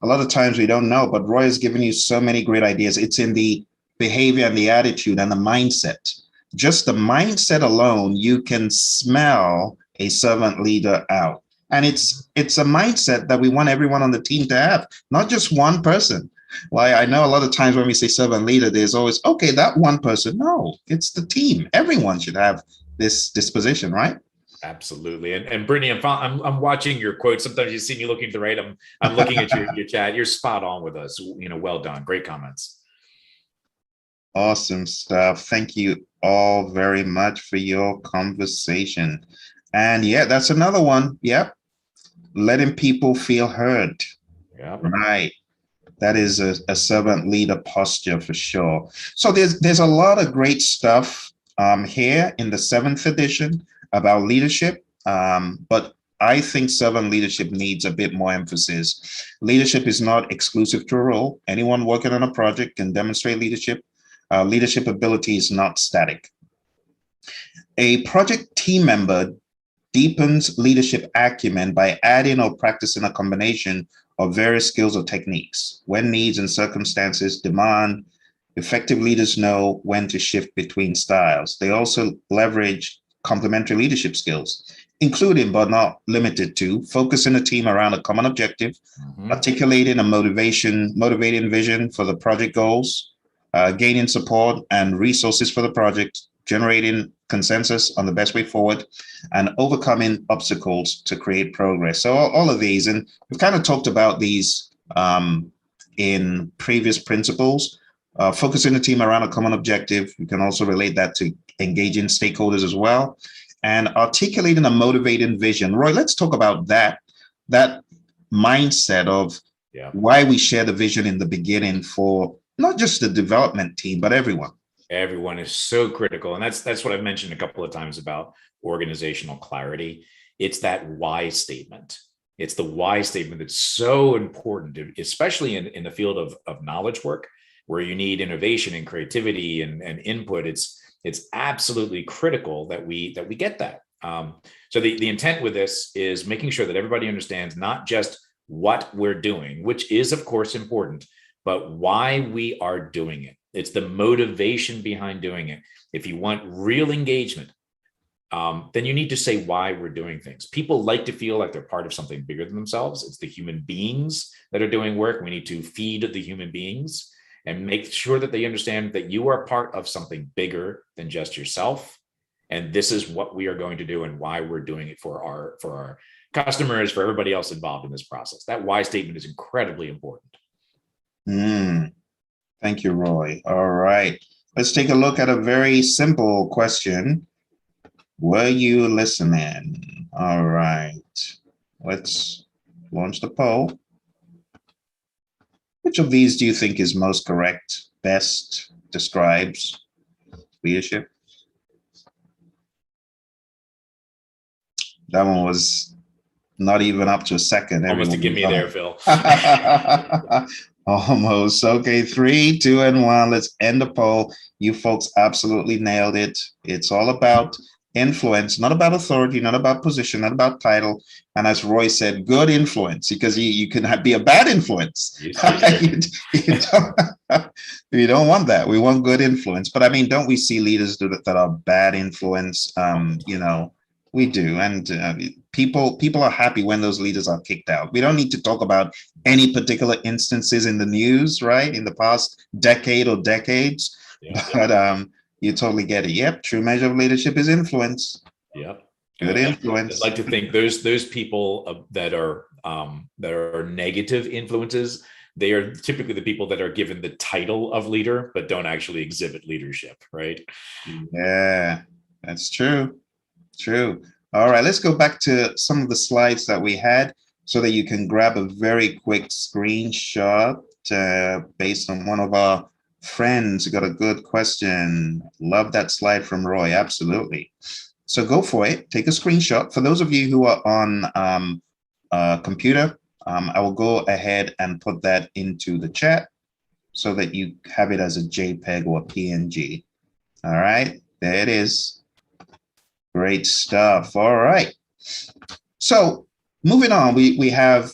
a lot of times we don't know, but Roy has given you so many great ideas. It's in the behavior and the attitude and the mindset. Just the mindset alone, you can smell a servant leader out. And it's a mindset that we want everyone on the team to have, not just one person. Like, I know a lot of times when we say servant leader, there's always, okay, that one person. No, it's the team. Everyone should have this disposition, right? Absolutely. And Brittany, I'm watching your quotes. Sometimes you see me looking to the right. I'm looking at your chat. You're spot on with us. Well done. Great comments. Awesome stuff. Thank you all very much for your conversation. And yeah, that's another one. Yep. Letting people feel heard. Yeah. Right. That is a servant leader posture for sure. So there's a lot of great stuff here in the 7th edition about leadership. But I think servant leadership needs a bit more emphasis. Leadership is not exclusive to a role. Anyone working on a project can demonstrate leadership. Leadership ability is not static. A project team member deepens leadership acumen by adding or practicing a combination of various skills or techniques. When needs and circumstances demand, effective leaders know when to shift between styles. They also leverage complementary leadership skills, including but not limited to focusing a team around a common objective, articulating a motivating vision for the project goals, gaining support and resources for the project, generating consensus on the best way forward, and overcoming obstacles to create progress. So all of these, and we've kind of talked about these in previous principles. Focusing the team around a common objective. We can also relate that to engaging stakeholders as well, and articulating a motivating vision. Roy, let's talk about that mindset of why we share the vision in the beginning for not just the development team, but everyone. Everyone is so critical. And that's what I've mentioned a couple of times about organizational clarity. It's that why statement. It's the why statement that's so important, especially in the field of knowledge work, where you need innovation and creativity and input. It's absolutely critical that we get that. So the intent with this is making sure that everybody understands not just what we're doing, which is of course important, but why we are doing it. It's the motivation behind doing it. If you want real engagement, then you need to say why we're doing things. People like to feel like they're part of something bigger than themselves. It's the human beings that are doing work. We need to feed the human beings and make sure that they understand that you are part of something bigger than just yourself. And this is what we are going to do and why we're doing it for our customers, for everybody else involved in this process. That why statement is incredibly important. Thank you, Roy. All right. Let's take a look at a very simple question. Were you listening? All right. Let's launch the poll. Which of these do you think is most correct, best describes leadership? That one was not even up to a second. Almost to Everyone give me was there, on. Phil. Almost. Okay, 3, 2, and 1. Let's end the poll. You folks absolutely nailed it. It's all about influence, not about authority, not about position, not about title. And as Roy said, good influence, because you can be a bad influence. You don't want that. We want good influence. But I mean, don't we see leaders that are bad influence? We do, and people are happy when those leaders are kicked out. We don't need to talk about any particular instances in the news, right, in the past decade or decades. Yeah. But you totally get it. Yep, true measure of leadership is influence. Yep, good influence. I'd like to think those people that are negative influences, they are typically the people that are given the title of leader but don't actually exhibit leadership, right? Yeah, that's true. True. All right, let's go back to some of the slides that we had so that you can grab a very quick screenshot based on one of our friends who got a good question. Love that slide from Roy. Absolutely. So go for it. Take a screenshot. For those of you who are on a computer, I will go ahead and put that into the chat so that you have it as a JPEG or a PNG. All right, there it is. Great stuff. All right. So moving on, we have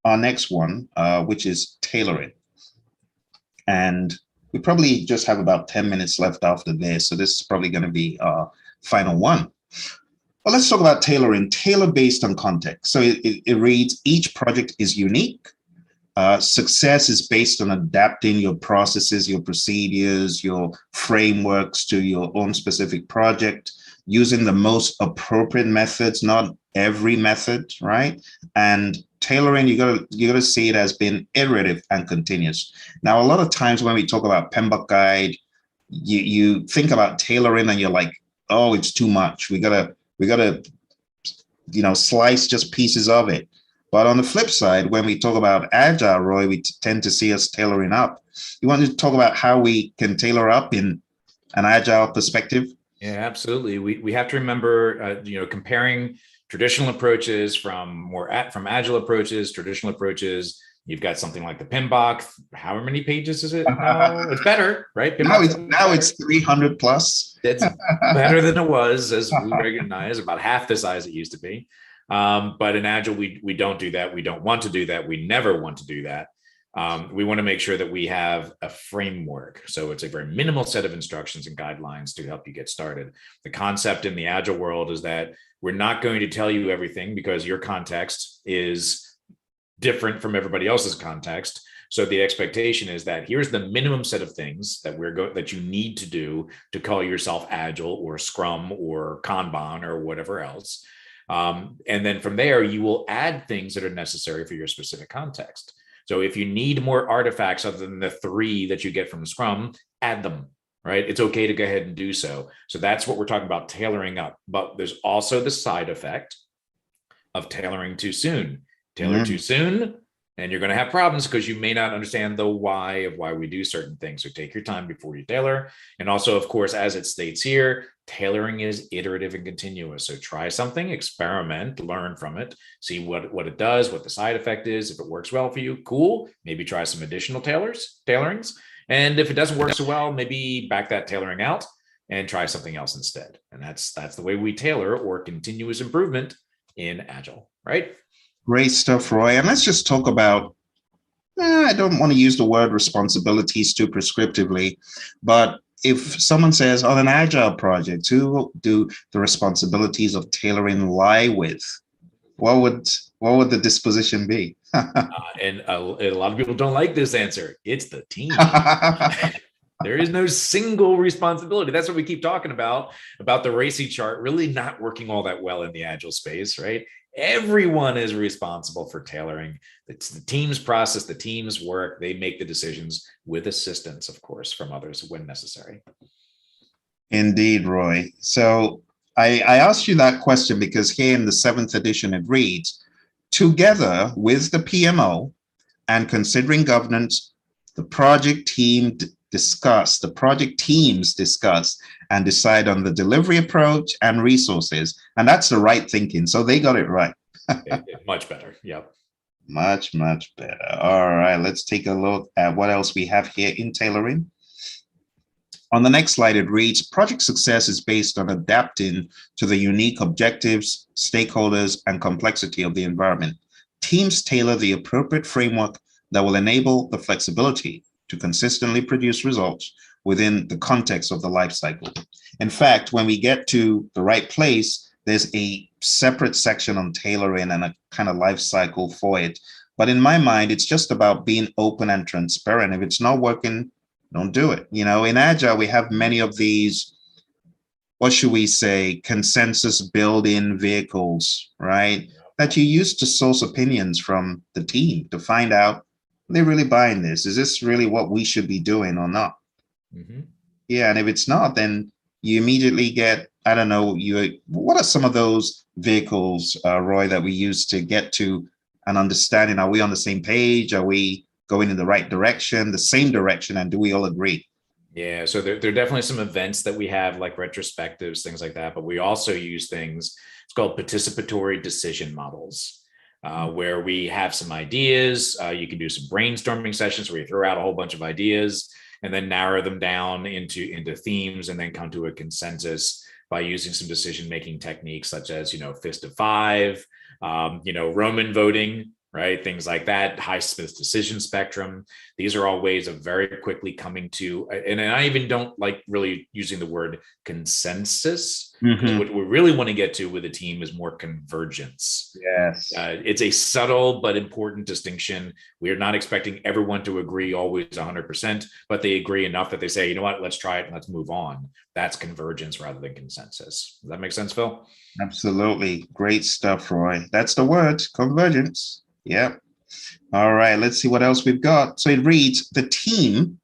our next one, which is tailoring. And we probably just have about 10 minutes left after this. So this is probably going to be our final one. Well, let's talk about tailoring, tailor based on context. So it reads, each project is unique. Success is based on adapting your processes, your procedures, your frameworks to your own specific project, using the most appropriate methods, not every method, right? And tailoring, you gotta see it as being iterative and continuous. Now, a lot of times when we talk about PMBOK guide, you think about tailoring and you're like, oh, it's too much. We gotta slice just pieces of it. But on the flip side, when we talk about Agile, Roy, we tend to see us tailoring up. You want to talk about how we can tailor up in an Agile perspective? Yeah, absolutely. We have to remember, comparing traditional approaches from Agile approaches, traditional approaches. You've got something like the PMBOK. How many pages is it? No, it's better, right? Now it's 300 plus. It's better than it was, as we recognize, about half the size it used to be. But in Agile, we don't do that. We don't want to do that. We never want to do that. We want to make sure that we have a framework. So it's a very minimal set of instructions and guidelines to help you get started. The concept in the Agile world is that we're not going to tell you everything because your context is different from everybody else's context. So the expectation is that here's the minimum set of things that that you need to do to call yourself Agile or Scrum or Kanban or whatever else. And then from there, you will add things that are necessary for your specific context. So if you need more artifacts other than the 3 that you get from Scrum, add them, right? It's okay to go ahead and do so. So that's what we're talking about, tailoring up. But there's also the side effect of tailoring too soon. Tailor too soon, and you're going to have problems because you may not understand the why of why we do certain things. So take your time before you tailor. And also, of course, as it states here, tailoring is iterative and continuous. So try something, experiment, learn from it, see what it does, what the side effect is. If it works well for you, cool. Maybe try some additional tailorings. And if it doesn't work so well, maybe back that tailoring out and try something else instead. And that's the way we tailor or continuous improvement in Agile, right? Great stuff, Roy. And let's just talk about, I don't want to use the word responsibilities too prescriptively, but if someone says on an Agile project, who do the responsibilities of tailoring lie with? What would the disposition be? And a lot of people don't like this answer. It's the team. There is no single responsibility. That's what we keep talking about the RACI chart really not working all that well in the Agile space, right? Everyone is responsible for tailoring. It's the team's process, the team's work. They make the decisions with assistance, of course, from others when necessary. Indeed, Roy. So I asked you that question because here in the 7th edition, it reads, together with the PMO and considering governance, the project teams discuss and decide on the delivery approach and resources. And that's the right thinking. So they got it right. Much better. Yep. Much, much better. All right, let's take a look at what else we have here in tailoring. On the next slide, it reads, project success is based on adapting to the unique objectives, stakeholders, and complexity of the environment. Teams tailor the appropriate framework that will enable the flexibility to consistently produce results within the context of the life cycle. In fact, when we get to the right place, there's a separate section on tailoring and a kind of life cycle for it. But in my mind, it's just about being open and transparent. If it's not working, don't do it. You know, in Agile, we have many of these, what should we say, consensus building vehicles, right? That you use to source opinions from the team to find out, are they really buying this? Is this really what we should be doing or not? Mm-hmm. Yeah, and if it's not, then you immediately get, I don't know, what are some of those vehicles, Roy, that we use to get to an understanding? Are we on the same page? Are we going in the right direction, the same direction, and do we all agree? Yeah, so there are definitely some events that we have, like retrospectives, things like that, but we also use things, it's called participatory decision models, where we have some ideas. You can do some brainstorming sessions where you throw out a whole bunch of ideas and then narrow them down into themes and then come to a consensus by using some decision-making techniques such as, fist of five, Roman voting, right? Things like that, Highsmith's decision spectrum. These are all ways of very quickly coming to, and I even don't like really using the word consensus, because what we really want to get to with a team is more convergence. Yes. It's a subtle but important distinction. We are not expecting everyone to agree always 100%, but they agree enough that they say, you know what, let's try it and let's move on. That's convergence rather than consensus. Does that make sense, Phil? Absolutely. Great stuff, Roy. That's the word, convergence. Yep. All right, let's see what else we've got. So it reads, the team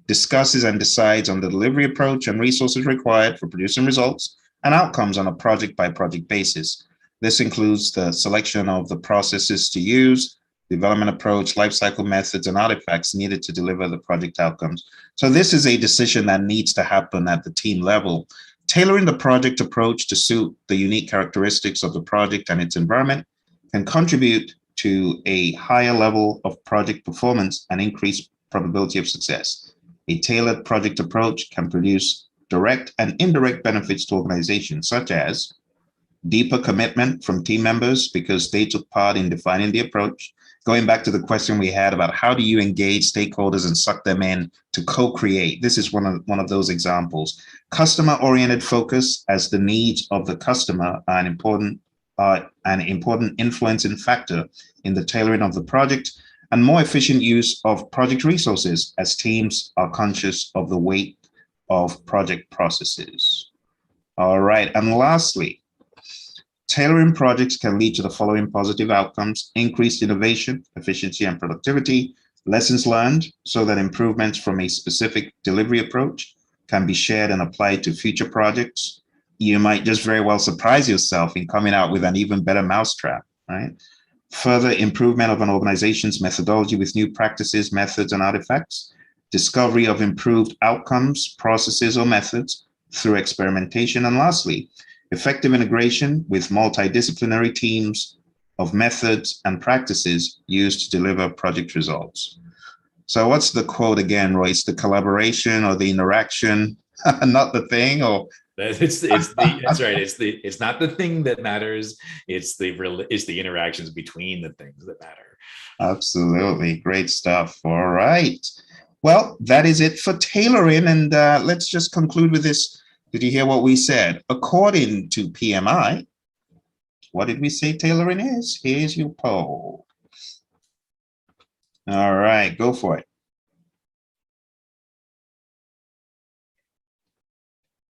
discusses and decides on the delivery approach and resources required for producing results and outcomes on a project-by-project basis. This includes the selection of the processes to use, development approach, lifecycle methods, and artifacts needed to deliver the project outcomes. So this is a decision that needs to happen at the team level. Tailoring the project approach to suit the unique characteristics of the project and its environment can contribute to a higher level of project performance and increased probability of success. A tailored project approach can produce direct and indirect benefits to organizations, such as deeper commitment from team members because they took part in defining the approach. Going back to the question we had about how do you engage stakeholders and suck them in to co-create, this is one of those examples. Customer-oriented focus, as the needs of the customer are an important influencing factor in the tailoring of the project, and more efficient use of project resources as teams are conscious of the weight of project processes. All right, and lastly, tailoring projects can lead to the following positive outcomes: increased innovation, efficiency, and productivity, lessons learned so that improvements from a specific delivery approach can be shared and applied to future projects. You might just very well surprise yourself in coming out with an even better mousetrap, right? Further improvement of an organization's methodology with new practices, methods, and artifacts. Discovery of improved outcomes, processes, or methods through experimentation. And lastly, effective integration with multidisciplinary teams of methods and practices used to deliver project results. So what's the quote again, Roy? It's the collaboration or the interaction, not the thing, or that's right. It's not the thing that matters. It's the interactions between the things that matter. Absolutely. Great stuff. All right. Well, that is it for tailoring. And let's just conclude with this. Did you hear what we said? According to PMI, what did we say tailoring is? Here's your poll. All right, go for it.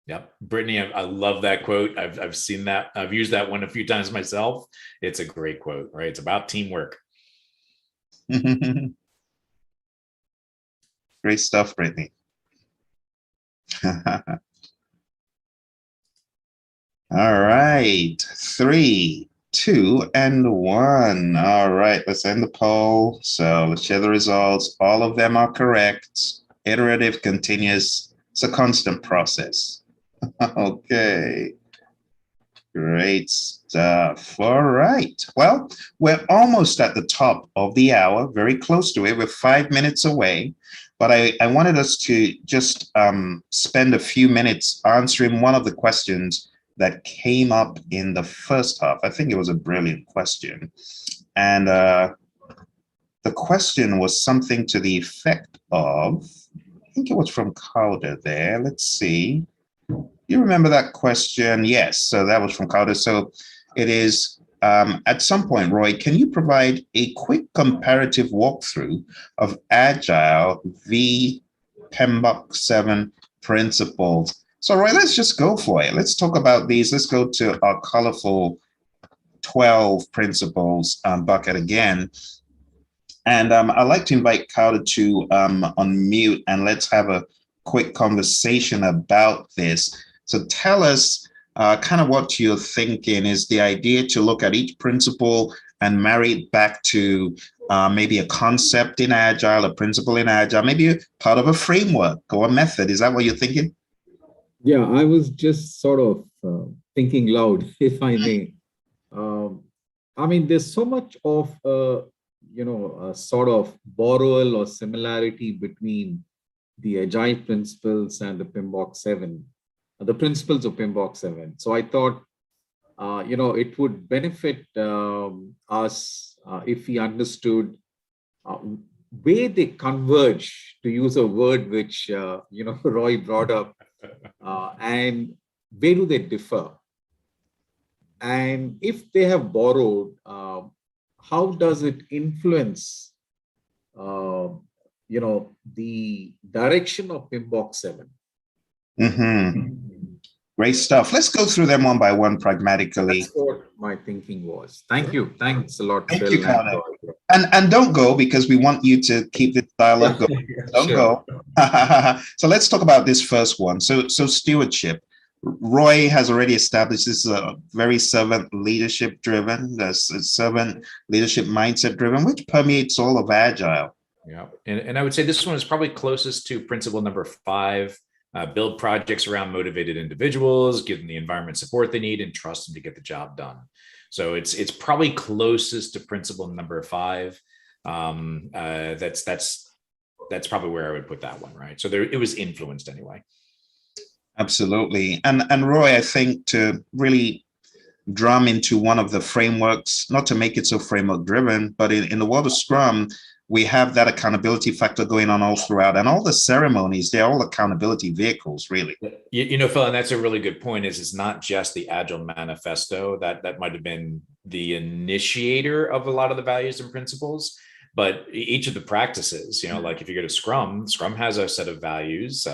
Yep. Brittany, I love that quote. I've seen that. I've used that one a few times myself. It's a great quote, right? It's about teamwork. Great stuff, Brittany. All right. 3, 2 and 1. All right, let's end the poll. So let's share the results. All of them are correct. Iterative, continuous. It's a constant process. Okay. Great stuff. All right. Well, we're almost at the top of the hour, very close to it. We're 5 minutes away. But I wanted us to just spend a few minutes answering one of the questions that came up in the first half. I think it was a brilliant question. And the question was something to the effect of, I think it was from Calder there. Let's see. You remember that question? Yes, so that was from Calder. So it is, at some point, Roy, can you provide a quick comparative walkthrough of Agile v. PMBOK 7 principles? So Roy, let's just go for it. Let's talk about these. Let's go to our colorful 12 principles bucket again. And I'd like to invite Calder to unmute and let's have a quick conversation about this. So tell us kind of what you're thinking. Is the idea to look at each principle and marry it back to maybe a concept in Agile, a principle in Agile, maybe part of a framework or a method? Is that what you're thinking? Yeah, I was just sort of thinking loud, if I may. I mean, there's so much of, a sort of borrowal or similarity between the Agile principles and the PMBOK 7, the principles of PMBOK 7. So I thought, it would benefit us if we understood where they converge, to use a word which, Roy brought up, and where do they differ? And if they have borrowed, how does it influence, the direction of PMBOK 7? Mm-hmm. Great stuff. Let's go through them one by one pragmatically. That's what my thinking was. Thank you. Thanks a lot. Thank you, Connor. And don't go, because we want you to keep this dialogue going. Don't go. So let's talk about this first one. So stewardship. Roy has already established this is a very servant leadership driven, servant leadership mindset driven, which permeates all of Agile. Yeah, and I would say this one is probably closest to principle number 5. Build projects around motivated individuals, give them the environment support they need, and trust them to get the job done. So it's probably closest to principle number 5. That's probably where I would put that one, right? So it was influenced anyway. Absolutely. And Roy, I think to really drum into one of the frameworks, not to make it so framework driven, but in the world of Scrum, we have that accountability factor going on all throughout, and all the ceremonies, they're all accountability vehicles, really. Phil, and that's a really good point, is it's not just the Agile manifesto that might have been the initiator of a lot of the values and principles, but each of the practices, like if you go to Scrum has a set of values,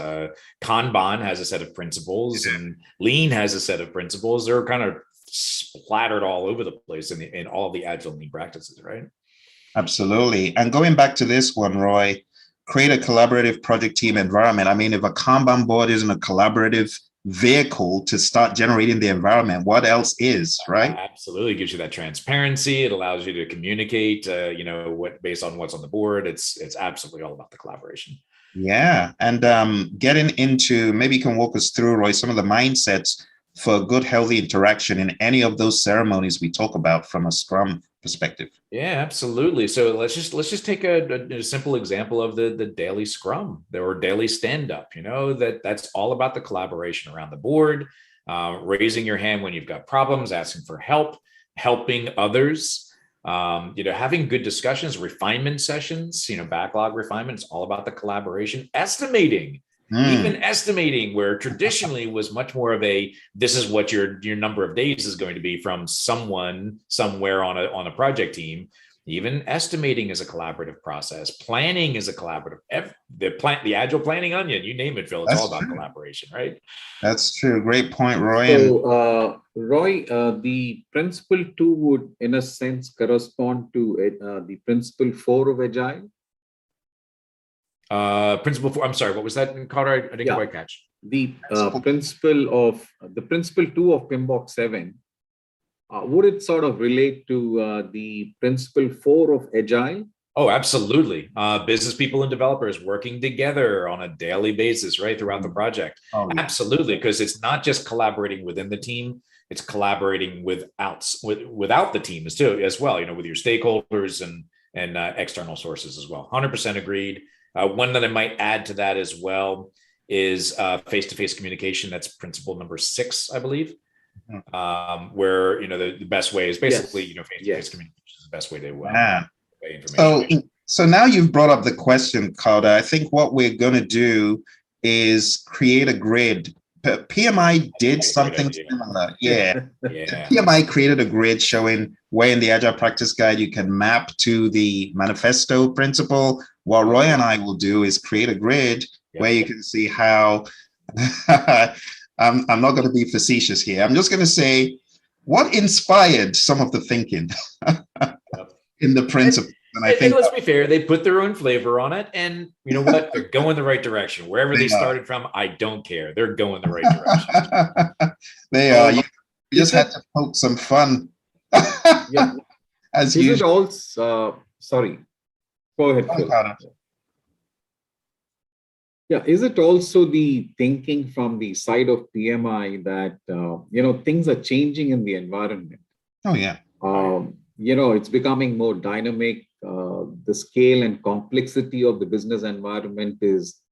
Kanban has a set of principles, and Lean has a set of principles. They're kind of splattered all over the place in all the Agile Lean practices, right? Absolutely. And going back to this one, Roy, create a collaborative project team environment. I mean, if a Kanban board isn't a collaborative vehicle to start generating the environment, what else is, right? Absolutely. It gives you that transparency. It allows you to communicate, based on what's on the board. It's absolutely all about the collaboration. Yeah. And getting into, maybe you can walk us through, Roy, some of the mindsets for good, healthy interaction in any of those ceremonies we talk about from a Scrum perspective. Yeah, absolutely. So let's just take a simple example of the daily Scrum or daily stand-up. That's all about the collaboration around the board, raising your hand when you've got problems, asking for help, helping others, having good discussions, refinement sessions, backlog refinement. It's all about the collaboration, estimating. Even estimating, where traditionally was much more of this is what your number of days is going to be from someone somewhere on a project team. Even estimating is a collaborative process. Planning is a collaborative. The Agile planning onion, you name it, Phil. It's all about collaboration, right? That's true. Great point, Roy. So, Roy, the principle 2 would, in a sense, correspond to the principle 4 of Agile. Principle 4. I'm sorry. What was that, Carter? I didn't quite catch. The principle 2 of PMBOK 7 would it sort of relate to the principle 4 of Agile? Oh, absolutely. Business people and developers working together on a daily basis, right, throughout the project. Oh, yeah. Absolutely, because it's not just collaborating within the team, it's collaborating without the teams too, as well, with your stakeholders and external sources as well. 100% agreed. One that I might add to that as well is face-to-face communication. That's principle number 6, I believe. Where the best way is basically face-to-face communication is the best way to convey information. So now you've brought up the question, Carter. I think what we're going to do is create a grid. PMI did something similar. Yeah. PMI created a grid showing where in the Agile Practice Guide you can map to the manifesto principle. What Roy and I will do is create a grid where you can see how I'm not going to be facetious here. I'm just going to say what inspired some of the thinking in the principle. And I think let's be fair, they put their own flavor on it, and you know what? They're going the right direction. Wherever they started from, I don't care. They're going the right direction. They are. You just had to poke some fun. As is usual. it also, sorry, go ahead, Phil. Yeah, is it also the thinking from the side of PMI that things are changing in the environment? Oh yeah. It's becoming more dynamic. The scale and complexity of the business environment is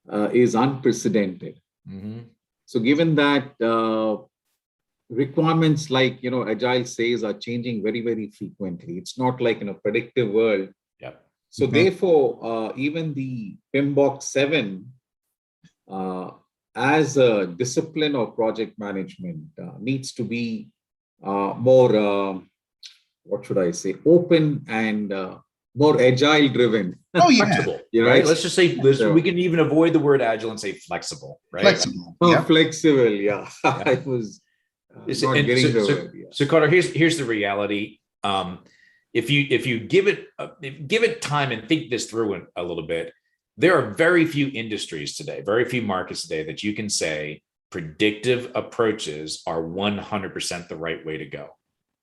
unprecedented. Mm-hmm. So given that requirements like Agile says are changing very, very frequently, it's not like in a predictive world. So therefore, even the PMBOK 7 as a discipline of project management needs to be more what should I say, open and more agile driven. Oh, yeah. Right. Let's just say this. We can even avoid the word agile and say flexible, right? Flexible. Flexible. Yeah. I was not getting the word. Yeah. So Carter, here's the reality. If you give it time and think this through a little bit, there are very few industries today, very few markets today that you can say predictive approaches are 100% the right way to go.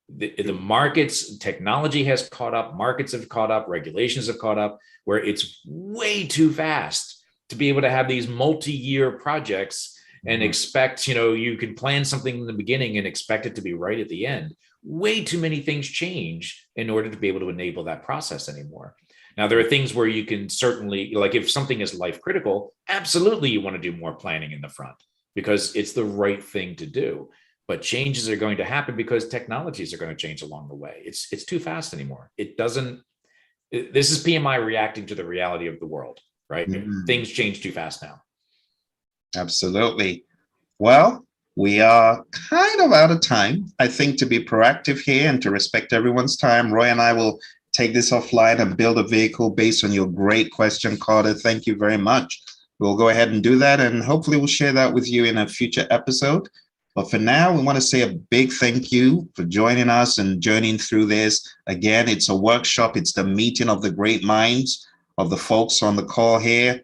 The markets, technology has caught up, markets have caught up, regulations have caught up, where it's way too fast to be able to have these multi-year projects and expect, you can plan something in the beginning and expect it to be right at the end. Way too many things change in order to be able to enable that process anymore. Now, there are things where you can certainly, like if something is life critical, absolutely you want to do more planning in the front because it's the right thing to do. But changes are going to happen because technologies are going to change along the way. It's too fast anymore. This is PMI reacting to the reality of the world, right? Things change too fast now. Absolutely. Well, we are kind of out of time. I think to be proactive here and to respect everyone's time, Roy and I will take this offline and build a vehicle based on your great question, Carter. Thank you very much. We'll go ahead and do that, and hopefully we'll share that with you in a future episode. But for now, we want to say a big thank you for joining us and journeying through this. Again, it's a workshop. It's the meeting of the great minds of the folks on the call here.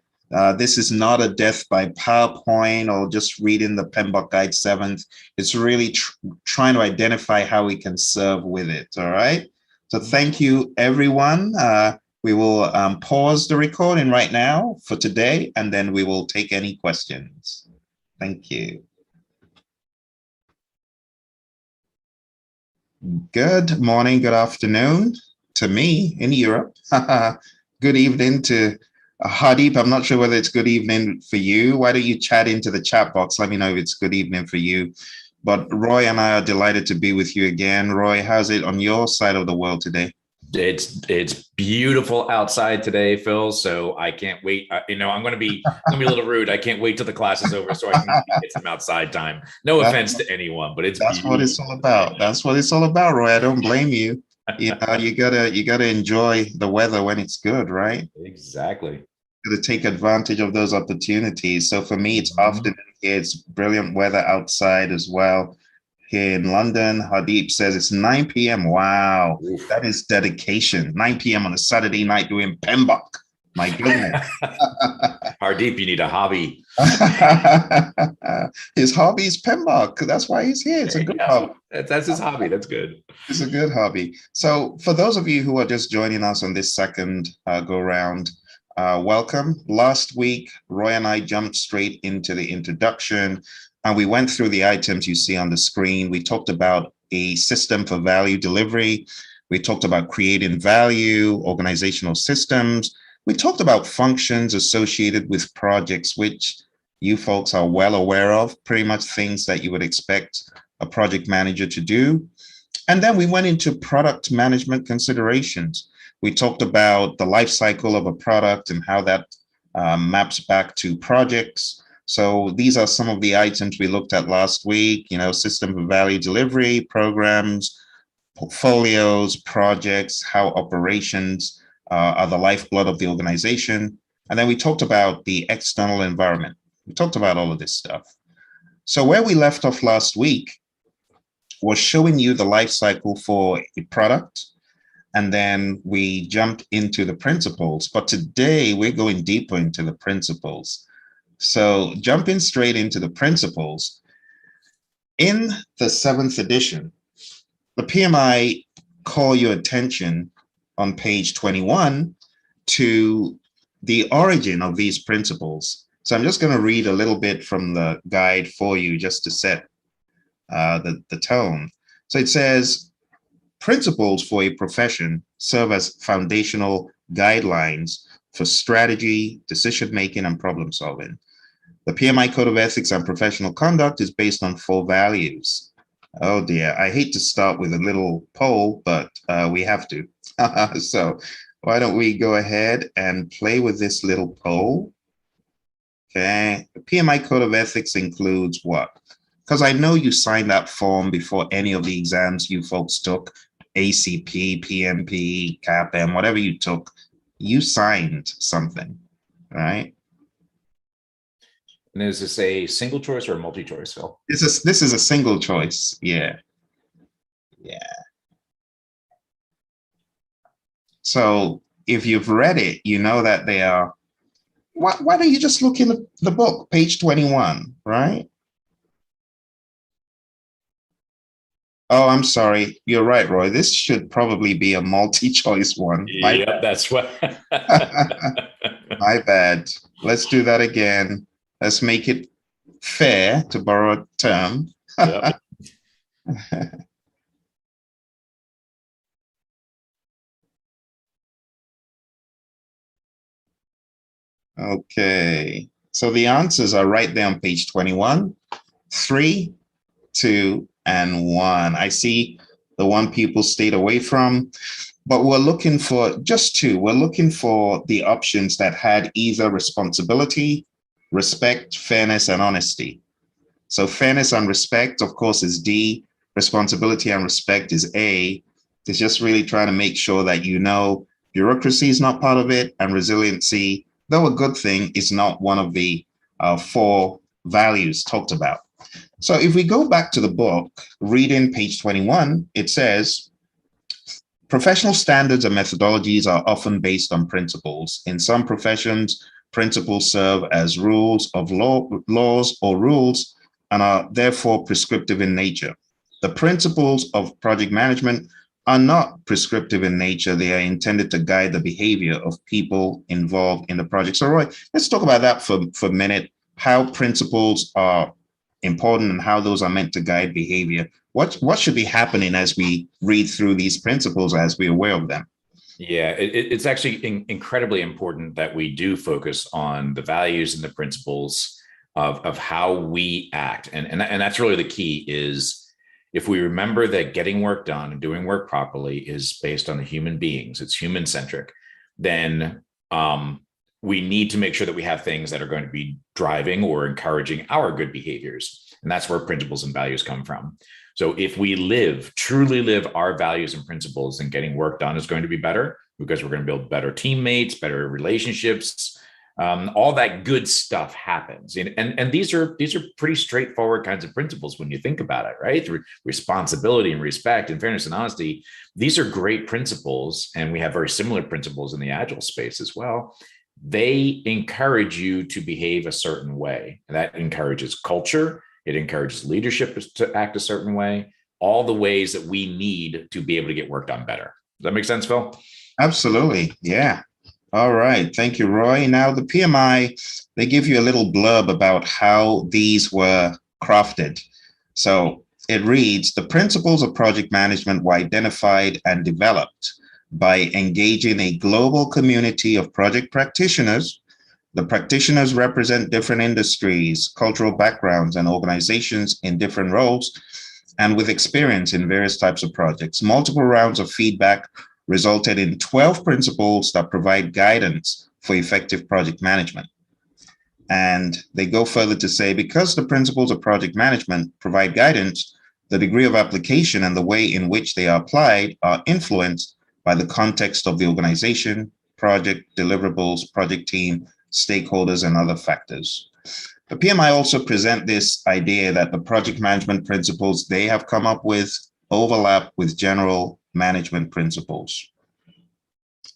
This is not a death by PowerPoint or just reading the PMBOK Guide 7th. It's really trying to identify how we can serve with it. All right. So thank you, everyone. We will pause the recording right now for today, and then we will take any questions. Thank you. Good morning, good afternoon to me in Europe. Good evening to Hardeep. I'm not sure whether it's good evening for you. Why don't you chat into the chat box? Let me know if it's good evening for you. But Roy and I are delighted to be with you again. Roy, how's it on your side of the world today? It's beautiful outside today, Phil. So I can't wait. I'm going to be a little rude. I can't wait till the class is over so I can get some outside time. No offense to anyone, but that's what it's all about. That's what it's all about, Roy. I don't blame you. You gotta enjoy the weather when it's good, right? Exactly. You gotta take advantage of those opportunities. So for me, it's afternoon here. It's brilliant weather outside as well. Here in London, Hardeep says it's 9 p.m. Wow, that is dedication. 9 p.m. on a Saturday night doing PMBOK. My goodness. Hardeep, you need a hobby. His hobby is PMBOK. That's why he's here. It's a good hobby. That's his hobby. That's good. It's a good hobby. So for those of you who are just joining us on this second go round, welcome. Last week, Roy and I jumped straight into the introduction, and we went through the items you see on the screen. We talked about a system for value delivery. We talked about creating value, organizational systems. We talked about functions associated with projects, which you folks are well aware of, pretty much things that you would expect a project manager to do. And then we went into product management considerations. We talked about the life cycle of a product and how that maps back to projects. So these are some of the items we looked at last week, system for value delivery, programs, portfolios, projects, how operations are the lifeblood of the organization. And then we talked about the external environment. We talked about all of this stuff. So where we left off last week was showing you the life cycle for a product, and then we jumped into the principles. But today we're going deeper into the principles. So jumping straight into the principles, in the 7th edition, the PMI call your attention on page 21 to the origin of these principles. So I'm just going to read a little bit from the guide for you just to set the tone. So it says, principles for a profession serve as foundational guidelines for strategy, decision-making, and problem-solving. The PMI Code of Ethics and Professional Conduct is based on 4 values. Oh dear, I hate to start with a little poll, but we have to. So why don't we go ahead and play with this little poll? Okay, the PMI Code of Ethics includes what? Because I know you signed that form before any of the exams you folks took, ACP, PMP, CAPM, whatever you took, you signed something, right? And is this a single choice or a multi-choice, Phil? This is a single choice, yeah. So if you've read it, you know that they are, why don't you just look in the book, page 21, right? Oh, I'm sorry. You're right, Roy. This should probably be a multi-choice one. Yep, that's what. My bad. Let's do that again. Let's make it fair, to borrow a term. Yep. Okay. So the answers are right there on page 21. 3, 2, and 1. I see the one people stayed away from, but we're looking for just 2. We're looking for the options that had either responsibility, respect, fairness, and honesty. So fairness and respect, of course, is D. Responsibility and respect is A. It's just really trying to make sure that bureaucracy is not part of it, and resiliency, though a good thing, is not one of the 4 values talked about. So if we go back to the book, reading page 21, it says, professional standards and methodologies are often based on principles. In some professions, principles serve as rules of laws or rules and are therefore prescriptive in nature. The principles of project management are not prescriptive in nature. They are intended to guide the behavior of people involved in the project. So Roy, let's talk about that for a minute, how principles are important and how those are meant to guide behavior. What should be happening as we read through these principles, as we're aware of them? Yeah, it's actually incredibly important that we do focus on the values and the principles of how we act. And that's really the key, is if we remember that getting work done and doing work properly is based on the human beings, it's human centric, then we need to make sure that we have things that are going to be driving or encouraging our good behaviors. And that's where principles and values come from. So if we truly live our values and principles, then getting work done is going to be better, because we're going to build better teammates, better relationships. All that good stuff happens. And these are pretty straightforward kinds of principles when you think about it, right? Responsibility and respect and fairness and honesty. These are great principles. And we have very similar principles in the Agile space as well. They encourage you to behave a certain way. And that encourages culture. It encourages leadership to act a certain way. all the ways that we need to be able to get work done better. Does that make sense, Phil? Absolutely. Yeah. All right. Thank you, Roy. Now, the PMI, they give you a little blurb about how these were crafted. So it reads, the principles of project management were identified and developed by engaging a global community of project practitioners. The practitioners represent different industries, cultural backgrounds, and organizations in different roles, and with experience in various types of projects. Multiple rounds of feedback resulted in 12 principles that provide guidance for effective project management. And they go further to say, because the principles of project management provide guidance, the degree of application and the way in which they are applied are influenced by the context of the organization, project deliverables, project team, stakeholders, and other factors. The PMI also present this idea that the project management principles they have come up with overlap with general management principles.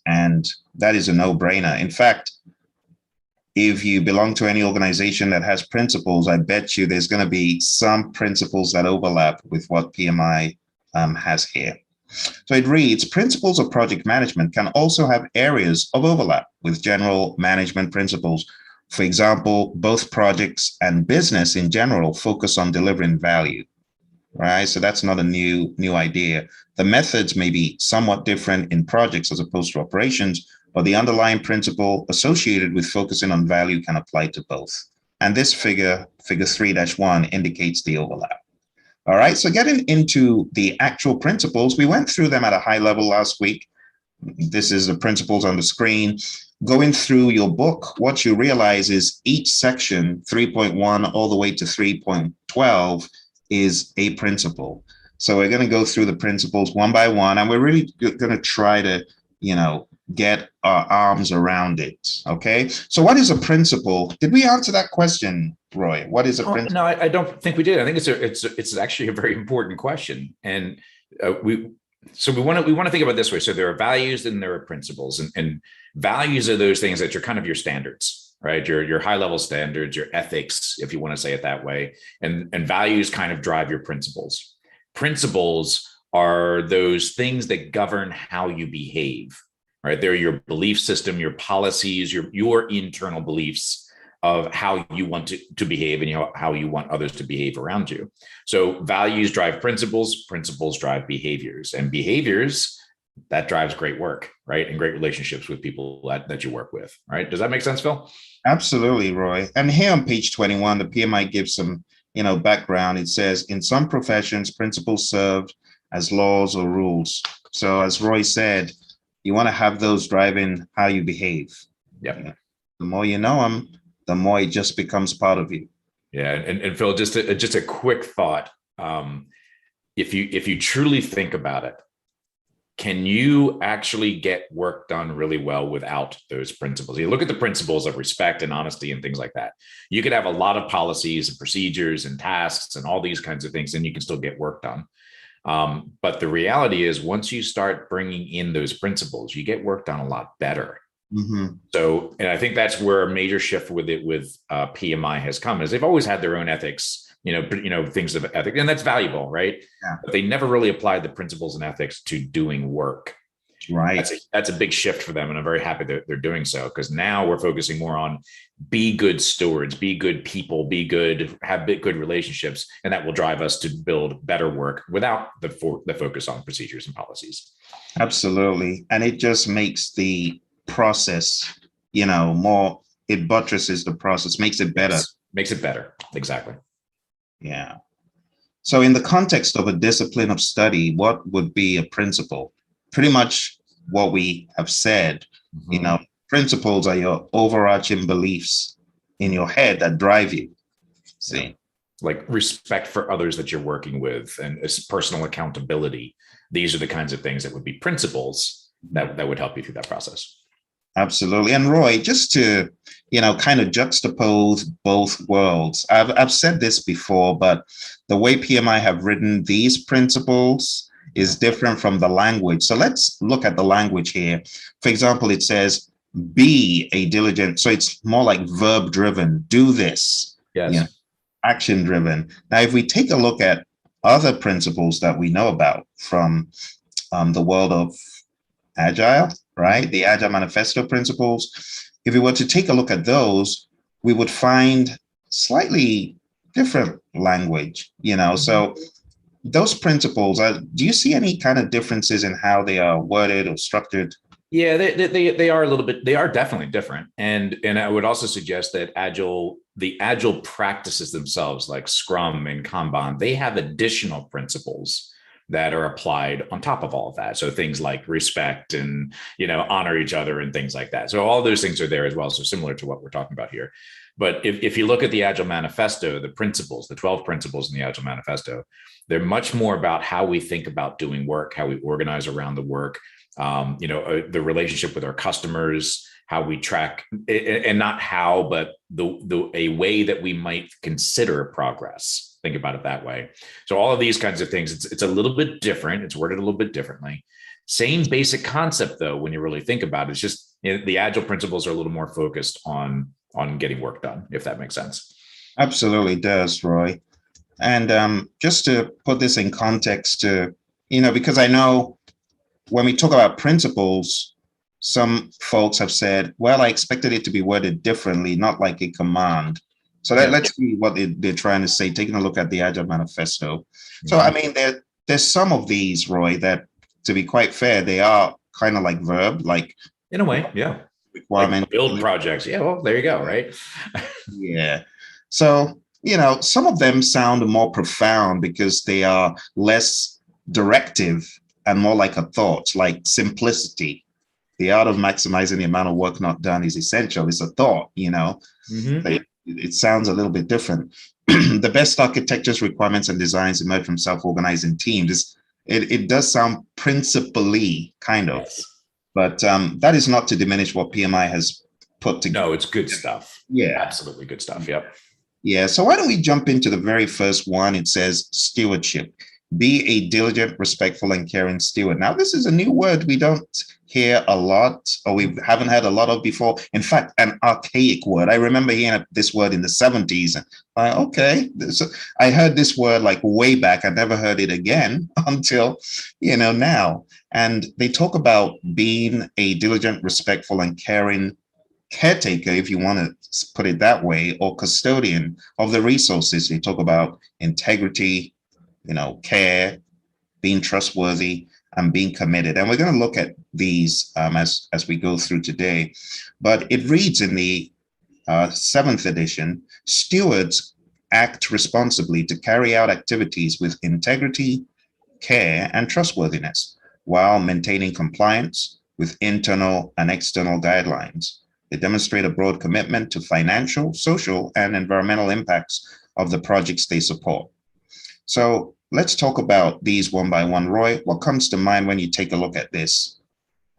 And that is a no-brainer. In fact, if you belong to any organization that has principles, I bet you there's going to be some principles that overlap with what PMI has here. So it reads, principles of project management can also have areas of overlap with general management principles. For example, both projects and business in general focus on delivering value, right? So that's not a new idea. The methods may be somewhat different in projects as opposed to operations, but the underlying principle associated with focusing on value can apply to both. And this figure 3-1 indicates the overlap. All right, so getting into the actual principles, we went through them at a high level last week. This is the principles on the screen. Going through your book, what you realize is each section, 3.1 all the way to 3.12, is a principle. So we're going to go through the principles one by one, and we're really going to try to, get our arms around it. Okay. So what is a principle? Did we answer that question, Roy? What is a principle? No, I don't think we did. I think it's actually a very important question, and we want to think about it this way. So there are values and there are principles, and values are those things that are kind of your standards, right? Your high level standards, your ethics, if you want to say it that way, and values kind of drive your principles. Principles are those things that govern how you behave, right? They're your belief system, your policies, your internal beliefs of how you want to behave and how you want others to behave around you. So values drive principles, principles drive behaviors, and behaviors, that drives great work, right? And great relationships with people that you work with, right? Does that make sense, Phil? Absolutely, Roy. And here on page 21, the PMI gives some, background. It says, in some professions, principles serve as laws or rules. So as Roy said, you want to have those driving how you behave. Yep. The more you know them, the more it just becomes part of you. Yeah, and Phil, just a quick thought. If you truly think about it, can you actually get work done really well without those principles? You look at the principles of respect and honesty and things like that. You could have a lot of policies and procedures and tasks and all these kinds of things, and you can still get work done. But the reality is, once you start bringing in those principles, you get work done a lot better. Mm-hmm. So, and I think that's where a major shift with PMI has come, is they've always had their own ethics, things of ethics, and that's valuable, right? Yeah. But they never really applied the principles and ethics to doing work. Right. That's a big shift for them, and I'm very happy that they're doing so, because now we're focusing more on be good stewards, be good people, have good relationships, and that will drive us to build better work without the focus on procedures and policies. Absolutely, and it just makes the process, more. It buttresses the process, makes it better. Makes it better. Exactly. Yeah. So in the context of a discipline of study, what would be a principle? Pretty much what we have said. Mm-hmm. Principles are your overarching beliefs in your head that drive you. See? Yeah. Like respect for others that you're working with, and personal accountability. These are the kinds of things that would be principles that would help you through that process. Absolutely. And Roy, just to, kind of juxtapose both worlds, I've said this before, but the way PMI have written these principles is different from the language. So let's look at the language here. For example, it says, be a diligent. So it's more like verb driven. Do this. Yes. Action driven. Now, if we take a look at other principles that we know about from the world of Agile, right? The Agile Manifesto principles. If we were to take a look at those, we would find slightly different language, So those principles, do you see any kind of differences in how they are worded or structured? Yeah, they are a little bit, they are definitely different. And I would also suggest that the Agile practices themselves, like Scrum and Kanban, they have additional principles that are applied on top of all of that. So things like respect and, honor each other and things like that. So all those things are there as well. So similar to what we're talking about here. But if you look at the Agile Manifesto, the principles, the 12 principles in the Agile Manifesto, they're much more about how we think about doing work, how we organize around the work, the relationship with our customers, how we track, and not how, but a way that we might consider progress. Think about it that way. So all of these kinds of things, it's a little bit different. It's worded a little bit differently. Same basic concept, though, when you really think about it. It's just the Agile principles are a little more focused on getting work done, if that makes sense. Absolutely does, Roy. And just to put this in context, because I know when we talk about principles, some folks have said, well, I expected it to be worded differently, not like a command. So let's see what they're trying to say, taking a look at the Agile Manifesto. Mm-hmm. So, I mean, there's some of these, Roy, that, to be quite fair, they are kind of like verb, like. In a way, yeah. Requirement. Like build projects. Yeah, well, there you go, right? Yeah. So, some of them sound more profound because they are less directive and more like a thought, like simplicity. The art of maximizing the amount of work not done is essential. It's a thought, Mm-hmm. It sounds a little bit different. The best architectures, requirements, and designs emerge from self-organizing teams. It does sound principally, kind of. Yes. But that is not to diminish what PMI has put together. No, it's good stuff. Yeah. Absolutely good stuff. Yep. Yeah. So why don't we jump into the very first one? It says stewardship. Be a diligent, respectful, and caring steward. Now, this is a new word we don't hear a lot, or we haven't had a lot of before. In fact, an archaic word. I remember hearing this word in the 70s. Okay, I heard this word like way back. I never heard it again until, now. And they talk about being a diligent, respectful, and caring caretaker, if you want to put it that way, or custodian of the resources. They talk about integrity, care, being trustworthy, and being committed. And we're going to look at these as we go through today. But it reads in the 7th edition, stewards act responsibly to carry out activities with integrity, care, and trustworthiness, while maintaining compliance with internal and external guidelines. They demonstrate a broad commitment to financial, social, and environmental impacts of the projects they support. So let's talk about these one by one. Roy, what comes to mind when you take a look at this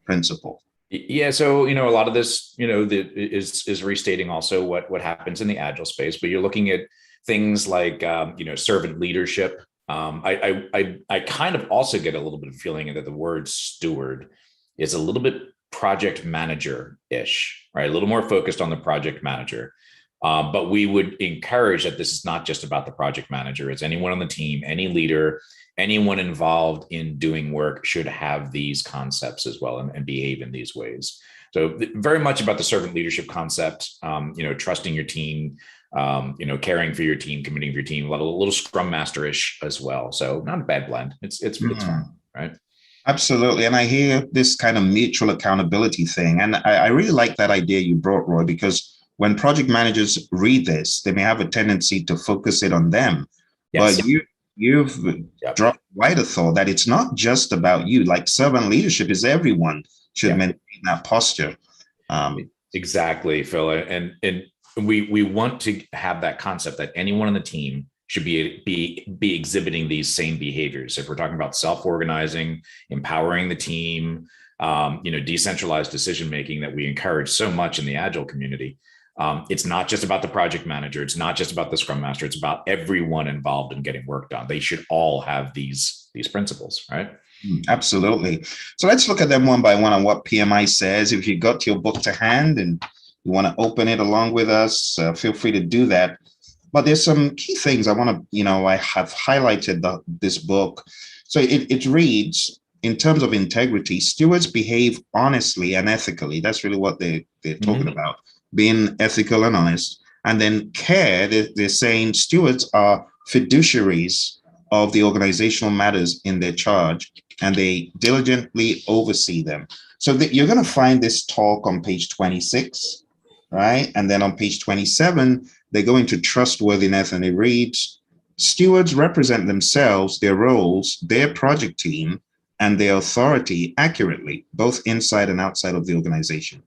principle? Yeah, so a lot of this, is restating also what happens in the Agile space. But you're looking at things like servant leadership. I kind of also get a little bit of feeling that the word steward is a little bit project manager-ish, right? A little more focused on the project manager. But we would encourage that this is not just about the project manager. It's anyone on the team, any leader, anyone involved in doing work should have these concepts as well and behave in these ways. So very much about the servant leadership concept, trusting your team, caring for your team, committing to your team, a little Scrum Master-ish as well. So not a bad blend. It's fun, right? Absolutely. And I hear this kind of mutual accountability thing. And I really like that idea you brought, Roy, because when project managers read this, they may have a tendency to focus it on them. Yes. But you've dropped wider thought that it's not just about you. Like servant leadership is everyone should maintain that posture. Exactly, Phil. And we want to have that concept that anyone on the team should be exhibiting these same behaviors. If we're talking about self-organizing, empowering the team, decentralized decision making that we encourage so much in the Agile community. It's not just about the project manager. It's not just about the Scrum Master. It's about everyone involved in getting work done. They should all have these principles, right? Absolutely. So let's look at them one by one on what PMI says. If you got your book to hand and you want to open it along with us, feel free to do that. But there's some key things I want to, I have highlighted this book. So it reads, in terms of integrity, stewards behave honestly and ethically. That's really what they're talking about, being ethical and honest. And then care, they're saying stewards are fiduciaries of the organizational matters in their charge, and they diligently oversee them. So you're going to find this talk on page 26, right? And then on page 27, they go into trustworthiness, and it reads, stewards represent themselves, their roles, their project team, and their authority accurately, both inside and outside of the organization.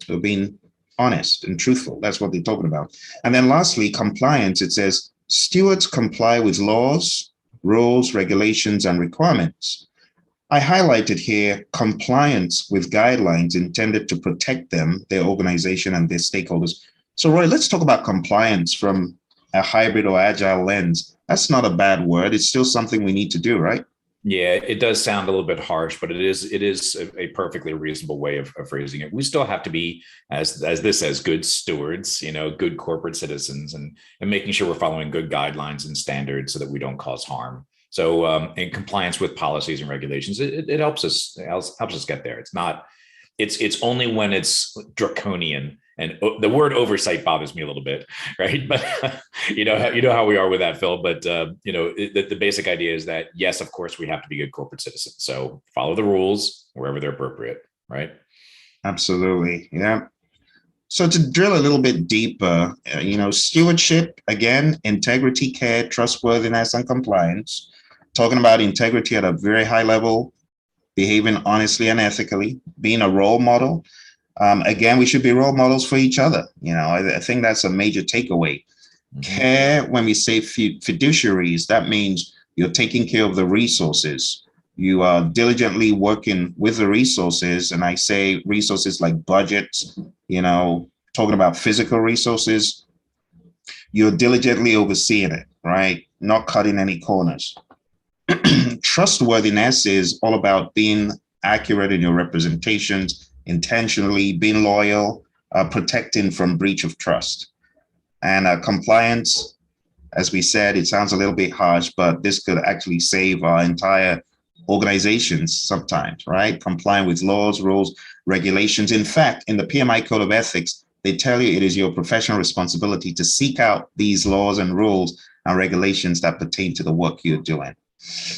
So being honest and truthful, that's what they're talking about. And then lastly, compliance, it says, stewards comply with laws, rules, regulations, and requirements. I highlighted here compliance with guidelines intended to protect them, their organization, and their stakeholders. So Roy, let's talk about compliance from a hybrid or agile lens. That's not a bad word. It's still something we need to do, right? Yeah, it does sound a little bit harsh, but it is a perfectly reasonable way of phrasing it. We still have to be, as this says, good stewards, good corporate citizens, and making sure we're following good guidelines and standards so that we don't cause harm. So in compliance with policies and regulations, it helps us get there. It's only when it's draconian. And the word oversight bothers me a little bit, right? But you know how we are with that, Phil. But the basic idea is that yes, of course, we have to be good corporate citizens. So follow the rules wherever they're appropriate, right? Absolutely, yeah. So to drill a little bit deeper, stewardship, again, integrity, care, trustworthiness, and compliance. Talking about integrity at a very high level, behaving honestly and ethically, being a role model. Again, we should be role models for each other. I think that's a major takeaway. Care, when we say fiduciaries, that means you're taking care of the resources. You are diligently working with the resources. And I say resources like budgets, talking about physical resources. You're diligently overseeing it, right? Not cutting any corners. Trustworthiness is all about being accurate in your representations, intentionally being loyal, protecting from breach of trust. And compliance, as we said, it sounds a little bit harsh, but this could actually save our entire organizations sometimes, right? Complying with laws, rules, regulations. In fact, in the PMI Code of Ethics, they tell you it is your professional responsibility to seek out these laws and rules and regulations that pertain to the work you're doing.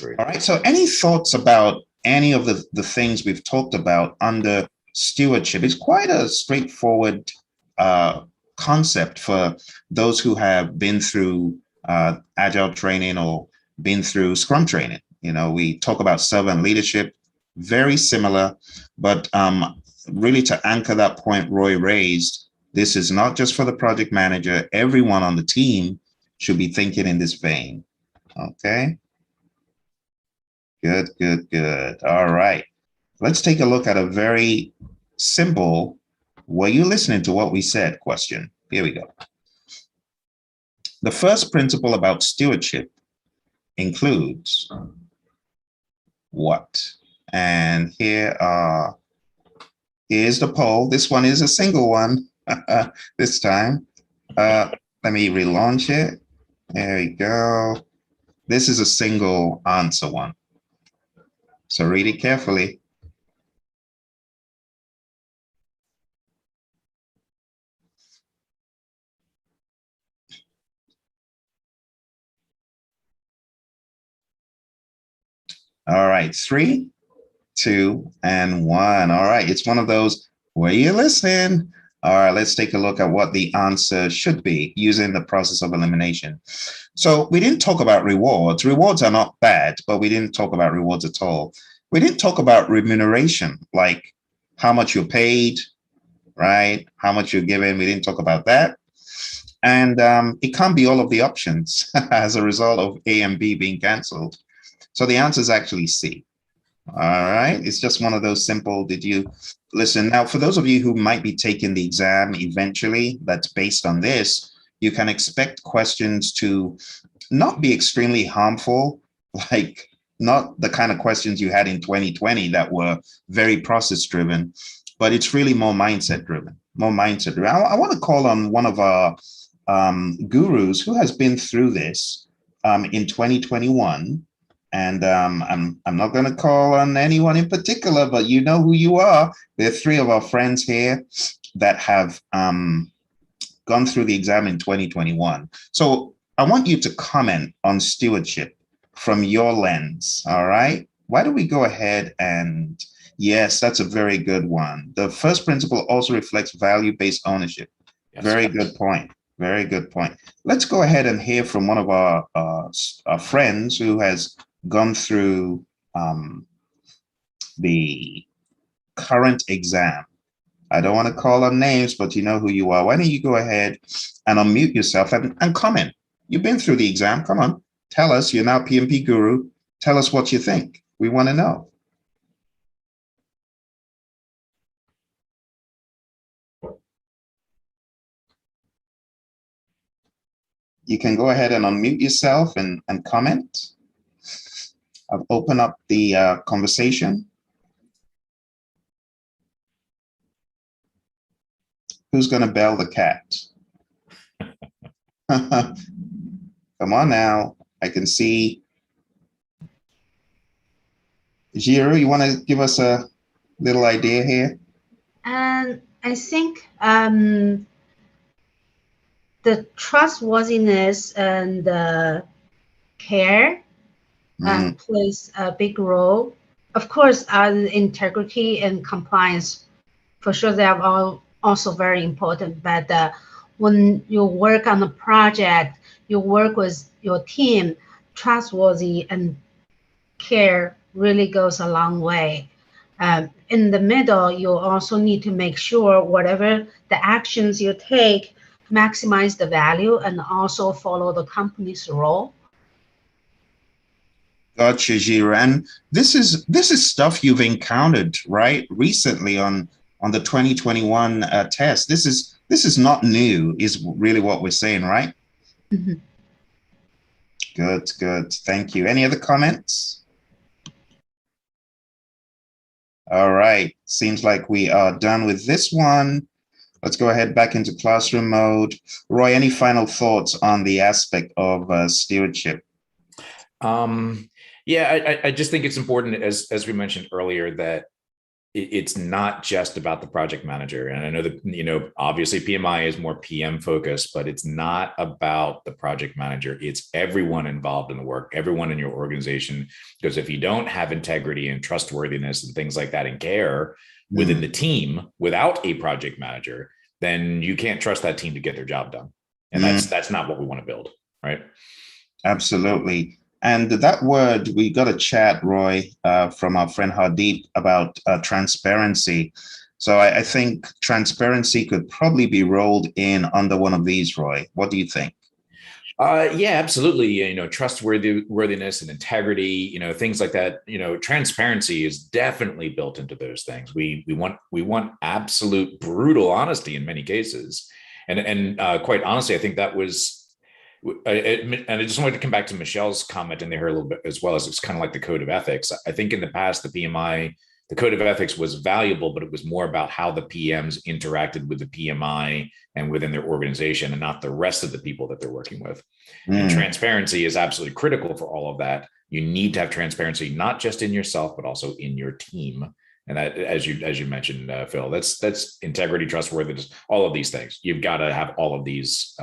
All right. So any thoughts about any of the things we've talked about under stewardship? It's quite a straightforward concept for those who have been through Agile training or been through Scrum training. We talk about servant leadership, very similar, but really to anchor that point Roy raised, this is not just for the project manager. Everyone on the team should be thinking in this vein. Okay. Good. All right. Let's take a look at a very simple, were you listening to what we said question? Here we go. The first principle about stewardship includes what? And here's the poll. This one is a single one this time. Let me relaunch it. There we go. This is a single answer one. So read it carefully. All right, 3, 2, and 1. All right, it's one of those, were you listening? All right, let's take a look at what the answer should be using the process of elimination. So we didn't talk about rewards. Rewards are not bad, but we didn't talk about rewards at all. We didn't talk about remuneration, like how much you're paid, right? How much you're given. We didn't talk about that. And it can't be all of the options as a result of A and B being canceled. So the answer is actually C. All right, it's just one of those simple, did you listen? Now, for those of you who might be taking the exam eventually, that's based on this, you can expect questions to not be extremely harmful, like not the kind of questions you had in 2020 that were very process driven, but it's really more mindset driven, I want to call on one of our gurus who has been through this in 2021. And I'm not going to call on anyone in particular, but you know who you are. There are three of our friends here that have gone through the exam in 2021. So I want you to comment on stewardship from your lens, all right? Why don't we go ahead and, yes, that's a very good one. The first principle also reflects value-based ownership. Yes. Very good point. Very good point. Let's go ahead and hear from one of our friends who has gone through the current exam. I don't want to call on names, but you know who you are. Why don't you go ahead and unmute yourself and comment? You've been through the exam. Come on. Tell us. You're now PMP guru. Tell us what you think. We want to know. You can go ahead and unmute yourself and comment. I've opened up the conversation. Who's going to bail the cat? Come on now. I can see. Jiro, you want to give us a little idea here? And I think the trustworthiness and care plays a big role. Of course, integrity and compliance, for sure, they are all also very important. But when you work on a project, you work with your team, trustworthy and care really goes a long way. In the middle, you also need to make sure whatever the actions you take maximize the value and also follow the company's role. Gotcha, Jiro. And this is stuff you've encountered, right? Recently on the 2021 test. This is not new, is really what we're saying, right? Mm-hmm. Good. Thank you. Any other comments? All right. Seems like we are done with this one. Let's go ahead back into classroom mode. Roy, any final thoughts on the aspect of stewardship? Yeah, I just think it's important, as we mentioned earlier, that it's not just about the project manager. And I know that, obviously PMI is more PM focused, but it's not about the project manager. It's everyone involved in the work, everyone in your organization. Because if you don't have integrity and trustworthiness and things like that and care within the team without a project manager, then you can't trust that team to get their job done. And that's not what we want to build, right? Absolutely. And that word, we got a chat, Roy, from our friend Hardeep about transparency. So I think transparency could probably be rolled in under one of these, Roy. What do you think? Yeah, absolutely. Trustworthiness and integrity, things like that. Transparency is definitely built into those things. We want absolute brutal honesty in many cases. And quite honestly, I think that was, and I just wanted to come back to Michelle's comment in there a little bit as well, as it's kind of like the code of ethics. I think in the past, the PMI, the code of ethics was valuable, but it was more about how the PMs interacted with the PMI and within their organization and not the rest of the people that they're working with. And transparency is absolutely critical for all of that. You need to have transparency, not just in yourself, but also in your team. And that, as you mentioned, Phil, that's integrity, trustworthiness, all of these things. You've got to have all of these.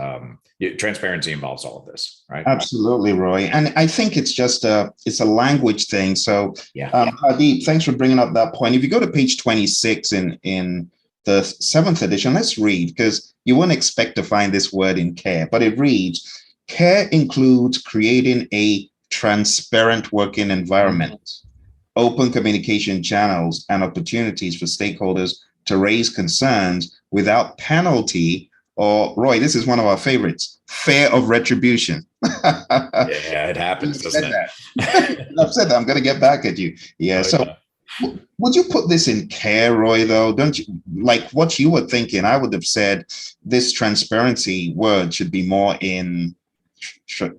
Transparency involves all of this, right? Absolutely, Roy. And I think it's just it's a language thing. So, Hardeep, thanks for bringing up that point. If you go to page 26 in the 7th edition, let's read, because you wouldn't expect to find this word in care, but it reads, care includes creating a transparent working environment, open communication channels, and opportunities for stakeholders to raise concerns without penalty, or, Roy, this is one of our favorites, fear of retribution. Yeah, it happens, doesn't it? I've said that. I'm going to get back at you. Yeah. Would you put this in care, Roy, though? Don't you, like what you were thinking? I would have said this transparency word should be more in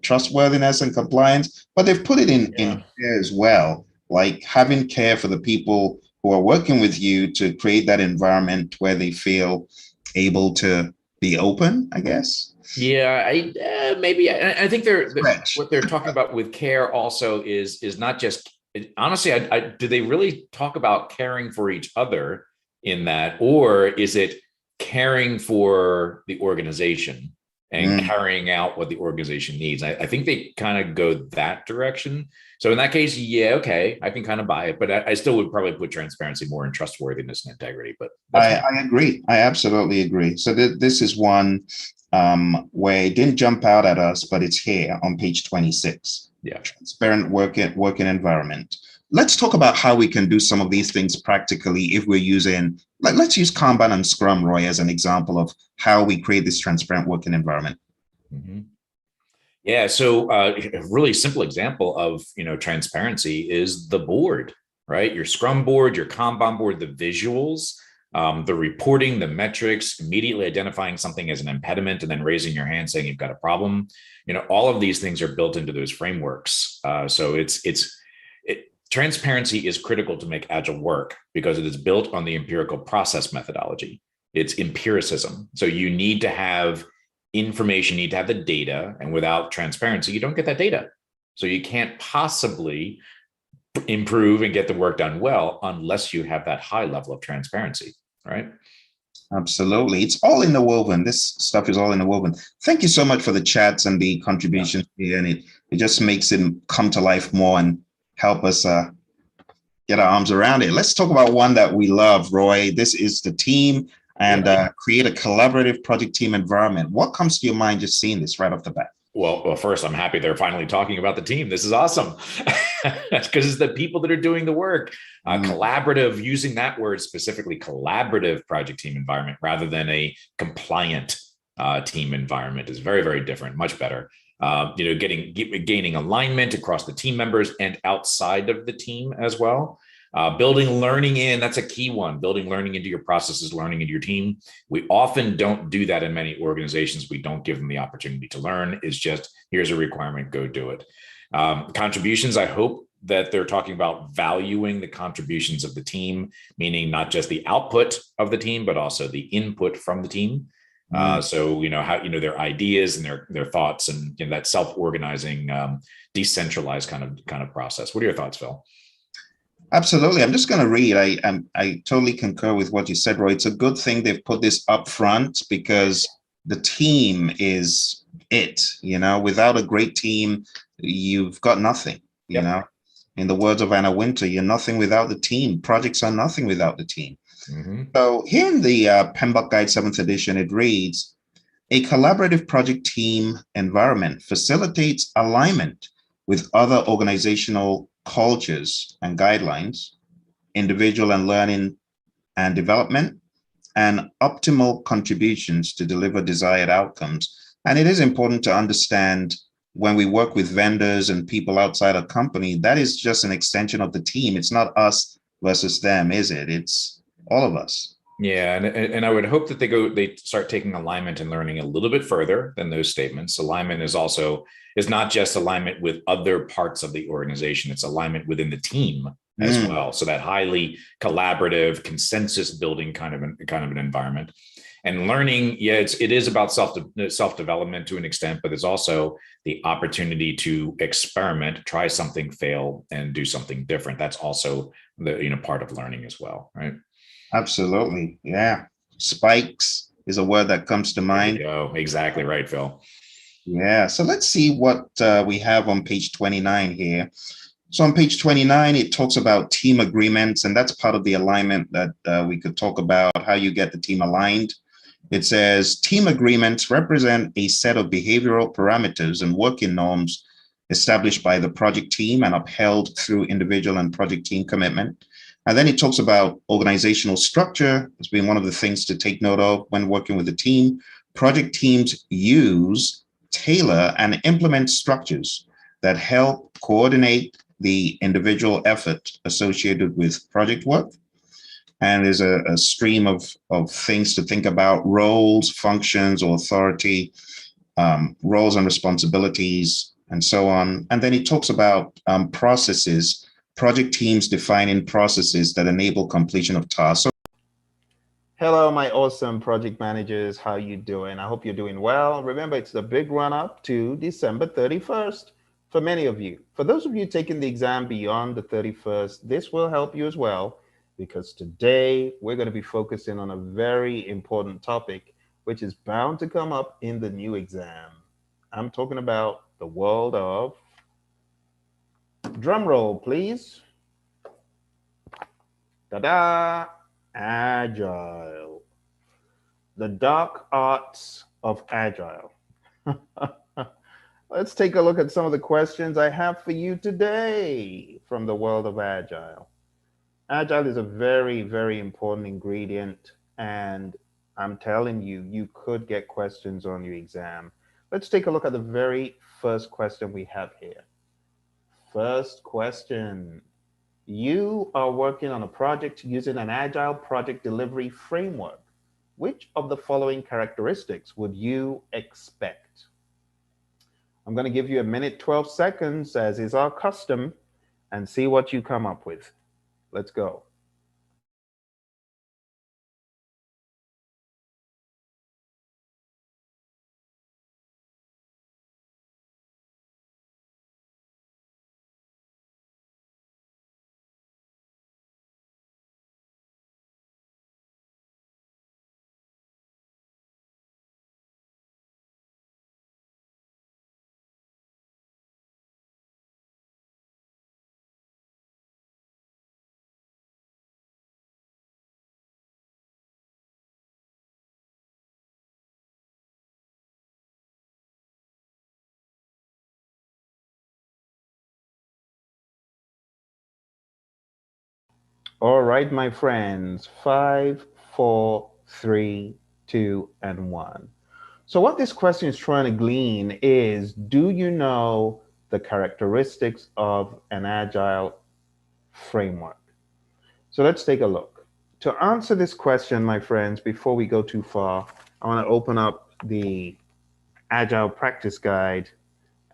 trustworthiness and compliance, but they've put it in care as well, like having care for the people who are working with you to create that environment where they feel able to be open, I guess. Yeah, maybe I think what they're talking about with care also is not just honestly. Do they really talk about caring for each other in that, or is it caring for the organization and carrying out what the organization needs? I think they kind of go that direction. So in that case, yeah, okay, I can kind of buy it, but I still would probably put transparency more in trustworthiness and integrity. But I agree. I absolutely agree. So this is one where it didn't jump out at us, but it's here on page 26. Yeah. Transparent working environment. Let's talk about how we can do some of these things practically if we're using, let's use Kanban and Scrum, Roy, as an example of how we create this transparent working environment. Mm-hmm. Yeah, so a really simple example of transparency is the board, right? Your Scrum board, your Kanban board, the visuals, the reporting, the metrics, immediately identifying something as an impediment, and then raising your hand saying you've got a problem. All of these things are built into those frameworks. So transparency is critical to make Agile work because it is built on the empirical process methodology. It's empiricism. So you need to have information, you need to have the data, and without transparency, you don't get that data. So you can't possibly improve and get the work done well unless you have that high level of transparency, right? Absolutely. It's all in the woven. This stuff is all in the woven. Thank you so much for the chats and the contributions here. And it just makes it come to life more and help us get our arms around it. Let's talk about one that we love, Roy. This is the team and create a collaborative project team environment. What comes to your mind just seeing this right off the bat? Well, first, I'm happy they're finally talking about the team. This is awesome because it's the people that are doing the work. Collaborative, using that word specifically, collaborative project team environment rather than a compliant team environment is very, very different, much better. Gaining alignment across the team members and outside of the team as well. Building learning in, that's a key one. Building learning into your processes, learning into your team. We often don't do that in many organizations. We don't give them the opportunity to learn. It's just, here's a requirement, go do it. Contributions, I hope that they're talking about valuing the contributions of the team, meaning not just the output of the team, but also the input from the team. So, how, their ideas and their thoughts and that self-organizing, decentralized kind of process. What are your thoughts, Phil? Absolutely. I'm just going to read. I totally concur with what you said, Roy. It's a good thing they've put this up front because the team is it. Without a great team, you've got nothing. In the words of Anna Winter, you're nothing without the team. Projects are nothing without the team. Mm-hmm. So here in the PMBOK Guide 7th edition, it reads, a collaborative project team environment facilitates alignment with other organizational cultures and guidelines, individual and learning and development, and optimal contributions to deliver desired outcomes. And it is important to understand when we work with vendors and people outside a company, that is just an extension of the team. It's not us versus them, is it? It's all of us. Yeah, and I would hope that they start taking alignment and learning a little bit further than those statements. Alignment is not just alignment with other parts of the organization, it's alignment within the team as well. So that highly collaborative, consensus building kind of an environment. And learning, it is about self-development to an extent, but there's also the opportunity to experiment, try something, fail, and do something different. That's also the part of learning as well, right? Absolutely. Yeah. Spikes is a word that comes to mind. There you go. Exactly right, Phil. Yeah. So let's see what we have on page 29 here. So on page 29, it talks about team agreements, and that's part of the alignment that we could talk about, how you get the team aligned. It says team agreements represent a set of behavioral parameters and working norms established by the project team and upheld through individual and project team commitment. And then it talks about organizational structure as being one of the things to take note of when working with the team. Project teams use, tailor, and implement structures that help coordinate the individual effort associated with project work. And there's a stream of things to think about: roles, functions, or authority, roles and responsibilities, and so on. And then it talks about processes, project teams defining processes that enable completion of tasks. Hello, my awesome project managers. How you doing? I hope you're doing well. Remember, it's the big run up to December 31st for many of you. For those of you taking the exam beyond the 31st, this will help you as well, because today we're going to be focusing on a very important topic, which is bound to come up in the new exam. I'm talking about the world of, drum roll, please. Ta-da! Agile. The dark arts of Agile. Let's take a look at some of the questions I have for you today from the world of Agile. Agile is a very, very important ingredient, and I'm telling you, you could get questions on your exam. Let's take a look at the very first question we have here. First question. You are working on a project using an Agile project delivery framework. Which of the following characteristics would you expect? I'm going to give you a minute, 12 seconds, as is our custom, and see what you come up with. Let's go. All right, my friends, 5, 4, 3, 2, and 1. So what this question is trying to glean is, do you know the characteristics of an Agile framework? So let's take a look. To answer this question, my friends, before we go too far, I want to open up the Agile practice guide,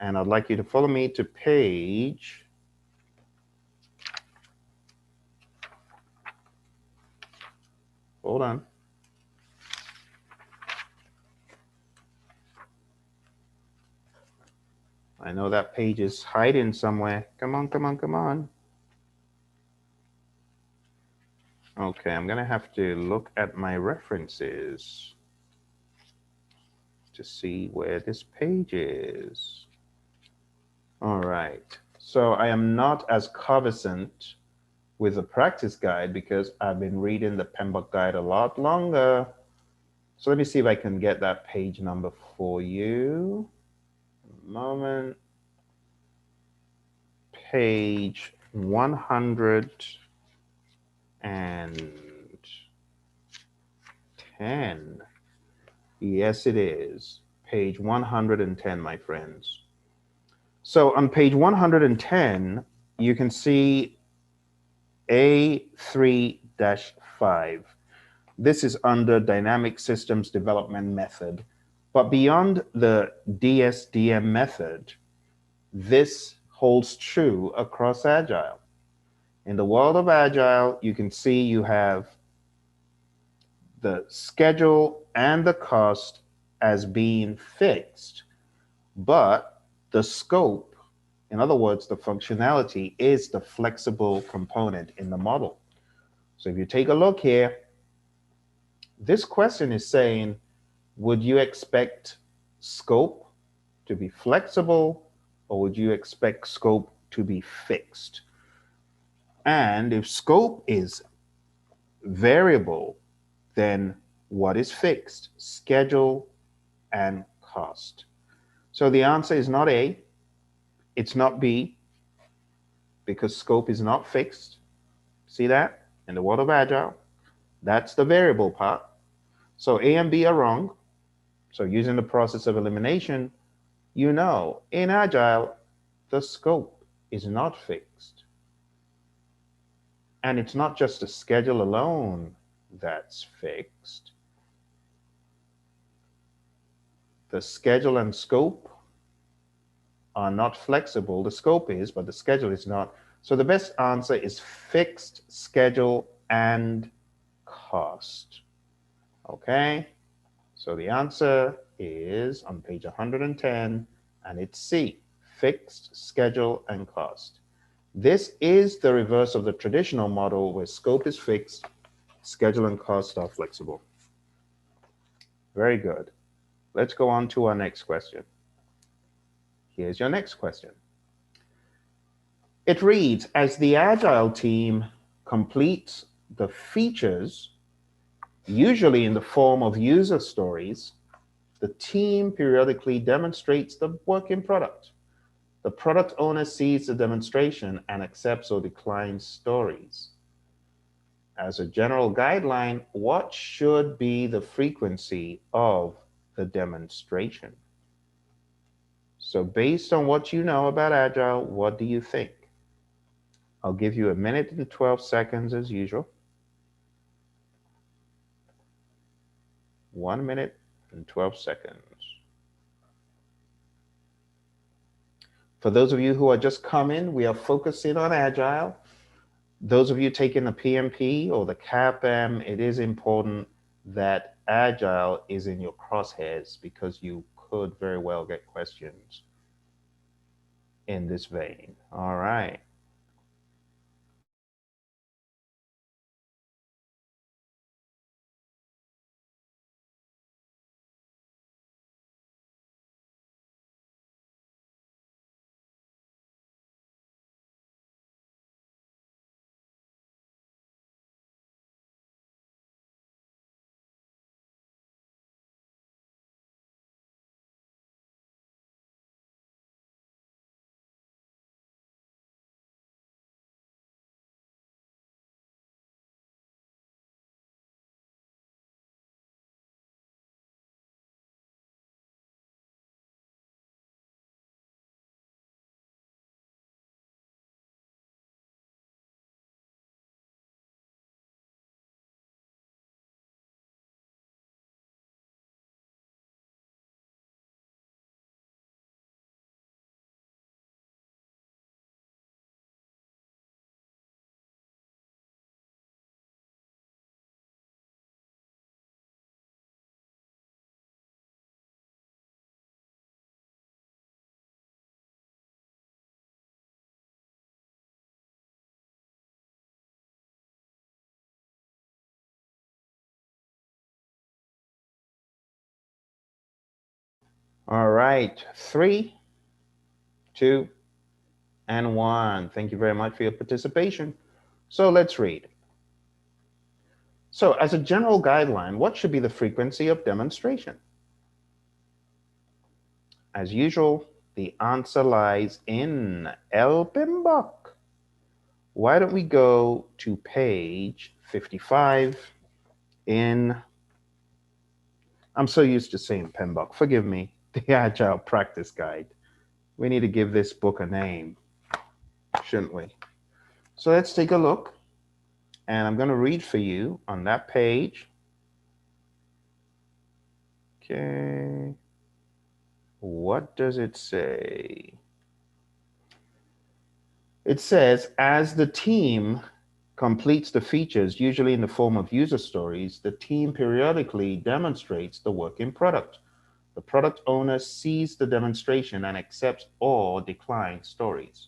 and I'd like you to follow me to page, hold on. I know that page is hiding somewhere. Come on, come on, come on. Okay, I'm gonna have to look at my references to see where this page is. All right, so I am not as conversant with the practice guide because I've been reading the PMBOK guide a lot longer. So let me see if I can get that page number for you. A moment. Page 110. Yes, it is. Page 110, my friends. So on page 110, you can see A3-5. This is under Dynamic Systems Development Method. But beyond the DSDM method, this holds true across Agile. In the world of Agile, you can see you have the schedule and the cost as being fixed, but the scope, in other words, the functionality, is the flexible component in the model. So if you take a look here, this question is saying, would you expect scope to be flexible, or would you expect scope to be fixed? And if scope is variable, then what is fixed? Schedule and cost. So the answer is not A, it's not B, because scope is not fixed. See that? In the world of Agile, that's the variable part. So A and B are wrong. So using the process of elimination, you know, in Agile, the scope is not fixed. And it's not just the schedule alone that's fixed. The schedule and scope are not flexible. The scope is, but the schedule is not. So the best answer is fixed schedule and cost. Okay, so the answer is on page 110, and it's C, fixed schedule and cost. This is the reverse of the traditional model where scope is fixed, schedule and cost are flexible. Very good. Let's go on to our next question. Here's your next question. It reads, as the Agile team completes the features, usually in the form of user stories, the team periodically demonstrates the working product. The product owner sees the demonstration and accepts or declines stories. As a general guideline, what should be the frequency of the demonstration? So based on what you know about Agile, what do you think? I'll give you a minute and 12 seconds as usual. 1 minute and 12 seconds. For those of you who are just coming, we are focusing on Agile. Those of you taking the PMP or the CAPM, it is important that Agile is in your crosshairs because you could very well get questions in this vein. All right. All right, 3, 2, and 1. Thank you very much for your participation. So let's read. So as a general guideline, what should be the frequency of demonstration? As usual, the answer lies in El PMBOK. Why don't we go to page 55 in, I'm so used to saying PMBOK, forgive me, the Agile Practice Guide. We need to give this book a name, shouldn't we? So let's take a look, and I'm going to read for you on that page. Okay, what does it say? It says, as the team completes the features, usually in the form of user stories, the team periodically demonstrates the working product. The product owner sees the demonstration and accepts or declines stories.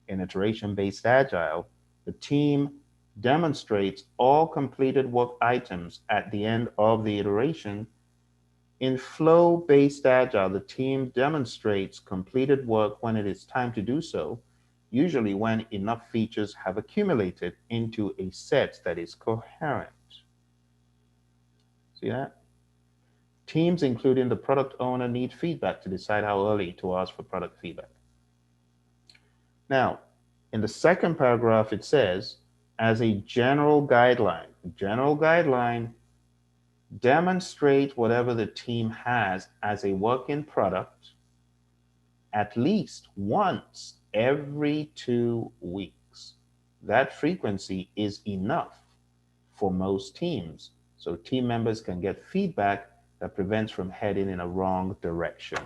In iteration-based Agile, the team demonstrates all completed work items at the end of the iteration. In flow-based Agile, the team demonstrates completed work when it is time to do so, usually when enough features have accumulated into a set that is coherent. See that? Teams, including the product owner, need feedback to decide how early to ask for product feedback. Now, in the second paragraph, it says, as a general guideline, demonstrate whatever the team has as a working product at least once every 2 weeks. That frequency is enough for most teams, so team members can get feedback that prevents from heading in a wrong direction.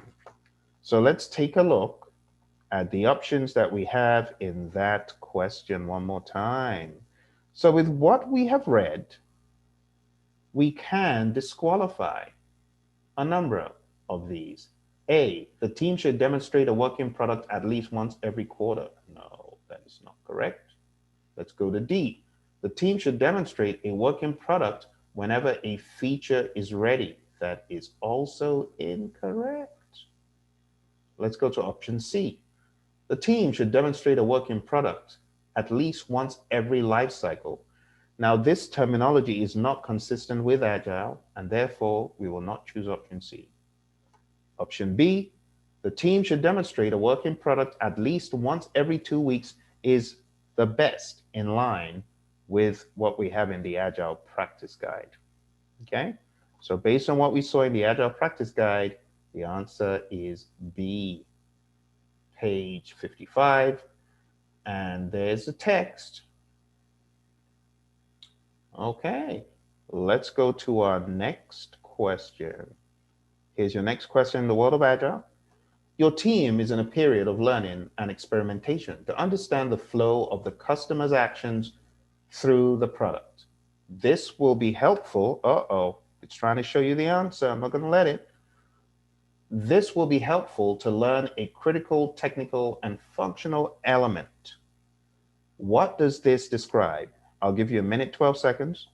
So let's take a look at the options that we have in that question one more time. So with what we have read, we can disqualify a number of these. A, the team should demonstrate a working product at least once every quarter. No, that is not correct. Let's go to D. The team should demonstrate a working product whenever a feature is ready. That is also incorrect. Let's go to option C. The team should demonstrate a working product at least once every life cycle. Now, this terminology is not consistent with Agile, and therefore we will not choose option C. Option B, the team should demonstrate a working product at least once every 2 weeks is the best, in line with what we have in the Agile practice guide. Okay, so based on what we saw in the Agile practice guide, the answer is B, page 55, and there's the text. Okay, let's go to our next question. Here's your next question in the world of Agile. Your team is in a period of learning and experimentation to understand the flow of the customer's actions through the product. This will be helpful. Uh-oh, it's trying to show you the answer. I'm not going to let it. This will be helpful to learn a critical technical and functional element. What does this describe? I'll give you a minute, 12 seconds.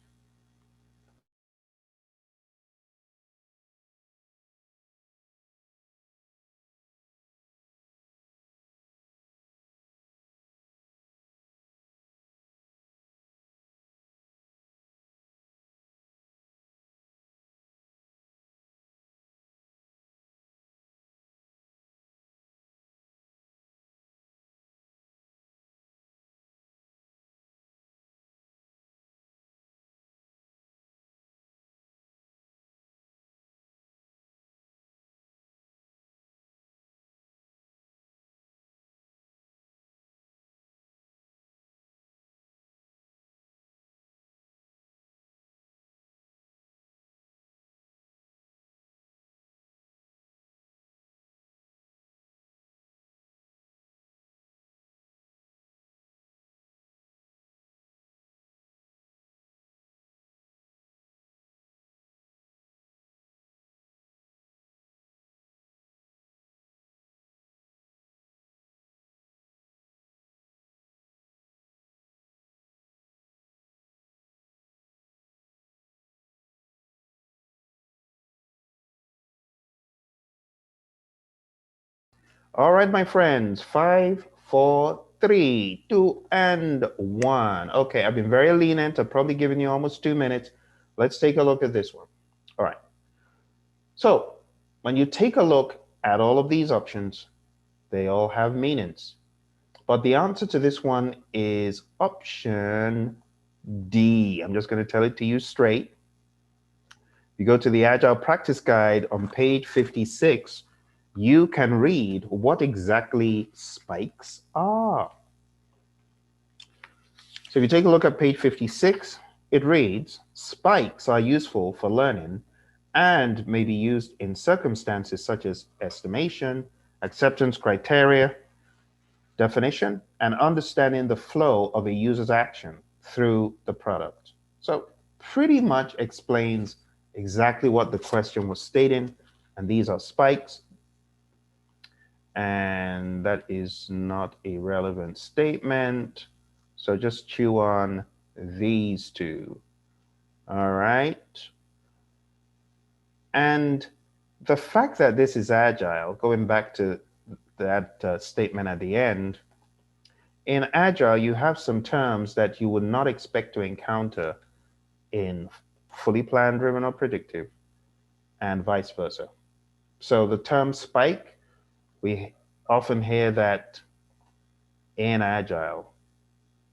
All right, my friends, 5, 4, 3, 2, and 1. Okay, I've been very lenient. I've probably given you almost 2 minutes. Let's take a look at this one. All right. So when you take a look at all of these options, they all have meanings. But the answer to this one is option D. I'm just going to tell it to you straight. You go to the Agile Practice Guide on page 56, you can read what exactly spikes are. So if you take a look at page 56, it reads, spikes are useful for learning and may be used in circumstances such as estimation, acceptance criteria, definition, and understanding the flow of a user's action through the product. So pretty much explains exactly what the question was stating, and these are spikes. And that is not a relevant statement. So just chew on these two. All right. And the fact that this is Agile, going back to that statement at the end, in Agile, you have some terms that you would not expect to encounter in fully planned, driven, or predictive, and vice versa. So the term spike, we often hear that in Agile.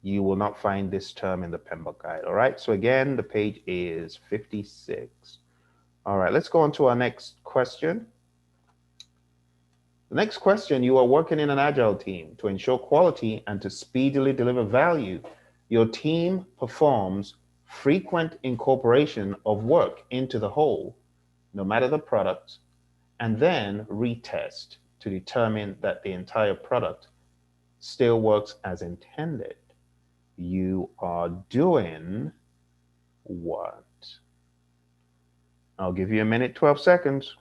You will not find this term in the PMBOK guide. All right, so again, the page is 56. All right, let's go on to our next question. The next question, you are working in an Agile team to ensure quality and to speedily deliver value. Your team performs frequent incorporation of work into the whole, no matter the product, and then retest to determine that the entire product still works as intended. You are doing what? I'll give you a minute, 12 seconds.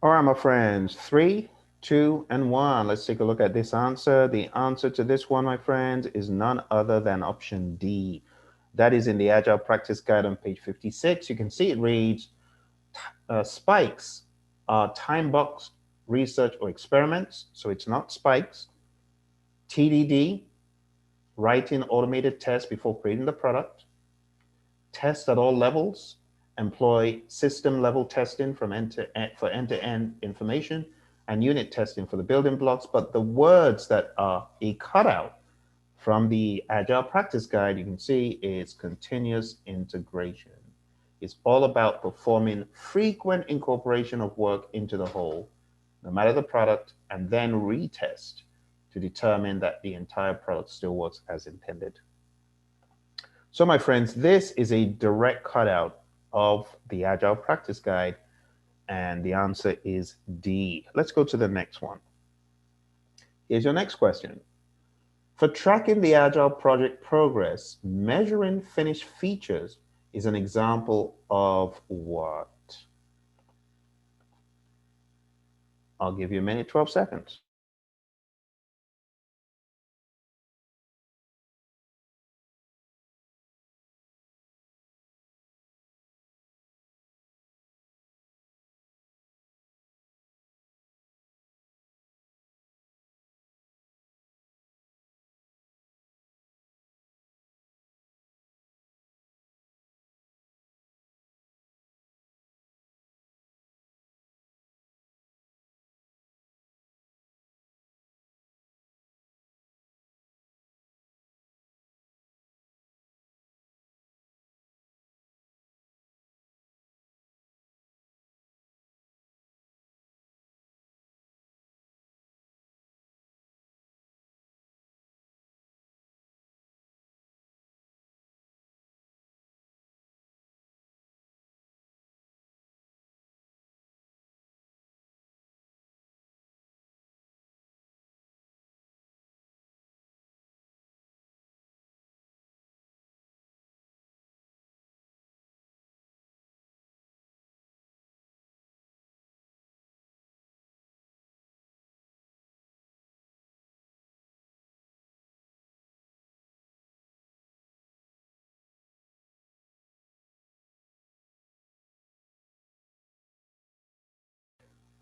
All right, my friends, 3, 2, and 1. Let's take a look at this answer. The answer to this one, my friends, is none other than option D. That is in the Agile Practice Guide on page 56. You can see it reads, spikes are time box research or experiments, so it's not spikes. TDD, writing automated tests before creating the product. Test at all levels, employ system level testing from for end-to-end information, and unit testing for the building blocks. But the words that are a cutout from the Agile Practice Guide, you can see, is continuous integration. It's all about performing frequent incorporation of work into the whole, no matter the product, and then retest to determine that the entire product still works as intended. So my friends, this is a direct cutout of the Agile Practice Guide, and the answer is D. Let's go to the next one. Here's your next question. For tracking the Agile project progress, measuring finished features is an example of what? I'll give you a minute, 12 seconds.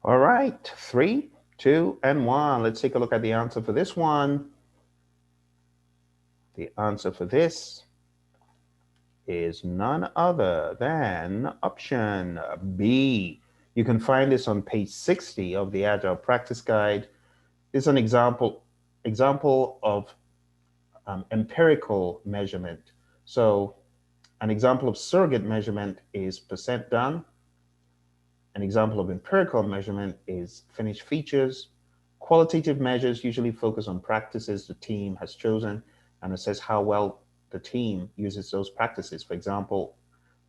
All right, 3, 2, and 1. Let's take a look at the answer for this one. The answer for this is none other than option B. You can find this on page 60 of the Agile Practice Guide. This is an example of empirical measurement. So an example of surrogate measurement is percent done. An example of empirical measurement is finished features. Qualitative measures usually focus on practices the team has chosen and assess how well the team uses those practices. For example,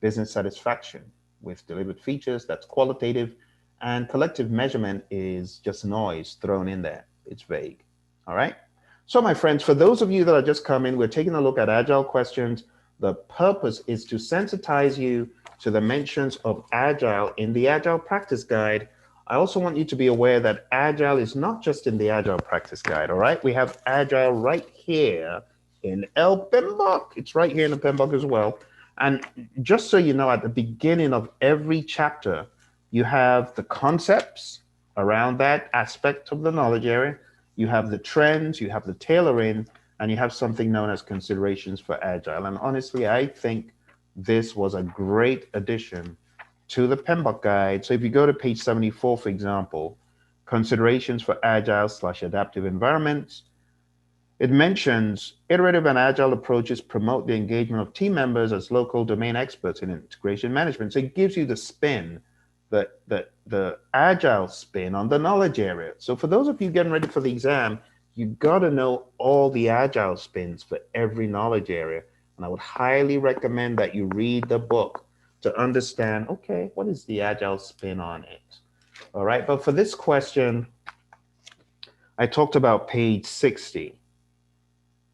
business satisfaction. with delivered features, that's qualitative, and collective measurement is just noise thrown in there. It's vague. All right. So my friends, for those of you that are just coming, we're taking a look at Agile questions. The purpose is to sensitize you to the mentions of Agile in the Agile Practice Guide. I also want you to be aware that Agile is not just in the Agile Practice Guide, all right? We have Agile right here in El PMBOK. It's right here in the PMBOK as well. And just so you know, at the beginning of every chapter, you have the concepts around that aspect of the knowledge area. You have the trends, you have the tailoring, and you have something known as considerations for Agile. And honestly, I think this was a great addition to the PMBOK guide. So if you go to page 74, for example, considerations for Agile/adaptive environments, it mentions iterative and agile approaches promote the engagement of team members as local domain experts in integration management. So it gives you the spin, the agile spin on the knowledge area. So for those of you getting ready for the exam, you got to know all the agile spins for every knowledge area. And I would highly recommend that you read the book to understand, okay, what is the agile spin on it? All right, but for this question, I talked about page 60.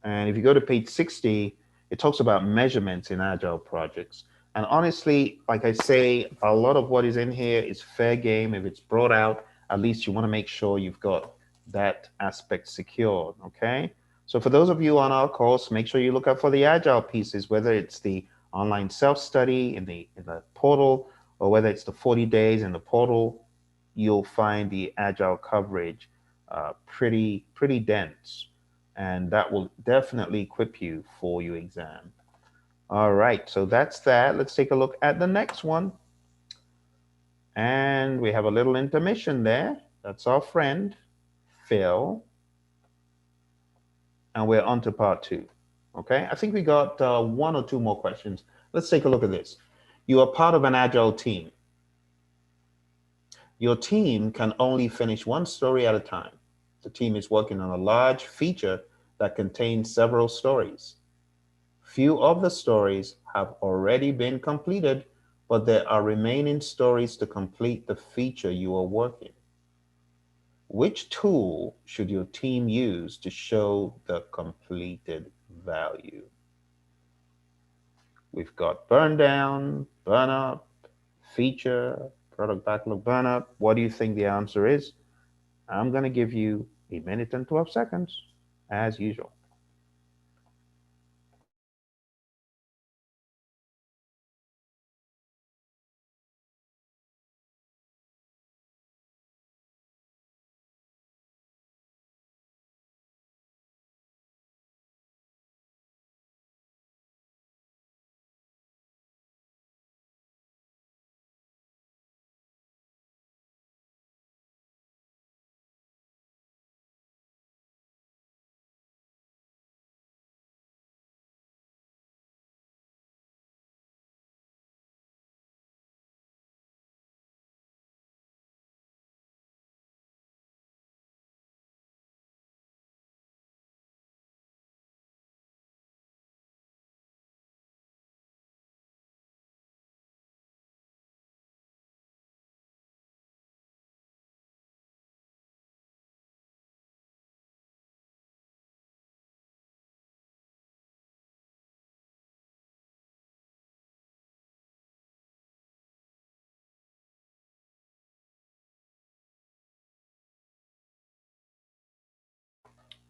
And if you go to page 60, it talks about measurements in agile projects. And honestly, like I say, a lot of what is in here is fair game. If it's brought out, at least you want to make sure you've got that aspect secured, okay? So for those of you on our course, make sure you look out for the agile pieces, whether it's the online self-study in the portal, or whether it's the 40 days in the portal, you'll find the agile coverage pretty dense. And that will definitely equip you for your exam. All right, so that's that. Let's take a look at the next one. And we have a little intermission there. That's our friend, Phil. And we're on to part 2. Okay, I think we got 1 or 2 more questions. Let's take a look at this. You are part of an agile team. Your team can only finish one story at a time. The team is working on a large feature that contains several stories. Few of the stories have already been completed, but there are remaining stories to complete the feature you are working. Which tool should your team use to show the completed value? We've got burn down, burn up, feature, product backlog burn up. What do you think the answer is? I'm going to give you 1 minute and 12 seconds as usual.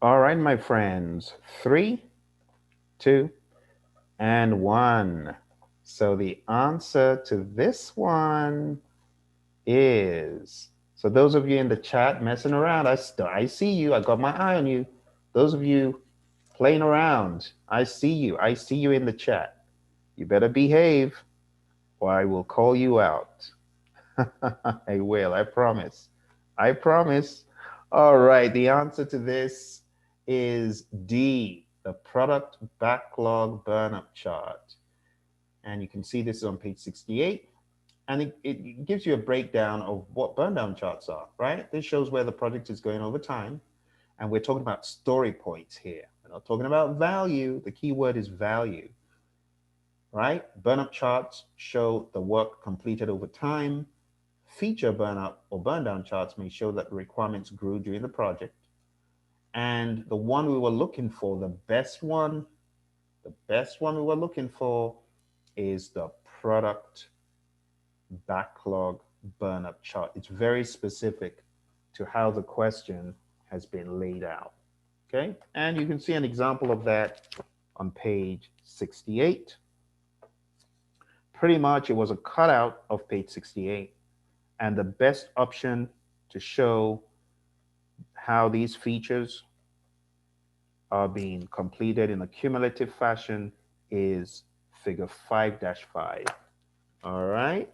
All right, my friends, 3, 2, and 1. So the answer to this one is, so those of you in the chat messing around, I see you. I got my eye on you. Those of you playing around, I see you. I see you in the chat. You better behave or I will call you out. I will, I promise. I promise. All right, the answer to this is D, the product backlog burn-up chart. And you can see this is on page 68. And it gives you a breakdown of what burn down charts are, right? This shows where the project is going over time. And we're talking about story points here. We're not talking about value. The key word is value. right? Burn-up charts show the work completed over time. Feature burn-up or burn-down charts may show that the requirements grew during the project. And the one we were looking for, the best one we were looking for is the product backlog burn-up chart. It's very specific to how the question has been laid out. Okay, and you can see an example of that on page 68. Pretty much it was a cutout of page 68, and the best option to show how these features are being completed in a cumulative fashion is figure 5-5. All right,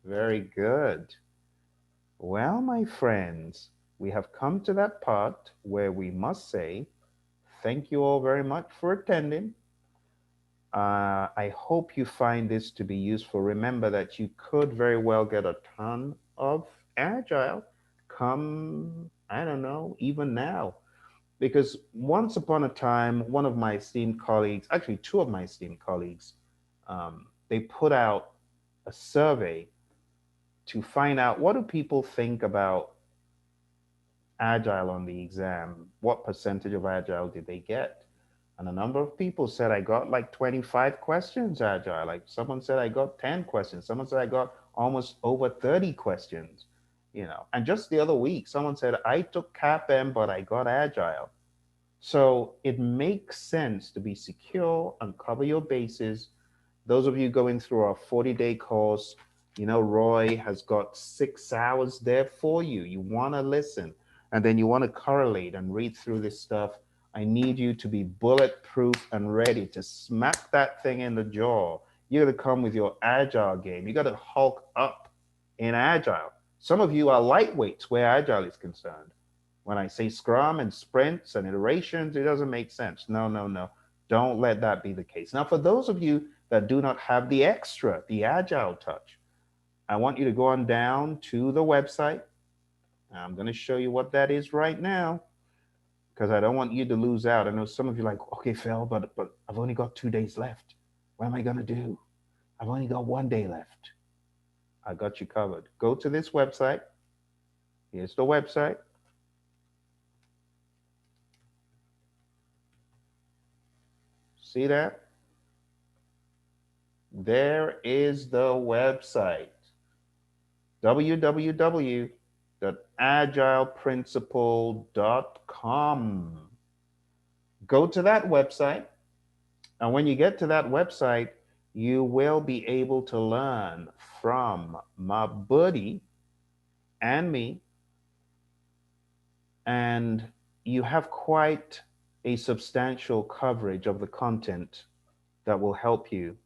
very good. Well, my friends, we have come to that part where we must say thank you all very much for attending. I hope you find this to be useful. Remember that you could very well get a ton of Agile come, I don't know, even now. Because once upon a time, one of my esteemed colleagues, actually two of my esteemed colleagues, they put out a survey to find out what do people think about Agile on the exam? What percentage of Agile did they get? And a number of people said, I got like 25 questions Agile. Like someone said, I got 10 questions. Someone said, I got almost over 30 questions. And just the other week, someone said, I took CAPM, but I got Agile. So it makes sense to be secure and cover your bases. Those of you going through our 40-day course, Roy has got 6 hours there for you. You want to listen, and then you want to correlate and read through this stuff. I need you to be bulletproof and ready to smack that thing in the jaw. You got to come with your Agile game. You got to hulk up in Agile. Some of you are lightweights where Agile is concerned. When I say Scrum and sprints and iterations, it doesn't make sense. No, no, no. Don't let that be the case. Now, for those of you that do not have the extra, the Agile touch, I want you to go on down to the website. I'm going to show you what that is right now, because I don't want you to lose out. I know some of you are like, okay, Phil, but I've only got 2 days left. What am I going to do? I've only got 1 day left. I got you covered. Go to this website. Here's the website. See that? There is the website. www.agileprinciple.com. Go to that website, and when you get to that website, you will be able to learn from my buddy and me, and you have quite a substantial coverage of the content that will help you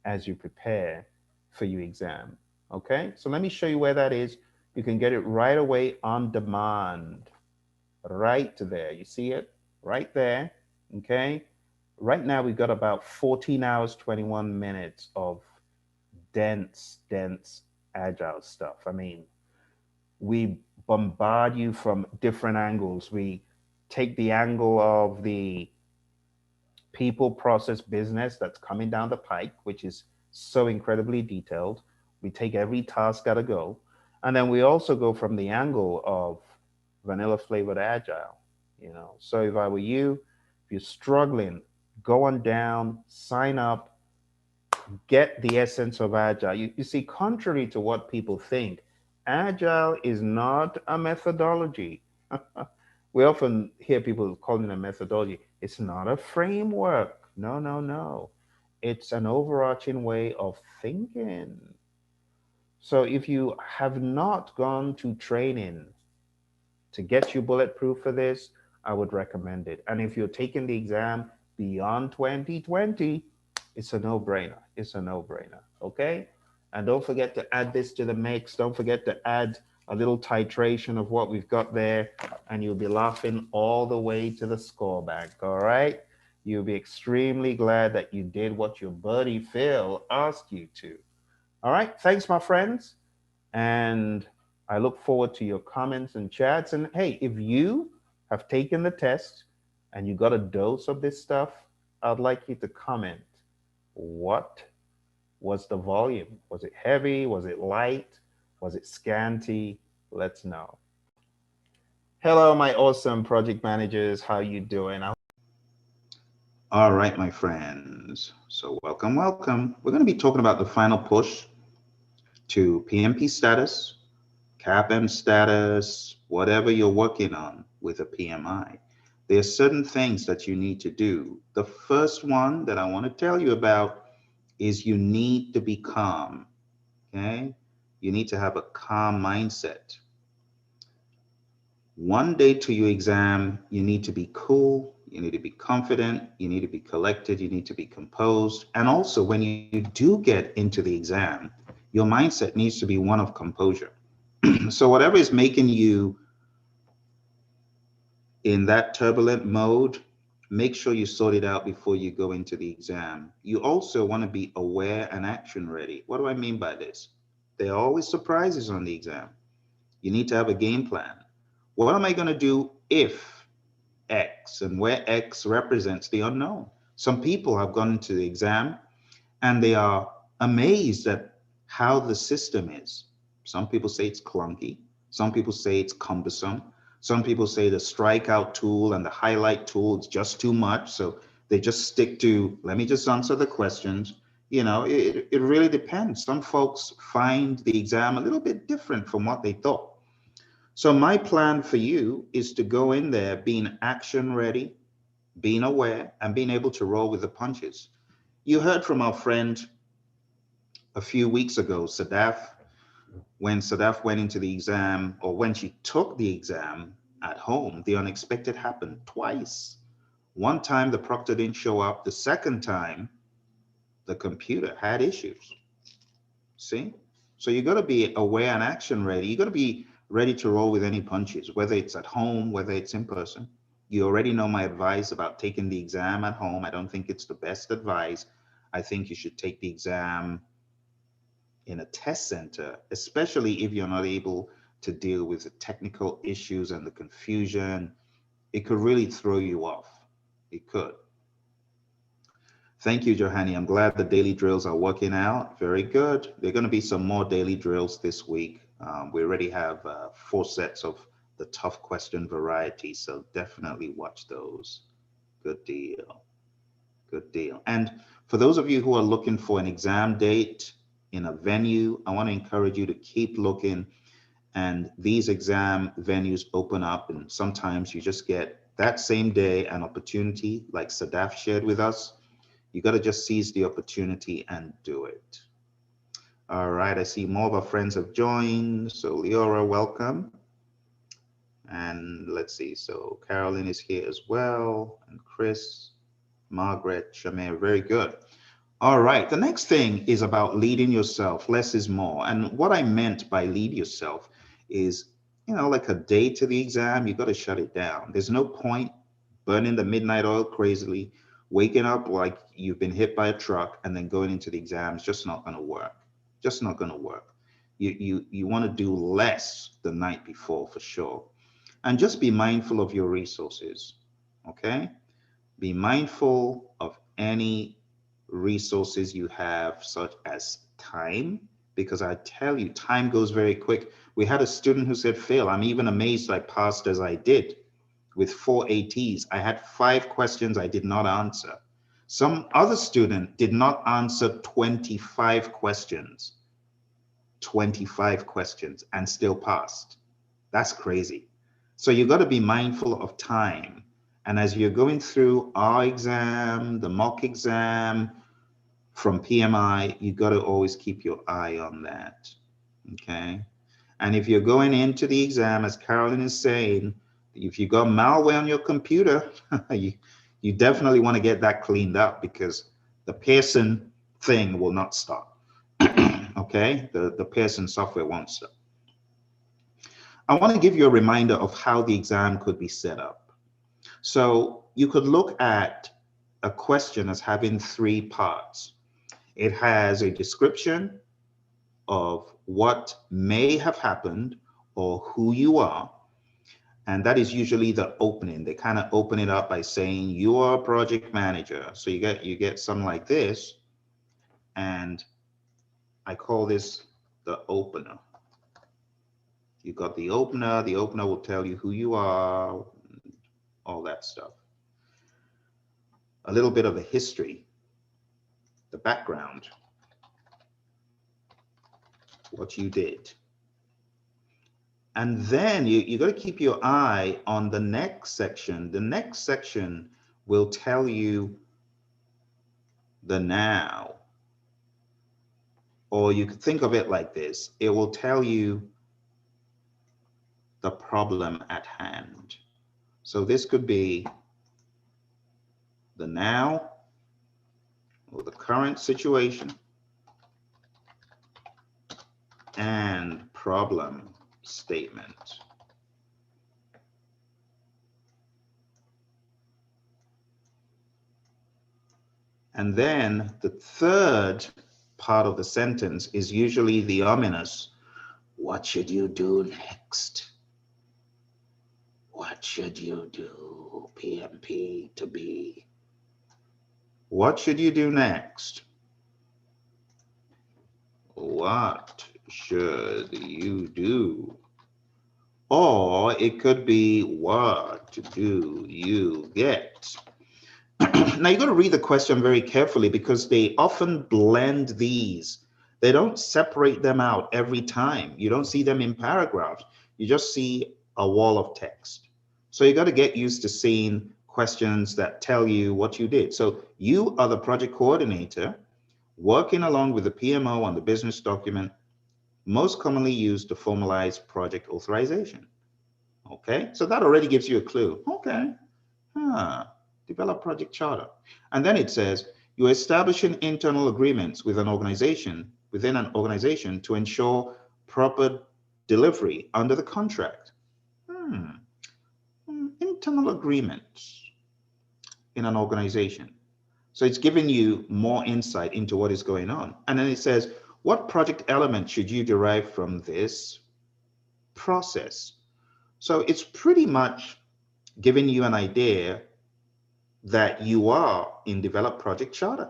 as you prepare for your exam. Okay, so let me show you where that is. You can get it right away on demand, right there. You see it right there. Okay, right now we've got about 14 hours, 21 minutes of dense Agile stuff. I mean, we bombard you from different angles. We take the angle of the people, process, business that's coming down the pike, which is so incredibly detailed. We take every task gotta go. And then we also go from the angle of vanilla flavored Agile. So if I were you, if you're struggling, go on down, sign up, get the essence of Agile. You see, contrary to what people think, Agile is not a methodology. We often hear people calling it a methodology. It's not a framework. No, no, no. It's an overarching way of thinking. So if you have not gone to training to get you bulletproof for this, I would recommend it. And if you're taking the exam beyond 2020, it's a no-brainer. It's a no-brainer. Okay? And don't forget to add this to the mix. Don't forget to add a little titration of what we've got there, and you'll be laughing all the way to the score bank. All right? You'll be extremely glad that you did what your buddy Phil asked you to. All right? Thanks, my friends. And I look forward to your comments and chats. And hey, if you have taken the test and you got a dose of this stuff, I'd like you to comment What was the volume? Was it heavy? Was it light? Was it scanty? Let's know. Hello, my awesome project managers. How you doing? All right, my friends. So welcome, welcome. We're going to be talking about the final push to PMP status, CAPM status, whatever you're working on with a PMI. There are certain things that you need to do. The first one that I want to tell you about is you need to be calm, okay? You need to have a calm mindset. One day to your exam, you need to be cool, you need to be confident, you need to be collected, you need to be composed. And also, when you do get into the exam, your mindset needs to be one of composure. So whatever is making you in that turbulent mode, make sure you sort it out before you go into the exam. You also want to be aware and action ready. What do I mean by this? There are always surprises on the exam. You need to have a game plan. What am I going to do if X, and where X represents the unknown? Some people have gone into the exam and they are amazed at how the system is. Some people say it's clunky. Some people say it's cumbersome. Some people say the strikeout tool and the highlight tool is just too much. So they just stick to, let me just answer the questions. You know, it really depends. Some folks find the exam a little bit different from what they thought. So my plan for you is to go in there being action ready, being aware, and being able to roll with the punches. You heard from our friend a few weeks ago, Sadaf, when Sadaf went into the exam, or when she took the exam at home, the unexpected happened twice. One time the proctor didn't show up. The second time, the computer had issues. See? So you got to be aware and action ready. You got to be ready to roll with any punches, whether it's at home, whether it's in person. You already know my advice about taking the exam at home. I don't think it's the best advice. I think you should take the exam in a test center, especially if you're not able to deal with the technical issues and the confusion. It could really throw you off. It could. Thank you, Johanny. I'm glad the daily drills are working out. Very good. There are going to be some more daily drills this week. We already have 4 sets of the tough question variety, so definitely watch those. Good deal. Good deal. And for those of you who are looking for an exam date in a venue, I want to encourage you to keep looking. And these exam venues open up, and sometimes you just get that same day an opportunity, like Sadaf shared with us. You got to just seize the opportunity and do it. All right, I see more of our friends have joined. So Leora, welcome. And let's see, so Carolyn is here as well, and Chris, Margaret, Shamir, very good. All right, the next thing is about leading yourself. Less is more. And what I meant by lead yourself is, you know, like a day to the exam, you got to shut it down. There's no point burning the midnight oil crazily, waking up like you've been hit by a truck, and then going into the exam. It's just not going to work. Just not going to work. You want to do less the night before for sure. And just be mindful of your resources, okay? Be mindful of any resources you have, such as time, because I tell you, time goes very quick. We had a student who said, Phil, I'm even amazed I passed as I did with 4 ATs. I had 5 questions I did not answer. Some other student did not answer 25 questions, and still passed. That's crazy. So you got to be mindful of time. And as you're going through our exam, the mock exam from PMI, you got to always keep your eye on that. Okay. And if you're going into the exam, as Carolyn is saying, if you got malware on your computer, you definitely want to get that cleaned up, because the Pearson thing will not stop. Okay. The Pearson software won't stop. I want to give you a reminder of how the exam could be set up. So you could look at a question as having 3 parts. It has a description of what may have happened or who you are. And that is usually the opening. They kind of open it up by saying you are a project manager. So you get something like this. And I call this the opener. You got the opener. The opener will tell you who you are, all that stuff. A little bit of the history, the background, what you did. And then you got to keep your eye on the next section. The next section will tell you the now. Or you could think of it like this. It will tell you the problem at hand. So this could be the now or the current situation and problem statement. And then the third part of the sentence is usually the ominous, what should you do next? What should you do, PMP to be? What should you do next? What should you do? Or it could be, what do you get? Now you got to read the question very carefully because they often blend these. They don't separate them out every time. You don't see them in paragraphs. You just see a wall of text. So you got to get used to seeing questions that tell you what you did. So you are the project coordinator working along with the PMO on the business document, most commonly used to formalize project authorization. Okay, so that already gives you a clue. Okay, develop project charter. And then it says, you're establishing internal agreements with an organization, within an organization to ensure proper delivery under the contract. Internal agreements in an organization. So it's giving you more insight into what is going on. And then it says, what project element should you derive from this process? So it's pretty much giving you an idea that you are in develop project charter.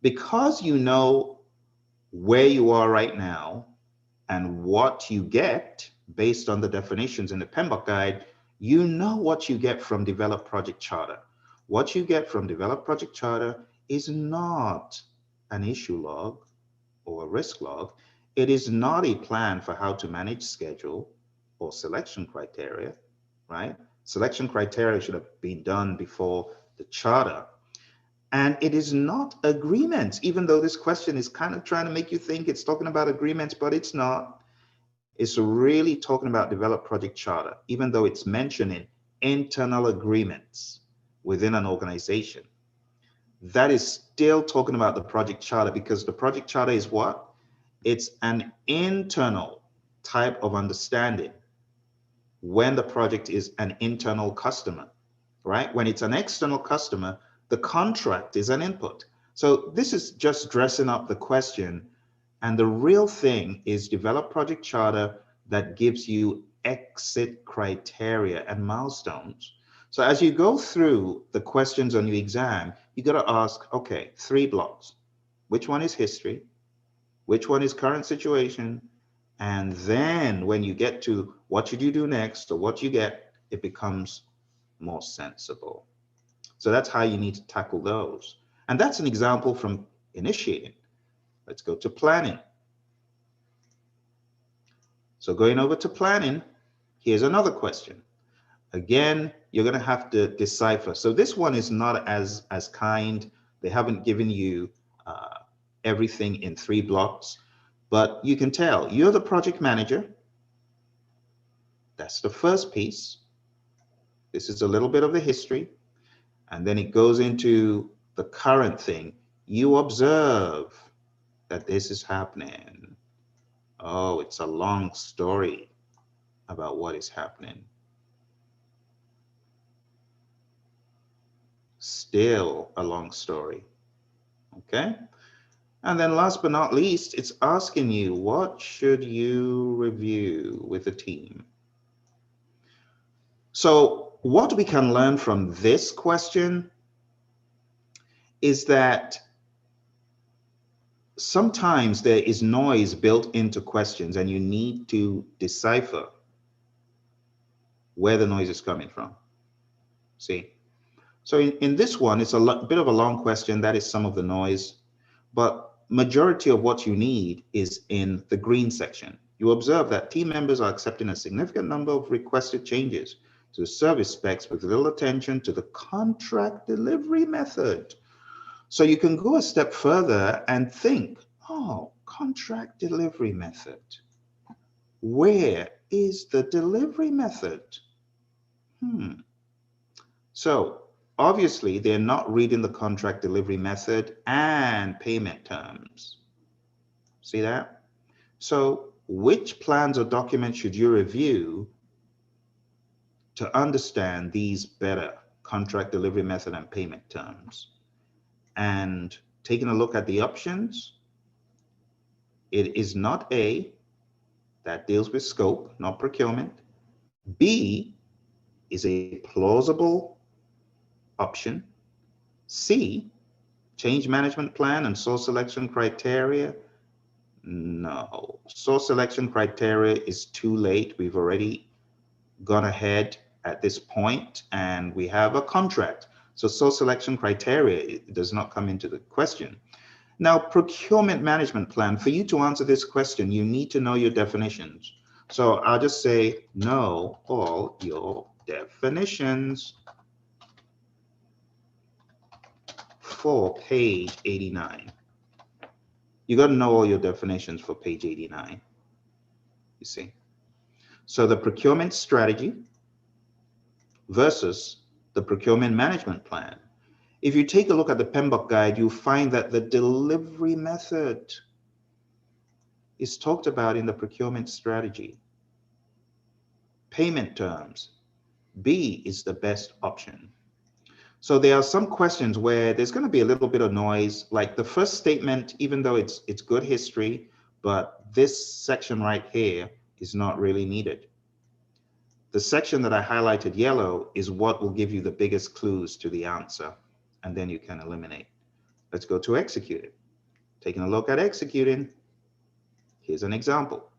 Because you know where you are right now and what you get based on the definitions in the PMBOK guide, you know what you get from develop project charter. What you get from develop project charter is not an issue log or a risk log. It is not a plan for how to manage schedule or selection criteria, right? Selection criteria should have been done before the charter. And it is not agreements, even though this question is kind of trying to make you think it's talking about agreements, but it's not. It's really talking about develop project charter, even though it's mentioning internal agreements within an organization. That is still talking about the project charter because the project charter is what? It's an internal type of understanding when the project is an internal customer, right? When it's an external customer, the contract is an input. So this is just dressing up the question. And the real thing is develop project charter that gives you exit criteria and milestones. So as you go through the questions on your exam, you got to ask, okay, 3 blocks. Which one is history? Which one is current situation? And then when you get to what should you do next or what you get, it becomes more sensible. So that's how you need to tackle those. And that's an example from initiating. Let's go to planning. So going over to planning, here's another question. Again, you're going to have to decipher. So this one is not as kind. They haven't given you everything in 3 blocks, but you can tell you're the project manager. That's the first piece. This is a little bit of the history. And then it goes into the current thing. You observe that this is happening. Oh, it's a long story about what is happening. Still a long story. Okay. And then last but not least, it's asking you, what should you review with the team? So what we can learn from this question is that sometimes there is noise built into questions and you need to decipher where the noise is coming from. See? So in this one, it's a bit of a long question. That is some of the noise, but majority of what you need is in the green section. You observe that team members are accepting a significant number of requested changes to service specs with little attention to the contract delivery method. So you can go a step further and think, oh, contract delivery method. Where is the delivery method? So obviously they're not reading the contract delivery method and payment terms. See that? So which plans or documents should you review to understand these better, contract delivery method and payment terms? And taking a look at the options, it is not A, that deals with scope, not procurement. B is a plausible option. C, change management plan and source selection criteria. No, source selection criteria is too late. We've already gone ahead at this point and we have a contract. So source selection criteria does not come into the question. Now, procurement management plan, for you to answer this question, you need to know your definitions. So I'll just say, know all your definitions for page 89. You got to know all your definitions for page 89, you see. So the procurement strategy versus the procurement management plan. If you take a look at the PMBOK guide, you'll find that the delivery method is talked about in the procurement strategy. Payment terms, B is the best option. So there are some questions where there's going to be a little bit of noise, like the first statement, even though it's good history, but this section right here is not really needed. The section that I highlighted yellow is what will give you the biggest clues to the answer, and then you can eliminate. Let's go to executing. Taking a look at executing, here's an example.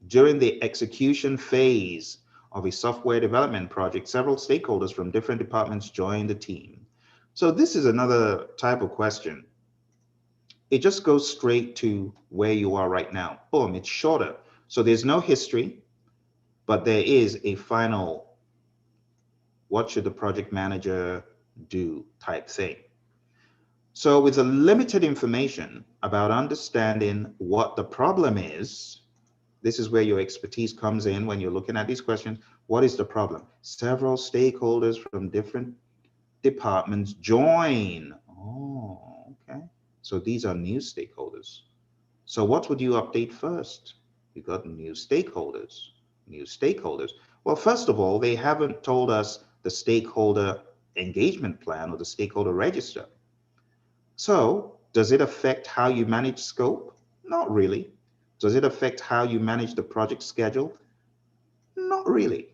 During the execution phase of a software development project, several stakeholders from different departments joined the team. So this is another type of question. It just goes straight to where you are right now. Boom, it's shorter. So there's no history, but there is a final, what should the project manager do type thing. So with the limited information about understanding what the problem is, this is where your expertise comes in when you're looking at these questions. What is the problem? Several stakeholders from different departments join. Oh, okay. So these are new stakeholders. So what would you update first? You got new stakeholders. New stakeholders. Well, first of all, they haven't told us the stakeholder engagement plan or the stakeholder register. So does it affect how you manage scope? Not really. Does it affect how you manage the project schedule? Not really.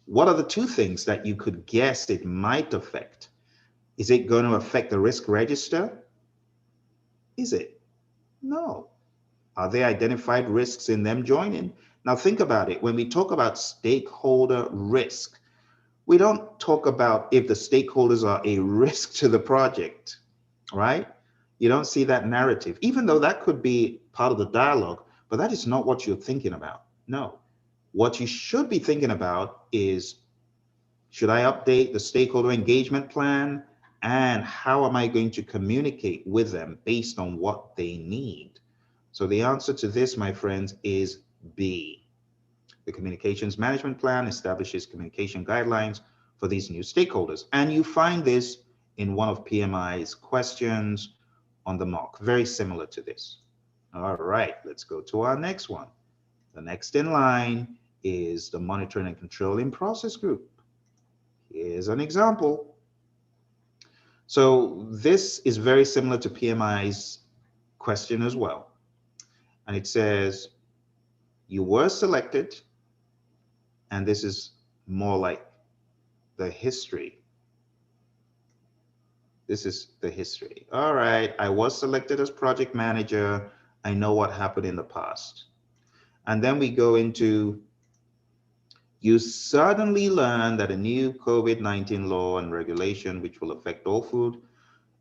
What are the two things that you could guess it might affect? Is it going to affect the risk register? Is it? No. Are there identified risks in them joining? Now think about it. When we talk about stakeholder risk, we don't talk about if the stakeholders are a risk to the project, right? You don't see that narrative, even though that could be part of the dialogue, but that is not what you're thinking about. No. What you should be thinking about is, should I update the stakeholder engagement plan? And how am I going to communicate with them based on what they need? So the answer to this, my friends, is B. The communications management plan establishes communication guidelines for these new stakeholders. And you find this in one of PMI's questions on the mock, very similar to this. All right, let's go to our next one. The next in line is the monitoring and controlling process group. Here's an example. So this is very similar to PMI's question as well. And it says, you were selected, and this is more like the history. This is the history. All right, I was selected as project manager. I know what happened in the past. And then we go into, you suddenly learn that a new COVID-19 law and regulation, which will affect all food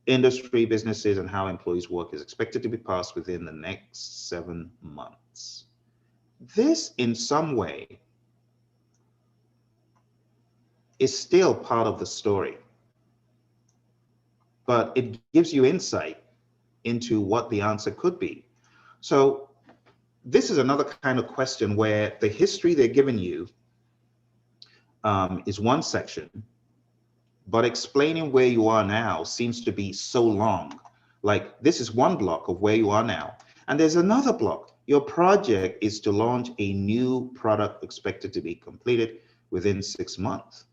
industry, businesses, and how employees work, is expected to be passed within the next 7 months. This, in some way, is still part of the story, but it gives you insight into what the answer could be. So this is another kind of question where the history they're giving you is one section, but explaining where you are now seems to be so long. Like, this is one block of where you are now, and there's another block. Your project is to launch a new product expected to be completed within 6 months.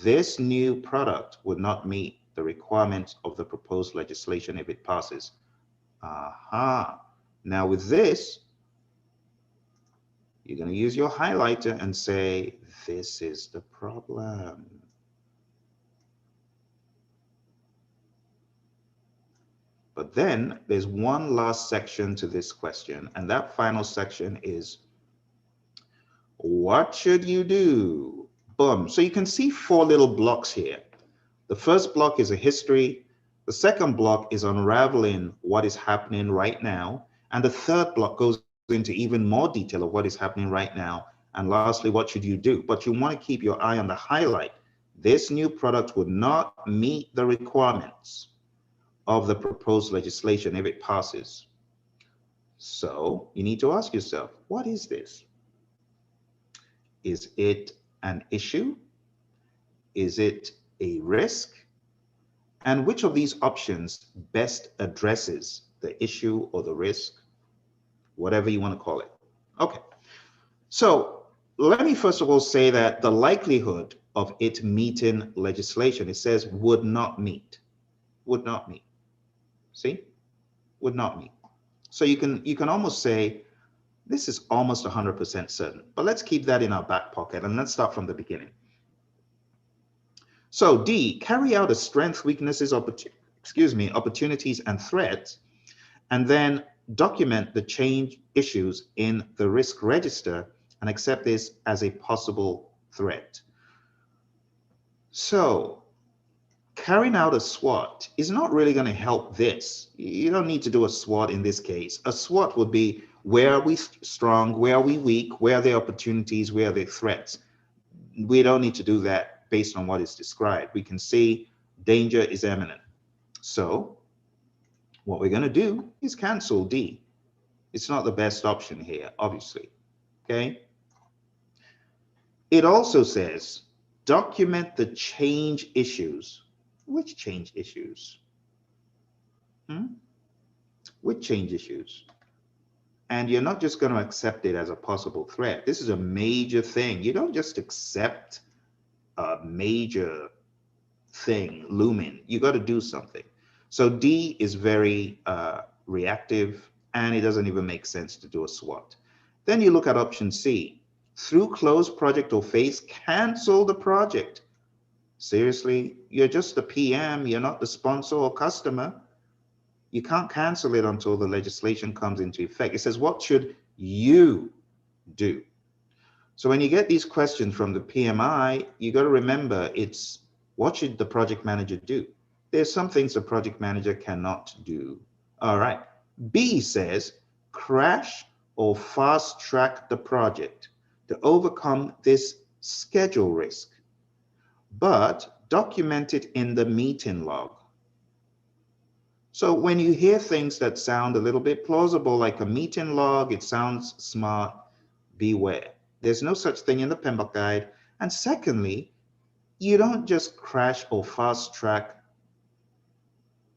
This new product would not meet the requirements of the proposed legislation if it passes. Aha. Now with this, you're going to use your highlighter and say, this is the problem. But then there's one last section to this question, and that final section is, what should you do? Boom. So you can see 4 little blocks here. The first block is a history. The second block is unraveling what is happening right now. And the third block goes into even more detail of what is happening right now. And lastly, what should you do? But you want to keep your eye on the highlight. This new product would not meet the requirements of the proposed legislation if it passes. So you need to ask yourself, what is this? Is it an issue? Is it a risk? And which of these options best addresses the issue or the risk, whatever you want to call it? Okay, so let me first of all say that the likelihood of it meeting legislation, it says would not meet, see, would not meet. So you can almost say this is almost 100% certain, but let's keep that in our back pocket and let's start from the beginning. So D, carry out the strengths, weaknesses, opportunities and threats, and then document the change issues in the risk register and accept this as a possible threat. So carrying out a SWOT is not really going to help this. You don't need to do a SWOT in this case. A SWOT would be, where are we strong, where are we weak, where are the opportunities, where are the threats. We don't need to do that based on what is described. We can see danger is imminent. So what we're going to do is cancel D. It's not the best option here, obviously. Okay. It also says document the change issues. Which change issues? Which change issues? And you're not just going to accept it as a possible threat. This is a major thing. You don't just accept a major thing looming. You got to do something. So D is very reactive, and it doesn't even make sense to do a SWOT. Then you look at option C. Through close project or phase, cancel the project. Seriously, you're just the PM, you're not the sponsor or customer. You can't cancel it until the legislation comes into effect. It says, what should you do? So when you get these questions from the PMI, you got to remember, it's what should the project manager do? There's some things the project manager cannot do. All right. B says, crash or fast track the project to overcome this schedule risk, but document it in the meeting log. So when you hear things that sound a little bit plausible, like a meeting log, it sounds smart, beware. There's no such thing in the PMBOK guide. And secondly, you don't just crash or fast track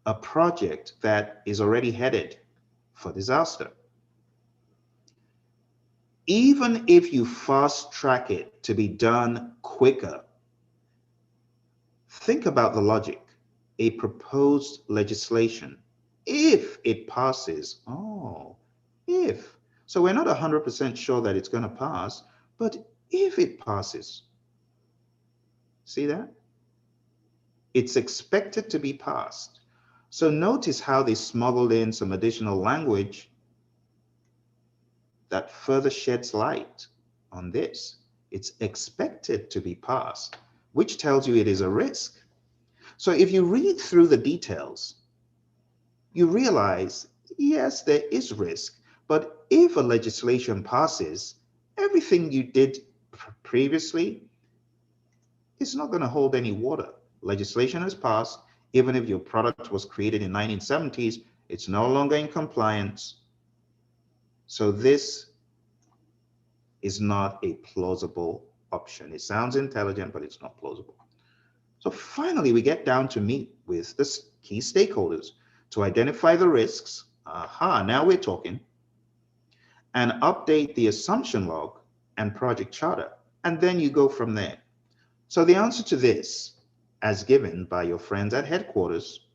a project that is already headed for disaster. Even if you fast track it to be done quicker, think about the logic. A proposed legislation, if it passes, if. So we're not 100% sure that it's going to pass, but if it passes, see that? It's expected to be passed. So notice how they smuggled in some additional language that further sheds light on this. It's expected to be passed, which tells you it is a risk. So if you read through the details, you realize, yes, there is risk, but if a legislation passes, everything you did previously is not going to hold any water. Legislation has passed, even if your product was created in 1970s, it's no longer in compliance. So this is not a plausible option. It sounds intelligent, but it's not plausible. So finally, we get down to meet with the key stakeholders to identify the risks. Aha, now we're talking. And update the assumption log and project charter. And then you go from there. So the answer to this, as given by your friends at headquarters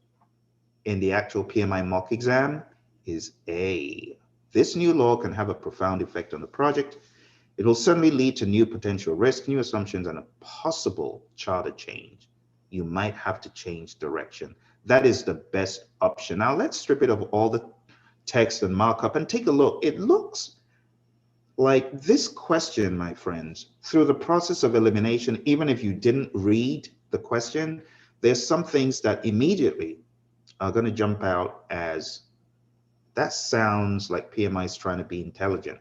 in the actual PMI mock exam, is A. This new law can have a profound effect on the project. It will certainly lead to new potential risks, new assumptions, and a possible charter change. You might have to change direction. That is the best option. Now let's strip it of all the text and markup and take a look. It looks like this question, my friends, through the process of elimination, even if you didn't read the question, there's some things that immediately are going to jump out as that sounds like PMI is trying to be intelligent.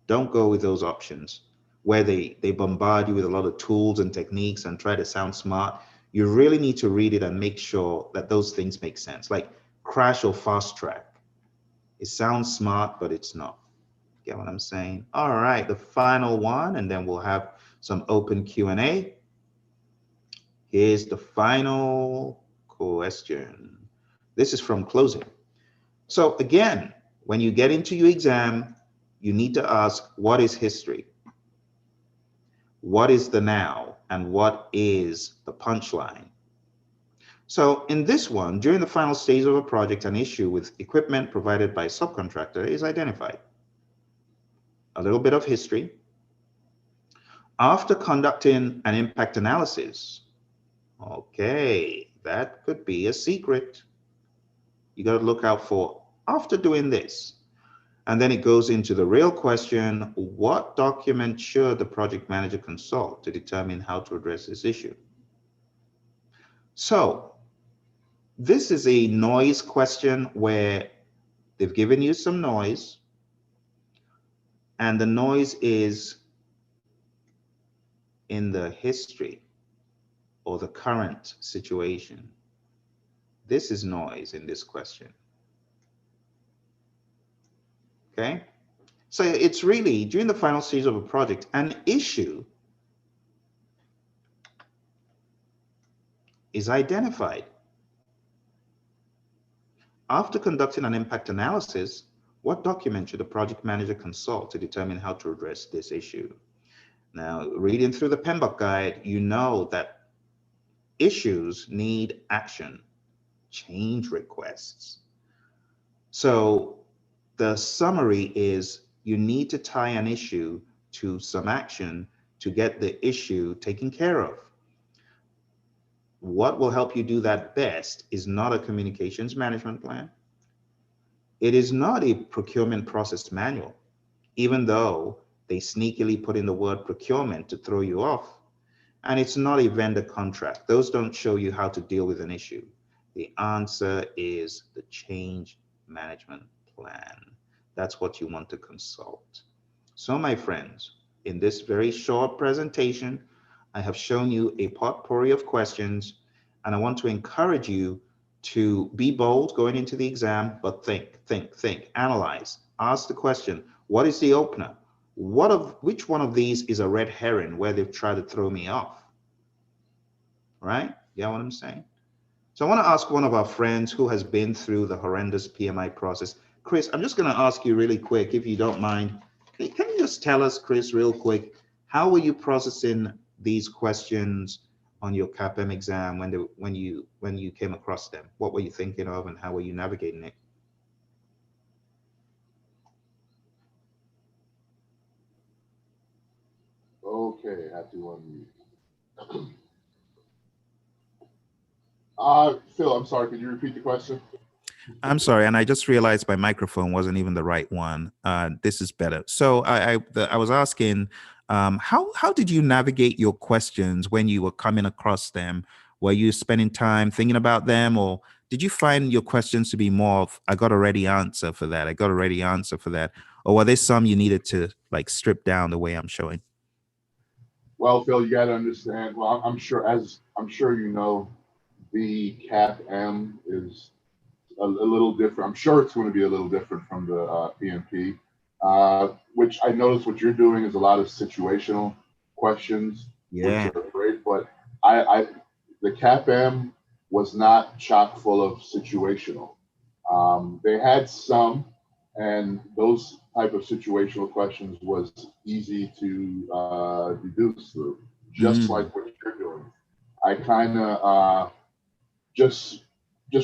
Don't go with those options where they bombard you with a lot of tools and techniques and try to sound smart. You really need to read it and make sure that those things make sense, like crash or fast track. It sounds smart, but it's not. Get what I'm saying? All right, the final one, and then we'll have some open Q&A. Here's the final question. This is from closing. So again, when you get into your exam, you need to ask, what is history? What is the now? And what is the punchline? So in this one, during the final stage of a project, an issue with equipment provided by a subcontractor is identified. A little bit of history. After conducting an impact analysis, okay, that could be a secret. You got to look out for after doing this. And then it goes into the real question, what document should the project manager consult to determine how to address this issue? So this is a noise question where they've given you some noise, and the noise is in the history or the current situation. This is noise in this question. Okay? So it's really, during the final stage of a project, an issue is identified. After conducting an impact analysis, what document should the project manager consult to determine how to address this issue? Now, reading through the PMBOK guide, you know that issues need action, change requests. So the summary is you need to tie an issue to some action to get the issue taken care of. What will help you do that best is not a communications management plan. It is not a procurement process manual, even though they sneakily put in the word procurement to throw you off. And it's not a vendor contract. Those don't show you how to deal with an issue. The answer is the change management plan. That's what you want to consult. So my friends, in this very short presentation, I have shown you a potpourri of questions, and I want to encourage you to be bold going into the exam, but think, analyze, ask the question, what is the opener? Which one of these is a red herring where they've tried to throw me off? Right? You know what I'm saying? So I want to ask one of our friends who has been through the horrendous PMI process. Chris, I'm just going to ask you really quick, if you don't mind. Can you just tell us, Chris, real quick, how were you processing these questions on your CAPM exam when you came across them? What were you thinking of, and how were you navigating it? Okay, have to unmute. Phil, I'm sorry. Could you repeat the question? I'm sorry, and I just realized my microphone wasn't even the right one. This is better. So I was asking, how did you navigate your questions when you were coming across them? Were you spending time thinking about them, or did you find your questions to be more of, I got a ready answer for that, I got a ready answer for that, or were there some you needed to like strip down the way I'm showing? Well, Phil, you got to understand. Well, I'm sure you know, the CAP-M is a little different. I'm sure it's going to be a little different from the PMP, which I notice what you're doing is a lot of situational questions, Yeah. which are great. But the CAP-M was not chock full of situational. They had some, and those type of situational questions was easy to deduce through, just like what you're doing. I kind of just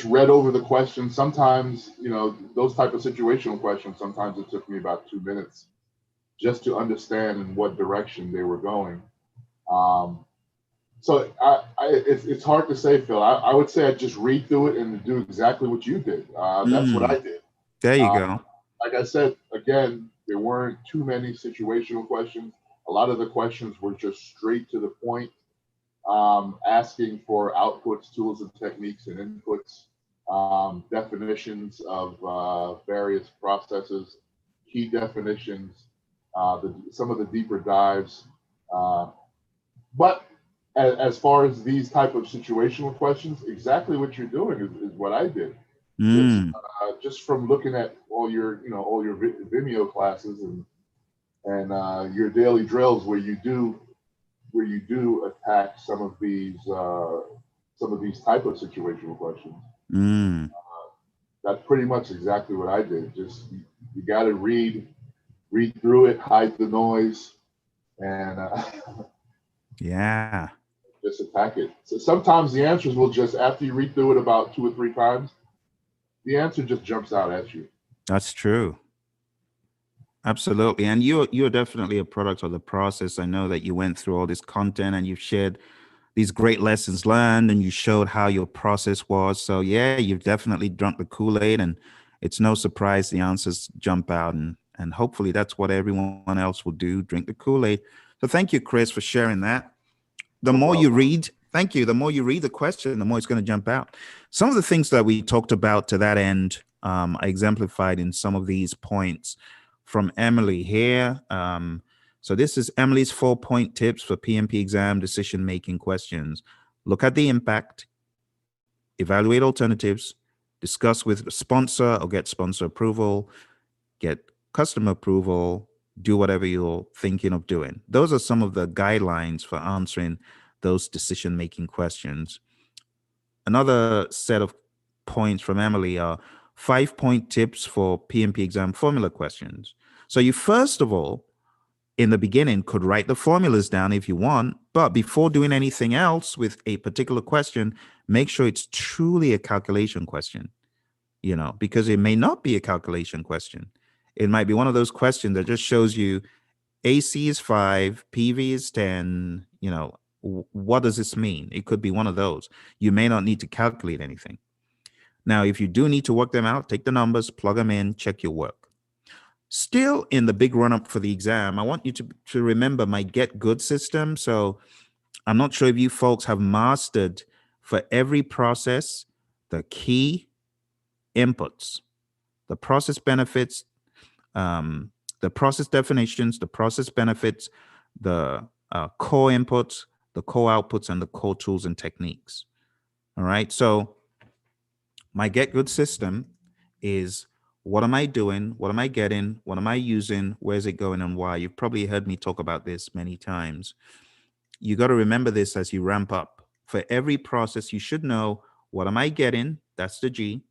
read over the questions. Sometimes, those type of situational questions, sometimes it took me about 2 minutes just to understand in what direction they were going. So it's hard to say, Phil. I would say I just read through it and do exactly what you did. That's what I did. There you go. Like I said, again, there weren't too many situational questions. A lot of the questions were just straight to the point, asking for outputs, tools, and techniques and inputs, definitions of various processes, key definitions, some of the deeper dives. But as far as these type of situational questions, exactly what you're doing is what I did. It's just from looking at all your Vimeo classes and your daily drills where you do attack some of these type of situational questions. That's pretty much exactly what I did. Just you got to read through it, hide the noise, and yeah, just attack it. So sometimes the answers will just, after you read through it about 2 or 3 times, the answer just jumps out at you. That's true. Absolutely. And you're definitely a product of the process. I know that you went through all this content and you've shared these great lessons learned and you showed how your process was. So yeah, you've definitely drunk the Kool-Aid, and it's no surprise the answers jump out, and hopefully that's what everyone else will do, drink the Kool-Aid. So thank you, Chris, for sharing that. The more you read, thank you, the more you read the question, the more it's going to jump out. Some of the things that we talked about to that end are exemplified in some of these points from Emily here. So this is Emily's 4-point tips for PMP exam decision-making questions. Look at the impact, evaluate alternatives, discuss with a sponsor or get sponsor approval, get customer approval, do whatever you're thinking of doing. Those are some of the guidelines for answering those decision-making questions. Another set of points from Emily are 5-point tips for PMP exam formula questions. So you first of all, in the beginning, could write the formulas down if you want, but before doing anything else with a particular question, make sure it's truly a calculation question, because it may not be a calculation question. It might be one of those questions that just shows you AC is 5, PV is 10, what does this mean? It could be one of those. You may not need to calculate anything. Now, if you do need to work them out, take the numbers, plug them in, check your work. Still in the big run-up for the exam, I want you to remember my get good system. So I'm not sure if you folks have mastered for every process, the key inputs, the process benefits, the process definitions, the process benefits, the core inputs, the core outputs, and the core tools and techniques. All right. So my get good system is, what am I doing? What am I getting? What am I using? Where's it going and why? You've probably heard me talk about this many times. You got to remember this as you ramp up. For every process, you should know, what am I getting? That's the G.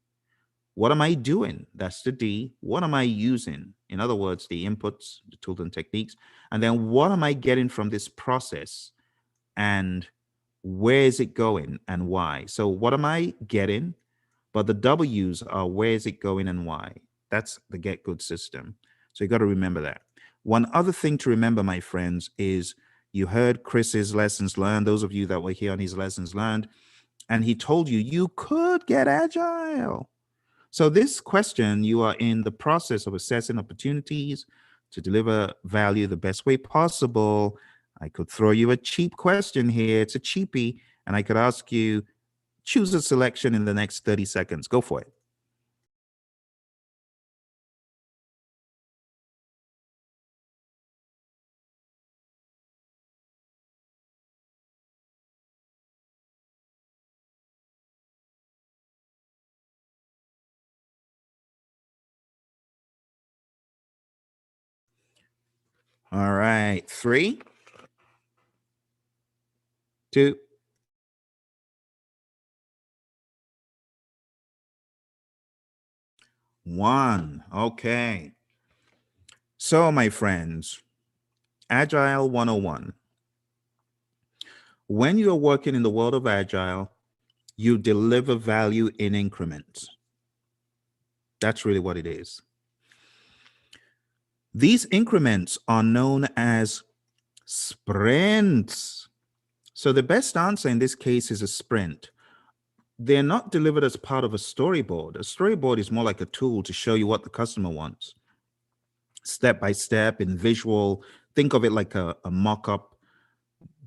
What am I doing? That's the D. What am I using? In other words, the inputs, the tools and techniques. And then what am I getting from this process? And where is it going and why? So what am I getting? But the W's are, where is it going and why? That's the get good system. So you got to remember that. One other thing to remember, my friends, is you heard Chris's lessons learned, those of you that were here on his lessons learned, and he told you you could get agile. So this question, you are in the process of assessing opportunities to deliver value the best way possible. I could throw you a cheap question here. It's a cheapie. And I could ask you, choose a selection in the next 30 seconds. Go for it. All right. 3, 2, 1. Okay. So, my friends, Agile 101. When you're working in the world of Agile, you deliver value in increments. That's really what it is. These increments are known as sprints. So the best answer in this case is a sprint. They're not delivered as part of a storyboard. A storyboard is more like a tool to show you what the customer wants. Step by step in visual, think of it like a mock-up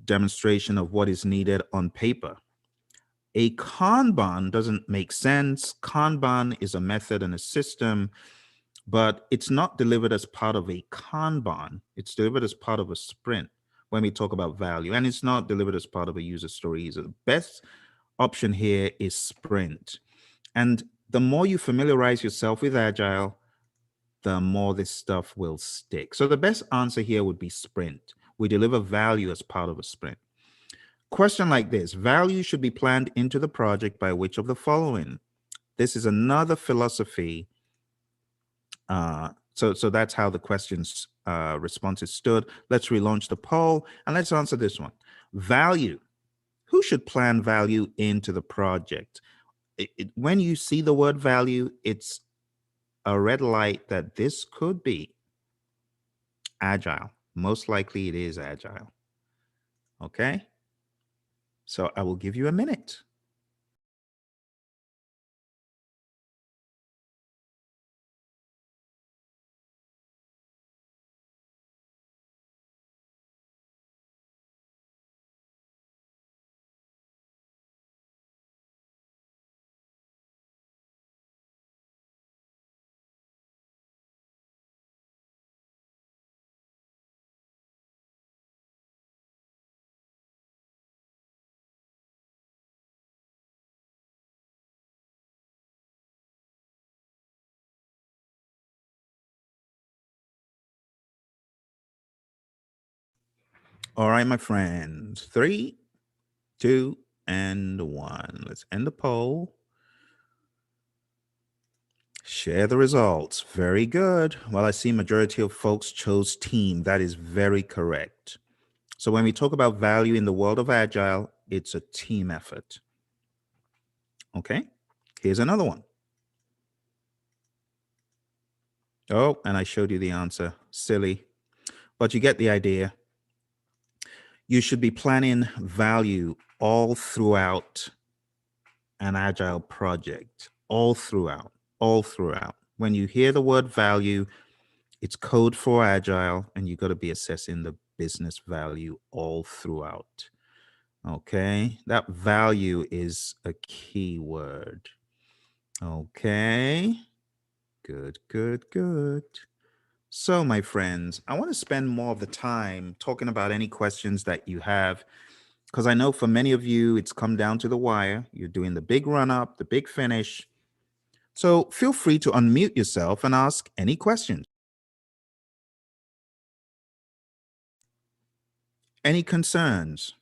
demonstration of what is needed on paper. A Kanban doesn't make sense. Kanban is a method and a system, but it's not delivered as part of a Kanban. It's delivered as part of a sprint when we talk about value, and it's not delivered as part of a user story either. The best option here is sprint. And the more you familiarize yourself with Agile, the more this stuff will stick. So the best answer here would be sprint. We deliver value as part of a sprint. Question like this: value should be planned into the project by which of the following? This is another philosophy. So that's how the questions responses stood. Let's relaunch the poll and let's answer this one. Value. Who should plan value into the project? When you see the word value, it's a red light that this could be Agile. Most likely it is Agile. Okay? So I will give you a minute. All right, my friends. 3, 2, and 1. Let's end the poll. Share the results. Very good. Well, I see majority of folks chose team. That is very correct. So when we talk about value in the world of Agile, it's a team effort. Okay, here's another one. Oh, and I showed you the answer. Silly, but you get the idea. You should be planning value all throughout an Agile project, all throughout. When you hear the word value, it's code for Agile, and you got to be assessing the business value all throughout. Okay, that value is a key word. Okay, good. So, my friends, I want to spend more of the time talking about any questions that you have, because I know for many of you, it's come down to the wire. You're doing the big run up, the big finish. So feel free to unmute yourself and ask any questions. Any concerns?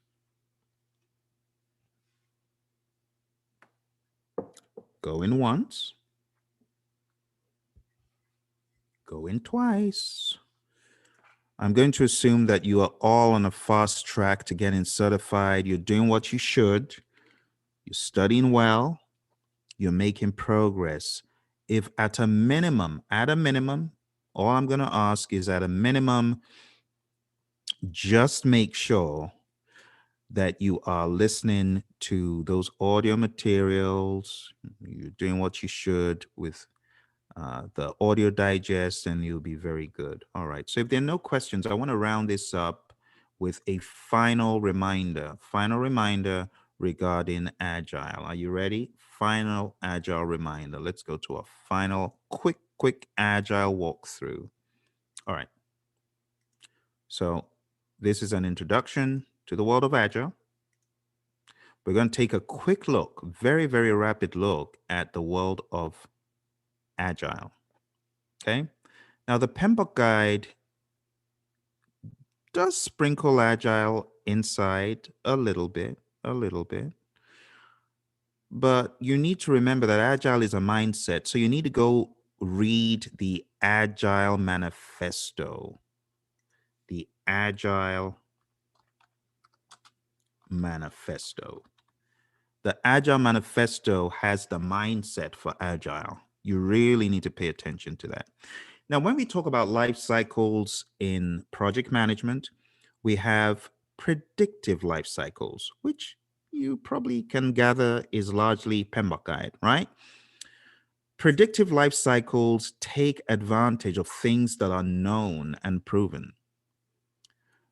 Going once. Going twice. I'm going to assume that you are all on a fast track to getting certified. You're doing what you should. You're studying well. You're making progress. If at a minimum, all I'm going to ask is at a minimum, just make sure that you are listening to those audio materials. You're doing what you should with the audio digest, and you'll be very good. All right. So if there are no questions, I want to round this up with a final reminder. Final reminder regarding Agile. Are you ready? Final Agile reminder. Let's go to a final quick Agile walkthrough. All right. So this is an introduction to the world of Agile. We're going to take a quick look, very, very rapid look at the world of Agile. Okay. Now the PMBOK guide does sprinkle Agile inside a little bit, but you need to remember that Agile is a mindset. So you need to go read the Agile Manifesto. The Agile Manifesto. The Agile Manifesto has the mindset for Agile. You really need to pay attention to that. Now, when we talk about life cycles in project management, we have predictive life cycles, which you probably can gather is largely PMBOK guide, right? Predictive life cycles take advantage of things that are known and proven.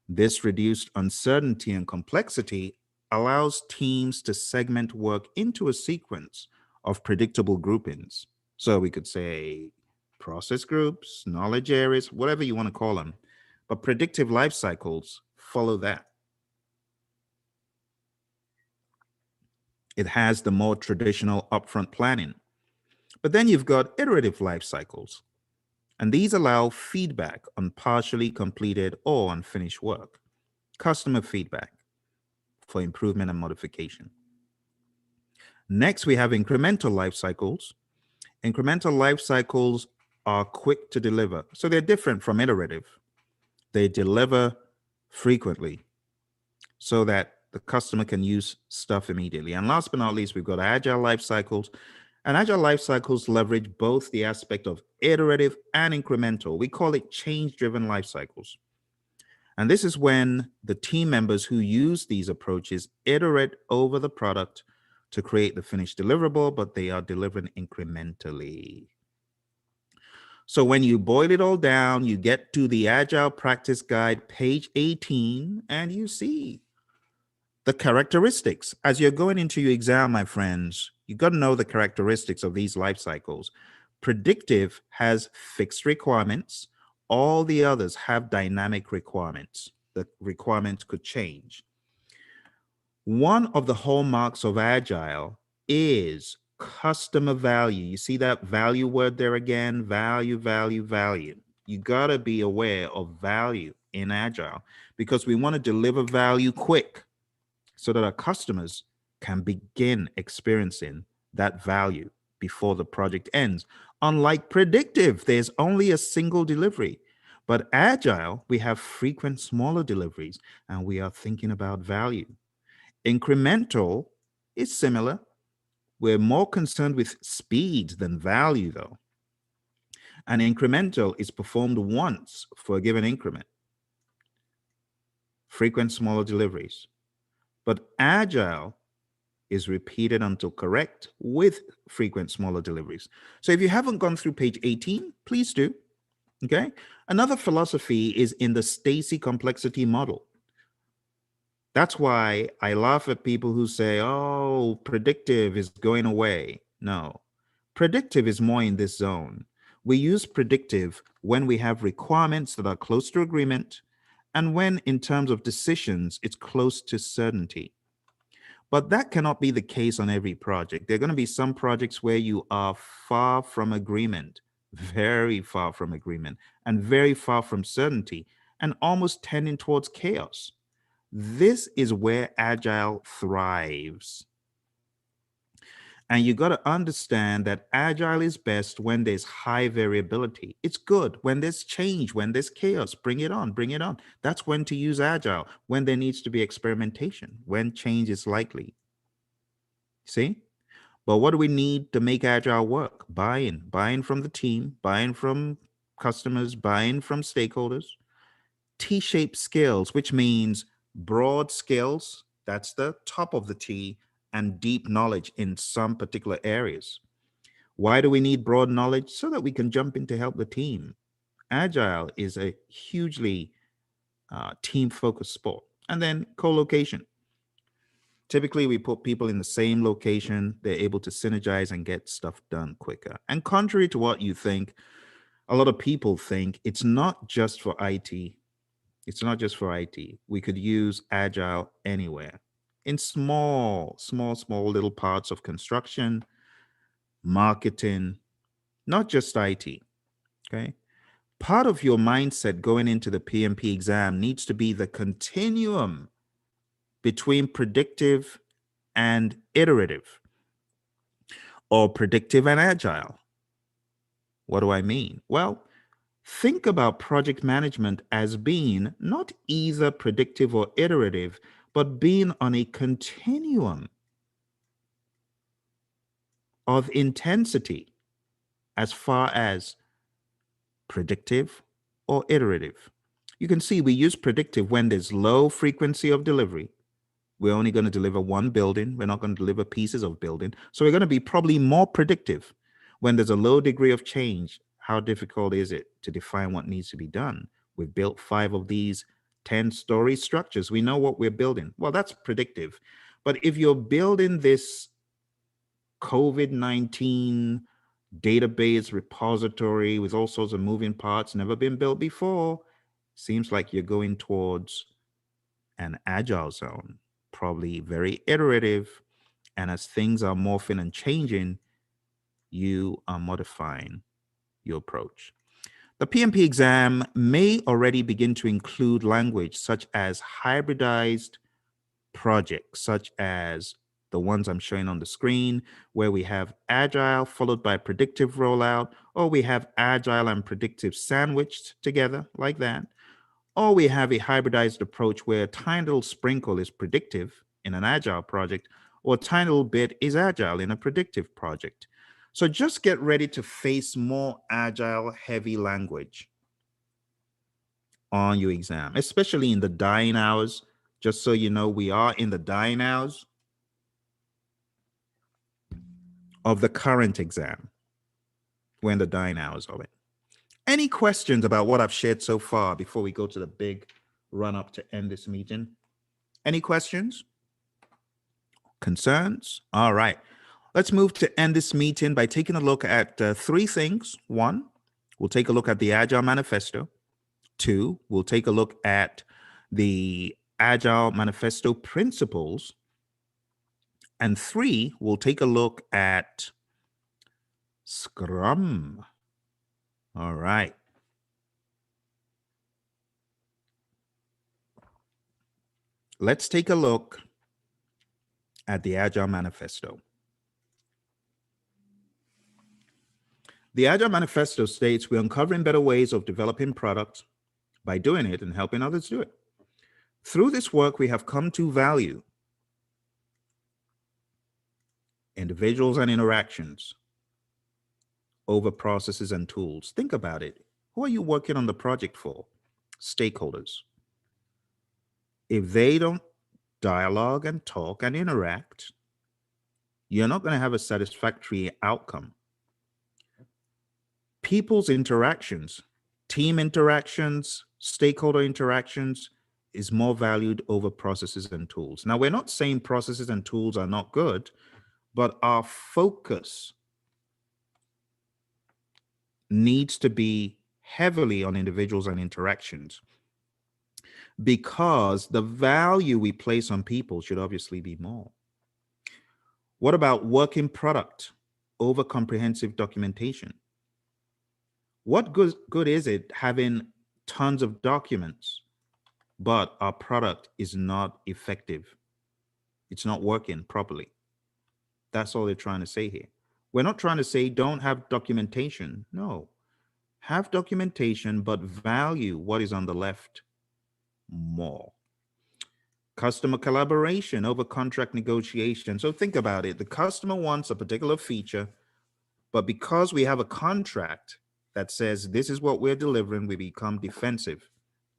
This reduced uncertainty and complexity allows teams to segment work into a sequence of predictable groupings. So we could say process groups, knowledge areas, whatever you want to call them. But predictive life cycles follow that. It has the more traditional upfront planning. But then you've got iterative life cycles. And these allow feedback on partially completed or unfinished work. Customer feedback for improvement and modification. Next, we have incremental life cycles. Incremental life cycles are quick to deliver. So they're different from iterative. They deliver frequently so that the customer can use stuff immediately. And last but not least, we've got agile life cycles. And agile life cycles leverage both the aspect of iterative and incremental. We call it change-driven life cycles. And this is when the team members who use these approaches iterate over the product to create the finished deliverable, but they are delivered incrementally. So when you boil it all down, you get to the Agile Practice Guide, page 18, and you see the characteristics. As you're going into your exam, my friends, you got to know the characteristics of these life cycles. Predictive has fixed requirements. All the others have dynamic requirements. The requirements could change. One of the hallmarks of Agile is customer value. You see that value word there again? Value, value, value. You got to be aware of value in Agile because we want to deliver value quick so that our customers can begin experiencing that value before the project ends. Unlike predictive, there's only a single delivery. But Agile, we have frequent smaller deliveries, and we are thinking about value. Incremental is similar. We're more concerned with speed than value, though. And incremental is performed once for a given increment. Frequent smaller deliveries. But Agile is repeated until correct with frequent smaller deliveries. So if you haven't gone through page 18, please do. Okay. Another philosophy is in the Stacy complexity model. That's why I laugh at people who say, oh, predictive is going away. No, predictive is more in this zone. We use predictive when we have requirements that are close to agreement and when in terms of decisions, it's close to certainty. But that cannot be the case on every project. There are going to be some projects where you are far from agreement, very far from agreement, and very far from certainty, and almost tending towards chaos. This is where Agile thrives. And you got to understand that Agile is best when there's high variability. It's good when there's change, when there's chaos. Bring it on, bring it on. That's when to use Agile, when there needs to be experimentation, when change is likely. See? But what do we need to make Agile work? Buy-in. Buy-in from the team, buy-in from customers, buy-in from stakeholders. T-shaped scales, which means broad scales, that's the top of the T, and deep knowledge in some particular areas. Why do we need broad knowledge? So that we can jump in to help the team. Agile is a hugely team-focused sport. And then co-location. Typically, we put people in the same location. They're able to synergize and get stuff done quicker. And contrary to what you think, a lot of people think it's not just for IT. It's not just for IT. We could use Agile anywhere in small little parts of construction, marketing, not just IT. Okay. Part of your mindset going into the PMP exam needs to be the continuum between predictive and iterative, or predictive and agile. What do I mean? Well, think about project management as being not either predictive or iterative, but being on a continuum of intensity as far as predictive or iterative. You can see we use predictive when there's low frequency of delivery. We're only going to deliver one building. We're not going to deliver pieces of building. So we're going to be probably more predictive. When there's a low degree of change, how difficult is it to define what needs to be done? We've built 5 of these 10-story structures. We know what we're building. Well, that's predictive. But if you're building this COVID-19 database repository with all sorts of moving parts, never been built before, seems like you're going towards an agile zone, probably very iterative. And as things are morphing and changing, you are modifying your approach. The PMP exam may already begin to include language such as hybridized projects, such as the ones I'm showing on the screen, where we have agile followed by predictive rollout, or we have agile and predictive sandwiched together like that, or we have a hybridized approach where a tiny little sprinkle is predictive in an agile project, or a tiny little bit is agile in a predictive project. So just get ready to face more agile heavy language on your exam, especially in the dying hours. Just so you know, we are in the dying hours of the current exam. We're in the dying hours of it. Any questions about what I've shared so far before we go to the big run up to end this meeting? Any questions? Concerns? All right. Let's move to end this meeting by taking a look at 3 things. 1, we'll take a look at the Agile Manifesto. 2, we'll take a look at the Agile Manifesto principles. And 3, we'll take a look at Scrum. All right. Let's take a look at the Agile Manifesto. The Agile Manifesto states we're uncovering better ways of developing products by doing it and helping others do it. Through this work, we have come to value individuals and interactions over processes and tools. Think about it. Who are you working on the project for? Stakeholders. If they don't dialogue and talk and interact, you're not going to have a satisfactory outcome. People's interactions, team interactions, stakeholder interactions is more valued over processes and tools. Now, we're not saying processes and tools are not good, but our focus needs to be heavily on individuals and interactions, because the value we place on people should obviously be more. What about working product over comprehensive documentation? What good is it having tons of documents, but our product is not effective? It's not working properly. That's all they're trying to say here. We're not trying to say don't have documentation. No, have documentation, but value what is on the left more. Customer collaboration over contract negotiation. So think about it. The customer wants a particular feature, but because we have a contract that says this is what we're delivering, we become defensive.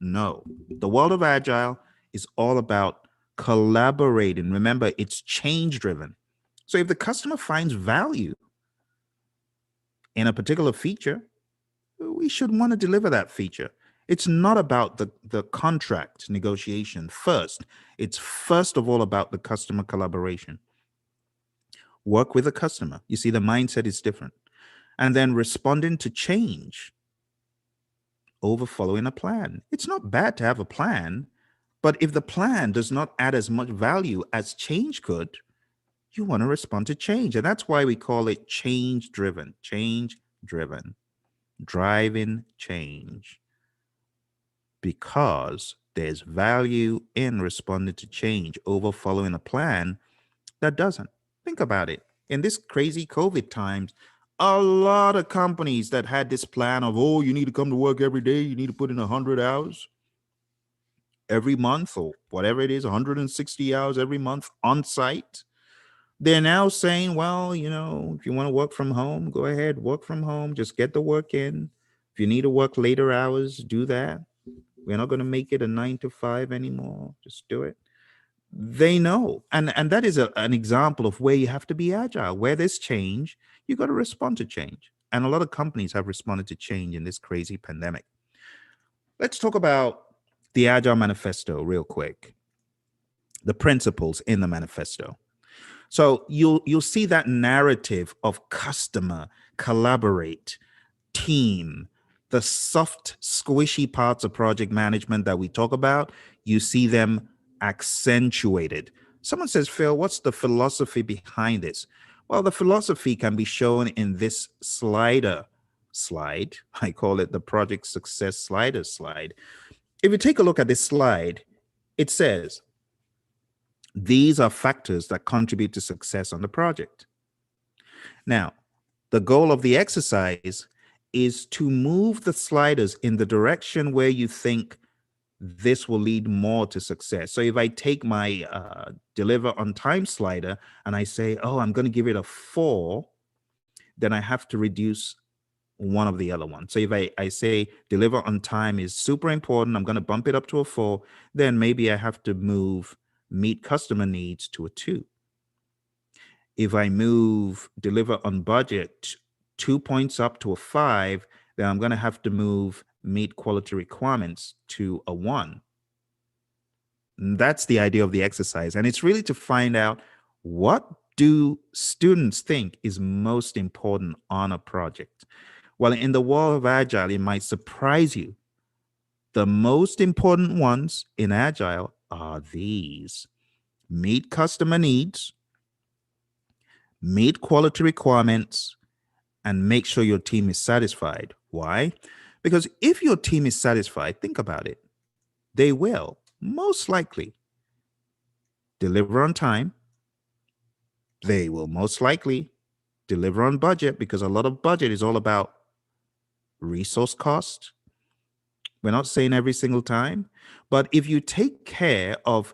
No, the world of Agile is all about collaborating. Remember, it's change driven. So if the customer finds value in a particular feature, we should want to deliver that feature. It's not about the contract negotiation first. It's first of all about the customer collaboration. Work with the customer. You see, the mindset is different. And then responding to change over following a plan. It's not bad to have a plan, but if the plan does not add as much value as change could, you want to respond to change. And that's why we call it change driven, driving change, because there's value in responding to change over following a plan that doesn't. Think about it. In this crazy COVID times, a lot of companies that had this plan of, oh, you need to come to work every day, you need to put in 100 hours every month, or whatever it is, 160 hours every month on site. They're now saying, well, you know, if you want to work from home, go ahead, work from home, just get the work in. If you need to work later hours, do that. We're not going to make it a 9 to 5 anymore. Just do it. They know. And that is an example of where you have to be agile. Where there's change, you got to respond to change. And a lot of companies have responded to change in this crazy pandemic. Let's talk about the Agile Manifesto real quick. The principles in the manifesto. So you'll see that narrative of customer, collaborate, team, the soft, squishy parts of project management that we talk about, you see them accentuated. Someone says, Phil, what's the philosophy behind this? Well, the philosophy can be shown in this slide. I call it the project success slider slide. If you take a look at this slide, it says, these are factors that contribute to success on the project. Now, the goal of the exercise is to move the sliders in the direction where you think this will lead more to success. So if I take my deliver on time slider and I say, oh, I'm going to give it a 4, then I have to reduce one of the other ones. So if I say deliver on time is super important, I'm going to bump it up to a 4, then maybe I have to move meet customer needs to a 2. If I move deliver on budget 2 points up to a 5, then I'm going to have to move meet quality requirements to a 1. And that's the idea of the exercise. And it's really to find out, what do students think is most important on a project? Well, in the world of Agile, it might surprise you. The most important ones in Agile are these: meet customer needs, meet quality requirements, and make sure your team is satisfied. Why? Because if your team is satisfied, think about it, they will most likely deliver on time. They will most likely deliver on budget, because a lot of budget is all about resource cost. We're not saying every single time, but if you take care of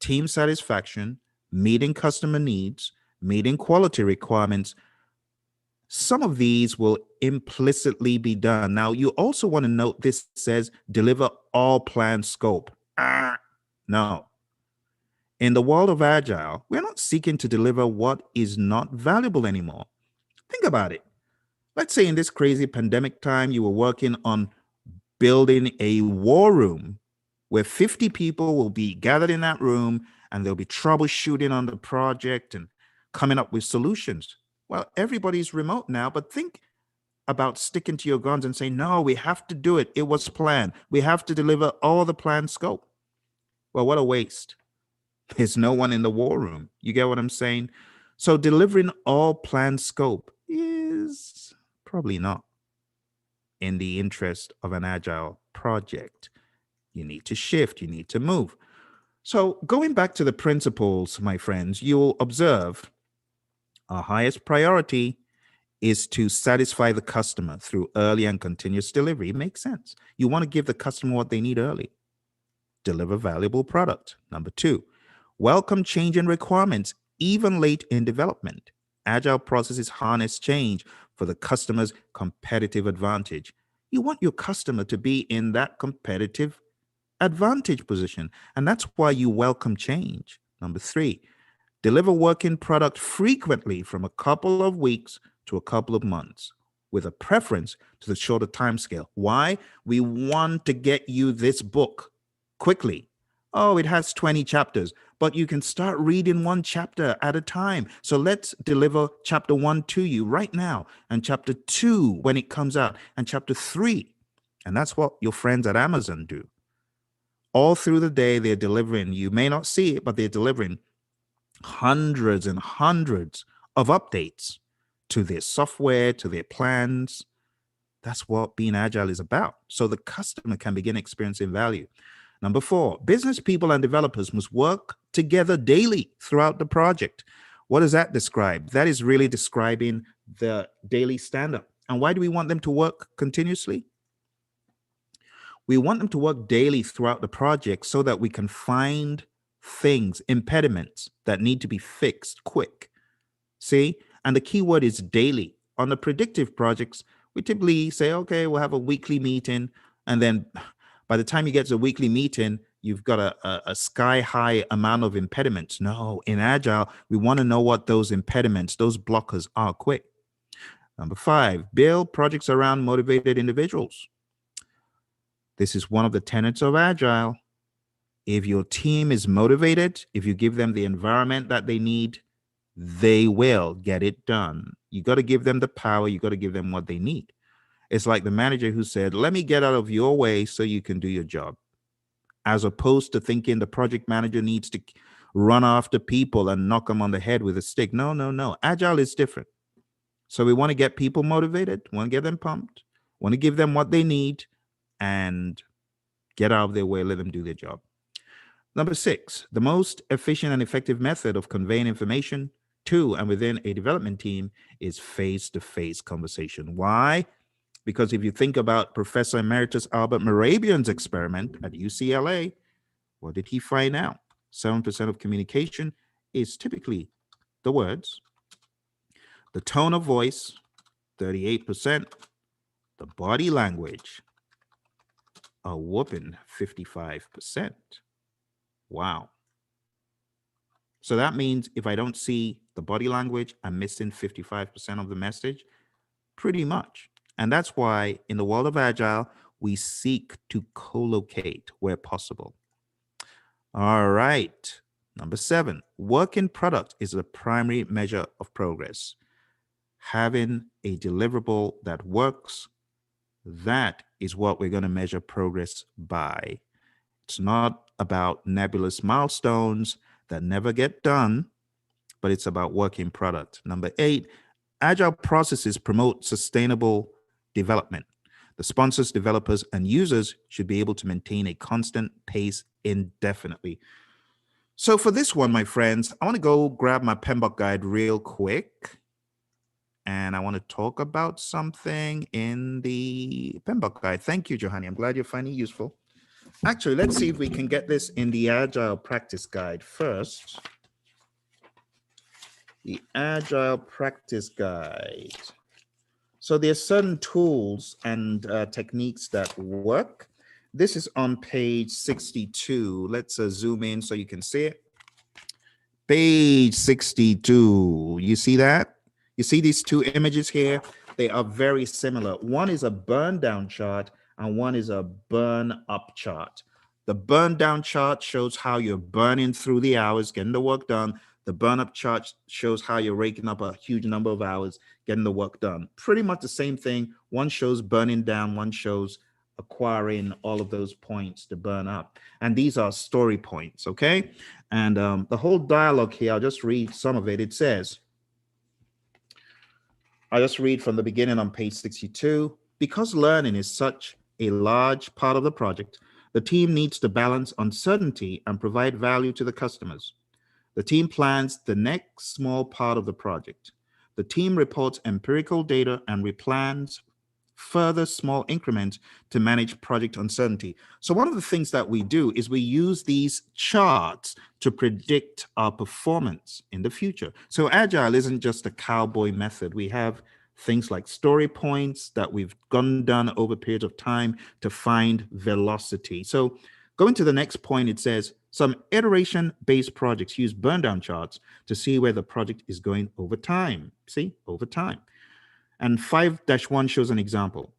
team satisfaction, meeting customer needs, meeting quality requirements, some of these will implicitly be done. Now, you also want to note this says deliver all planned scope. No. In the world of Agile, we're not seeking to deliver what is not valuable anymore. Think about it. Let's say in this crazy pandemic time, you were working on building a war room where 50 people will be gathered in that room and they'll be troubleshooting on the project and coming up with solutions. Well, everybody's remote now, but think about sticking to your guns and saying, no, we have to do it. It was planned. We have to deliver all the planned scope. Well, what a waste. There's no one in the war room. You get what I'm saying? So delivering all planned scope is probably not in the interest of an Agile project. You need to shift, you need to move. So going back to the principles, my friends, you'll observe our highest priority is to satisfy the customer through early and continuous delivery. It makes sense. You want to give the customer what they need early. Deliver valuable product. Number 2, welcome change in requirements, even late in development. Agile processes harness change for the customer's competitive advantage. You want your customer to be in that competitive advantage position. And that's why you welcome change. Number 3, deliver working product frequently from a couple of weeks to a couple of months with a preference to the shorter time scale. Why? We want to get you this book quickly. Oh, it has 20 chapters, but you can start reading one chapter at a time. So let's deliver chapter 1 to you right now, and chapter 2 when it comes out, and chapter 3. And that's what your friends at Amazon do. All through the day, they're delivering. You may not see it, but they're delivering hundreds and hundreds of updates to their software, to their plans. That's what being agile is about. So the customer can begin experiencing value. Number 4, business people and developers must work together daily throughout the project. What does that describe? That is really describing the daily stand-up. And why do we want them to work continuously? We want them to work daily throughout the project so that we can find things, impediments that need to be fixed quick. See? And the key word is daily. On the predictive projects, we typically say, okay, we'll have a weekly meeting. And then by the time you get to the weekly meeting, you've got a sky-high amount of impediments. No, in Agile, we want to know what those impediments, those blockers are quick. Number 5, build projects around motivated individuals. This is one of the tenets of Agile. If your team is motivated, if you give them the environment that they need, they will get it done. You got to give them the power. You got to give them what they need. It's like the manager who said, let me get out of your way so you can do your job. As opposed to thinking the project manager needs to run after people and knock them on the head with a stick. No, no, no. Agile is different. So we want to get people motivated, want to get them pumped, want to give them what they need, and get out of their way, let them do their job. Number 6, the most efficient and effective method of conveying information to and within a development team is face-to-face conversation. Why? Because if you think about Professor Emeritus Albert Mehrabian's experiment at UCLA, what did he find out? 7% of communication is typically the words, the tone of voice, 38%, the body language, a whooping 55%. Wow. So that means if I don't see the body language, I'm missing 55% of the message, pretty much. And that's why in the world of Agile, we seek to co-locate where possible. All right. Number 7, working product is the primary measure of progress. Having a deliverable that works, that is what we're going to measure progress by. It's not about nebulous milestones that never get done, but it's about working product. Number 8, Agile processes promote sustainable development. The sponsors, developers, and users should be able to maintain a constant pace indefinitely. So for this one, my friends, I want to go grab my PMBOK guide real quick. And I want to talk about something in the PMBOK guide. Thank you, Johanny. I'm glad you're finding it useful. Actually, let's see if we can get this in the Agile practice guide first. The Agile practice guide. So there's certain tools and techniques that work. This is on page 62. Let's zoom in so you can see it. Page 62. You see that? You see these two images here? They are very similar. One is a burn down chart and one is a burn up chart. The burn down chart shows how you're burning through the hours, getting the work done. The burn up chart shows how you're raking up a huge number of hours, getting the work done. Pretty much the same thing. One shows burning down, one shows acquiring all of those points to burn up. And these are story points, okay? And the whole dialogue here, I'll just read some of it. It says, I'll just read from the beginning on page 62. Because learning is such a large part of the project, the team needs to balance uncertainty and provide value to the customers. The team plans the next small part of the project. The team reports empirical data and replans further small increments to manage project uncertainty. So one of the things that we do is we use these charts to predict our performance in the future. So Agile isn't just a cowboy method. We have things like story points that we've done over periods of time to find velocity. So Going to the next point, it says some iteration-based projects use burn down charts to see where the project is going over time. See, over time. And 5-1 shows an example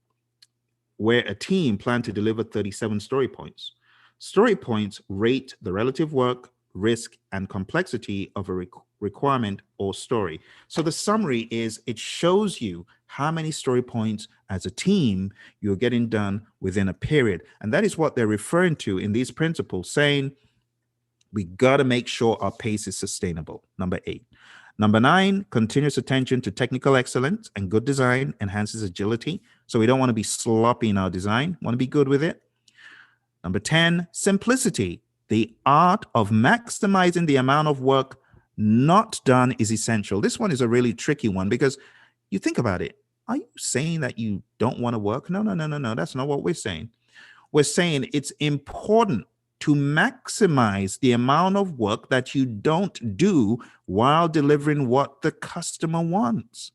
where a team planned to deliver 37 story points. Story points rate the relative work, risk, and complexity of a requirement or story. So the summary is it shows you how many story points as a team you're getting done within a period. And that is what they're referring to in these principles, saying we got to make sure our pace is sustainable. Number 8. Number 9, continuous attention to technical excellence and good design enhances agility. So we don't want to be sloppy in our design, want to be good with it. Number 10, simplicity. The art of maximizing the amount of work not done is essential. This one is a really tricky one because you think about it. Are you saying that you don't want to work? No. That's not what we're saying. We're saying it's important to maximize the amount of work that you don't do while delivering what the customer wants.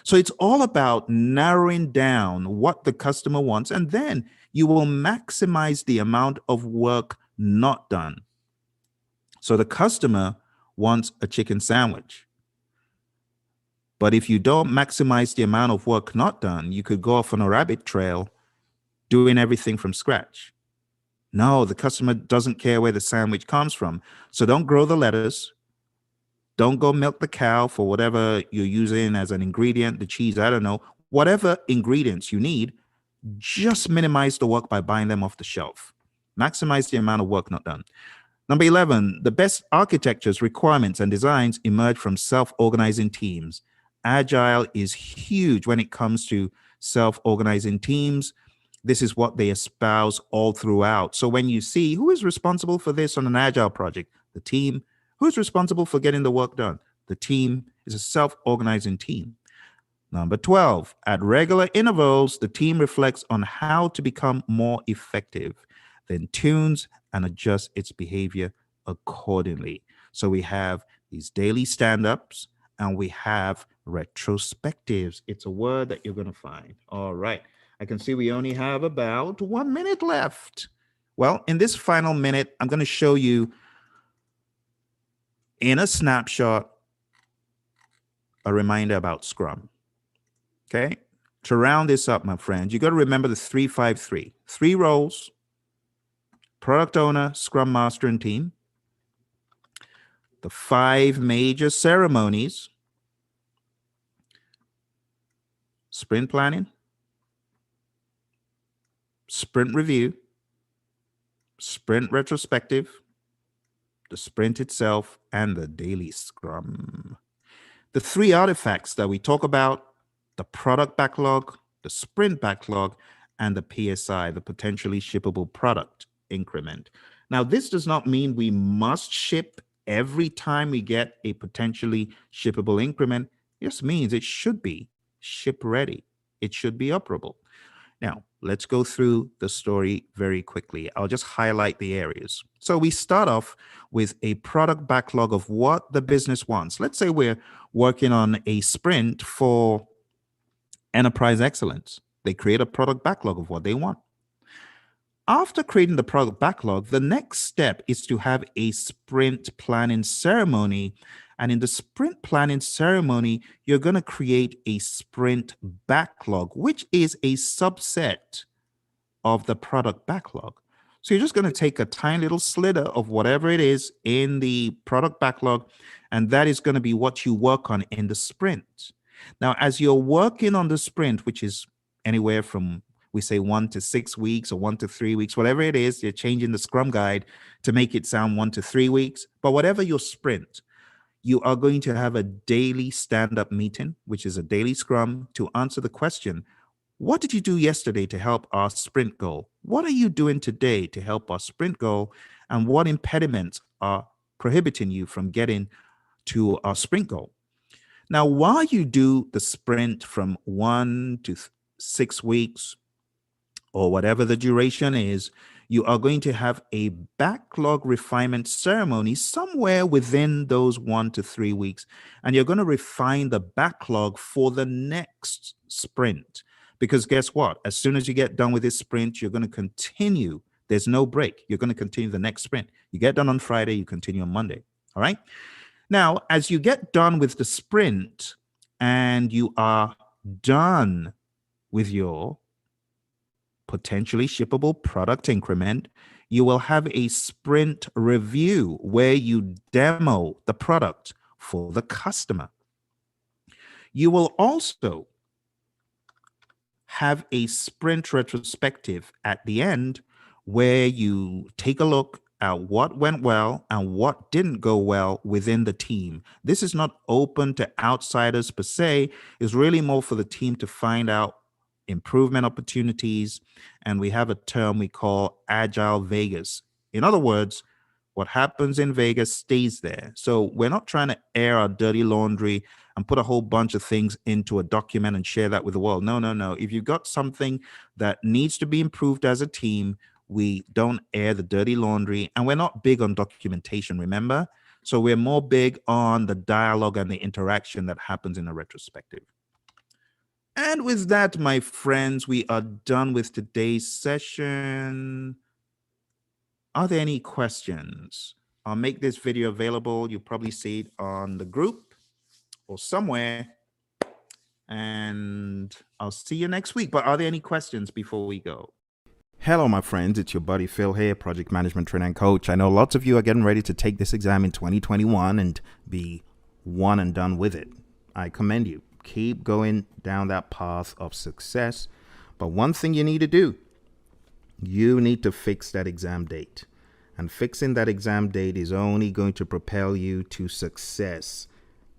So it's all about narrowing down what the customer wants, and then you will maximize the amount of work not done. So the customer wants a chicken sandwich. But if you don't maximize the amount of work not done, you could go off on a rabbit trail doing everything from scratch. No, the customer doesn't care where the sandwich comes from. So don't grow the lettuce. Don't go milk the cow for whatever you're using as an ingredient, the cheese, I don't know. Whatever ingredients you need, just minimize the work by buying them off the shelf. Maximize the amount of work not done. Number 11, the best architectures, requirements, and designs emerge from self-organizing teams. Agile is huge when it comes to self-organizing teams. This is what they espouse all throughout. So when you see who is responsible for this on an Agile project, the team. Who's responsible for getting the work done? The team is a self-organizing team. Number 12, at regular intervals, the team reflects on how to become more effective, then tunes and adjusts its behavior accordingly. So we have these daily stand-ups and we have retrospectives. It's a word that you're going to find. All right. I can see we only have about 1 minute left. Well, in this final minute, I'm going to show you in a snapshot a reminder about Scrum. Okay? To round this up, my friends, you got to remember the 3-5-3. 3 roles: product owner, Scrum master, and team. The 5 major ceremonies: sprint planning, sprint review, sprint retrospective, the sprint itself, and the daily Scrum. The 3 artifacts that we talk about: the product backlog, the sprint backlog, and the PSI, the potentially shippable product increment. Now, this does not mean we must ship every time we get a potentially shippable increment. It just means it should be ship ready. It should be operable. Now, let's go through the story very quickly. I'll just highlight the areas. So we start off with a product backlog of what the business wants. Let's say we're working on a sprint for enterprise excellence. They create a product backlog of what they want. After creating the product backlog, the next step is to have a sprint planning ceremony. And in the sprint planning ceremony, you're going to create a sprint backlog, which is a subset of the product backlog. So you're just going to take a tiny little sliver of whatever it is in the product backlog, and that is going to be what you work on in the sprint. Now, as you're working on the sprint, which is anywhere from, we say, 1 to 6 weeks or 1 to 3 weeks, whatever it is, you're changing the Scrum guide to make it sound 1 to 3 weeks. But whatever your sprint, you are going to have a daily stand-up meeting, which is a daily Scrum, to answer the question, what did you do yesterday to help our sprint goal? What are you doing today to help our sprint goal? And what impediments are prohibiting you from getting to our sprint goal? Now, while you do the sprint from 1 to 6 weeks, or whatever the duration is, you are going to have a backlog refinement ceremony somewhere within those 1 to 3 weeks. And you're going to refine the backlog for the next sprint. Because guess what? As soon as you get done with this sprint, you're going to continue There's no break. You're going to continue the next sprint. You get done on Friday, you continue on Monday. All right. Now, as you get done with the sprint and you are done with your potentially shippable product increment, you will have a sprint review where you demo the product for the customer. You will also have a sprint retrospective at the end where you take a look at what went well and what didn't go well within the team. This is not open to outsiders per se. It's really more for the team to find out improvement opportunities. And we have a term we call Agile Vegas. In other words, what happens in Vegas stays there. So we're not trying to air our dirty laundry and put a whole bunch of things into a document and share that with the world. No, no, no. If you've got something that needs to be improved as a team, we don't air the dirty laundry, and we're not big on documentation, remember? So we're more big on the dialogue and the interaction that happens in a retrospective. And with that, my friends, we are done with today's session. Are there any questions? I'll make this video available. You'll probably see it on the group or somewhere. And I'll see you next week. But are there any questions before we go? Hello, my friends. It's your buddy Phil here, Project Management Trainer and Coach. I know lots of you are getting ready to take this exam in 2021 and be one and done with it. I commend you. Keep going down that path of success. But one thing you need to do, you need to fix that exam date. And fixing that exam date is only going to propel you to success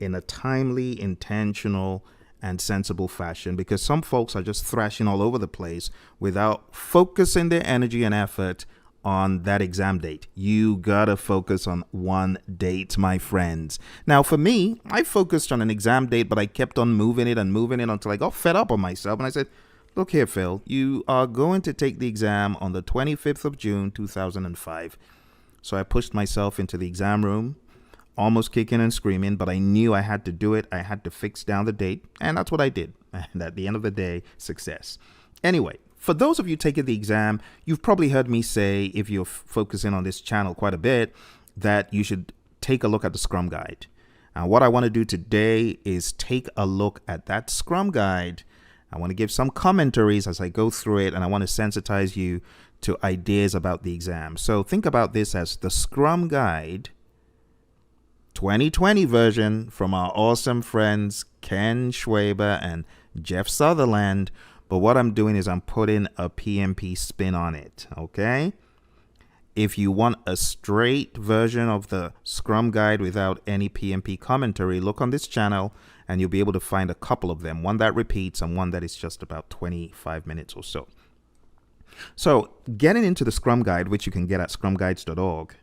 in a timely, intentional, and sensible fashion, because some folks are just thrashing all over the place without focusing their energy and effort on that exam date. You gotta focus on one date, my friends. Now, for me, I focused on an exam date, but I kept on moving it until I got fed up on myself. And I said, look here, Phil, you are going to take the exam on the 25th of June, 2005. So I pushed myself into the exam room, almost kicking and screaming, but I knew I had to do it. I had to fix down the date, and that's what I did. And at the end of the day, success. Anyway, for those of you taking the exam, you've probably heard me say, if you're focusing on this channel quite a bit, that you should take a look at the Scrum Guide. And what I want to do today is take a look at that Scrum Guide. I want to give some commentaries as I go through it, and I want to sensitize you to ideas about the exam. So think about this as the Scrum Guide 2020 version from our awesome friends Ken Schwaber and Jeff Sutherland. But what I'm doing is I'm putting a PMP spin on it, okay? If you want a straight version of the Scrum Guide without any PMP commentary, look on this channel and you'll be able to find a couple of them, one that repeats and one that is just about 25 minutes or so. So getting into the Scrum Guide, which you can get at scrumguides.org.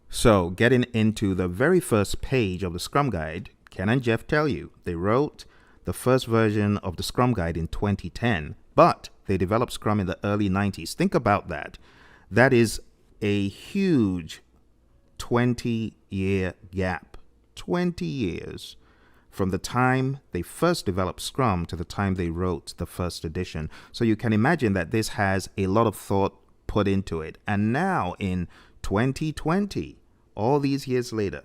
So getting into the very first page of the Scrum Guide, Ken and Jeff tell you they wrote the first version of the Scrum Guide in 2010, but they developed Scrum in the early 90s. Think about that. That is a huge 20-year gap. 20 years from the time they first developed Scrum to the time they wrote the first edition. So you can imagine that this has a lot of thought put into it. And now in 2020, all these years later,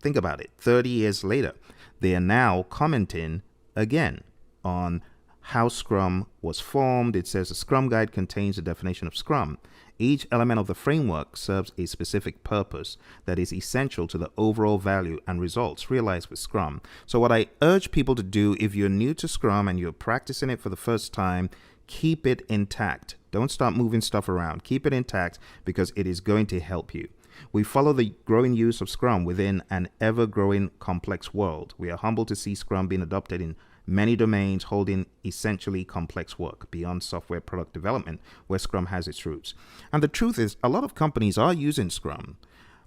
think about it, 30 years later, they are now commenting again on how Scrum was formed. It says the Scrum Guide contains a definition of Scrum. Each element of the framework serves a specific purpose that is essential to the overall value and results realized with Scrum. So what I urge people to do, if you're new to Scrum and you're practicing it for the first time, keep it intact. Don't start moving stuff around. Keep it intact because it is going to help you. We follow the growing use of Scrum within an ever-growing complex world. We are humbled to see Scrum being adopted in many domains holding essentially complex work beyond software product development, where Scrum has its roots. And the truth is, a lot of companies are using Scrum.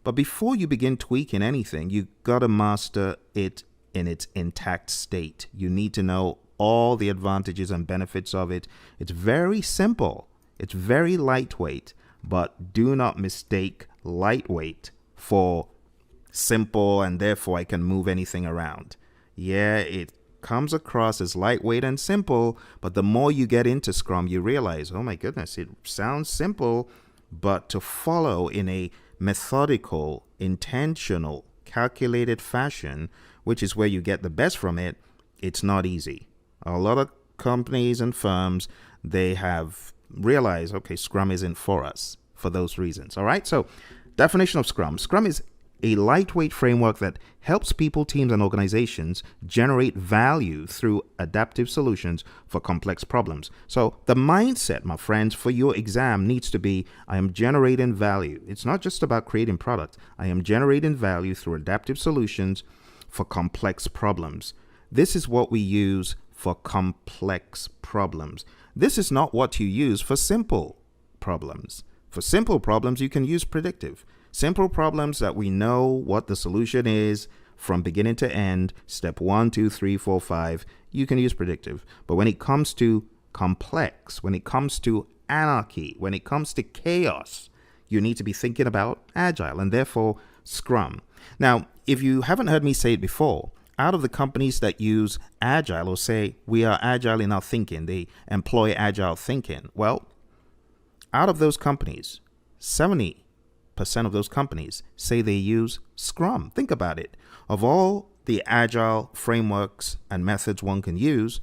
But before you begin tweaking anything, you gotta master it in its intact state. You need to know all the advantages and benefits of it. It's very simple. It's very lightweight, but do not mistake lightweight for simple and therefore I can move anything around. Yeah, it comes across as lightweight and simple, but the more you get into Scrum, you realize, oh my goodness, it sounds simple, but to follow in a methodical, intentional, calculated fashion, which is where you get the best from it, it's not easy. A lot of companies and firms, they have realized, okay, Scrum isn't for us for those reasons. All right. So definition of Scrum. Scrum is a lightweight framework that helps people, teams, and organizations generate value through adaptive solutions for complex problems. So the mindset, my friends, for your exam needs to be, I am generating value. It's not just about creating product. I am generating value through adaptive solutions for complex problems. This is what we use for complex problems. This is not what you use for simple problems. For simple problems, you can use predictive. Simple problems that we know what the solution is from beginning to end, step 1, 2, 3, 4, 5, you can use predictive. But when it comes to complex, when it comes to anarchy, when it comes to chaos, you need to be thinking about Agile and therefore Scrum. Now, if you haven't heard me say it before, out of the companies that use Agile or say we are Agile in our thinking, they employ Agile thinking, well, out of those companies, 70% of those companies say they use Scrum. Think about it. Of all the Agile frameworks and methods one can use,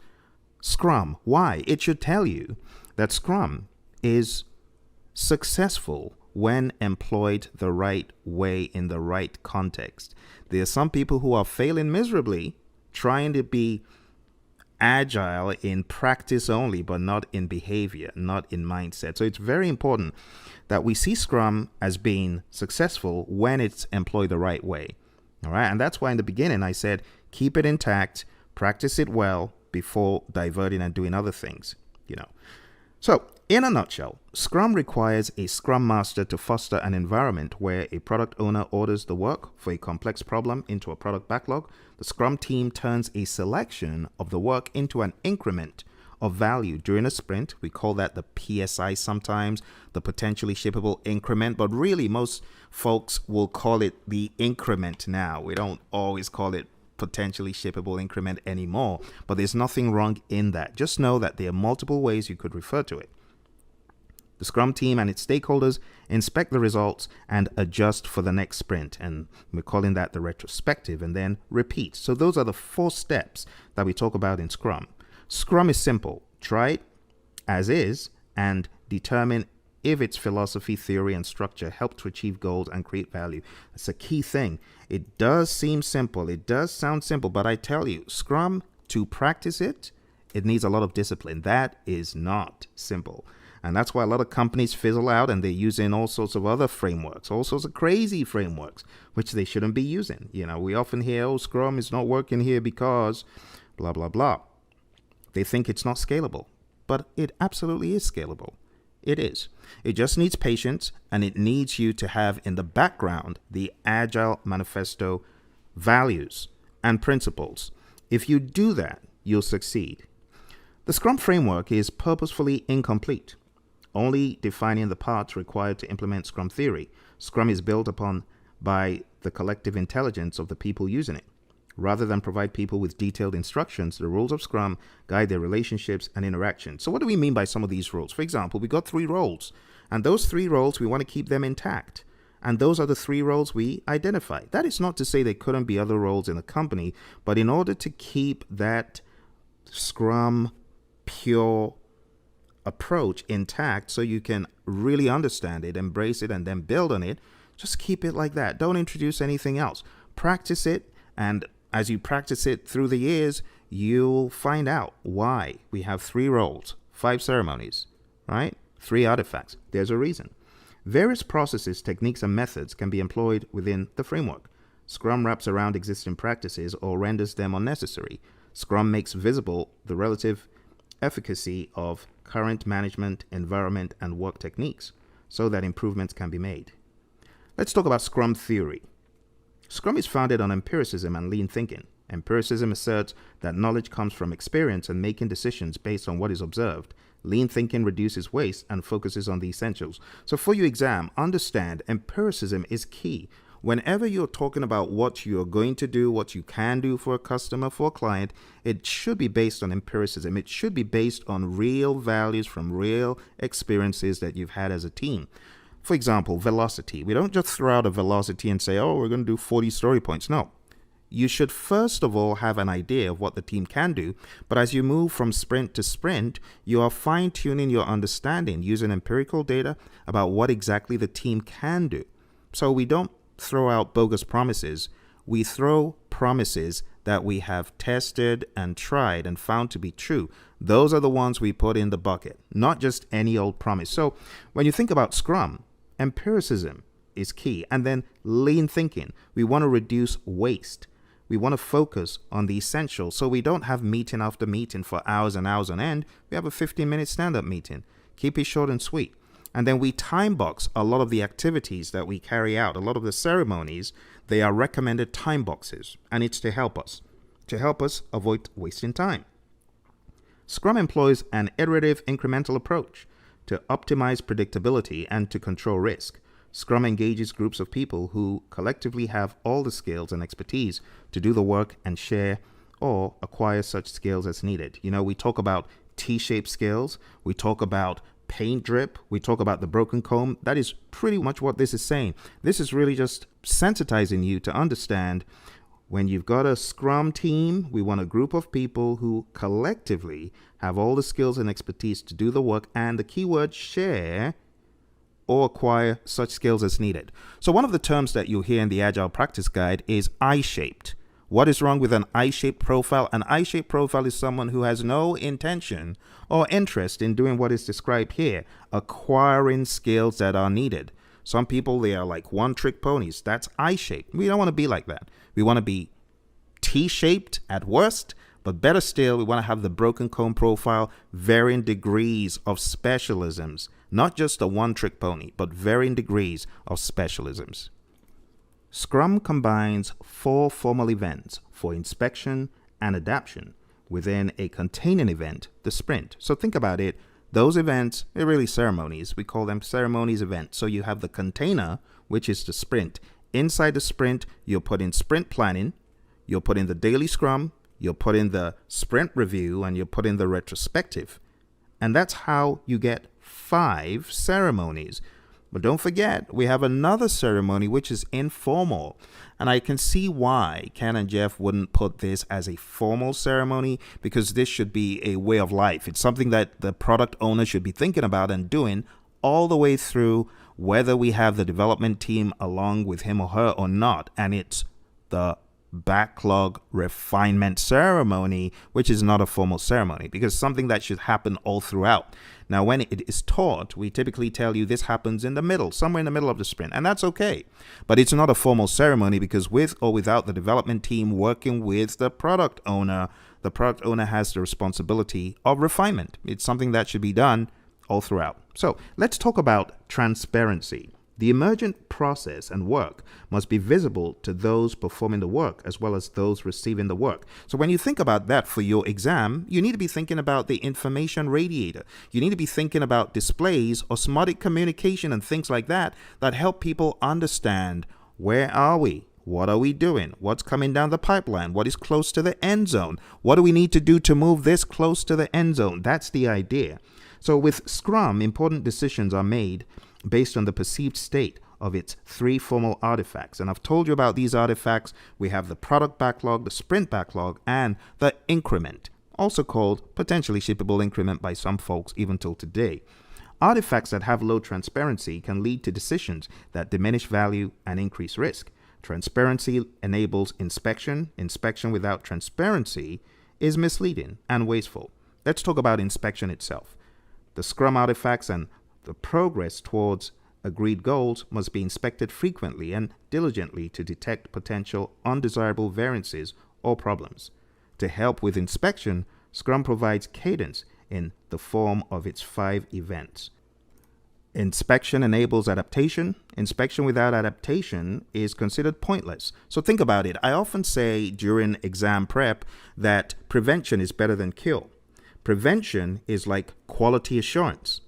Scrum. Why? It should tell you that Scrum is successful when employed the right way in the right context. There are some people who are failing miserably trying to be Agile in practice only, but not in behavior, not in mindset. So it's very important that we see Scrum as being successful when it's employed the right way. All right. And that's why in the beginning I said, keep it intact, practice it well before diverting and doing other things, So in a nutshell, Scrum requires a Scrum Master to foster an environment where a product owner orders the work for a complex problem into a product backlog. The Scrum team turns a selection of the work into an increment of value during a sprint. We call that the PSI sometimes, the potentially shippable increment, but really most folks will call it the increment now. We don't always call it potentially shippable increment anymore, but there's nothing wrong in that. Just know that there are multiple ways you could refer to it. The Scrum team and its stakeholders inspect the results and adjust for the next sprint. And we're calling that the retrospective, and then repeat. So those are the 4 steps that we talk about in Scrum. Scrum is simple. Try it as is and determine if its philosophy, theory, and structure help to achieve goals and create value. That's a key thing. It does seem simple. It does sound simple, but I tell you, Scrum, to practice it, it needs a lot of discipline. That is not simple. And that's why a lot of companies fizzle out and they're using all sorts of other frameworks, all sorts of crazy frameworks, which they shouldn't be using. We often hear, oh, Scrum is not working here because blah, blah, blah. They think it's not scalable, but it absolutely is scalable. It is. It just needs patience, and it needs you to have in the background the Agile Manifesto values and principles. If you do that, you'll succeed. The Scrum framework is purposefully incomplete, only defining the parts required to implement Scrum theory. Scrum is built upon by the collective intelligence of the people using it. Rather than provide people with detailed instructions, the rules of Scrum guide their relationships and interactions. So what do we mean by some of these rules? For example, we got 3 roles, and those 3 roles, we want to keep them intact. And those are the 3 roles we identify. That is not to say there couldn't be other roles in the company, but in order to keep that Scrum pure approach intact so you can really understand it, embrace it, and then build on it, just keep it like that. Don't introduce anything else. Practice it, and as you practice it through the years, you'll find out why we have 3 roles, 5 ceremonies, right? 3 artifacts. There's a reason. Various processes, techniques, and methods can be employed within the framework. Scrum wraps around existing practices or renders them unnecessary. Scrum makes visible the relative efficacy of current management, environment, and work techniques so that improvements can be made. Let's talk about Scrum theory. Scrum is founded on empiricism and lean thinking. Empiricism asserts that knowledge comes from experience and making decisions based on what is observed. Lean thinking reduces waste and focuses on the essentials. So for your exam, understand empiricism is key. whenever you're talking about what you're going to do, what you can do for a customer, for a client, it should be based on empiricism. It should be based on real values from real experiences that you've had as a team. For example, velocity. We don't just throw out a velocity and say, oh, we're going to do 40 story points. No. You should first of all have an idea of what the team can do, but as you move from sprint to sprint, you are fine-tuning your understanding using empirical data about what exactly the team can do. So we don't throw out bogus promises. We throw promises that we have tested and tried and found to be true. Those are the ones we put in the bucket, not just any old promise. So when you think about Scrum, empiricism is key. And then lean thinking. We want to reduce waste. We want to focus on the essentials, so we don't have meeting after meeting for hours and hours on end. We have a 15-minute stand-up meeting. Keep it short and sweet. And then we time box a lot of the activities that we carry out, a lot of the ceremonies. They are recommended time boxes, and it's to help us avoid wasting time. Scrum employs an iterative incremental approach to optimize predictability and to control risk. Scrum engages groups of people who collectively have all the skills and expertise to do the work and share or acquire such skills as needed. You know, we talk about T-shaped skills, we talk about paint drip, we talk about the broken comb. That is pretty much what this is saying. This is really just sensitizing you to understand when you've got a Scrum team, we want a group of people who collectively have all the skills and expertise to do the work, and the keyword share or acquire such skills as needed. So one of the terms that you'll hear in the Agile Practice Guide is I-shaped. What is wrong with an I-shaped profile? An I-shaped profile is someone who has no intention or interest in doing what is described here, acquiring skills that are needed. Some people, they are like one-trick ponies. That's I-shaped. We don't want to be like that. We want to be T-shaped at worst, but better still, we want to have the broken comb profile, varying degrees of specialisms. Not just a one-trick pony, but varying degrees of specialisms. Scrum combines 4 formal events for inspection and adaptation within a containing event, the sprint. So think about it. Those events are really ceremonies. We call them ceremonies events. So you have the container, which is the sprint. Inside the sprint, you'll put in sprint planning, you'll put in the daily scrum, you'll put in the sprint review, and you'll put in the retrospective. And that's how you get 5 ceremonies. But don't forget, we have another ceremony which is informal. And I can see why Ken and Jeff wouldn't put this as a formal ceremony, because this should be a way of life. It's something that the product owner should be thinking about and doing all the way through, whether we have the development team along with him or her or not. And it's the backlog refinement ceremony, which is not a formal ceremony, because something that should happen all throughout. Now, when it is taught, we typically tell you this happens in the middle, somewhere in the middle of the sprint, and that's okay. But it's not a formal ceremony, because with or without the development team working with the product owner has the responsibility of refinement. It's something that should be done all throughout. So let's talk about transparency. The emergent process and work must be visible to those performing the work as well as those receiving the work. So when you think about that for your exam, you need to be thinking about the information radiator. You need to be thinking about displays, osmotic communication, and things like that help people understand, where are we? What are we doing? What's coming down the pipeline? What is close to the end zone? What do we need to do to move this close to the end zone? That's the idea. So with Scrum, important decisions are made based on the perceived state of its 3 formal artifacts. And I've told you about these artifacts. We have the product backlog, the sprint backlog, and the increment, also called potentially shippable increment by some folks even till today. Artifacts that have low transparency can lead to decisions that diminish value and increase risk. Transparency enables inspection. Inspection without transparency is misleading and wasteful. Let's talk about inspection itself. The Scrum artifacts and the progress towards agreed goals must be inspected frequently and diligently to detect potential undesirable variances or problems. To help with inspection, Scrum provides cadence in the form of its 5 events. Inspection enables adaptation. Inspection without adaptation is considered pointless. So think about it. I often say during exam prep that prevention is better than cure. Prevention is like quality assurance.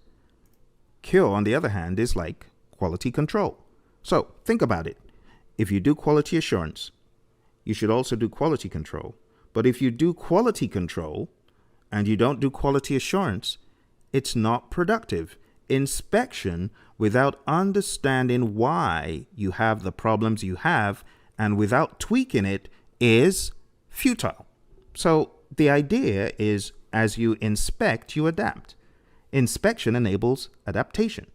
Cure, on the other hand, is like quality control. So think about it. if you do quality assurance, you should also do quality control. But if you do quality control and you don't do quality assurance, it's not productive. Inspection without understanding why you have the problems you have and without tweaking it is futile. So the idea is, as you inspect, you adapt. Inspection enables adaptation.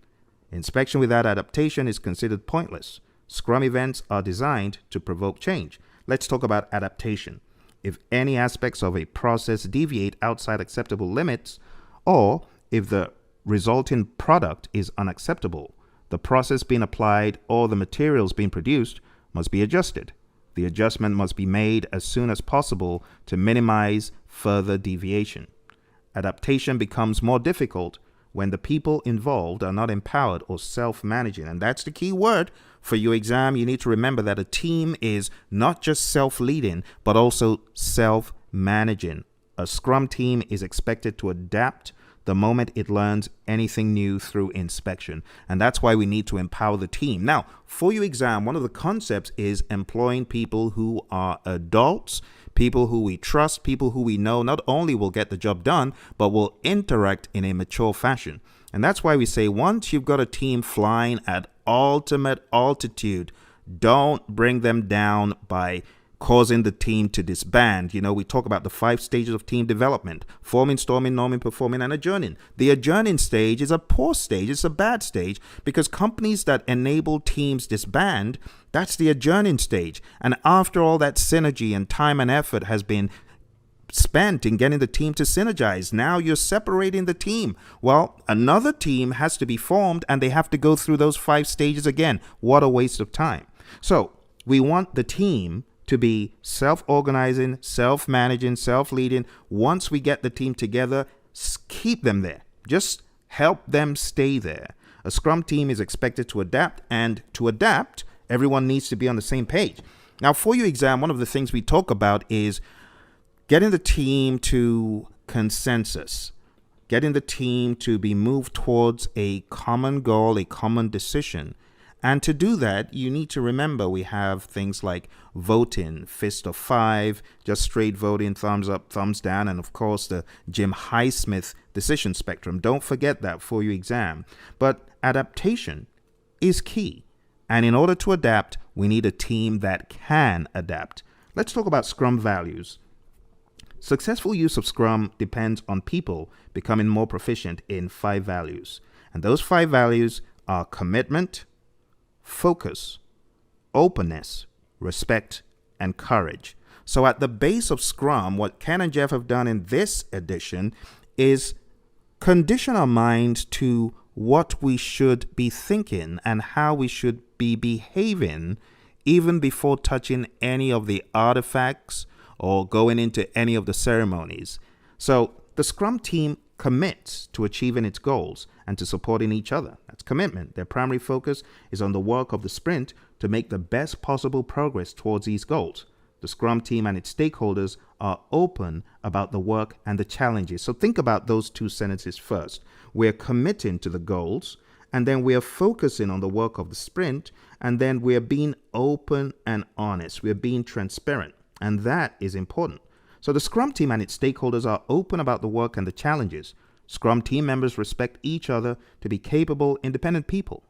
Inspection without adaptation is considered pointless. Scrum events are designed to provoke change. Let's talk about adaptation. If any aspects of a process deviate outside acceptable limits, or if the resulting product is unacceptable, the process being applied or the materials being produced must be adjusted. The adjustment must be made as soon as possible to minimize further deviation. Adaptation becomes more difficult when the people involved are not empowered or self-managing. And that's the key word for your exam. You need to remember that a team is not just self-leading, but also self-managing. A Scrum team is expected to adapt the moment it learns anything new through inspection. And that's why we need to empower the team. Now, for your exam, one of the concepts is employing people who are adults, people who we trust, people who we know not only will get the job done, but will interact in a mature fashion. And that's why we say once you've got a team flying at ultimate altitude, don't bring them down by causing the team to disband. You know, we talk about the 5 stages of team development: forming, storming, norming, performing, and adjourning. The adjourning stage is a poor stage. It's a bad stage because companies that enable teams disband, that's the adjourning stage. And after all that synergy and time and effort has been spent in getting the team to synergize, now you're separating the team. Well, another team has to be formed and they have to go through those 5 stages again. What a waste of time. So we want the team to be self-organizing, self-managing, self-leading. Once we get the team together, keep them there. Just help them stay there. A Scrum team is expected to adapt, and to adapt, everyone needs to be on the same page. Now, for your exam, one of the things we talk about is getting the team to consensus, getting the team to be moved towards a common goal, a common decision. And to do that, you need to remember we have things like voting, fist of 5, just straight voting, thumbs up, thumbs down, and of course the Jim Highsmith decision spectrum. Don't forget that for your exam. But adaptation is key. And in order to adapt, we need a team that can adapt. Let's talk about Scrum values. Successful use of Scrum depends on people becoming more proficient in 5 values. And those 5 values are commitment, focus, openness, respect, and courage. So at the base of Scrum, what Ken and Jeff have done in this edition is condition our mind to what we should be thinking and how we should be behaving even before touching any of the artifacts or going into any of the ceremonies. So the Scrum team commits to achieving its goals and to supporting each other. That's commitment. Their primary focus is on the work of the sprint to make the best possible progress towards these goals. The Scrum team and its stakeholders are open about the work and the challenges. So think about those 2 sentences first. We're committing to the goals, and then we're focusing on the work of the sprint, and then we're being open and honest. We're being transparent, and that is important. So the Scrum team and its stakeholders are open about the work and the challenges. Scrum team members respect each other to be capable, independent people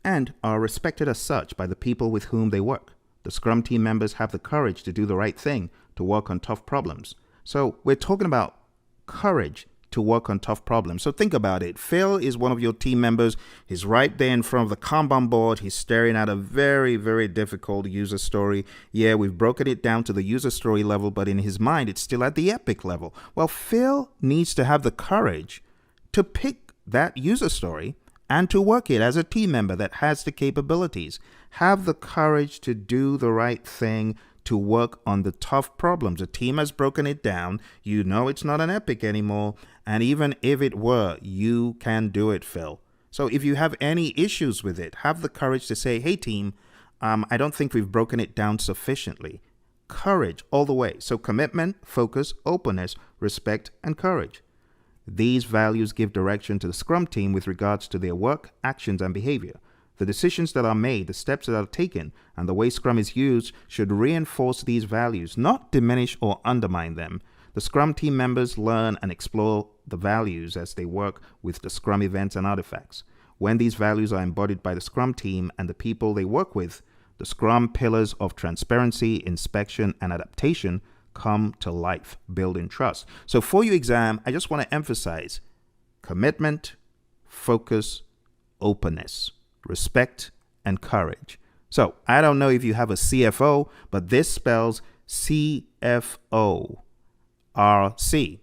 and are respected as such by the people with whom they work. The Scrum team members have the courage to do the right thing, to work on tough problems. So we're talking about courage to work on tough problems. So think about it. Phil is one of your team members. He's right there in front of the Kanban board. He's staring at a very, very difficult user story. Yeah, we've broken it down to the user story level, but in his mind, it's still at the epic level. Well, Phil needs to have the courage to pick that user story and to work it as a team member that has the capabilities. Have the courage to do the right thing, to work on the tough problems. A team has broken it down. You know it's not an epic anymore. And even if it were, you can do it, Phil. So if you have any issues with it, have the courage to say, hey, team, I don't think we've broken it down sufficiently. Courage all the way. So commitment, focus, openness, respect, and courage. These values give direction to the Scrum team with regards to their work, actions, and behavior. The decisions that are made, the steps that are taken, and the way Scrum is used should reinforce these values, not diminish or undermine them. The Scrum team members learn and explore the values as they work with the Scrum events and artifacts. When these values are embodied by the Scrum team and the people they work with, the Scrum pillars of transparency, inspection, and adaptation come to life, building trust. So for your exam, I just want to emphasize commitment, focus, openness, respect, and courage. So I don't know if you have a CFO, but this spells CFO. RC.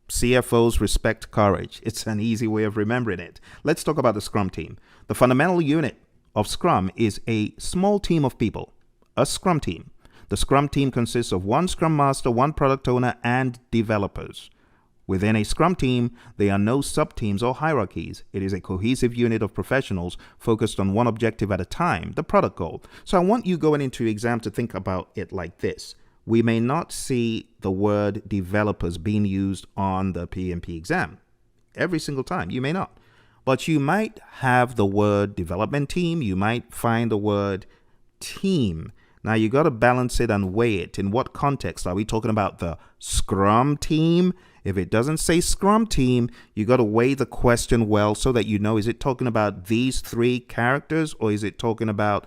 CFOs respect courage. It's an easy way of remembering it. Let's talk about the Scrum team. The fundamental unit of Scrum is a small team of people, a Scrum team. The Scrum team consists of one Scrum Master, one Product Owner, and developers. Within a Scrum team, there are no sub-teams or hierarchies. It is a cohesive unit of professionals focused on one objective at a time, the product goal. So I want you going into your exam to think about it like this. We may not see the word developers being used on the PMP exam every single time. You may not. But you might have the word development team. You might find the word team. Now, you got to balance it and weigh it. In what context? Are we talking about the Scrum team? If it doesn't say Scrum team, you got to weigh the question well so that you know, is it talking about these three characters or is it talking about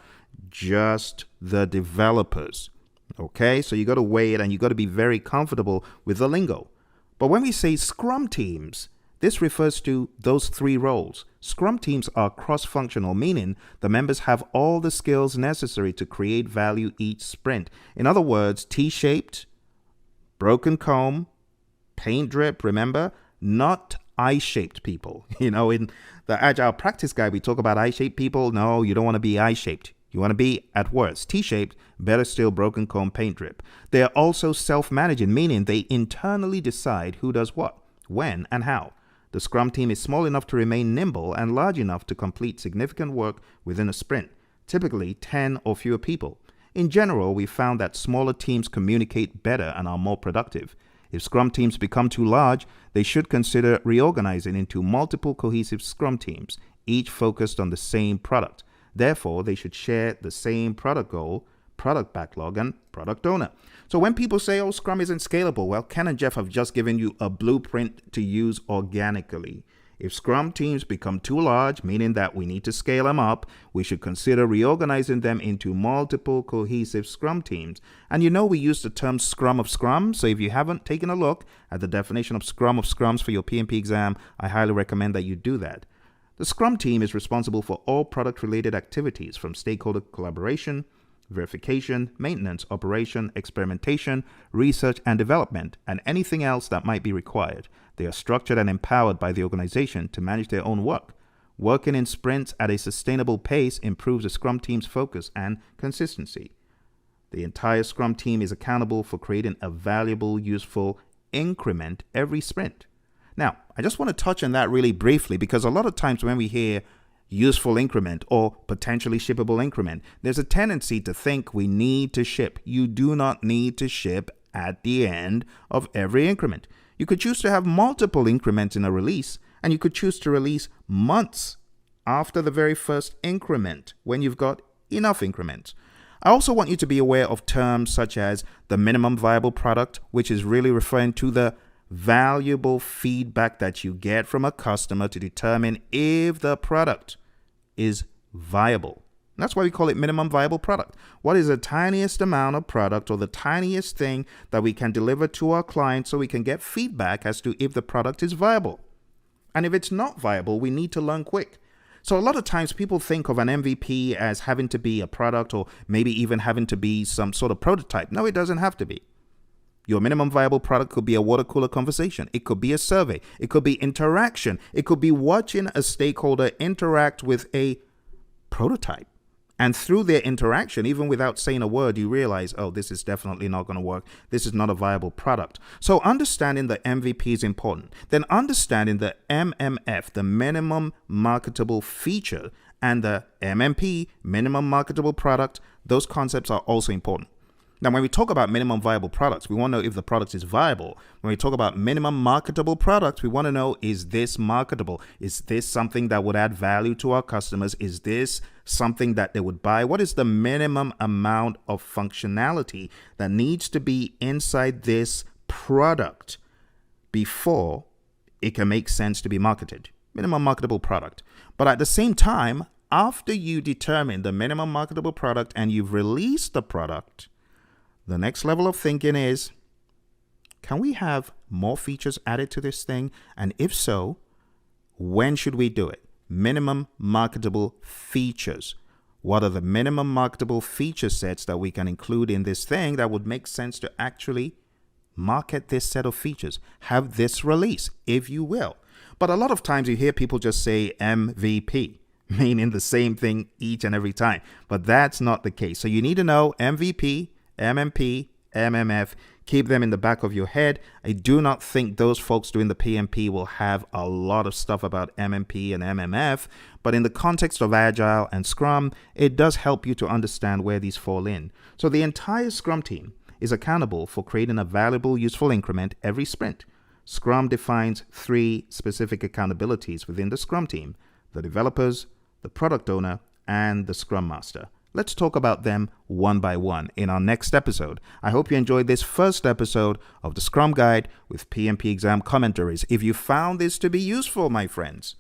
just the developers? Okay, so you got to weigh it and you got to be very comfortable with the lingo. But when we say Scrum teams, this refers to those three roles. Scrum teams are cross-functional, meaning the members have all the skills necessary to create value each sprint. In other words, T-shaped, broken comb, paint drip, remember, not I-shaped people. You know, in the Agile practice guide, we talk about I-shaped people. No, you don't want to be I-shaped. You want to be, at worst, T-shaped, better still, broken comb, paint drip. They are also self-managing, meaning they internally decide who does what, when, and how. The Scrum team is small enough to remain nimble and large enough to complete significant work within a sprint, typically 10 or fewer people. In general, we found that smaller teams communicate better and are more productive. If Scrum teams become too large, they should consider reorganizing into multiple cohesive Scrum teams, each focused on the same product. Therefore, they should share the same product goal, product backlog, and product owner. So when people say, oh, Scrum isn't scalable, well, Ken and Jeff have just given you a blueprint to use organically. If Scrum teams become too large, meaning that we need to scale them up, we should consider reorganizing them into multiple cohesive Scrum teams. And you know we use the term Scrum of Scrum, so if you haven't taken a look at the definition of Scrums for your PMP exam, I highly recommend that you do that. The Scrum team is responsible for all product-related activities from stakeholder collaboration, verification, maintenance, operation, experimentation, research and development, and anything else that might be required. They are structured and empowered by the organization to manage their own work. Working in sprints at a sustainable pace improves the Scrum team's focus and consistency. The entire Scrum team is accountable for creating a valuable, useful increment every sprint. Now, I just want to touch on that really briefly because a lot of times when we hear useful increment or potentially shippable increment, there's a tendency to think we need to ship. You do not need to ship at the end of every increment. You could choose to have multiple increments in a release, and you could choose to release months after the very first increment when you've got enough increments. I also want you to be aware of terms such as the minimum viable product, which is really referring to the valuable feedback that you get from a customer to determine if the product is viable. That's why we call it minimum viable product. What is the tiniest amount of product or the tiniest thing that we can deliver to our clients so we can get feedback as to if the product is viable? And if it's not viable, we need to learn quick. So a lot of times people think of an MVP as having to be a product or maybe even having to be some sort of prototype. No, it doesn't have to be. Your minimum viable product could be a water cooler conversation. It could be a survey. It could be interaction. It could be watching a stakeholder interact with a prototype. And through their interaction, even without saying a word, you realize, oh, this is definitely not going to work. This is not a viable product. So understanding the MVP is important. Then understanding the MMF, the minimum marketable feature, and the MMP, minimum marketable product, those concepts are also important. Now, when we talk about minimum viable products, we want to know if the product is viable. When we talk about minimum marketable products, we want to know, is this marketable? Is this something that would add value to our customers? Is this something that they would buy? What is the minimum amount of functionality that needs to be inside this product before it can make sense to be marketed? Minimum marketable product. But at the same time, after you determine the minimum marketable product and you've released the product, the next level of thinking is, can we have more features added to this thing? And if so, when should we do it? Minimum marketable features. What are the minimum marketable feature sets that we can include in this thing that would make sense to actually market this set of features? Have this release, if you will. But a lot of times you hear people just say MVP, meaning the same thing each and every time. But that's not the case. So you need to know MVP, MMP, MMF, keep them in the back of your head. I do not think those folks doing the PMP will have a lot of stuff about MMP and MMF, but in the context of Agile and Scrum, it does help you to understand where these fall in. So the entire Scrum team is accountable for creating a valuable, useful increment every sprint. Scrum defines 3 specific accountabilities within the Scrum team: the developers, the product owner, and the Scrum Master. Let's talk about them one by one in our next episode. I hope you enjoyed this first episode of the Scrum Guide with PMP exam commentaries. If you found this to be useful, my friends,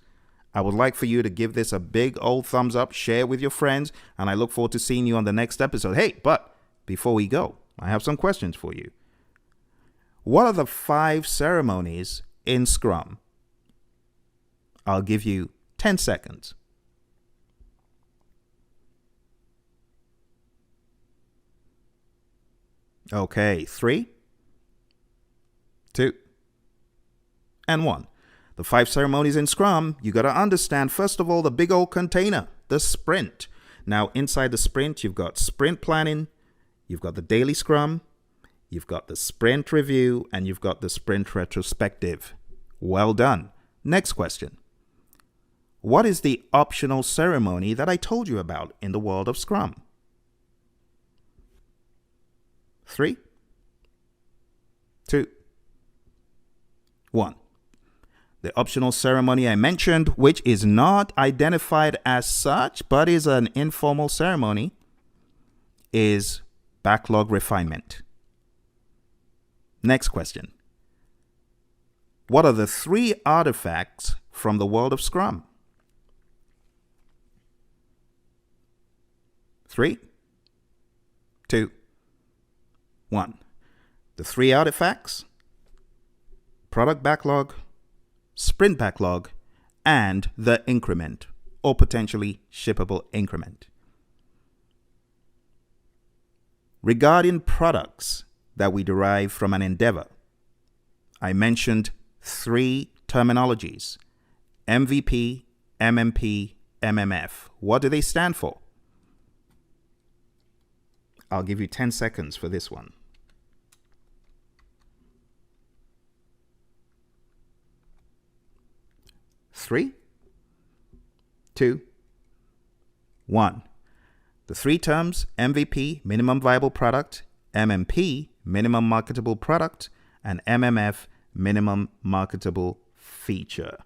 I would like for you to give this a big old thumbs up, share with your friends, and I look forward to seeing you on the next episode. Hey, but before we go, I have some questions for you. What are the 5 ceremonies in Scrum? I'll give you 10 seconds. Okay, 3, 2, and 1. The 5 ceremonies in Scrum, you got to understand, first of all, the big old container, the sprint. Now, inside the sprint, you've got sprint planning, you've got the daily Scrum, you've got the sprint review, and you've got the sprint retrospective. Well done. Next question. What is the optional ceremony that I told you about in the world of Scrum? 3, 2, 1. The optional ceremony I mentioned, which is not identified as such, but is an informal ceremony, is backlog refinement. Next question. What are the 3 artifacts from the world of Scrum? 3, 2, 1. The 3 artifacts: product backlog, sprint backlog, and the increment, or potentially shippable increment. Regarding products that we derive from an endeavor, I mentioned 3 terminologies: MVP, MMP, MMF. What do they stand for? I'll give you 10 seconds for this one. 3, 2, 1. The 3 terms: MVP, minimum viable product; MMP, minimum marketable product; and MMF, minimum marketable feature.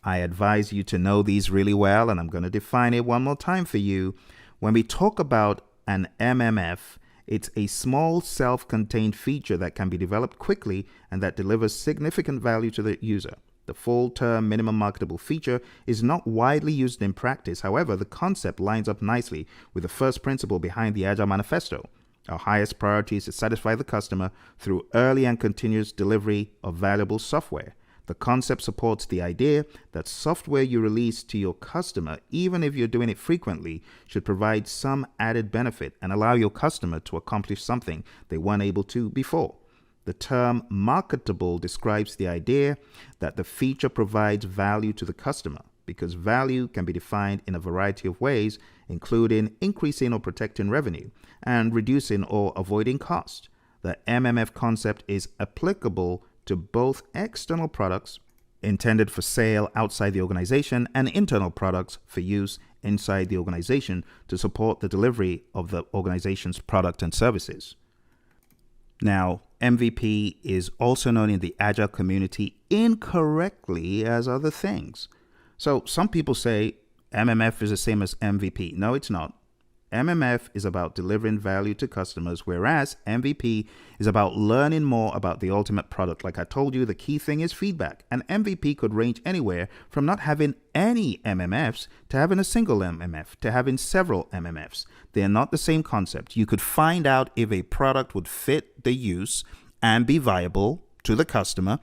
I advise you to know these really well, and I'm going to define it one more time for you. When we talk about an MMF, it's a small self-contained feature that can be developed quickly and that delivers significant value to the user. The full term minimum marketable feature is not widely used in practice. However, the concept lines up nicely with the first principle behind the Agile Manifesto. Our highest priority is to satisfy the customer through early and continuous delivery of valuable software. The concept supports the idea that software you release to your customer, even if you're doing it frequently, should provide some added benefit and allow your customer to accomplish something they weren't able to before. The term marketable describes the idea that the feature provides value to the customer, because value can be defined in a variety of ways, including increasing or protecting revenue and reducing or avoiding cost. The MMF concept is applicable to both external products intended for sale outside the organization and internal products for use inside the organization to support the delivery of the organization's product and services. Now, MVP is also known in the Agile community incorrectly as other things. So some people say MMF is the same as MVP. No, it's not. MMF is about delivering value to customers, whereas MVP is about learning more about the ultimate product. Like I told you, the key thing is feedback. An MVP could range anywhere from not having any MMFs to having a single MMF to having several MMFs. They are not the same concept. You could find out if a product would fit the use and be viable to the customer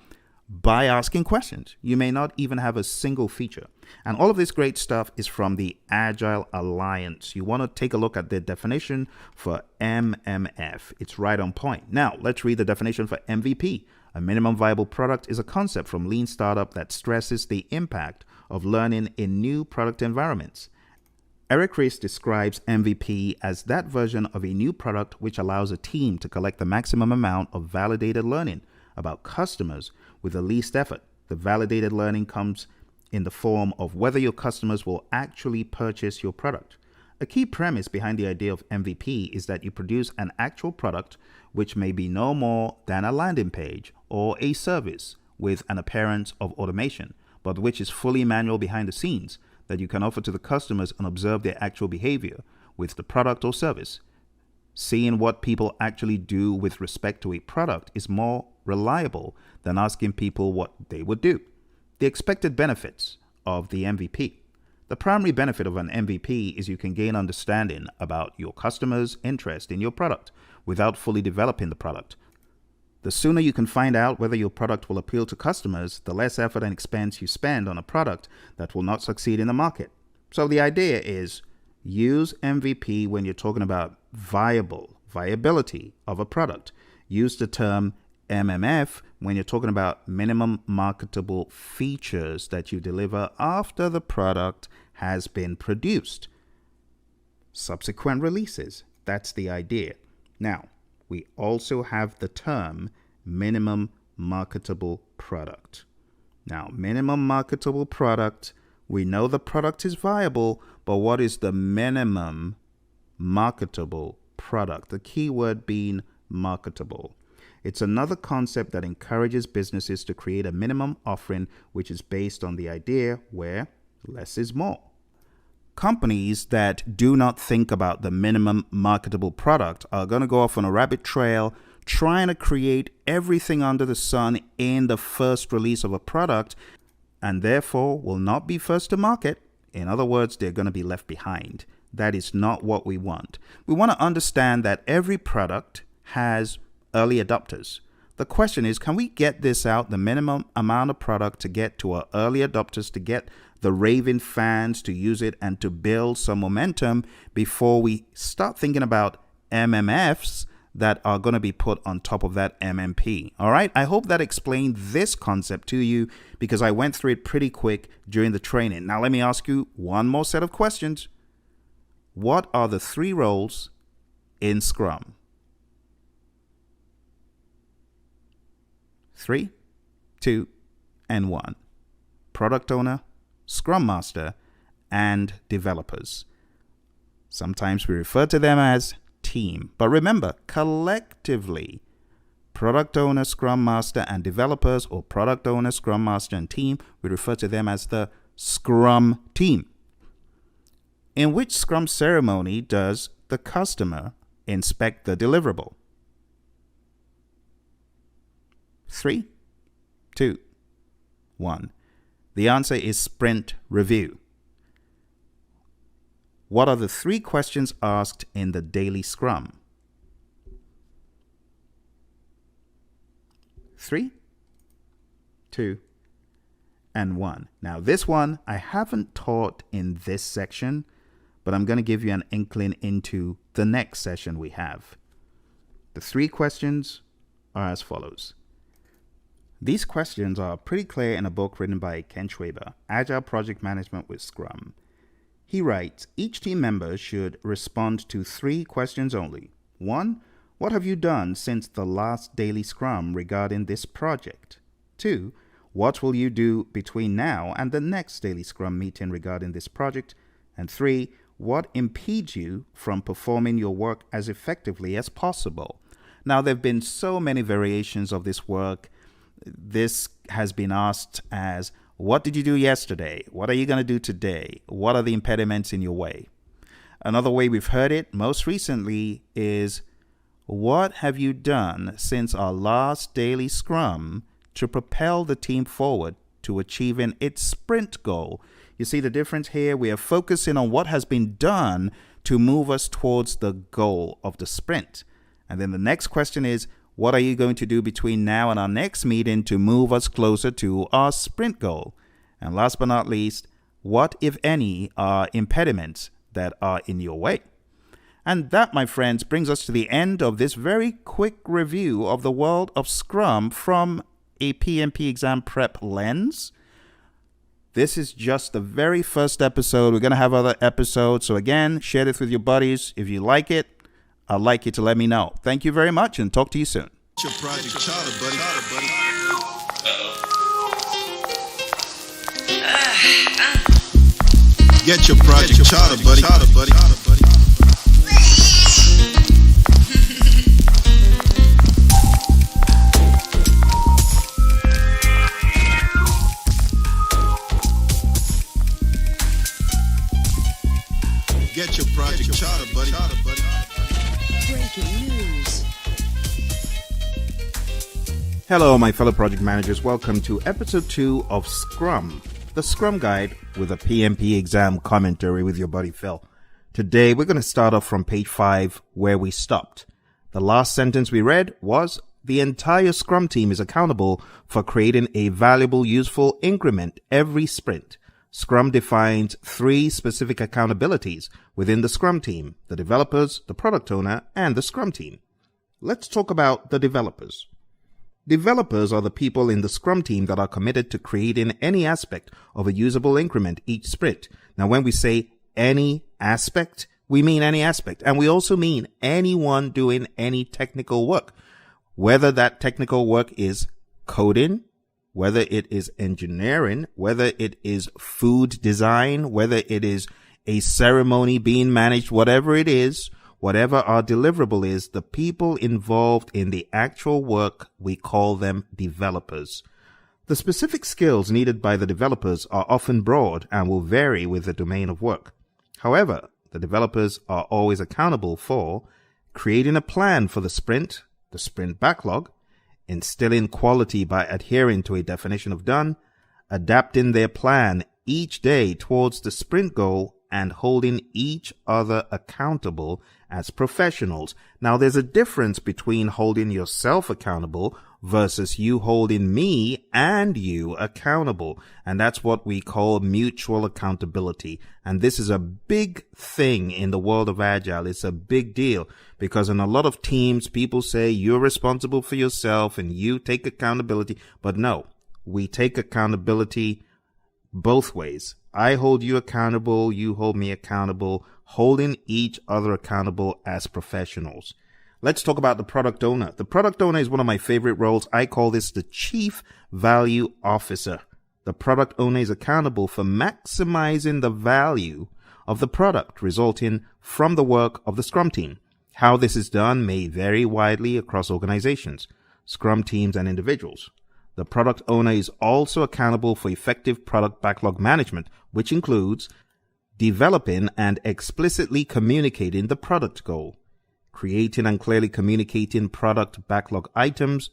by asking questions. You may not even have a single feature. And all of this great stuff is from the Agile Alliance. You want to take a look at the definition for MMF. It's right on point. Now, let's read the definition for MVP. A minimum viable product is a concept from lean startup that stresses the impact of learning in new product environments. Eric Ries describes MVP as that version of a new product which allows a team to collect the maximum amount of validated learning about customers with the least effort. The validated learning comes in the form of whether your customers will actually purchase your product. A key premise behind the idea of MVP is that you produce an actual product which may be no more than a landing page or a service with an appearance of automation, but which is fully manual behind the scenes that you can offer to the customers and observe their actual behavior with the product or service. Seeing what people actually do with respect to a product is more reliable than asking people what they would do. The expected benefits of the MVP. The primary benefit of an MVP is you can gain understanding about your customers' interest in your product without fully developing the product. The sooner you can find out whether your product will appeal to customers, the less effort and expense you spend on a product that will not succeed in the market. So the idea is use MVP when you're talking about viability of a product. Use the term MMF when you're talking about minimum marketable features that you deliver after the product has been produced. Subsequent releases, that's the idea. Now, we also have the term minimum marketable product. Now, minimum marketable product, we know the product is viable, but what is the minimum marketable product? The key word being marketable. It's another concept that encourages businesses to create a minimum offering which is based on the idea where less is more. Companies that do not think about the minimum marketable product are going to go off on a rabbit trail trying to create everything under the sun in the first release of a product and therefore will not be first to market. In other words, they're going to be left behind. That is not what we want. We want to understand that every product has early adopters. The question is, can we get this out, the minimum amount of product to get to our early adopters, to get the raving fans to use it and to build some momentum before we start thinking about MMFs that are going to be put on top of that MMP. All right. I hope that explained this concept to you because I went through it pretty quick during the training. Now, let me ask you one more set of questions. What are the 3 roles in Scrum? 3, 2, and 1. Product owner, Scrum Master, and developers. Sometimes we refer to them as team. But remember, collectively, product owner, Scrum Master, and developers, or product owner, Scrum Master, and team, we refer to them as the Scrum team. In which Scrum ceremony does the customer inspect the deliverable? 3, 2, 1. The answer is sprint review. What are the 3 questions asked in the daily Scrum? 3, 2, and 1. Now, this one I haven't taught in this section, but I'm going to give you an inkling into the next session we have. The 3 questions are as follows. These questions are pretty clear in a book written by Ken Schwaber, Agile Project Management with Scrum. He writes, each team member should respond to 3 questions only. 1, what have you done since the last daily Scrum regarding this project? 2, what will you do between now and the next daily Scrum meeting regarding this project? And 3, what impedes you from performing your work as effectively as possible? Now, there have been so many variations of this work. This has been asked as, what did you do yesterday? What are you going to do today? What are the impediments in your way? Another way we've heard it most recently is, what have you done since our last daily scrum to propel the team forward to achieving its sprint goal? You see the difference here? We are focusing on what has been done to move us towards the goal of the sprint. And then the next question is, what are you going to do between now and our next meeting to move us closer to our sprint goal? And last but not least, what, if any, are impediments that are in your way? And that, my friends, brings us to the end of this very quick review of the world of Scrum from a PMP exam prep lens. This is just the very first episode. We're going to have other episodes. So again, share this with your buddies. If you like it, I'd like you to let me know. Thank you very much and talk to you soon. Your project charter, buddy. Get your project charter, buddy. Get your project charter, buddy. Breaking news. Hello, my fellow project managers. Welcome to episode 2 of Scrum, the Scrum Guide with a PMP exam commentary with your buddy Phil. Today, we're going to start off from page 5 where we stopped. The last sentence we read was, the entire Scrum team is accountable for creating a valuable, useful increment every sprint. Scrum defines 3 specific accountabilities within the Scrum team: the developers, the product owner, and the Scrum team. Let's talk about the developers. Developers are the people in the Scrum team that are committed to creating any aspect of a usable increment each sprint. Now, when we say any aspect, we mean any aspect, and we also mean anyone doing any technical work, whether that technical work is coding, whether it is engineering, whether it is food design, whether it is a ceremony being managed, whatever it is, whatever our deliverable is, the people involved in the actual work, we call them developers. The specific skills needed by the developers are often broad and will vary with the domain of work. However, the developers are always accountable for creating a plan for the sprint backlog, instilling quality by adhering to a definition of done, adapting their plan each day towards the sprint goal, and holding each other accountable as professionals. Now, there's a difference between holding yourself accountable versus you holding me and you accountable. And that's what we call mutual accountability. And this is a big thing in the world of Agile. It's a big deal because in a lot of teams, people say you're responsible for yourself and you take accountability. But no, we take accountability both ways. I hold you accountable, you hold me accountable, holding each other accountable as professionals. Let's talk about the product owner. The product owner is one of my favorite roles. I call this the Chief Value Officer. The product owner is accountable for maximizing the value of the product resulting from the work of the Scrum team. How this is done may vary widely across organizations, Scrum teams, and individuals. The product owner is also accountable for effective product backlog management, which includes developing and explicitly communicating the product goal, creating and clearly communicating product backlog items,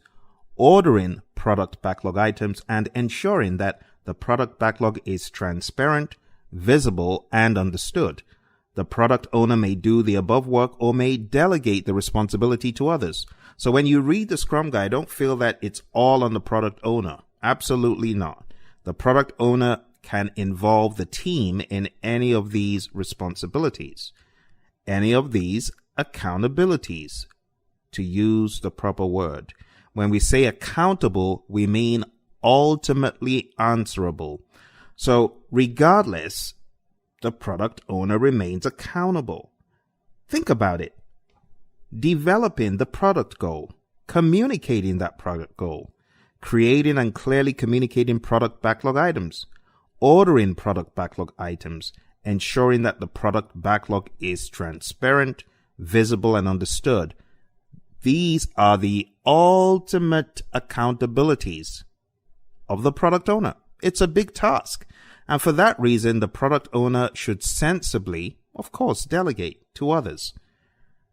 ordering product backlog items, and ensuring that the product backlog is transparent, visible, and understood. The product owner may do the above work or may delegate the responsibility to others. So when you read the Scrum Guide, don't feel that it's all on the product owner. Absolutely not. The product owner can involve the team in any of these responsibilities, any of these accountabilities, to use the proper word. When we say accountable, we mean ultimately answerable. So regardless, the product owner remains accountable. Think about it. Developing the product goal, communicating that product goal, creating and clearly communicating product backlog items, ordering product backlog items, ensuring that the product backlog is transparent, visible, and understood. These are the ultimate accountabilities of the product owner. It's a big task. And for that reason, the product owner should sensibly, of course, delegate to others.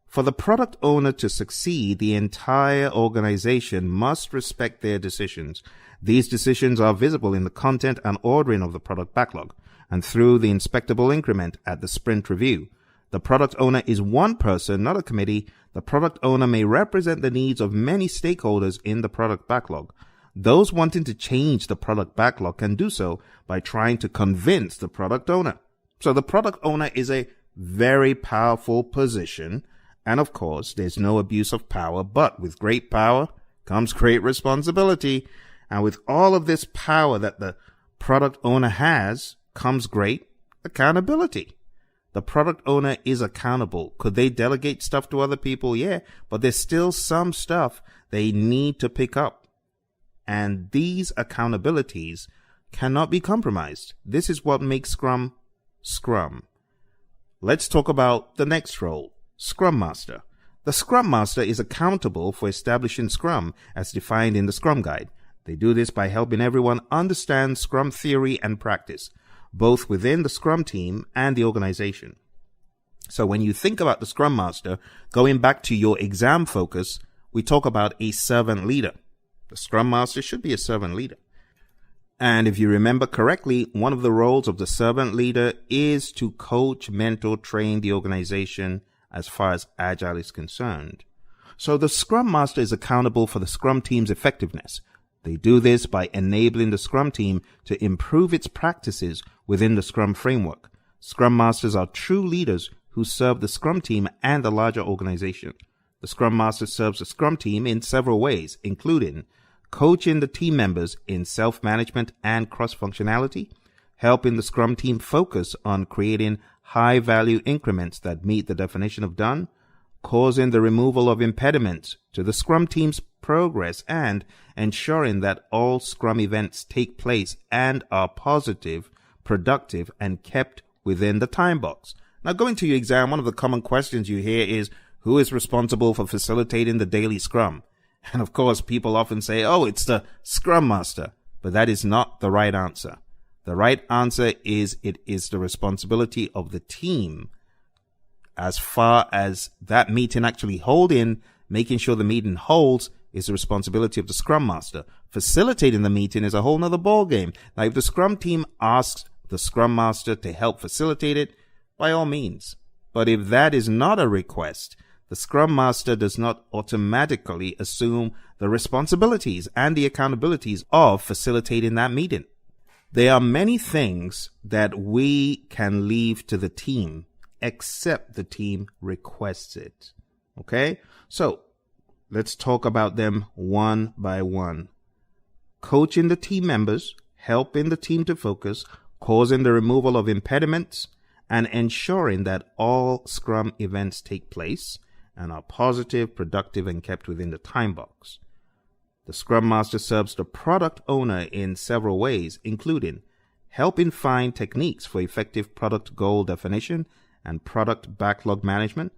For the product owner to succeed, the entire organization must respect their decisions. These decisions are visible in the content and ordering of the product backlog and through the inspectable increment at the sprint review. The product owner is one person, not a committee. The product owner may represent the needs of many stakeholders in the product backlog. Those wanting to change the product backlog can do so by trying to convince the product owner. So the product owner is a very powerful position. And of course, there's no abuse of power, but with great power comes great responsibility. And with all of this power that the product owner has comes great accountability. The product owner is accountable. Could they delegate stuff to other people? Yeah, but there's still some stuff they need to pick up. And these accountabilities cannot be compromised. This is what makes Scrum, Scrum. Let's talk about the next role. Scrum Master. The Scrum Master is accountable for establishing Scrum as defined in the Scrum Guide. They do this by helping everyone understand Scrum theory and practice, both within the Scrum team and the organization. So when you think about the Scrum Master, going back to your exam focus, we talk about a servant leader. The Scrum Master should be a servant leader. And if you remember correctly, one of the roles of the servant leader is to coach, mentor, train the organization as far as Agile is concerned. So the Scrum Master is accountable for the Scrum team's effectiveness. They do this by enabling the Scrum team to improve its practices within the Scrum framework. Scrum Masters are true leaders who serve the Scrum team and the larger organization. The Scrum Master serves the Scrum team in several ways, including coaching the team members in self-management and cross-functionality, helping the Scrum team focus on creating high-value increments that meet the definition of done, causing the removal of impediments to the Scrum team's progress, and ensuring that all Scrum events take place and are positive, productive, and kept within the time box. Now, going to your exam, one of the common questions you hear is, who is responsible for facilitating the daily Scrum? And of course, people often say, oh, it's the Scrum Master. But that is not the right answer. The right answer is it is the responsibility of the team as far as that meeting actually holding, making sure the meeting holds is the responsibility of the Scrum Master. Facilitating the meeting is a whole nother ballgame. Now, if the Scrum team asks the Scrum Master to help facilitate it, by all means. But if that is not a request, the Scrum Master does not automatically assume the responsibilities and the accountabilities of facilitating that meeting. There are many things that we can leave to the team, except the team requests it. Okay? So, let's talk about them one by one. Coaching the team members, helping the team to focus, causing the removal of impediments, and ensuring that all Scrum events take place and are positive, productive, and kept within the time box. The Scrum Master serves the product owner in several ways, including helping find techniques for effective product goal definition and product backlog management,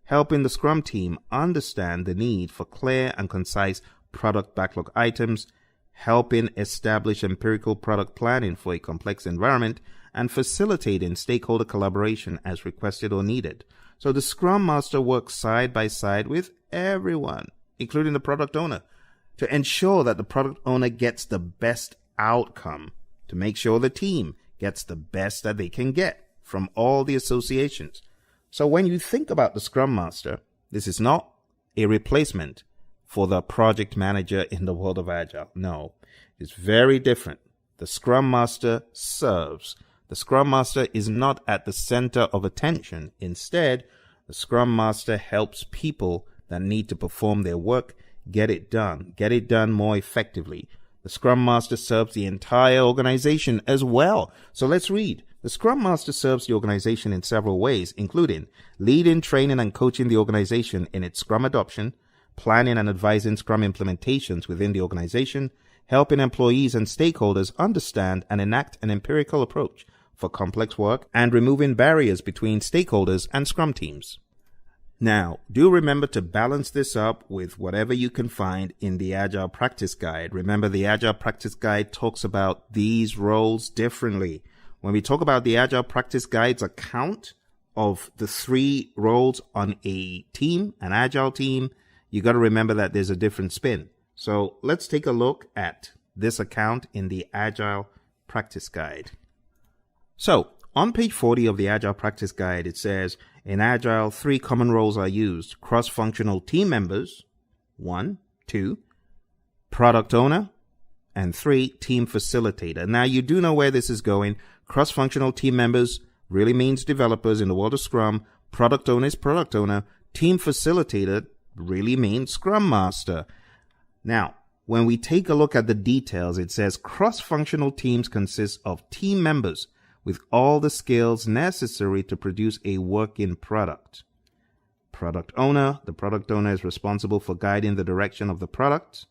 helping the Scrum team understand the need for clear and concise product backlog items, helping establish empirical product planning for a complex environment, and facilitating stakeholder collaboration as requested or needed. So the Scrum Master works side by side with everyone, including the product owner, to ensure that the product owner gets the best outcome, to make sure the team gets the best that they can get from all the associations. So when you think about the Scrum Master, this is not a replacement for the project manager in the world of Agile. No, it's very different. The Scrum Master serves. The Scrum Master is not at the center of attention. Instead, the Scrum Master helps people that need to perform their work get it done more effectively. The Scrum Master serves the entire organization as well. So let's read. The Scrum Master serves the organization in several ways, including leading, training, and coaching the organization in its Scrum adoption, planning and advising Scrum implementations within the organization, helping employees and stakeholders understand and enact an empirical approach for complex work, and removing barriers between stakeholders and Scrum teams. Now, do remember to balance this up with whatever you can find in the Agile Practice Guide. Remember, the Agile Practice Guide talks about these roles differently. When we talk about the Agile Practice Guide's account of the 3 roles on a team, an Agile team, you got to remember that there's a different spin. So let's take a look at this account in the Agile Practice Guide. So on page 40 of the Agile Practice Guide, it says, in Agile, 3 common roles are used: cross-functional team members, 1, 2, product owner, and 3, team facilitator. Now, you do know where this is going. Cross-functional team members really means developers in the world of Scrum. Product owner is product owner. Team facilitator really means Scrum Master. Now, when we take a look at the details, it says cross-functional teams consist of team members with all the skills necessary to produce a working product. Product owner, the product owner is responsible for guiding the direction of the product.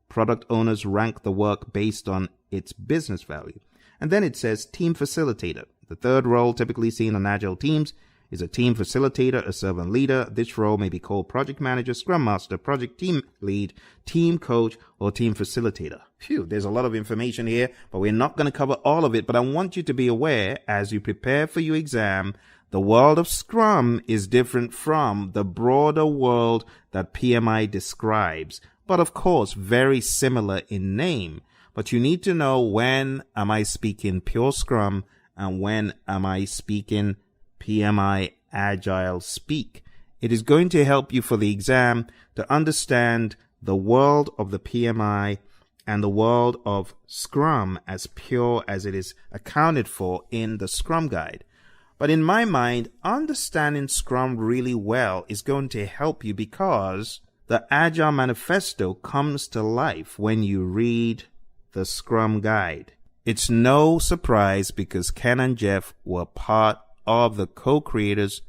Product owners rank the work based on its business value. And then it says team facilitator. The third role typically seen on Agile teams is a team facilitator, a servant leader. This role may be called project manager, scrum master, project team lead, team coach, or team facilitator. Phew, there's a lot of information here, but we're not going to cover all of it. But I want you to be aware as you prepare for your exam, the world of Scrum is different from the broader world that PMI describes, but of course, very similar in name. But you need to know, when am I speaking pure Scrum and when am I speaking PMI Agile speak? It is going to help you for the exam to understand the world of the PMI and the world of Scrum as pure as it is accounted for in the Scrum Guide. But in my mind, understanding Scrum really well is going to help you, because the Agile Manifesto comes to life when you read the Scrum Guide. It's no surprise, because Ken and Jeff were part of the co-creators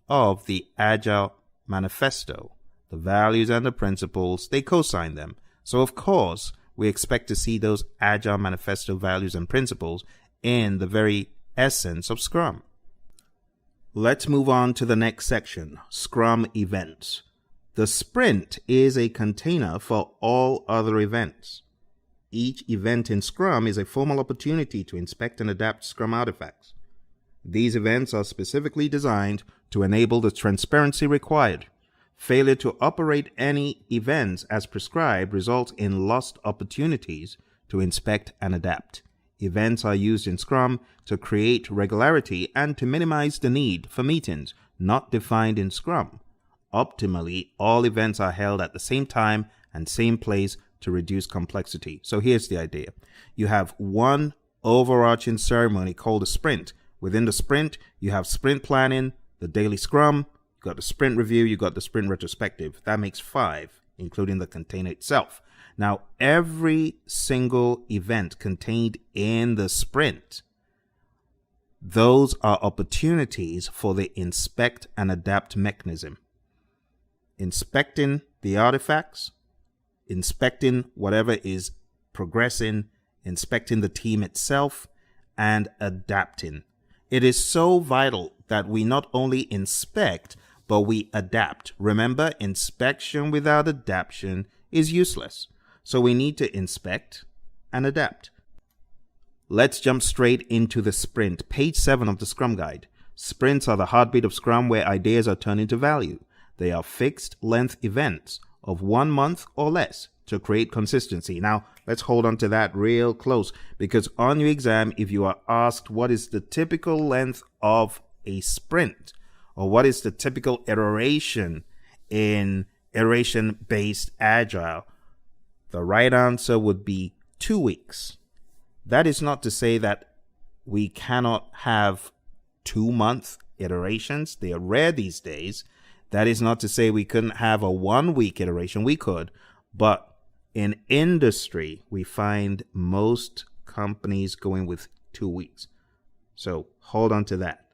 of the Agile Manifesto. The values and the principles, they co-signed them. So of course, we expect to see those Agile Manifesto values and principles in the very essence of Scrum. Let's move on to the next section, Scrum events. The sprint is a container for all other events. Each event in Scrum is a formal opportunity to inspect and adapt Scrum artifacts. These events are specifically designed to enable the transparency required. Failure to operate any events as prescribed results in lost opportunities to inspect and adapt. Events are used in Scrum to create regularity and to minimize the need for meetings not defined in Scrum. Optimally, all events are held at the same time and same place to reduce complexity. So here's the idea. You have one overarching ceremony called a sprint. Within the sprint, you have sprint planning, the daily Scrum, you got the sprint review, you got the sprint retrospective. That makes 5, including the container itself. Now, every single event contained in the sprint, those are opportunities for the inspect and adapt mechanism. Inspecting the artifacts, inspecting whatever is progressing, inspecting the team itself, and adapting. It is so vital that we not only inspect, but we adapt. Remember, inspection without adaptation is useless. So we need to inspect and adapt. Let's jump straight into the sprint. Page 7 of the Scrum Guide. Sprints are the heartbeat of Scrum, where ideas are turned into value. They are fixed length events of 1 month or less to create consistency. Now, let's hold on to that real close, because on your exam, if you are asked what is the typical length of a sprint, or what is the typical iteration in iteration-based Agile, the right answer would be 2 weeks. That is not to say that we cannot have 2-month iterations. They are rare these days. That is not to say we couldn't have a 1-week iteration. We could, but in industry, we find most companies going with 2 weeks. So hold on to that.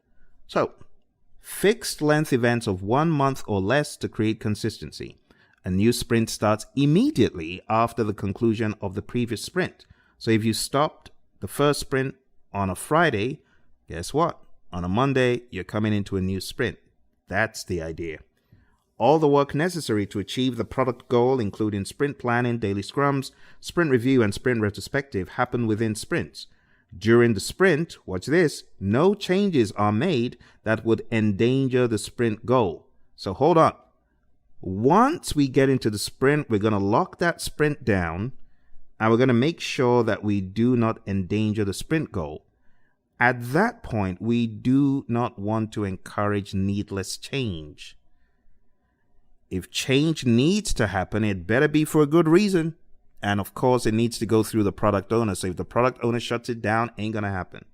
So fixed length events of 1 month or less to create consistency. A new sprint starts immediately after the conclusion of the previous sprint. So if you stopped the first sprint on a Friday, guess what? On a Monday, you're coming into a new sprint. That's the idea. All the work necessary to achieve the product goal, including sprint planning, daily scrums, sprint review, and sprint retrospective, happen within sprints. During the sprint, watch this, no changes are made that would endanger the sprint goal. So hold on. Once we get into the sprint, we're going to lock that sprint down, and we're going to make sure that we do not endanger the sprint goal. At that point, we do not want to encourage needless change. If change needs to happen, it better be for a good reason. And of course, it needs to go through the product owner. So if the product owner shuts it down, ain't going to happen.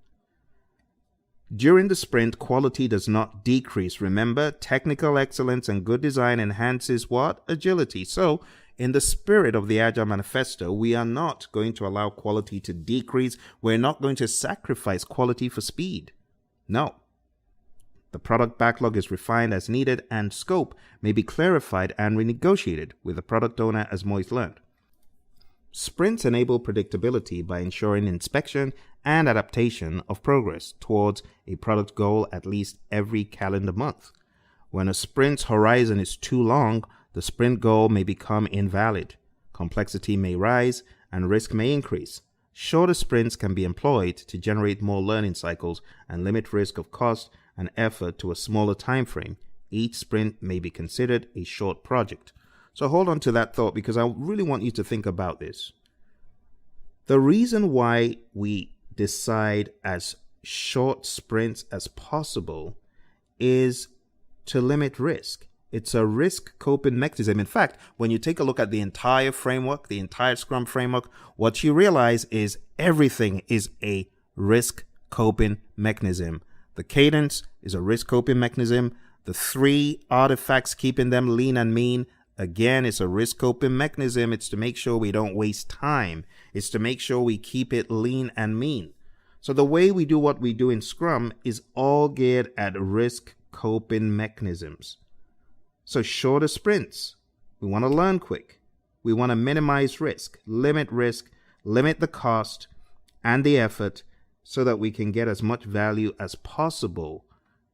During the sprint, quality does not decrease. Remember, technical excellence and good design enhances what? Agility. So in the spirit of the Agile Manifesto, we are not going to allow quality to decrease. We're not going to sacrifice quality for speed. No. The product backlog is refined as needed, and scope may be clarified and renegotiated with the product owner, as Moise learned. Sprints enable predictability by ensuring inspection and adaptation of progress towards a product goal at least every calendar month. When a sprint's horizon is too long, the sprint goal may become invalid. Complexity may rise and risk may increase. Shorter sprints can be employed to generate more learning cycles and limit risk of cost and effort to a smaller time frame. Each sprint may be considered a short project. So hold on to that thought, because I really want you to think about this. The reason why we decide as short sprints as possible is to limit risk. It's a risk coping mechanism. In fact, when you take a look at the entire framework, the entire Scrum framework, what you realize is everything is a risk coping mechanism. The cadence is a risk coping mechanism. The 3 artifacts keeping them lean and mean, again, it's a risk coping mechanism. It's to make sure we don't waste time. It's to make sure we keep it lean and mean. So the way we do what we do in Scrum is all geared at risk coping mechanisms. So shorter sprints. We want to learn quick. We want to minimize risk, limit the cost and the effort so that we can get as much value as possible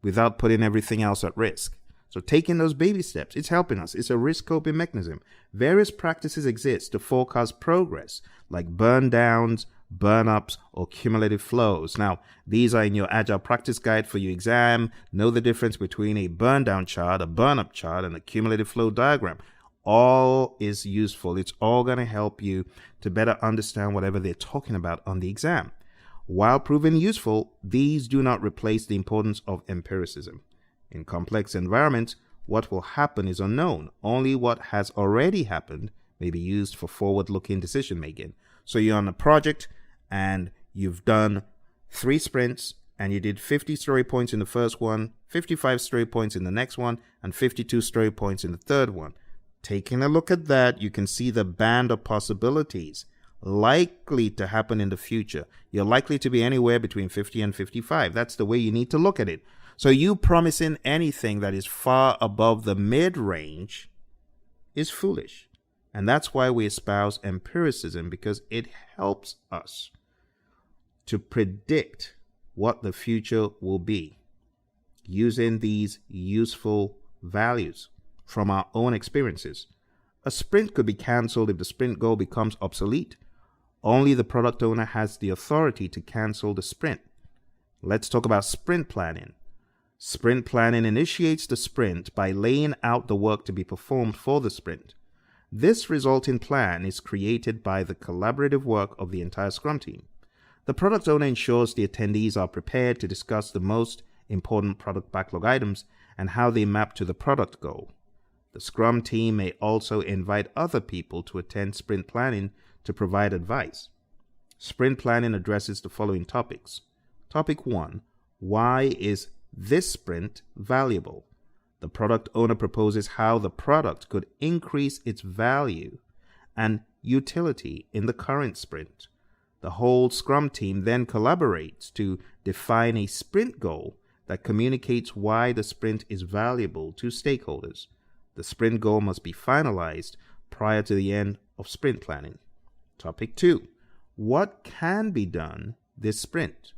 without putting everything else at risk. So taking those baby steps, it's helping us. It's a risk coping mechanism. Various practices exist to forecast progress, like burn downs, burn ups, or cumulative flows. Now, these are in your Agile practice guide for your exam. Know the difference between a burn down chart, a burn up chart, and a cumulative flow diagram. All is useful. It's all going to help you to better understand whatever they're talking about on the exam. While proving useful, these do not replace the importance of empiricism. In complex environments, what will happen is unknown. Only what has already happened may be used for forward-looking decision-making. So you're on a project and you've done 3 sprints and you did 50 story points in the first one, 55 story points in the next one, and 52 story points in the third one. Taking a look at that, you can see the band of possibilities likely to happen in the future. You're likely to be anywhere between 50 and 55. That's the way you need to look at it. So you promising anything that is far above the mid-range is foolish. And that's why we espouse empiricism, because it helps us to predict what the future will be using these useful values from our own experiences. A sprint could be canceled if the sprint goal becomes obsolete. Only the product owner has the authority to cancel the sprint. Let's talk about sprint planning. Sprint planning initiates the sprint by laying out the work to be performed for the sprint. This resulting plan is created by the collaborative work of the entire Scrum team. The product owner ensures the attendees are prepared to discuss the most important product backlog items and how they map to the product goal. The Scrum team may also invite other people to attend sprint planning to provide advice. Sprint planning addresses the following topics. Topic 1. Why is this sprint valuable? The product owner proposes how the product could increase its value and utility in the current sprint. The whole Scrum team then collaborates to define a sprint goal that communicates why the sprint is valuable to stakeholders. The sprint goal must be finalized prior to the end of sprint planning. Topic 2. What can be done this sprint?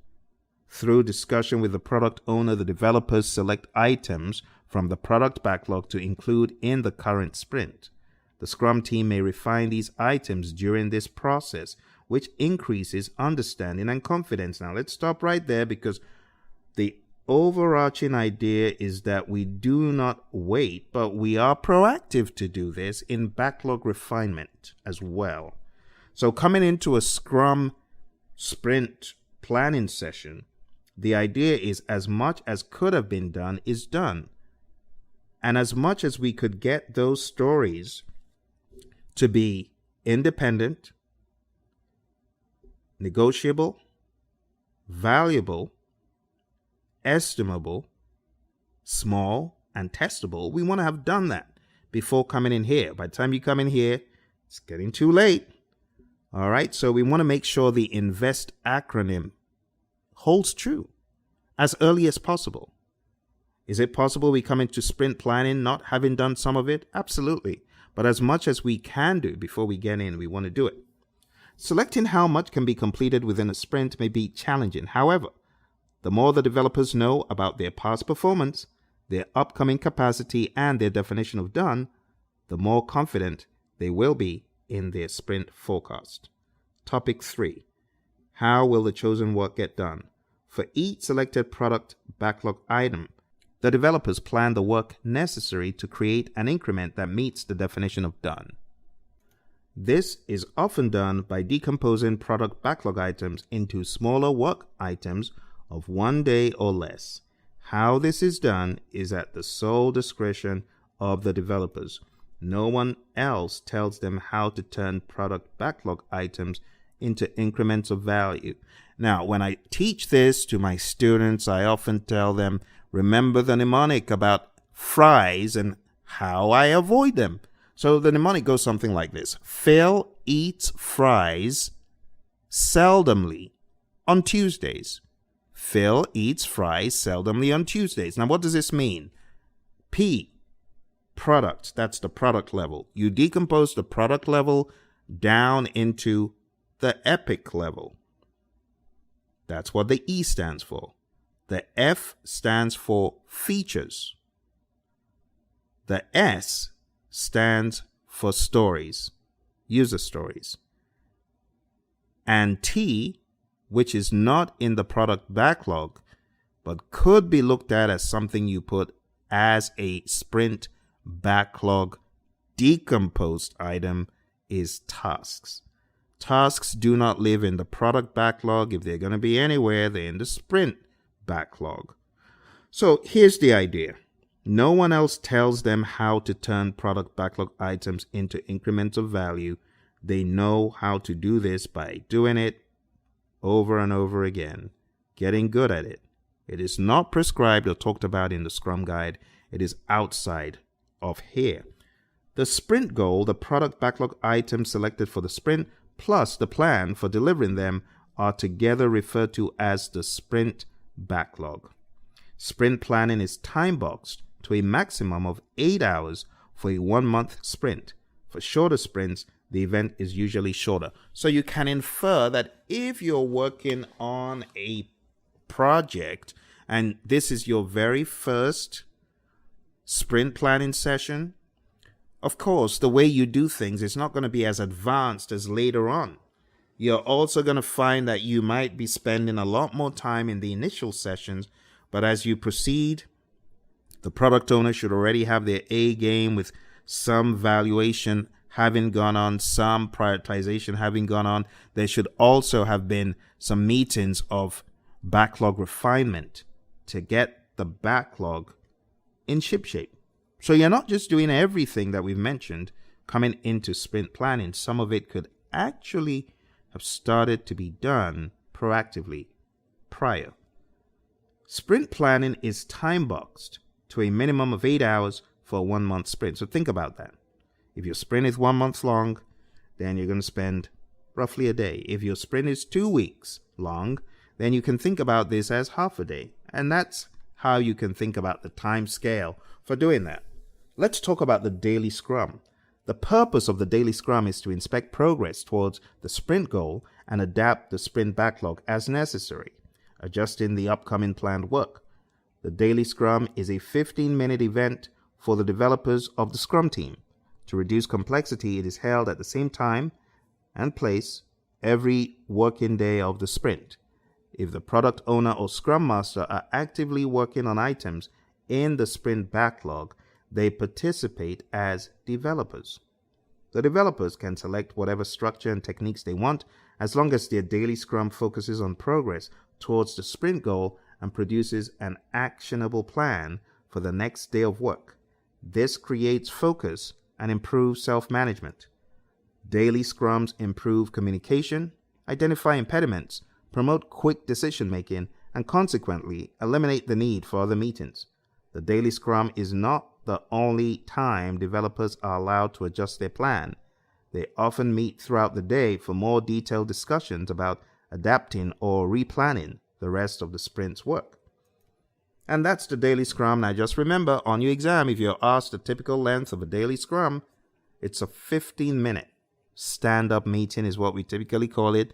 Through discussion with the product owner, the developers select items from the product backlog to include in the current sprint. The Scrum team may refine these items during this process, which increases understanding and confidence. Now, let's stop right there, because the overarching idea is that we do not wait, but we are proactive to do this in backlog refinement as well. So coming into a Scrum sprint planning session, the idea is as much as could have been done is done. And as much as we could get those stories to be independent, negotiable, valuable, estimable, small, and testable, we want to have done that before coming in here. By the time you come in here, it's getting too late. All right, so we want to make sure the INVEST acronym holds true as early as possible. Is it possible we come into sprint planning not having done some of it? Absolutely. But as much as we can do before we get in, we want to do it. Selecting how much can be completed within a sprint may be challenging. However, the more the developers know about their past performance, their upcoming capacity, and their definition of done, the more confident they will be in their sprint forecast. Topic 3. How will the chosen work get done? For each selected product backlog item, the developers plan the work necessary to create an increment that meets the definition of done. This is often done by decomposing product backlog items into smaller work items of 1 day or less. How this is done is at the sole discretion of the developers. No one else tells them how to turn product backlog items into increments of value. Now, when I teach this to my students, I often tell them, remember the mnemonic about fries and how I avoid them. So the mnemonic goes something like this. Phil eats fries seldomly on Tuesdays. Phil eats fries seldomly on Tuesdays. Now, what does this mean? P, product. That's the product level. You decompose the product level down into the epic level. That's what the E stands for. The F stands for features. The S stands for stories, user stories. And T, which is not in the product backlog, but could be looked at as something you put as a sprint backlog decomposed item, is tasks. Tasks do not live in the product backlog. If they're going to be anywhere, they're in the sprint backlog. So here's the idea. No one else tells them how to turn product backlog items into increments of value. They know how to do this by doing it over and over again, getting good at it. It is not prescribed or talked about in the Scrum Guide. It is outside of here. The sprint goal, the product backlog items selected for the sprint, plus the plan for delivering them are together referred to as the sprint backlog. Sprint planning is time-boxed to a maximum of 8 hours for a 1-month sprint. For shorter sprints, the event is usually shorter. So you can infer that if you're working on a project and this is your very first sprint planning session, of course, the way you do things is not going to be as advanced as later on. You're also going to find that you might be spending a lot more time in the initial sessions, but as you proceed, the product owner should already have their A game with some valuation having gone on, some prioritization having gone on. There should also have been some meetings of backlog refinement to get the backlog in shipshape. So you're not just doing everything that we've mentioned coming into sprint planning. Some of it could actually have started to be done proactively prior. Sprint planning is time-boxed to a minimum of 8 hours for a 1-month sprint. So think about that. If your sprint is 1 month long, then you're going to spend roughly a day. If your sprint is 2 weeks long, then you can think about this as half a day. And that's how you can think about the time scale for doing that. Let's talk about the daily scrum. The purpose of the daily scrum is to inspect progress towards the sprint goal and adapt the sprint backlog as necessary, adjusting the upcoming planned work. The daily scrum is a 15-minute event for the developers of the Scrum team. To reduce complexity, it is held at the same time and place every working day of the sprint. If the product owner or Scrum Master are actively working on items in the sprint backlog, they participate as developers. The developers can select whatever structure and techniques they want as long as their daily scrum focuses on progress towards the sprint goal and produces an actionable plan for the next day of work. This creates focus and improves self-management. Daily scrums improve communication, identify impediments, promote quick decision-making, and consequently eliminate the need for other meetings. The daily scrum is not the only time developers are allowed to adjust their plan. They often meet throughout the day for more detailed discussions about adapting or replanning the rest of the sprint's work. And that's the daily scrum. Now just remember, on your exam, if you're asked the typical length of a daily scrum, it's a 15-minute stand-up meeting is what we typically call it.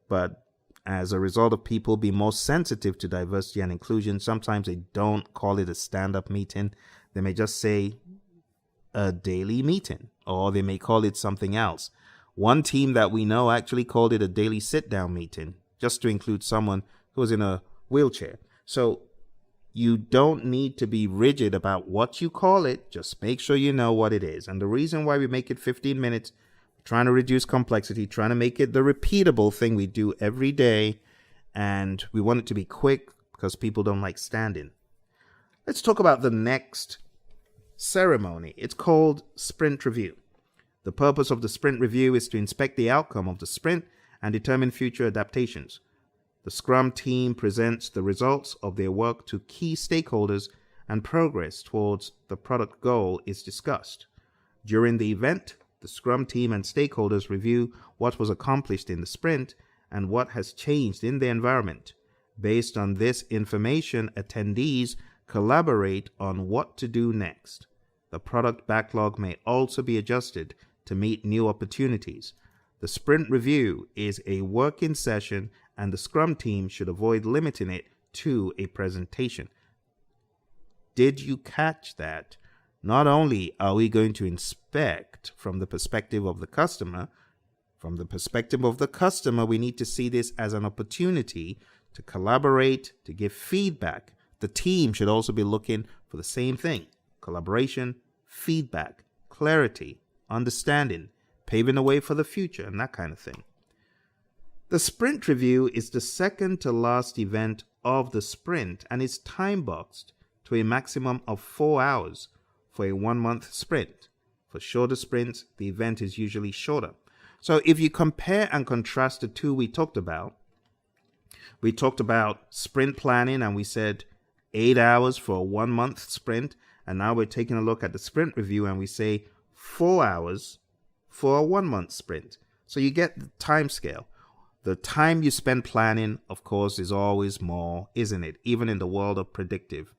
But as a result of people being more sensitive to diversity and inclusion, sometimes they don't call it a stand-up meeting. They may just say a daily meeting, or they may call it something else. One team that we know actually called it a daily sit-down meeting, just to include someone who was in a wheelchair. So you don't need to be rigid about what you call it. Just make sure you know what it is. And the reason why we make it 15 minutes, trying to reduce complexity, trying to make it the repeatable thing we do every day. And we want it to be quick because people don't like standing. Let's talk about the next ceremony. It's called sprint review. The purpose of the sprint review is to inspect the outcome of the sprint and determine future adaptations. The Scrum team presents the results of their work to key stakeholders and progress towards the product goal is discussed. During the event, the Scrum team and stakeholders review what was accomplished in the sprint and what has changed in the environment. Based on this information, attendees collaborate on what to do next. The product backlog may also be adjusted to meet new opportunities. The sprint review is a working session, and the Scrum team should avoid limiting it to a presentation. Did you catch that? Not only are we going to inspect from the perspective of the customer, we need to see this as an opportunity to collaborate, to give feedback. The team should also be looking for the same thing: collaboration, feedback, clarity, understanding, paving the way for the future, and that kind of thing. The sprint review is the second to last event of the sprint and is time boxed to a maximum of 4 hours for a 1-month sprint. For shorter sprints, the event is usually shorter. So if you compare and contrast the two we talked about sprint planning and we said 8 hours for a 1-month sprint, and now we're taking a look at the sprint review and we say 4 hours for a 1-month sprint. So you get the time scale. The time you spend planning, of course, is always more, isn't it? Even in the world of predictive.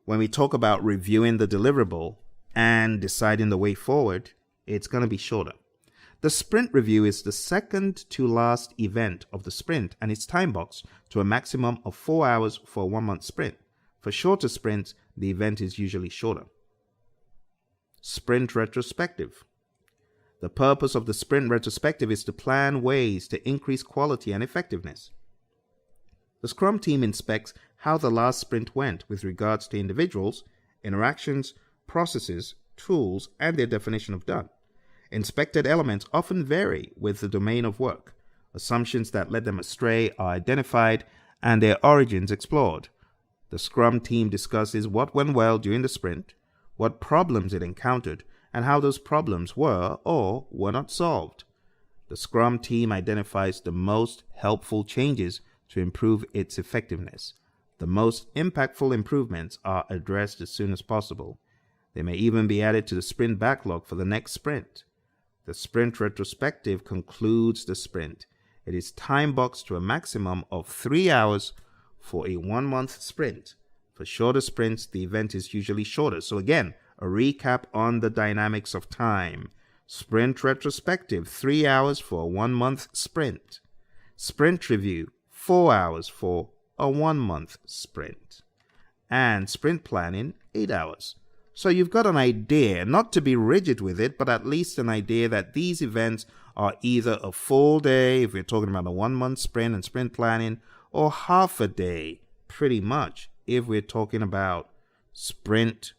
When we talk about reviewing the deliverable and deciding the way forward, it's going to be shorter. The sprint review is the second to last event of the sprint and it's time boxed to a maximum of 4 hours for a 1-month sprint. For shorter sprints, the event is usually shorter. Sprint retrospective. The purpose of the sprint retrospective is to plan ways to increase quality and effectiveness. The Scrum team inspects how the last sprint went with regards to individuals, interactions, processes, tools, and their definition of done. Inspected elements often vary with the domain of work. Assumptions that led them astray are identified and their origins explored. The Scrum team discusses what went well during the sprint, what problems it encountered, and how those problems were or were not solved. The Scrum team identifies the most helpful changes to improve its effectiveness. The most impactful improvements are addressed as soon as possible. They may even be added to the sprint backlog for the next sprint. The sprint retrospective concludes the sprint. It is time boxed to a maximum of 3 hours for a 1-month sprint. For shorter sprints, the event is usually shorter. So again, a recap on the dynamics of time. Sprint retrospective, 3 hours for a 1-month sprint. Sprint review, 4 hours for a 1-month sprint. and sprint planning 8 hours. So you've got an idea, not to be rigid with it, but at least an idea that these events are either a full day, if we're talking about a 1 month sprint and sprint planning, or half a day, pretty much, if we're talking about sprint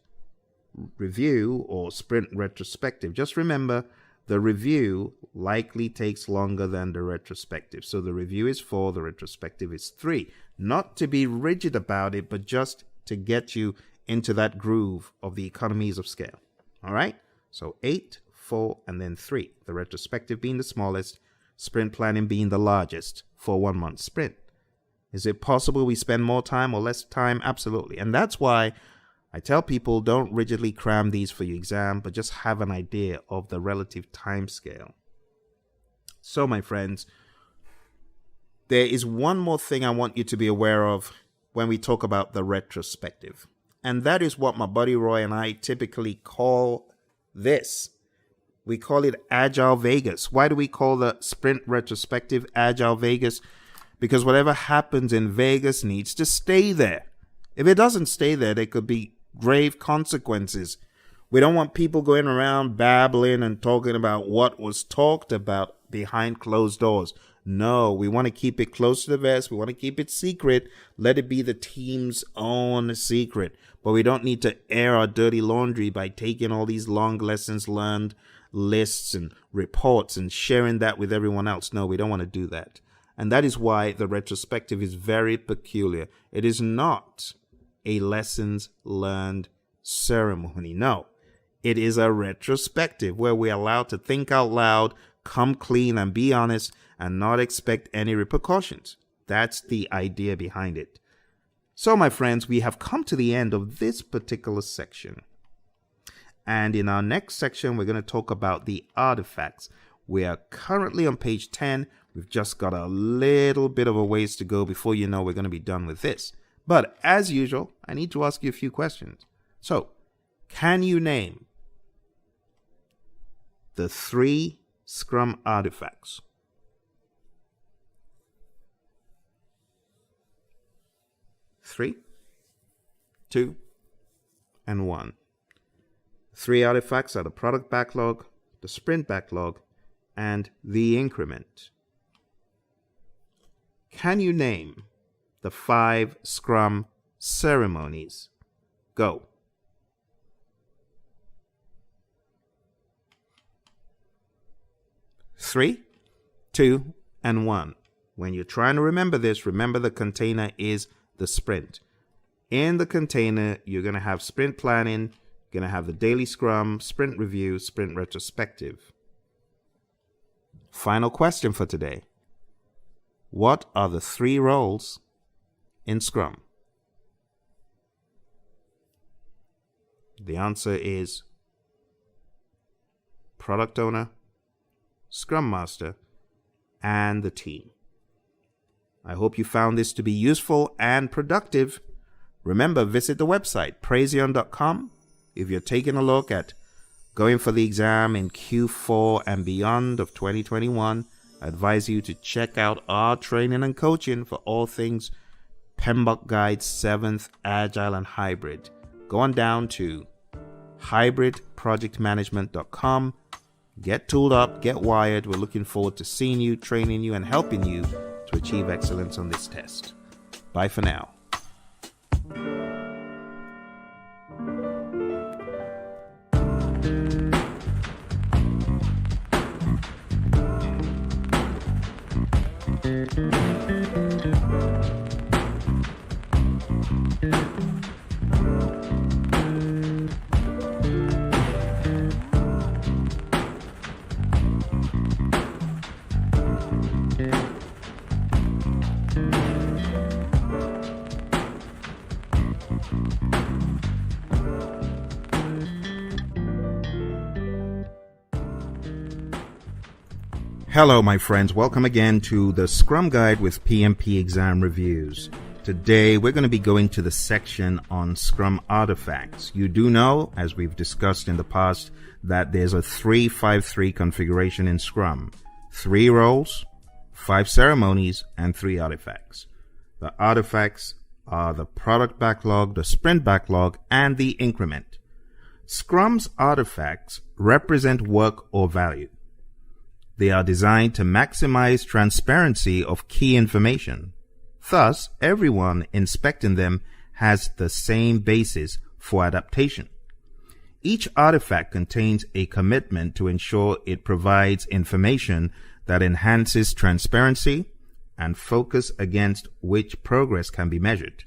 review or sprint retrospective. Just remember, the review likely takes longer than the retrospective. So the review is 4, the retrospective is 3. Not to be rigid about it, but just to get you into that groove of the economies of scale. All right? So 8, 4, and then 3. The retrospective being the smallest, sprint planning being the largest for 1 month sprint. Is it possible we spend more time or less time? Absolutely. And that's why I tell people don't rigidly cram these for your exam, but just have an idea of the relative time scale. So, my friends, there is one more thing I want you to be aware of when we talk about the retrospective. And that is what my buddy Roy and I typically call this. We call it Agile Vegas. Why do we call the sprint retrospective Agile Vegas? Because whatever happens in Vegas needs to stay there. If it doesn't stay there, there could be grave consequences. We don't want people going around babbling and talking about what was talked about behind closed doors. No, we want to keep it close to the vest. We want to keep it secret. Let it be the team's own secret. But we don't need to air our dirty laundry by taking all these long lessons learned lists and reports and sharing that with everyone else. No, we don't want to do that. And that is why the retrospective is very peculiar. It is not a lessons learned ceremony. No, it is a retrospective where we're allowed to think out loud, come clean and be honest and not expect any repercussions. That's the idea behind it. So, my friends, we have come to the end of this particular section. And in our next section, we're going to talk about the artifacts. We are currently on page 10. We've just got a little bit of a ways to go before you know we're going to be done with this. But as usual, I need to ask you a few questions. So, can you name the 3 Scrum artifacts? Three, 2, and 1. 3 artifacts are the product backlog, the sprint backlog, and the increment. Can you name the 5 Scrum ceremonies? Go. Three, 2, and 1. When you're trying to remember this, remember the container is the sprint. In the container, you're going to have sprint planning, you're going to have the daily scrum, sprint review, sprint retrospective. Final question for today. What are the 3 roles in Scrum? The answer is product owner, Scrum Master, and the team. I hope you found this to be useful and productive. Remember, visit the website, Praizion.com. If you're taking a look at going for the exam in Q4 and beyond of 2021, I advise you to check out our training and coaching for all things PMBOK Guide 7th, Agile, and Hybrid. Go on down to hybridprojectmanagement.com. Get tooled up, get wired. We're looking forward to seeing you, training you, and helping you to achieve excellence on this test. Bye for now. Hello, my friends. Welcome again to the Scrum Guide with PMP exam reviews. Today, we're going to be going to the section on Scrum artifacts. You do know, as we've discussed in the past, that there's a 3-5-3 configuration in Scrum. 3 roles, 5 ceremonies, and 3 artifacts. The artifacts are the product backlog, the sprint backlog, and the increment. Scrum's artifacts represent work or value. They are designed to maximize transparency of key information. Thus, everyone inspecting them has the same basis for adaptation. Each artifact contains a commitment to ensure it provides information that enhances transparency and focus against which progress can be measured.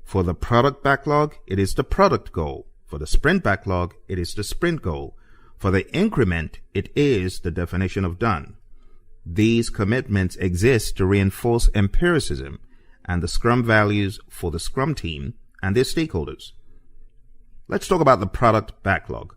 For the product backlog, it is the product goal. For the sprint backlog, it is the sprint goal. For the increment, it is the definition of done. These commitments exist to reinforce empiricism and the Scrum values for the Scrum team and their stakeholders. Let's talk about the product backlog.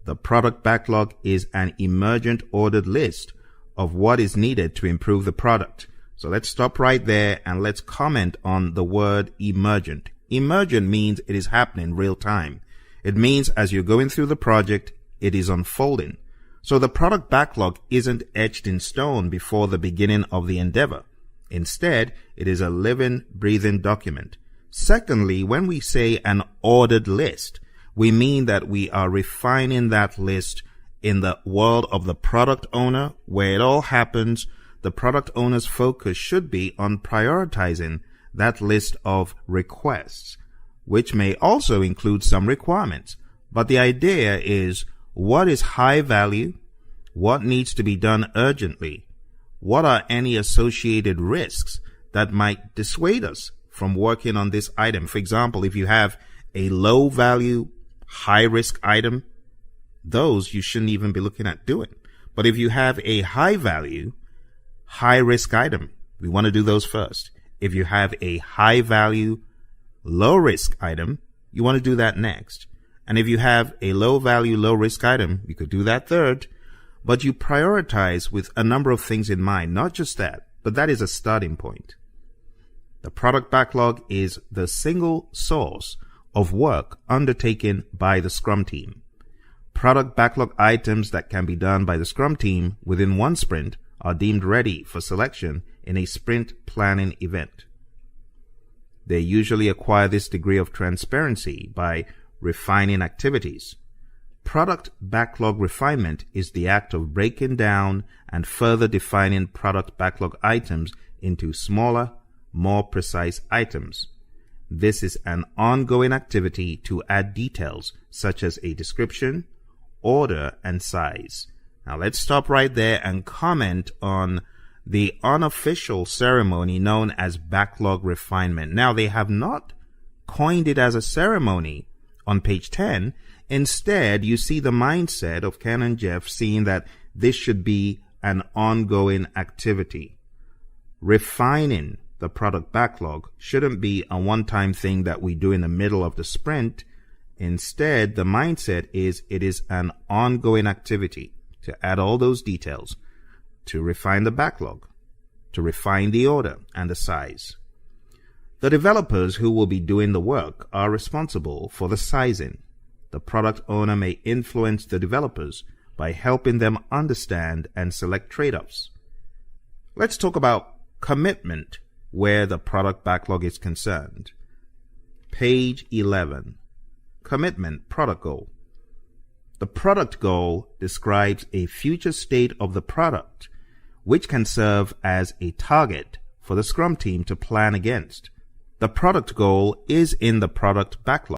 The product backlog is an emergent ordered list of what is needed to improve the product. So let's stop right there and let's comment on the word emergent. Emergent means it is happening real time. It means as you're going through the project, it is unfolding. So the product backlog isn't etched in stone before the beginning of the endeavor. Instead, it is a living, breathing document. Secondly, when we say an ordered list, we mean that we are refining that list in the world of the product owner, where it all happens. The product owner's focus should be on prioritizing that list of requests, which may also include some requirements. But the idea is, what is high value? What needs to be done urgently? What are any associated risks that might dissuade us from working on this item? For example, if you have a low value, high risk item, those you shouldn't even be looking at doing. But if you have a high value, high risk item, we want to do those first. If you have a high value, low risk item, you want to do that next. And if you have a low value, low risk item, you could do that third. But you prioritize with a number of things in mind, not just that, but that is a starting point. The product backlog is the single source of work undertaken by the Scrum team. Product backlog items that can be done by the Scrum team within one sprint are deemed ready for selection in a sprint planning event. They usually acquire this degree of transparency by refining activities. Product backlog refinement is the act of breaking down and further defining product backlog items into smaller, more precise items. This is an ongoing activity to add details such as a description, order, and size. Now let's stop right there and comment on the unofficial ceremony known as backlog refinement. Now they have not coined it as a ceremony on page 10. Instead, you see the mindset of Ken and Jeff seeing that this should be an ongoing activity. Refining the product backlog shouldn't be a one-time thing that we do in the middle of the sprint. Instead, the mindset is it is an ongoing activity to add all those details, to refine the backlog, to refine the order and the size. The developers who will be doing the work are responsible for the sizing. The product owner may influence the developers by helping them understand and select trade-offs. Let's talk about commitment where the product backlog is concerned. Page 11. Commitment product goal. The product goal describes a future state of the product, which can serve as a target for the Scrum team to plan against. The product goal is in the product backlog.